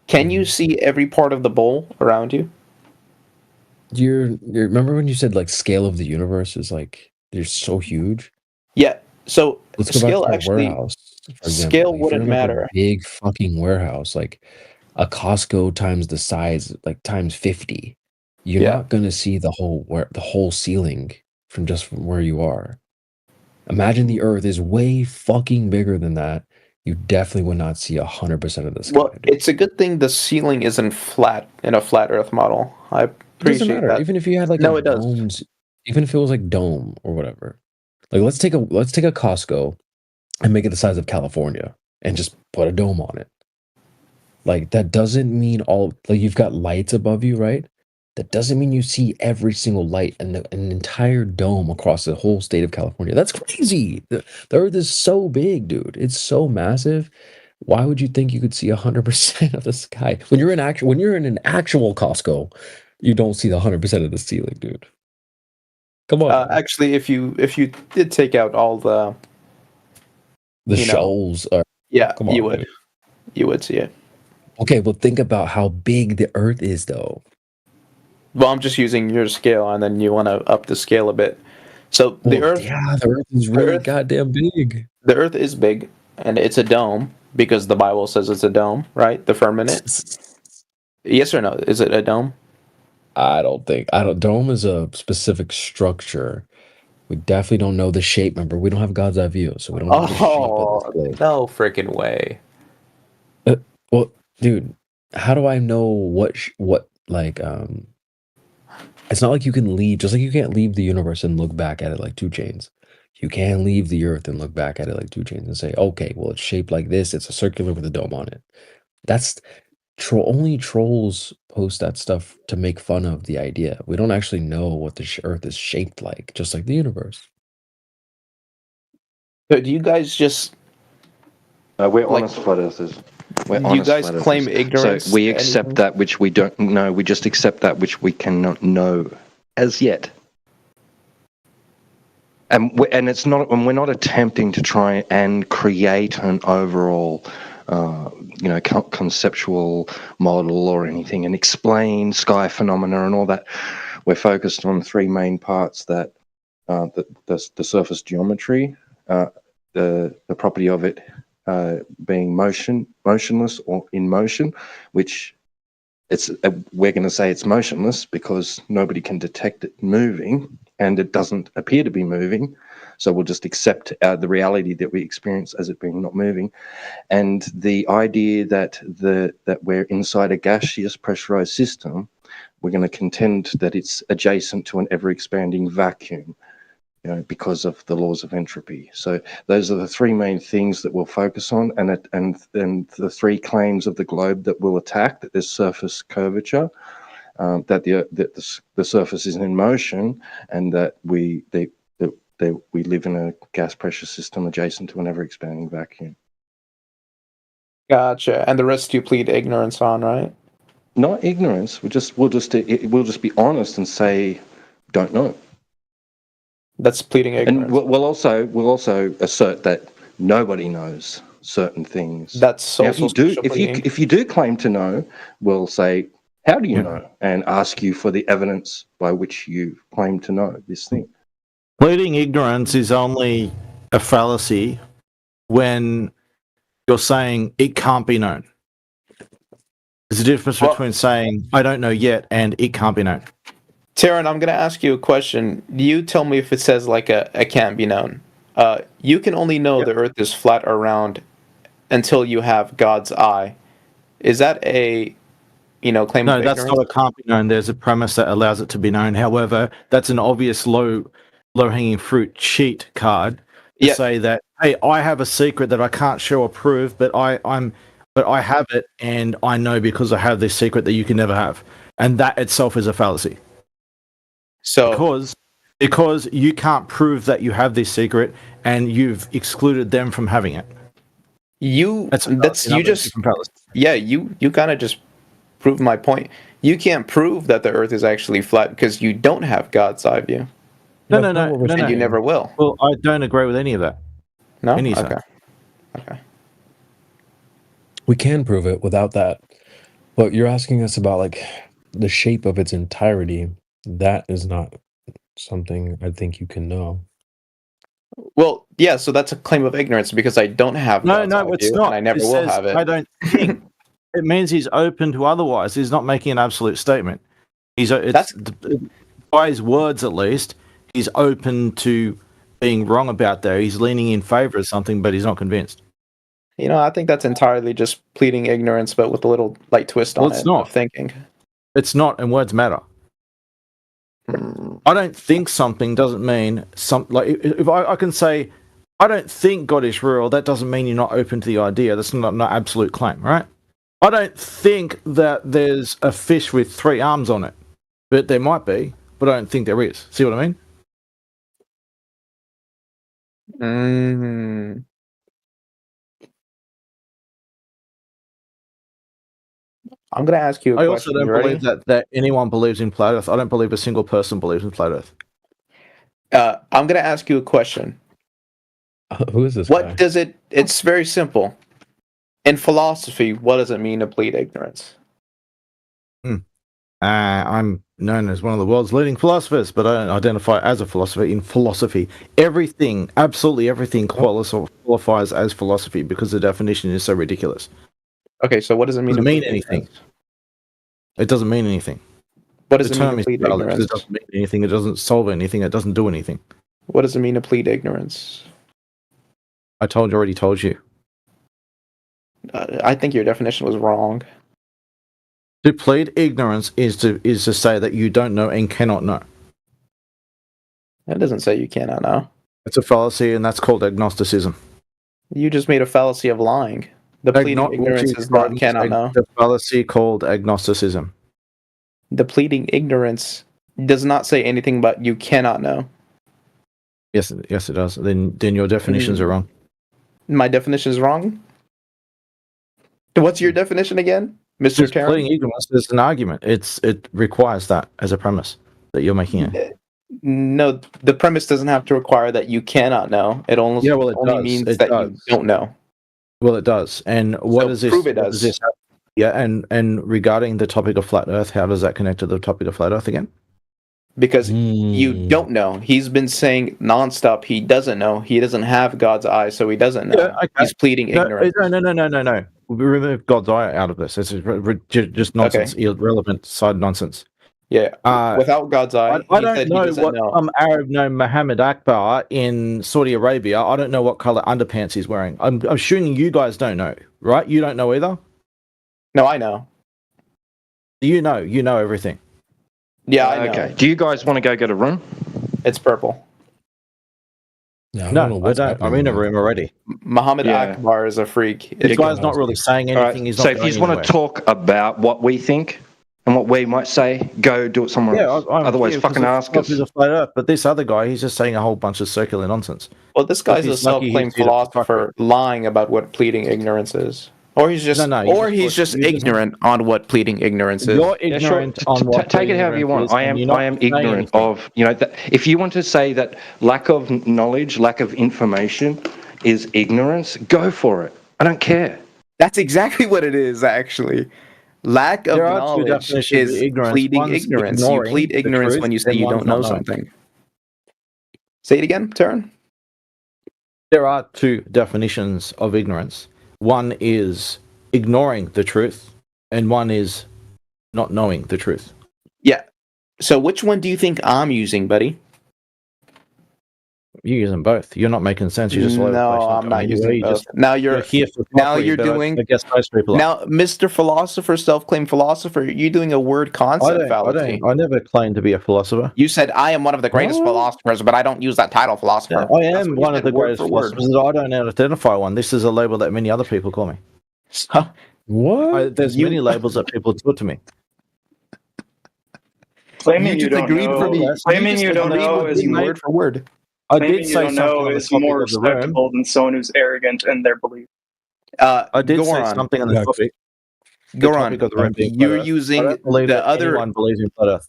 Can you see every part of the bowl around you? You remember when you said like scale of the universe is like they're so huge? Yeah. So Let's go scale back to a actually, warehouse. For example. scale If you're wouldn't in, like, matter. a big fucking warehouse, like a Costco times the size, like times 50. You're not gonna see the whole ceiling from where you are. Imagine the Earth is way fucking bigger than that. You definitely would not see 100% of the sky. Well, it's a good thing the ceiling isn't flat in a flat Earth model. I It doesn't appreciate matter. that. Even if you had like No, a it does. domed, even if it was like dome or whatever. Like let's take a Costco and make it the size of California and just put a dome on it. Like that doesn't mean like you've got lights above you, right? That doesn't mean you see every single light and an entire dome across the whole state of California. That's crazy. The Earth is so big, dude. It's so massive. Why would you think you could see 100% of the sky? When you're in an actual Costco, you don't see the 100% of the ceiling, dude. Come on. Actually, if you did take out all the shelves are. Yeah, Come on, you would. dude. You would see it. Okay, well, think about how big the Earth is, though. Well, I'm just using your scale, and then you want to up the scale a bit. So the Earth, yeah, the Earth is really goddamn big. The Earth is big, and it's a dome because the Bible says it's a dome, right? The firmament. Yes or no? Is it a dome? I don't. Dome is a specific structure. We definitely don't know the shape. Remember, we don't have God's eye view, so we don't know the shape of this place. No freaking way. Well, dude, how do I know what it's not like you can leave, just like you can't leave the universe and look back at it like 2 Chainz. You can leave the Earth and look back at it like 2 Chainz and say, okay, well, it's shaped like this. It's a circular with a dome on it. That's only trolls post that stuff to make fun of the idea. We don't actually know what the Earth is shaped like, just like the universe. So do you guys just? We're honest flat earthers. We're You honest guys flat claim earthers. ignorance So we to accept anything? that which we don't know. We just accept that which we cannot know as yet. And it's not. And we're not attempting to try and create an overall, conceptual model or anything and explain sky phenomena and all that. We're focused on 3 main parts: that the surface geometry, the property of it being motionless or in motion, which we're going to say it's motionless because nobody can detect it moving and it doesn't appear to be moving. So we'll just accept the reality that we experience as it being not moving. And the idea that we're inside a gaseous pressurized system, we're going to contend that it's adjacent to an ever-expanding vacuum, because of the laws of entropy. So those are the 3 main things that we'll focus on, and the 3 claims of the globe that we'll attack: that there's surface curvature, that the surface is in motion, and that we live in a gas pressure system adjacent to an ever-expanding vacuum. Gotcha. And the rest you plead ignorance on, right? Not ignorance. We'll just be honest and say, don't know. That's pleading ignorance. And we'll also assert that nobody knows certain things. That's Now, also if you do claim to know, we'll say, how do you know? And ask you for the evidence by which you claim to know this thing. Pleading ignorance is only a fallacy when you're saying it can't be known. There's a difference between saying I don't know yet and it can't be known. Taryn, I'm going to ask you a question. You tell me if it says like a can't be known. You can only know the Earth is flat or round until you have God's eye. Is that a claim of ignorance? No, that's not a can't be known. There's a premise that allows it to be known. However, that's an obvious low-hanging fruit cheat card to say that, hey, I have a secret that I can't show or prove, but I have it, and I know because I have this secret that you can never have, and that itself is a fallacy. So because you can't prove that you have this secret, and you've excluded them from having it. You kind of just proved my point. You can't prove that the Earth is actually flat because you don't have God's eye view. No. And you never will. Well, I don't agree with any of that. No? Okay. We can prove it without that. But you're asking us about like the shape of its entirety. That is not something I think you can know. Well, yeah, so that's a claim of ignorance because I don't have God's eye it's view, not. and I never It will says, have it. I don't think. It means he's open to otherwise. He's not making an absolute statement. By his words, at least, he's open to being wrong about that. He's leaning in favor of something, but he's not convinced. I think that's entirely just pleading ignorance, but with a little light twist on it's not of thinking. It's not, and words matter. I don't think something doesn't mean something. Like if I can say, I don't think God is real, that doesn't mean you're not open to the idea. That's not an absolute claim, right? I don't think that there's a fish with 3 arms on it, but there might be, but I don't think there is. See what I mean? Mm-hmm. I'm going to ask you a question. I also don't believe that anyone believes in flat Earth. I don't believe a single person believes in flat Earth. I'm going to ask you a question. Who is this What guy? does it... It's very simple. In philosophy, what does it mean to plead ignorance? I'm known as one of the world's leading philosophers, but I don't identify as a philosopher in philosophy. Everything, absolutely everything qualifies as philosophy because the definition is so ridiculous. Okay, so what does it mean? It doesn't mean anything. It doesn't mean anything. What does the it term mean to is plead valid ignorance? because it doesn't mean anything. It doesn't solve anything. It doesn't do anything. What does it mean to plead ignorance? I already told you. I think your definition was wrong. To plead ignorance is to say that you don't know and cannot know. That doesn't say you cannot know. It's a fallacy, and that's called agnosticism. You just made a fallacy of lying. The pleading ignorance is not cannot know. The fallacy called agnosticism. The pleading ignorance does not say anything but you cannot know. Yes, it does. Then your definitions are wrong. My definition is wrong? What's your definition again, Mr. Tarrant? Pleading ignorance is an argument. It requires that as a premise that you're making it. No, the premise doesn't have to require that you cannot know. It only, means that you don't know. Well, it does. And what is this? Prove it does. Yeah, and regarding the topic of flat Earth, how does that connect to the topic of flat Earth again? Because you don't know. He's been saying nonstop he doesn't know. He doesn't have God's eye, so he doesn't know. Yeah, okay. He's pleading ignorance. No. We remove God's eye out of this. This is just nonsense, irrelevant side nonsense. Yeah, without God's eye, I don't know what some Arab named Muhammad Akbar in Saudi Arabia. I don't know what color underpants he's wearing. I'm assuming you guys don't know, right? You don't know either? No, I know. You know everything. Yeah, I know. Okay. Do you guys want to go get a room? It's purple. No, I don't. I'm in a room already. Muhammad Akbar is a freak. This guy's not really saying anything. Right. He's not so if you want to talk about what we think, and what we might say, go do it somewhere else. Otherwise, fucking ask us. He's a flat Earth, but this other guy, he's just saying a whole bunch of circular nonsense. Well, this guy's a He's lucky he's self-claimed here to philosopher lying about what pleading ignorance is. Or he's just, he's just ignorant on what pleading ignorance is. You're ignorant on what take it however you want. I am ignorant of, that if you want to say that lack of knowledge, lack of information is ignorance, go for it. I don't care. That's exactly what it is, actually. Lack of knowledge is pleading ignorance. You plead ignorance when you say you don't know something. Say it again, Taryn. There are two definitions of ignorance. One is ignoring the truth, and one is not knowing the truth. Yeah. So which one do you think I'm using, buddy? You're using both. You're not making sense. You're just I'm not using both. Now you're here for now property, you're but doing I guess most people are. now, Mr. Philosopher, self-claimed philosopher. You're doing a word concept fallacy. I never claimed to be a philosopher. You said I am one of the greatest philosophers, but I don't use that title, philosopher. I am one of the greatest philosophers. I don't identify one. This is a label that many other people call me. Huh? What? There's many labels that people put to me. Claiming you don't know. Claiming you don't know is word for word. I did say something on the is topic more of the room. respectable than someone who's arrogant in their belief. I did say something on the topic. Goran, you're using the other.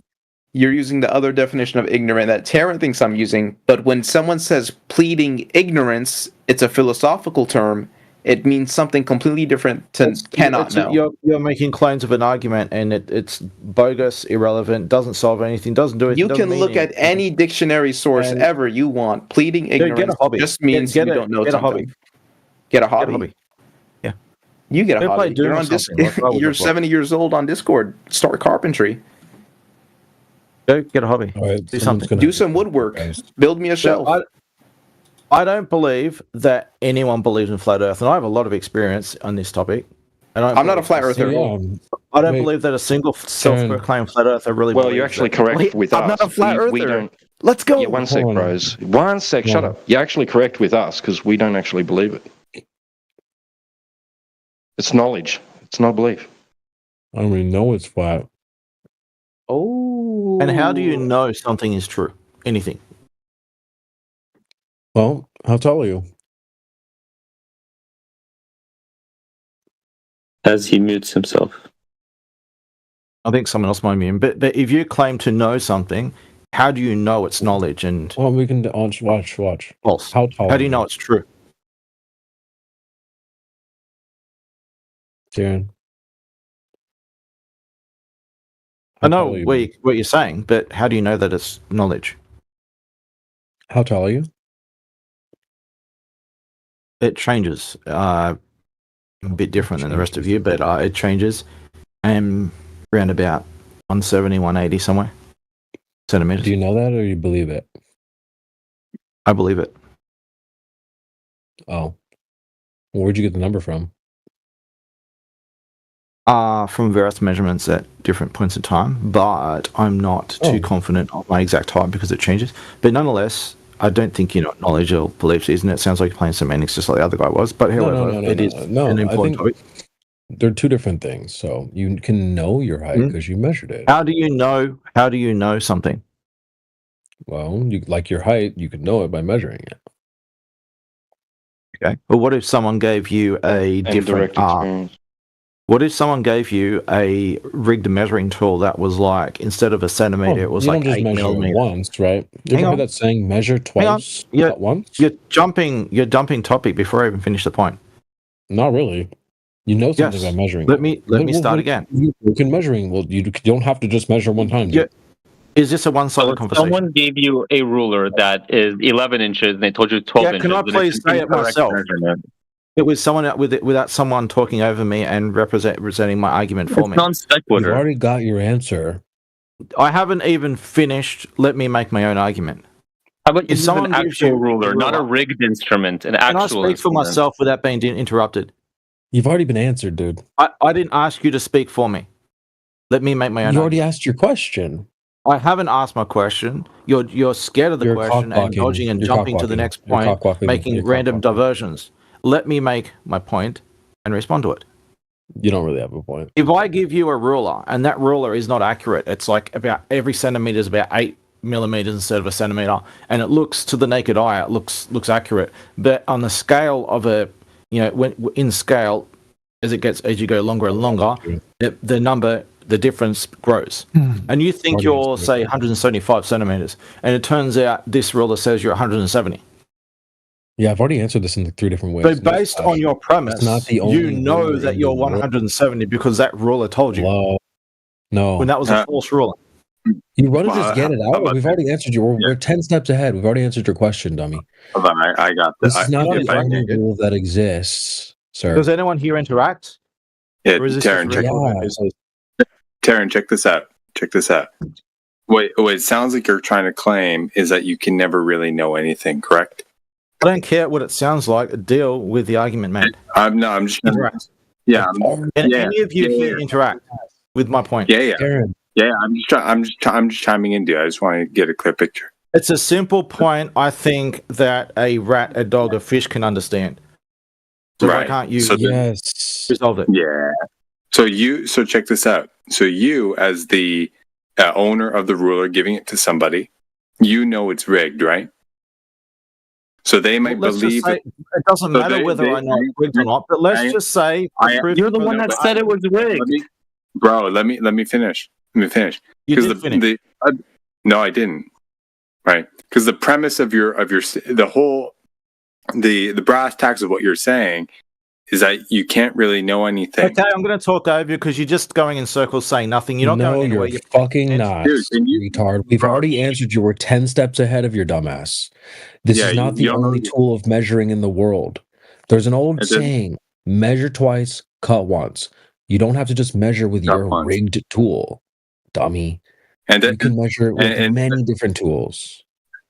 You're using the other definition of ignorant that Taryn thinks I'm using. But when someone says pleading ignorance, it's a philosophical term. It means something completely different to cannot know. You're making claims of an argument, and it's bogus, irrelevant, doesn't solve anything, doesn't do anything. You can look at any dictionary source ever you want. Pleading ignorance just means you don't know something. Get a hobby. Yeah. You get a hobby. You're on You're 70 years old on Discord. Start carpentry. Go get a hobby. Right, do something. Do some woodwork. Build me a shelf. I don't believe that anyone believes in flat Earth, and I have a lot of experience on this topic. I'm not a flat earther. I don't believe that a single self-proclaimed flat earther really. Well, you're actually correct with us. I'm not a flat earther. We don't. Let's go. Yeah, one sec, bros. One sec. Shut up. You're actually correct with us because we don't actually believe it. It's knowledge. It's not belief. I don't even know it's flat. Oh. And how do you know something is true? Anything? Well, I'll tell you. As he mutes himself. I think someone else might mute him. But if you claim to know something, how do you know it's knowledge? And well, we can watch. False. How do you know it's true? Darren. I know what you're saying, but how do you know that it's knowledge? How tall are you? It changes. A bit different than the rest of you, but it changes. I'm around about 170, 180 somewhere. Centimeters. Do you know that or you believe it? I believe it. Oh. Well, where'd you get the number from? From various measurements at different points in time, but I'm not too confident of my exact height because it changes. But nonetheless, I don't think you're not knowledge or beliefs, isn't it? It sounds like you're playing semantics just like the other guy was. But however, it is an important topic. They're two different things. So you can know your height because you measured it. How do you know something? Well, you like your height, you could know it by measuring it. Okay. But what if someone gave you a different what if someone gave you a rigged measuring tool that was like, instead of a centimeter, it was like 8 millimeters? Once, right? You ever heard that saying, measure twice, not once? You're dumping topic before I even finish the point. Not really. You know something by measuring. Let me start again. You can measuring. Well, you don't have to just measure one time. Is this a one-sided conversation? Someone gave you a ruler that is 11 inches, and they told you 12 inches. Can I please say it myself? It was someone without someone talking over me and representing my argument for me. Non-sequitur. You've already got your answer. I haven't even finished. Let me make my own argument. How about you use an actual ruler, not a rigged instrument, an actual Can I speak for myself without being interrupted? You've already been answered, dude. I didn't ask you to speak for me. Let me make my own. You already asked your question. I haven't asked my question. You're scared of the question and dodging and jumping to the next point, making random diversions. Let me make my point and respond to it. You don't really have a point. If I give you a ruler and that ruler is not accurate, it's like about every centimeter is about 8 millimeters instead of a centimeter, and it looks to the naked eye, it looks accurate. But on the scale of when in scale, as you go longer and longer, the difference grows. And you think you're say 175 centimeters, and it turns out this ruler says you're 170. Yeah, I've already answered this in 3 different ways. So based on your premise, not the only you know that you're 170 because that ruler told you. No. When that was a false ruler. You want to just get it out? We've already answered you. We're 10 steps ahead. We've already answered your question, dummy. Hold on, I got this. This is not the only rule that exists, sir. Does anyone here interact? Yeah, Or is this Taryn, check this out. Check this out. What it sounds like you're trying to claim is that you can never really know anything, correct? I don't care what it sounds like. Deal with the argument, man. I'm just interact. Yeah, Any of you here interact with my point? Yeah. I'm just chiming in, dude. I just want to get a clear picture. It's a simple point. I think that a rat, a dog, a fish can understand. So why can't you resolve it? Yeah. So check this out. So you, as the owner of the ruler, giving it to somebody, you know it's rigged, right? So they might believe it doesn't matter whether I know it's rigged or not. But let's just say you're the one that said it was rigged, bro. Let me finish. You did finish. No, I didn't. Right, because the premise of the brass tacks of what you're saying is that you can't really know anything. Okay, I'm going to talk over you because you're just going in circles saying nothing. You're not going anywhere. You're fucking not, retard. We've already answered you. We're 10 steps ahead of your dumbass. This is not the only tool of measuring in the world. There's an old saying, measure twice, cut once. You don't have to just measure with your rigged tool, dummy. And you can measure with many different tools.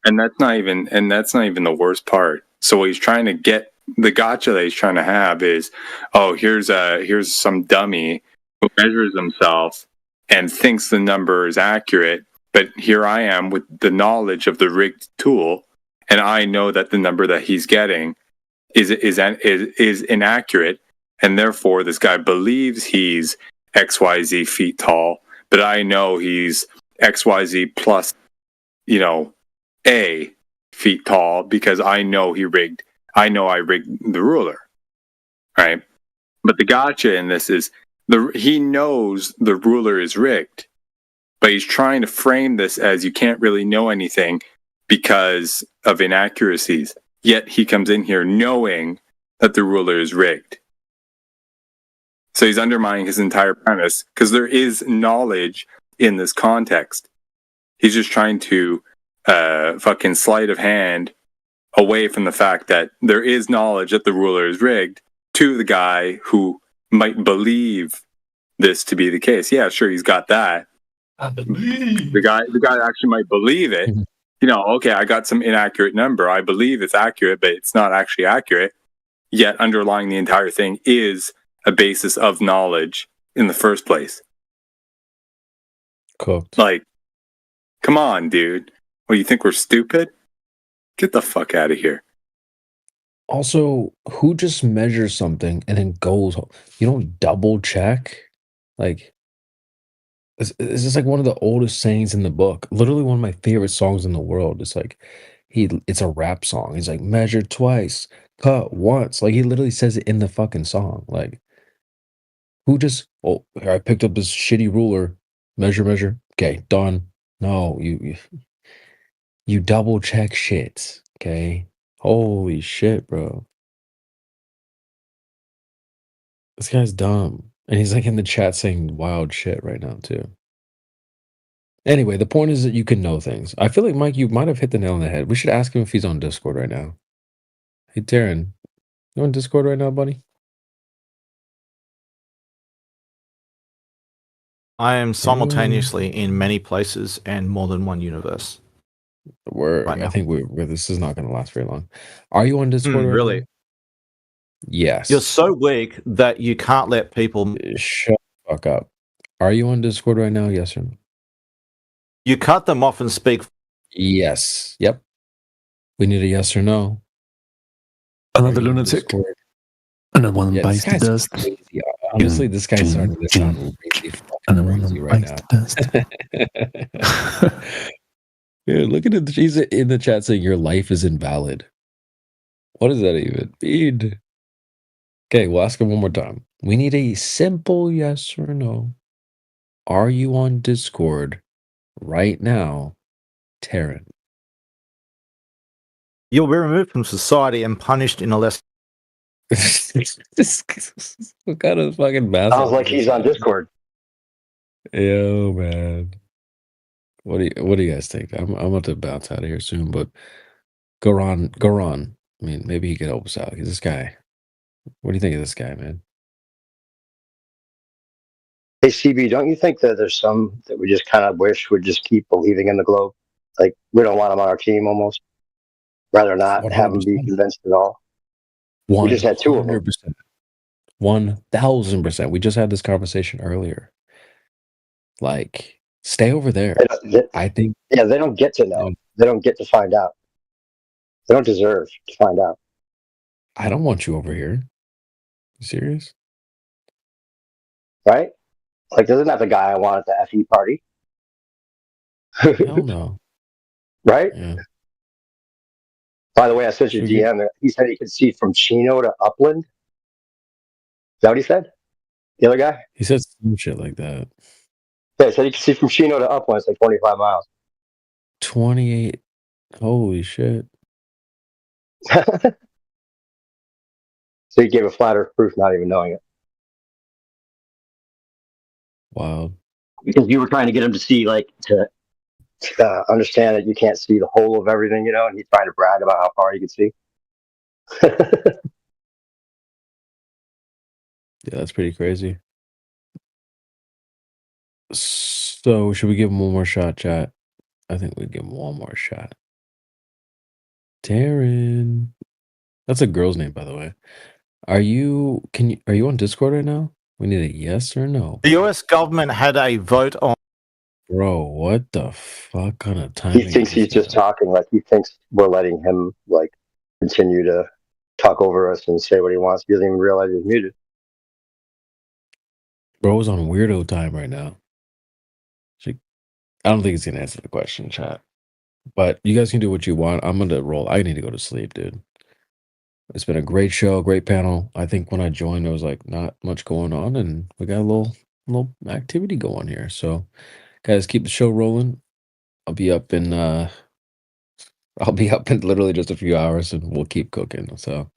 And that's not even the worst part. So what he's trying to get, the gotcha that he's trying to have is, here's some dummy who measures himself and thinks the number is accurate, but here I am with the knowledge of the rigged tool, and I know that the number that he's getting is inaccurate, and therefore this guy believes he's XYZ feet tall, but I know he's XYZ plus, A feet tall because I know I rigged the ruler, right? But the gotcha in this is he knows the ruler is rigged, but he's trying to frame this as you can't really know anything because of inaccuracies. Yet he comes in here knowing that the ruler is rigged. So he's undermining his entire premise because there is knowledge in this context. He's just trying to fucking sleight of hand away from the fact that there is knowledge that the ruler is rigged to the guy who might believe this to be the case. Yeah, sure, he's got that. I believe. The guy actually might believe it. Okay, I got some inaccurate number. I believe it's accurate, but it's not actually accurate. Yet underlying the entire thing is a basis of knowledge in the first place. Cooked. Like, come on, dude. What, you think we're stupid? Get the fuck out of here. Also, who just measures something and then goes? You don't double check? Like, this is like one of the oldest sayings in the book. Literally one of my favorite songs in the world. It's like, it's a rap song. He's like, measure twice, cut once. Like, he literally says it in the fucking song. Like, who just, here, I picked up this shitty ruler. Measure. Okay, done. No, you double check shit, okay? Holy shit, bro. This guy's dumb. And he's like in the chat saying wild shit right now, too. Anyway, the point is that you can know things. I feel like, Mike, you might have hit the nail on the head. We should ask him if he's on Discord right now. Hey, Darren, you on Discord right now, buddy? I am simultaneously in many places and more than one universe. I think this is not going to last very long. Are you on Discord? Right really? Now? Yes. You're so weak that you can't let people. Shut the fuck up. Are you on Discord right now? Yes or no? You cut them off and speak. Yes. Yep. We need a yes or no. Another lunatic. And then one Yeah, this bites the guy's dust. crazy. Honestly, this guy's starting to sound really And then fucking one crazy right bites now. the dust. Yeah, look at it. She's in the chat saying your life is invalid. What does that even mean? Okay, we'll ask him one more time. We need a simple yes or no. Are you on Discord right now, Taryn? You'll be removed from society and punished in a less. What kind of fucking math? Sounds like he's on Discord. Yo, man. What do you guys think? I'm about to bounce out of here soon, but Goran. I mean, maybe he could help us out. Because this guy. What do you think of this guy, man? Hey, CB, don't you think that there's some that we just kind of wish would just keep believing in the globe? Like, we don't want them on our team almost. Rather not have them be convinced at all. We just had 2 of them. 1,000%. We just had this conversation earlier. Like, stay over there. I think. Yeah, they don't get to know. They don't get to find out. They don't deserve to find out. I don't want you over here. You serious? Right? Like, isn't that the guy I want at the FE party? Hell no. Right? Yeah. By the way, I sent you a DM. He said he could see from Chino to Upland. Is that what he said? The other guy? He said some shit like that. Yeah, he said he could see from Chino to Upland. It's like 25 miles. 28. Holy shit. So he gave a flat earth proof, not even knowing it. Wow. Because you were trying to get him to see, like, to understand that you can't see the whole of everything, and he's trying to brag about how far you can see. Yeah, that's pretty crazy. So, should we give him one more shot, chat? I think we'd give him one more shot. Taryn. That's a girl's name, by the way. Are you on Discord right now? We need a yes or no. The US government had a vote on. Bro, what the fuck kind of He timing? thinks he's just talking, like he thinks we're letting him, like, continue to talk over us and say what he wants. He doesn't even realize he's muted. Bro's on weirdo time right now. I don't think he's gonna answer the question, chat. But you guys can do what you want. I'm gonna roll. I need to go to sleep, dude. It's been a great show, great panel. I think when I joined, there was like not much going on, and we got a little activity going here. So, guys, keep the show rolling. I'll be up in literally just a few hours, and we'll keep cooking. So,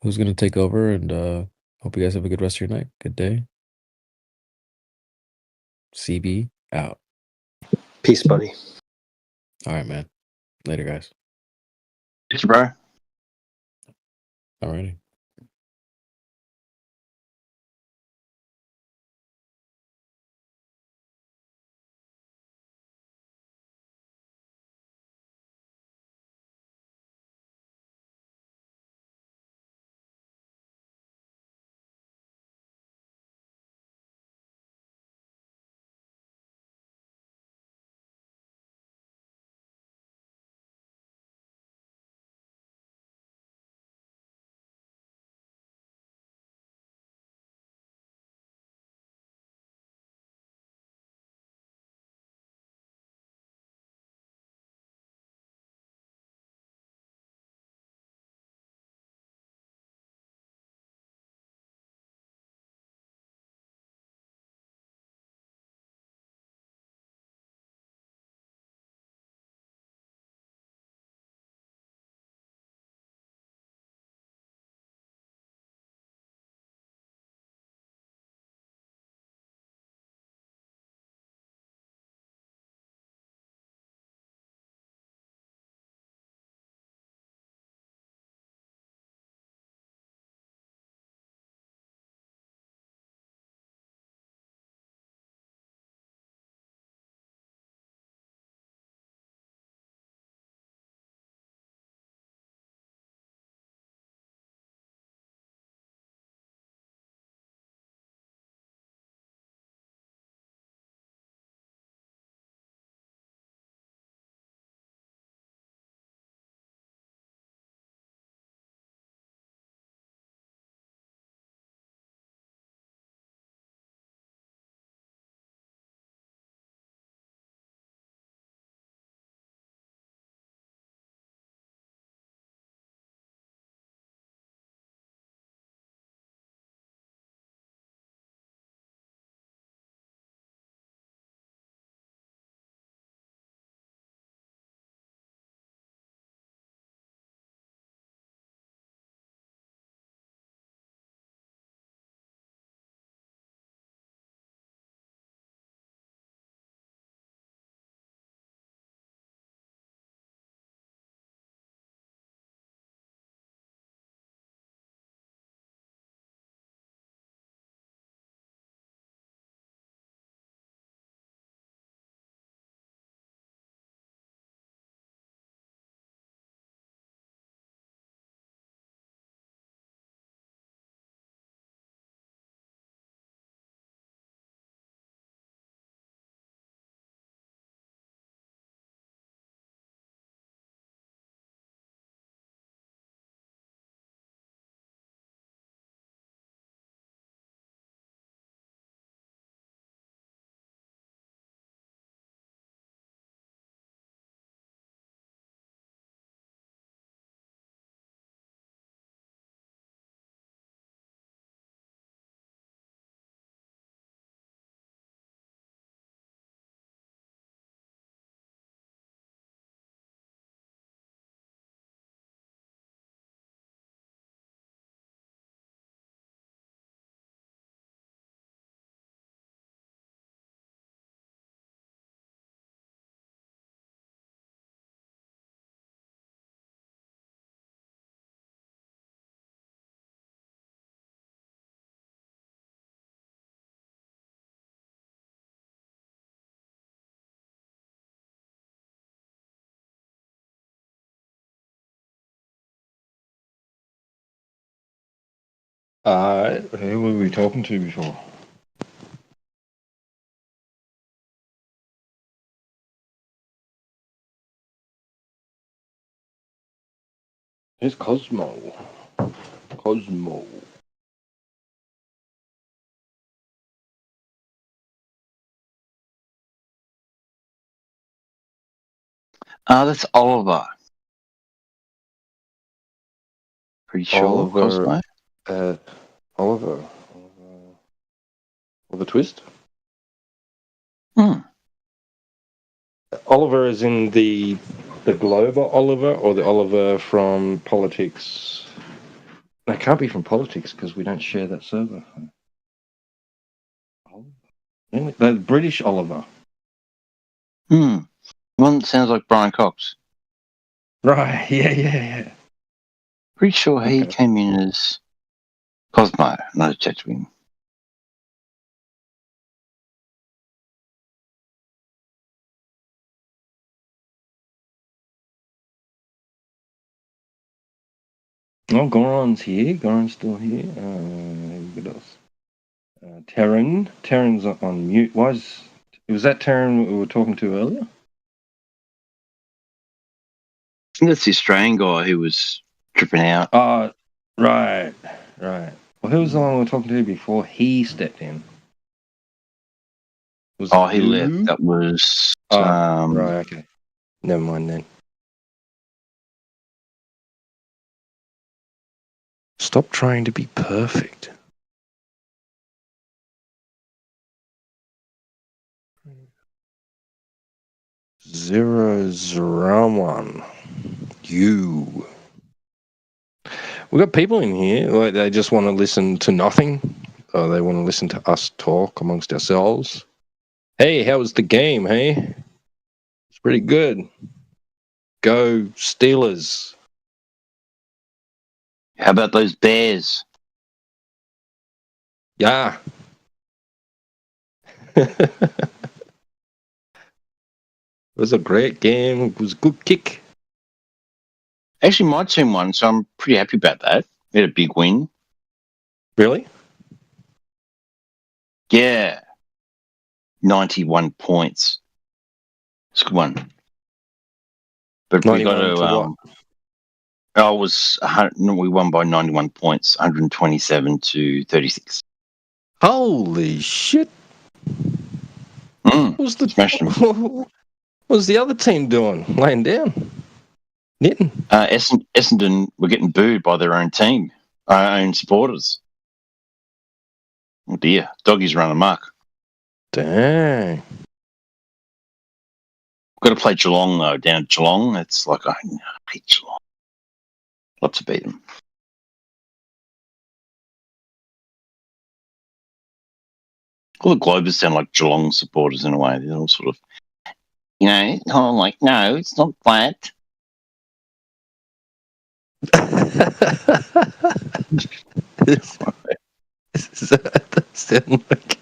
who's gonna take over? And hope you guys have a good rest of your night. Good day. CB out. Peace, buddy. All right, man. Later, guys. Peace, bro. Alrighty. Who were we talking to before? Who's Cosmo? Cosmo. That's Oliver. Pretty sure, Cosmo. Oliver. Oliver Twist? Hmm. Oliver is in the Globe Oliver or the Oliver from Politics? That can't be from Politics because we don't share that server. Really? The British Oliver. One that sounds like Brian Cox. Right, yeah. Pretty sure he came in as Cosmo, not a chat to him. Oh, Goron's here. Goron's still here. What else? Terran. Terran's on mute. Was that Terran we were talking to earlier? I think that's the Australian guy who was tripping out. Oh, right. Well, who was the one we were talking to before he stepped in? He left. That was. Right, okay. Never mind then. Stop trying to be perfect. Zero 1. You. We've got people in here, like they just want to listen to nothing, or they want to listen to us talk amongst ourselves. Hey, how was the game, hey? It's pretty good. Go Steelers. How about those Bears? Yeah. It was a great game. It was a good kick. Actually, my team won, so I'm pretty happy about that. We had a big win. Really? Yeah. 91 points. It's a good one. But we got to. We won by 91 points, 127 to 36. Holy shit. What was what was the other team doing? Laying down? Knitting? Essendon were getting booed by their own team, our own supporters. Oh dear, doggies run amok. Dang. We've got to play Geelong though. Down at Geelong, it's like I hate Geelong. Love to beat them. All the Globers sound like Geelong supporters in a way. They're all sort of, no, it's not flat. Is that sound like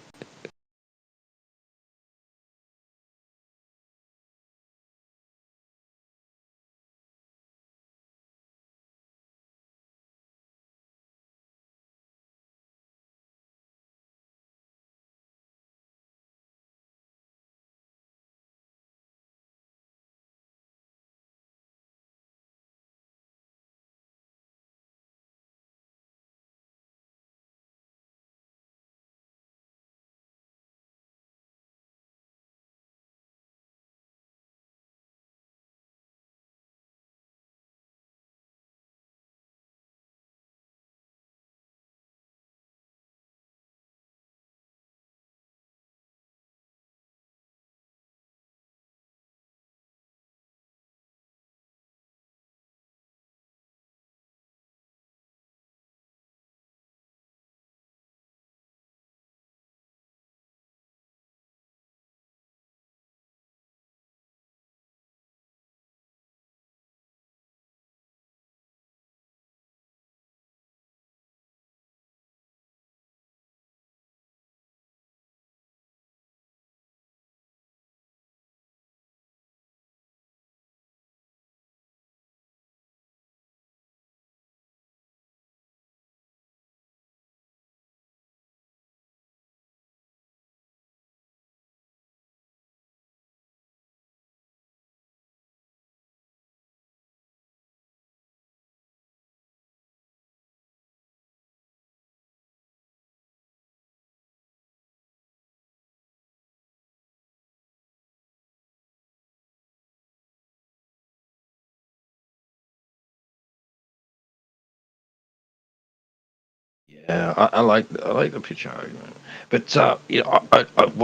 Yeah, I like the pitch argument, but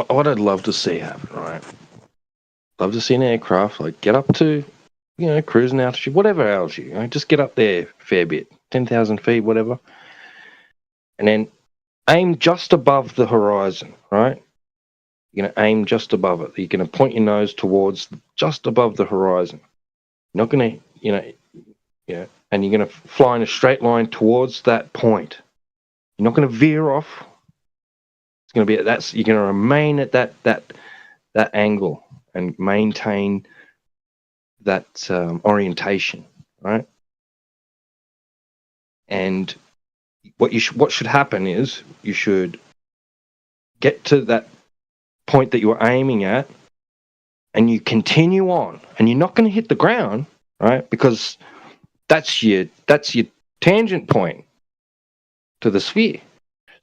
what I'd love to see happen, right? Love to see an aircraft like get up to, cruising altitude, whatever altitude, just get up there a fair bit, 10,000 feet, whatever, and then aim just above the horizon, right? You're going to aim just above it. You're going to point your nose towards just above the horizon. You're not going to, and you're going to fly in a straight line towards that point. You're not going to veer off. It's going to be you're going to remain at that angle and maintain that orientation, right? And what should happen is you should get to that point that you're aiming at, and you continue on, and you're not going to hit the ground, right? Because that's your tangent point to the sphere.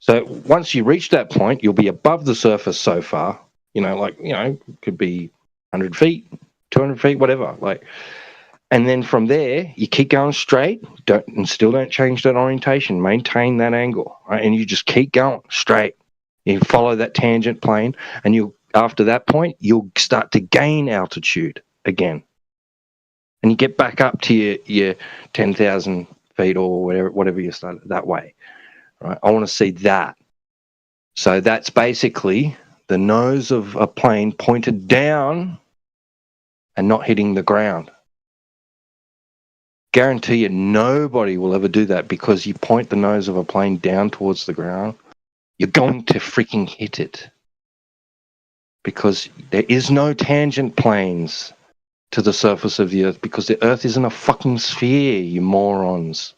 So once you reach that point, you'll be above the surface so far, could be 100 feet, 200 feet, whatever. And then from there, you keep going straight, still don't change that orientation, maintain that angle, right? And you just keep going straight. You follow that tangent plane, and after that point, you'll start to gain altitude again. And you get back up to your 10,000 feet or whatever you start that way. Right? I want to see that. So that's basically the nose of a plane pointed down and not hitting the ground. Guarantee you nobody will ever do that, because you point the nose of a plane down towards the ground, you're going to freaking hit it. Because there is no tangent planes to the surface of the Earth, because the Earth isn't a fucking sphere, you morons.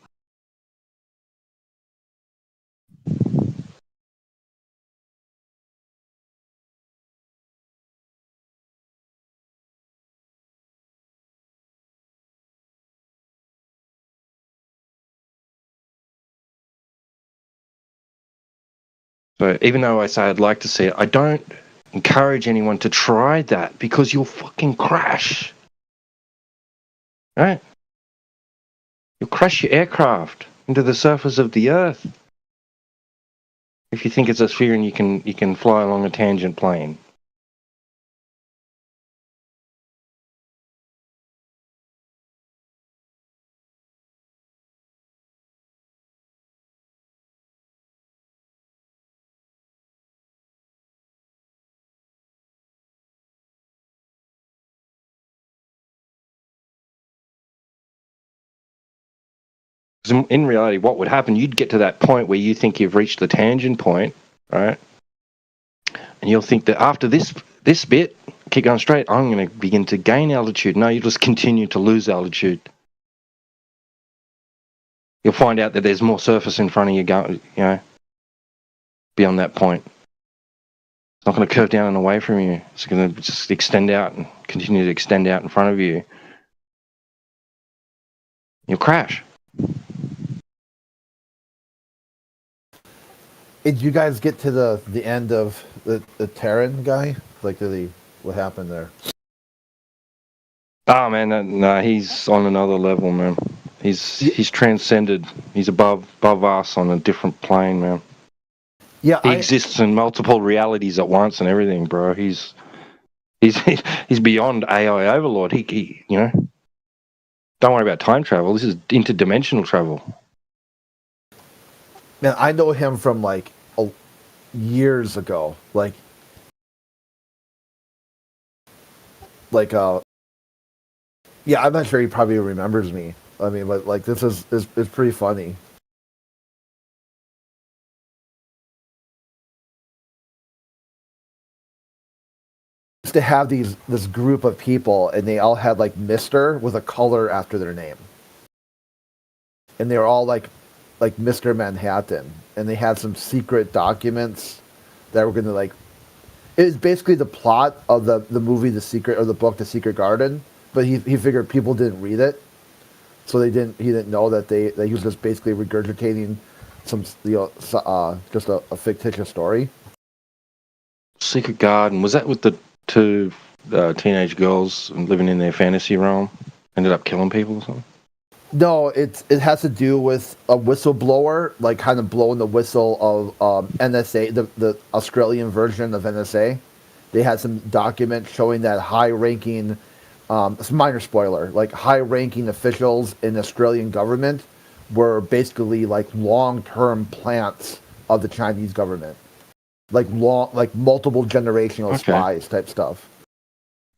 So even though I say I'd like to see it, I don't encourage anyone to try that, because you'll fucking crash. Right? You'll crash your aircraft into the surface of the Earth if you think it's a sphere and you can fly along a tangent plane. In reality, what would happen, you'd get to that point where you think you've reached the tangent point, right? And you'll think that after this bit, keep going straight, I'm going to begin to gain altitude. No, you just continue to lose altitude. You'll find out that there's more surface in front of you, beyond that point. It's not going to curve down and away from you. It's going to just extend out and continue to extend out in front of you. You'll crash. Did you guys get to the end of the Terran guy? What happened there? Oh man, no, he's on another level, man. He's transcended. He's above us on a different plane, man. Yeah, he exists in multiple realities at once and everything, bro. He's beyond AI overlord. He don't worry about time travel. This is interdimensional travel. Man, I know him from years ago. Yeah, I'm not sure he probably remembers me. I mean, but this is pretty funny. To have this group of people, and they all had Mr. with a color after their name, and they were all like Mr. Manhattan, and they had some secret documents that were gonna it was basically the plot of the movie The Secret, or the book The Secret Garden, but he figured people didn't read it, so he didn't know that he was just basically regurgitating some just a fictitious story. Secret Garden, was that with the two teenage girls living in their fantasy realm, ended up killing people or something? No, it has to do with a whistleblower, like kind of blowing the whistle of NSA, the Australian version of NSA. They had some document showing that high-ranking, it's a minor spoiler, like high-ranking officials in the Australian government were basically like long-term plants of the Chinese government, like multiple generational spies type stuff.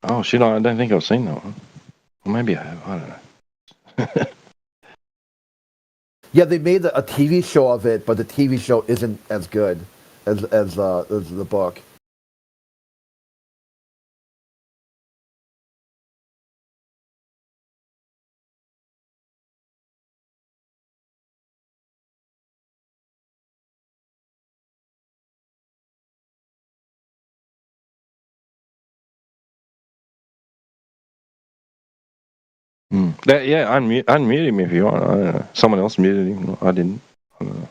Oh shit! I don't think I've seen that one. Or maybe I have. I don't know. Yeah, they made a TV show of it, but the TV show isn't as good as the book. Yeah, unmute him if you want. I don't know. Someone else muted him. I didn't. I don't know.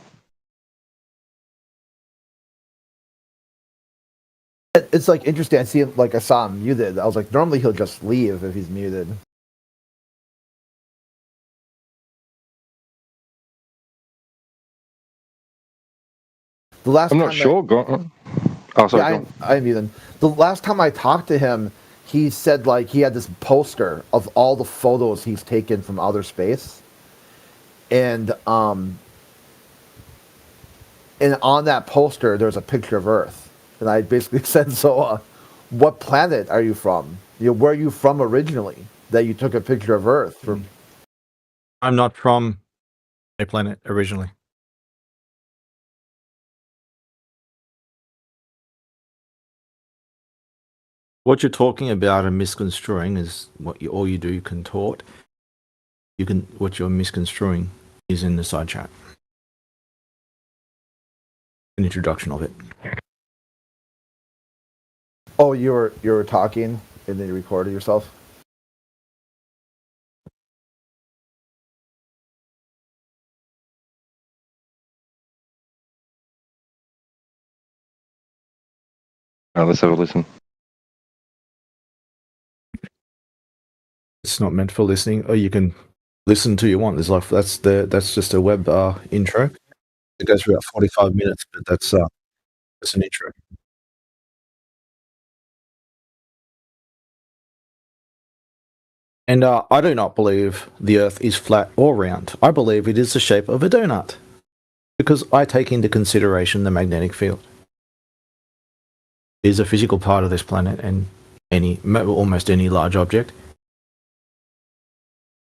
It's like interesting. I see him, like I saw him muted. I was like, normally he'll just leave if he's muted. The last I'm time not sure. Oh, sorry. Yeah, I muted. The last time I talked to him, he said like he had this poster of all the photos he's taken from outer space, and on that poster there's a picture of Earth, and I basically said, so what planet are you from? Where are you from originally that you took a picture of Earth from? I'm not from a planet originally. What you're talking about and misconstruing is all you do contort. What you're misconstruing is in the side chat. An introduction of it. Oh, you were talking and then you recorded yourself? Let's have a listen. It's not meant for listening. Or you can listen to you want. There's like that's just a web intro. It goes for about 45 minutes, but that's an intro. And I do not believe the Earth is flat or round. I believe it is the shape of a donut, because I take into consideration the magnetic field. It is a physical part of this planet and almost any large object.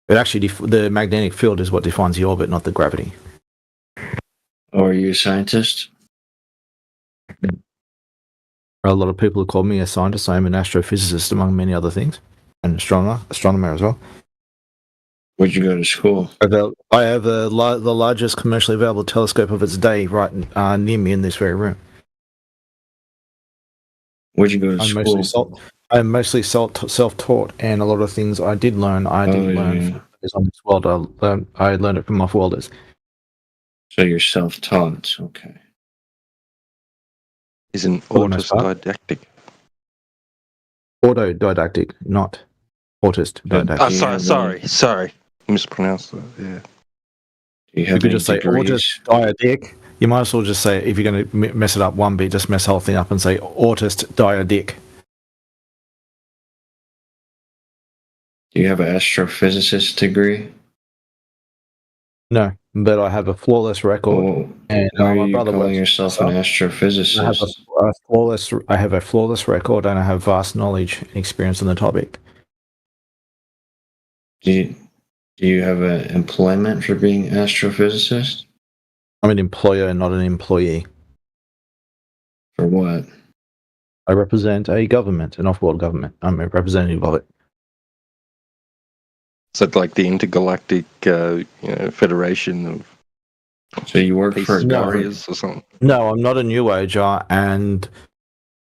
But actually, the magnetic field is what defines the orbit, not the gravity. Oh, are you a scientist? A lot of people have called me a scientist. I am an astrophysicist, among many other things, and astronomer as well. Where'd you go to school? I have the largest commercially available telescope of its day right near me in this very room. Where'd you go to school? I'm mostly self-taught, and a lot of things I did learn, I didn't learn is on this world. I learned it from off-worlders. So you're self-taught, okay. Is an autodidactic. Autodidactic, not autist didactic. Oh, sorry. Mispronounced that, yeah. You could just say autist diadic. You might as well just say, if you're going to mess it up one bit, just mess the whole thing up and say autist diadic. Do you have an astrophysicist degree? No, but I have a flawless record. And why are my you brother calling yourself an astrophysicist? I have a flawless record, and I have vast knowledge and experience on the topic. Do you have an employment for being an astrophysicist? I'm an employer, not an employee. For what? I represent a government, an off-world government. I'm a representative of it. So like the intergalactic, federation of. So you work for warriors or something? No, I'm not a New Ager, and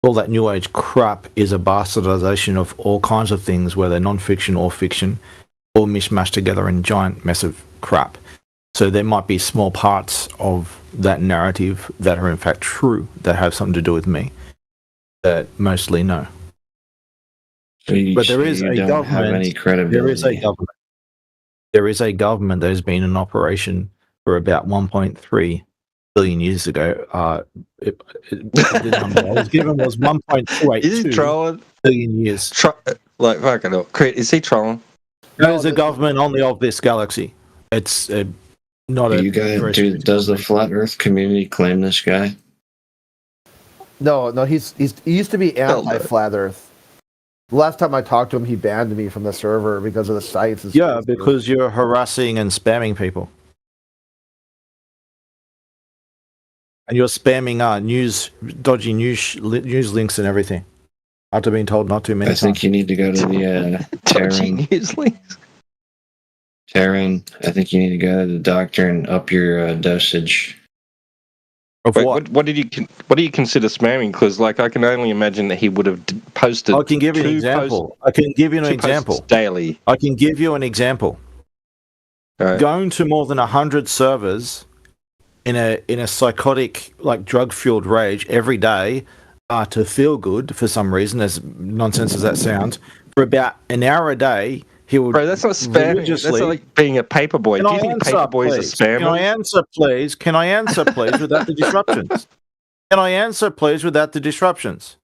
all that New Age crap is a bastardization of all kinds of things, whether non-fiction or fiction, all mishmashed together in a giant mess of crap. So there might be small parts of that narrative that are in fact true, that have something to do with me, that mostly no. So But there is a government. Have any credibility. There is a government. there is a government that has been in operation for about 1.3 billion years ago. The number I was given was 1.282 billion years. Like fucking hell. Is he trolling? There's a government only of this galaxy. It's not Do a. you guys, does the flat Earth community claim this guy? No, he used to be anti-flat Earth. Last time I talked to him, he banned me from the server because of the sites. Yeah, because you're harassing and spamming people, and you're spamming dodgy news links and everything. After being told not to many times. I think you need to go to the Terran. Terran, I think you need to go to the doctor and up your dosage. Of Wait, what did you consider spamming? Because like I can only imagine that he would have posted. I can give you an example. I can give you an example daily. I can give you an example. Right. Going to more than 100 servers in a psychotic, like drug-fueled rage every day to feel good for some reason, as nonsense as that sounds, for about an hour a day. He would. Bro, that's not spamming. That's not like being a paperboy. Do you think paperboys are spammers? Can I answer, please? Can I answer, please, without the disruptions? Can I answer, please, without the disruptions?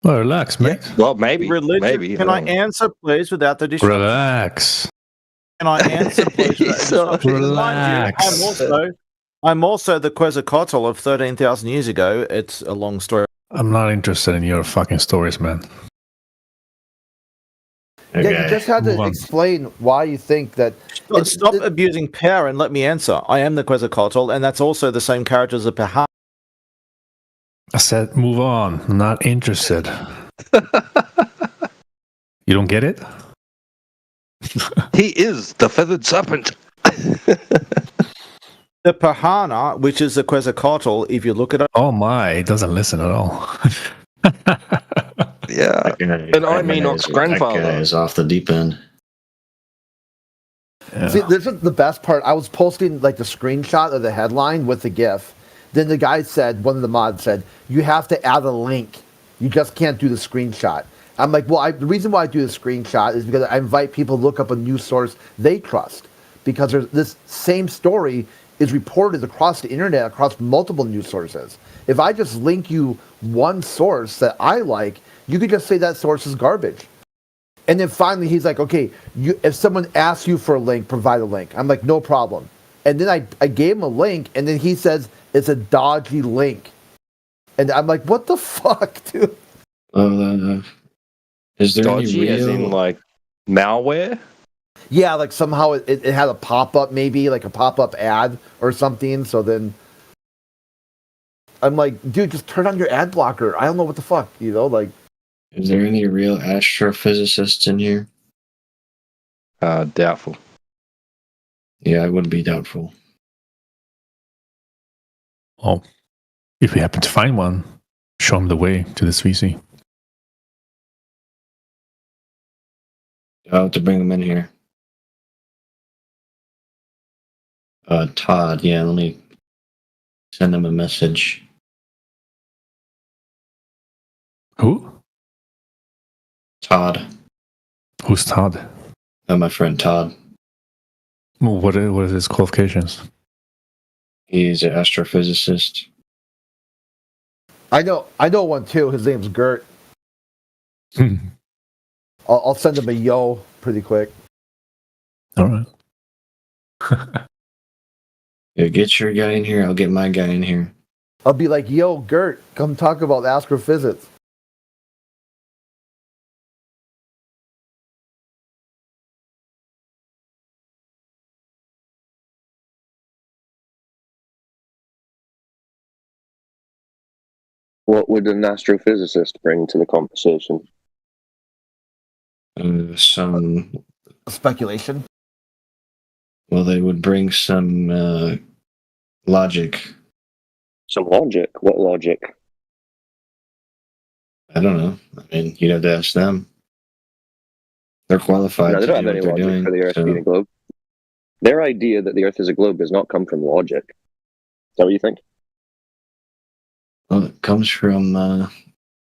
Well, relax, mate. Yeah. Well, maybe. Maybe. Can I answer, please, without the disruptions? Relax. Can I answer, please, without the disruptions? Relax. I'm also the Quetzalcoatl of 13,000 years ago. It's a long story. I'm not interested in your fucking stories, man. Okay. Yeah, you just had to explain why you think that. Stop abusing power and let me answer. I am the Quetzalcoatl, and that's also the same character as the Pahana. I said, move on. I'm not interested. You don't get it? He is the feathered serpent. The Pahana, which is the Quetzalcoatl, if you look at it. Oh my, he doesn't listen at all. Yeah, and I'm Enoch's grandfather. That guy is off the deep end. Yeah. See, this is the best part. I was posting like the screenshot of the headline with the GIF. Then the guy said, one of the mods said, you have to add a link. You just can't do the screenshot. I'm like, well, the reason why I do the screenshot is because I invite people to look up a news source they trust. Because this same story is reported across the internet, across multiple news sources. If I just link you one source that I like, you could just say that source is garbage. And then finally he's like, okay, if someone asks you for a link, provide a link. I'm like, no problem. And then I gave him a link, and then he says it's a dodgy link. And I'm like, what the fuck, dude? Is there dodgy any real... as in like malware? Yeah, like somehow it had a pop-up, maybe like a pop-up ad or something. So then I'm like, dude, just turn on your ad blocker. I don't know what the fuck, like. Is there any real astrophysicists in here? Doubtful. Yeah, I would be doubtful. Oh, if we happen to find one, show him the way to this VC. I'll have to bring him in here. Todd, yeah, let me send him a message. Who? Todd. Who's Todd? My friend Todd. Well, what are his qualifications? He's an astrophysicist. I know one too. His name's Gert. I'll send him a yo pretty quick. All right. Yeah, get your guy in here. I'll get my guy in here. I'll be like, yo, Gert, come talk about astrophysics. What would an astrophysicist bring to the conversation? Some speculation. Well, they would bring some logic. Some logic? What logic? I don't know. I mean, you'd have to ask them. They're qualified. No, they don't have any logic doing, for the Earth so. being a globe. Their idea that the Earth is a globe does not come from logic. Is that what you think? Well, it comes from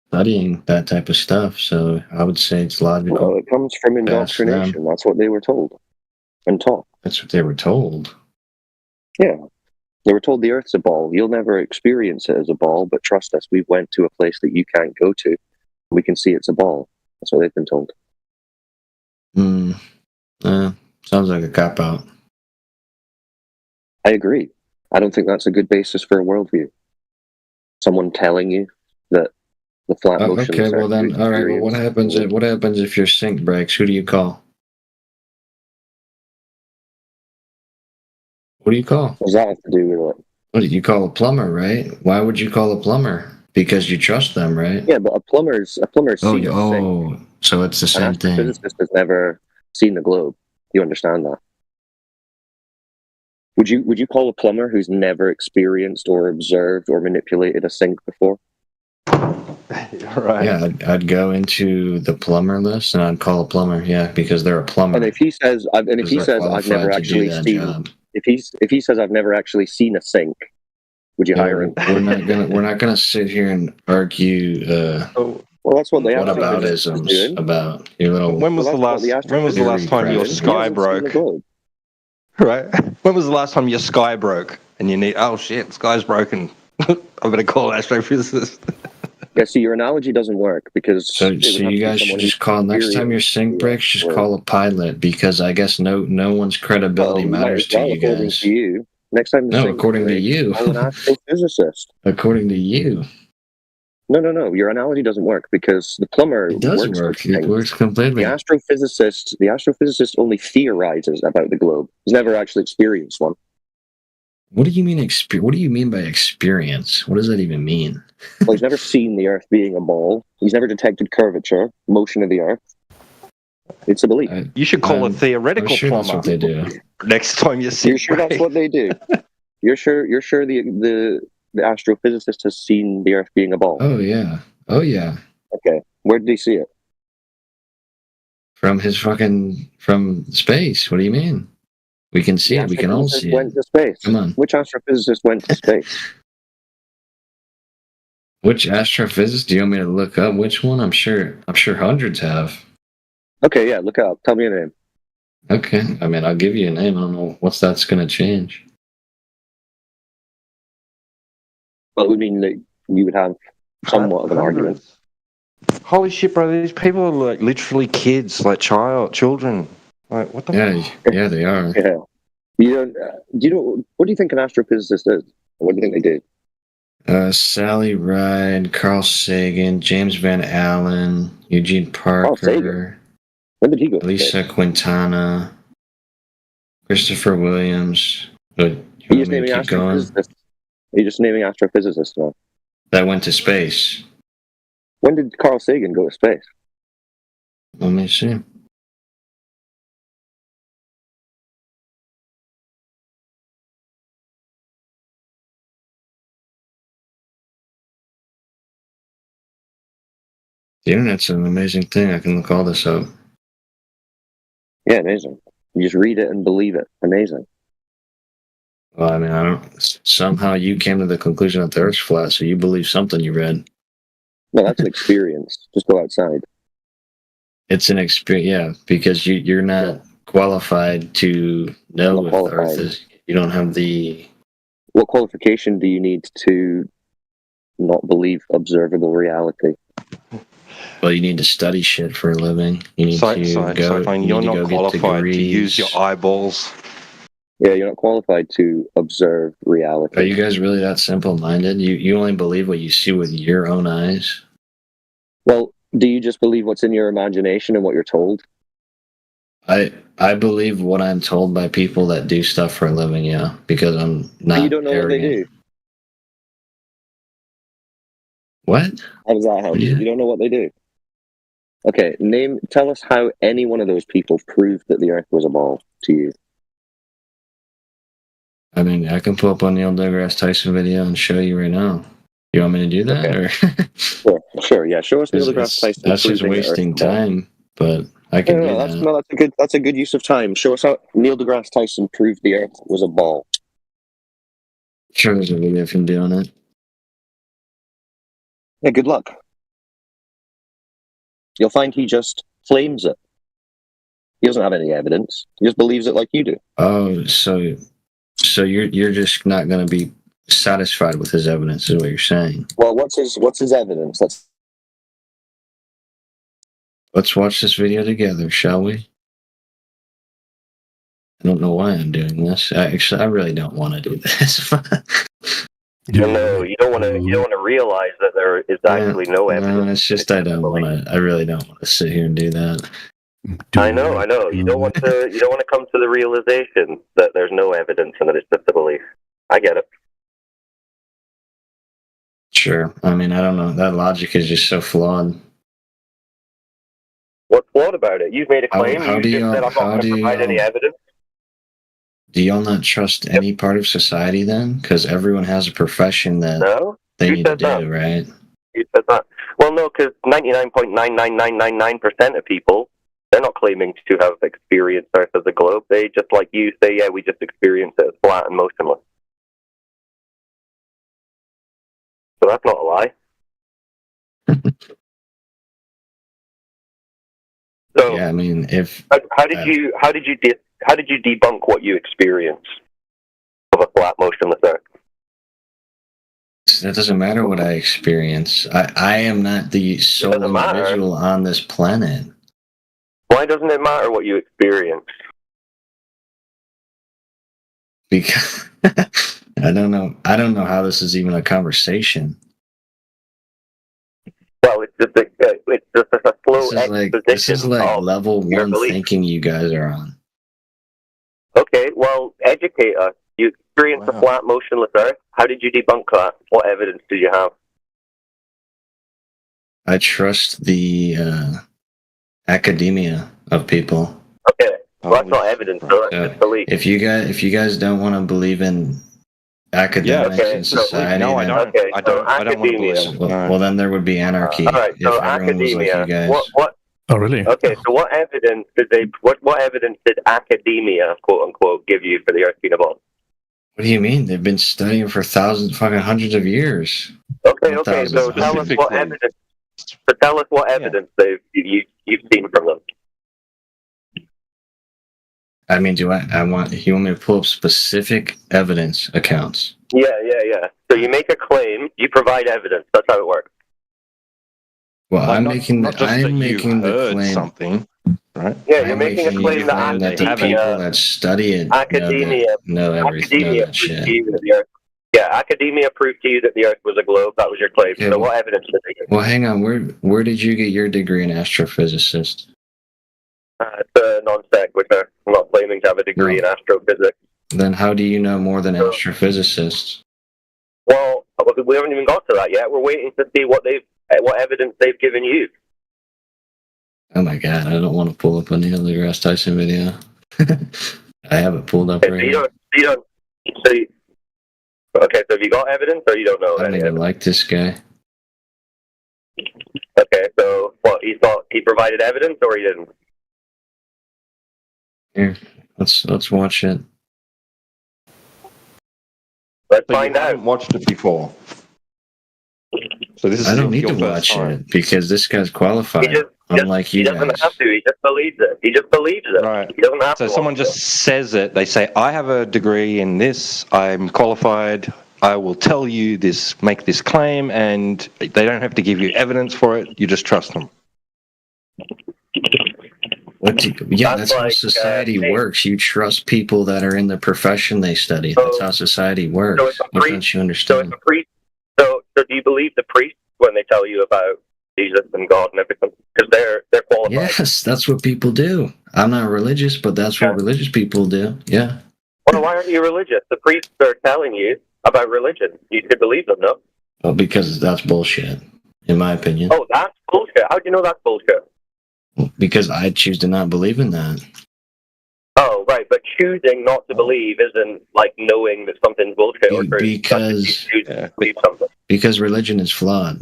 studying that type of stuff, so I would say it's logical. Well, it comes from indoctrination. That's what they were told. and talk. That's what they were told. Yeah. They were told the Earth's a ball. You'll never experience it as a ball, but trust us, we went to a place that you can't go to. We can see it's a ball. That's what they've been told. Sounds like a cop-out. I agree. I don't think that's a good basis for a worldview. Someone telling you that the flat motion. Okay, well then, all right. Well, what happens if your sink breaks? Who do you call? What do you call? What does that have to do with it? What do you call a plumber, right? Why would you call a plumber? Because you trust them, right? Yeah, but a plumber's seen a Oh, sink. so it's the same An thing. astrophysicist has never seen the globe. You understand that? Would you call a plumber who's never experienced or observed or manipulated a sink before? Right. Yeah, I'd go into the plumber list and I'd call a plumber. Yeah, because they're a plumber. And if he says, I've never actually seen, if he says I've never actually seen a sink, would you hire him? We're not gonna sit here and argue. Well, that's what they what aboutisms about your little. When was the last time your sky broke? Right. When was the last time your sky broke and you need? Oh shit, sky's broken. I better call an astrophysicist. Yeah, see, your analogy doesn't work because So you guys should just call next time your sink breaks. Just call a pilot because I guess no one's credibility matters to you according guys. to you. Next time, according to you. Call an astrophysicist. According to you. No. Your analogy doesn't work because the plumber doesn't work. It works completely. The astrophysicist only theorizes about the globe. He's never actually experienced one. What do you mean what do you mean by experience? What does that even mean? Well, he's never seen the Earth being a ball. He's never detected curvature, motion of the Earth. It's a belief. You should call a theoretical plumber. That's what they do. Next time you see. You're sure that's what they do? You're sure the astrophysicist has seen the Earth being a ball? Oh yeah. Okay. Where did he see it? From space. What do you mean? We can see it. We can all see went to space. Come on. Which astrophysicist went to space? Which astrophysicist? Do you want me to look up which one? I'm sure hundreds have. Okay, yeah, look up. Tell me a name. Okay. I mean, I'll give you a name. I don't know what's that's going to change. Well, it would mean that you would have somewhat of an argument. Holy shit, bro! These people are like literally kids, like children. Like what the? Yeah, they are. Yeah. What do you think an astrophysicist is? What do you think they do? Sally Ride, Carl Sagan, James Van Allen, Eugene Parker. When did he go? Lisa Quintana, Christopher Williams. Are you just naming astrophysicists now? That went to space. When did Carl Sagan go to space? Let me see. The internet's an amazing thing. I can look all this up. Yeah, amazing. You just read it and believe it. Amazing. Well, I mean, somehow you came to the conclusion that the Earth's flat, so you believe something you read. No, that's an experience. Just go outside. It's an experience, yeah, because you're not qualified to know if the Earth is. You don't have the. What qualification do you need to not believe observable reality? Well, you need to study shit for a living. You need to go. You're not qualified to use your eyeballs. Yeah, you're not qualified to observe reality. Are you guys really that simple-minded? You only believe what you see with your own eyes? Well, do you just believe what's in your imagination and what you're told? I believe what I'm told by people that do stuff for a living, yeah, because I'm not. But you don't know what they do. What? How does that help? You don't know what they do. Okay, tell us how any one of those people proved that the Earth was a ball to you. I mean, I can pull up a Neil deGrasse Tyson video and show you right now. You want me to do that? Okay. Or? Sure, yeah. Show us Neil deGrasse Tyson. That's just wasting time, but I can do that. That's a good use of time. Show us how Neil deGrasse Tyson proved the Earth was a ball. Sure, there's a video of him doing it. Yeah, good luck. You'll find he just claims it. He doesn't have any evidence. He just believes it like you do. Oh, so you're just not going to be satisfied with his evidence, is what you're saying? Well, what's his evidence? Let's watch this video together, shall we? I don't know why I'm doing this. I really don't want to do this. No, you don't want to realize that there is actually no evidence. No, it's just I really don't want to sit here and do that. I know. You don't want to come to the realization that there's no evidence and that it's just a belief. I get it. Sure. I mean, I don't know. That logic is just so flawed. What's flawed about it? You've made a claim. How You do just you- said I'm not how going do to you- provide any evidence. Do y'all not trust any part of society then? Because everyone has a profession that No, they you need to said do, that. right? You said that. Well, no, because 99.99999% of people, they're not claiming to have experienced Earth as a globe. They just, like you, say, yeah, we just experience it as flat and motionless. So that's not a lie. So yeah, I mean, if how did you debunk what you experienced of a flat motionless Earth? that doesn't matter what I experience, I am not the sole doesn't matter. individual on this planet. Why doesn't it matter what you experience? Because I don't know how this is even a conversation. Well, it's just a slow This is like of level your one belief. thinking you guys are on. Okay, well, educate us. You experienced a flat, motionless Earth. How did you debunk that? What evidence did you have? I trust the academia of people. Okay, well, that's not evidence, so that's just belief. If you guys don't want to believe in academics okay, and so- society, no, I then, don't. Okay, I don't want to academia. believe. well, then there would be anarchy. All right, so if everyone was like academia. you guys. What? Oh, really? Okay, so what evidence did what evidence did academia, quote unquote, give you for the Earth being a ball? What do you mean? They've been studying for hundreds of years. Okay, Not okay. So thousands, tell us what evidence. So tell us what evidence you've seen from them. I mean, you want me to pull up specific evidence accounts? Yeah. So you make a claim, you provide evidence. That's how it works. Well, Like, I'm not- making not just that you've the heard claim. something, right? Yeah, you're I'm making a claim that the people that study it academia know everything, know that proved to shit. you that the Earth. Yeah, academia proved to you that the Earth was a globe. That was your claim. Okay, So well- what evidence did they give? Well, hang on. Where did you get your degree in astrophysicist? It's a non-sequitur. I'm not claiming to have a degree in astrophysics. Then how do you know more than astrophysicists? Well, we haven't even got to that yet. We're waiting to see what evidence they've given you. Oh my god, I don't want to pull up a Neil deGrasse Tyson video. I have it pulled up Okay, right so now. okay, so have you got evidence or you don't know I don't any even evidence? like this guy. Okay, so what, he thought he provided evidence or he didn't? Here, let's watch it. Let's So find you out. haven't watched it before. So this is I don't need your to first watch time. it because this guy's qualified. Unlike He you doesn't guys. have to. He just believes it. He just believes it. Right. He doesn't have So to. someone watch just says it. They say, "I have a degree in this. I'm qualified. I will tell you this. Make this claim," and they don't have to give you evidence for it. You just trust them. That's how society works. You trust people that are in the profession they study. That's how society works. so it's a Why priest- don't you understand? it. Priest. So do you believe the priest when they tell you about Jesus and God and everything? Because they're qualified. Yes, that's what people do. I'm not religious, but that's what religious people do. Yeah. Well, why aren't you religious? The priests are telling you about religion. You should believe them, no? Well, because that's bullshit, in my opinion. Oh, that's bullshit. How do you know that's bullshit? Because I choose to not believe in that. Oh, right. But choosing not to believe isn't like knowing that something's bullshit or true. Because Believe something. because religion is flawed.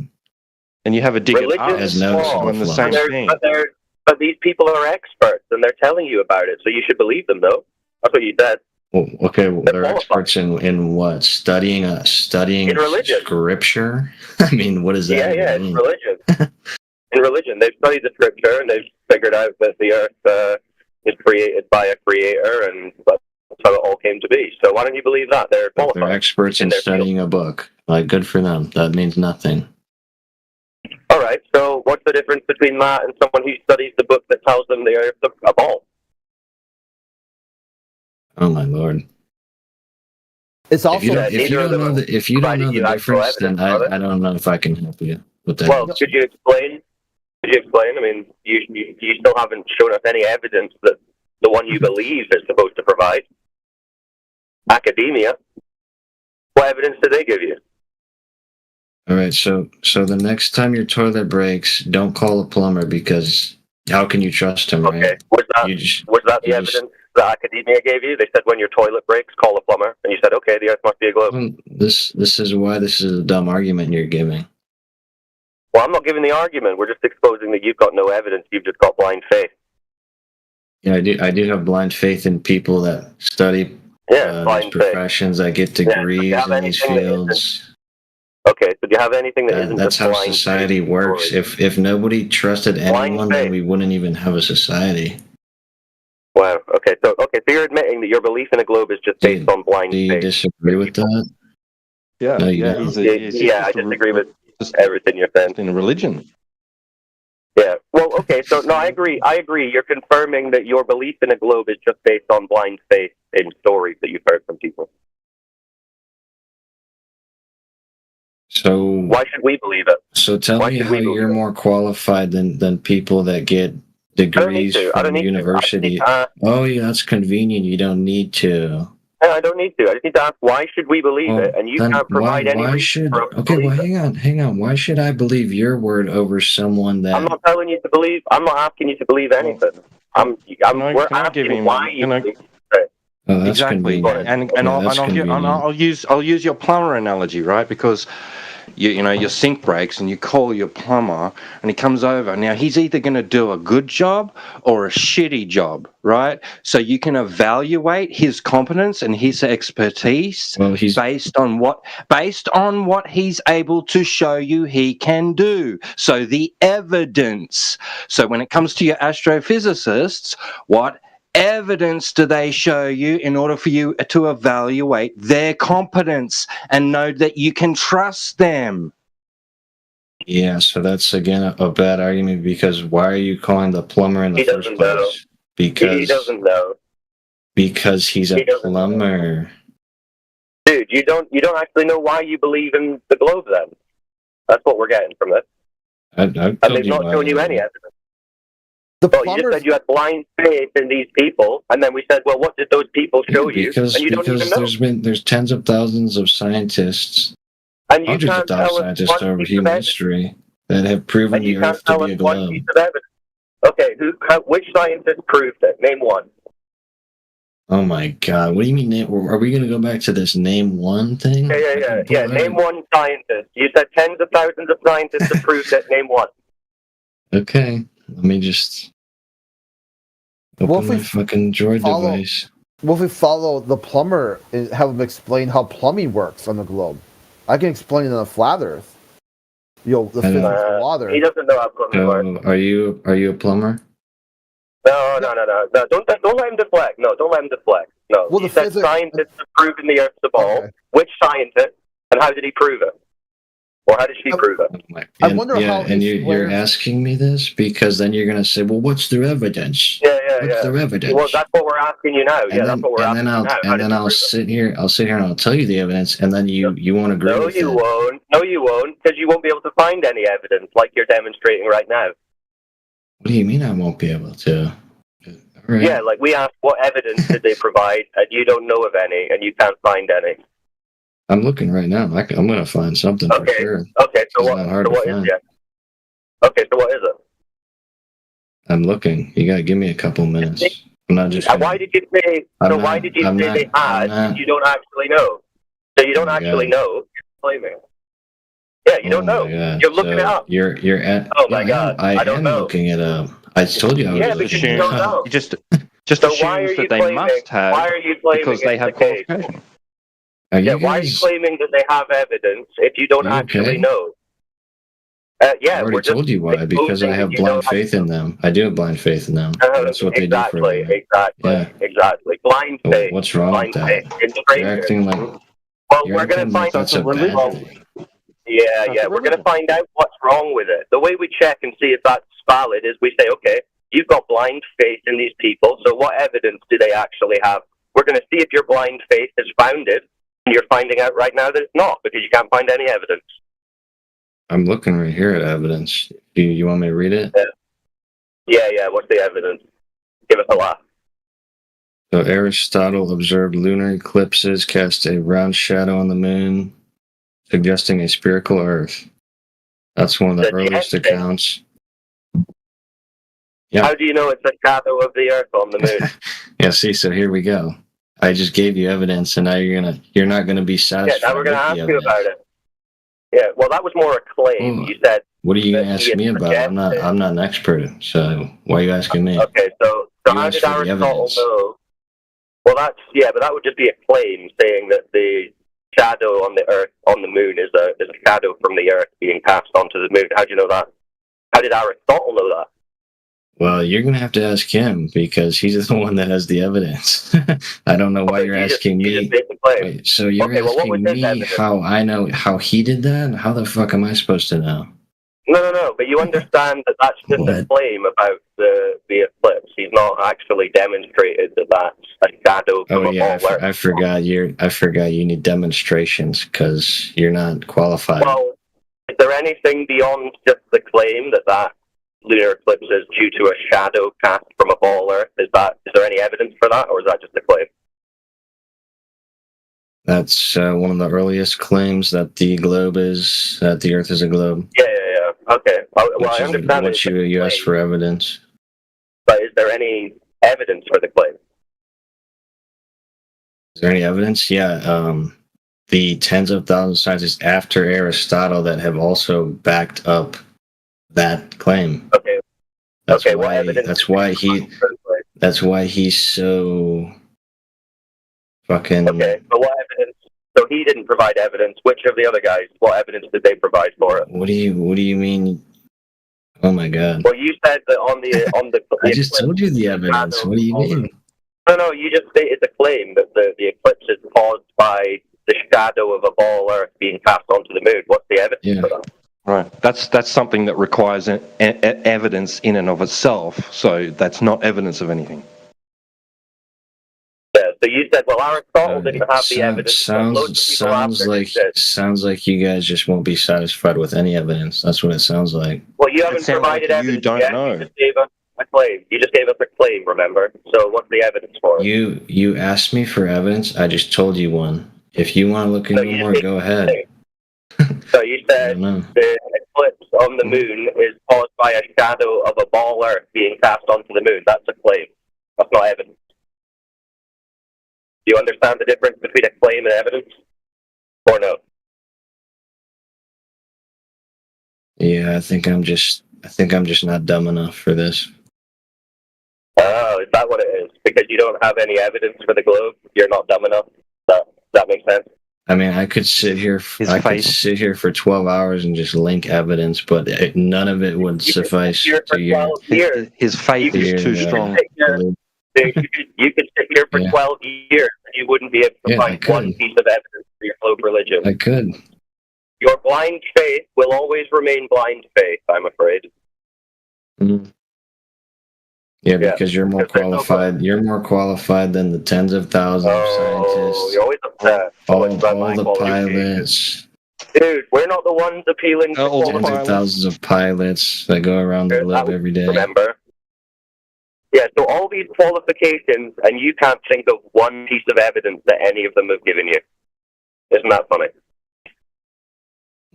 And you have a dig at Religion us is no flawed. doing the flaws. same But thing. but these people are experts and they're telling you about it, so you should believe them, though. That's what you said. Well, okay, well, they're qualified. experts in what? Studying In religion. scripture? I mean, what does that Yeah, mean? it's religion. In religion, they've studied the scripture and they've figured out that the Earth is created by a creator, and that's how it all came to be. So why don't you believe that? They're qualified. They're experts in studying a book. Like, good for them. That means nothing. All right, so what's the difference between that and someone who studies the book that tells them they are a ball? Oh my lord! It's also if you don't know the difference, then I don't know if I can help you with that. Well, could you explain? I mean, you still haven't shown us any evidence that the one you believe is supposed to provide. Academia. What evidence did they give you? All right, so the next time your toilet breaks, don't call a plumber, because how can you trust him, right? Okay, was that the evidence that academia gave you? They said when your toilet breaks, call a plumber, and you said, okay, the Earth must be a globe. This is why this is a dumb argument you're giving. Well, I'm not giving the argument. We're just exposing that you've got no evidence. You've just got blind faith. Yeah, I do have blind faith in people that study these professions, that get degrees in these fields. Okay, so do you have anything that isn't that's just how blind society works. If nobody trusted anyone, then we wouldn't even have a society. Wow. Okay. So you're admitting that your belief in a globe is just based on blind faith. Do you disagree with that? Yeah. No, you yeah. don't. I disagree with everything you're saying. In a religion. Yeah. Well, okay. So no, I agree. You're confirming that your belief in a globe is just based on blind faith in stories that you've heard from people. So why should we believe it? So tell me how you're more qualified than people that get degrees from university. Oh yeah, that's convenient. You don't need to. I don't need to. I just need to ask, why should we believe it? And you can't provide any reason for us to Okay, well, believe hang on. Why should I believe your word over someone that... I'm not telling you to believe. I'm not asking you to believe anything. We're asking why you believe it. Oh, that's exactly. convenient. And I'll use your plumber analogy, right? Because you know your sink breaks and you call your plumber and he comes over. Now he's either going to do a good job or a shitty job, right? So you can evaluate his competence and his expertise based on what he's able to show you he can do. So the evidence. So when it comes to your astrophysicists, what evidence do they show you in order for you to evaluate their competence and know that you can trust them? Yeah, so that's again a bad argument, because why are you calling the plumber in the first place? Because he doesn't know. Because he's a plumber. Dude, you don't actually know why you believe in the globe then. That's what we're getting from this. And they've not shown you any evidence. You just said you had blind faith in these people, and then we said, well, what did those people show you? And you don't even know. There's tens of thousands of scientists, and hundreds of thousands of scientists over human history that have proven the Earth to be a globe. Okay, which scientist proved it? Name one. Oh my God! What do you mean? Are we going to go back to this name one thing? Yeah. Name one scientist. You said tens of thousands of scientists have proved it. Name one. Okay, let me just open my fucking Droid device. What if we follow the plumber and have him explain how plumbing works on the globe? I can explain it on a flat Earth. The physics of water. He doesn't know how plumbing works. Are you a plumber? No. Don't let him deflect. No, don't let him deflect. No. Well, you said scientists have proven the Earth's a ball. Okay. Which scientist, and how did he prove it? Or how did she prove it? I wonder how. And you're asking me this because then you're going to say, well, what's their evidence? What's their evidence? Well, that's what we're asking you now. That's what we're asking you now. And then I'll sit here and I'll tell you the evidence, and then you won't agree with it. No, you won't, because you won't be able to find any evidence like you're demonstrating right now. What do you mean I won't be able to? Right. Yeah, like we asked what evidence did they provide, and you don't know of any, and you can't find any. I'm looking right now. I'm going to find something for sure. Okay, so what is it? Okay, so what is it? I'm looking. You got to give me a couple minutes. I'm not just. Why did you say? Why did you say they had? You don't actually know. So you don't actually know. You're claiming. Yeah, you don't know. You're looking it up. You're at. Oh my God! I don't know. Looking it up. I told you I was. Yeah, because you don't know. You just assumes that they must have. Why are you claiming because they have qualification. Why are you claiming that they have evidence if you don't actually know? Yeah, I already told you why. Because I have blind faith in them. I do have blind faith in them. That's what they do for a living. Exactly. Blind faith. What's wrong with that? You're acting like. Well, we're going to find out. That's a bad thing. Yeah, we're going to find out what's wrong with it. The way we check and see if that's valid is we say, okay, you've got blind faith in these people, so what evidence do they actually have? We're going to see if your blind faith is founded, and you're finding out right now that it's not, because you can't find any evidence. I'm looking right here at evidence. Do you want me to read it? Yeah, what's the evidence? Give us a laugh. So Aristotle observed lunar eclipses cast a round shadow on the moon, suggesting a spherical Earth. That's one of the earliest accounts. Yeah. How do you know it's a shadow of the Earth on the moon? Yeah, see, so here we go. I just gave you evidence, and now you're not gonna be satisfied. Yeah, now we're gonna ask you about it. Yeah, well, that was more a claim. You said. What are you gonna ask me about? I'm not an expert, so why are you asking me? Okay, so how did Aristotle know? Well, but that would just be a claim saying that the shadow on the Earth, on the moon, is a shadow from the Earth being cast onto the moon. How do you know that? How did Aristotle know that? Well, you're going to have to ask him because he's the one that has the evidence. I don't know why you're asking me. Wait, so you're asking me how I know how he did that? How the fuck am I supposed to know? No. But you understand that that's just a claim about the eclipse. He's not actually demonstrated that that's a shadow from a ball. I forgot you need demonstrations because you're not qualified. Well, is there anything beyond just the claim that lunar eclipse is due to a shadow cast from a ball Earth? Is there any evidence for that, or is that just a claim? That's one of the earliest claims that the Earth is a globe. Yeah. Okay. Well, I understand what you asked for evidence. But is there any evidence for the claim? Is there any evidence? Yeah. The tens of thousands of scientists after Aristotle that have also backed up that claim. Okay. That's why he's so fucking. Okay. But what evidence? So he didn't provide evidence. Which of the other guys? What evidence did they provide for it? What do you mean? Oh my god. Well, you said that on the. I just told you the evidence. What do you mean? No. You just say it's a claim that the eclipse is caused by the shadow of a ball Earth being cast onto the moon. What's the evidence for that? Right. That's something that requires evidence in and of itself. So that's not evidence of anything. Yeah. So you said, well, Aristotle didn't have the evidence. Sounds like you guys just won't be satisfied with any evidence. That's what it sounds like. Well, you haven't provided evidence. You don't know. You just gave us a claim. You just gave us a claim. Remember? So what's the evidence for it? You asked me for evidence. I just told you one. If you want to look into more, go ahead. So you said the eclipse on the moon is caused by a shadow of a ball Earth being cast onto the moon. That's a claim. That's not evidence. Do you understand the difference between a claim and evidence? Or no? Yeah, I think I'm just not dumb enough for this. Oh, is that what it is? Because you don't have any evidence for the globe? You're not dumb enough? Does that make sense? I mean, I could sit here for 12 hours and just link evidence, but none of it would suffice to your. His faith is too strong. You could sit here for 12 years and you wouldn't be able to find one piece of evidence for your globe religion. I could. Your blind faith will always remain blind faith, I'm afraid. Mm-hmm. Yeah, because you're more qualified. You're more qualified than the tens of thousands of scientists. You're always upset. All the pilots. Dude, we're not the ones appealing to tens of thousands of pilots that go around the globe every day. Remember? Yeah, so all these qualifications, and you can't think of one piece of evidence that any of them have given you. Isn't that funny?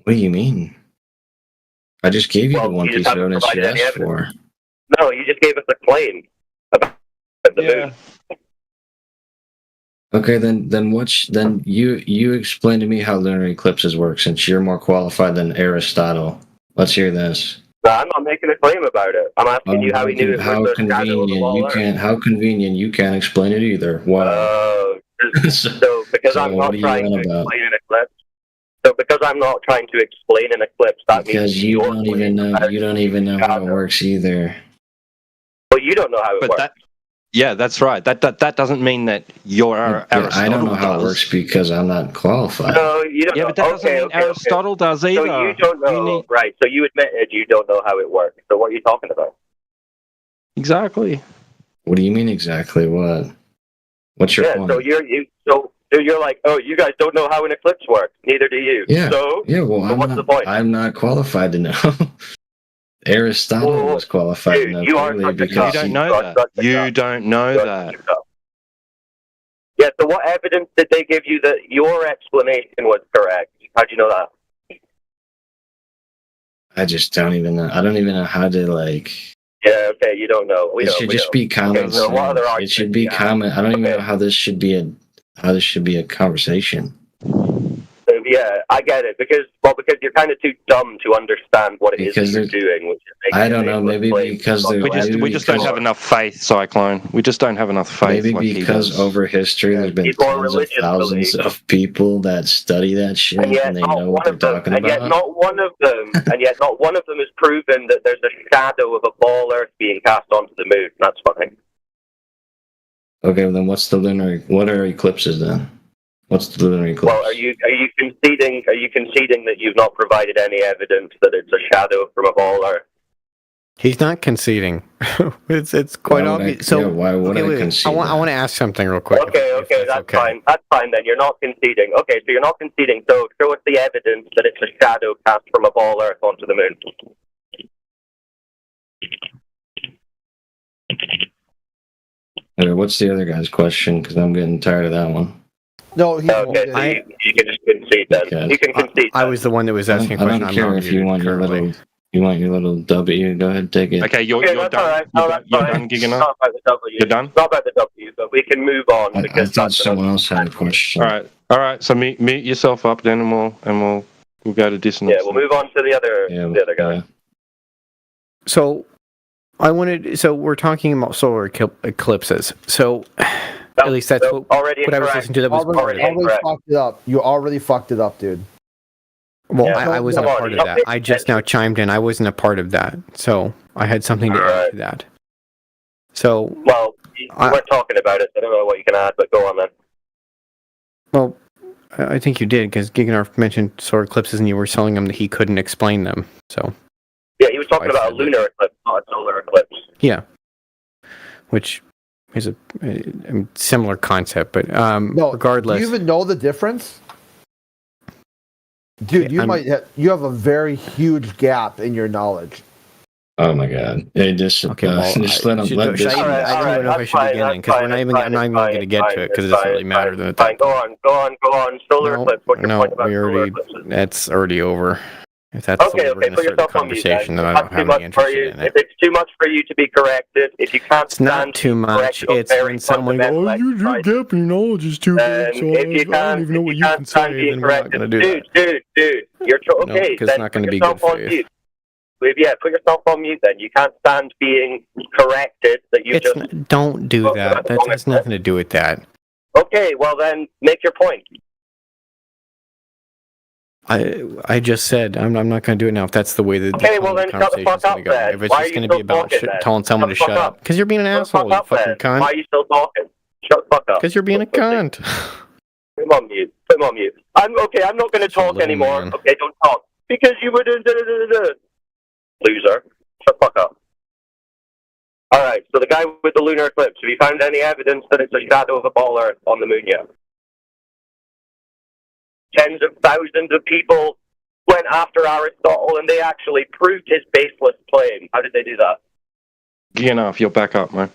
What do you mean? I just gave you the one piece of evidence you asked for. No, you just gave us a claim about the moon. Okay, then you explain to me how lunar eclipses work, since you're more qualified than Aristotle. Let's hear this. No, I'm not making a claim about it. I'm asking you how he knew it was the shadow of the ball Earth. How convenient you can't explain it either. Why? So because I'm not trying to explain an eclipse. So because I'm not trying to explain an eclipse, that because means you don't even know how it works either. Well, you don't know how it works. Yeah, that's right. That doesn't mean that you're Aristotle. I don't know how it works because I'm not qualified. No, you don't know. But that doesn't mean Aristotle does either. So you don't know, right? So you admitted you don't know how it works. So what are you talking about? Exactly. What do you mean exactly? What's your point? So you're like, oh, you guys don't know how an eclipse works. Neither do you. Yeah. So what's the point? I'm not qualified to know. Aristotle was qualified to know clearly because you don't know that. You don't know that. Yeah. So what evidence did they give you that your explanation was correct? How do you know that? I just don't even know. I don't even know how to like. Yeah. Okay. You don't know. It should just be common sense. It should be common. I don't even know how this should be a conversation. Yeah, I get it because you're kind of too dumb to understand what it is that you're doing. Which is I don't know. Maybe because we just don't have enough faith, Cyclone. We just don't have enough faith. Maybe because over history there's been tens of thousands of people that study that shit and they know what they're talking about. And yet not one of them has proven that there's a shadow of a ball Earth being cast onto the moon. That's fine. Okay, well then what are eclipses then? What's the lunar eclipse? Well, are you conceding that you've not provided any evidence that it's a shadow from a ball Earth? He's not conceding. it's quite obvious. Why would I concede? I want to ask something real quick. Okay, that's fine. That's fine then. You're not conceding. Okay, so you're not conceding. So show us the evidence that it's a shadow cast from a ball Earth onto the moon. Okay, what's the other guy's question? Because I'm getting tired of that one. No, you can just concede then. Okay. You can concede. I was the one that was asking a question. I don't care if you want your little W. Go ahead and take it. Okay, you're done. Right. You're done gigging up. Not about the W. You're done. It's not about the W, but we can move on I thought someone else had a question. All right. So mute yourself up then, and we'll go to dissonance. Yeah, we'll move on to the other guy. So we're talking about solar eclipses. So at least that's what I was listening to. That was already fucked it up. You already fucked it up, dude. Well, I wasn't a part of that. I just now chimed in. I wasn't a part of that, so I had something to add to that. So, well, we're talking about it. I don't know what you can add, but go on then. Well, I think you did because Giganarf mentioned solar eclipses, and you were telling him that he couldn't explain them. So. Yeah, he was talking about a lunar eclipse, not a solar eclipse. Yeah, which is a similar concept, but regardless. Do you even know the difference? Dude, you have a very huge gap in your knowledge. Oh my god! Hey, just let him. I don't even know if I should begin because I'm not even going to get to it because it doesn't really matter. Go on. Solar eclipse. What's your point about solar eclipses? That's already over. If that's the way we're going to start the conversation, then I don't have any interest in it. If it's too much for you to be corrected, if you can't it's not too much. It's when someone goes, your gap in your knowledge is too big, so I don't even know what you can say, then we're not going to do that. Dude, you're okay. Because it's not going to be good faith. Yeah, put yourself on mute then. You can't stand being corrected that you Don't do that. That has nothing to do with that. Okay, well then, make your point. I just said I'm not going to do it now. If that's the way that the conversation is going to go, if it's just going to be about telling someone to shut up, because you're being an asshole, you fucking cunt. Why are you still talking? Shut the fuck up. Because you're being a cunt. Put him on mute. I'm not going to talk anymore. Man. Okay, don't talk because you were loser. Shut the fuck up. All right. So the guy with the lunar eclipse. Have you found any evidence that it's a shadow of a ball Earth on the moon yet? Tens of thousands of people went after Aristotle and they actually proved his baseless claim. How did they do that? Enough, you're back up, man.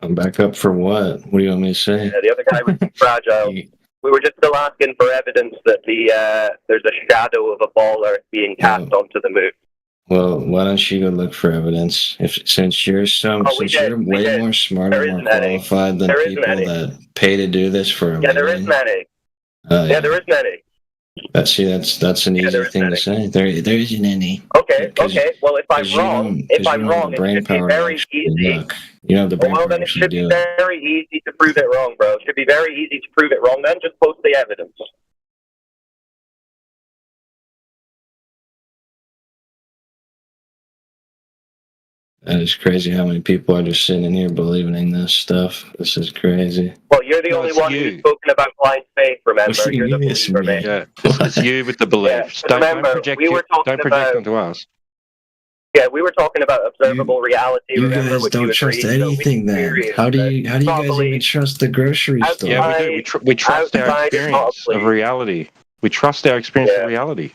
I'm back up for what? What do you want me to say? Yeah, the other guy was fragile. We were just still asking for evidence that there's a shadow of a ball Earth being cast onto the moon. Well, why don't you go look for evidence? Since you're way more smart and more qualified than people that pay to do this for a living. There isn't any. There isn't any. That's an easy thing to say. There isn't any. Okay. Well, if I'm wrong, it should be very easy. You have the brain power. Well, then it should be very easy to prove it wrong, bro. It should be very easy to prove it wrong. Then just post the evidence. That is crazy how many people are just sitting in here believing in this stuff. This is crazy. Well, you're the only one who's spoken about blind faith, remember? You're the believer, man. Yeah, it's you with the beliefs. Don't project, don't project onto us. Yeah, we were talking about observable reality. You remember, guys don't trust anything then. How do you guys even trust the grocery store? Yeah, we do. We trust our experience of reality. We trust our experience of reality.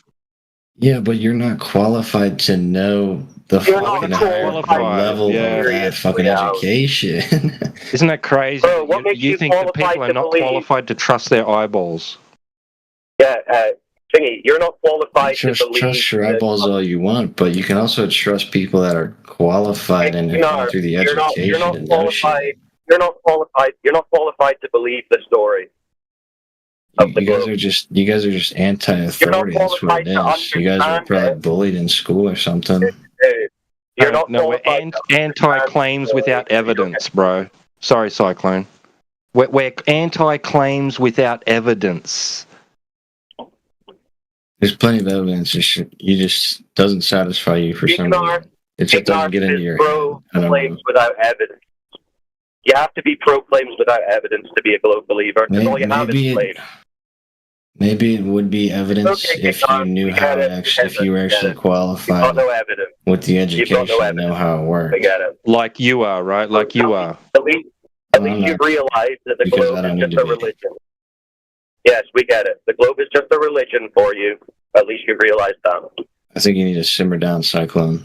Yeah, but you're not qualified to know the fucking higher level of that fucking education. Isn't that crazy? Bro, you think that people are not qualified to trust their eyeballs? Yeah, Thingy, you're not qualified to believe. Trust your eyeballs all you want, but you can also trust people that are qualified and have gone through the education and know shit. You're not qualified. You're not qualified to believe the story. You guys are just anti-authority. That's what it is. You guys were probably bullied in school or something. You're not we're anti-claims without evidence, bro. Sorry, Cyclone. We're anti-claims without evidence. There's plenty of evidence. You just doesn't satisfy you for some reason. It just doesn't get into your head. Claims without evidence. You have to be pro claims without evidence to be a globe believer. All you have is claims. Maybe it would be evidence if you knew how to actually, if you were actually qualified with the education and know how it works. Like you are, right? Like you are. At least you realize that the globe is just a religion. Yes, we get it. The globe is just a religion for you. At least you realize that. I think you need to simmer down, Cyclone.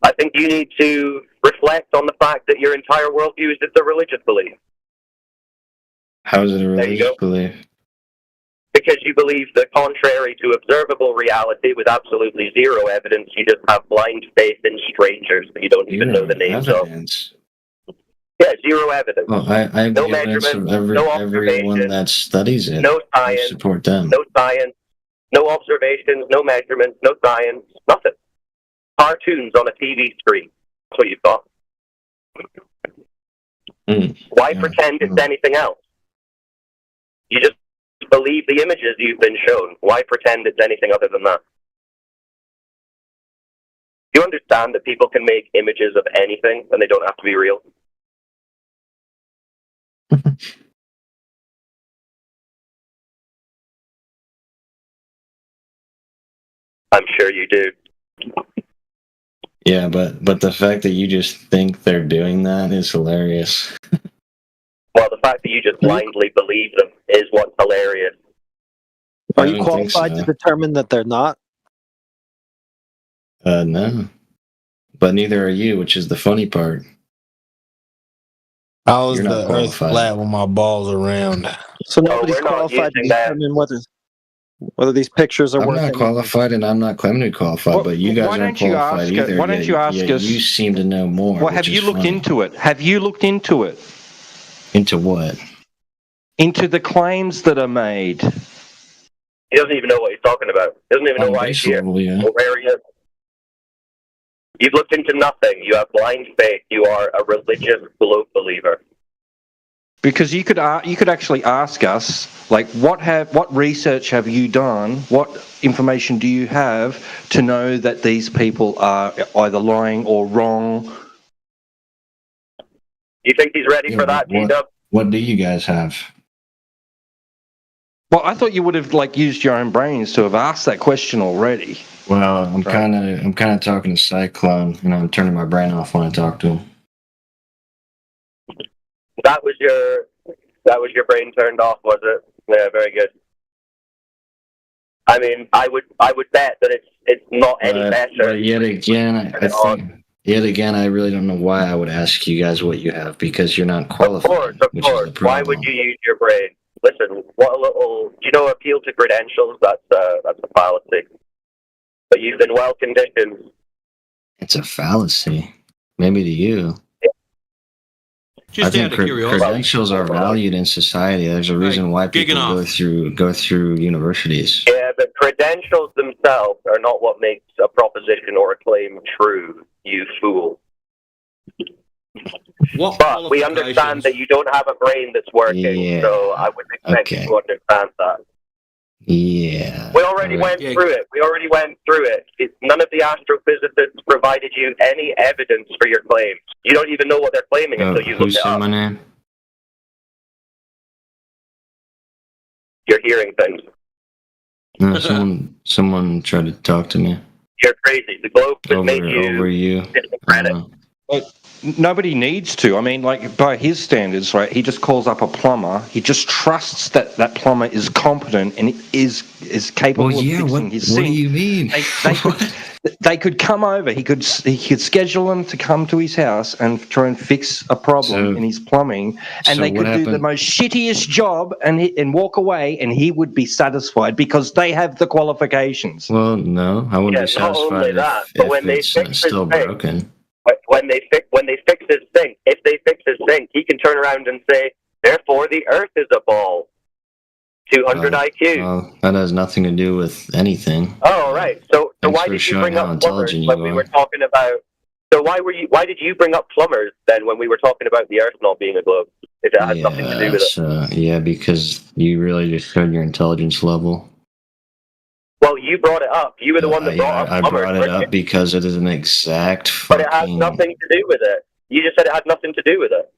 I think you need to reflect on the fact that your entire worldview is just a religious belief. How is it a religious belief? Because you believe that contrary to observable reality with absolutely zero evidence, you just have blind faith in strangers that you don't even know the names of. Yeah, zero evidence. Well, I have no the evidence from no everyone that studies it. No science. I support them. No science. No observations. No measurements. No science. Nothing. Cartoons on a TV screen. That's what you've got. Why pretend it's anything else? You just believe the images you've been shown. Why pretend it's anything other than that? Do you understand that people can make images of anything and they don't have to be real? I'm sure you do. Yeah, but the fact that you just think they're doing that is hilarious. Well, the fact that you just blindly believe them is what's hilarious. Are you qualified to determine that they're not? No. But neither are you, which is the funny part. How is the earth flat when my balls are round? So nobody's qualified to determine whether these pictures are I'm worth not qualified and I'm not claiming to be qualified, but you guys aren't qualified either. Why don't you ask us? You seem to know more. Well, have you looked into it? Have you looked into it? Into what? Into the claims that are made. He doesn't even know what he's talking about. He doesn't even know why he's here or where he is. You've looked into nothing. You have blind faith. You are a religious globe believer. Because you could actually ask us, like, what research have you done? What information do you have to know that these people are either lying or wrong? You think he's ready for that, G-Dub? What do you guys have? Well, I thought you would have used your own brains to have asked that question already. Well, I'm kind of talking to Cyclone, and I'm turning my brain off when I talk to him. That was your brain turned off, was it? Yeah, very good. I mean, I would bet that it's not any better. But yet again, I really don't know why I would ask you guys what you have, because you're not qualified. Of course. Why would you use your brain? Listen, do you know appeal to credentials? That's a fallacy. But you've been well conditioned. It's a fallacy. Maybe to you. Just I think credentials are valued in society. There's a reason why people go through universities. Yeah, but credentials themselves are not what makes a proposition or a claim true, you fool. But we understand that you don't have a brain that's working, so I would expect you to understand that. Yeah. We already went through it. None of the astrophysicists provided you any evidence for your claims. You don't even know what they're claiming until you Who look it said up. my name? You're hearing things. No, someone tried to talk to me. You're crazy. The globe has made you over you. credit. But nobody needs to. I mean, like, by his standards, right, he just calls up a plumber. He just trusts that that plumber is competent and is capable of fixing his sink. What do you mean? They could come over. He could schedule them to come to his house and try and fix a problem in his plumbing, and they could do the most shittiest job and walk away, and he would be satisfied because they have the qualifications. Well, no, I wouldn't be satisfied if it's still broken. When they fix his sink, if they fix his sink, he can turn around and say, "Therefore, the Earth is a ball." 200 IQ. Well, that has nothing to do with anything. Oh, right. So why did you bring up plumbers when we were talking about? So why did you bring up plumbers then when we were talking about the Earth not being a globe? If it had nothing to do with it. Yeah, because you really just showed your intelligence level. Well, you brought it up. You were the one that brought up plumbers. I brought it up because it is an exact But it has nothing to do with it. You just said it had nothing to do with it.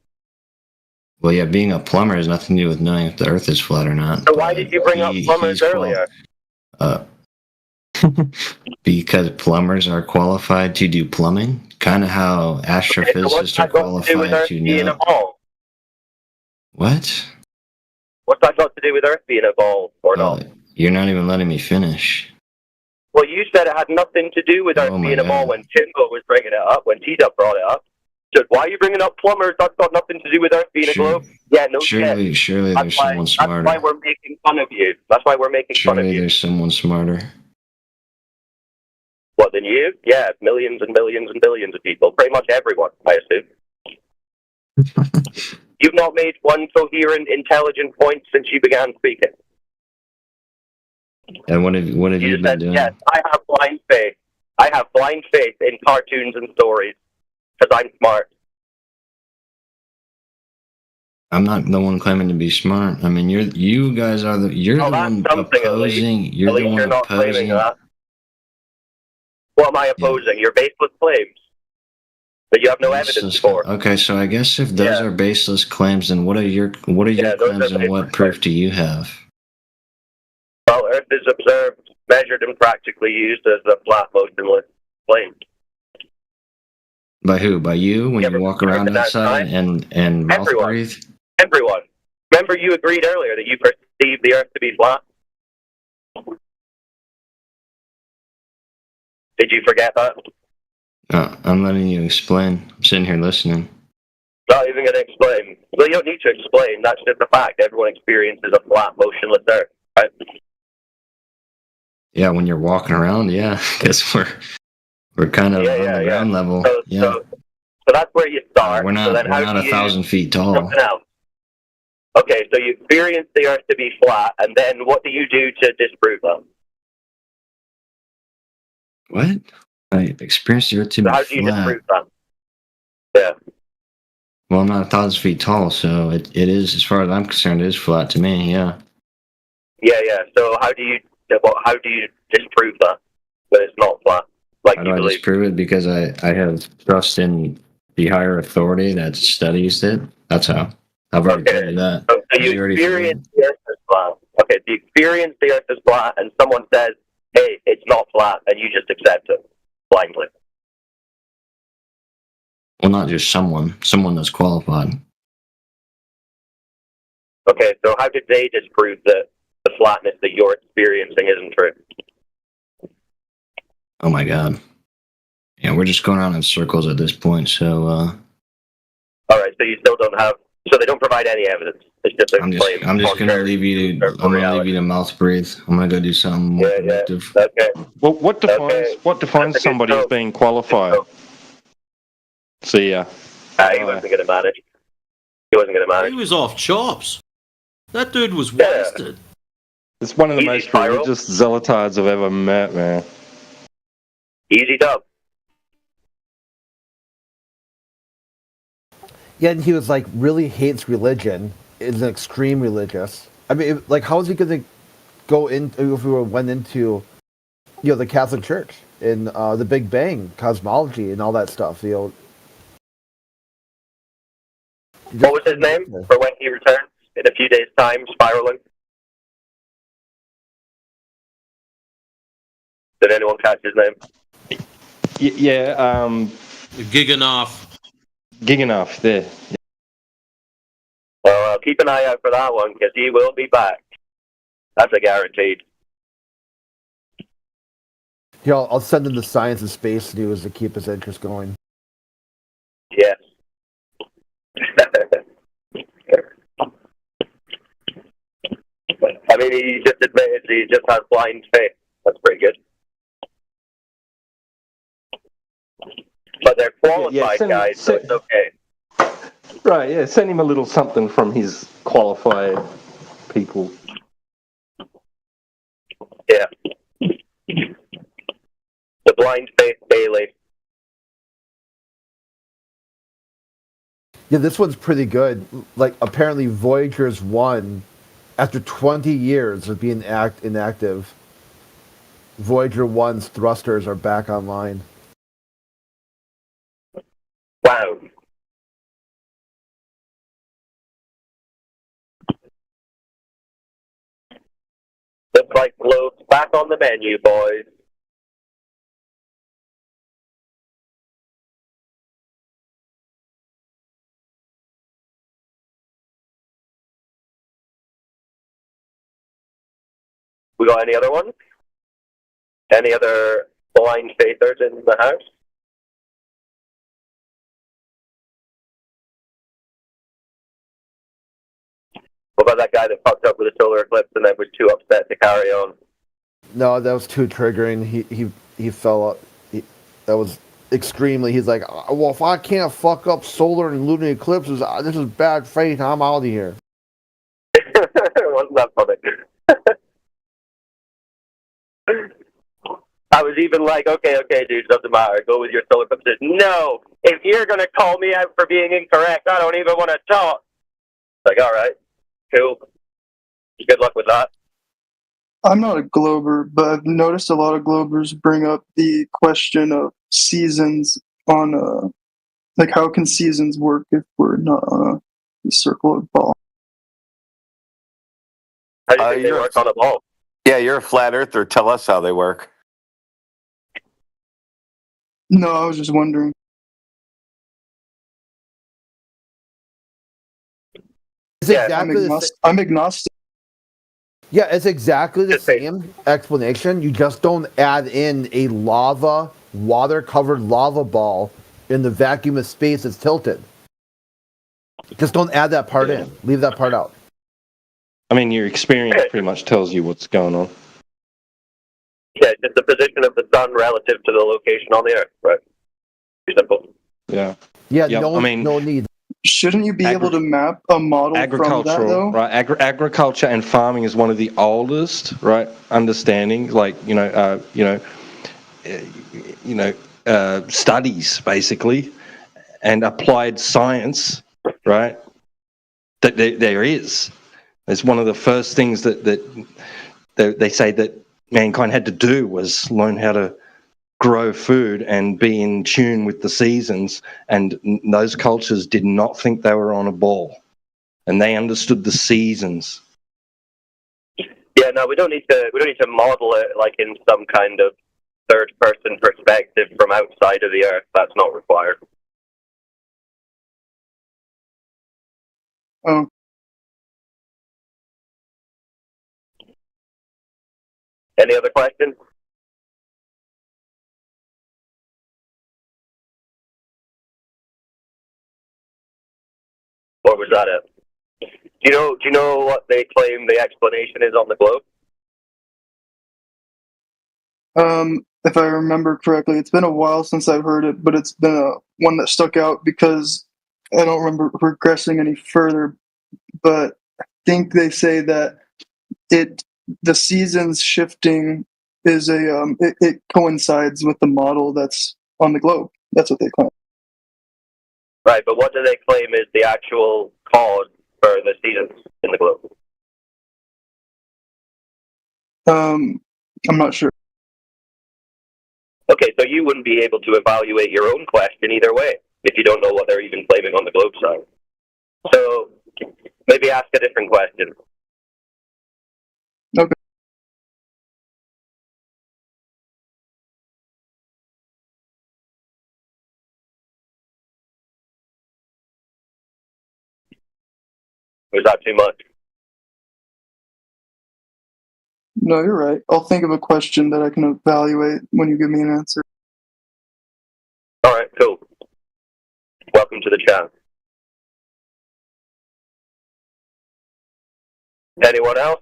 Well, yeah, being a plumber has nothing to do with knowing if the Earth is flat or not. So why did you bring up plumbers earlier? Because plumbers are qualified to do plumbing, kind of how astrophysicists are qualified to know. What? What's that got to do with Earth being a ball or not? You're not even letting me finish. Well, you said it had nothing to do with Earth being a ball when Timbo was bringing it up, when T-Dub brought it up. So why are you bringing up plumbers? That's got nothing to do with Earth being a globe. Yeah, no shit. Surely there's someone smarter. That's why we're making fun of you. That's why we're making fun of you. Surely there's someone smarter. What, than you? Yeah, millions and millions and billions of people. Pretty much everyone, I assume. You've not made one coherent, intelligent point since you began speaking. And what have you been doing? Yes, I have blind faith. I have blind faith in cartoons and stories because I'm smart. I'm not the one claiming to be smart. I mean, you guys are the one opposing. You're the one opposing. What am I opposing? Your baseless claims that you have no evidence for. Okay, so I guess if those are baseless claims, then what are your claims and what proof do you have? Well, Earth is observed, measured, and practically used as a flat, motionless plane. By who? By you when you walk around outside and mouth breathe? Everyone. Remember you agreed earlier that you perceive the Earth to be flat? Did you forget that? I'm letting you explain. I'm sitting here listening. Not even going to explain. Well, you don't need to explain. That's just a fact. Everyone experiences a flat, motionless Earth, right? Yeah, when you're walking around, I guess we're kind of on the ground level. So that's where you start. We're not 1,000 feet tall. Okay, so you experience the Earth to be flat, and then what do you do to disprove that? What? I experienced the Earth to be flat. How do you disprove that? Yeah. Well, I'm not 1,000 feet tall, so it is, as far as I'm concerned, it is flat to me. Yeah. Yeah. So how do you disprove that it's not flat? Like how do I disprove it? Because I have trust in the higher authority that studies it. That's how. I've already told you that. So you experience the Earth as flat. Okay, so you experience the Earth as flat, and someone says, "Hey, it's not flat," and you just accept it blindly. Well, not just someone that's qualified. Okay, so how did they disprove that the flatness that you're experiencing isn't true? Oh my God. Yeah, we're just going around in circles at this point, so all right, so you still don't have, so they don't provide any evidence. It's just a claim. I'm just gonna leave you to mouth breathe. I'm gonna go do something more productive. Okay. Well, what defines somebody as being qualified? See ya. He wasn't gonna manage. He was off chops. That dude was wasted. It's one of the most religious zealotards I've ever met, man. Easy dub. Yeah, and he was like really hates religion. Is an extreme religious. I mean, like, how is he going to went into, the Catholic Church and the Big Bang cosmology and all that stuff. What was his name for when he returns in a few days' time? Spiraling. Did anyone catch his name? Giganoff. Giganoff, there. Well, keep an eye out for that one, because he will be back. That's a guaranteed. Yeah, I'll send him the Science and Space News to keep his interest going. Yes. I mean, he just admitted he just has blind faith. That's pretty good. But they're qualified guys, so it's okay. Right, yeah. Send him a little something from his qualified people. Yeah. The blind faith Bailey. Yeah, this one's pretty good. Like, apparently Voyager's 1, after 20 years of being inactive, Voyager 1's thrusters are back online. Wow. Looks like Globe's back on the menu, boys. We got any other ones? Any other blind faithers in the house? What about that guy that fucked up with a solar eclipse and then was too upset to carry on? No, that was too triggering. He fell up. That was extremely. He's like, well, if I can't fuck up solar and lunar eclipses, this is bad faith. I'm out of here. Wasn't that funny? I was even like, okay, dude, doesn't matter. Go with your solar eclipses. No, if you're gonna call me out for being incorrect, I don't even want to talk. Like, all right, cool. Good luck with that. I'm not a Glober, but I've noticed a lot of Globers bring up the question of seasons on like how can seasons work if we're not on a circular ball? How do you think they work on a ball? Yeah, you're a flat earther. Tell us how they work. No, I was just wondering. I'm agnostic. Yeah, it's exactly the same explanation. You just don't add in a water-covered lava ball in the vacuum of space that's tilted. Just don't add that part in. Leave that part out. I mean, your experience pretty much tells you what's going on. Yeah, just the position of the sun relative to the location on the Earth, right? Pretty simple. Yeah. Yeah, Yep. no, I mean, no need. Shouldn't you be able to map a model from that, agricultural, though? right? Agriculture and farming is one of the oldest, right? Understanding, like studies basically, and applied science, right? That there is. It's one of the first things that they say that mankind had to do was learn how to grow food and be in tune with the seasons, and those cultures did not think they were on a ball, and they understood the seasons. Yeah, no, we don't need to model it like in some kind of third-person perspective from outside of the Earth. That's not required. Oh. Any other questions? Or was that it? Do you know what they claim the explanation is on the globe? If I remember correctly, it's been a while since I've heard it, but it's been one that stuck out because I don't remember regressing any further. But I think they say that the seasons shifting is it coincides with the model that's on the globe. That's what they claim. Right, but what do they claim is the actual cause for the seasons in the globe? I'm not sure. Okay, so you wouldn't be able to evaluate your own question either way if you don't know what they're even claiming on the globe side. So maybe ask a different question. Okay. Was that too much? No, you're right. I'll think of a question that I can evaluate when you give me an answer. All right, cool. Welcome to the chat. Anyone else?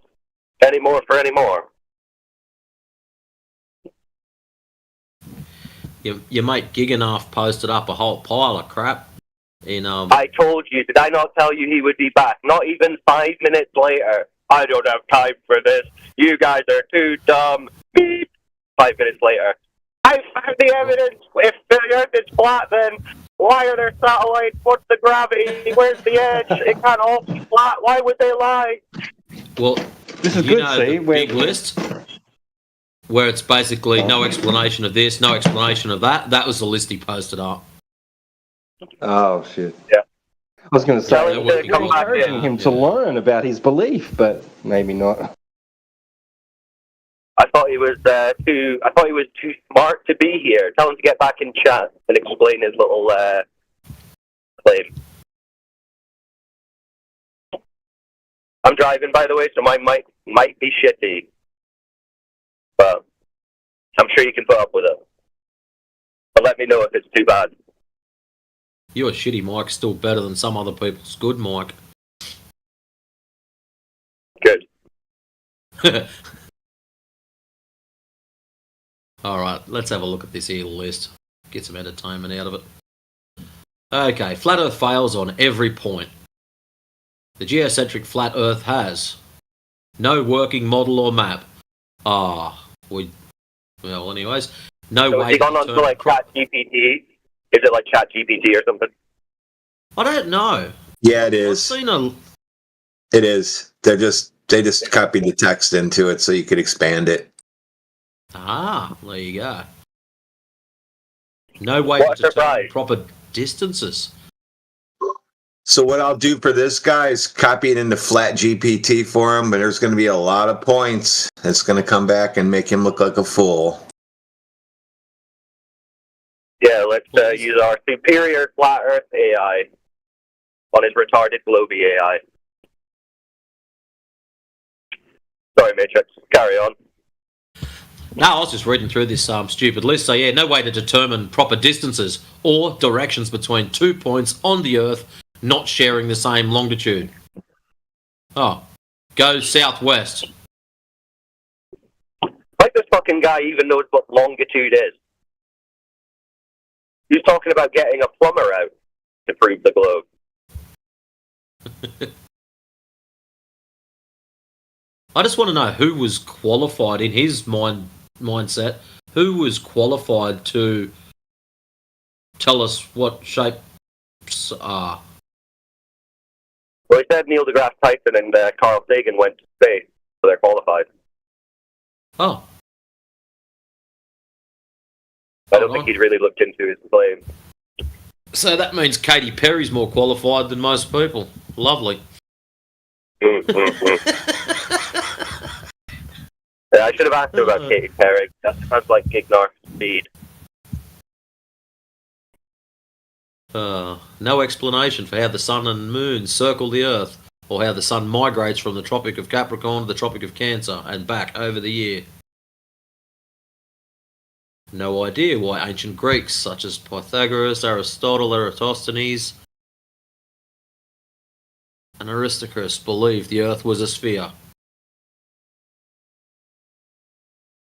Any more for any more? Your mate Giganoff posted up a whole pile of crap. I told you, did I not tell you he would be back? Not even 5 minutes later. I don't have time for this. You guys are too dumb. Beep. 5 minutes later. I found the evidence. If the Earth is flat, then why are there satellites? What's the gravity? Where's the edge? It can't all be flat. Why would they lie? Well, this is you good, know see? the big list where it's basically no explanation of this, no explanation of that. That was the list he posted up. Oh shit! Yeah, I was going to say Tell him to come back encouraging in. him to learn about his belief, but maybe not. I thought he was too smart to be here. Tell him to get back in chat and explain his little claim. I'm driving, by the way, so my mic might be shitty, but I'm sure you can put up with it. But let me know if it's too bad. Your shitty mic's still better than some other people's good mic. Good. Alright, let's have a look at this here list. Get some entertainment out of it. Okay, Flat Earth fails on every point. The geocentric Flat Earth has no working model or map. Well anyways, no So way has he gone on to like ChatGPT? Is it like ChatGPT or something? I don't know. Yeah, it is. I've seen a... It is. They just copied the text into it so you could expand it. There you go. No way to determine proper distances. So what I'll do for this guy is copy it into Flat GPT for him, but there's going to be a lot of points. It's going to come back and make him look like a fool. Yeah, let's use our superior Flat Earth AI on his retarded Globey AI. Sorry, Matrix. Carry on. No, I was just reading through this stupid list. So yeah, no way to determine proper distances or directions between 2 points on the Earth not sharing the same longitude. Oh, go southwest. Like this fucking guy even knows what longitude is. He's talking about getting a plumber out to prove the globe. I just want to know who was qualified in his mindset. Who was qualified to tell us what shapes are? Well, he said Neil deGrasse Tyson and Carl Sagan went to space, so they're qualified. Oh. I don't think he's really looked into his claim. So that means Katy Perry's more qualified than most people. Lovely. Yeah, I should have asked him about Katy Perry. That sounds like Ignar Speed. No explanation for how the sun and moon circle the Earth, or how the sun migrates from the Tropic of Capricorn to the Tropic of Cancer and back over the year. No idea why ancient Greeks such as Pythagoras, Aristotle, Eratosthenes, and Aristarchus believed the Earth was a sphere.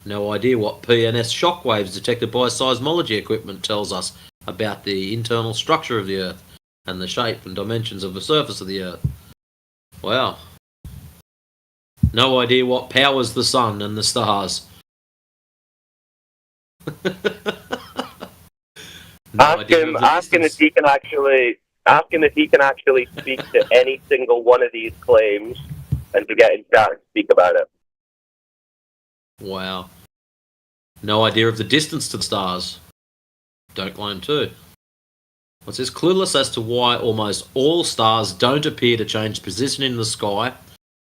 No idea what PNS shockwaves detected by seismology equipment tells us about the internal structure of the Earth and the shape and dimensions of the surface of the Earth. Wow. No idea what powers the sun and the stars. Ask him if he can actually speak to any single one of these claims and to get in chat and speak about it. Wow. No idea of the distance to the stars. Don't claim to. What's this? Clueless as to why almost all stars don't appear to change position in the sky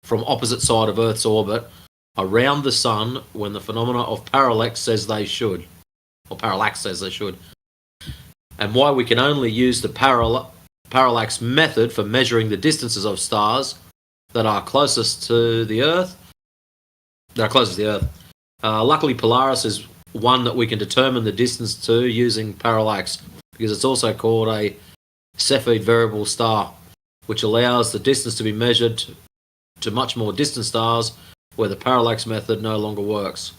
from opposite side of Earth's orbit around the sun when the phenomena of parallax says they should. Or parallax says they should. And why we can only use the parallax method for measuring the distances of stars that are closest to the Earth. Luckily, Polaris is one that we can determine the distance to using parallax, because it's also called a Cepheid variable star, which allows the distance to be measured to much more distant stars where the parallax method no longer works.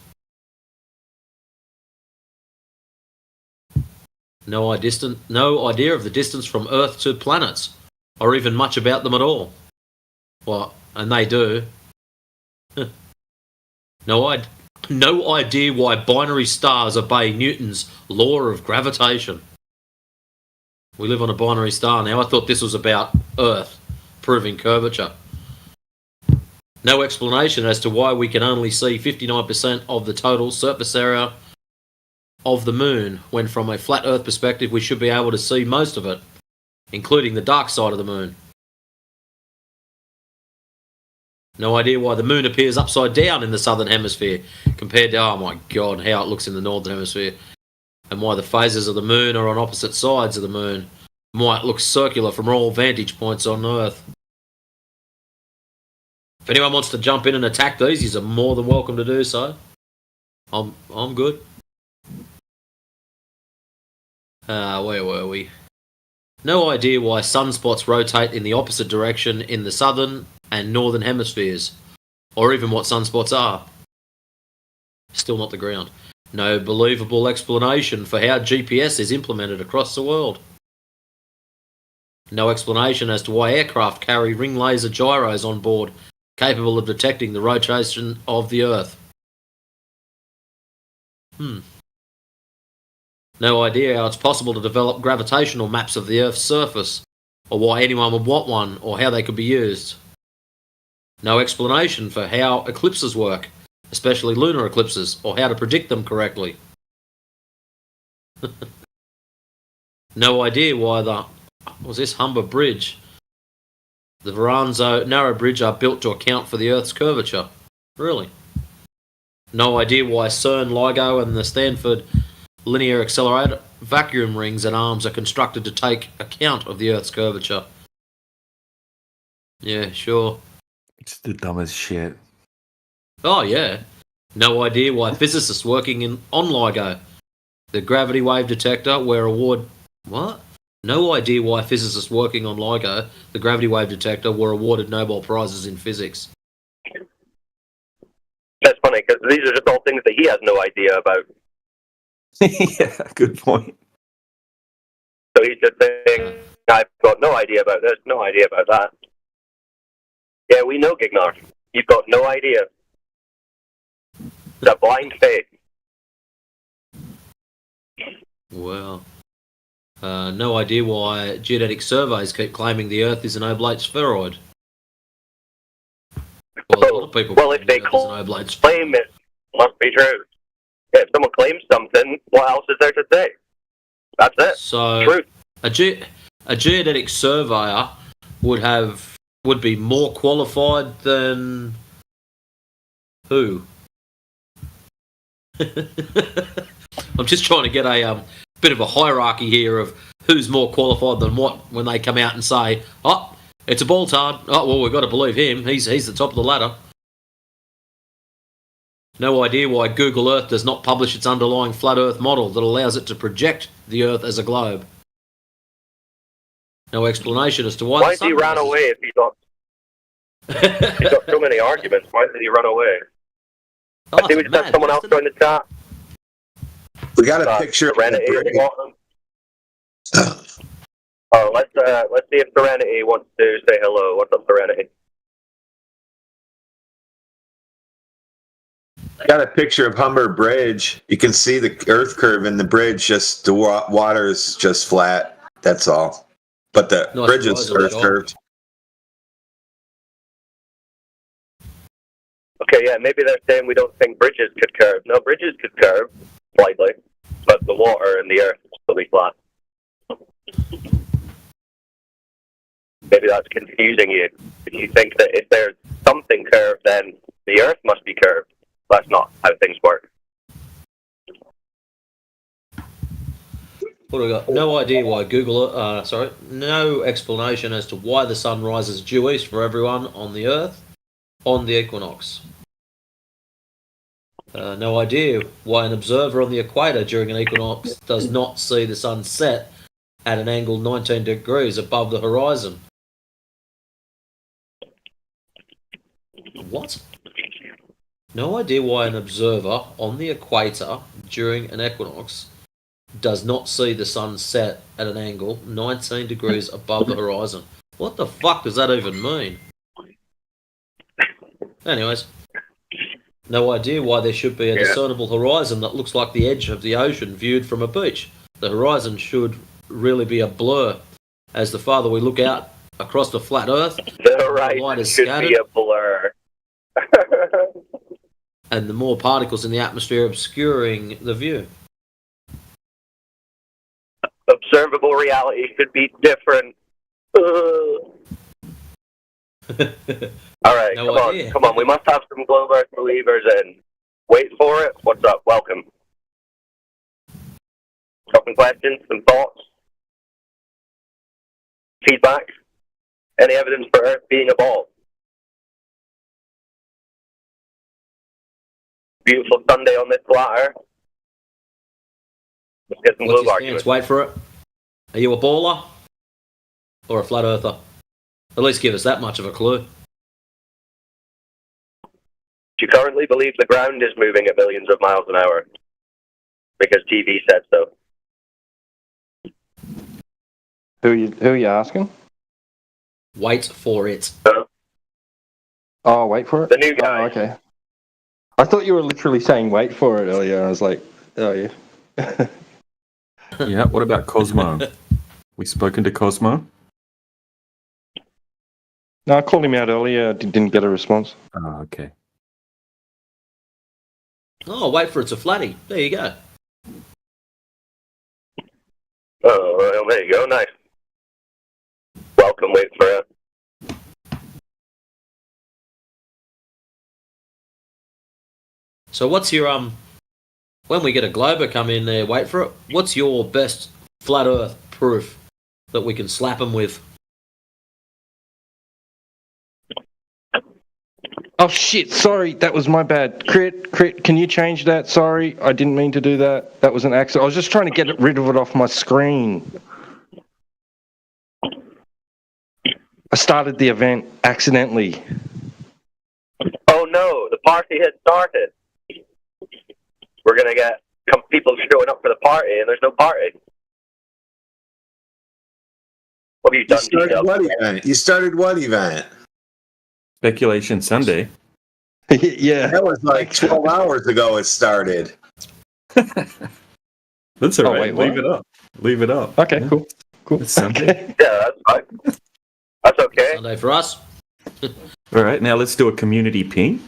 No idea of the distance from Earth to planets, or even much about them at all. Well, and they do. No idea why binary stars obey Newton's law of gravitation. We live on a binary star now. I thought this was about Earth proving curvature. No explanation as to why we can only see 59% of the total surface area of the moon, when from a flat Earth perspective we should be able to see most of it, including the dark side of the moon. No idea why the moon appears upside down in the southern hemisphere compared to, oh my god, how it looks in the northern hemisphere, and why the phases of the moon are on opposite sides of the moon, and why it looks circular from all vantage points on Earth. If anyone wants to jump in and attack these, you're more than welcome to do so. I'm good. Where were we? No idea why sunspots rotate in the opposite direction in the southern and northern hemispheres, or even what sunspots are. Still not the ground. No believable explanation for how GPS is implemented across the world. No explanation as to why aircraft carry ring laser gyros on board, capable of detecting the rotation of the Earth. No idea how it's possible to develop gravitational maps of the Earth's surface, or why anyone would want one, or how they could be used. No explanation for how eclipses work, especially lunar eclipses, or how to predict them correctly. No idea why the Humber Bridge, the Verrazano Narrow Bridge, are built to account for the Earth's curvature. Really? No idea why CERN, LIGO, and the Stanford Linear Accelerator vacuum rings and arms are constructed to take account of the Earth's curvature. Yeah, sure. It's the dumbest shit. Oh, yeah. No idea why physicists working on LIGO, the gravity wave detector, What? No idea why physicists working on LIGO, the gravity wave detector, were awarded Nobel Prizes in physics. That's funny, because these are just all things that he has no idea about. Yeah, good point. So he's just saying, I've got no idea about this, no idea about that. Yeah, we know, Gignar. You've got no idea. It's a blind faith. Well, no idea why geodetic surveys keep claiming the Earth is an oblate spheroid. Well, a lot of people if they claim it, must be true. If someone claims something, what else is there to say? That's it. So, Truth. A geodetic surveyor would be more qualified than who? I'm just trying to get a bit of a hierarchy here of who's more qualified than what when they come out and say, "Oh, it's a Baltard. Oh, well, we've got to believe him. He's the top of the ladder." No idea why Google Earth does not publish its underlying flat Earth model that allows it to project the Earth as a globe. No explanation as to why. Why did he run away if he's got so many arguments? Why did he run away? I think we just have someone else join the chat. We got a picture of Serenity. Let's see if Serenity wants to say hello. What's up, Serenity? Got a picture of Humber Bridge. You can see the Earth curve in the bridge. Just the water is just flat. That's all. But the bridge is Earth curved. Okay, yeah, maybe they're saying we don't think bridges could curve. No, bridges could curve slightly, but the water and the earth will be flat. Maybe that's confusing you. If you think that if there's something curved, then the earth must be curved. That's not how things work. What do we got? No idea why Google. No explanation as to why the sun rises due east for everyone on the Earth on the equinox. No idea why an observer on the equator during an equinox does not see the sun set at an angle 19 degrees above the horizon. What? No idea why an observer on the equator during an equinox does not see the sun set at an angle 19 degrees above the horizon. What the fuck does that even mean? Anyways, no idea why there should be a discernible horizon that looks like the edge of the ocean viewed from a beach. The horizon should really be a blur. As the farther we look out across the flat Earth, the horizon should be a blur. And the more particles in the atmosphere obscuring the view. Observable reality should be different. All right, come on. We must have some globe Earth believers in. Wait for it. What's up? Welcome. Some questions, some thoughts, feedback, any evidence for Earth being a ball? Beautiful Sunday on this flat Earth. Let's get some globe arguments. Wait for it. Are you a baller or a flat earther? At least give us that much of a clue. Do you currently believe the ground is moving at millions of miles an hour? Because TV said so. Who are you asking? Wait for it. Oh, wait for it? The new guy. Oh, okay. I thought you were literally saying wait for it earlier. I was like, oh, yeah. Yeah, what about Cosmo? We spoken to Cosmo? No, I called him out earlier. Didn't get a response. Oh, okay. Oh, wait for it to flatty. There you go. Oh, well, there you go. Nice. Welcome, wait for it. So what's your when we get a glober come in there, wait for it, what's your best flat earth proof that we can slap them with? Oh shit, sorry, that was my bad. Crit, can you change that? Sorry, I didn't mean to do that. That was an accident. I was just trying to get rid of it off my screen. I started the event accidentally. Oh no, the party has started. We're going to get people showing up for the party, and there's no party. What have you done? You started what event? Speculation Sunday. Yeah. That was like 12 hours ago it started. That's all right. Leave it up. Leave it up. Okay, cool. It's Sunday. Okay. Yeah, that's fine. That's okay. Sunday for us. All right, now let's do a community ping.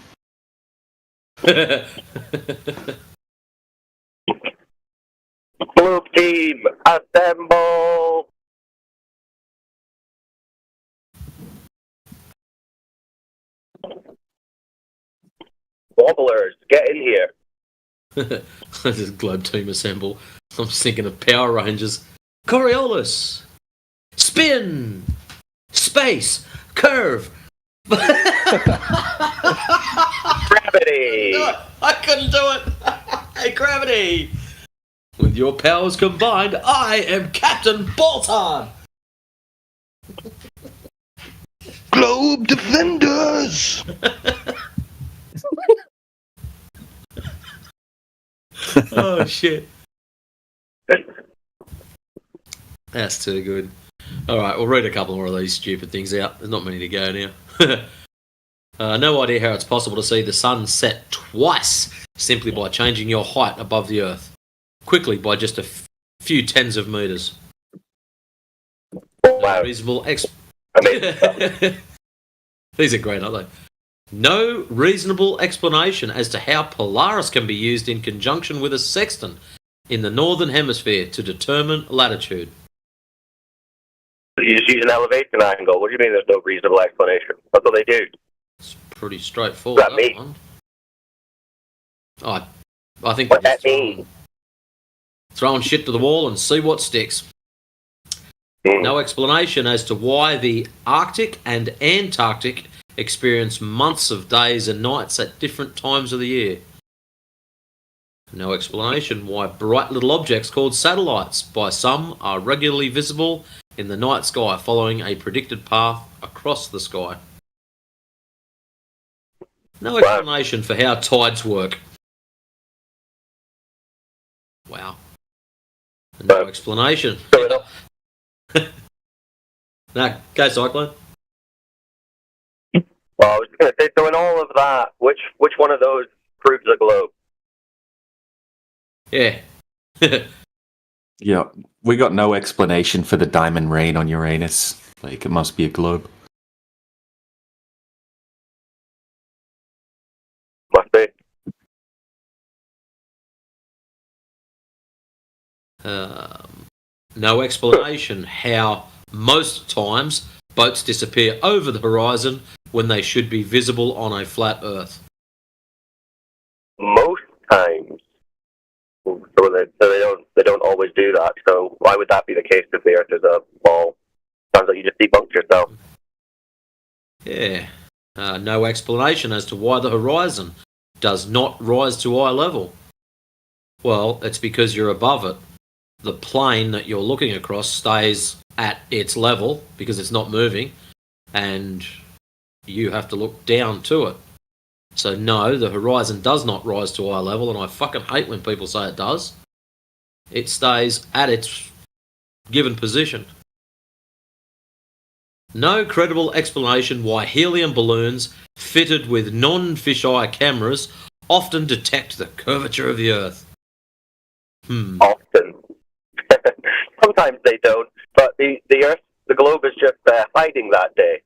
Blue team, assemble! Wobblers, get in here. This is Globe Team Assemble. I'm just thinking of Power Rangers. Coriolis! Spin! Space! Curve! Gravity! No, I couldn't do it! Hey, Gravity! With your powers combined, I am Captain Bolton! Globe Defenders! Oh, shit. That's too good. Alright, we'll read a couple more of these stupid things out. There's not many to go now. No idea how it's possible to see the sun set twice simply by changing your height above the Earth. Quickly by just a few tens of meters. Wow. Reasonable Amazing. These are great, aren't they? No reasonable explanation as to how Polaris can be used in conjunction with a sextant in the northern hemisphere to determine latitude. You just use an elevation angle. What do you mean there's no reasonable explanation? That's what they do. It's pretty straightforward. What does that mean? One. I think what that means. Throwing shit to the wall and see what sticks. No explanation as to why the Arctic and Antarctic experience months of days and nights at different times of the year. No explanation why bright little objects called satellites by some are regularly visible in the night sky following a predicted path across the sky. No explanation for how tides work. Wow. No explanation. No, go Cyclone. Well, I was going to say, so in all of that, which one of those proves a globe? Yeah. Yeah, we got no explanation for the diamond rain on Uranus. Like, it must be a globe. Must be. No explanation how most times boats disappear over the horizon when they should be visible on a flat Earth. Most times. So they don't always do that. So why would that be the case if the Earth is a ball? Sounds like you just debunked yourself. Yeah. No explanation as to why the horizon does not rise to eye level. Well, it's because you're above it. The plane that you're looking across stays at its level because it's not moving, and you have to look down to it. So no, the horizon does not rise to eye level, and I fucking hate when people say it does. It stays at its given position. No credible explanation why helium balloons fitted with non-fisheye cameras often detect the curvature of the Earth. Often. Sometimes they don't, but the Earth, the globe is just hiding that day.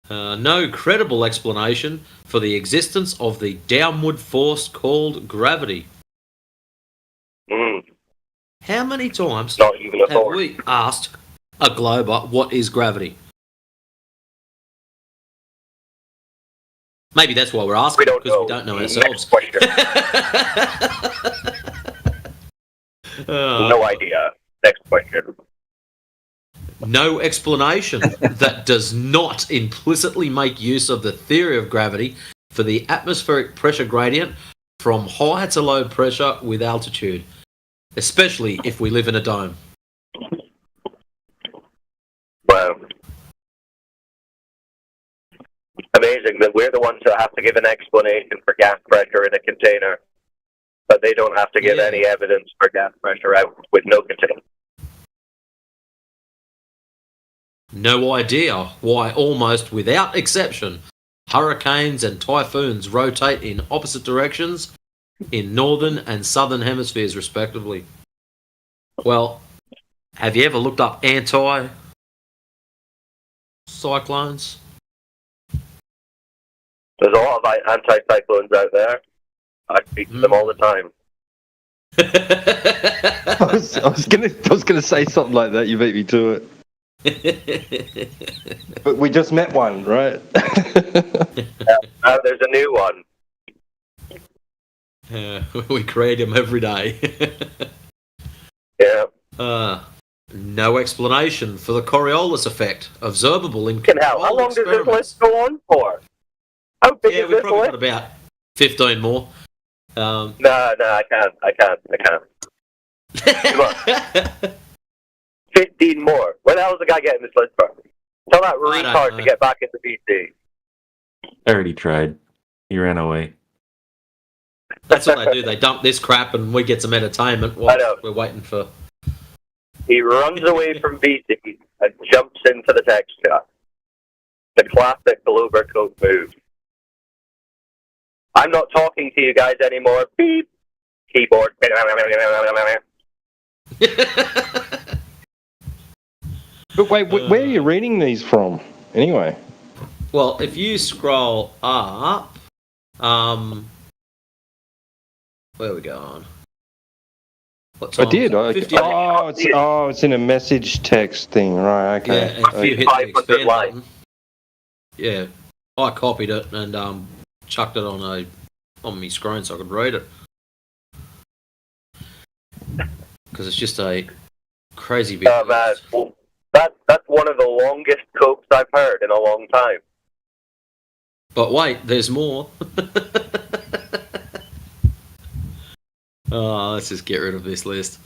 No credible explanation for the existence of the downward force called gravity. How many times have we asked a glober what is gravity? Maybe that's why we're asking, because we don't know ourselves. No idea. Next question. No explanation that does not implicitly make use of the theory of gravity for the atmospheric pressure gradient from high to low pressure with altitude, especially if we live in a dome. Wow. Amazing that we're the ones that have to give an explanation for gas pressure in a container, but they don't have to give any evidence for gas pressure out with no container. No idea why almost without exception hurricanes and typhoons rotate in opposite directions in northern and southern hemispheres respectively. Well, have you ever looked up anti-cyclones? There's a lot of anti-cyclones out there. I speak to them all the time. I was gonna say something like that. You beat me to it. But we just met one, right? There's a new one. We create them every day. Yeah. No explanation for the Coriolis effect, observable in control How long does this experiments. list go on for? How big is We've this probably list? got about 15 more. No, I can't. Come on. 15 more. Where the hell is the guy getting this list from? Tell that retard to get back into BC. I already tried. He ran away. That's what they do. They dump this crap and we get some entertainment while we're waiting for... He runs away from BC and jumps into the text chat. The classic Glober Coat move. I'm not talking to you guys anymore. Beep. Keyboard. But wait, where are you reading these from, anyway? Well, if you scroll up, where are we going? What I time did. is it? It's in a message text thing, right? Okay. Yeah, if you hit the expand button, yeah, I copied it and chucked it on my screen so I could read it. Because it's just a crazy big. Man, that's one of the longest copes I've heard in a long time. But wait, there's more. Let's just get rid of this list.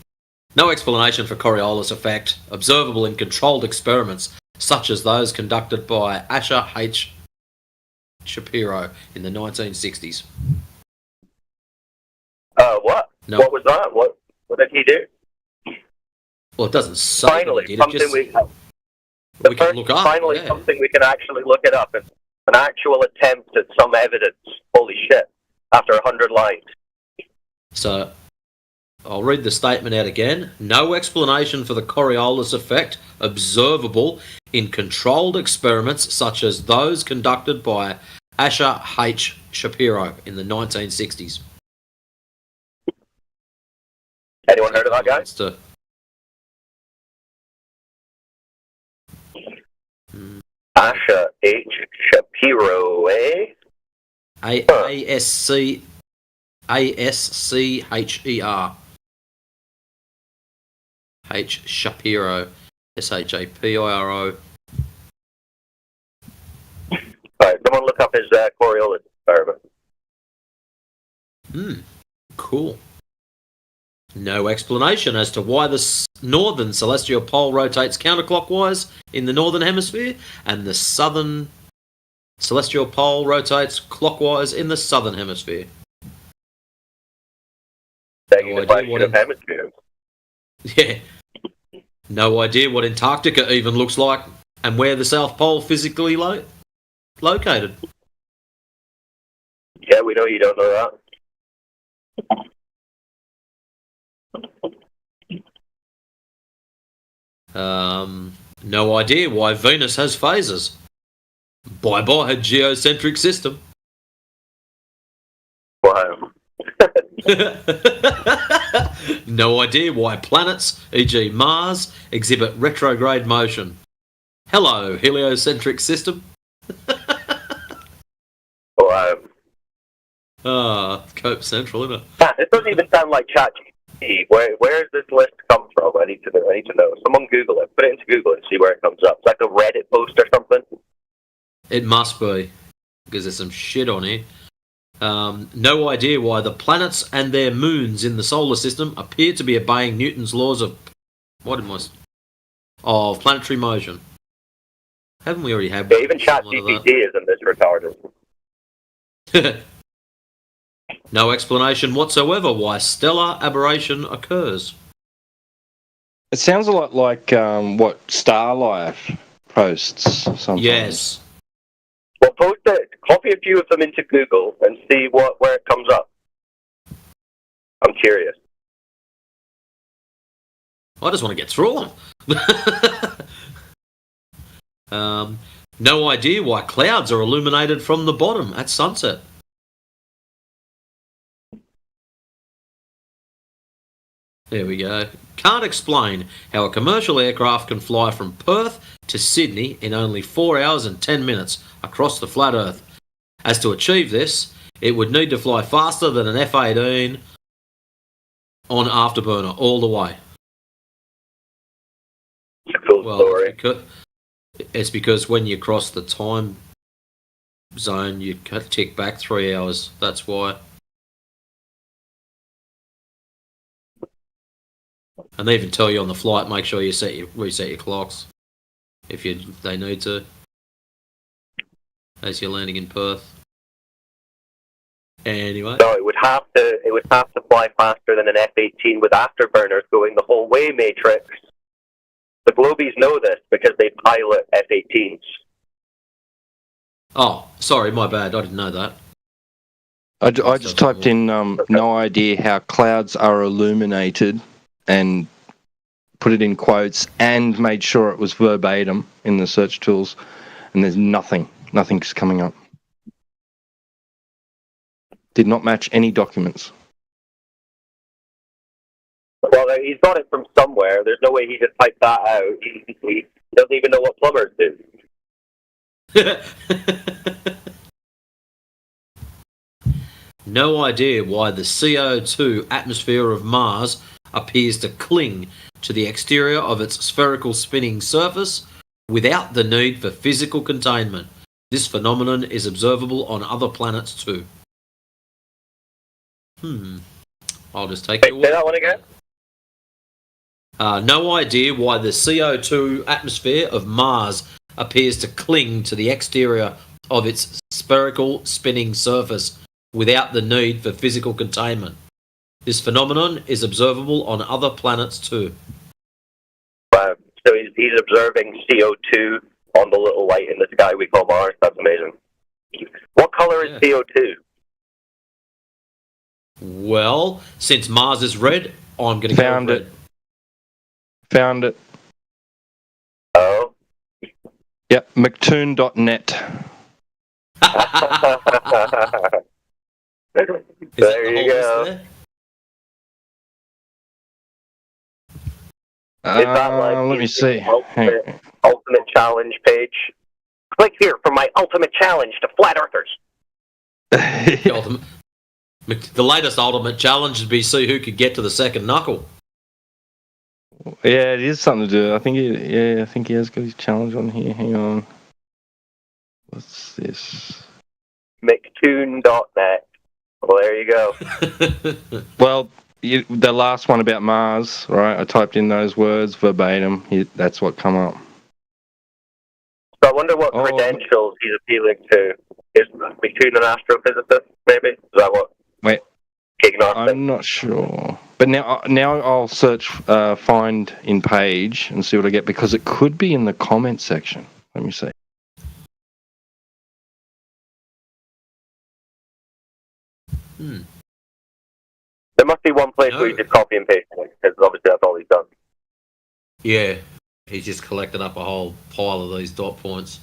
No explanation for Coriolis effect, observable in controlled experiments, such as those conducted by Asher H. Shapiro in the 1960s. What? No. What was that? What did he do? Well, it doesn't say. Finally, something we can look up. Finally, something we can actually look it up. And an actual attempt at some evidence. Holy shit! After 100 lines. So, I'll read the statement out again. No explanation for the Coriolis effect observable in controlled experiments such as those conducted by Asher H. Shapiro in the 1960s. Anyone heard of that guy? Asher H. Shapiro, eh? A-S-C-H-E-R. H. Shapiro. S-H-A-P-I-R-O. Alright, someone look up his Coriolis experiment. Cool. No explanation as to why the northern celestial pole rotates counterclockwise in the northern hemisphere and the southern celestial pole rotates clockwise in the southern hemisphere. No idea what hemisphere. Yeah. No idea what Antarctica even looks like and where the South Pole physically located. Yeah, we know you don't know that. No idea why Venus has phases. Bye-bye, a geocentric system. Wow. No idea why planets, e.g. Mars, exhibit retrograde motion. Hello, heliocentric system. Wow. Cope Central, isn't it? This doesn't even sound like ChatGPT. Where does this list come from? I need to know. Someone Google it. Put it into Google and see where it comes up. It's like a Reddit post or something. It must be, because there's some shit on here. No idea why the planets and their moons in the solar system appear to be obeying Newton's laws of planetary motion. Haven't we already had? Yeah, even ChatGPT isn't this retarded. No explanation whatsoever why stellar aberration occurs. It sounds a lot like what Starlife posts sometimes. Yes. Well, post it. Copy a few of them into Google and see where it comes up. I'm curious. I just want to get through them. No idea why clouds are illuminated from the bottom at sunset. There we go. Can't explain how a commercial aircraft can fly from Perth to Sydney in only 4 hours and 10 minutes across the flat Earth. As to achieve this, it would need to fly faster than an F-18 on afterburner all the way. Cool story. It's because when you cross the time zone, you tick back 3 hours. That's why. And they even tell you on the flight, make sure you reset your clocks if they need to, as you're landing in Perth. Anyway. No, it would have to fly faster than an F-18 with afterburners going the whole way, Matrix. The Globies know this because they pilot F-18s. Oh, sorry, my bad. I didn't know that. I just typed in no idea how clouds are illuminated, and put it in quotes, and made sure it was verbatim in the search tools, and there's nothing's coming up. Did not match any documents. Well, he's got it from somewhere. There's no way he just typed that out. He doesn't even know what plumbers do. No idea why the CO2 atmosphere of Mars appears to cling to the exterior of its spherical spinning surface without the need for physical containment. This phenomenon is observable on other planets too. I'll just take it away. Say that one again? No idea why the CO2 atmosphere of Mars appears to cling to the exterior of its spherical spinning surface without the need for physical containment. This phenomenon is observable on other planets too. Wow. So he's observing CO2 on the little light in the sky we call Mars. That's amazing. What color is CO2? Well, since Mars is red, I'm going to go red. Found it. Oh? Yep, McToon.net. There you go. Is that like let me see. Ultimate challenge page? Click here for my ultimate challenge to flat earthers. The latest ultimate challenge would be see who could get to the second knuckle. Yeah, it is something to do. I think he has got his challenge on here. Hang on. What's this? McToon.net. Well, there you go. Well, the last one about Mars, right? I typed in those words verbatim. That's what come up. So I wonder what credentials he's appealing to. Is McToon an astrophysicist, maybe? Is that what? Wait. I'm not sure. But now I'll search find in page and see what I get, because it could be in the comment section. Let me see. There must be one place where you just copy and paste it, because obviously that's all he's done. Yeah, he's just collected up a whole pile of these dot points.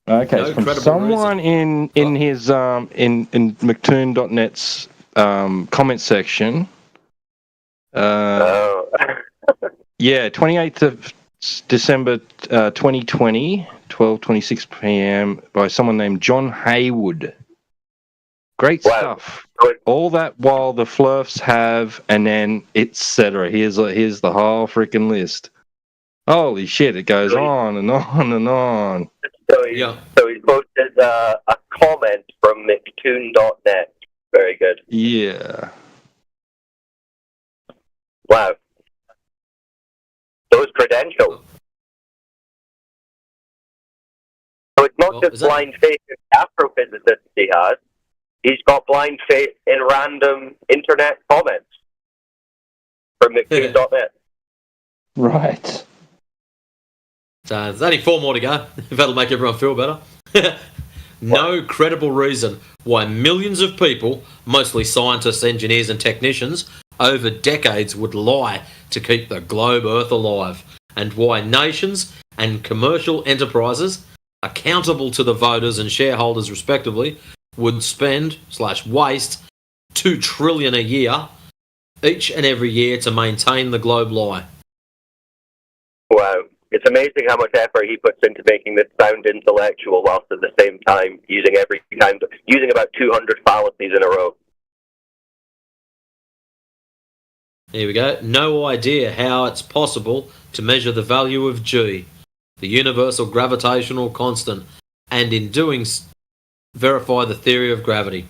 Okay, no, from someone in his in McToon.net's comment section. Yeah, 28th of December 2020, 12:26 p.m. by someone named John Haywood. Great stuff. All that while the Flurfs have, and then etc. Here's the whole freaking list. Holy shit! It goes on and on and on. So he posted a comment from McToon.net. Very good. Yeah. Wow. Those credentials. So it's not just blind faith in astrophysicists he has. He's got blind faith in random internet comments from McToon.net. Right. There's only 4 more to go, if that'll make everyone feel better. No credible reason why millions of people, mostly scientists, engineers and technicians, over decades would lie to keep the globe Earth alive, and why nations and commercial enterprises, accountable to the voters and shareholders respectively, would spend/waste $2 trillion a year, each and every year, to maintain the globe lie. Wow. It's amazing how much effort he puts into making this sound intellectual, whilst at the same time using about 200 fallacies in a row. Here we go. No idea how it's possible to measure the value of G, the universal gravitational constant, and in doing verify the theory of gravity.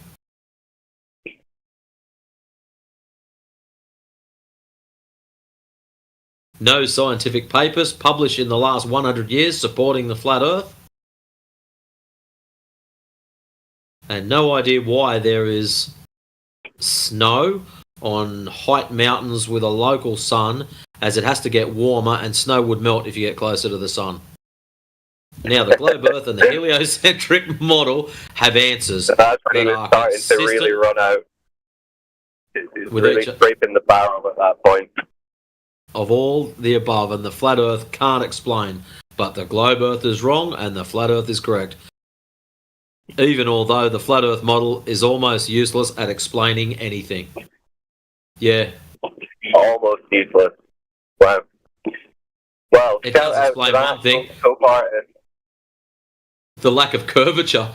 No scientific papers published in the last 100 years supporting the flat Earth. And no idea why there is snow on height mountains with a local sun, as it has to get warmer and snow would melt if you get closer to the sun. Now, the globe Earth and the heliocentric model have answers. That's when he was starting to really run out. He's really scraping the barrel at that point. Of all the above, and the flat Earth can't explain, but the globe Earth is wrong and the flat Earth is correct. Even although the flat Earth model is almost useless at explaining anything. Yeah. Almost useless. Wow. Well, it does explain one thing. The lack of curvature.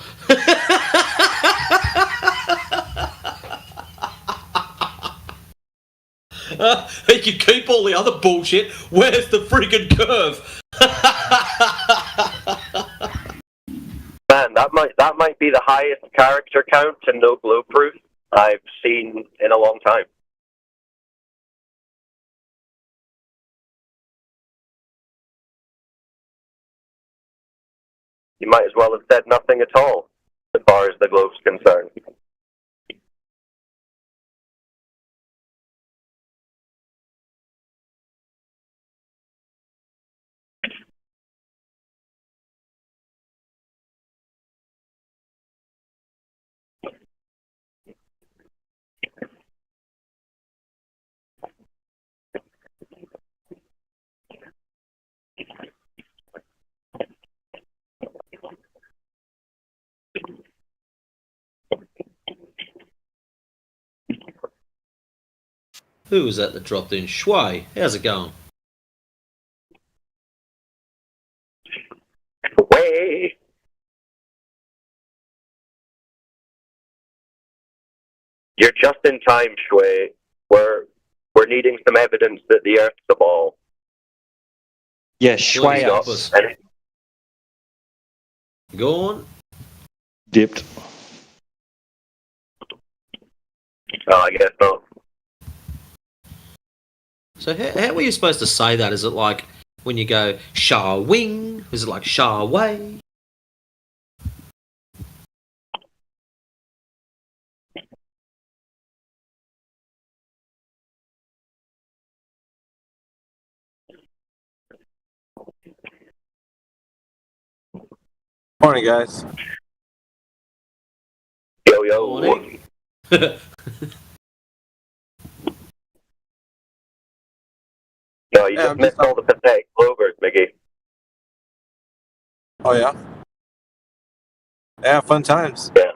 He can keep all the other bullshit. Where's the freaking curve? Man, that might be the highest character count to no glow proof I've seen in a long time. You might as well have said nothing at all, as far as the globe's concerned. Who was that dropped in? Shui, how's it going? Way. You're just in time, Shui. We're needing some evidence that the Earth's a ball. Yeah, Shui us. Go on. Dipped. Oh, I guess not. So how were you supposed to say that? Is it like when you go Sha Wing? Is it like Sha Wei? Morning, guys. Yo. Morning. No, you just missed all the pathetic clovers, Mickey. Oh, yeah? Yeah, fun times. Yeah,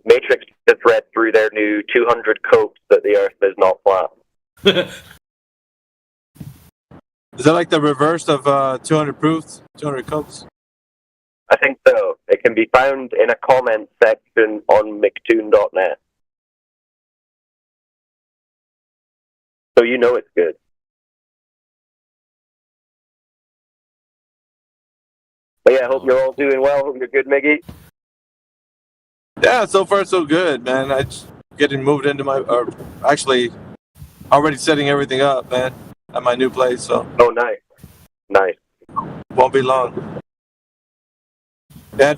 Matrix just read through their new 200 copes that the Earth is not flat. Is that like the reverse of 200 proofs? 200 copes? I think so. It can be found in a comment section on McToon.net. So you know it's good. But yeah, I hope you're all doing well. Hope you're good, Miggy. Yeah, so far so good, man. I just getting moved into actually already setting everything up, man, at my new place. So. Oh, nice. Won't be long. Yeah,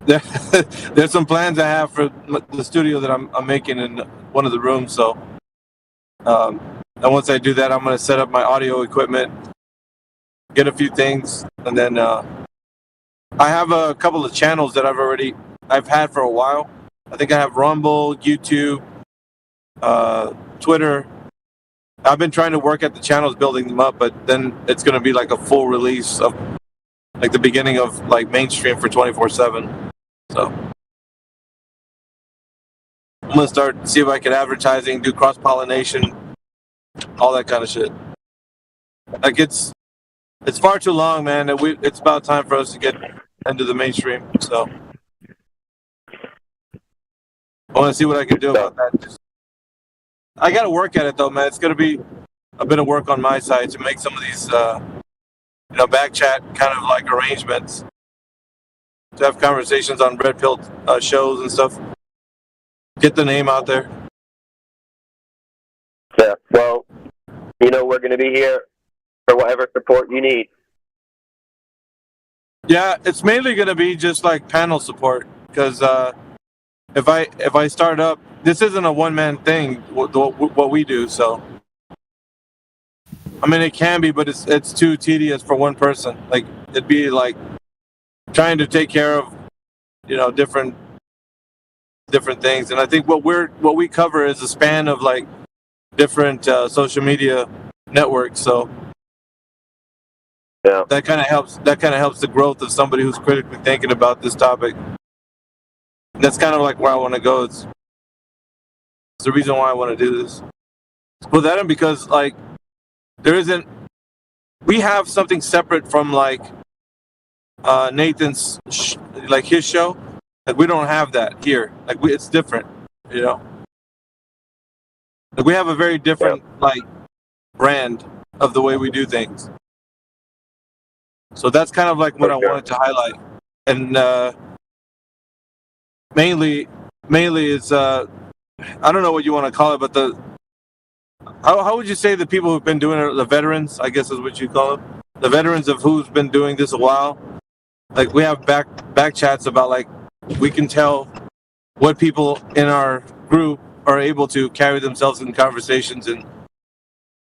there's some plans I have for the studio that I'm making in one of the rooms. So, and once I do that, I'm gonna set up my audio equipment, get a few things, and then I have a couple of channels that I've had for a while. I think I have Rumble, YouTube, Twitter. I've been trying to work at the channels, building them up, but then it's going to be like a full release of like the beginning of like mainstream for 24/7. So I'm going to start, see if I can advertising, do cross-pollination, all that kind of shit. Like it's far too long, man. It's about time for us to get into the mainstream. So I want to see what I can do about that. I got to work at it though, man. It's going to be a bit of work on my side to make some of these, back chat kind of like arrangements to have conversations on Red Pill shows and stuff. Get the name out there. Yeah, well, we're going to be here for whatever support you need. Yeah, it's mainly going to be just like panel support because if I start up, this isn't a one-man thing, what we do, so. I mean, it can be, but it's too tedious for one person. Like, it'd be like trying to take care of, different different things. And I think what we cover is a span of like different social media networks. So yeah, that kind of helps. That kind of helps the growth of somebody who's critically thinking about this topic. And that's kind of like where I want to go. It's the reason why I want to do this. Well, that and because like there isn't. We have something separate from like Nathan's like his show. Like we don't have that here. Like it's different, you know. Like we have a very different like brand of the way we do things. So that's kind of like what I wanted to highlight, and mainly is I don't know what you want to call it, but how would you say the people who've been doing it, the veterans, I guess is what you call them, the veterans of who's been doing this a while. Like we have back chats about like we can tell what people in our group are able to carry themselves in conversations, and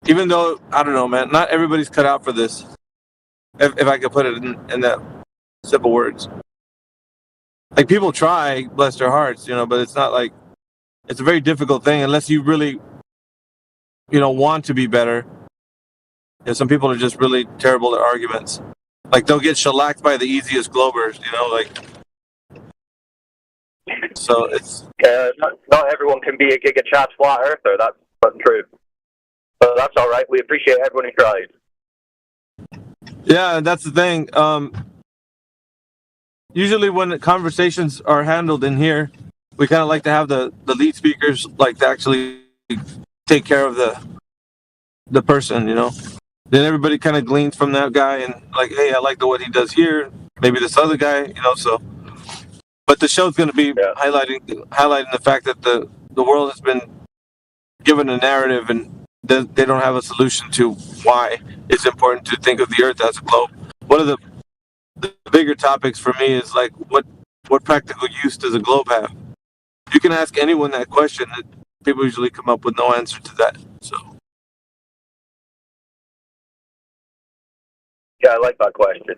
even though I don't know, man, not everybody's cut out for this. If I could put it in that simple words, like people try, bless their hearts, you know, but it's not like it's a very difficult thing unless you really, you know, want to be better. You know, some people are just really terrible at arguments. Like they'll get shellacked by the easiest globers, you know, like. So it's not everyone can be a Giga Chat flat earther. That's true. But that's all right. We appreciate everyone who tried. Yeah, that's the thing. Usually when the conversations are handled in here, we kind of like to have the lead speakers like to actually take care of the person, you know. Then everybody kind of gleans from that guy and like, hey, I like what he does here. Maybe this other guy, you know. So, but the show's going to be highlighting the fact that the world has been given a narrative and they don't have a solution to why it's important to think of the Earth as a globe. One of the bigger topics for me is like what practical use does a globe have? You can ask anyone that question, that people usually come up with no answer to that. So yeah, I like that question.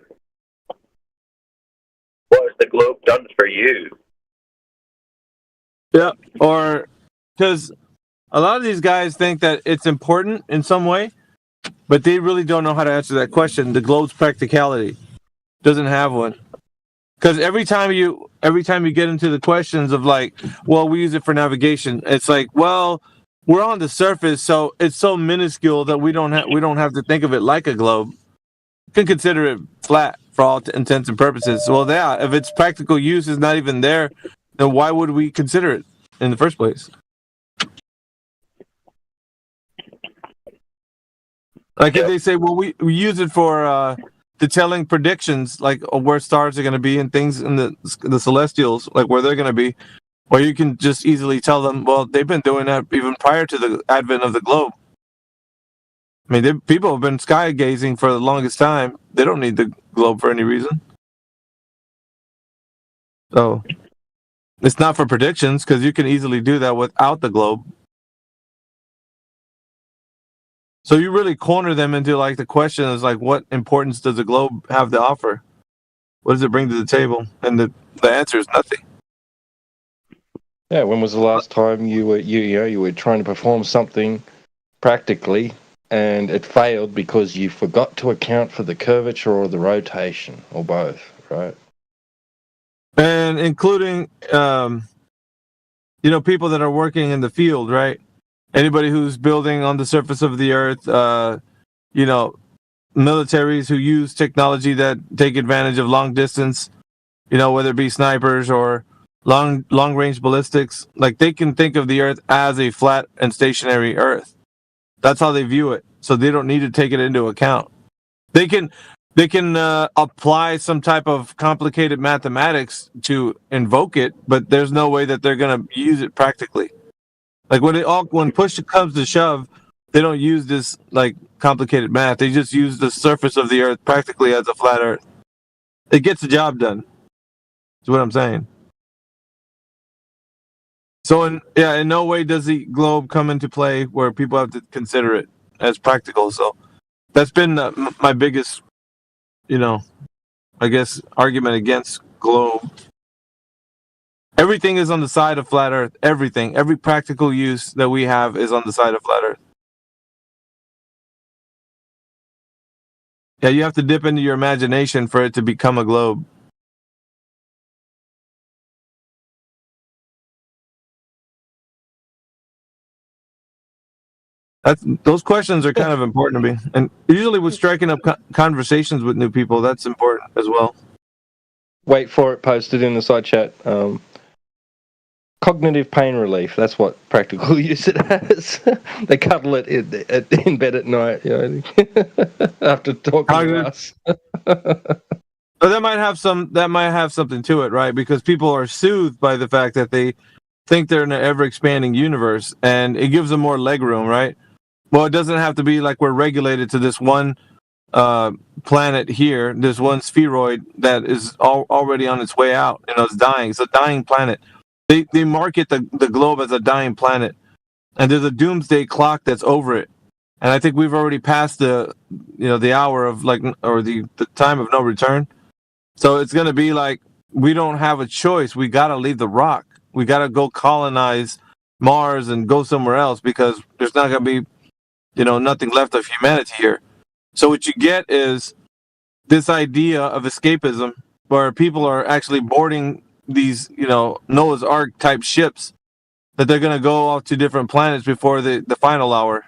What has the globe done for you? yeah, or because a lot of these guys think that it's important in some way, but they really don't know how to answer that question. The globe's practicality doesn't have one. Because every time you get into the questions of like, well, we use it for navigation, it's like, well, we're on the surface, so it's so minuscule that we don't have to think of it like a globe. You can consider it flat for all intents and purposes. Well, yeah, if its practical use is not even there, then why would we consider it in the first place? Like if they say, well, we use it for telling predictions, like where stars are going to be and things in the celestials, like where they're going to be, or you can just easily tell them, well, they've been doing that even prior to the advent of the globe. I mean, people have been sky gazing for the longest time. They don't need the globe for any reason. So it's not for predictions because you can easily do that without the globe. So you really corner them into like the question is like, what importance does the globe have to offer? What does it bring to the table? And the answer is nothing. Yeah, when was the last time you were trying to perform something practically and it failed because you forgot to account for the curvature or the rotation or both, right? And including people that are working in the field, right? Anybody who's building on the surface of the Earth, militaries who use technology that take advantage of long distance, whether it be snipers or long range ballistics, like they can think of the Earth as a flat and stationary Earth. That's how they view it. So they don't need to take it into account. They can apply some type of complicated mathematics to invoke it, but there's no way that they're going to use it practically. Like when push comes to shove, they don't use this like complicated math. They just use the surface of the Earth practically as a flat Earth. It gets the job done. That's what I'm saying. So in no way does the globe come into play where people have to consider it as practical. So that's been my biggest, I guess, argument against globe. Everything is on the side of flat Earth. Everything, every practical use that we have is on the side of flat Earth. Yeah, you have to dip into your imagination for it to become a globe. Those questions are kind of important to me, and usually with striking up conversations with new people, that's important as well. Wait for it posted in the side chat. Cognitive pain relief. That's what practical use it has. They cuddle it in bed at night, you know, after talking to us. But that might have something to it, right? Because people are soothed by the fact that they think they're in an ever expanding universe, and it gives them more leg room, right? Well, it doesn't have to be like we're regulated to this one planet here, this one spheroid that is already on its way out. You know, it's dying. It's a dying planet. They market the globe as a dying planet, and there's a doomsday clock that's over it. And I think we've already passed the hour of the time of no return. So it's going to be like we don't have a choice. We got to leave the rock. We got to go colonize Mars and go somewhere else because there's not going to be, nothing left of humanity here. So what you get is this idea of escapism where people are actually boarding these, Noah's Ark type ships that they're going to go off to different planets before the final hour.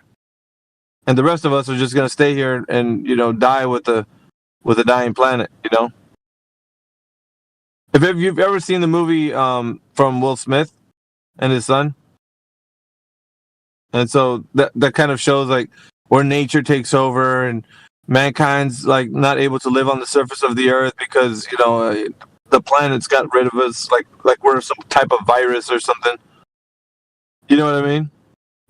And the rest of us are just going to stay here and, die with a dying planet, If you've ever seen the movie from Will Smith and his son, and so that kind of shows like where nature takes over and mankind's like not able to live on the surface of the earth because the planet's got rid of us like we're some type of virus or something. You know what I mean?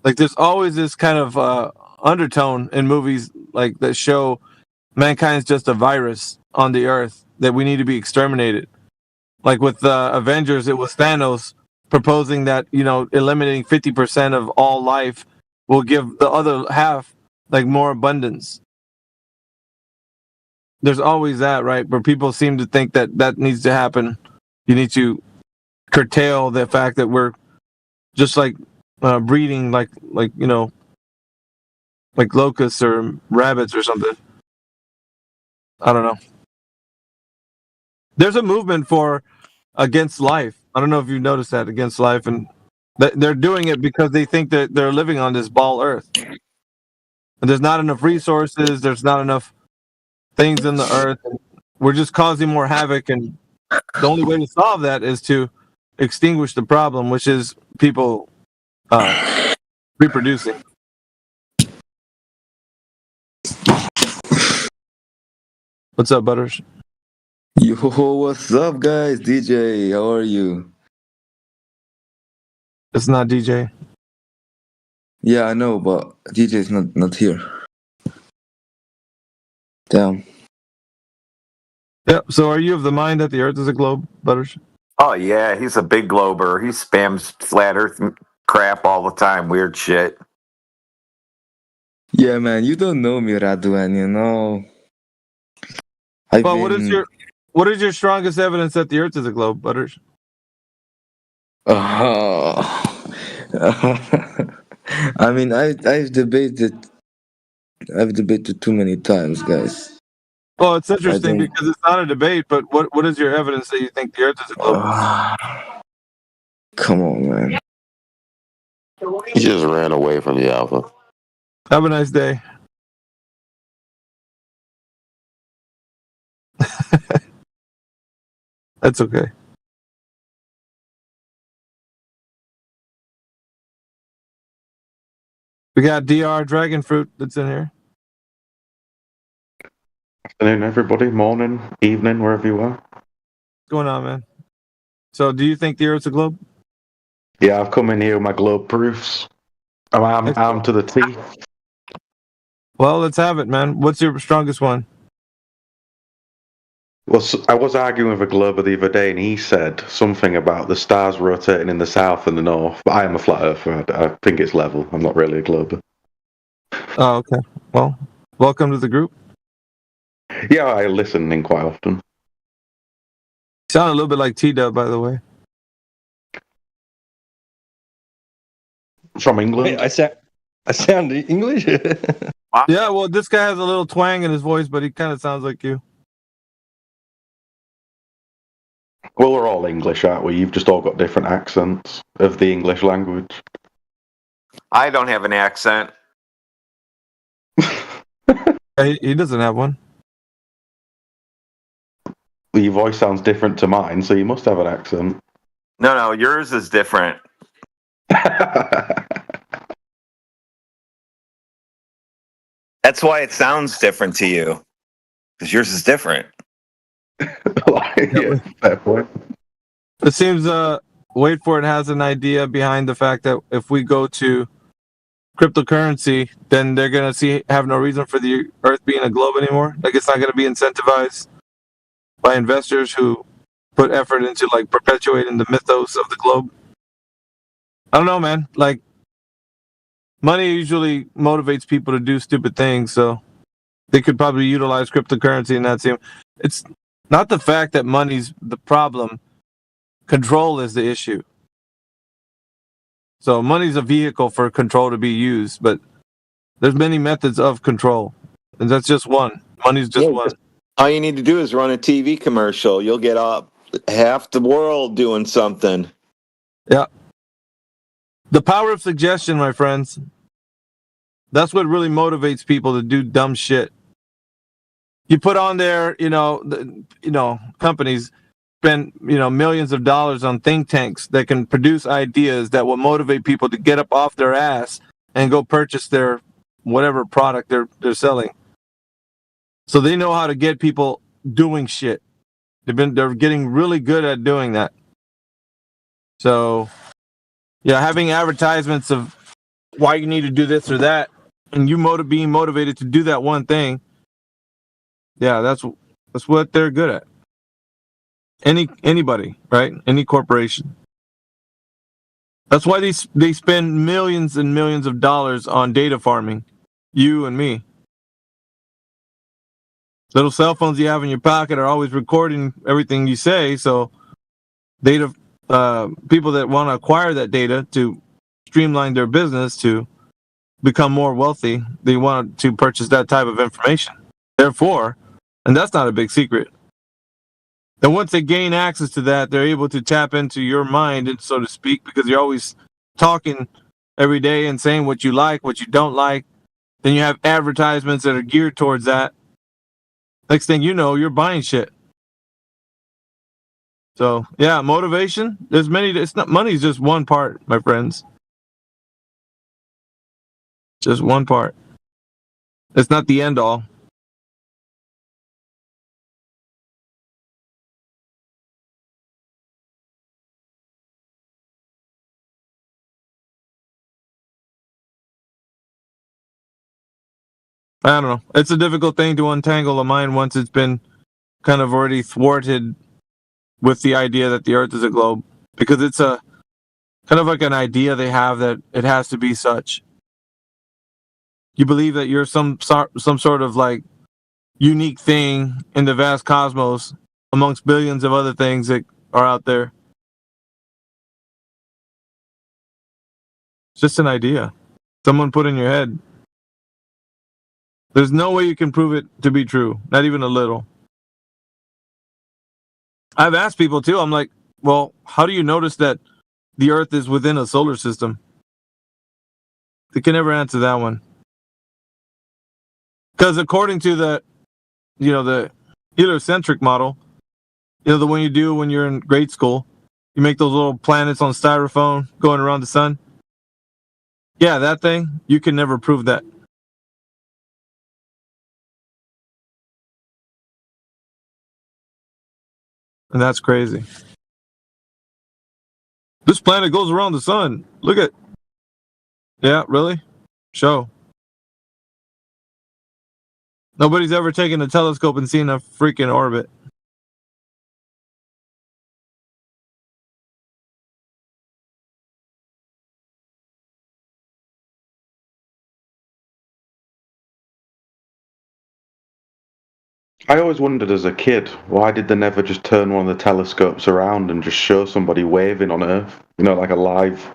Like there's always this kind of undertone in movies like that show mankind's just a virus on the earth that we need to be exterminated. Like with Avengers, it was Thanos proposing that, eliminating 50% of all life will give the other half like more abundance. There's always that, right? Where people seem to think that needs to happen. You need to curtail the fact that we're just like breeding like locusts or rabbits or something. I don't know. There's a movement for against life. I don't know if you've noticed that, against life, and they're doing it because they think that they're living on this ball Earth. And there's not enough resources, there's not enough things in the Earth. We're just causing more havoc, and the only way to solve that is to extinguish the problem, which is people reproducing. What's up, Butters? Yo, what's up, guys? DJ, how are you? It's not DJ. Yeah, I know, but DJ is not here. Damn. Yeah, so are you of the mind that the Earth is a globe, Butters? Oh, yeah, he's a big glober. He spams flat Earth crap all the time, weird shit. Yeah, man, you don't know me, Radwan, Well, what is your strongest evidence that the Earth is a globe, Butters? I mean, I've debated too many times, guys. Well, it's interesting because it's not a debate, but what is your evidence that you think the Earth is a globe? Come on, man. He just ran away from the Alpha. Have a nice day. That's okay. We got DR Dragon Fruit that's in here. Afternoon, everybody. Morning, evening, wherever you are. What's going on, man? So, do you think the Earth's a globe? Yeah, I've come in here with my globe proofs. I'm armed to the teeth. Well, let's have it, man. What's your strongest one? Well, I was arguing with a glober the other day, and he said something about the stars rotating in the south and the north. But I am a flat earther. I think it's level. I'm not really a glober. Oh, okay. Well, welcome to the group. Yeah, I listen in quite often. You sound a little bit like T-Dub, by the way. From England. I sound English. Yeah, well, this guy has a little twang in his voice, but he kind of sounds like you. Well, we're all English, aren't we? You've just all got different accents of the English language. I don't have an accent. He doesn't have one. Well, your voice sounds different to mine, so you must have an accent. No, yours is different. That's why it sounds different to you, because yours is different. Yeah, fair point. It seems Wait For It has an idea behind the fact that if we go to cryptocurrency, then they're gonna have no reason for the Earth being a globe anymore. Like, it's not gonna be incentivized by investors who put effort into like perpetuating the mythos of the globe. I don't know, man. Like, money usually motivates people to do stupid things, so they could probably utilize cryptocurrency in that same. It's not the fact that money's the problem. Control is the issue. So money's a vehicle for control to be used, but there's many methods of control, and that's just one. Money's just one. All you need to do is run a TV commercial. You'll get half the world doing something. Yeah. The power of suggestion, my friends. That's what really motivates people to do dumb shit. You put on there, companies spend, millions of dollars on think tanks that can produce ideas that will motivate people to get up off their ass and go purchase their whatever product they're selling. So they know how to get people doing shit. They're getting really good at doing that. So, yeah, having advertisements of why you need to do this or that, and you being motivated to do that one thing. Yeah, that's what they're good at. Anybody, right? Any corporation. That's why they spend millions and millions of dollars on data farming. You and me. Little cell phones you have in your pocket are always recording everything you say, so data people that want to acquire that data to streamline their business to become more wealthy, they want to purchase that type of information. Therefore, and that's not a big secret. And once they gain access to that, they're able to tap into your mind, so to speak, because you're always talking every day and saying what you like, what you don't like. Then you have advertisements that are geared towards that. Next thing you know, you're buying shit. So, yeah, motivation. There's many. It's not money's just one part, my friends. Just one part. It's not the end all. I don't know. It's a difficult thing to untangle a mind once it's been kind of already thwarted with the idea that the Earth is a globe, because it's a kind of like an idea they have that it has to be such. You believe that you're some sort of like unique thing in the vast cosmos amongst billions of other things that are out there. It's just an idea someone put in your head. There's no way you can prove it to be true, not even a little. I've asked people too, I'm like, well, how do you notice that the Earth is within a solar system? They can never answer that one. Because according to the heliocentric model, the one you do when you're in grade school, you make those little planets on styrofoam going around the sun. Yeah, that thing, you can never prove that. And that's crazy. This planet goes around the sun. Look at. Yeah, really? Show. Nobody's ever taken a telescope and seen a freaking orbit. I always wondered as a kid, why did they never just turn one of the telescopes around and just show somebody waving on Earth? Like a live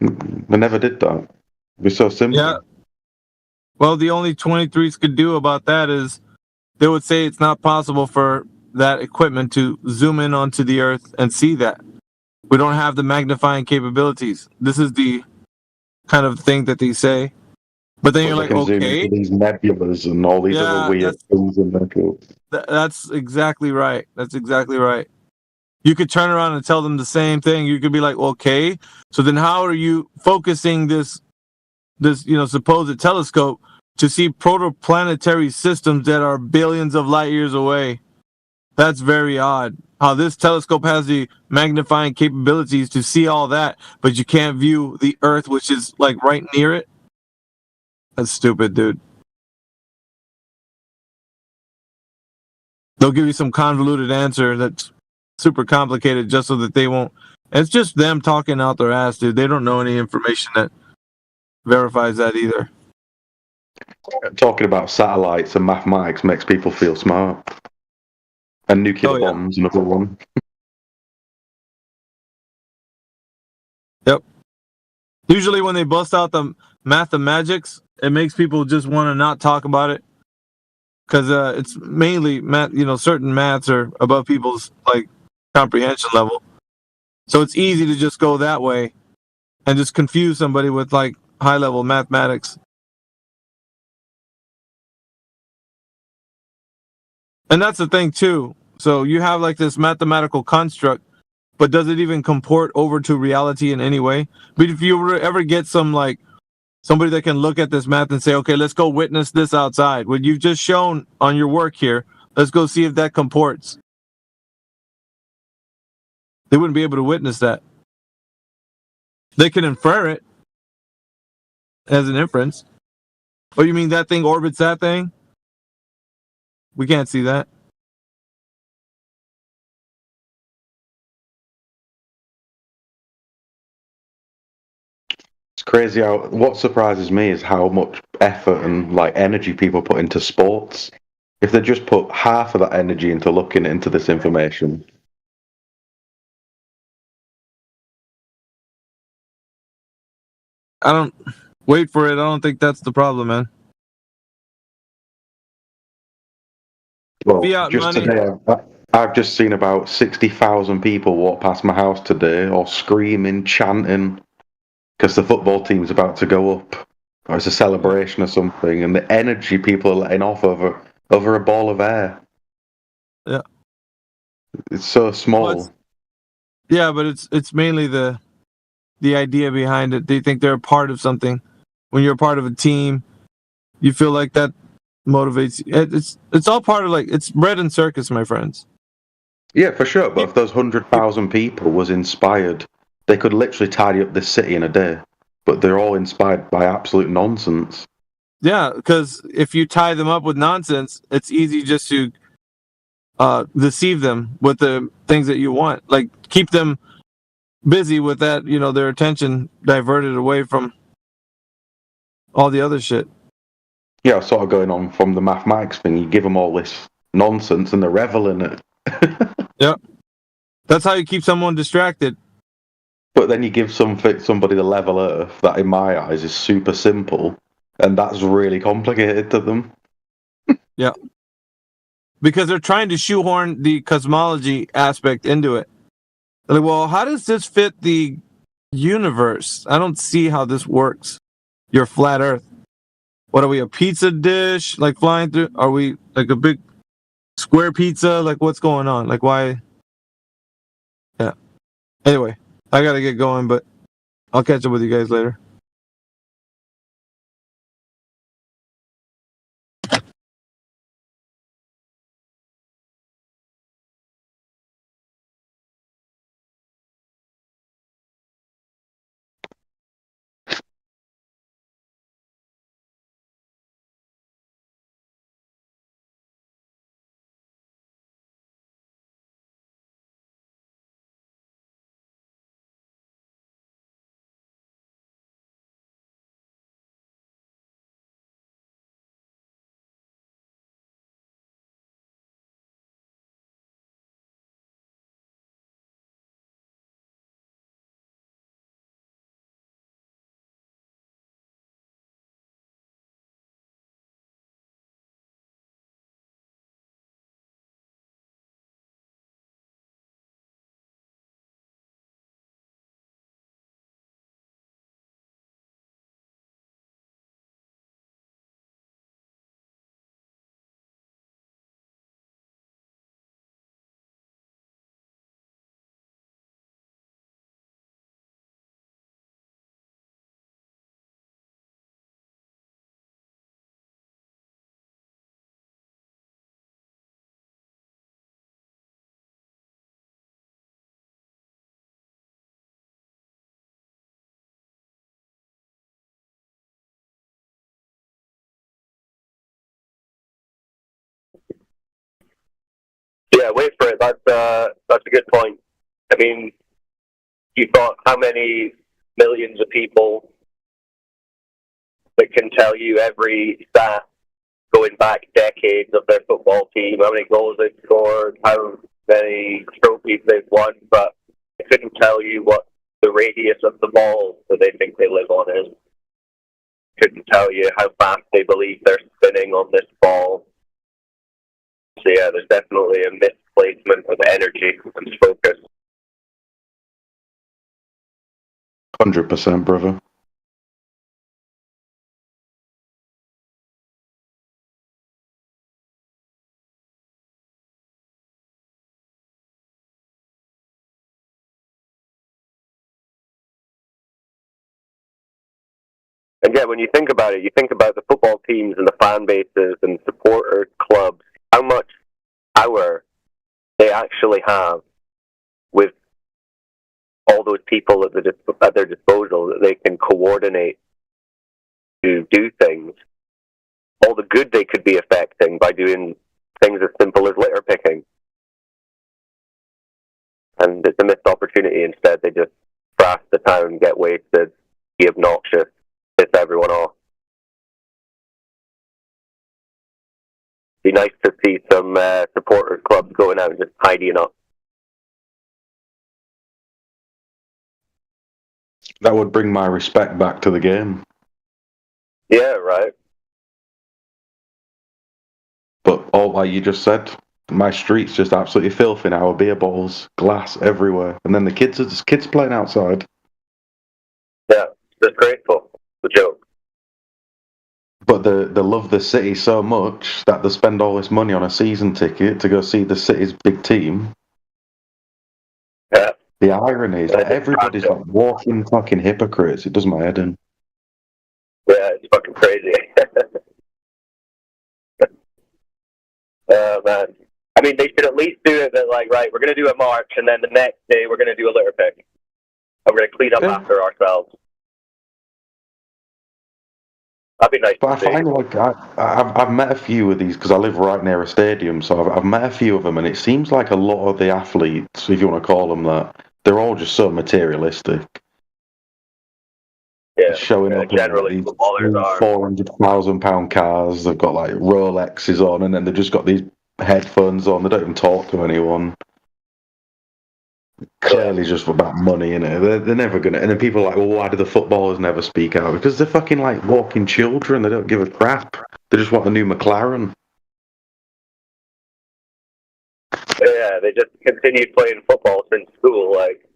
They never did that. It was so simple. Yeah. Well, the only 23s could do about that is they would say it's not possible for that equipment to zoom in onto the Earth and see that. We don't have the magnifying capabilities. This is the kind of thing that they say. But then you're They like, can zoom okay. into these nebulas and all these other weird things in there. That's exactly right. That's exactly right. You could turn around and tell them the same thing. You could be like, okay, so then how are you focusing this supposed telescope to see protoplanetary systems that are billions of light years away? That's very odd. How this telescope has the magnifying capabilities to see all that, but you can't view the Earth, which is like right near it. That's stupid, dude. They'll give you some convoluted answer that's super complicated just so that they won't. It's just them talking out their ass, dude. They don't know any information that verifies that either. Talking about satellites and mathematics makes people feel smart. And nuclear bombs, another one. Yep. Usually when they bust out the mathemagics, it makes people just want to not talk about it. Because it's mainly math, certain maths are above people's comprehension level. So it's easy to just go that way and just confuse somebody with high level mathematics. And that's the thing too. So you have this mathematical construct, but does it even comport over to reality in any way? But if you were to ever get some somebody that can look at this math and say, okay, let's go witness this outside. What you've just shown on your work here, let's go see if that comports. They wouldn't be able to witness that. They can infer it as an inference. Oh, you mean that thing orbits that thing? We can't see that. It's crazy how. What surprises me is how much effort and energy people put into sports. If they just put half of that energy into looking into this information. I don't wait for it. I don't think that's the problem, man. Well, Fiat just money. today, I've just seen about 60,000 people walk past my house today, all screaming, chanting, because the football team's about to go up, or it's a celebration or something, and the energy people are letting off over a ball of air. Yeah, it's so small. Yeah, but it's mainly the idea behind it. They think they're a part of something. When you're a part of a team, you feel like that motivates you. It's all part of it's bread and circus, my friends. Yeah, for sure. But if those 100,000 people was inspired, they could literally tidy up this city in a day. But they're all inspired by absolute nonsense. Yeah, because if you tie them up with nonsense, it's easy just to deceive them with the things that you want. Keep them busy with that, their attention diverted away from all the other shit. Yeah, sort of going on from the mathematics thing. You give them all this nonsense and they revel in it. Yep. That's how you keep someone distracted. But then you give somebody the level Earth that, in my eyes, is super simple, and that's really complicated to them. Yeah. Because they're trying to shoehorn the cosmology aspect into it. They're like, well, how does this fit the universe? I don't see how this works. You're flat Earth. What are we, a pizza dish flying through? Are we a big square pizza? What's going on? Why? Yeah. Anyway, I gotta get going, but I'll catch up with you guys later. Yeah, wait for it. That's a good point. I mean, you thought how many millions of people that can tell you every stat going back decades of their football team, how many goals they've scored, how many trophies they've won, but they couldn't tell you what the radius of the ball that they think they live on is. Couldn't tell you how fast they believe they're spinning on this ball. So yeah, there's definitely a misplacement of energy and focus. 100%, brother. And yeah, when you think about it, you think about the football teams and the fan bases and supporter clubs, how much power they actually have with all those people at their disposal that they can coordinate to do things. All the good they could be affecting by doing things as simple as litter picking. And it's a missed opportunity. Instead, they just trash the town, get wasted, be obnoxious, piss everyone off. Be nice to see some supporter clubs going out and just tidying up. That would bring my respect back to the game. Yeah, right. But all like you just said, my street's just absolutely filthy now. Beer balls, glass everywhere, and then the kids are just kids playing outside. Yeah, disgraceful. The joke. But they love the city so much that they spend all this money on a season ticket to go see the city's big team. Yeah. The irony is that everybody's like walking fucking hypocrites. It does my head in. Yeah, it's fucking crazy. Man. I mean, they should at least do it that, like, right, we're going to do a march, and then the next day we're going to do a litter pick. And we're going to clean up after ourselves. That'd be nice. But I find like I've met a few of these because I live right near a stadium, so I've met a few of them, and it seems like a lot of the athletes, if you want to call them that, they're all just so materialistic. Yeah, showing up generally in these £400,000 cars. They've got like Rolexes on, and then they've just got these headphones on. They don't even talk to anyone. Clearly, just about money, innit? They're never gonna. And then people are like, well, why do the footballers never speak out? Because they're fucking like walking children. They don't give a crap. They just want a new McLaren. Yeah, they just continued playing football since school, like,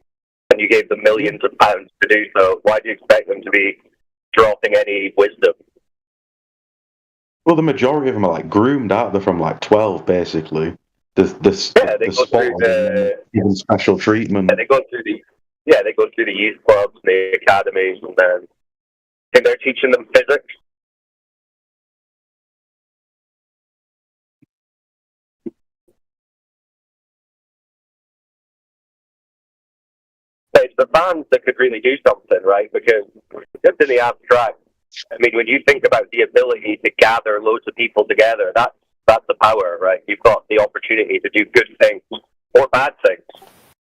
and you gave them millions of pounds to do so. Why do you expect them to be dropping any wisdom? Well, the majority of them are like groomed out. They're from like 12, basically. The go through even special treatment. Yeah, they go through the youth clubs and the academies, and then they're teaching them physics. It's the fans that could really do something, right? Because just in the abstract, I mean, when you think about the ability to gather loads of people together, that's the power, right? You've got the opportunity to do good things or bad things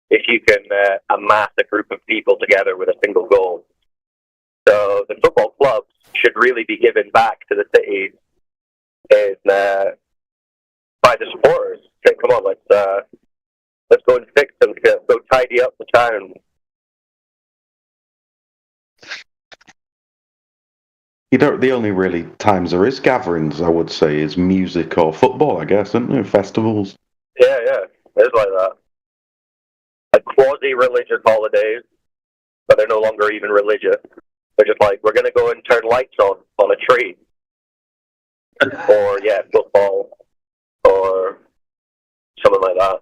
if you can amass a group of people together with a single goal. So the football clubs should really be given back to the city by the supporters. Say, come on, let's go and fix them. Let's go tidy up the town. The only really times there is gatherings, I would say, is music or football, I guess, isn't there? Festivals. Yeah, it's like that. Like quasi-religious holidays, but they're no longer even religious. They're just like, we're going to go and turn lights on a tree. Or, football, or something like that.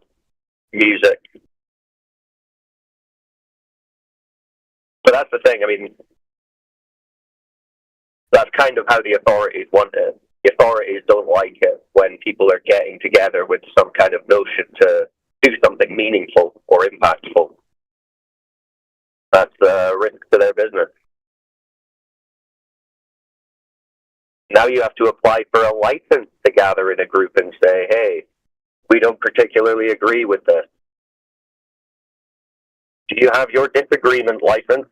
Music. But that's the thing, I mean, that's kind of how the authorities want it. The authorities don't like it when people are getting together with some kind of notion to do something meaningful or impactful. That's a risk to their business. Now you have to apply for a license to gather in a group and say, hey, we don't particularly agree with this. Do you have your disagreement license?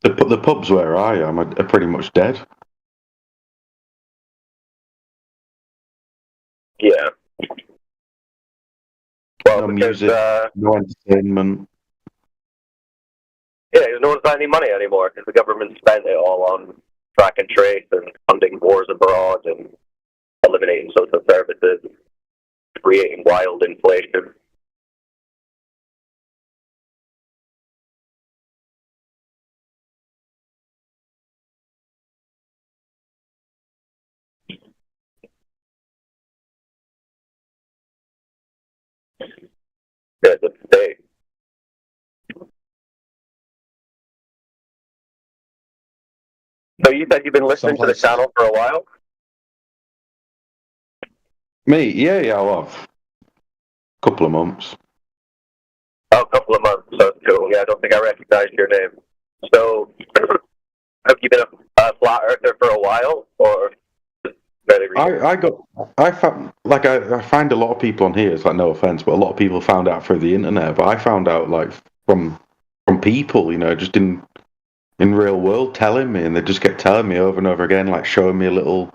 The pubs where I am are pretty much dead. Yeah. Well, no because, music, no entertainment. Yeah, there's no one's got any money anymore because the government spent it all on track and trace and funding wars abroad and eliminating social services, creating wild inflation. Yeah, the state. So you said you've been listening to the channel for a while? Me? Yeah, I have. Couple of months. Oh, a couple of months. So cool. Yeah, I don't think I recognized your name. So, have you been a flat earther for a while, or? I find a lot of people on here. It's like, no offense, but a lot of people found out through the internet. But I found out like from people, just in real world telling me, and they just get telling me over and over again, like showing me a little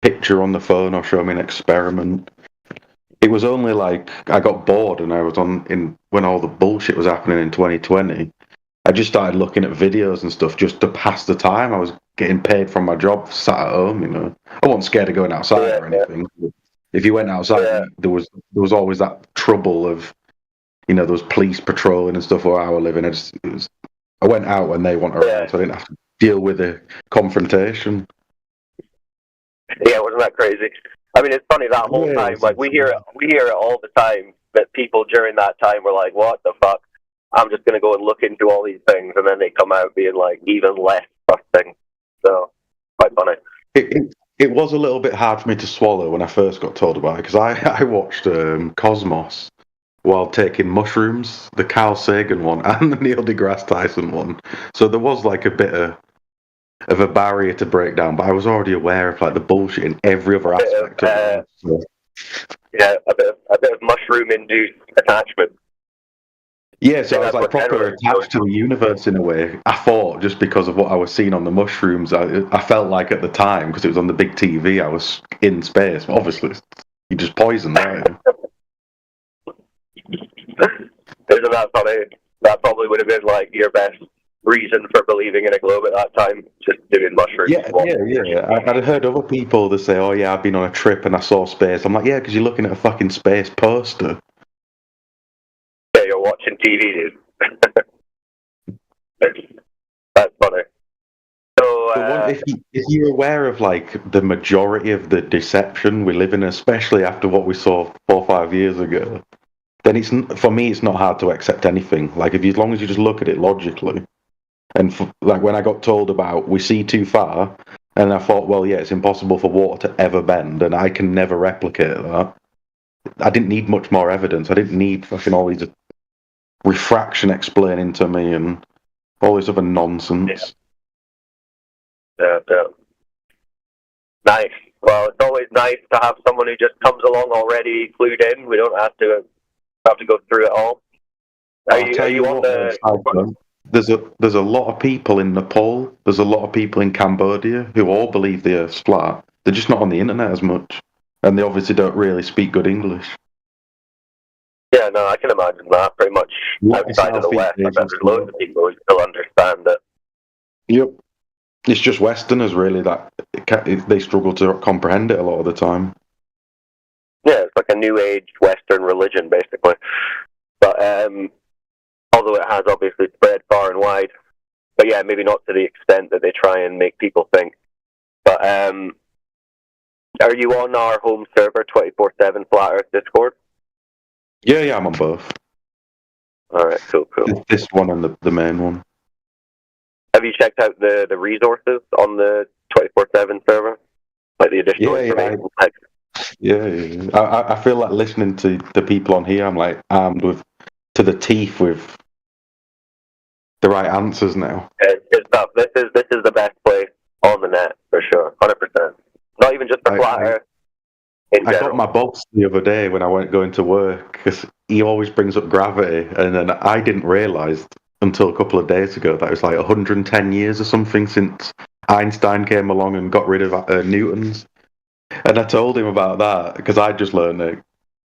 picture on the phone or showing me an experiment. It was only like I got bored and I was when all the bullshit was happening in 2020. I just started looking at videos and stuff just to pass the time. I was getting paid from my job, sat at home. I wasn't scared of going outside or anything. If you went outside, there was always that trouble of, there was police patrolling and stuff where I was living. I went out when they went around, so I didn't have to deal with the confrontation. Yeah, wasn't that crazy? I mean, it's funny that whole time. Like we hear it all the time that people during that time were like, "What the fuck? I'm just gonna go and look into all these things," and then they come out being like even less trusting. So quite funny. It was a little bit hard for me to swallow when I first got told about it because I watched Cosmos while taking mushrooms, the Carl Sagan one and the Neil deGrasse Tyson one. So there was like a bit of a barrier to break down, but I was already aware of like the bullshit in every other aspect of it. So. Yeah, a bit of mushroom-induced attachment. Yeah, so I was like proper attached to the universe in a way. I thought just because of what I was seeing on the mushrooms, I felt like at the time because it was on the big TV, I was in space. But obviously, you just poisoned, right? Isn't that funny? That probably would have been like your best reason for believing in a globe at that time, just doing mushrooms. Yeah. I'd heard other people that say, "Oh yeah, I've been on a trip and I saw space." I'm like, yeah, because you're looking at a fucking space poster. Yeah, you're watching TV, dude. That's funny. So, if you're aware of like the majority of the deception we live in, especially after what we saw 4 or 5 years ago, then for me it's not hard to accept anything. Like as long as you just look at it logically. And like when I got told about we see too far, and I thought, well, yeah, it's impossible for water to ever bend, and I can never replicate that. I didn't need much more evidence. I didn't need fucking all these refraction explaining to me and all this other nonsense. Yeah. Nice. Well, it's always nice to have someone who just comes along already clued in. We don't have to go through it all. Are you on the? There's a lot of people in Nepal. There's a lot of people in Cambodia who all believe the Earth's flat. They're just not on the internet as much, and they obviously don't really speak good English. Yeah, no, I can imagine that. Pretty much outside of the West, I bet there's loads of people who still understand it. Yep. It's just Westerners really that they struggle to comprehend it a lot of the time. Yeah, it's like a new age Western religion, basically. But although it has obviously spread far and wide, but yeah, maybe not to the extent that they try and make people think. But are you on our home server 24/7 Flat Earth Discord? Yeah, I'm on both. All right, cool. This one and the main one. Have you checked out the resources on the 24/7 server, like the additional information? Yeah. I feel like listening to the people on here, I'm like armed to the teeth with the right answers now. Good stuff. This is the best place on the net for sure, 100%. Not even just the flat Earth. I got my boss the other day when I went going to work because he always brings up gravity, and then I didn't realise until a couple of days ago that it was like 110 years or something since Einstein came along and got rid of Newton's. And I told him about that because I just learned it.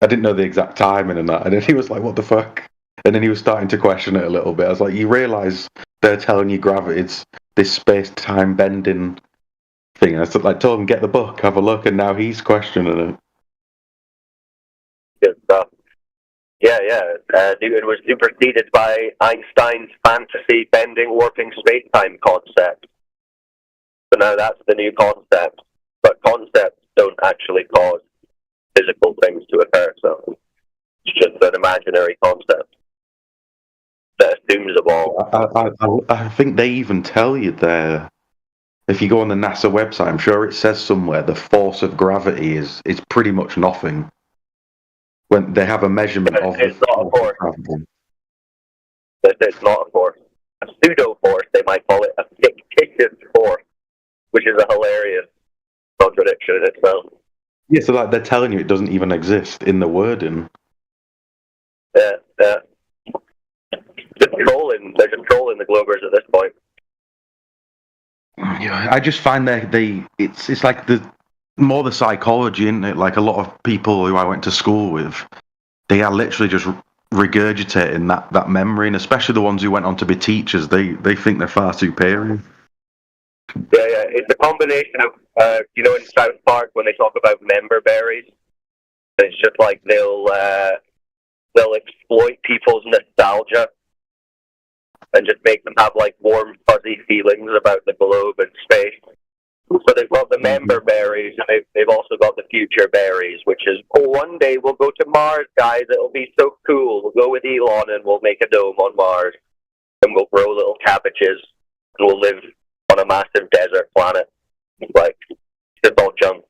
I didn't know the exact timing and that, and then he was like, "What the fuck?" And then he was starting to question it a little bit. I was like, "You realise they're telling you gravity's this space-time bending thing?" And I told him, "Get the book, have a look," and now he's questioning it. Good stuff. Yeah. Newton was superseded by Einstein's fantasy bending warping space-time concept. So now that's the new concept. But concepts don't actually cause physical things to occur, so it's just an imaginary concept that assumes a ball. I think they even tell you there. If you go on the NASA website, I'm sure it says somewhere the force of gravity is pretty much nothing. When they have a measurement of it's not a force. It's not a force. A pseudo force, they might call it a fictitious force, which is a hilarious contradiction in itself. Yeah, so like they're telling you it doesn't even exist in the wording. Yeah. Just trolling. They're just trolling the Globers at this point. Yeah, I just find it's like the psychology, isn't it? Like a lot of people who I went to school with, they are literally just regurgitating that memory, and especially the ones who went on to be teachers, they think they're far superior. Yeah. It's a combination of, in South Park when they talk about member berries, it's just like they'll exploit people's nostalgia and just make them have like warm, fuzzy feelings about the globe and space. So they've got the member berries, and they've also got the future berries, which is, one day we'll go to Mars, guys. It'll be so cool. We'll go with Elon and we'll make a dome on Mars, and we'll grow little cabbages, and we'll live on a massive desert planet. Like, it's all junk.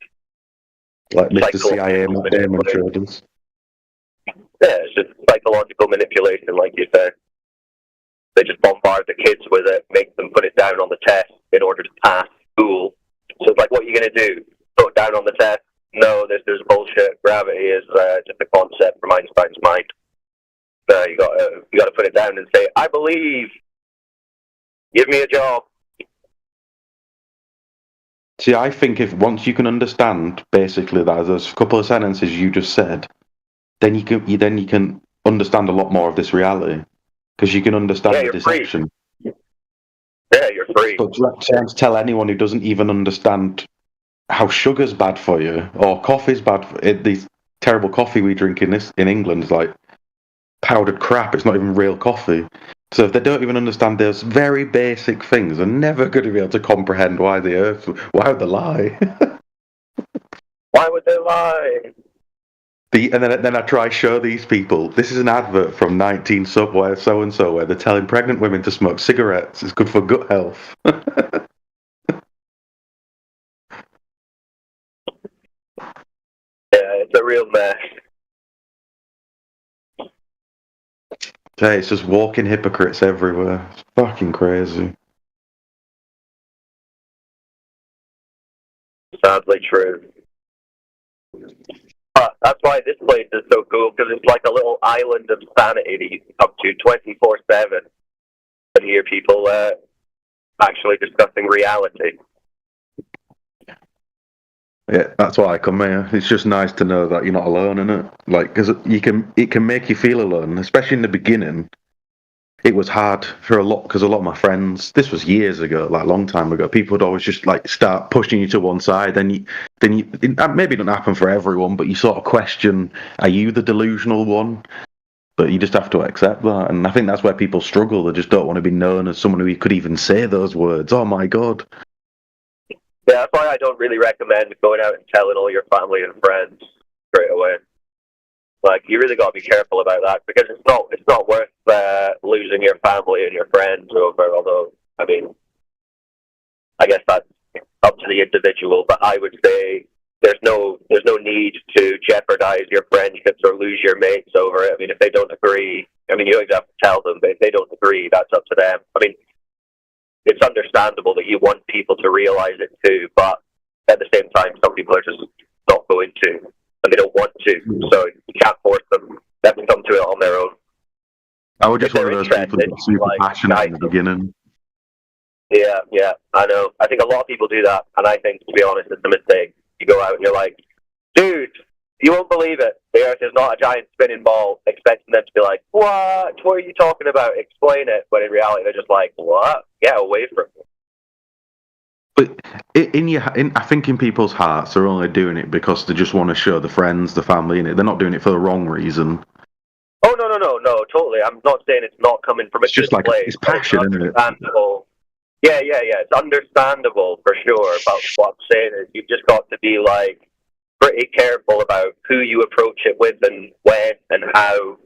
Like Mr. CIA demonstrators. Yeah, it's just psychological manipulation, like you said. They just bombard the kids with it, make them put it down on the test in order to pass school. So it's like, what are you going to do? Put it down on the test? No, this is bullshit. Gravity is just a concept from Einstein's mind. No, you got to put it down and say, I believe. Give me a job. See, I think if once you can understand basically that those couple of sentences you just said, then you can understand a lot more of this reality because you can understand the deception. Free. Yeah, you're free. But to tell anyone who doesn't even understand how sugar's bad for you or coffee's bad for these terrible coffee we drink in England is like powdered crap. It's not even real coffee. So if they don't even understand those very basic things, they're never going to be able to comprehend why would they lie? Why would they lie? And then I try to show these people, this is an advert from 19 Subway so-and-so where they're telling pregnant women to smoke cigarettes. It's good for gut health. Yeah, it's a real mess. Okay, it's just walking hypocrites everywhere. It's fucking crazy. Sadly true. That's why this place is so cool, because it's like a little island of sanity that you can come to 24/7 and hear people actually discussing reality. Yeah, that's why I come here. It's just nice to know that you're not alone in it. Like, because it can make you feel alone, especially in the beginning. It was hard for a lot because a lot of my friends. This was years ago, like a long time ago. People would always just like start pushing you to one side. Then you maybe it doesn't happen for everyone, but you sort of question: are you the delusional one? But you just have to accept that, and I think that's where people struggle. They just don't want to be known as someone who could even say those words. Oh my god. Yeah, that's why I don't really recommend going out and telling all your family and friends straight away. Like, you really got to be careful about that because it's not worth losing your family and your friends over. Although, I mean, I guess that's up to the individual. But I would say there's no need to jeopardize your friendships or lose your mates over it. I mean, if they don't agree, I mean, you don't even have to tell them. But if they don't agree, that's up to them. I mean, it's understandable that you want people to realize it too, but at the same time, some people are just not going to, and they don't want to, so you can't force them. They have to come to it on their own. I would just one of those people that were super passionate in the beginning. Yeah, I know. I think a lot of people do that, and I think, to be honest, it's a mistake. You go out and you're like, dude, you won't believe it. The Earth is not a giant spinning ball, expecting them to be like, what? What are you talking about? Explain it. But in reality, they're just like, what? Get away from me. But I think in people's hearts, they're only doing it because they just want to show the friends, the family in it. They're not doing it for the wrong reason. Oh, no, totally. I'm not saying it's not coming from a just good like place. it's passion, isn't it? Yeah. It's understandable for sure. But what I'm saying is, you've just got to be like pretty careful about who you approach it with and when and how.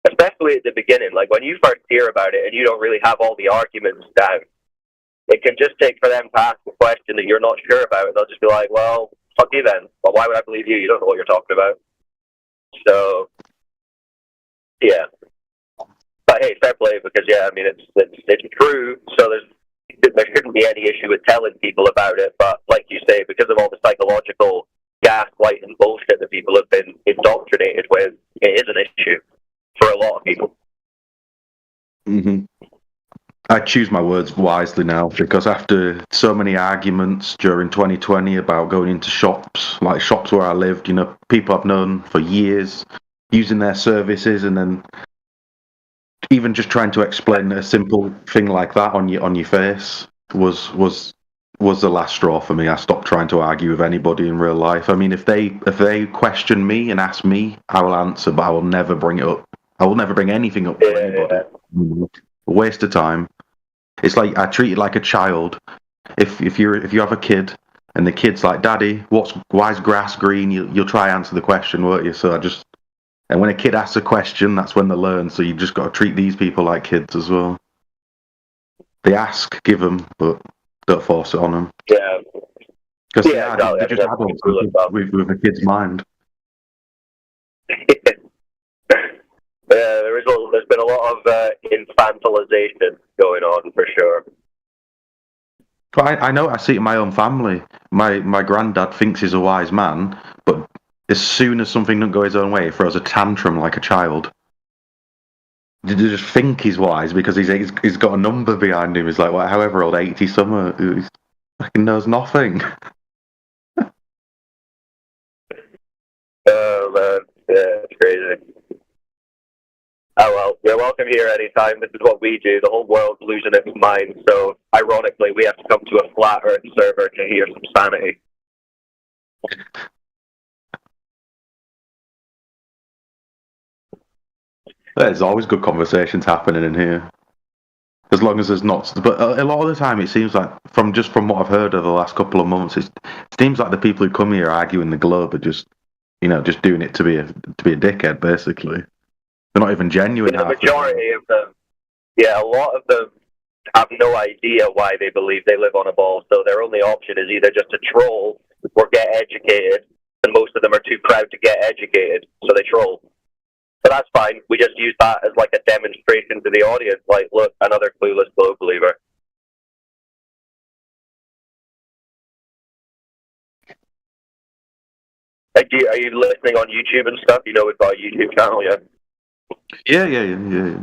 Especially at the beginning, like when you first hear about it and you don't really have all the arguments down. It can just take for them to ask a question that you're not sure about, and they'll just be like, well, fuck you then. Well, why would I believe you? You don't know what you're talking about. So, yeah. But hey, fair play, because, yeah, I mean, it's true, so there shouldn't be any issue with telling people about it, but like you say, because of all the psychological gaslight and bullshit that people have been indoctrinated with, it is an issue for a lot of people. Mm-hmm. I choose my words wisely now, because after so many arguments during 2020 about going into shops, like shops where I lived, people I've known for years, using their services, and then even just trying to explain a simple thing like that on your face was the last straw for me. I stopped trying to argue with anybody in real life. I mean, if they question me and ask me, I will answer, but I will never bring it up. I will never bring anything up to anybody. Yeah. A waste of time. It's like I treat it like a child. If you have a kid and the kid's like, "Daddy, why is grass green?" You'll try to answer the question, won't you? So and when a kid asks a question, that's when they learn. So you just got to treat these people like kids as well. They ask, give them, but don't force it on them. Yeah. Because they're just adults with a kid's mind. There's been a lot of infantilization going on for sure. I know. I see it in my own family. My granddad thinks he's a wise man, but as soon as something doesn't go his own way, he throws a tantrum like a child. You just think he's wise because he's got a number behind him. He's like, well, however old, 80 something, he fucking knows nothing. Oh man, yeah, it's crazy. Oh well, you're welcome here anytime. This is what we do. The whole world's losing its mind, so ironically, we have to come to a flat Earth server to hear some sanity. There's always good conversations happening in here, as long as there's not. But a lot of the time, it seems like from what I've heard over the last couple of months, it seems like the people who come here arguing the globe are just doing it to be a dickhead, basically. They're not even genuine. The majority of them, a lot of them have no idea why they believe they live on a ball, so their only option is either just to troll or get educated, and most of them are too proud to get educated, so they troll. But that's fine. We just use that as like a demonstration to the audience, like, look, another clueless globe believer. Are you listening on YouTube and stuff? You know we've got a YouTube channel, yeah? Yeah.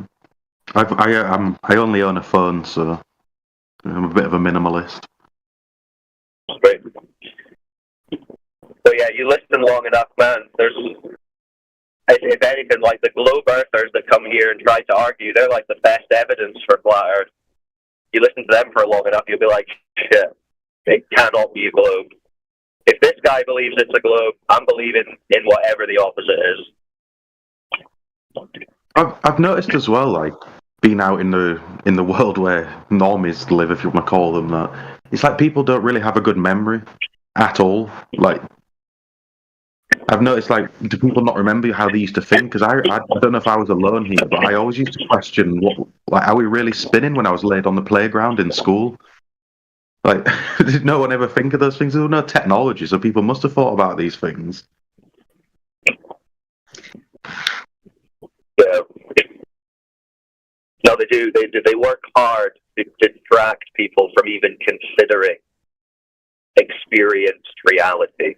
I only own a phone, so I'm a bit of a minimalist. Great. So yeah, you listen long enough, man. There's, if anything, like the globe earthers that come here and try to argue, they're like the best evidence for flat Earth. You listen to them for long enough, you'll be like, shit, it cannot be a globe. If this guy believes it's a globe, I'm believing in whatever the opposite is. I've noticed as well, like being out in the world where normies live, if you want to call them that. It's like people don't really have a good memory at all. Like I've noticed, like, do people not remember how they used to think? Because I don't know if I was alone here, but I always used to question, are we really spinning when I was laid on the playground in school? Like, did no one ever think of those things? There was no technology, so people must have thought about these things. Yeah. No, they do. They do. They work hard to distract people from even considering experienced reality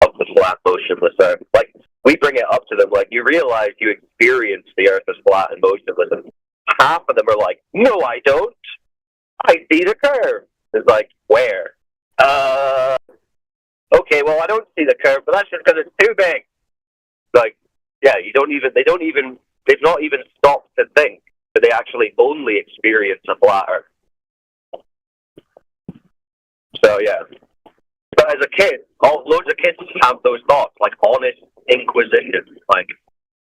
of the flat, motionless Earth. Like, we bring it up to them, like, you realize you experience the Earth as flat and motionless, and half of them are like, no, I don't. I see the curve. It's like, where? Okay, well, I don't see the curve, but that's just because it's too big. Like, yeah, they've not even stopped to think that they actually only experience a flat Earth. So, yeah. But as a kid, loads of kids have those thoughts, like honest inquisition. Like,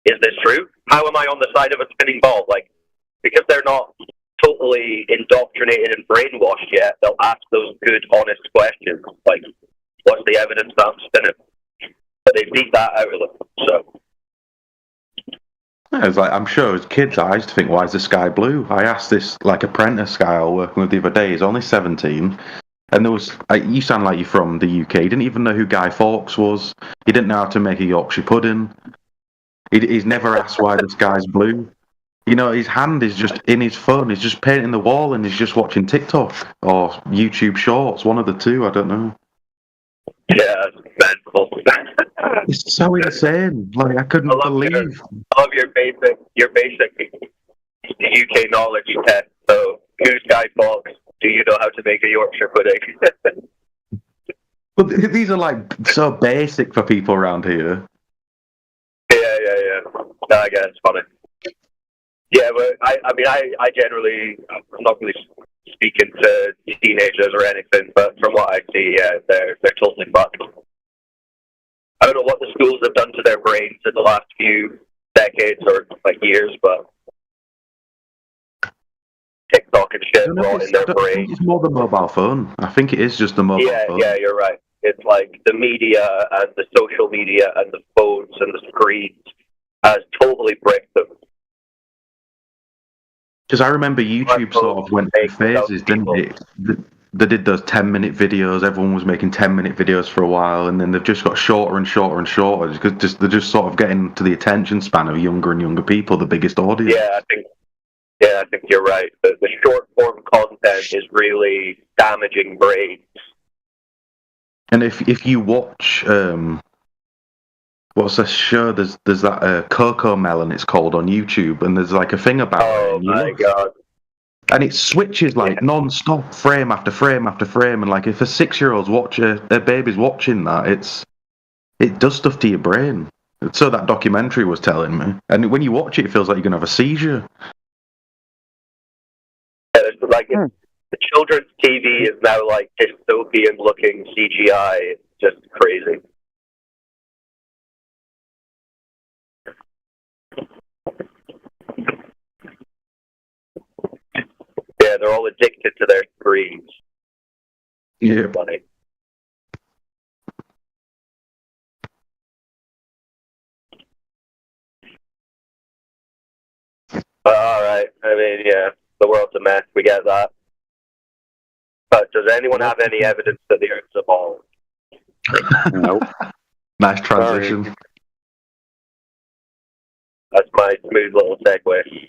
is this true? How am I on the side of a spinning ball? Like, because they're not totally indoctrinated and brainwashed yet, they'll ask those good, honest questions. Like, what's the evidence that I'm spinning? But they beat that out of them. So. Yeah, it's like, I'm sure as kids, I used to think, why is the sky blue? I asked this like apprentice guy I was working with the other day. He's only 17. And there was, you sound like you're from the UK. He didn't even know who Guy Fawkes was. He didn't know how to make a Yorkshire pudding. He's never asked why the sky's blue. You know, his hand is just in his phone. He's just painting the wall and he's just watching TikTok or YouTube Shorts. One of the two, I don't know. Yeah, it's mental. It's so insane. Like, I couldn't believe. I love your basic UK knowledge test. So, who's Guy Fawkes? Do you know how to make a Yorkshire pudding? But these are like so basic for people around here. Yeah. No, I guess it's funny. Yeah, but I generally, I'm not really speaking to teenagers or anything, but from what I see, yeah, they're totally fucked. I don't know what the schools have done to their brains in the last few decades or like years, but TikTok and shit brought in their brains. It's more the mobile phone. I think it is just the mobile phone. Yeah, you're right. It's like the media and the social media and the phones and the screens has totally bricked them. Because I remember YouTube sort of went through phases, didn't it? They did those 10-minute videos. Everyone was making 10-minute videos for a while, and then they've just got shorter and shorter and shorter because they're just sort of getting to the attention span of younger and younger people, the biggest audience. Yeah, I think you're right. The short form content is really damaging brains. And if you watch what's that show? There's that Coco Melon, it's called, on YouTube, and there's like a thing about it. Oh my god! And it switches like non-stop, frame after frame after frame, and like if a 6-year-old's their baby's watching that, it does stuff to your brain. So that documentary was telling me, and when you watch it, it feels like you're gonna have a seizure. Yeah, it's like the children's TV is now like dystopian-looking CGI. It's just crazy. Yeah, they're all addicted to their screens. Yeah. Funny. But alright, I mean, yeah, the world's a mess, we get that. But does anyone have any evidence that the Earth's a ball? Nope. Nice transition. Sorry. That's my smooth little segue.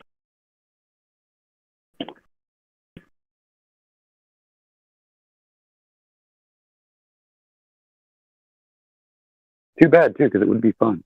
Too bad, too, because it would be fun.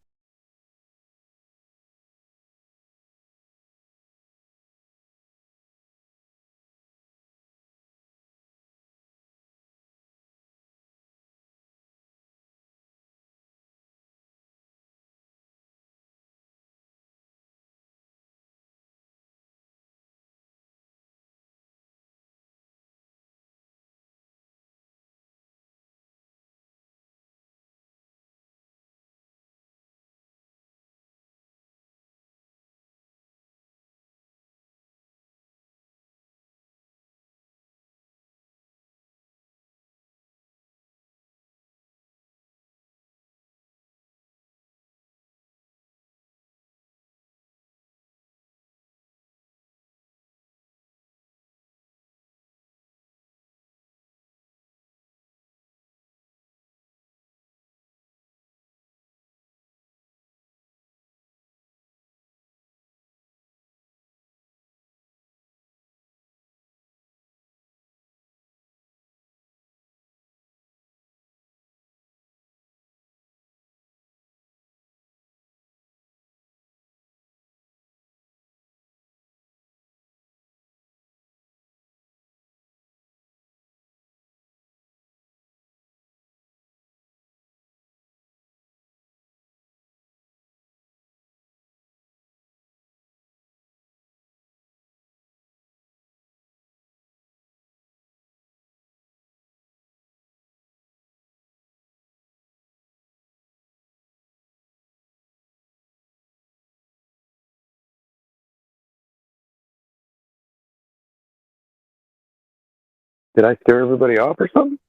Did I scare everybody off or something?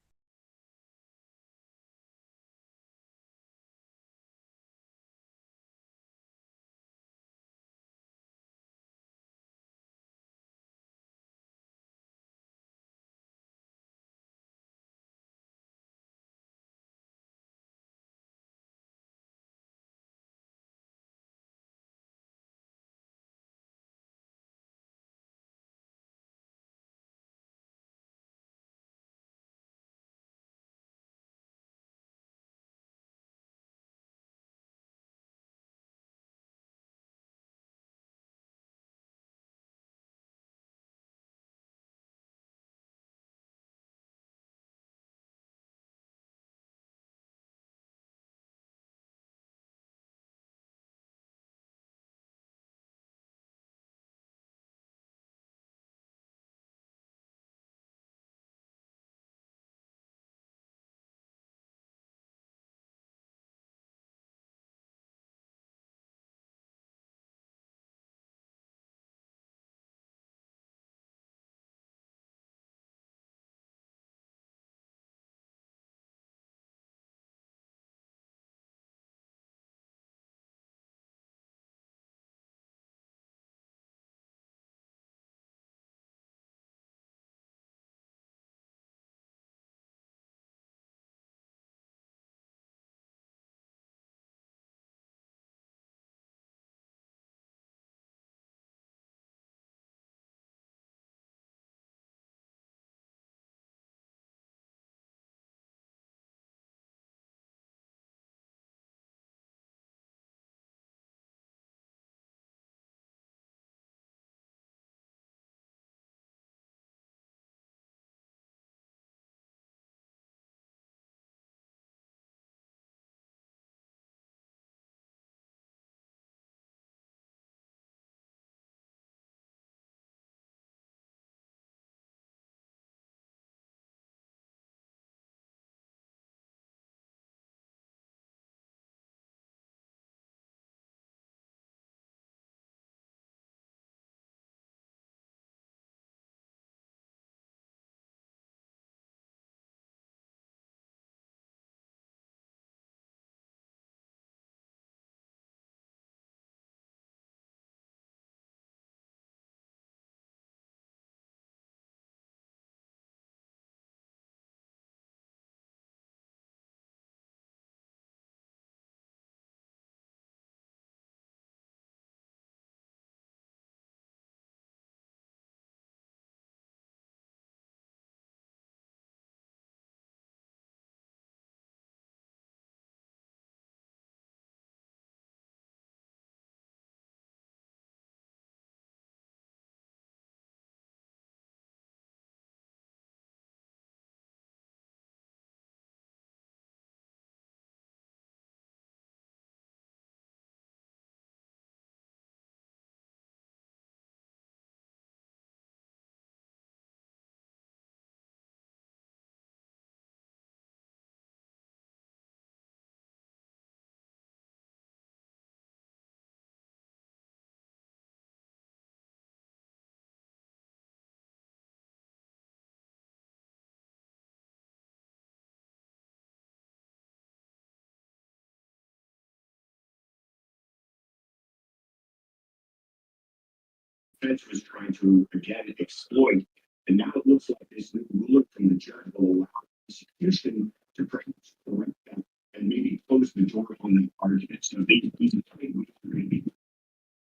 Defense was trying to again exploit, and now it looks like this new ruling from the judge will allow prosecution to perhaps correct that and maybe close the door on that argument. So these coming weeks are going to be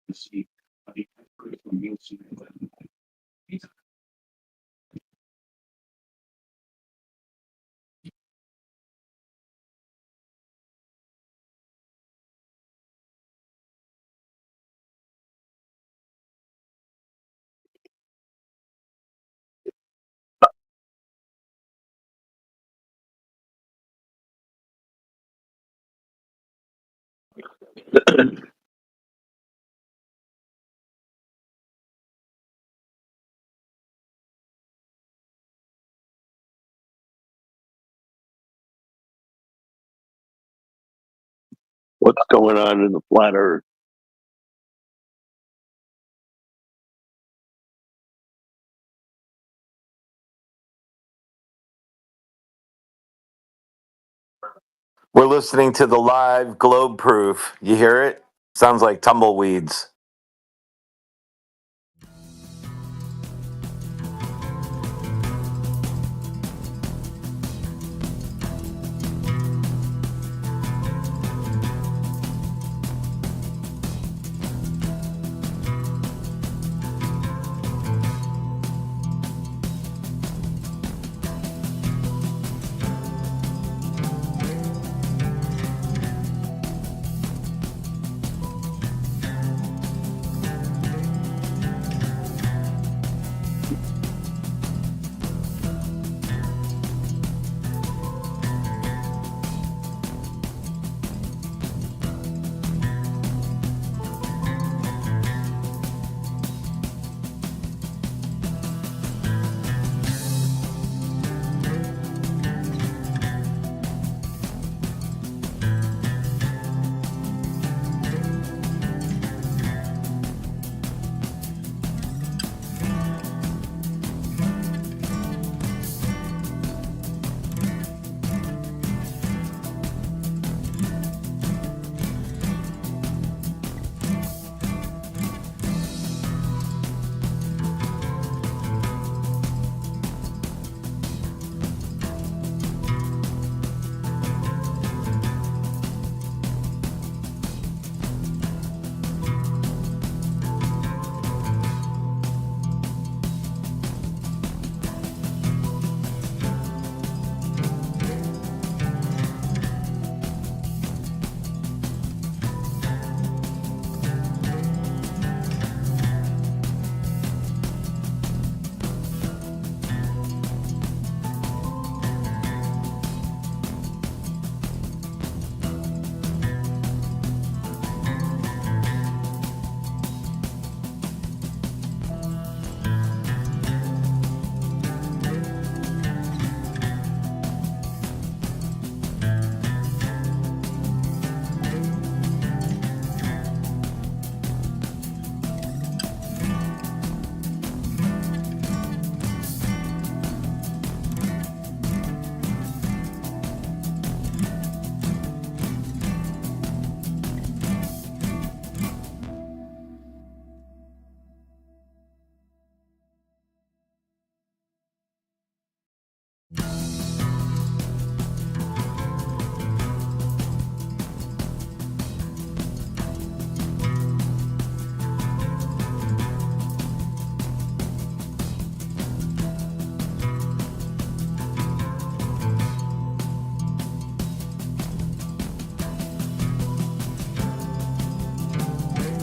to see the effort from Nielsen and Glenn. What's going on in the flat earth? We're listening to the live globe proof. You hear it? Sounds like tumbleweeds.